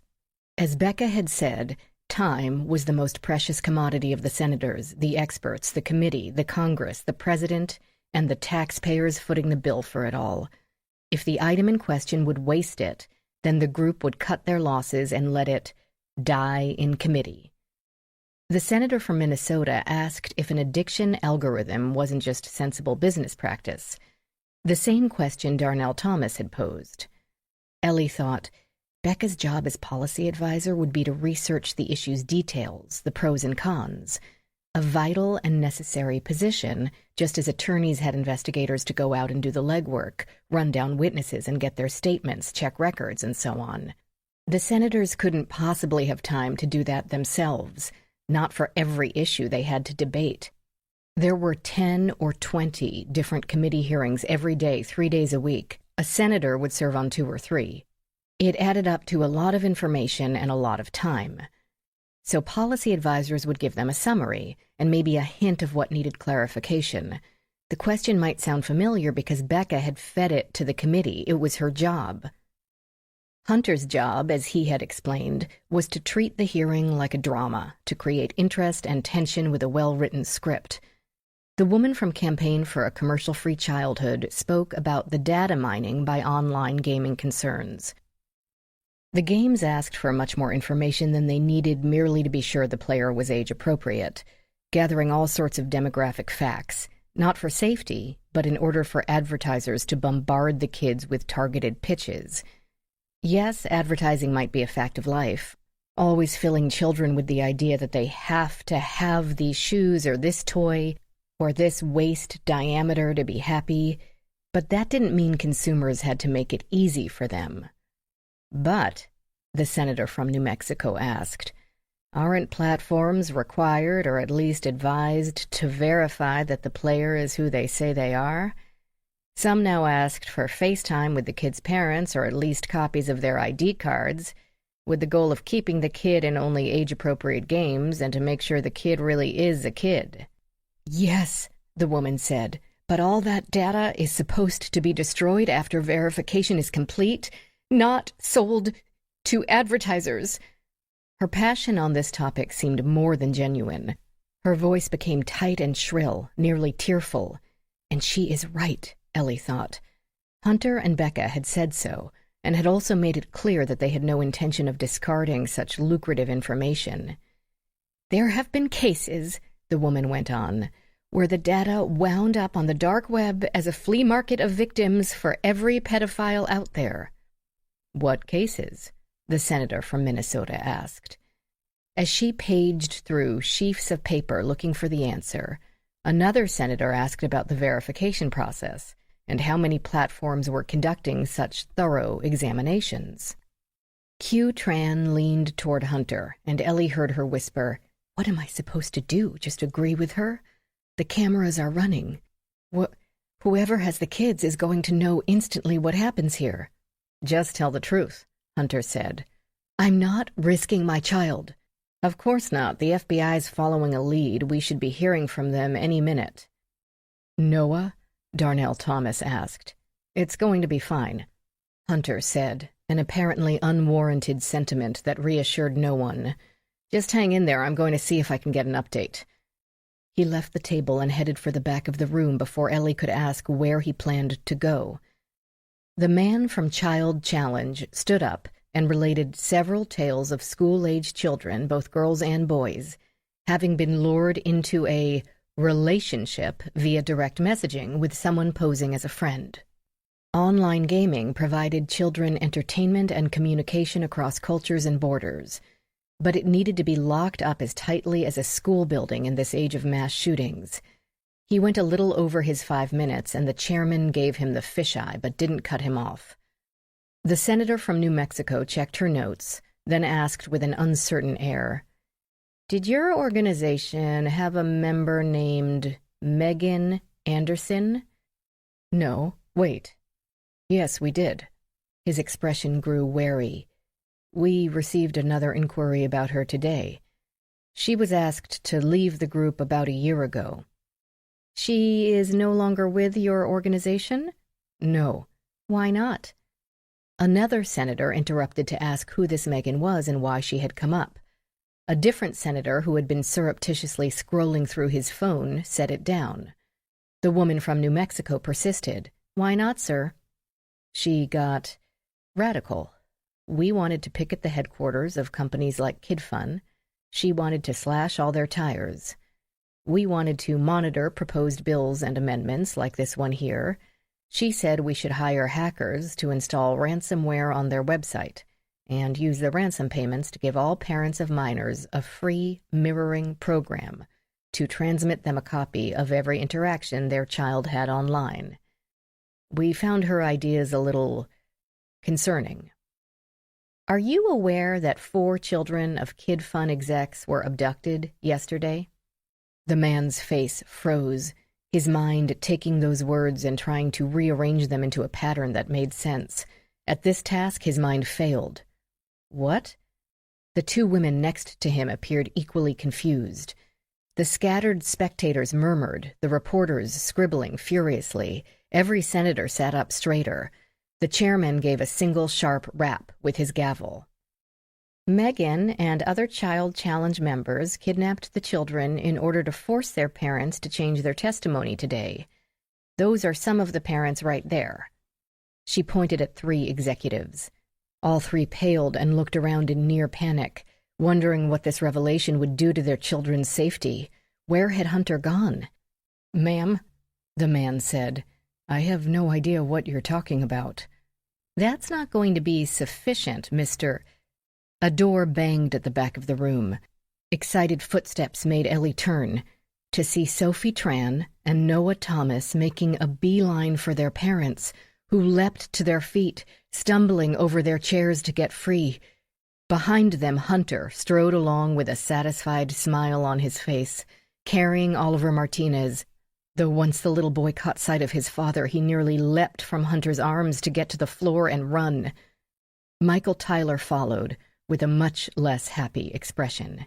A: As Becca had said, time was the most precious commodity of the senators, the experts, the committee, the Congress, the president, and the taxpayers footing the bill for it all. If the item in question would waste it, then the group would cut their losses and let it die in committee. The senator from Minnesota asked if an addiction algorithm wasn't just sensible business practice. The same question Darnell Thomas had posed. Ellie thought, Becca's job as policy advisor would be to research the issue's details, the pros and cons. A vital and necessary position, just as attorneys had investigators to go out and do the legwork, run down witnesses and get their statements, check records, and so on. The senators couldn't possibly have time to do that themselves, not for every issue they had to debate. There were 10 or 20 different committee hearings every day, 3 days a week. A senator would serve on 2 or 3. It added up to a lot of information and a lot of time. So policy advisors would give them a summary and maybe a hint of what needed clarification. The question might sound familiar because Becca had fed it to the committee. It was her job. Hunter's job, as he had explained, was to treat the hearing like a drama, to create interest and tension with a well-written script. The woman from Campaign for a Commercial-Free Childhood spoke about the data mining by online gaming concerns. The games asked for much more information than they needed merely to be sure the player was age-appropriate, gathering all sorts of demographic facts, not for safety, but in order for advertisers to bombard the kids with targeted pitches. Yes, advertising might be a fact of life, always filling children with the idea that they have to have these shoes or this toy or this waist diameter to be happy, but that didn't mean consumers had to make it easy for them. But, the senator from New Mexico asked, aren't platforms required or at least advised to verify that the player is who they say they are? Some now asked for FaceTime with the kid's parents or at least copies of their ID cards, with the goal of keeping the kid in only age-appropriate games and to make sure the kid really is a kid. Yes, the woman said, but all that data is supposed to be destroyed after verification is complete, not sold to advertisers. Her passion on this topic seemed more than genuine. Her voice became tight and shrill, nearly tearful. And she is right, Ellie thought. Hunter and Becca had said so, and had also made it clear that they had no intention of discarding such lucrative information. There have been cases, the woman went on, where the data wound up on the dark web as a flea market of victims for every pedophile out there. What cases? The senator from Minnesota asked. As she paged through sheafs of paper looking for the answer, another senator asked about the verification process and how many platforms were conducting such thorough examinations. Q Tran leaned toward Hunter, and Ellie heard her whisper, "What am I supposed to do? Just agree with her? The cameras are running. Whoever has the kids is going to know instantly what happens here." "Just tell the truth," Hunter said. "I'm not risking my child." "Of course not. The FBI's following a lead. We should be hearing from them any minute." "Noah?" Darnell Thomas asked. "It's going to be fine," Hunter said, an apparently unwarranted sentiment that reassured no one. "Just hang in there. I'm going to see if I can get an update." He left the table and headed for the back of the room before Ellie could ask where he planned to go. The man from Child Challenge stood up and related several tales of school-aged children, both girls and boys, having been lured into a relationship via direct messaging with someone posing as a friend. Online gaming provided children entertainment and communication across cultures and borders, but it needed to be locked up as tightly as a school building in this age of mass shootings. He went a little over his 5 minutes, and the chairman gave him the fisheye, but didn't cut him off. The senator from New Mexico checked her notes, then asked with an uncertain air, "Did your organization have a member named Megan Anderson?" "No, wait. Yes, we did." His expression grew wary. "We received another inquiry about her today. She was asked to leave the group about a year ago. She is no longer with your organization?
B: No.
A: Why not? Another senator interrupted to ask who this Megan was and why she had come up. A different senator, who had been surreptitiously scrolling through his phone, set it down. The woman from New Mexico persisted. Why not, sir? She got radical. We wanted to picket the headquarters of companies like Kid Fun. She wanted to slash all their tires. We wanted to monitor proposed bills and amendments like this one here. She said we should hire hackers to install ransomware on their website and use the ransom payments to give all parents of minors a free mirroring program to transmit them a copy of every interaction their child had online. We found her ideas a little concerning. Are you aware that 4 children of Kid Fun execs were abducted yesterday? The man's face froze, his mind taking those words and trying to rearrange them into a pattern that made sense. At this task, his mind failed. What? The 2 women next to him appeared equally confused. The scattered spectators murmured, the reporters scribbling furiously. Every senator sat up straighter. The chairman gave a single sharp rap with his gavel. Megan and other Child Challenge members kidnapped the children in order to force their parents to change their testimony today. Those are some of the parents right there. She pointed at 3 executives. All 3 paled and looked around in near panic, wondering what this revelation would do to their children's safety. Where had Hunter gone?
B: Ma'am, the man said, I have no idea what you're talking about.
A: That's not going to be sufficient, Mr. A door banged at the back of the room. Excited footsteps made Ellie turn to see Sophie Tran and Noah Thomas making a beeline for their parents, who leapt to their feet, stumbling over their chairs to get free. Behind them, Hunter strode along with a satisfied smile on his face, carrying Oliver Martinez. Though once the little boy caught sight of his father, he nearly leapt from Hunter's arms to get to the floor and run. Michael Tyler followed, with a much less happy expression.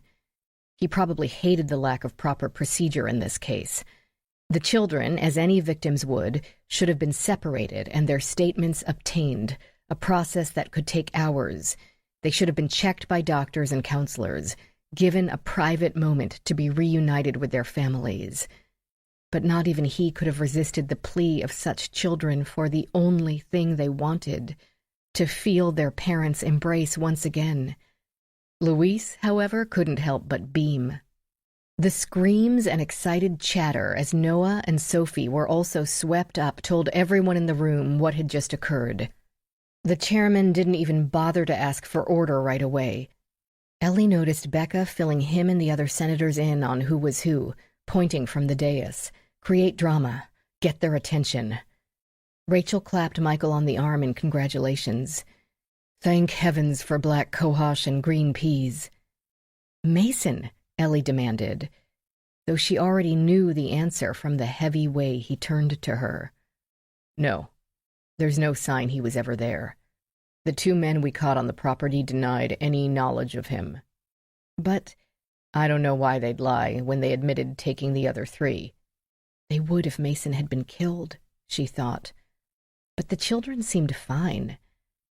A: He probably hated the lack of proper procedure in this case. The children, as any victims would, should have been separated and their statements obtained, a process that could take hours. They should have been checked by doctors and counselors, given a private moment to be reunited with their families. But not even he could have resisted the plea of such children for the only thing they wanted, to feel their parents' embrace once again. Luis, however, couldn't help but beam. The screams and excited chatter as Noah and Sophie were also swept up told everyone in the room what had just occurred. The chairman didn't even bother to ask for order right away. Ellie noticed Becca filling him and the other senators in on who was who, pointing from the dais. Create drama. Get their attention. Rachael clapped Michael on the arm in congratulations. Thank heavens for black cohosh and green peas. Mason, Ellie demanded, though she already knew the answer from the heavy way he turned to her.
B: No, there's no sign he was ever there. The 2 men we caught on the property denied any knowledge of him.
A: But
B: I don't know why they'd lie when they admitted taking the other 3.
A: They would if Mason had been killed, she thought. But the children seemed fine.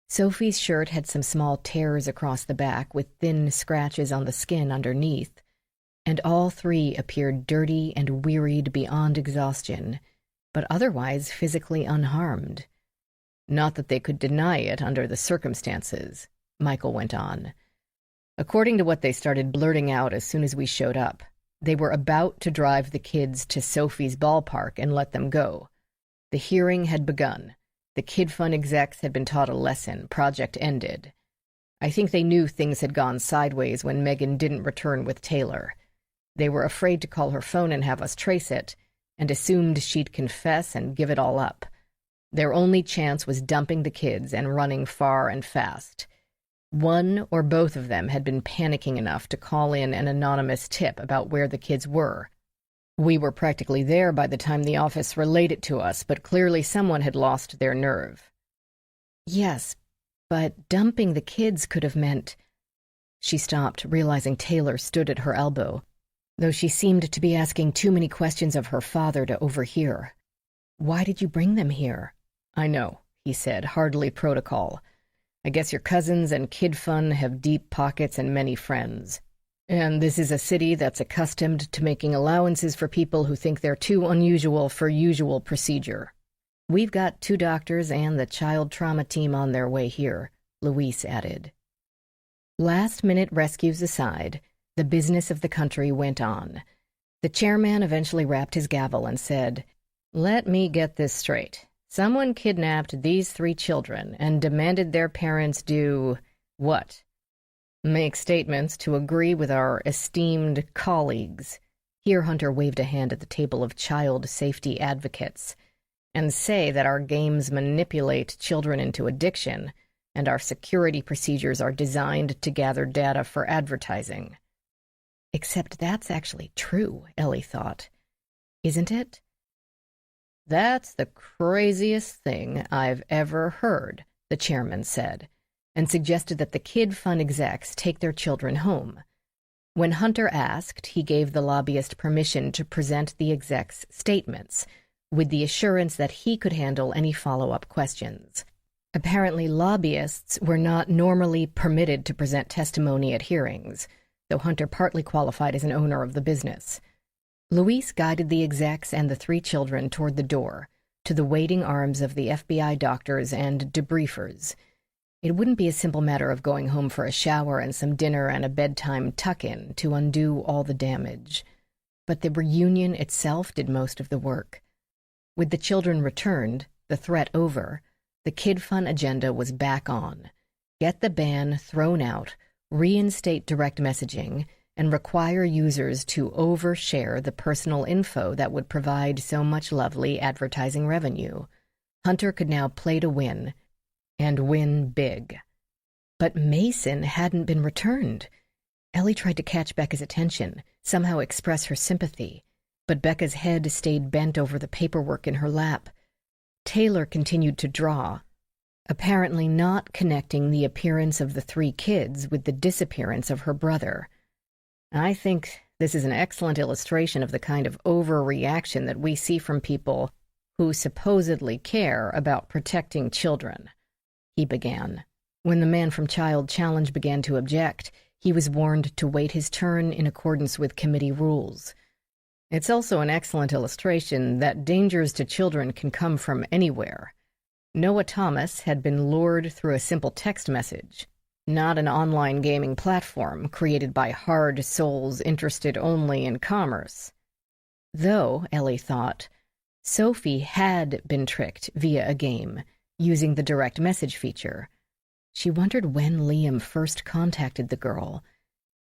A: Sophie's shirt had some small tears across the back with thin scratches on the skin underneath, and all 3 appeared dirty and wearied beyond exhaustion, but otherwise physically unharmed.
B: Not that they could deny it under the circumstances, Michael went on. According to what they started blurting out as soon as we showed up, they were about to drive the kids to Sophie's ballpark and let them go. The hearing had begun. The Kid Fun execs had been taught a lesson. Project ended. I think they knew things had gone sideways when Megan didn't return with Taylor. They were afraid to call her phone and have us trace it, and assumed she'd confess and give it all up. Their only chance was dumping the kids and running far and fast. One or both of them had been panicking enough to call in an anonymous tip about where the kids were. We were practically there by the time the office relayed it to us, but clearly someone had lost their nerve.
A: Yes, but dumping the kids could have meant... She stopped, realizing Taylor stood at her elbow, though she seemed to be asking too many questions of her father to overhear. "Why did you bring them here?"
B: "I know," he said, hardly protocol. "I guess your cousins and kid fun have deep pockets and many friends. And this is a city that's accustomed to making allowances for people who think they're too unusual for usual procedure. We've got 2 doctors and the child trauma team on their way here," Louise added. Last-minute rescues aside, the business of the country went on. The chairman eventually rapped his gavel and said, "Let me get this straight. Someone kidnapped these 3 children and demanded their parents do what? Make statements to agree with our esteemed colleagues." Here Hunter waved a hand at the table of child safety advocates. "And say that our games manipulate children into addiction, and our security procedures are designed to gather data for advertising."
A: Except that's actually true, Ellie thought. Isn't it?
B: "That's the craziest thing I've ever heard," the chairman said, and suggested that the kid fun execs take their children home. When Hunter asked, he gave the lobbyist permission to present the execs' statements, with the assurance that he could handle any follow-up questions. Apparently, lobbyists were not normally permitted to present testimony at hearings, though Hunter partly qualified as an owner of the business. Louise guided the execs and the 3 children toward the door, to the waiting arms of the FBI doctors and debriefers. It wouldn't be a simple matter of going home for a shower and some dinner and a bedtime tuck-in to undo all the damage. But the reunion itself did most of the work. With the children returned, the threat over, the kid fun agenda was back on. Get the ban thrown out, reinstate direct messaging, and require users to overshare the personal info that would provide so much lovely advertising revenue. Hunter could now play to win, and win big. But Mason hadn't been returned. Ellie tried to catch Becca's attention, somehow express her sympathy, but Becca's head stayed bent over the paperwork in her lap. Taylor continued to draw, apparently not connecting the appearance of the 3 kids with the disappearance of her brother. "I think this is an excellent illustration of the kind of overreaction that we see from people who supposedly care about protecting children," he began. When the man from Child Challenge began to object, he was warned to wait his turn in accordance with committee rules. "It's also an excellent illustration that dangers to children can come from anywhere. Noah Thomas had been lured through a simple text message, not an online gaming platform created by hard souls interested only in commerce." Though, Ellie thought, Sophie had been tricked via a game, using the direct message feature. She wondered when Liam first contacted the girl.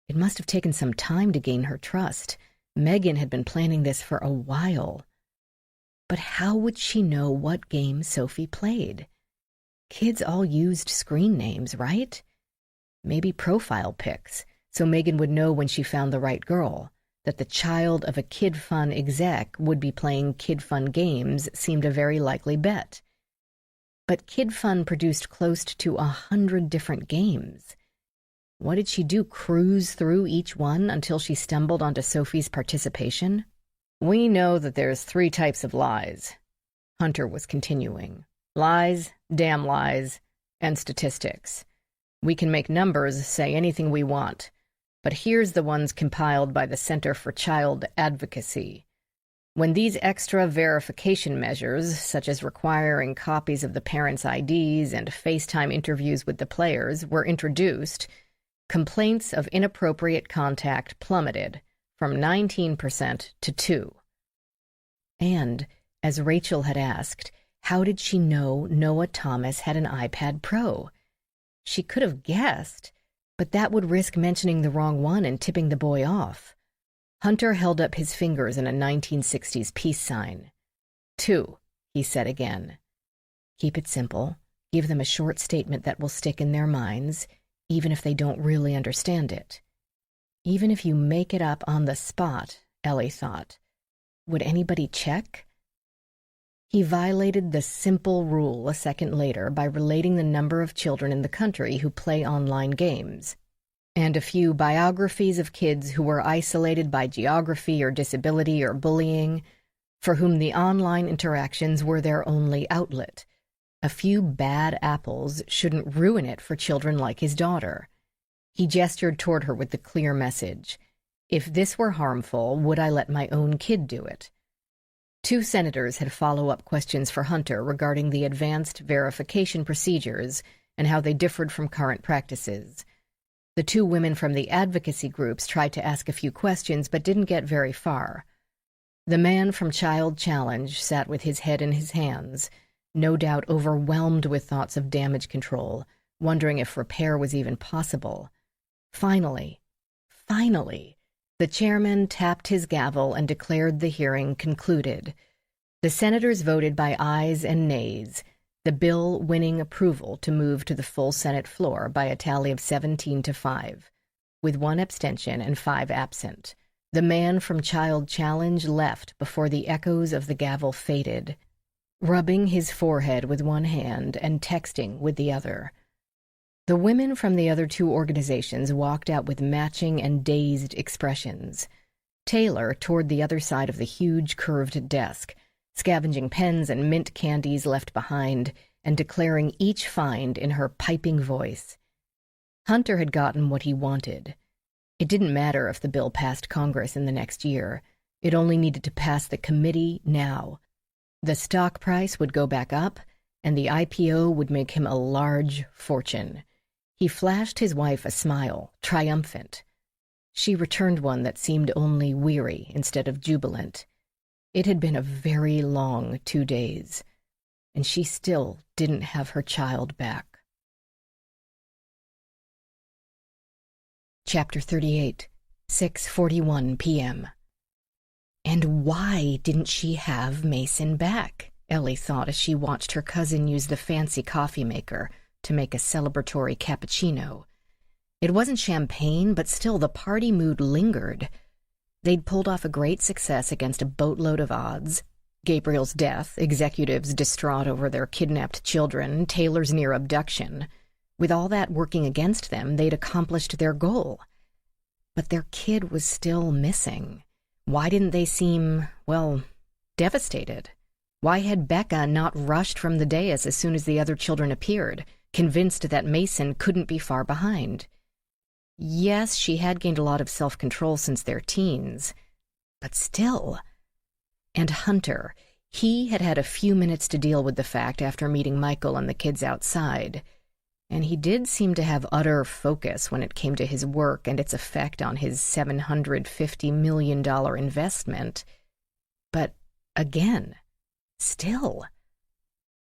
B: It must have taken some time to gain her trust. Megan had been planning this for a while. But how would she know what game Sophie played? Kids all used screen names, right? Maybe profile pics, so Megan would know when she found the right girl. That the child of a Kid Fun exec would be playing Kid Fun games seemed a very likely bet. But Kid Fun produced close to 100 different games. What did she do, cruise through each one until she stumbled onto Sophie's participation? "We know that there's 3 types of lies," Hunter was continuing. "Lies, damn lies, and statistics. We can make numbers say anything we want, but here's the ones compiled by the Center for Child Advocacy. When these extra verification measures, such as requiring copies of the parents' IDs and FaceTime interviews with the players, were introduced, complaints of inappropriate contact plummeted from 19% to 2%. And, as Rachael had asked, how did she know Noah Thomas had an iPad Pro? She could have guessed, but that would risk mentioning the wrong one and tipping the boy off. Hunter held up his fingers in a 1960s peace sign. 2, he said again. Keep it simple. Give them a short statement that will stick in their minds, even if they don't really understand it. Even if you make it up on the spot, Ellie thought. Would anybody check? He violated the simple rule a second later by relating the number of children in the country who play online games.
A: and a few biographies of kids who were isolated by geography or disability or bullying, for whom the online interactions were their only outlet. A few bad apples shouldn't ruin it for children like his daughter. He gestured toward her with the clear message, "If this were harmful, would I let my own kid do it?" 2 senators had follow-up questions for Hunter regarding the advanced verification procedures and how they differed from current practices. The 2 women from the advocacy groups tried to ask a few questions but didn't get very far. The man from Child Challenge sat with his head in his hands, no doubt overwhelmed with thoughts of damage control, wondering if repair was even possible. Finally, the chairman tapped his gavel and declared the hearing concluded. The senators voted by ayes and nays, the bill winning approval to move to the full Senate floor by a tally of 17-5, with 1 abstention and 5 absent. The man from Child Challenge left before the echoes of the gavel faded, rubbing his forehead with one hand and texting with the other. The women from the other 2 organizations walked out with matching and dazed expressions. Taylor toured the other side of the huge curved desk, scavenging pens and mint candies left behind and declaring each find in her piping voice. Hunter had gotten what he wanted. It didn't matter if the bill passed Congress in the next year. It only needed to pass the committee now. The stock price would go back up, and the IPO would make him a large fortune. He flashed his wife a smile, triumphant. She returned one that seemed only weary instead of jubilant. It had been a very long 2 days, and she still didn't have her child back. Chapter 38, 6:41 p.m. And why didn't she have Mason back? Ellie thought as she watched her cousin use the fancy coffee maker to make a celebratory cappuccino. It wasn't champagne, but still the party mood lingered. They'd pulled off a great success against a boatload of odds. Gabriel's death, executives distraught over their kidnapped children, Taylor's near abduction. With all that working against them, they'd accomplished their goal. But their kid was still missing. Why didn't they seem, devastated? Why had Becca not rushed from the dais as soon as the other children appeared, convinced that Mason couldn't be far behind? Yes, she had gained a lot of self-control since their teens, but still. And Hunter, he had had a few minutes to deal with the fact after meeting Michael and the kids outside, and he did seem to have utter focus when it came to his work and its effect on his $750 million investment. But again, still.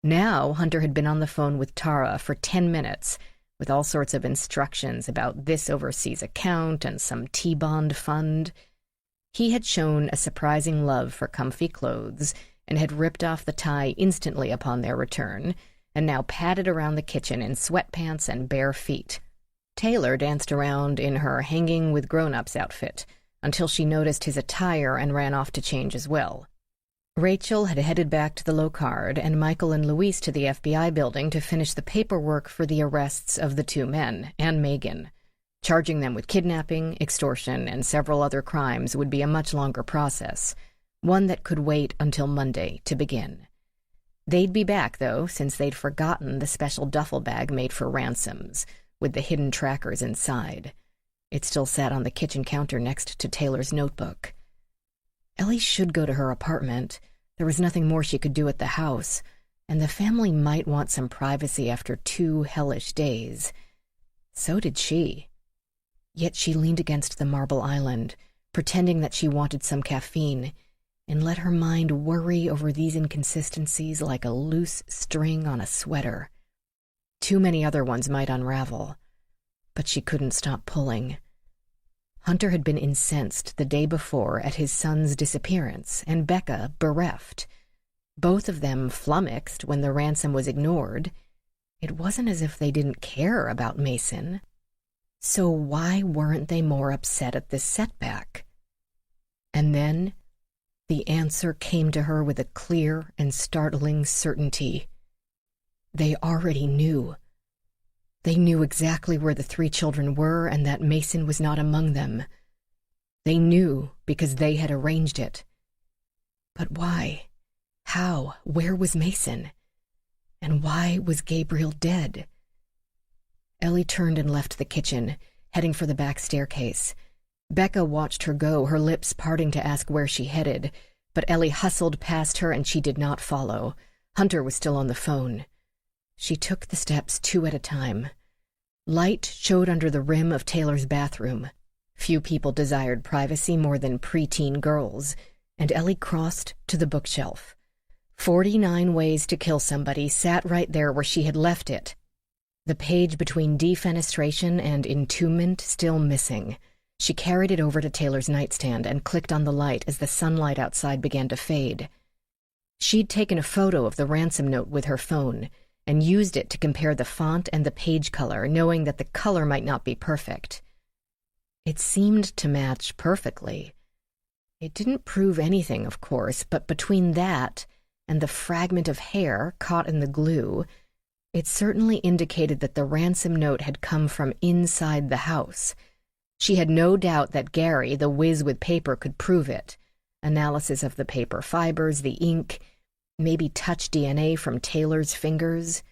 A: Now Hunter had been on the phone with Tara for 10 minutes, with all sorts of instructions about this overseas account and some T-bond fund. He had shown a surprising love for comfy clothes and had ripped off the tie instantly upon their return, and now padded around the kitchen in sweatpants and bare feet. Taylor danced around in her hanging with grown-ups outfit until she noticed his attire and ran off to change as well. Rachael had headed back to the Locard, and Michael and Luis to the FBI building to finish the paperwork for the arrests of the 2 men, and Megan. Charging them with kidnapping, extortion, and several other crimes would be a much longer process, one that could wait until Monday to begin. They'd be back, though, since they'd forgotten the special duffel bag made for ransoms, with the hidden trackers inside. It still sat on the kitchen counter next to Taylor's notebook. Ellie should go to her apartment. There was nothing more she could do at the house, and the family might want some privacy after 2 hellish days. So did she. Yet she leaned against the marble island, pretending that she wanted some caffeine, and let her mind worry over these inconsistencies like a loose string on a sweater. Too many other ones might unravel, but she couldn't stop pulling. Hunter had been incensed the day before at his son's disappearance, and Becca bereft. Both of them flummoxed when the ransom was ignored. It wasn't as if they didn't care about Mason. So why weren't they more upset at this setback? And then the answer came to her with a clear and startling certainty. They already knew. They knew exactly where the 3 children were and that Mason was not among them. They knew because they had arranged it. But why? How? Where was Mason? And why was Gabriel dead? Ellie turned and left the kitchen, heading for the back staircase. Becca watched her go, her lips parting to ask where she headed, but Ellie hustled past her and she did not follow. Hunter was still on the phone. She took the steps 2 at a time. Light showed under the rim of Taylor's bathroom. Few people desired privacy more than preteen girls, and Ellie crossed to the bookshelf. 49 Ways to Kill Somebody sat right there where she had left it. The page between defenestration and entombment still missing. She carried it over to Taylor's nightstand and clicked on the light as the sunlight outside began to fade. She'd taken a photo of the ransom note with her phone and used it to compare the font and the page color, knowing that the color might not be perfect. It seemed to match perfectly. It didn't prove anything, of course, but between that and the fragment of hair caught in the glue, it certainly indicated that the ransom note had come from inside the house. She had no doubt that Gary, the whiz with paper, could prove it. Analysis of the paper fibers, the ink, maybe touch DNA from Taylor's fingers.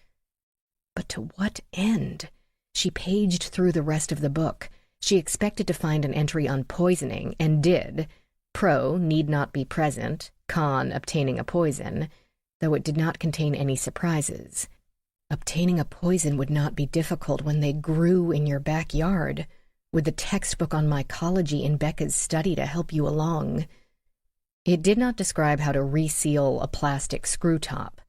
A: But to what end? She paged through the rest of the book. She expected to find an entry on poisoning, and did. Pro, need not be present. Con, obtaining a poison, though it did not contain any surprises. Obtaining a poison would not be difficult when they grew in your backyard, with the textbook on mycology in Becca's study to help you along. It did not describe how to reseal a plastic screw top,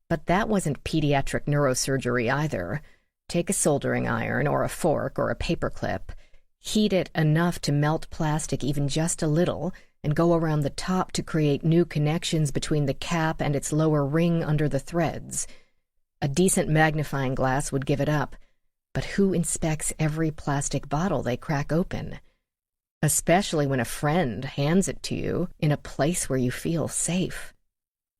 A: but that wasn't pediatric neurosurgery either. Take a soldering iron or a fork or a paperclip, heat it enough to melt plastic even just a little, and go around the top to create new connections between the cap and its lower ring under the threads. A decent magnifying glass would give it up, but who inspects every plastic bottle they crack open? Especially when a friend hands it to you in a place where you feel safe.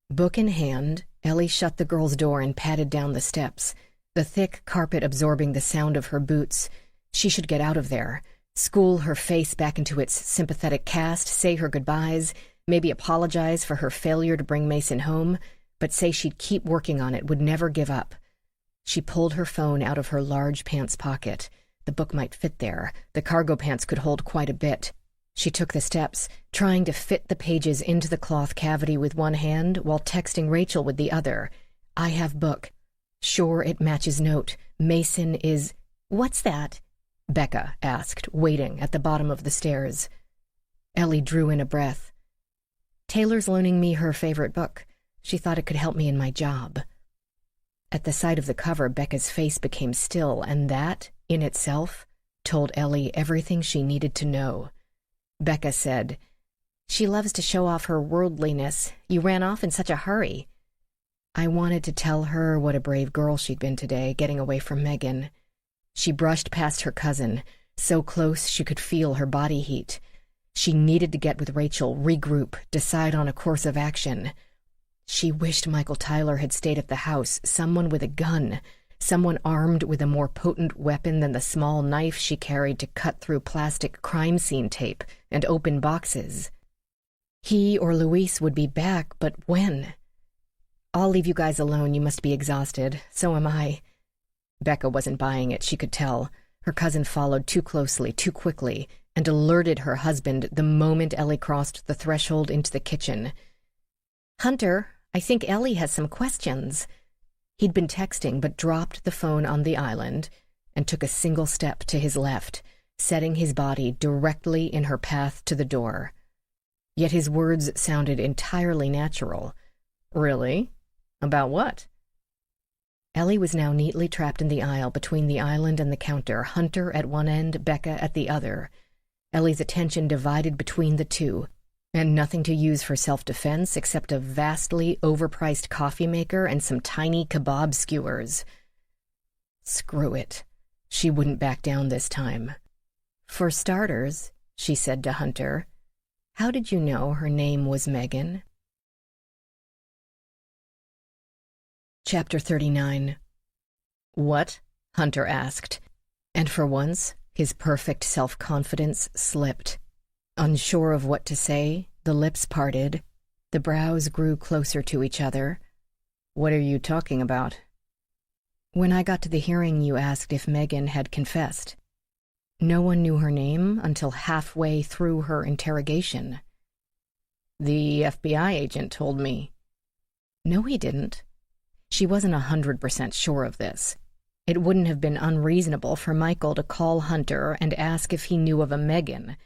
A: Book in hand, Ellie shut the girl's door and padded down the steps, the thick carpet absorbing the sound of her boots. She should get out of there, school her face back into its sympathetic cast, say her goodbyes, maybe apologize for her failure to bring Mason home, but say she'd keep working on it, would never give up. She pulled her phone out of her large pants pocket. The book might fit there. The cargo pants could hold quite a bit. She took the steps, trying to fit the pages into the cloth cavity with one hand while texting Rachael with the other. I have book. Sure, it matches note. Mason is... What's that? Becca asked, waiting at the bottom of the stairs. Ellie drew in a breath. Taylor's loaning me her favorite book. She thought it could help me in my job. At the sight of the cover, Becca's face became still, and that, in itself, told Ellie everything she needed to know. Becca said, She loves to show off her worldliness. You ran off in such a hurry. I wanted to tell her what a brave girl she'd been today, getting away from Megan. She brushed past her cousin, so close she could feel her body heat. She needed to get with Rachael, regroup, decide on a course of action. She wished Michael Tyler had stayed at the house, someone with a gun, someone armed with a more potent weapon than the small knife she carried to cut through plastic crime scene tape and open boxes. He or Luis would be back, but when? I'll leave you guys alone. You must be exhausted. So am I. Becca wasn't buying it, she could tell. Her cousin followed too closely, too quickly, and alerted her husband the moment Ellie crossed the threshold into the kitchen. Hunter, I think Ellie has some questions. He'd been texting but dropped the phone on the island and took a single step to his left, setting his body directly in her path to the door. Yet his words sounded entirely natural. Really? About what? Ellie was now neatly trapped in the aisle between the island and the counter, Hunter at one end, Becca at the other. Ellie's attention divided between the two, and nothing to use for self-defense except a vastly overpriced coffee maker and some tiny kebab skewers. Screw it. She wouldn't back down this time. For starters, she said to Hunter, how did you know her name was Megan? Chapter 39. What? Hunter asked, and for once, his perfect self-confidence slipped. Unsure of what to say, the lips parted, the brows grew closer to each other.
B: What are you talking about?
A: When I got to the hearing, you asked if Megan had confessed. No one knew her name until halfway through her interrogation.
B: The FBI agent told me.
A: No, he didn't. She wasn't 100% sure of this. It wouldn't have been unreasonable for Michael to call Hunter and ask if he knew of a Megan,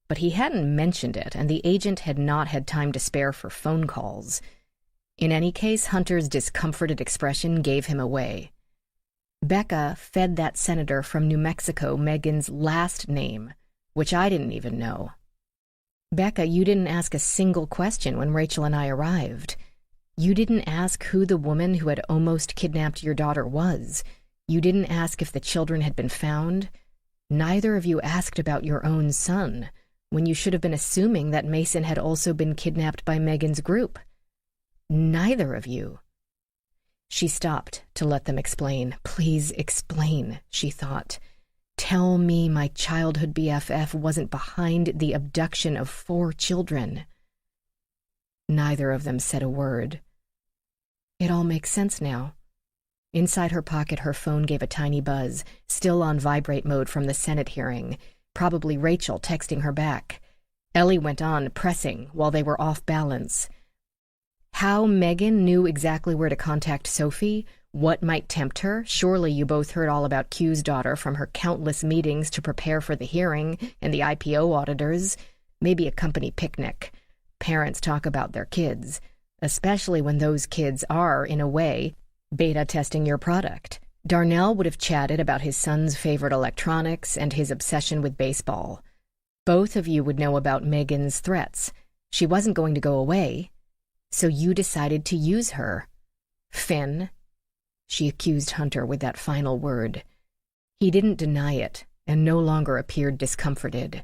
A: but he hadn't mentioned it, and the agent had not had time to spare for phone calls. In any case, Hunter's discomforted expression gave him away. Becca fed that senator from New Mexico Megan's last name, which I didn't even know. Becca, you didn't ask a single question when Rachael and I arrived. You didn't ask who the woman who had almost kidnapped your daughter was. You didn't ask if the children had been found. Neither of you asked about your own son, when you should have been assuming that Mason had also been kidnapped by Megan's group. Neither of you. She stopped to let them explain. Please explain, she thought. Tell me my childhood BFF wasn't behind the abduction of 4 children. Neither of them said a word. It all makes sense now. Inside her pocket, her phone gave a tiny buzz, still on vibrate mode from the Senate hearing, probably Rachael texting her back. Ellie went on, pressing, while they were off balance. How Megan knew exactly where to contact Sophie, what might tempt her. Surely you both heard all about Q's daughter from her countless meetings to prepare for the hearing and the IPO auditors. Maybe a company picnic. Parents talk about their kids, especially when those kids are, in a way, beta testing your product. Darnell would have chatted about his son's favorite electronics and his obsession with baseball. Both of you would know about Megan's threats. She wasn't going to go away, so you decided to use her. Finn. She accused Hunter with that final word. He didn't deny it, and no longer appeared discomforted.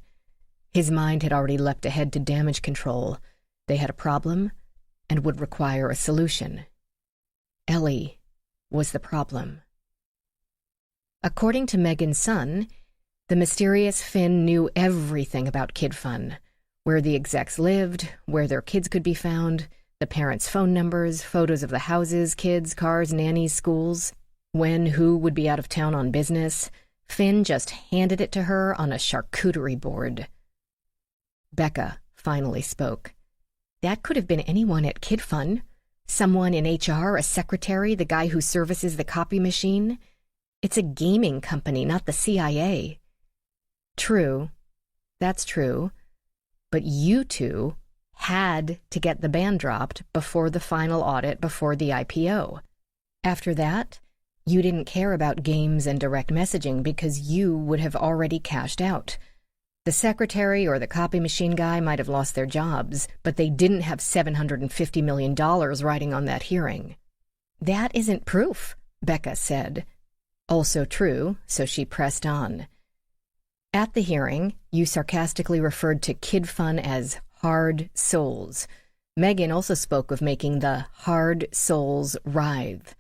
A: His mind had already leapt ahead to damage control. They had a problem, and would require a solution. Ellie was the problem. According to Megan's son, the mysterious Finn knew everything about Kid Fun, where the execs lived, where their kids could be found, the parents' phone numbers, photos of the houses, kids, cars, nannies, schools, when who would be out of town on business. Finn just handed it to her on a charcuterie board. Becca finally spoke. That could have been anyone at Kid Fun. Someone in HR, a secretary, the guy who services the copy machine. It's a gaming company, not the CIA. True. That's true. But you two had to get the ban dropped before the final audit, before the IPO. After that, you didn't care about games and direct messaging because you would have already cashed out. The secretary or the copy machine guy might have lost their jobs, but they didn't have $750 million riding on that hearing. That isn't proof, Becca said. Also true, so she pressed on. At the hearing, you sarcastically referred to Kid Fun as hard souls. Megan also spoke of making the hard souls writhe.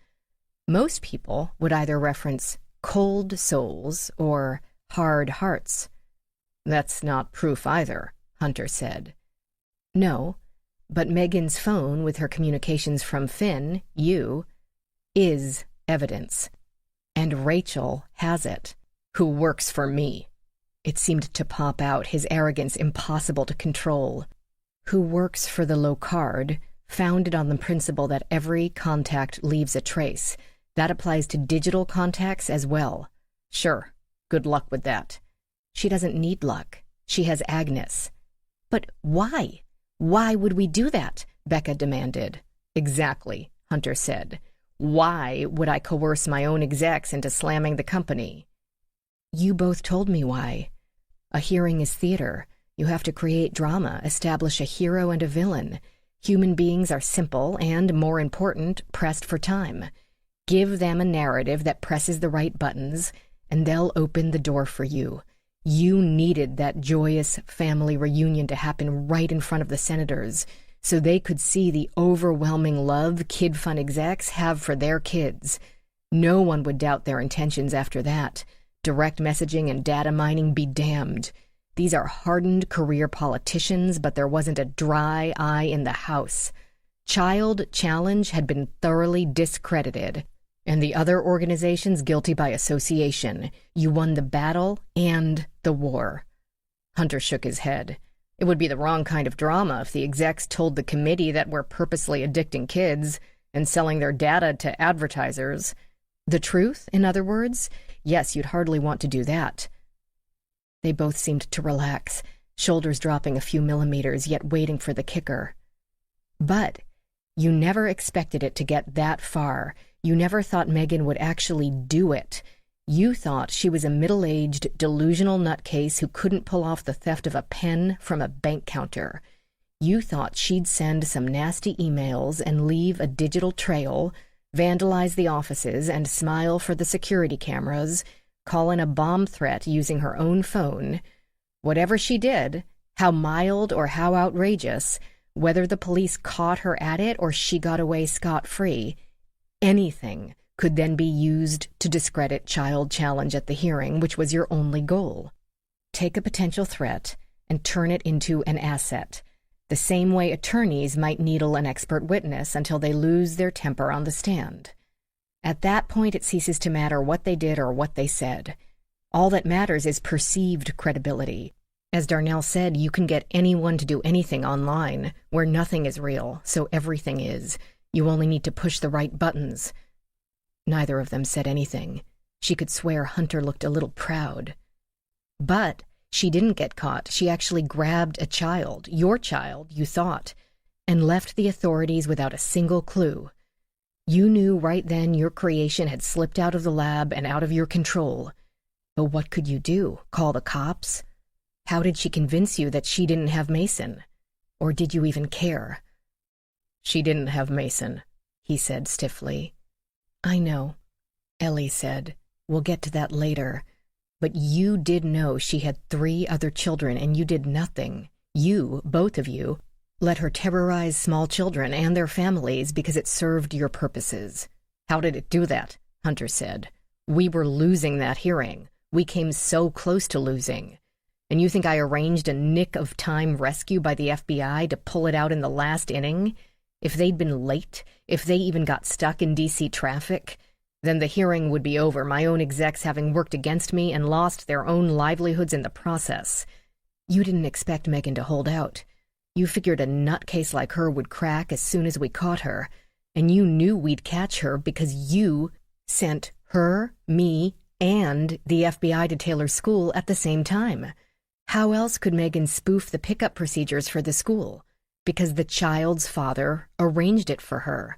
A: Most people would either reference cold souls or hard hearts. That's not proof either, Hunter said. No, but Megan's phone with her communications from Finn, you, is evidence. And Rachael has it, who works for me. It seemed to pop out, his arrogance impossible to control. Who works for the Locard, founded on the principle that every contact leaves a trace. That applies to digital contacts as well. Sure, good luck with that. She doesn't need luck. She has Agnes. But why? Why would we do that? Becca demanded. Exactly, Hunter said. Why would I coerce my own execs into slamming the company? You both told me why. A hearing is theater. You have to create drama, establish a hero and a villain. Human beings are simple and, more important, pressed for time. Give them a narrative that presses the right buttons, and they'll open the door for you. You needed that joyous family reunion to happen right in front of the senators, so they could see the overwhelming love Kid Fun execs have for their kids. No one would doubt their intentions after that. Direct messaging and data mining be damned. These are hardened career politicians, but there wasn't a dry eye in the house. Child Challenge had been thoroughly discredited, and the other organizations guilty by association. You won the battle and the war. Hunter shook his head. It would be the wrong kind of drama if the execs told the committee that we're purposely addicting kids and selling their data to advertisers. The truth, in other words? Yes, you'd hardly want to do that. They both seemed to relax, shoulders dropping a few millimeters, yet waiting for the kicker. But you never expected it to get that far. You never thought Megan would actually do it. You thought she was a middle-aged, delusional nutcase who couldn't pull off the theft of a pen from a bank counter. You thought she'd send some nasty emails and leave a digital trail, vandalize the offices and smile for the security cameras, call in a bomb threat using her own phone. Whatever she did, how mild or how outrageous, whether the police caught her at it or she got away scot-free, anything could then be used to discredit Child Challenge at the hearing, which was your only goal. Take a potential threat and turn it into an asset, the same way attorneys might needle an expert witness until they lose their temper on the stand. At that point, it ceases to matter what they did or what they said. All that matters is perceived credibility. As Darnell said, you can get anyone to do anything online, where nothing is real, so everything is. You only need to push the right buttons. Neither of them said anything. She could swear Hunter looked a little proud. But she didn't get caught. She actually grabbed a child, your child, you thought, and left the authorities without a single clue. You knew right then your creation had slipped out of the lab and out of your control. But what could you do? Call the cops? How did she convince you that she didn't have Mason? Or did you even care? She didn't have Mason, he said stiffly. I know, Ellie said. We'll get to that later. But you did know she had 3 other children, and you did nothing. You, both of you, let her terrorize small children and their families because it served your purposes. How did it do that? Hunter said. We were losing that hearing. We came so close to losing. And you think I arranged a nick-of-time rescue by the FBI to pull it out in the last inning? If they'd been late, if they even got stuck in D.C. traffic, then the hearing would be over, my own execs having worked against me and lost their own livelihoods in the process. You didn't expect Megan to hold out. You figured a nutcase like her would crack as soon as we caught her, and you knew we'd catch her because you sent her, me, and the FBI to Taylor's school at the same time. How else could Megan spoof the pickup procedures for the school? Because the child's father arranged it for her.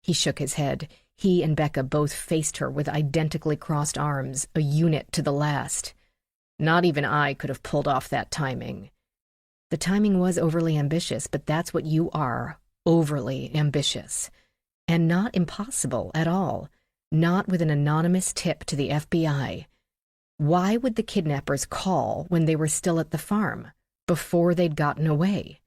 A: He shook his head. He and Becca both faced her with identically crossed arms, a unit to the last. Not even I could have pulled off that timing. The timing was overly ambitious, but that's what you are, overly ambitious. And not impossible at all. Not with an anonymous tip to the FBI. Why would the kidnappers call when they were still at the farm, before they'd gotten away?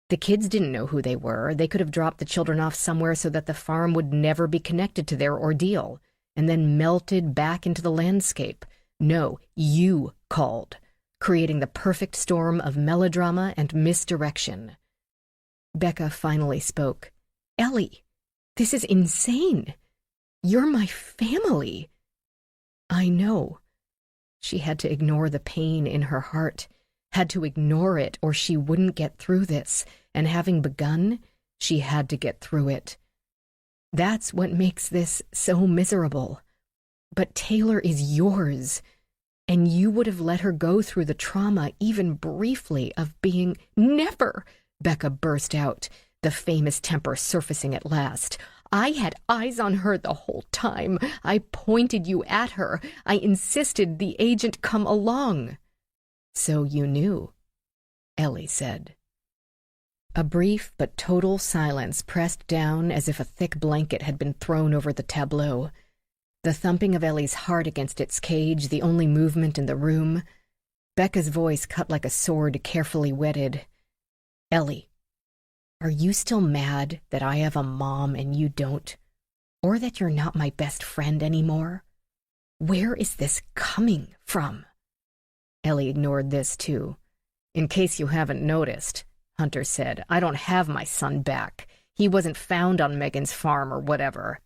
A: The kids didn't know who they were. They could have dropped the children off somewhere so that the farm would never be connected to their ordeal, and then melted back into the landscape. No, you called, creating the perfect storm of melodrama and misdirection. Becca finally spoke. Ellie, this is insane. You're my family. I know. She had to ignore the pain in her heart, had to ignore it or she wouldn't get through this, and having begun, she had to get through it. That's what makes this so miserable. But Taylor is yours, and you would have let her go through the trauma even briefly of being— Never! Becca burst out, the famous temper surfacing at last. I had eyes on her the whole time. I pointed you at her. I insisted the agent come along. So you knew, Ellie said. A brief but total silence pressed down as if a thick blanket had been thrown over the tableau. The thumping of Ellie's heart against its cage, the only movement in the room. Becca's voice cut like a sword carefully whetted. Ellie, are you still mad that I have a mom and you don't? Or that you're not my best friend anymore? Where is this coming from?"
B: Ellie ignored this, too. "In case you haven't noticed," Hunter said, "I don't have my son back. He wasn't found on Megan's farm or whatever.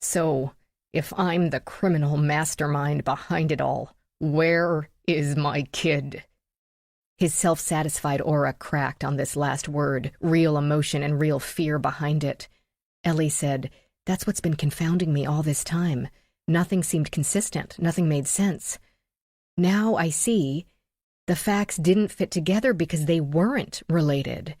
B: So, if I'm the criminal mastermind behind it all, where is my kid?" His self-satisfied aura cracked on this last word, real emotion and real fear behind it. Ellie said, "That's what's been confounding me all this time. Nothing seemed consistent. Nothing made sense. Now I see the facts didn't fit together because they weren't related.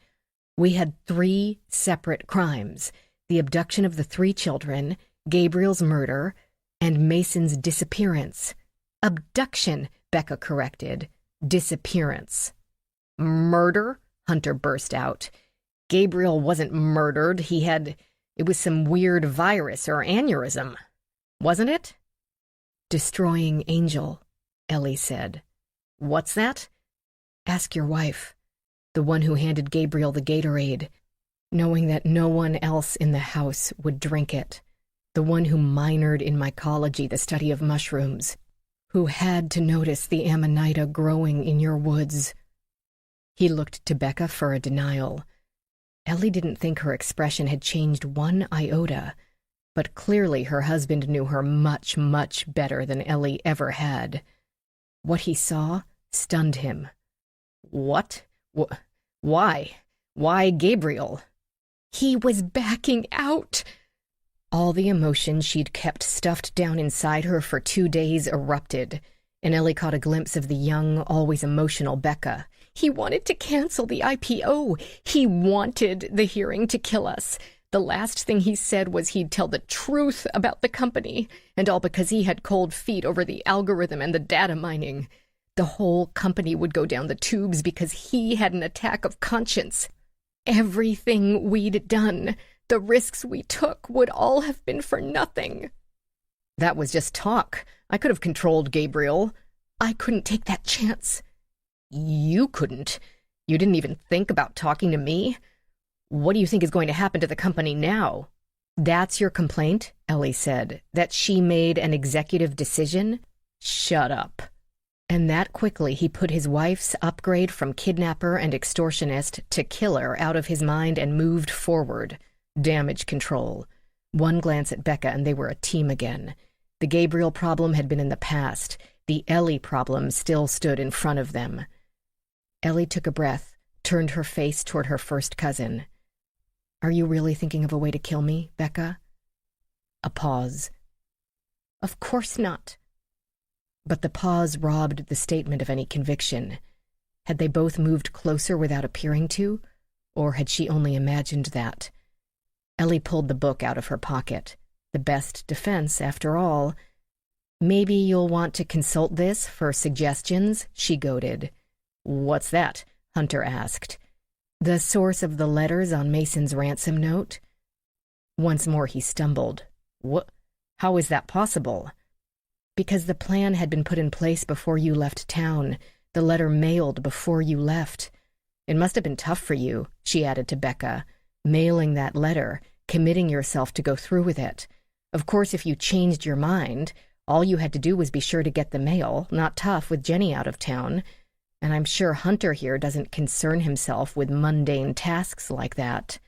B: We had 3 separate crimes: the abduction of the 3 children, Gabriel's murder, and Mason's disappearance." "Abduction," Becca corrected. "Disappearance." "Murder?" Hunter burst out. "Gabriel wasn't murdered. It was some weird virus or aneurysm, wasn't it?" "Destroying angel," Ellie said. "What's that?" "Ask your wife, the one who handed Gabriel the Gatorade, knowing that no one else in the house would drink it, the one who minored in mycology, the study of mushrooms, who had to notice the amanita growing in your woods." He looked to Becca for a denial. Ellie didn't think her expression had changed one iota, but clearly her husband knew her much, much better than Ellie ever had. What he saw stunned him. "What? Why? Why Gabriel?" "He was backing out." All the emotion she'd kept stuffed down inside her for 2 days erupted, and Ellie caught a glimpse of the young, always emotional Becca. "He wanted to cancel the IPO. He wanted the hearing to kill us. The last thing he said was he'd tell the truth about the company, and all because he had cold feet over the algorithm and the data mining. The whole company would go down the tubes because he had an attack of conscience. Everything we'd done, the risks we took, would all have been for nothing." "That was just talk. I could have controlled Gabriel." "I couldn't take that chance." "You couldn't? You didn't even think about talking to me? What do you think is going to happen to the company now?" "That's your complaint?" Ellie said. "That she made an executive decision?" "Shut up." And that quickly he put his wife's upgrade from kidnapper and extortionist to killer out of his mind and moved forward. Damage control. One glance at Becca and they were a team again. The Gabriel problem had been in the past. The Ellie problem still stood in front of them. Ellie took a breath, turned her face toward her first cousin. "Are you really thinking of a way to kill me, Becca?" A pause. "Of course not." But the pause robbed the statement of any conviction. Had they both moved closer without appearing to, or had she only imagined that? Ellie pulled the book out of her pocket. The best defense, after all. "Maybe you'll want to consult this for suggestions," she goaded. "What's that?" Hunter asked. "The source of the letters on Mason's ransom note." Once more he stumbled. "What? How is that possible?" "Because the plan had been put in place before you left town, the letter mailed before you left. It must have been tough for you," she added to Becca, "mailing that letter, committing yourself to go through with it. Of course, if you changed your mind, all you had to do was be sure to get the mail, not tough with Jenny out of town. And I'm sure Hunter here doesn't concern himself with mundane tasks like that."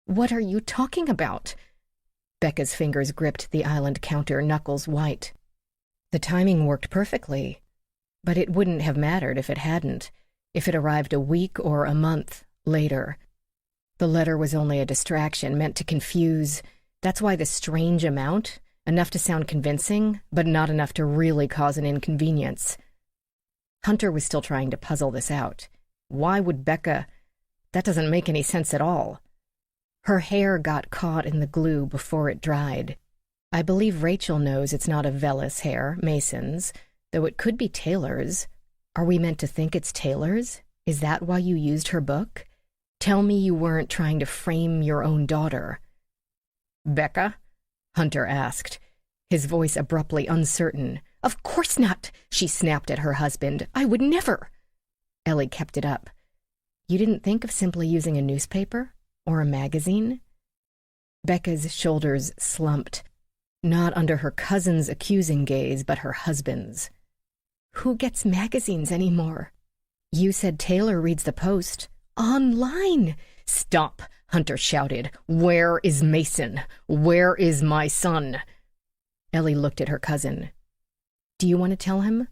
B: "What are you talking about?" Becca's fingers gripped the island counter, knuckles white. The timing worked perfectly, but it wouldn't have mattered if it hadn't, if it arrived a week or a month later. The letter was only a distraction, meant to confuse. That's why the strange amount, enough to sound convincing, but not enough to really cause an inconvenience. Hunter was still trying to puzzle this out. Why would Becca? That doesn't make any sense at all. Her hair got caught in the glue before it dried. I believe Rachael knows it's not a Velis hair, Mason's, though it could be Taylor's. Are we meant to think it's Taylor's? Is that why you used her book? Tell me you weren't trying to frame your own daughter." "Becca?" Hunter asked, his voice abruptly uncertain. "Of course not," she snapped at her husband. "I would never." Ellie kept it up. "You didn't think of simply using a newspaper? Or a magazine?" Becca's shoulders slumped.
A: Not under her cousin's accusing gaze, but her husband's. Who gets magazines anymore? You said Taylor reads the Post. Online! Stop! Hunter shouted. Where is Mason? Where is my son? Ellie looked at her cousin. Do you want to tell him?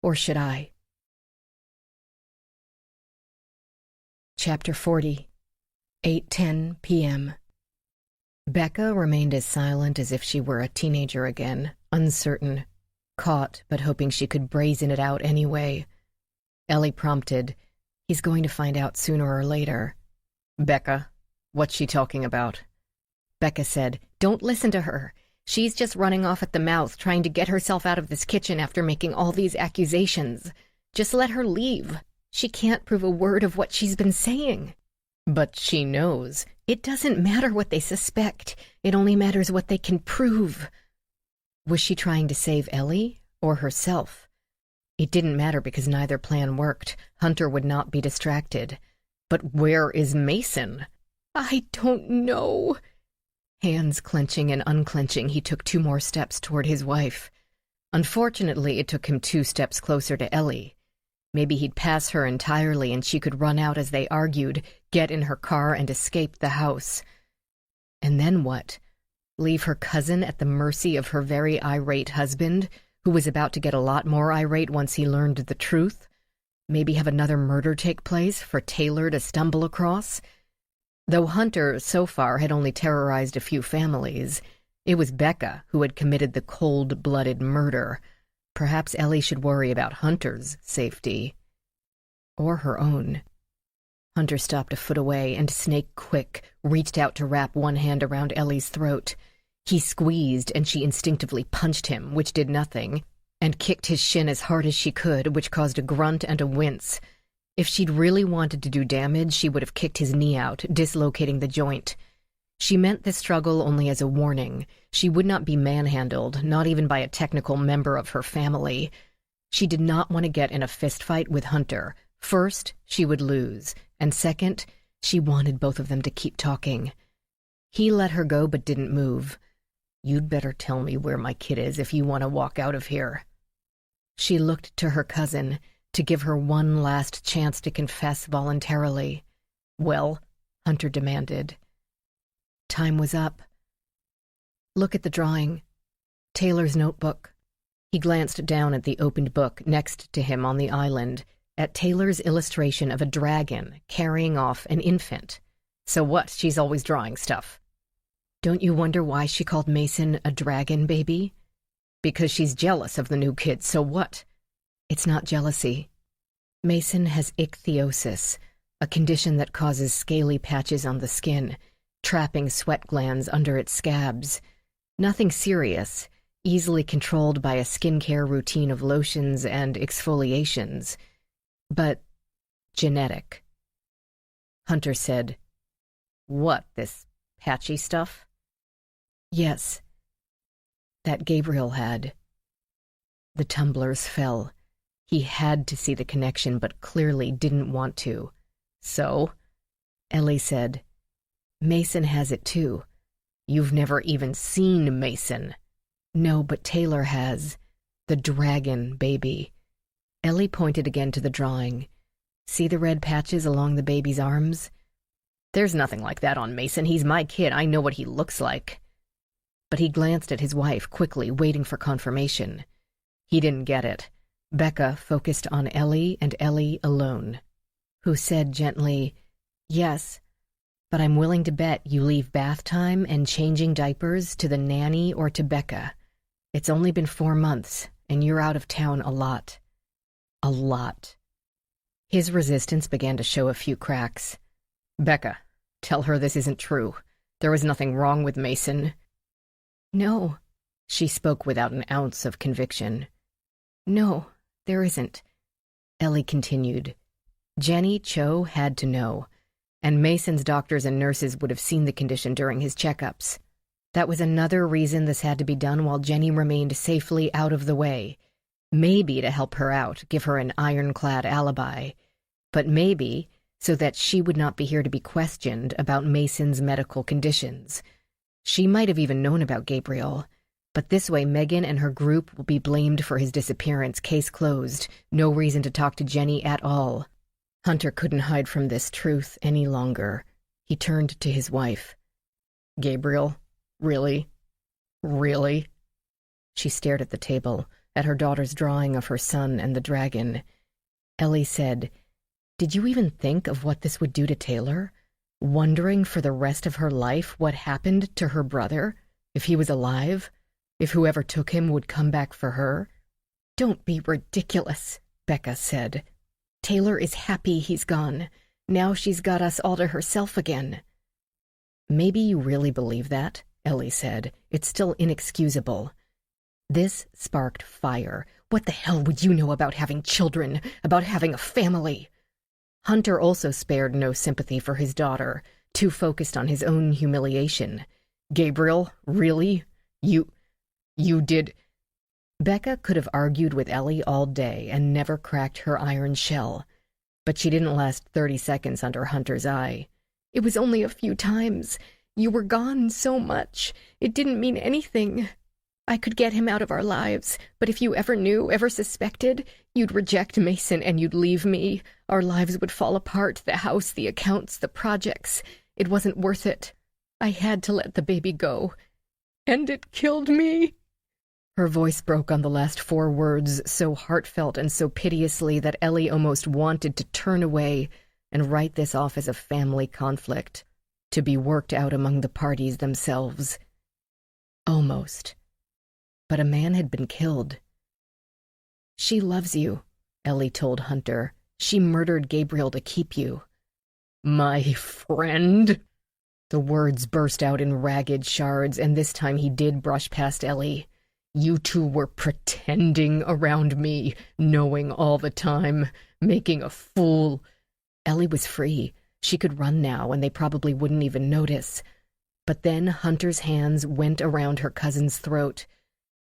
A: Or should I? Chapter 40. 8:10 p.m. Becca remained as silent as if she were a teenager again, uncertain, caught but hoping she could brazen it out anyway. Ellie prompted, He's going to find out sooner or later. Becca, what's she talking about? Becca said, Don't listen to her. She's just running off at the mouth, trying to get herself out of this kitchen after making all these accusations. Just let her leave. She can't prove a word of what she's been saying. But she knows. It doesn't matter what they suspect. It only matters what they can prove. Was she trying to save Ellie or herself? It didn't matter because neither plan worked. Hunter would not be distracted. But where is Mason? I don't know. Hands clenching and unclenching, he took 2 more steps toward his wife. Unfortunately, it took him 2 steps closer to Ellie. Maybe he'd pass her entirely and she could run out as they argued, get in her car and escape the house. And then what? Leave her cousin at the mercy of her very irate husband, who was about to get a lot more irate once he learned the truth? Maybe have another murder take place for Taylor to stumble across? Though Hunter, so far, had only terrorized a few families, it was Becca who had committed the cold-blooded murder. Perhaps Ellie should worry about Hunter's safety. Or her own. Hunter stopped a foot away and, snake-quick, reached out to wrap one hand around Ellie's throat. He squeezed, and she instinctively punched him, which did nothing, and kicked his shin as hard as she could, which caused a grunt and a wince. If she'd really wanted to do damage, she would have kicked his knee out, dislocating the joint. She meant this struggle only as a warning. She would not be manhandled, not even by a technical member of her family. She did not want to get in a fistfight with Hunter. First, she would lose, and second, she wanted both of them to keep talking. He let her go but didn't move. You'd better tell me where my kid is if you want to walk out of here. She looked to her cousin to give her one last chance to confess voluntarily. Well, Hunter demanded. Time was up. Look at the drawing. Taylor's notebook. He glanced down at the opened book next to him on the island, at Taylor's illustration of a dragon carrying off an infant. So what? She's always drawing stuff. Don't you wonder why she called Mason a dragon baby? Because she's jealous of the new kid, so what? It's not jealousy. Mason has ichthyosis, a condition that causes scaly patches on the skin, trapping sweat glands under its scabs. Nothing serious, easily controlled by a skincare routine of lotions and exfoliations. But genetic. Hunter said, What, this patchy stuff? Yes. That Gabriel had. The tumblers fell. He had to see the connection, but clearly didn't want to. So? Ellie said, Mason has it too. You've never even seen Mason. No, but Taylor has. The dragon baby. Ellie pointed again to the drawing. See the red patches along the baby's arms? There's nothing like that on Mason. He's my kid. I know what he looks like. But he glanced at his wife quickly, waiting for confirmation. He didn't get it. Becca focused on Ellie and Ellie alone, who said gently, Yes, but I'm willing to bet you leave bath time and changing diapers to the nanny or to Becca. It's only been 4 months, and you're out of town a lot. A lot. His resistance began to show a few cracks. Becca, tell her this isn't true. There was nothing wrong with Mason. No, she spoke without an ounce of conviction. No, there isn't. Ellie continued. Jenny Cho had to know, and Mason's doctors and nurses would have seen the condition during his checkups. That was another reason this had to be done while Jenny remained safely out of the way. Maybe to help her out, give her an ironclad alibi, but maybe so that she would not be here to be questioned about Mason's medical conditions. She might have even known about Gabriel, but this way Megan and her group will be blamed for his disappearance. Case closed. No reason to talk to Jenny at all. Hunter couldn't hide from this truth any longer. He turned to his wife. "Gabriel? Really? Really?" She stared at the table, at her daughter's drawing of her son and the dragon. Ellie said, "Did you even think of what this would do to Taylor? Wondering for the rest of her life what happened to her brother, if he was alive, if whoever took him would come back for her?" "Don't be ridiculous," Becca said. "Taylor is happy he's gone. Now she's got us all to herself again." "Maybe you really believe that," Ellie said. "It's still inexcusable." This sparked fire. "What the hell would you know about having children, about having a family?" Hunter also spared no sympathy for his daughter, too focused on his own humiliation. "Gabriel, really? You did—" Becca could have argued with Ellie all day and never cracked her iron shell, but she didn't last 30 seconds under Hunter's eye. "It was only a few times. You were gone so much. It didn't mean anything. I could get him out of our lives, but if you ever knew, ever suspected, you'd reject Mason and you'd leave me. Our lives would fall apart, the house, the accounts, the projects. It wasn't worth it. I had to let the baby go. And it killed me." Her voice broke on the last 4 words, so heartfelt and so piteously that Ellie almost wanted to turn away and write this off as a family conflict, to be worked out among the parties themselves. Almost. But a man had been killed. "She loves you," Ellie told Hunter. "She murdered Gabriel to keep you." "My friend?" The words burst out in ragged shards, and this time he did brush past Ellie. "You two were pretending around me, knowing all the time, making a fool." Ellie was free. She could run now, and they probably wouldn't even notice. But then Hunter's hands went around her cousin's throat,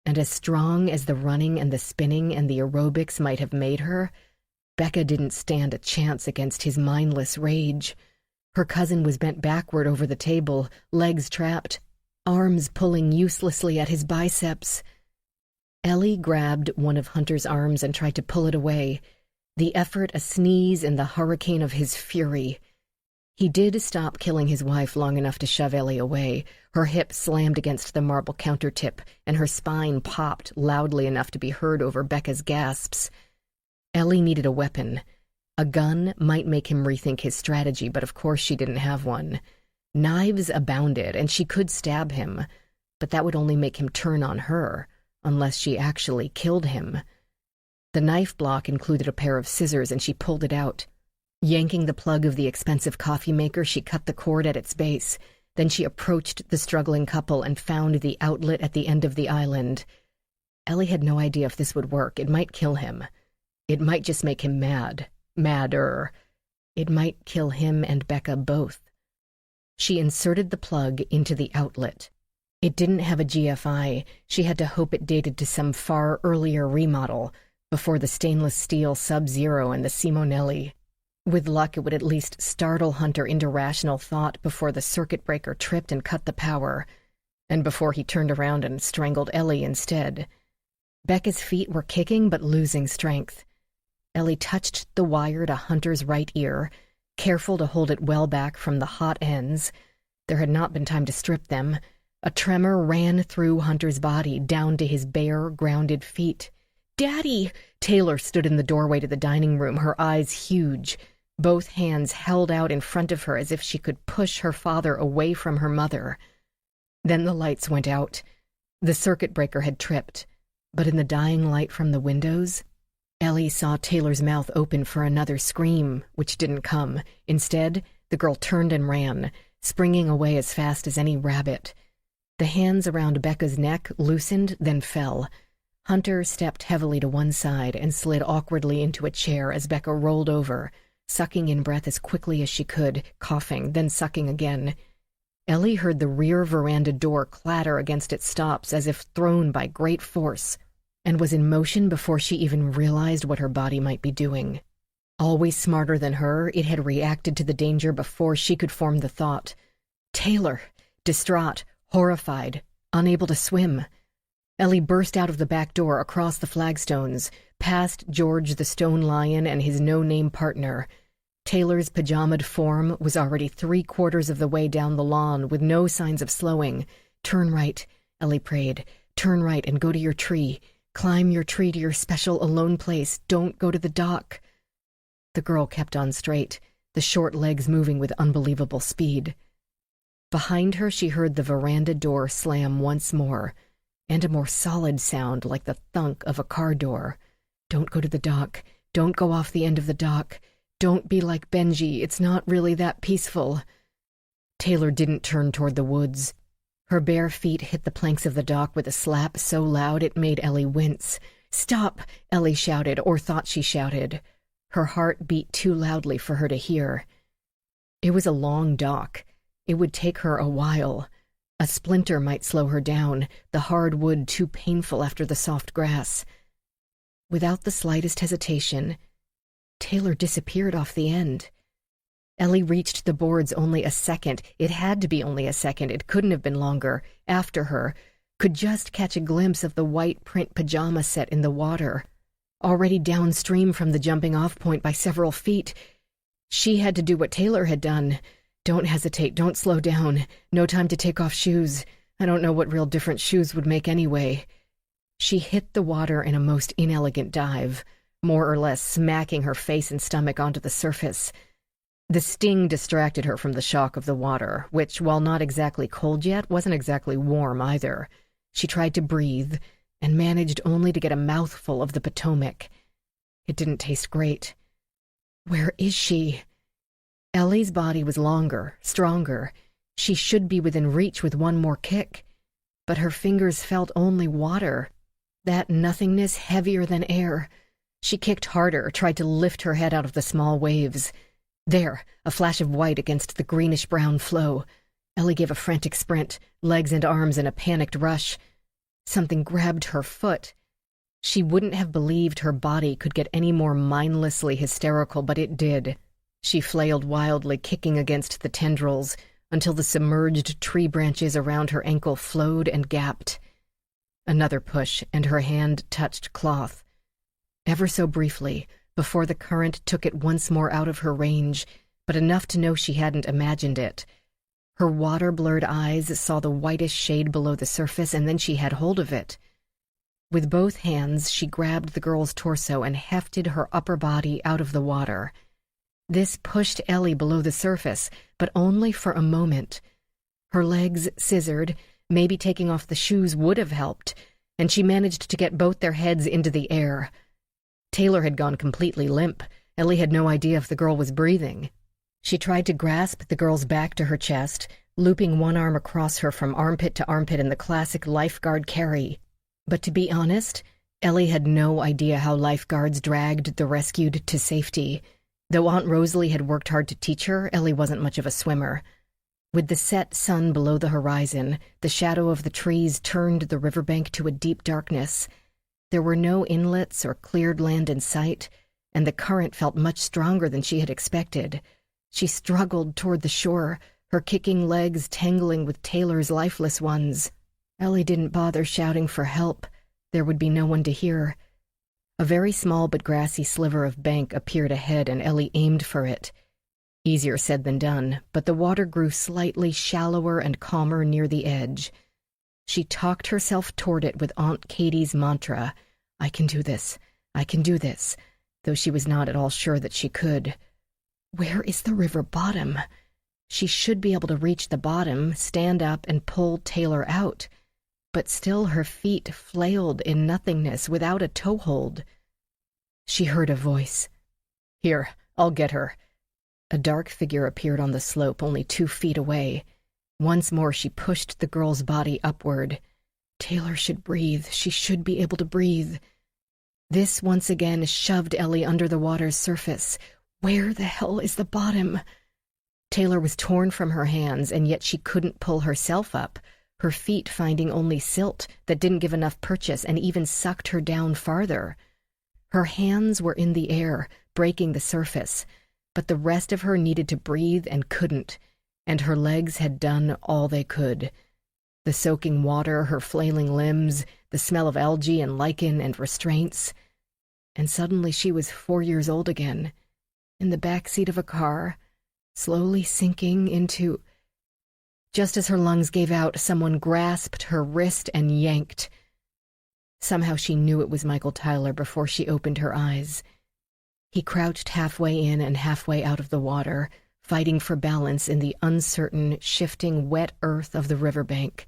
A: and as strong as the running and the spinning and the aerobics might have made her, Becca didn't stand a chance against his mindless rage. Her cousin was bent backward over the table, legs trapped, arms pulling uselessly at his biceps. Ellie grabbed one of Hunter's arms and tried to pull it away, the effort a sneeze in the hurricane of his fury. He did stop killing his wife long enough to shove Ellie away. Her hip slammed against the marble countertip, and her spine popped loudly enough to be heard over Becca's gasps. Ellie needed a weapon. A gun might make him rethink his strategy, but of course she didn't have one. Knives abounded, and she could stab him, but that would only make him turn on her, unless she actually killed him. The knife block included a pair of scissors, and she pulled it out. Yanking the plug of the expensive coffee maker, she cut the cord at its base. Then she approached the struggling couple and found the outlet at the end of the island. Ellie had no idea if this would work. It might kill him. It might just make him mad. Madder. It might kill him and Becca both. She inserted the plug into the outlet. It didn't have a GFI. She had to hope it dated to some far earlier remodel, before the stainless steel Sub-Zero and the Simonelli. With luck, it would at least startle Hunter into rational thought before the circuit breaker tripped and cut the power, and before he turned around and strangled Ellie instead. Becca's feet were kicking but losing strength. Ellie touched the wire to Hunter's right ear, careful to hold it well back from the hot ends. There had not been time to strip them. A tremor ran through Hunter's body, down to his bare, grounded feet. "Daddy!" Taylor stood in the doorway to the dining room, her eyes huge, both hands held out in front of her as if she could push her father away from her mother. Then the lights went out. The circuit breaker had tripped, but in the dying light from the windows, Ellie saw Taylor's mouth open for another scream, which didn't come. Instead, the girl turned and ran, springing away as fast as any rabbit. The hands around Becca's neck loosened, then fell. Hunter stepped heavily to one side and slid awkwardly into a chair as Becca rolled over, sucking in breath as quickly as she could, coughing, then sucking again. Ellie heard the rear veranda door clatter against its stops as if thrown by great force, and was in motion before she even realized what her body might be doing. Always smarter than her, it had reacted to the danger before she could form the thought. Taylor, distraught, Horrified, unable to swim, Ellie burst out of the back door across the flagstones, past George the stone lion and his no-name partner. Taylor's pajamaed form was already 3/4 of the way down the lawn with no signs of slowing. "Turn right," Ellie prayed. "Turn right and go to your tree. Climb your tree to your special alone place. Don't go to the dock." The girl kept on straight, the short legs moving with unbelievable speed. Behind her, she heard the veranda door slam once more, and a more solid sound like the thunk of a car door. "Don't go to the dock. Don't go off the end of the dock. Don't be like Benji. It's not really that peaceful." Taylor didn't turn toward the woods. Her bare feet hit the planks of the dock with a slap so loud it made Ellie wince. "Stop!" Ellie shouted, or thought she shouted. Her heart beat too loudly for her to hear. It was a long dock. It would take her a while. A splinter might slow her down, the hard wood too painful after the soft grass. Without the slightest hesitation, Taylor disappeared off the end. Ellie reached the boards only a second. It had to be only a second. It couldn't have been longer. After her, could just catch a glimpse of the white print pajama set in the water, already downstream from the jumping-off point by several feet. She had to do what Taylor had done. "Don't hesitate. Don't slow down. No time to take off shoes. I don't know what real difference shoes would make anyway." She hit the water in a most inelegant dive, more or less smacking her face and stomach onto the surface. The sting distracted her from the shock of the water, which, while not exactly cold yet, wasn't exactly warm either. She tried to breathe, and managed only to get a mouthful of the Potomac. It didn't taste great. Where is she? Ellie's body was longer, stronger. She should be within reach with one more kick. But her fingers felt only water, that nothingness heavier than air. She kicked harder, tried to lift her head out of the small waves. There, a flash of white against the greenish-brown flow. Ellie gave a frantic sprint, legs and arms in a panicked rush. Something grabbed her foot. She wouldn't have believed her body could get any more mindlessly hysterical, but it did. She flailed wildly, kicking against the tendrils, until the submerged tree branches around her ankle flowed and gapped. Another push, and her hand touched cloth. Ever so briefly, before the current took it once more out of her range, but enough to know she hadn't imagined it. Her water-blurred eyes saw the whitish shade below the surface, and then she had hold of it. With both hands, she grabbed the girl's torso and hefted her upper body out of the water. This pushed Ellie below the surface, but only for a moment. Her legs scissored. Maybe taking off the shoes would have helped, and she managed to get both their heads into the air. Taylor had gone completely limp. Ellie had no idea if the girl was breathing. She tried to grasp the girl's back to her chest, looping one arm across her from armpit to armpit in the classic lifeguard carry. But to be honest, Ellie had no idea how lifeguards dragged the rescued to safety. Though Aunt Rosalie had worked hard to teach her, Ellie wasn't much of a swimmer. With the set sun below the horizon, the shadow of the trees turned the riverbank to a deep darkness. There were no inlets or cleared land in sight, and the current felt much stronger than she had expected. She struggled toward the shore, her kicking legs tangling with Taylor's lifeless ones. Ellie didn't bother shouting for help. There would be no one to hear. A very small but grassy sliver of bank appeared ahead, and Ellie aimed for it. Easier said than done, but the water grew slightly shallower and calmer near the edge. She talked herself toward it with Aunt Katie's mantra, "I can do this, I can do this," though she was not at all sure that she could. Where is the river bottom? She should be able to reach the bottom, stand up, and pull Taylor out. But still her feet flailed in nothingness without a toehold. She heard a voice. "Here, I'll get her." A dark figure appeared on the slope only 2 feet away. Once more she pushed the girl's body upward. Taylor should breathe. She should be able to breathe. This once again shoved Ellie under the water's surface. Where the hell is the bottom? Taylor was torn from her hands, and yet she couldn't pull herself up, her feet finding only silt that didn't give enough purchase and even sucked her down farther. Her hands were in the air, breaking the surface, but the rest of her needed to breathe and couldn't, and her legs had done all they could. The soaking water, her flailing limbs, the smell of algae and lichen and restraints. And suddenly she was 4 years old again, in the back seat of a car, slowly sinking into... Just as her lungs gave out, someone grasped her wrist and yanked. Somehow she knew it was Michael Tyler before she opened her eyes. He crouched halfway in and halfway out of the water, fighting for balance in the uncertain, shifting, wet earth of the riverbank.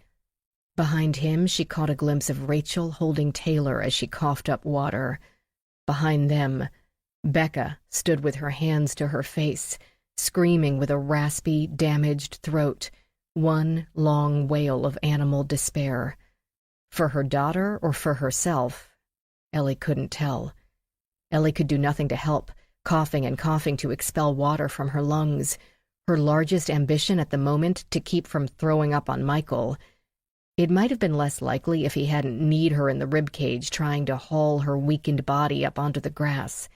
A: Behind him, she caught a glimpse of Rachael holding Taylor as she coughed up water. Behind them, Becca stood with her hands to her face, screaming with a raspy, damaged throat, one long wail of animal despair. For her daughter or for herself, Ellie couldn't tell. Ellie could do nothing to help, coughing and coughing to expel water from her lungs, her largest ambition at the moment to keep from throwing up on Michael. It might have been less likely if he hadn't kneed her in the ribcage trying to haul her weakened body up onto the grass,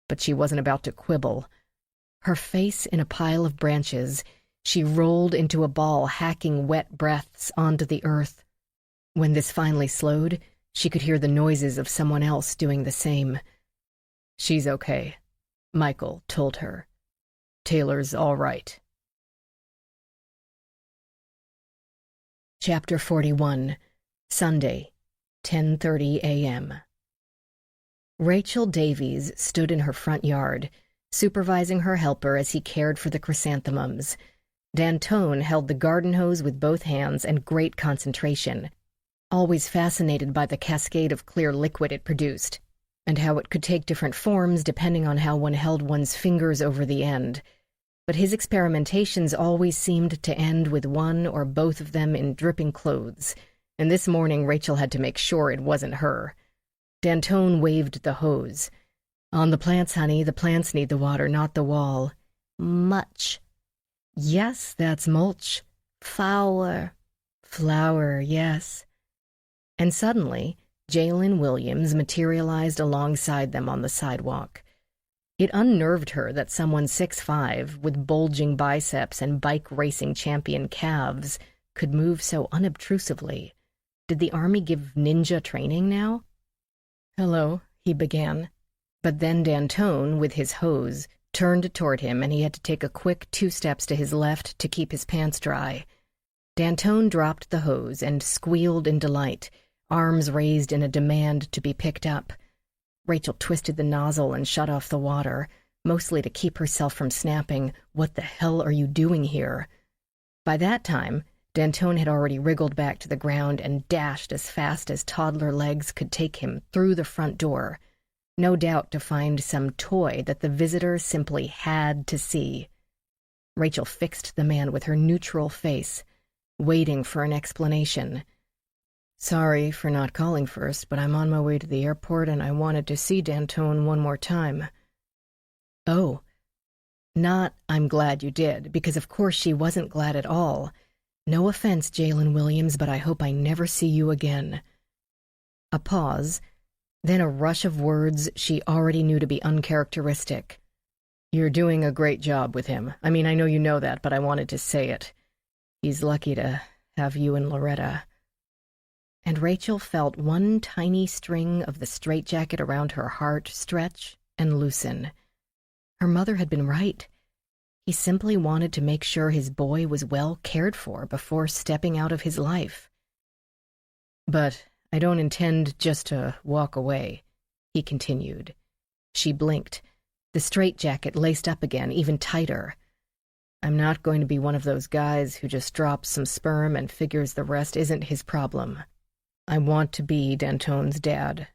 A: but she wasn't about to quibble. Her face in a pile of branches, she rolled into a ball, hacking wet breaths onto the earth. When this finally slowed, she could hear the noises of someone else doing the same. "She's okay," Michael told her. "Taylor's all right." Chapter 41, Sunday, 10:30 a.m. Rachael Davies stood in her front yard, supervising her helper as he cared for the chrysanthemums. D'Antone held the garden hose with both hands and great concentration, always fascinated by the cascade of clear liquid it produced, and how it could take different forms depending on how one held one's fingers over the end. But his experimentations always seemed to end with one or both of them in dripping clothes, and this morning Rachael had to make sure it wasn't her. D'Antone waved the hose. "On the plants, honey. The plants need the water, not the wall." "Much." "Yes, that's mulch." "Flower." "Flower, yes." And suddenly, Jalen Williams materialized alongside them on the sidewalk. It unnerved her that someone 6'5", with bulging biceps and bike racing champion calves, could move so unobtrusively. Did the army give ninja training now? "Hello," he began. But then D'Antone, with his hose, turned toward him, and he had to take a quick 2 steps to his left to keep his pants dry. D'Antone dropped the hose and squealed in delight, arms raised in a demand to be picked up. Rachael twisted the nozzle and shut off the water, mostly to keep herself from snapping, "What the hell are you doing here?" By that time, D'Antone had already wriggled back to the ground and dashed as fast as toddler legs could take him through the front door, no doubt to find some toy that the visitor simply had to see. Rachael fixed the man with her neutral face, waiting for an explanation. "Sorry for not calling first, but I'm on my way to the airport and I wanted to see D'Antone one more time." "Oh. Not, I'm glad you did, because of course she wasn't glad at all. No offense, Jalen Williams, but I hope I never see you again." A pause, then a rush of words she already knew to be uncharacteristic. "You're doing a great job with him. I mean, I know you know that, but I wanted to say it. He's lucky to have you and Loretta." And Rachael felt one tiny string of the straitjacket around her heart stretch and loosen. Her mother had been right. He simply wanted to make sure his boy was well cared for before stepping out of his life. "But I don't intend just to walk away," he continued. She blinked, the straitjacket laced up again, even tighter. "I'm not going to be one of those guys who just drops some sperm and figures the rest isn't his problem. I want to be D'Antone's dad.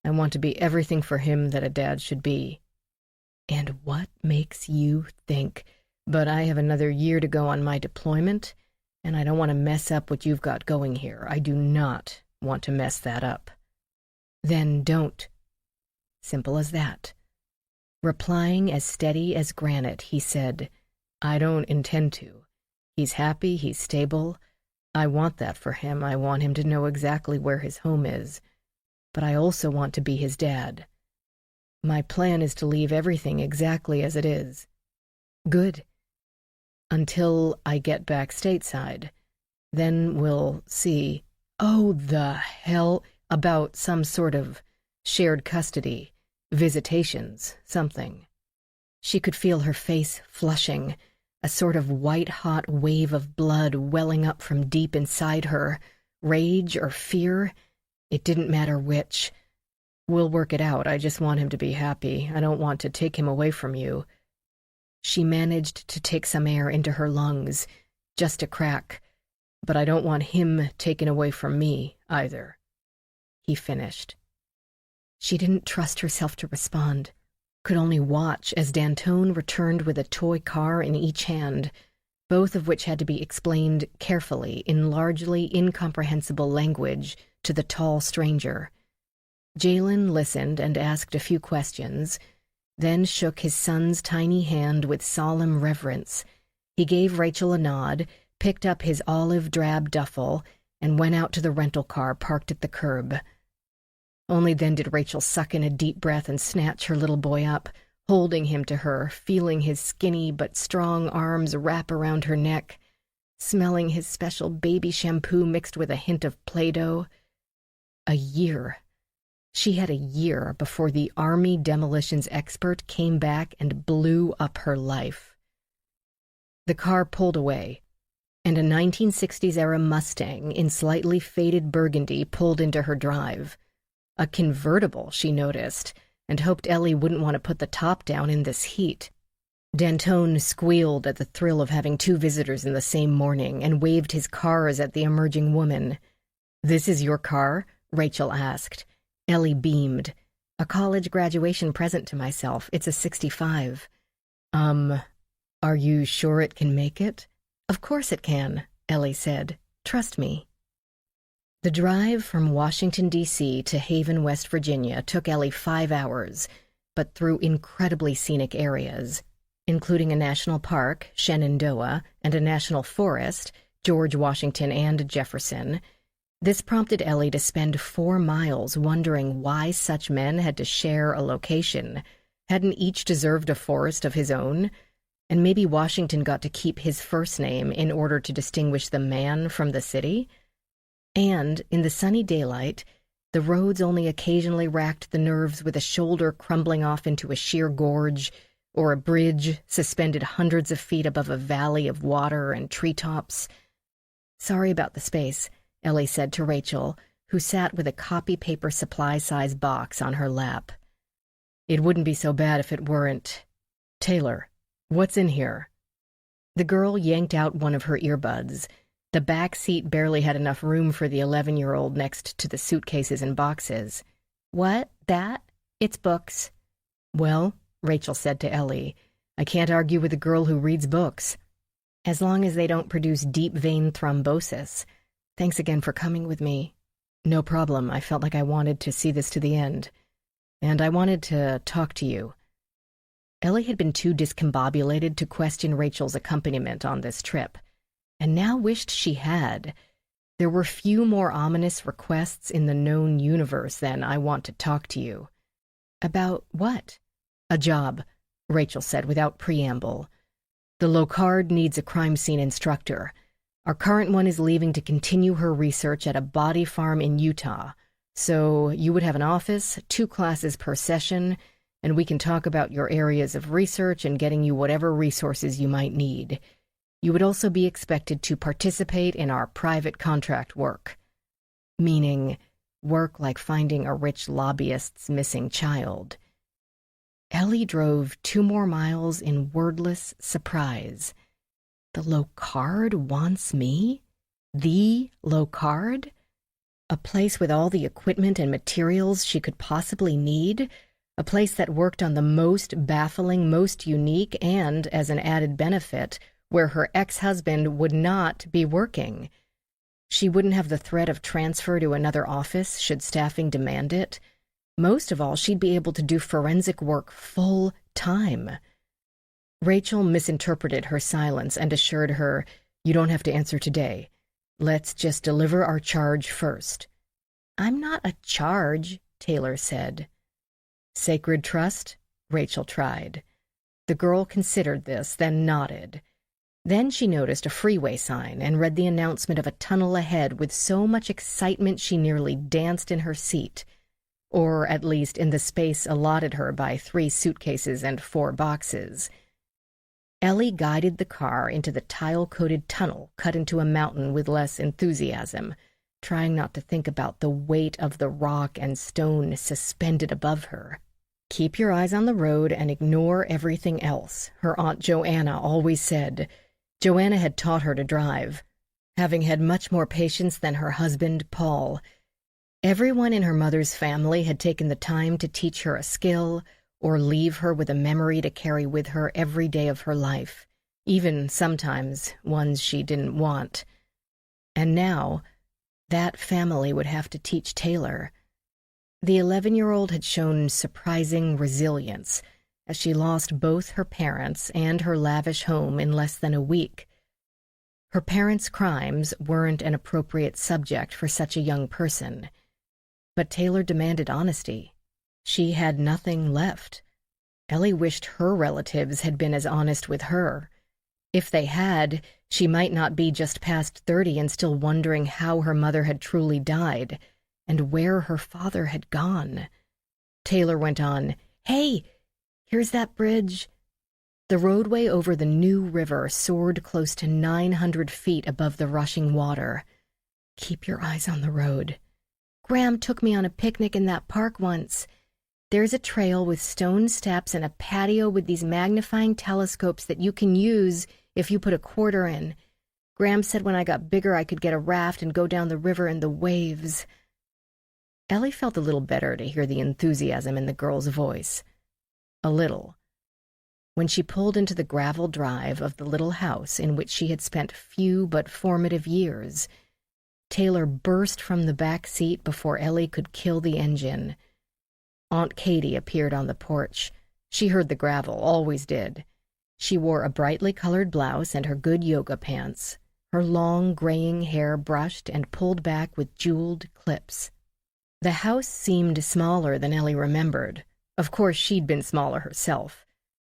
A: I want to be everything for him that a dad should be." "And what makes you think, but I have another year to go on my deployment, and I don't want to mess up what you've got going here. I do not want to mess that up." "Then don't." Simple as that. Replying as steady as granite, he said, "I don't intend to. He's happy, he's stable. I want that for him. I want him to know exactly where his home is. But I also want to be his dad. My plan is to leave everything exactly as it is." "Good." "Until I get back stateside. Then we'll see. Oh, the hell, about some sort of shared custody, visitations, something. She could feel her face flushing, a sort of white-hot wave of blood welling up from deep inside her. Rage or fear? It didn't matter which. We'll work it out. I just want him to be happy. I don't want to take him away from you. She managed to take some air into her lungs, just a crack. But I don't want him taken away from me, either. He finished. She didn't trust herself to respond, could only watch as D'Antone returned with a toy car in each hand, both of which had to be explained carefully in largely incomprehensible language to the tall stranger. Jalen listened and asked a few questions, then shook his son's tiny hand with solemn reverence. He gave Rachael a nod, picked up his olive-drab duffel, and went out to the rental car parked at the curb. Only then did Rachael suck in a deep breath and snatch her little boy up, holding him to her, feeling his skinny but strong arms wrap around her neck, smelling his special baby shampoo mixed with a hint of Play-Doh. A year. She had a year before the Army demolitions expert came back and blew up her life. The car pulled away, and a 1960s-era Mustang in slightly faded burgundy pulled into her drive. A convertible, she noticed, and hoped Ellie wouldn't want to put the top down in this heat. D'Antone squealed at the thrill of having two visitors in the same morning and waved his cars at the emerging woman. "This is your car?" Rachael asked. Ellie beamed. "A college graduation present to myself. It's a 65. Are you sure it can make it?" "Of course it can," Ellie said. "Trust me." The drive from Washington, D.C. to Haven, West Virginia took Ellie 5 hours, but through incredibly scenic areas, including a national park, Shenandoah, and a national forest, George Washington and Jefferson. This prompted Ellie to spend 4 miles wondering why such men had to share a location. Hadn't each deserved a forest of his own? And maybe Washington got to keep his first name in order to distinguish the man from the city? And, in the sunny daylight, the roads only occasionally racked the nerves with a shoulder crumbling off into a sheer gorge, or a bridge suspended hundreds of feet above a valley of water and treetops. "Sorry about the space," Ellie said to Rachael, who sat with a copy-paper supply-size box on her lap. "It wouldn't be so bad if it weren't. Taylor, what's in here?" The girl yanked out one of her earbuds. The back seat barely had enough room for the 11-year-old next to the suitcases and boxes. "What? That? It's books." "Well," Rachael said to Ellie, "I can't argue with a girl who reads books. As long as they don't produce deep vein thrombosis. Thanks again for coming with me." "No problem. I felt like I wanted to see this to the end. And I wanted to talk to you." Ellie had been too discombobulated to question Rachel's accompaniment on this trip, and now wished she had. There were few more ominous requests in the known universe than "I want to talk to you." "About what?" "A job," Rachael said without preamble. "The Locard needs a crime scene instructor. Our current one is leaving to continue her research at a body farm in Utah. So you would have an office, 2 classes per session, and we can talk about your areas of research and getting you whatever resources you might need. You would also be expected to participate in our private contract work." Meaning, work like finding a rich lobbyist's missing child. Ellie drove 2 more miles in wordless surprise. The Locard wants me? The Locard? A place with all the equipment and materials she could possibly need? A place that worked on the most baffling, most unique, and, as an added benefit, where her ex-husband would not be working. She wouldn't have the threat of transfer to another office should staffing demand it. Most of all, she'd be able to do forensic work full-time. Rachael misinterpreted her silence and assured her, "You don't have to answer today. Let's just deliver our charge first." "I'm not a charge," Taylor said. "Sacred trust?" Rachael tried. The girl considered this, then nodded. Then she noticed a freeway sign and read the announcement of a tunnel ahead with so much excitement she nearly danced in her seat, or at least in the space allotted her by 3 suitcases and 4 boxes. Ellie guided the car into the tile-coated tunnel cut into a mountain with less enthusiasm, trying not to think about the weight of the rock and stone suspended above her. "Keep your eyes on the road and ignore everything else," her Aunt Joanna always said. Joanna had taught her to drive, having had much more patience than her husband, Paul. Everyone in her mother's family had taken the time to teach her a skill or leave her with a memory to carry with her every day of her life, even sometimes ones she didn't want. And now, that family would have to teach Taylor. The 11-year-old had shown surprising resilience, as she lost both her parents and her lavish home in less than a week. Her parents' crimes weren't an appropriate subject for such a young person, but Taylor demanded honesty. She had nothing left. Ellie wished her relatives had been as honest with her. If they had, she might not be just past 30 and still wondering how her mother had truly died, and where her father had gone. Taylor went on, "Hey, here's that bridge." The roadway over the New River soared close to 900 feet above the rushing water. "Keep your eyes on the road. Graham took me on a picnic in that park once. There's a trail with stone steps and a patio with these magnifying telescopes that you can use if you put a quarter in. Graham said when I got bigger I could get a raft and go down the river in the waves." Ellie felt a little better to hear the enthusiasm in the girl's voice. A little. When she pulled into the gravel drive of the little house in which she had spent few but formative years, Taylor burst from the back seat before Ellie could kill the engine. Aunt Katie appeared on the porch. She heard the gravel, always did. She wore a brightly colored blouse and her good yoga pants, her long graying hair brushed and pulled back with jeweled clips. The house seemed smaller than Ellie remembered. Of course, she'd been smaller herself.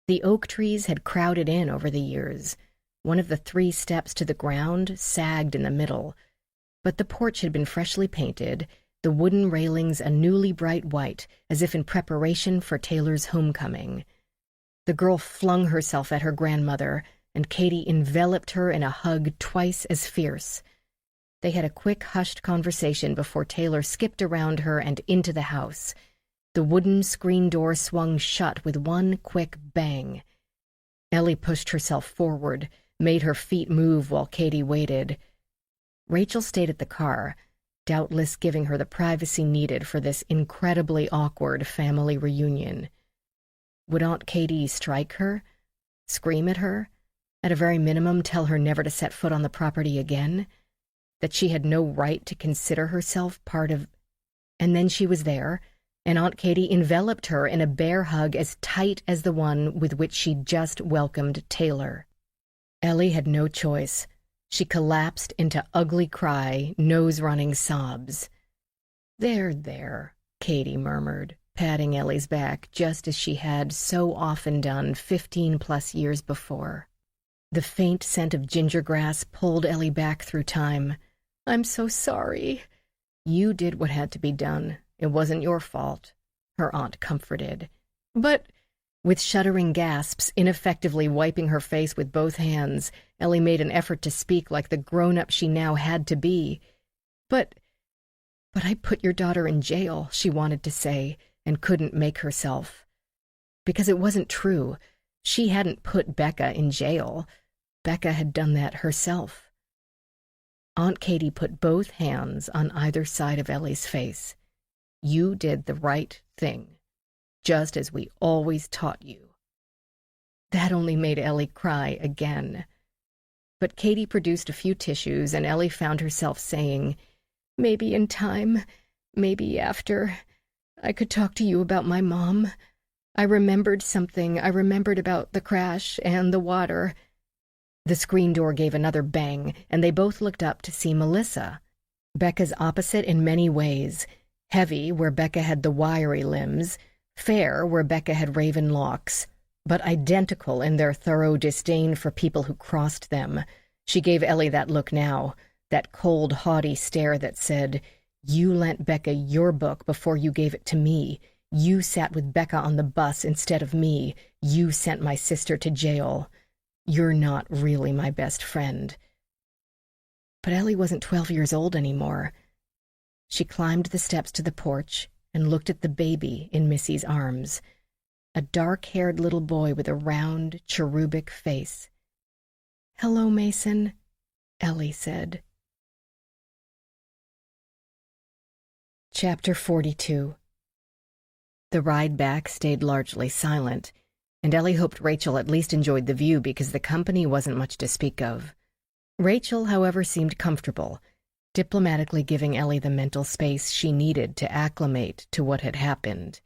A: The oak trees had crowded in over the years. One of the 3 steps to the ground sagged in the middle, but the porch had been freshly painted, the wooden railings a newly bright white, as if in preparation for Taylor's homecoming. The girl flung herself at her grandmother, and Katie enveloped her in a hug twice as fierce. They had a quick, hushed conversation before Taylor skipped around her and into the house. The wooden screen door swung shut with one quick bang. Ellie pushed herself forward, made her feet move while Katie waited. Rachael stayed at the car, doubtless giving her the privacy needed for this incredibly awkward family reunion. Would Aunt Katie strike her? Scream at her? At a very minimum, tell her never to set foot on the property again? That she had no right to consider herself part of... And then she was there, and Aunt Katie enveloped her in a bear hug as tight as the one with which she'd just welcomed Taylor. Ellie had no choice. She collapsed into ugly cry, nose-running sobs. There, Katie murmured, patting Ellie's back just as she had so often done 15+ years before. The faint scent of ginger grass pulled Ellie back through time. "I'm so sorry." "You did what had to be done. It wasn't your fault," her aunt comforted. "But..." With shuddering gasps, ineffectively wiping her face with both hands, Ellie made an effort to speak like the grown-up she now had to be. But I put your daughter in jail," she wanted to say, and couldn't make herself. Because it wasn't true. She hadn't put Becca in jail. Becca had done that herself. Aunt Katie put both hands on either side of Ellie's face. "You did the right thing, just as we always taught you." That only made Ellie cry again. But Katie produced a few tissues, and Ellie found herself saying, "Maybe in time, maybe after, I could talk to you about my mom. I remembered something. I remembered about the crash and the water." The screen door gave another bang, and they both looked up to see Melissa. Becca's opposite in many ways. Heavy, where Becca had the wiry limbs. Fair, where Becca had raven locks. but identical in their thorough disdain for people who crossed them. She gave Ellie that look now, that cold, haughty stare that said, "You lent Becca your book before you gave it to me. You sat with Becca on the bus instead of me. You sent my sister to jail. You're not really my best friend." But Ellie wasn't 12 years old anymore. She climbed the steps to the porch and looked at the baby in Missy's arms, a dark-haired little boy with a round, cherubic face. "Hello, Mason," Ellie said. Chapter 42. The ride back stayed largely silent, and Ellie hoped Rachael at least enjoyed the view because the company wasn't much to speak of. Rachael, however, seemed comfortable, diplomatically giving Ellie the mental space she needed to acclimate to what had happened.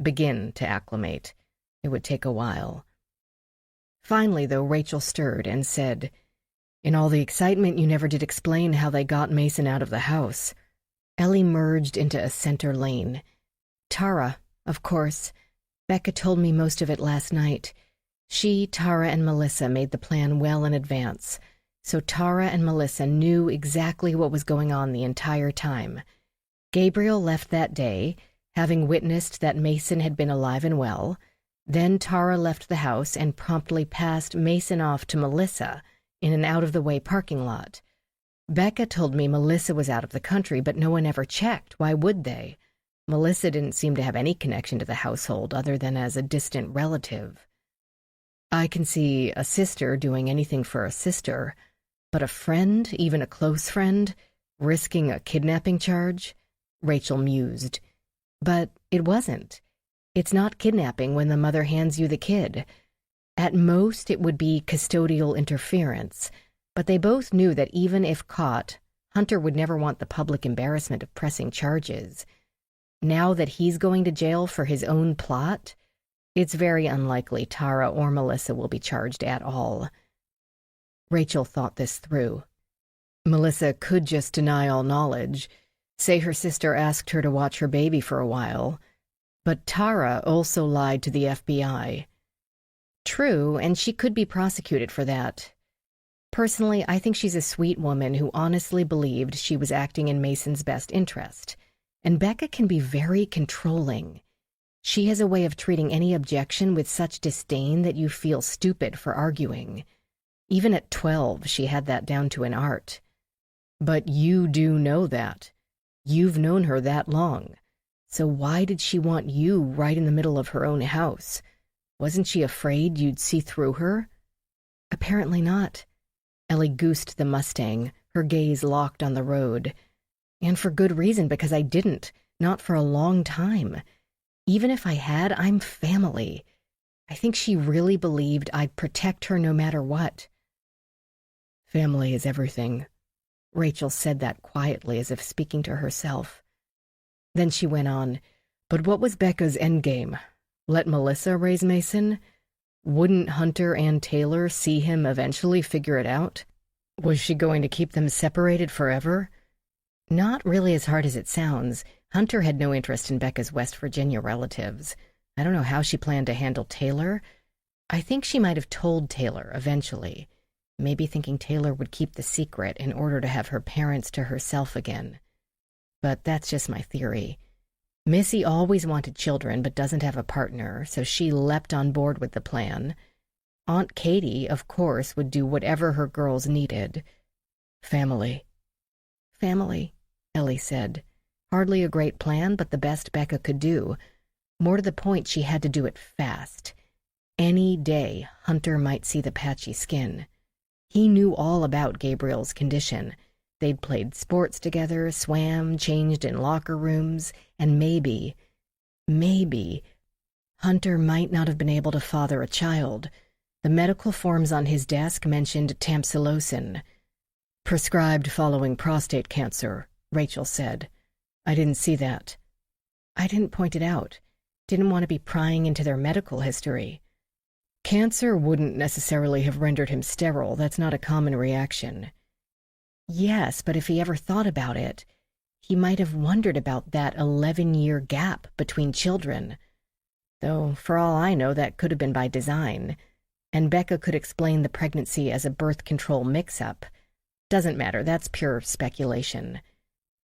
A: Begin to acclimate. It would take a while. Finally, though, Rachael stirred and said, "In all the excitement, you never did explain how they got Mason out of the house." Ellie merged into a center lane. "Tara, of course. Becca told me most of it last night. She, Tara, and Melissa made the plan well in advance. So Tara and Melissa knew exactly what was going on the entire time. Gabriel left that day, having witnessed that Mason had been alive and well. Then Tara left the house and promptly passed Mason off to Melissa in an out-of-the-way parking lot. Becca told me Melissa was out of the country, but no one ever checked. Why would they? Melissa didn't seem to have any connection to the household other than as a distant relative. I can see a sister doing anything for a sister, but a friend, even a close friend, risking a kidnapping charge?" Rachael mused. "But it wasn't. It's not kidnapping when the mother hands you the kid. At most, it would be custodial interference, but they both knew that even if caught, Hunter would never want the public embarrassment of pressing charges. Now that he's going to jail for his own plot, it's very unlikely Tara or Melissa will be charged at all." Rachael thought this through. Melissa could just deny all knowledge, say her sister asked her to watch her baby for a while, but Tara also lied to the FBI. True, and she could be prosecuted for that. Personally, I think she's a sweet woman who honestly believed she was acting in Mason's best interest. And Becca can be very controlling. She has a way of treating any objection with such disdain that you feel stupid for arguing. Even at 12, she had that down to an art. But you do know that. You've known her that long. So why did she want you right in the middle of her own house? Wasn't she afraid you'd see through her? Apparently not. Ellie goosed the Mustang, her gaze locked on the road. And for good reason, because I didn't. Not for a long time. Even if I had, I'm family. I think she really believed I'd protect her no matter what. Family is everything. Rachael said that quietly, as if speaking to herself. Then she went on, "But what was Becca's endgame? Let Melissa raise Mason? Wouldn't Hunter and Taylor see him eventually figure it out? Was she going to keep them separated forever?" Not really as hard as it sounds. Hunter had no interest in Becca's West Virginia relatives. I don't know how she planned to handle Taylor. I think she might have told Taylor eventually, maybe thinking Taylor would keep the secret in order to have her parents to herself again. But that's just my theory. Missy always wanted children but doesn't have a partner, so she leapt on board with the plan. Aunt Katie, of course, would do whatever her girls needed. Family. Family, Ellie said. Hardly a great plan, but the best Becca could do. More to the point, she had to do it fast. Any day, Hunter might see the patchy skin. He knew all about Gabriel's condition. They'd played sports together, swam, changed in locker rooms, and maybe, Hunter might not have been able to father a child. The medical forms on his desk mentioned tamsulosin. "Prescribed following prostate cancer," Rachael said. "I didn't see that." "I didn't point it out. Didn't want to be prying into their medical history." "Cancer wouldn't necessarily have rendered him sterile. That's not a common reaction." "Yes, but if he ever thought about it, he might have wondered about that 11-year gap between children." though for all I know that could have been by design, and Becca could explain the pregnancy as a birth control mix-up. Doesn't matter, that's pure speculation.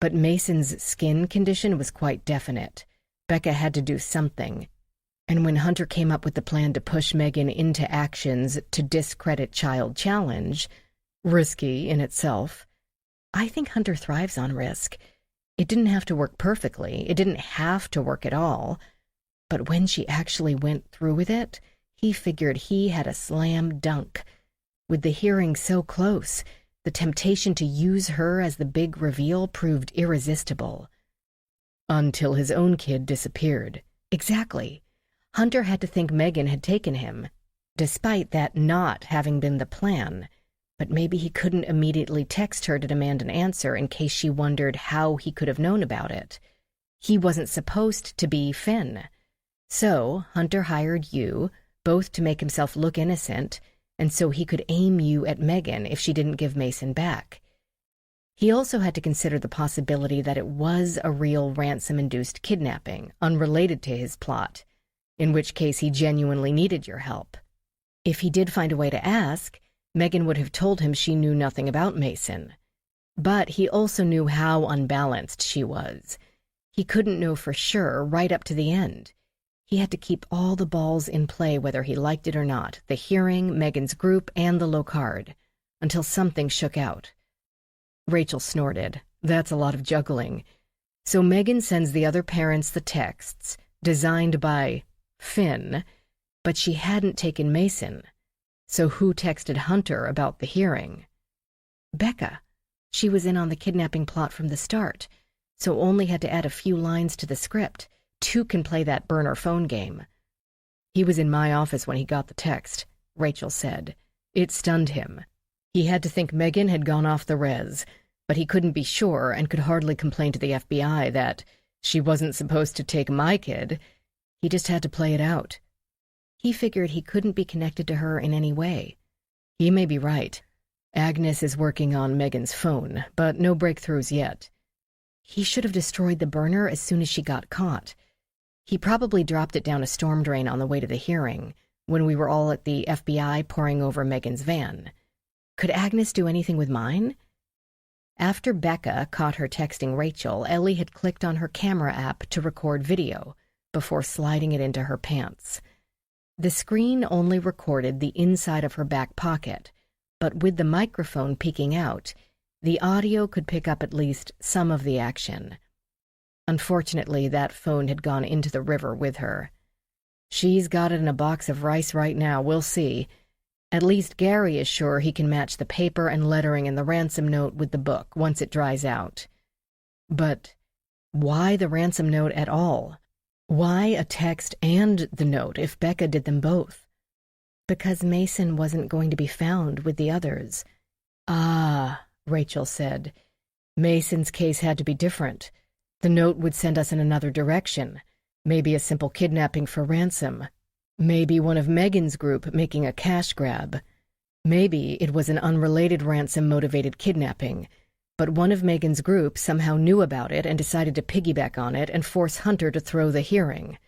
A: But Mason's skin condition was quite definite. Becca had to do something. And when Hunter came up with the plan to push Megan into actions to discredit Child Challenge, risky in itself, I think Hunter thrives on risk. It didn't have to work perfectly. It didn't have to work at all. But when she actually went through with it, he figured he had a slam dunk. With the hearing so close, the temptation to use her as the big reveal proved irresistible. Until his own kid disappeared. Exactly. Hunter had to think Megan had taken him, despite that not having been the plan. But maybe he couldn't immediately text her to demand an answer in case she wondered how he could have known about it. He wasn't supposed to be Finn. So Hunter hired you, both to make himself look innocent, and so he could aim you at Megan if she didn't give Mason back. He also had to consider the possibility that it was a real ransom-induced kidnapping, unrelated to his plot, in which case he genuinely needed your help. If he did find a way to ask, Megan would have told him she knew nothing about Mason. But he also knew how unbalanced she was. He couldn't know for sure right up to the end. He had to keep all the balls in play whether he liked it or not, the hearing, Megan's group, and the Locard, until something shook out. Rachael snorted. That's a lot of juggling. So Megan sends the other parents the texts, designed by Finn, but she hadn't taken Mason. So who texted Hunter about the hearing? Becca. She was in on the kidnapping plot from the start, so only had to add a few lines to the script. Two can play that burner phone game. He was in my office when he got the text, Rachael said. It stunned him. He had to think Megan had gone off the res, but he couldn't be sure and could hardly complain to the FBI that she wasn't supposed to take my kid. He just had to play it out. He figured he couldn't be connected to her in any way. He may be right. Agnes is working on Megan's phone, but no breakthroughs yet. He should have destroyed the burner as soon as she got caught. He probably dropped it down a storm drain on the way to the hearing, when we were all at the FBI poring over Megan's van. Could Agnes do anything with mine? After Becca caught her texting Rachael, Ellie had clicked on her camera app to record video before sliding it into her pants. The screen only recorded the inside of her back pocket, but with the microphone peeking out, the audio could pick up at least some of the action. Unfortunately, that phone had gone into the river with her. She's got it in a box of rice right now, we'll see. At least Gary is sure he can match the paper and lettering in the ransom note with the book once it dries out. But why the ransom note at all? Why a text and the note if Becca did them both? Because Mason wasn't going to be found with the others. Ah, Rachael said. Mason's case had to be different. The note would send us in another direction. Maybe a simple kidnapping for ransom. Maybe one of Megan's group making a cash grab. Maybe it was an unrelated ransom-motivated kidnapping, but one of Megan's group somehow knew about it and decided to piggyback on it and force Hunter to throw the hearing.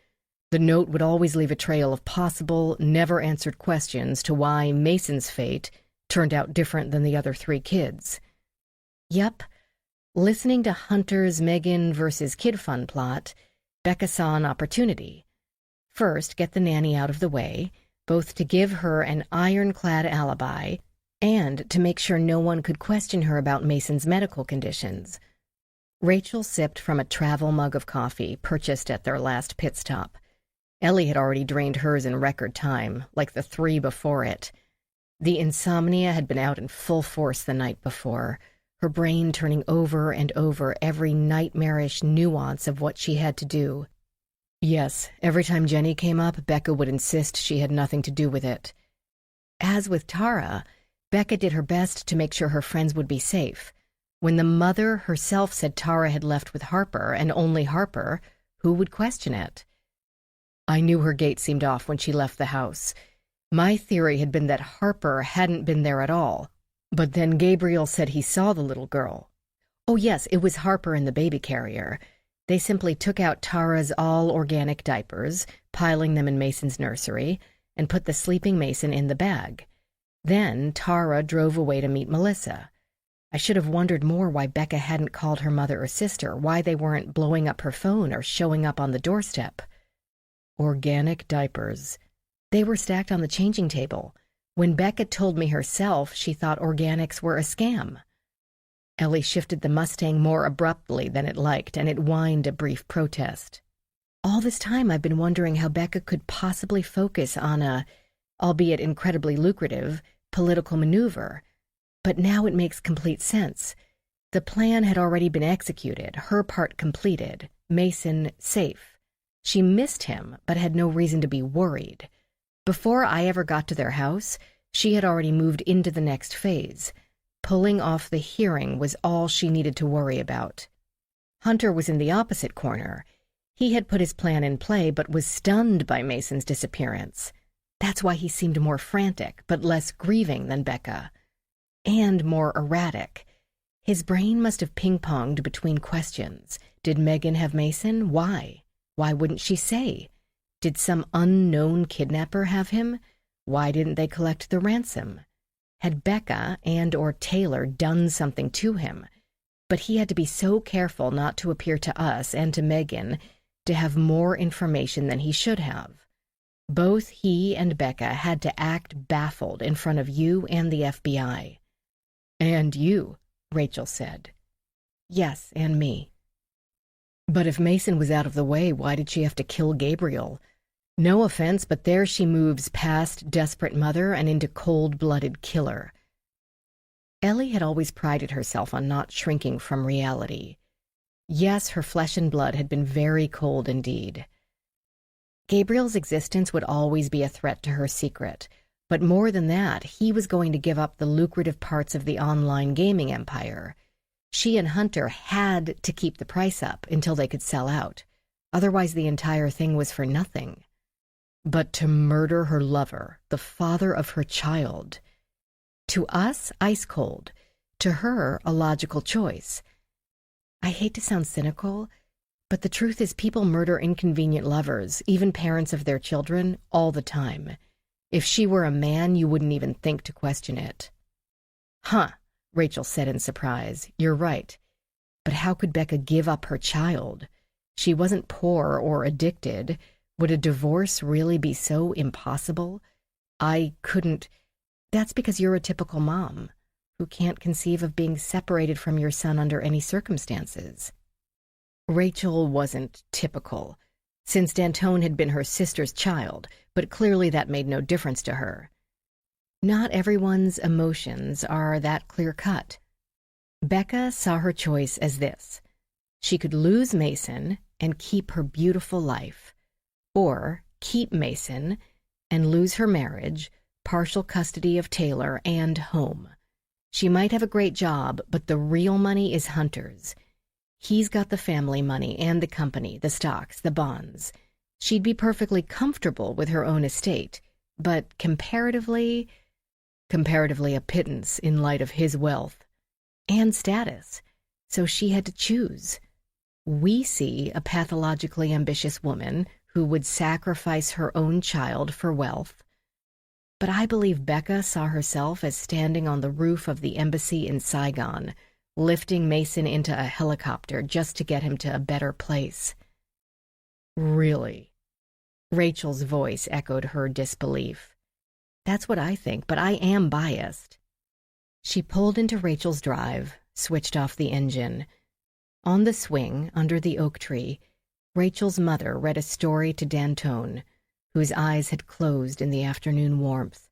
A: The note would always leave a trail of possible, never-answered questions to why Mason's fate turned out different than the other three kids. Yep, listening to Hunter's Megan versus Kid Fun plot, Becca saw an opportunity. First, get the nanny out of the way, both to give her an ironclad alibi and to make sure no one could question her about Mason's medical conditions. Rachael sipped from a travel mug of coffee purchased at their last pit stop. Ellie had already drained hers in record time, like the three before it. The insomnia had been out in full force the night before, her brain turning over and over every nightmarish nuance of what she had to do. Yes, every time Jenny came up, Becca would insist she had nothing to do with it. As with Tara, Becca did her best to make sure her friends would be safe. When the mother herself said Tara had left with Harper, and only Harper, who would question it? I knew her gait seemed off when she left the house. My theory had been that Harper hadn't been there at all, but then Gabriel said he saw the little girl. Oh yes, it was Harper in the baby carrier. They simply took out Tara's all-organic diapers, piling them in Mason's nursery, and put the sleeping Mason in the bag. Then Tara drove away to meet Melissa. I should have wondered more why Becca hadn't called her mother or sister, why they weren't blowing up her phone or showing up on the doorstep. Organic diapers. They were stacked on the changing table. When Becca told me herself she thought organics were a scam. Ellie shifted the Mustang more abruptly than it liked, and it whined a brief protest. All this time I've been wondering how Becca could possibly focus on a, albeit incredibly lucrative, political maneuver. But now it makes complete sense. The plan had already been executed, her part completed, Mason safe. She missed him, but had no reason to be worried. Before I ever got to their house, she had already moved into the next phase. Pulling off the hearing was all she needed to worry about. Hunter was in the opposite corner. He had put his plan in play, but was stunned by Mason's disappearance. That's why he seemed more frantic, but less grieving than Becca. And more erratic. His brain must have ping-ponged between questions. Did Megan have Mason? Why? Why wouldn't she say? Did some unknown kidnapper have him? Why didn't they collect the ransom? Had Becca and/or Taylor done something to him? But he had to be so careful not to appear to us and to Megan to have more information than he should have. Both he and Becca had to act baffled in front of you and the FBI. "And you," Rachael said. "Yes, and me." "But if Mason was out of the way, why did she have to kill Gabriel? No offense, but there she moves past desperate mother and into cold-blooded killer." Ellie had always prided herself on not shrinking from reality. Yes, her flesh and blood had been very cold indeed. Gabriel's existence would always be a threat to her secret, but more than that, he was going to give up the lucrative parts of the online gaming empire. She and Hunter had to keep the price up until they could sell out. Otherwise, the entire thing was for nothing. But to murder her lover, the father of her child. To us, ice cold. To her, a logical choice. I hate to sound cynical, but the truth is people murder inconvenient lovers, even parents of their children, all the time. If she were a man, you wouldn't even think to question it. "Huh," Rachael said in surprise. "You're right. But how could Becca give up her child? She wasn't poor or addicted. Would a divorce really be so impossible? I couldn't. That's because you're a typical mom who can't conceive of being separated from your son under any circumstances." Rachael wasn't typical, since D'Antone had been her sister's child, but clearly that made no difference to her. Not everyone's emotions are that clear-cut. Becca saw her choice as this. She could lose Mason and keep her beautiful life, or keep Mason and lose her marriage, partial custody of Taylor, and home. She might have a great job, but the real money is Hunter's. He's got the family money and the company, the stocks, the bonds. She'd be perfectly comfortable with her own estate, but comparatively a pittance in light of his wealth and status. So she had to choose. We see a pathologically ambitious woman who would sacrifice her own child for wealth. But I believe Becca saw herself as standing on the roof of the embassy in Saigon, lifting Mason into a helicopter just to get him to a better place. "Really?" Rachel's voice echoed her disbelief. "That's what I think, but I am biased." She pulled into Rachel's drive, switched off the engine. On the swing, under the oak tree, Rachel's mother read a story to D'Antone, whose eyes had closed in the afternoon warmth.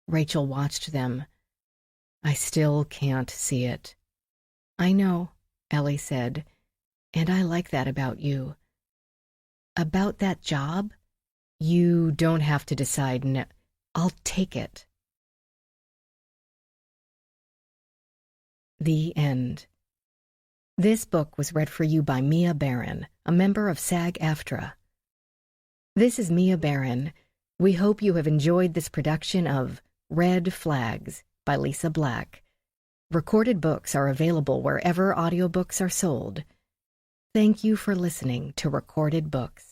A: Rachael watched them. "I still can't see it." "I know," Ellie said, "and I like that about you." "About that job? You don't have to decide no. I'll take it." The end. This book was read for you by Mia Barron, a member of SAG-AFTRA. This is Mia Barron. We hope you have enjoyed this production of Red Flags by Lisa Black. Recorded books are available wherever audiobooks are sold. Thank you for listening to Recorded Books.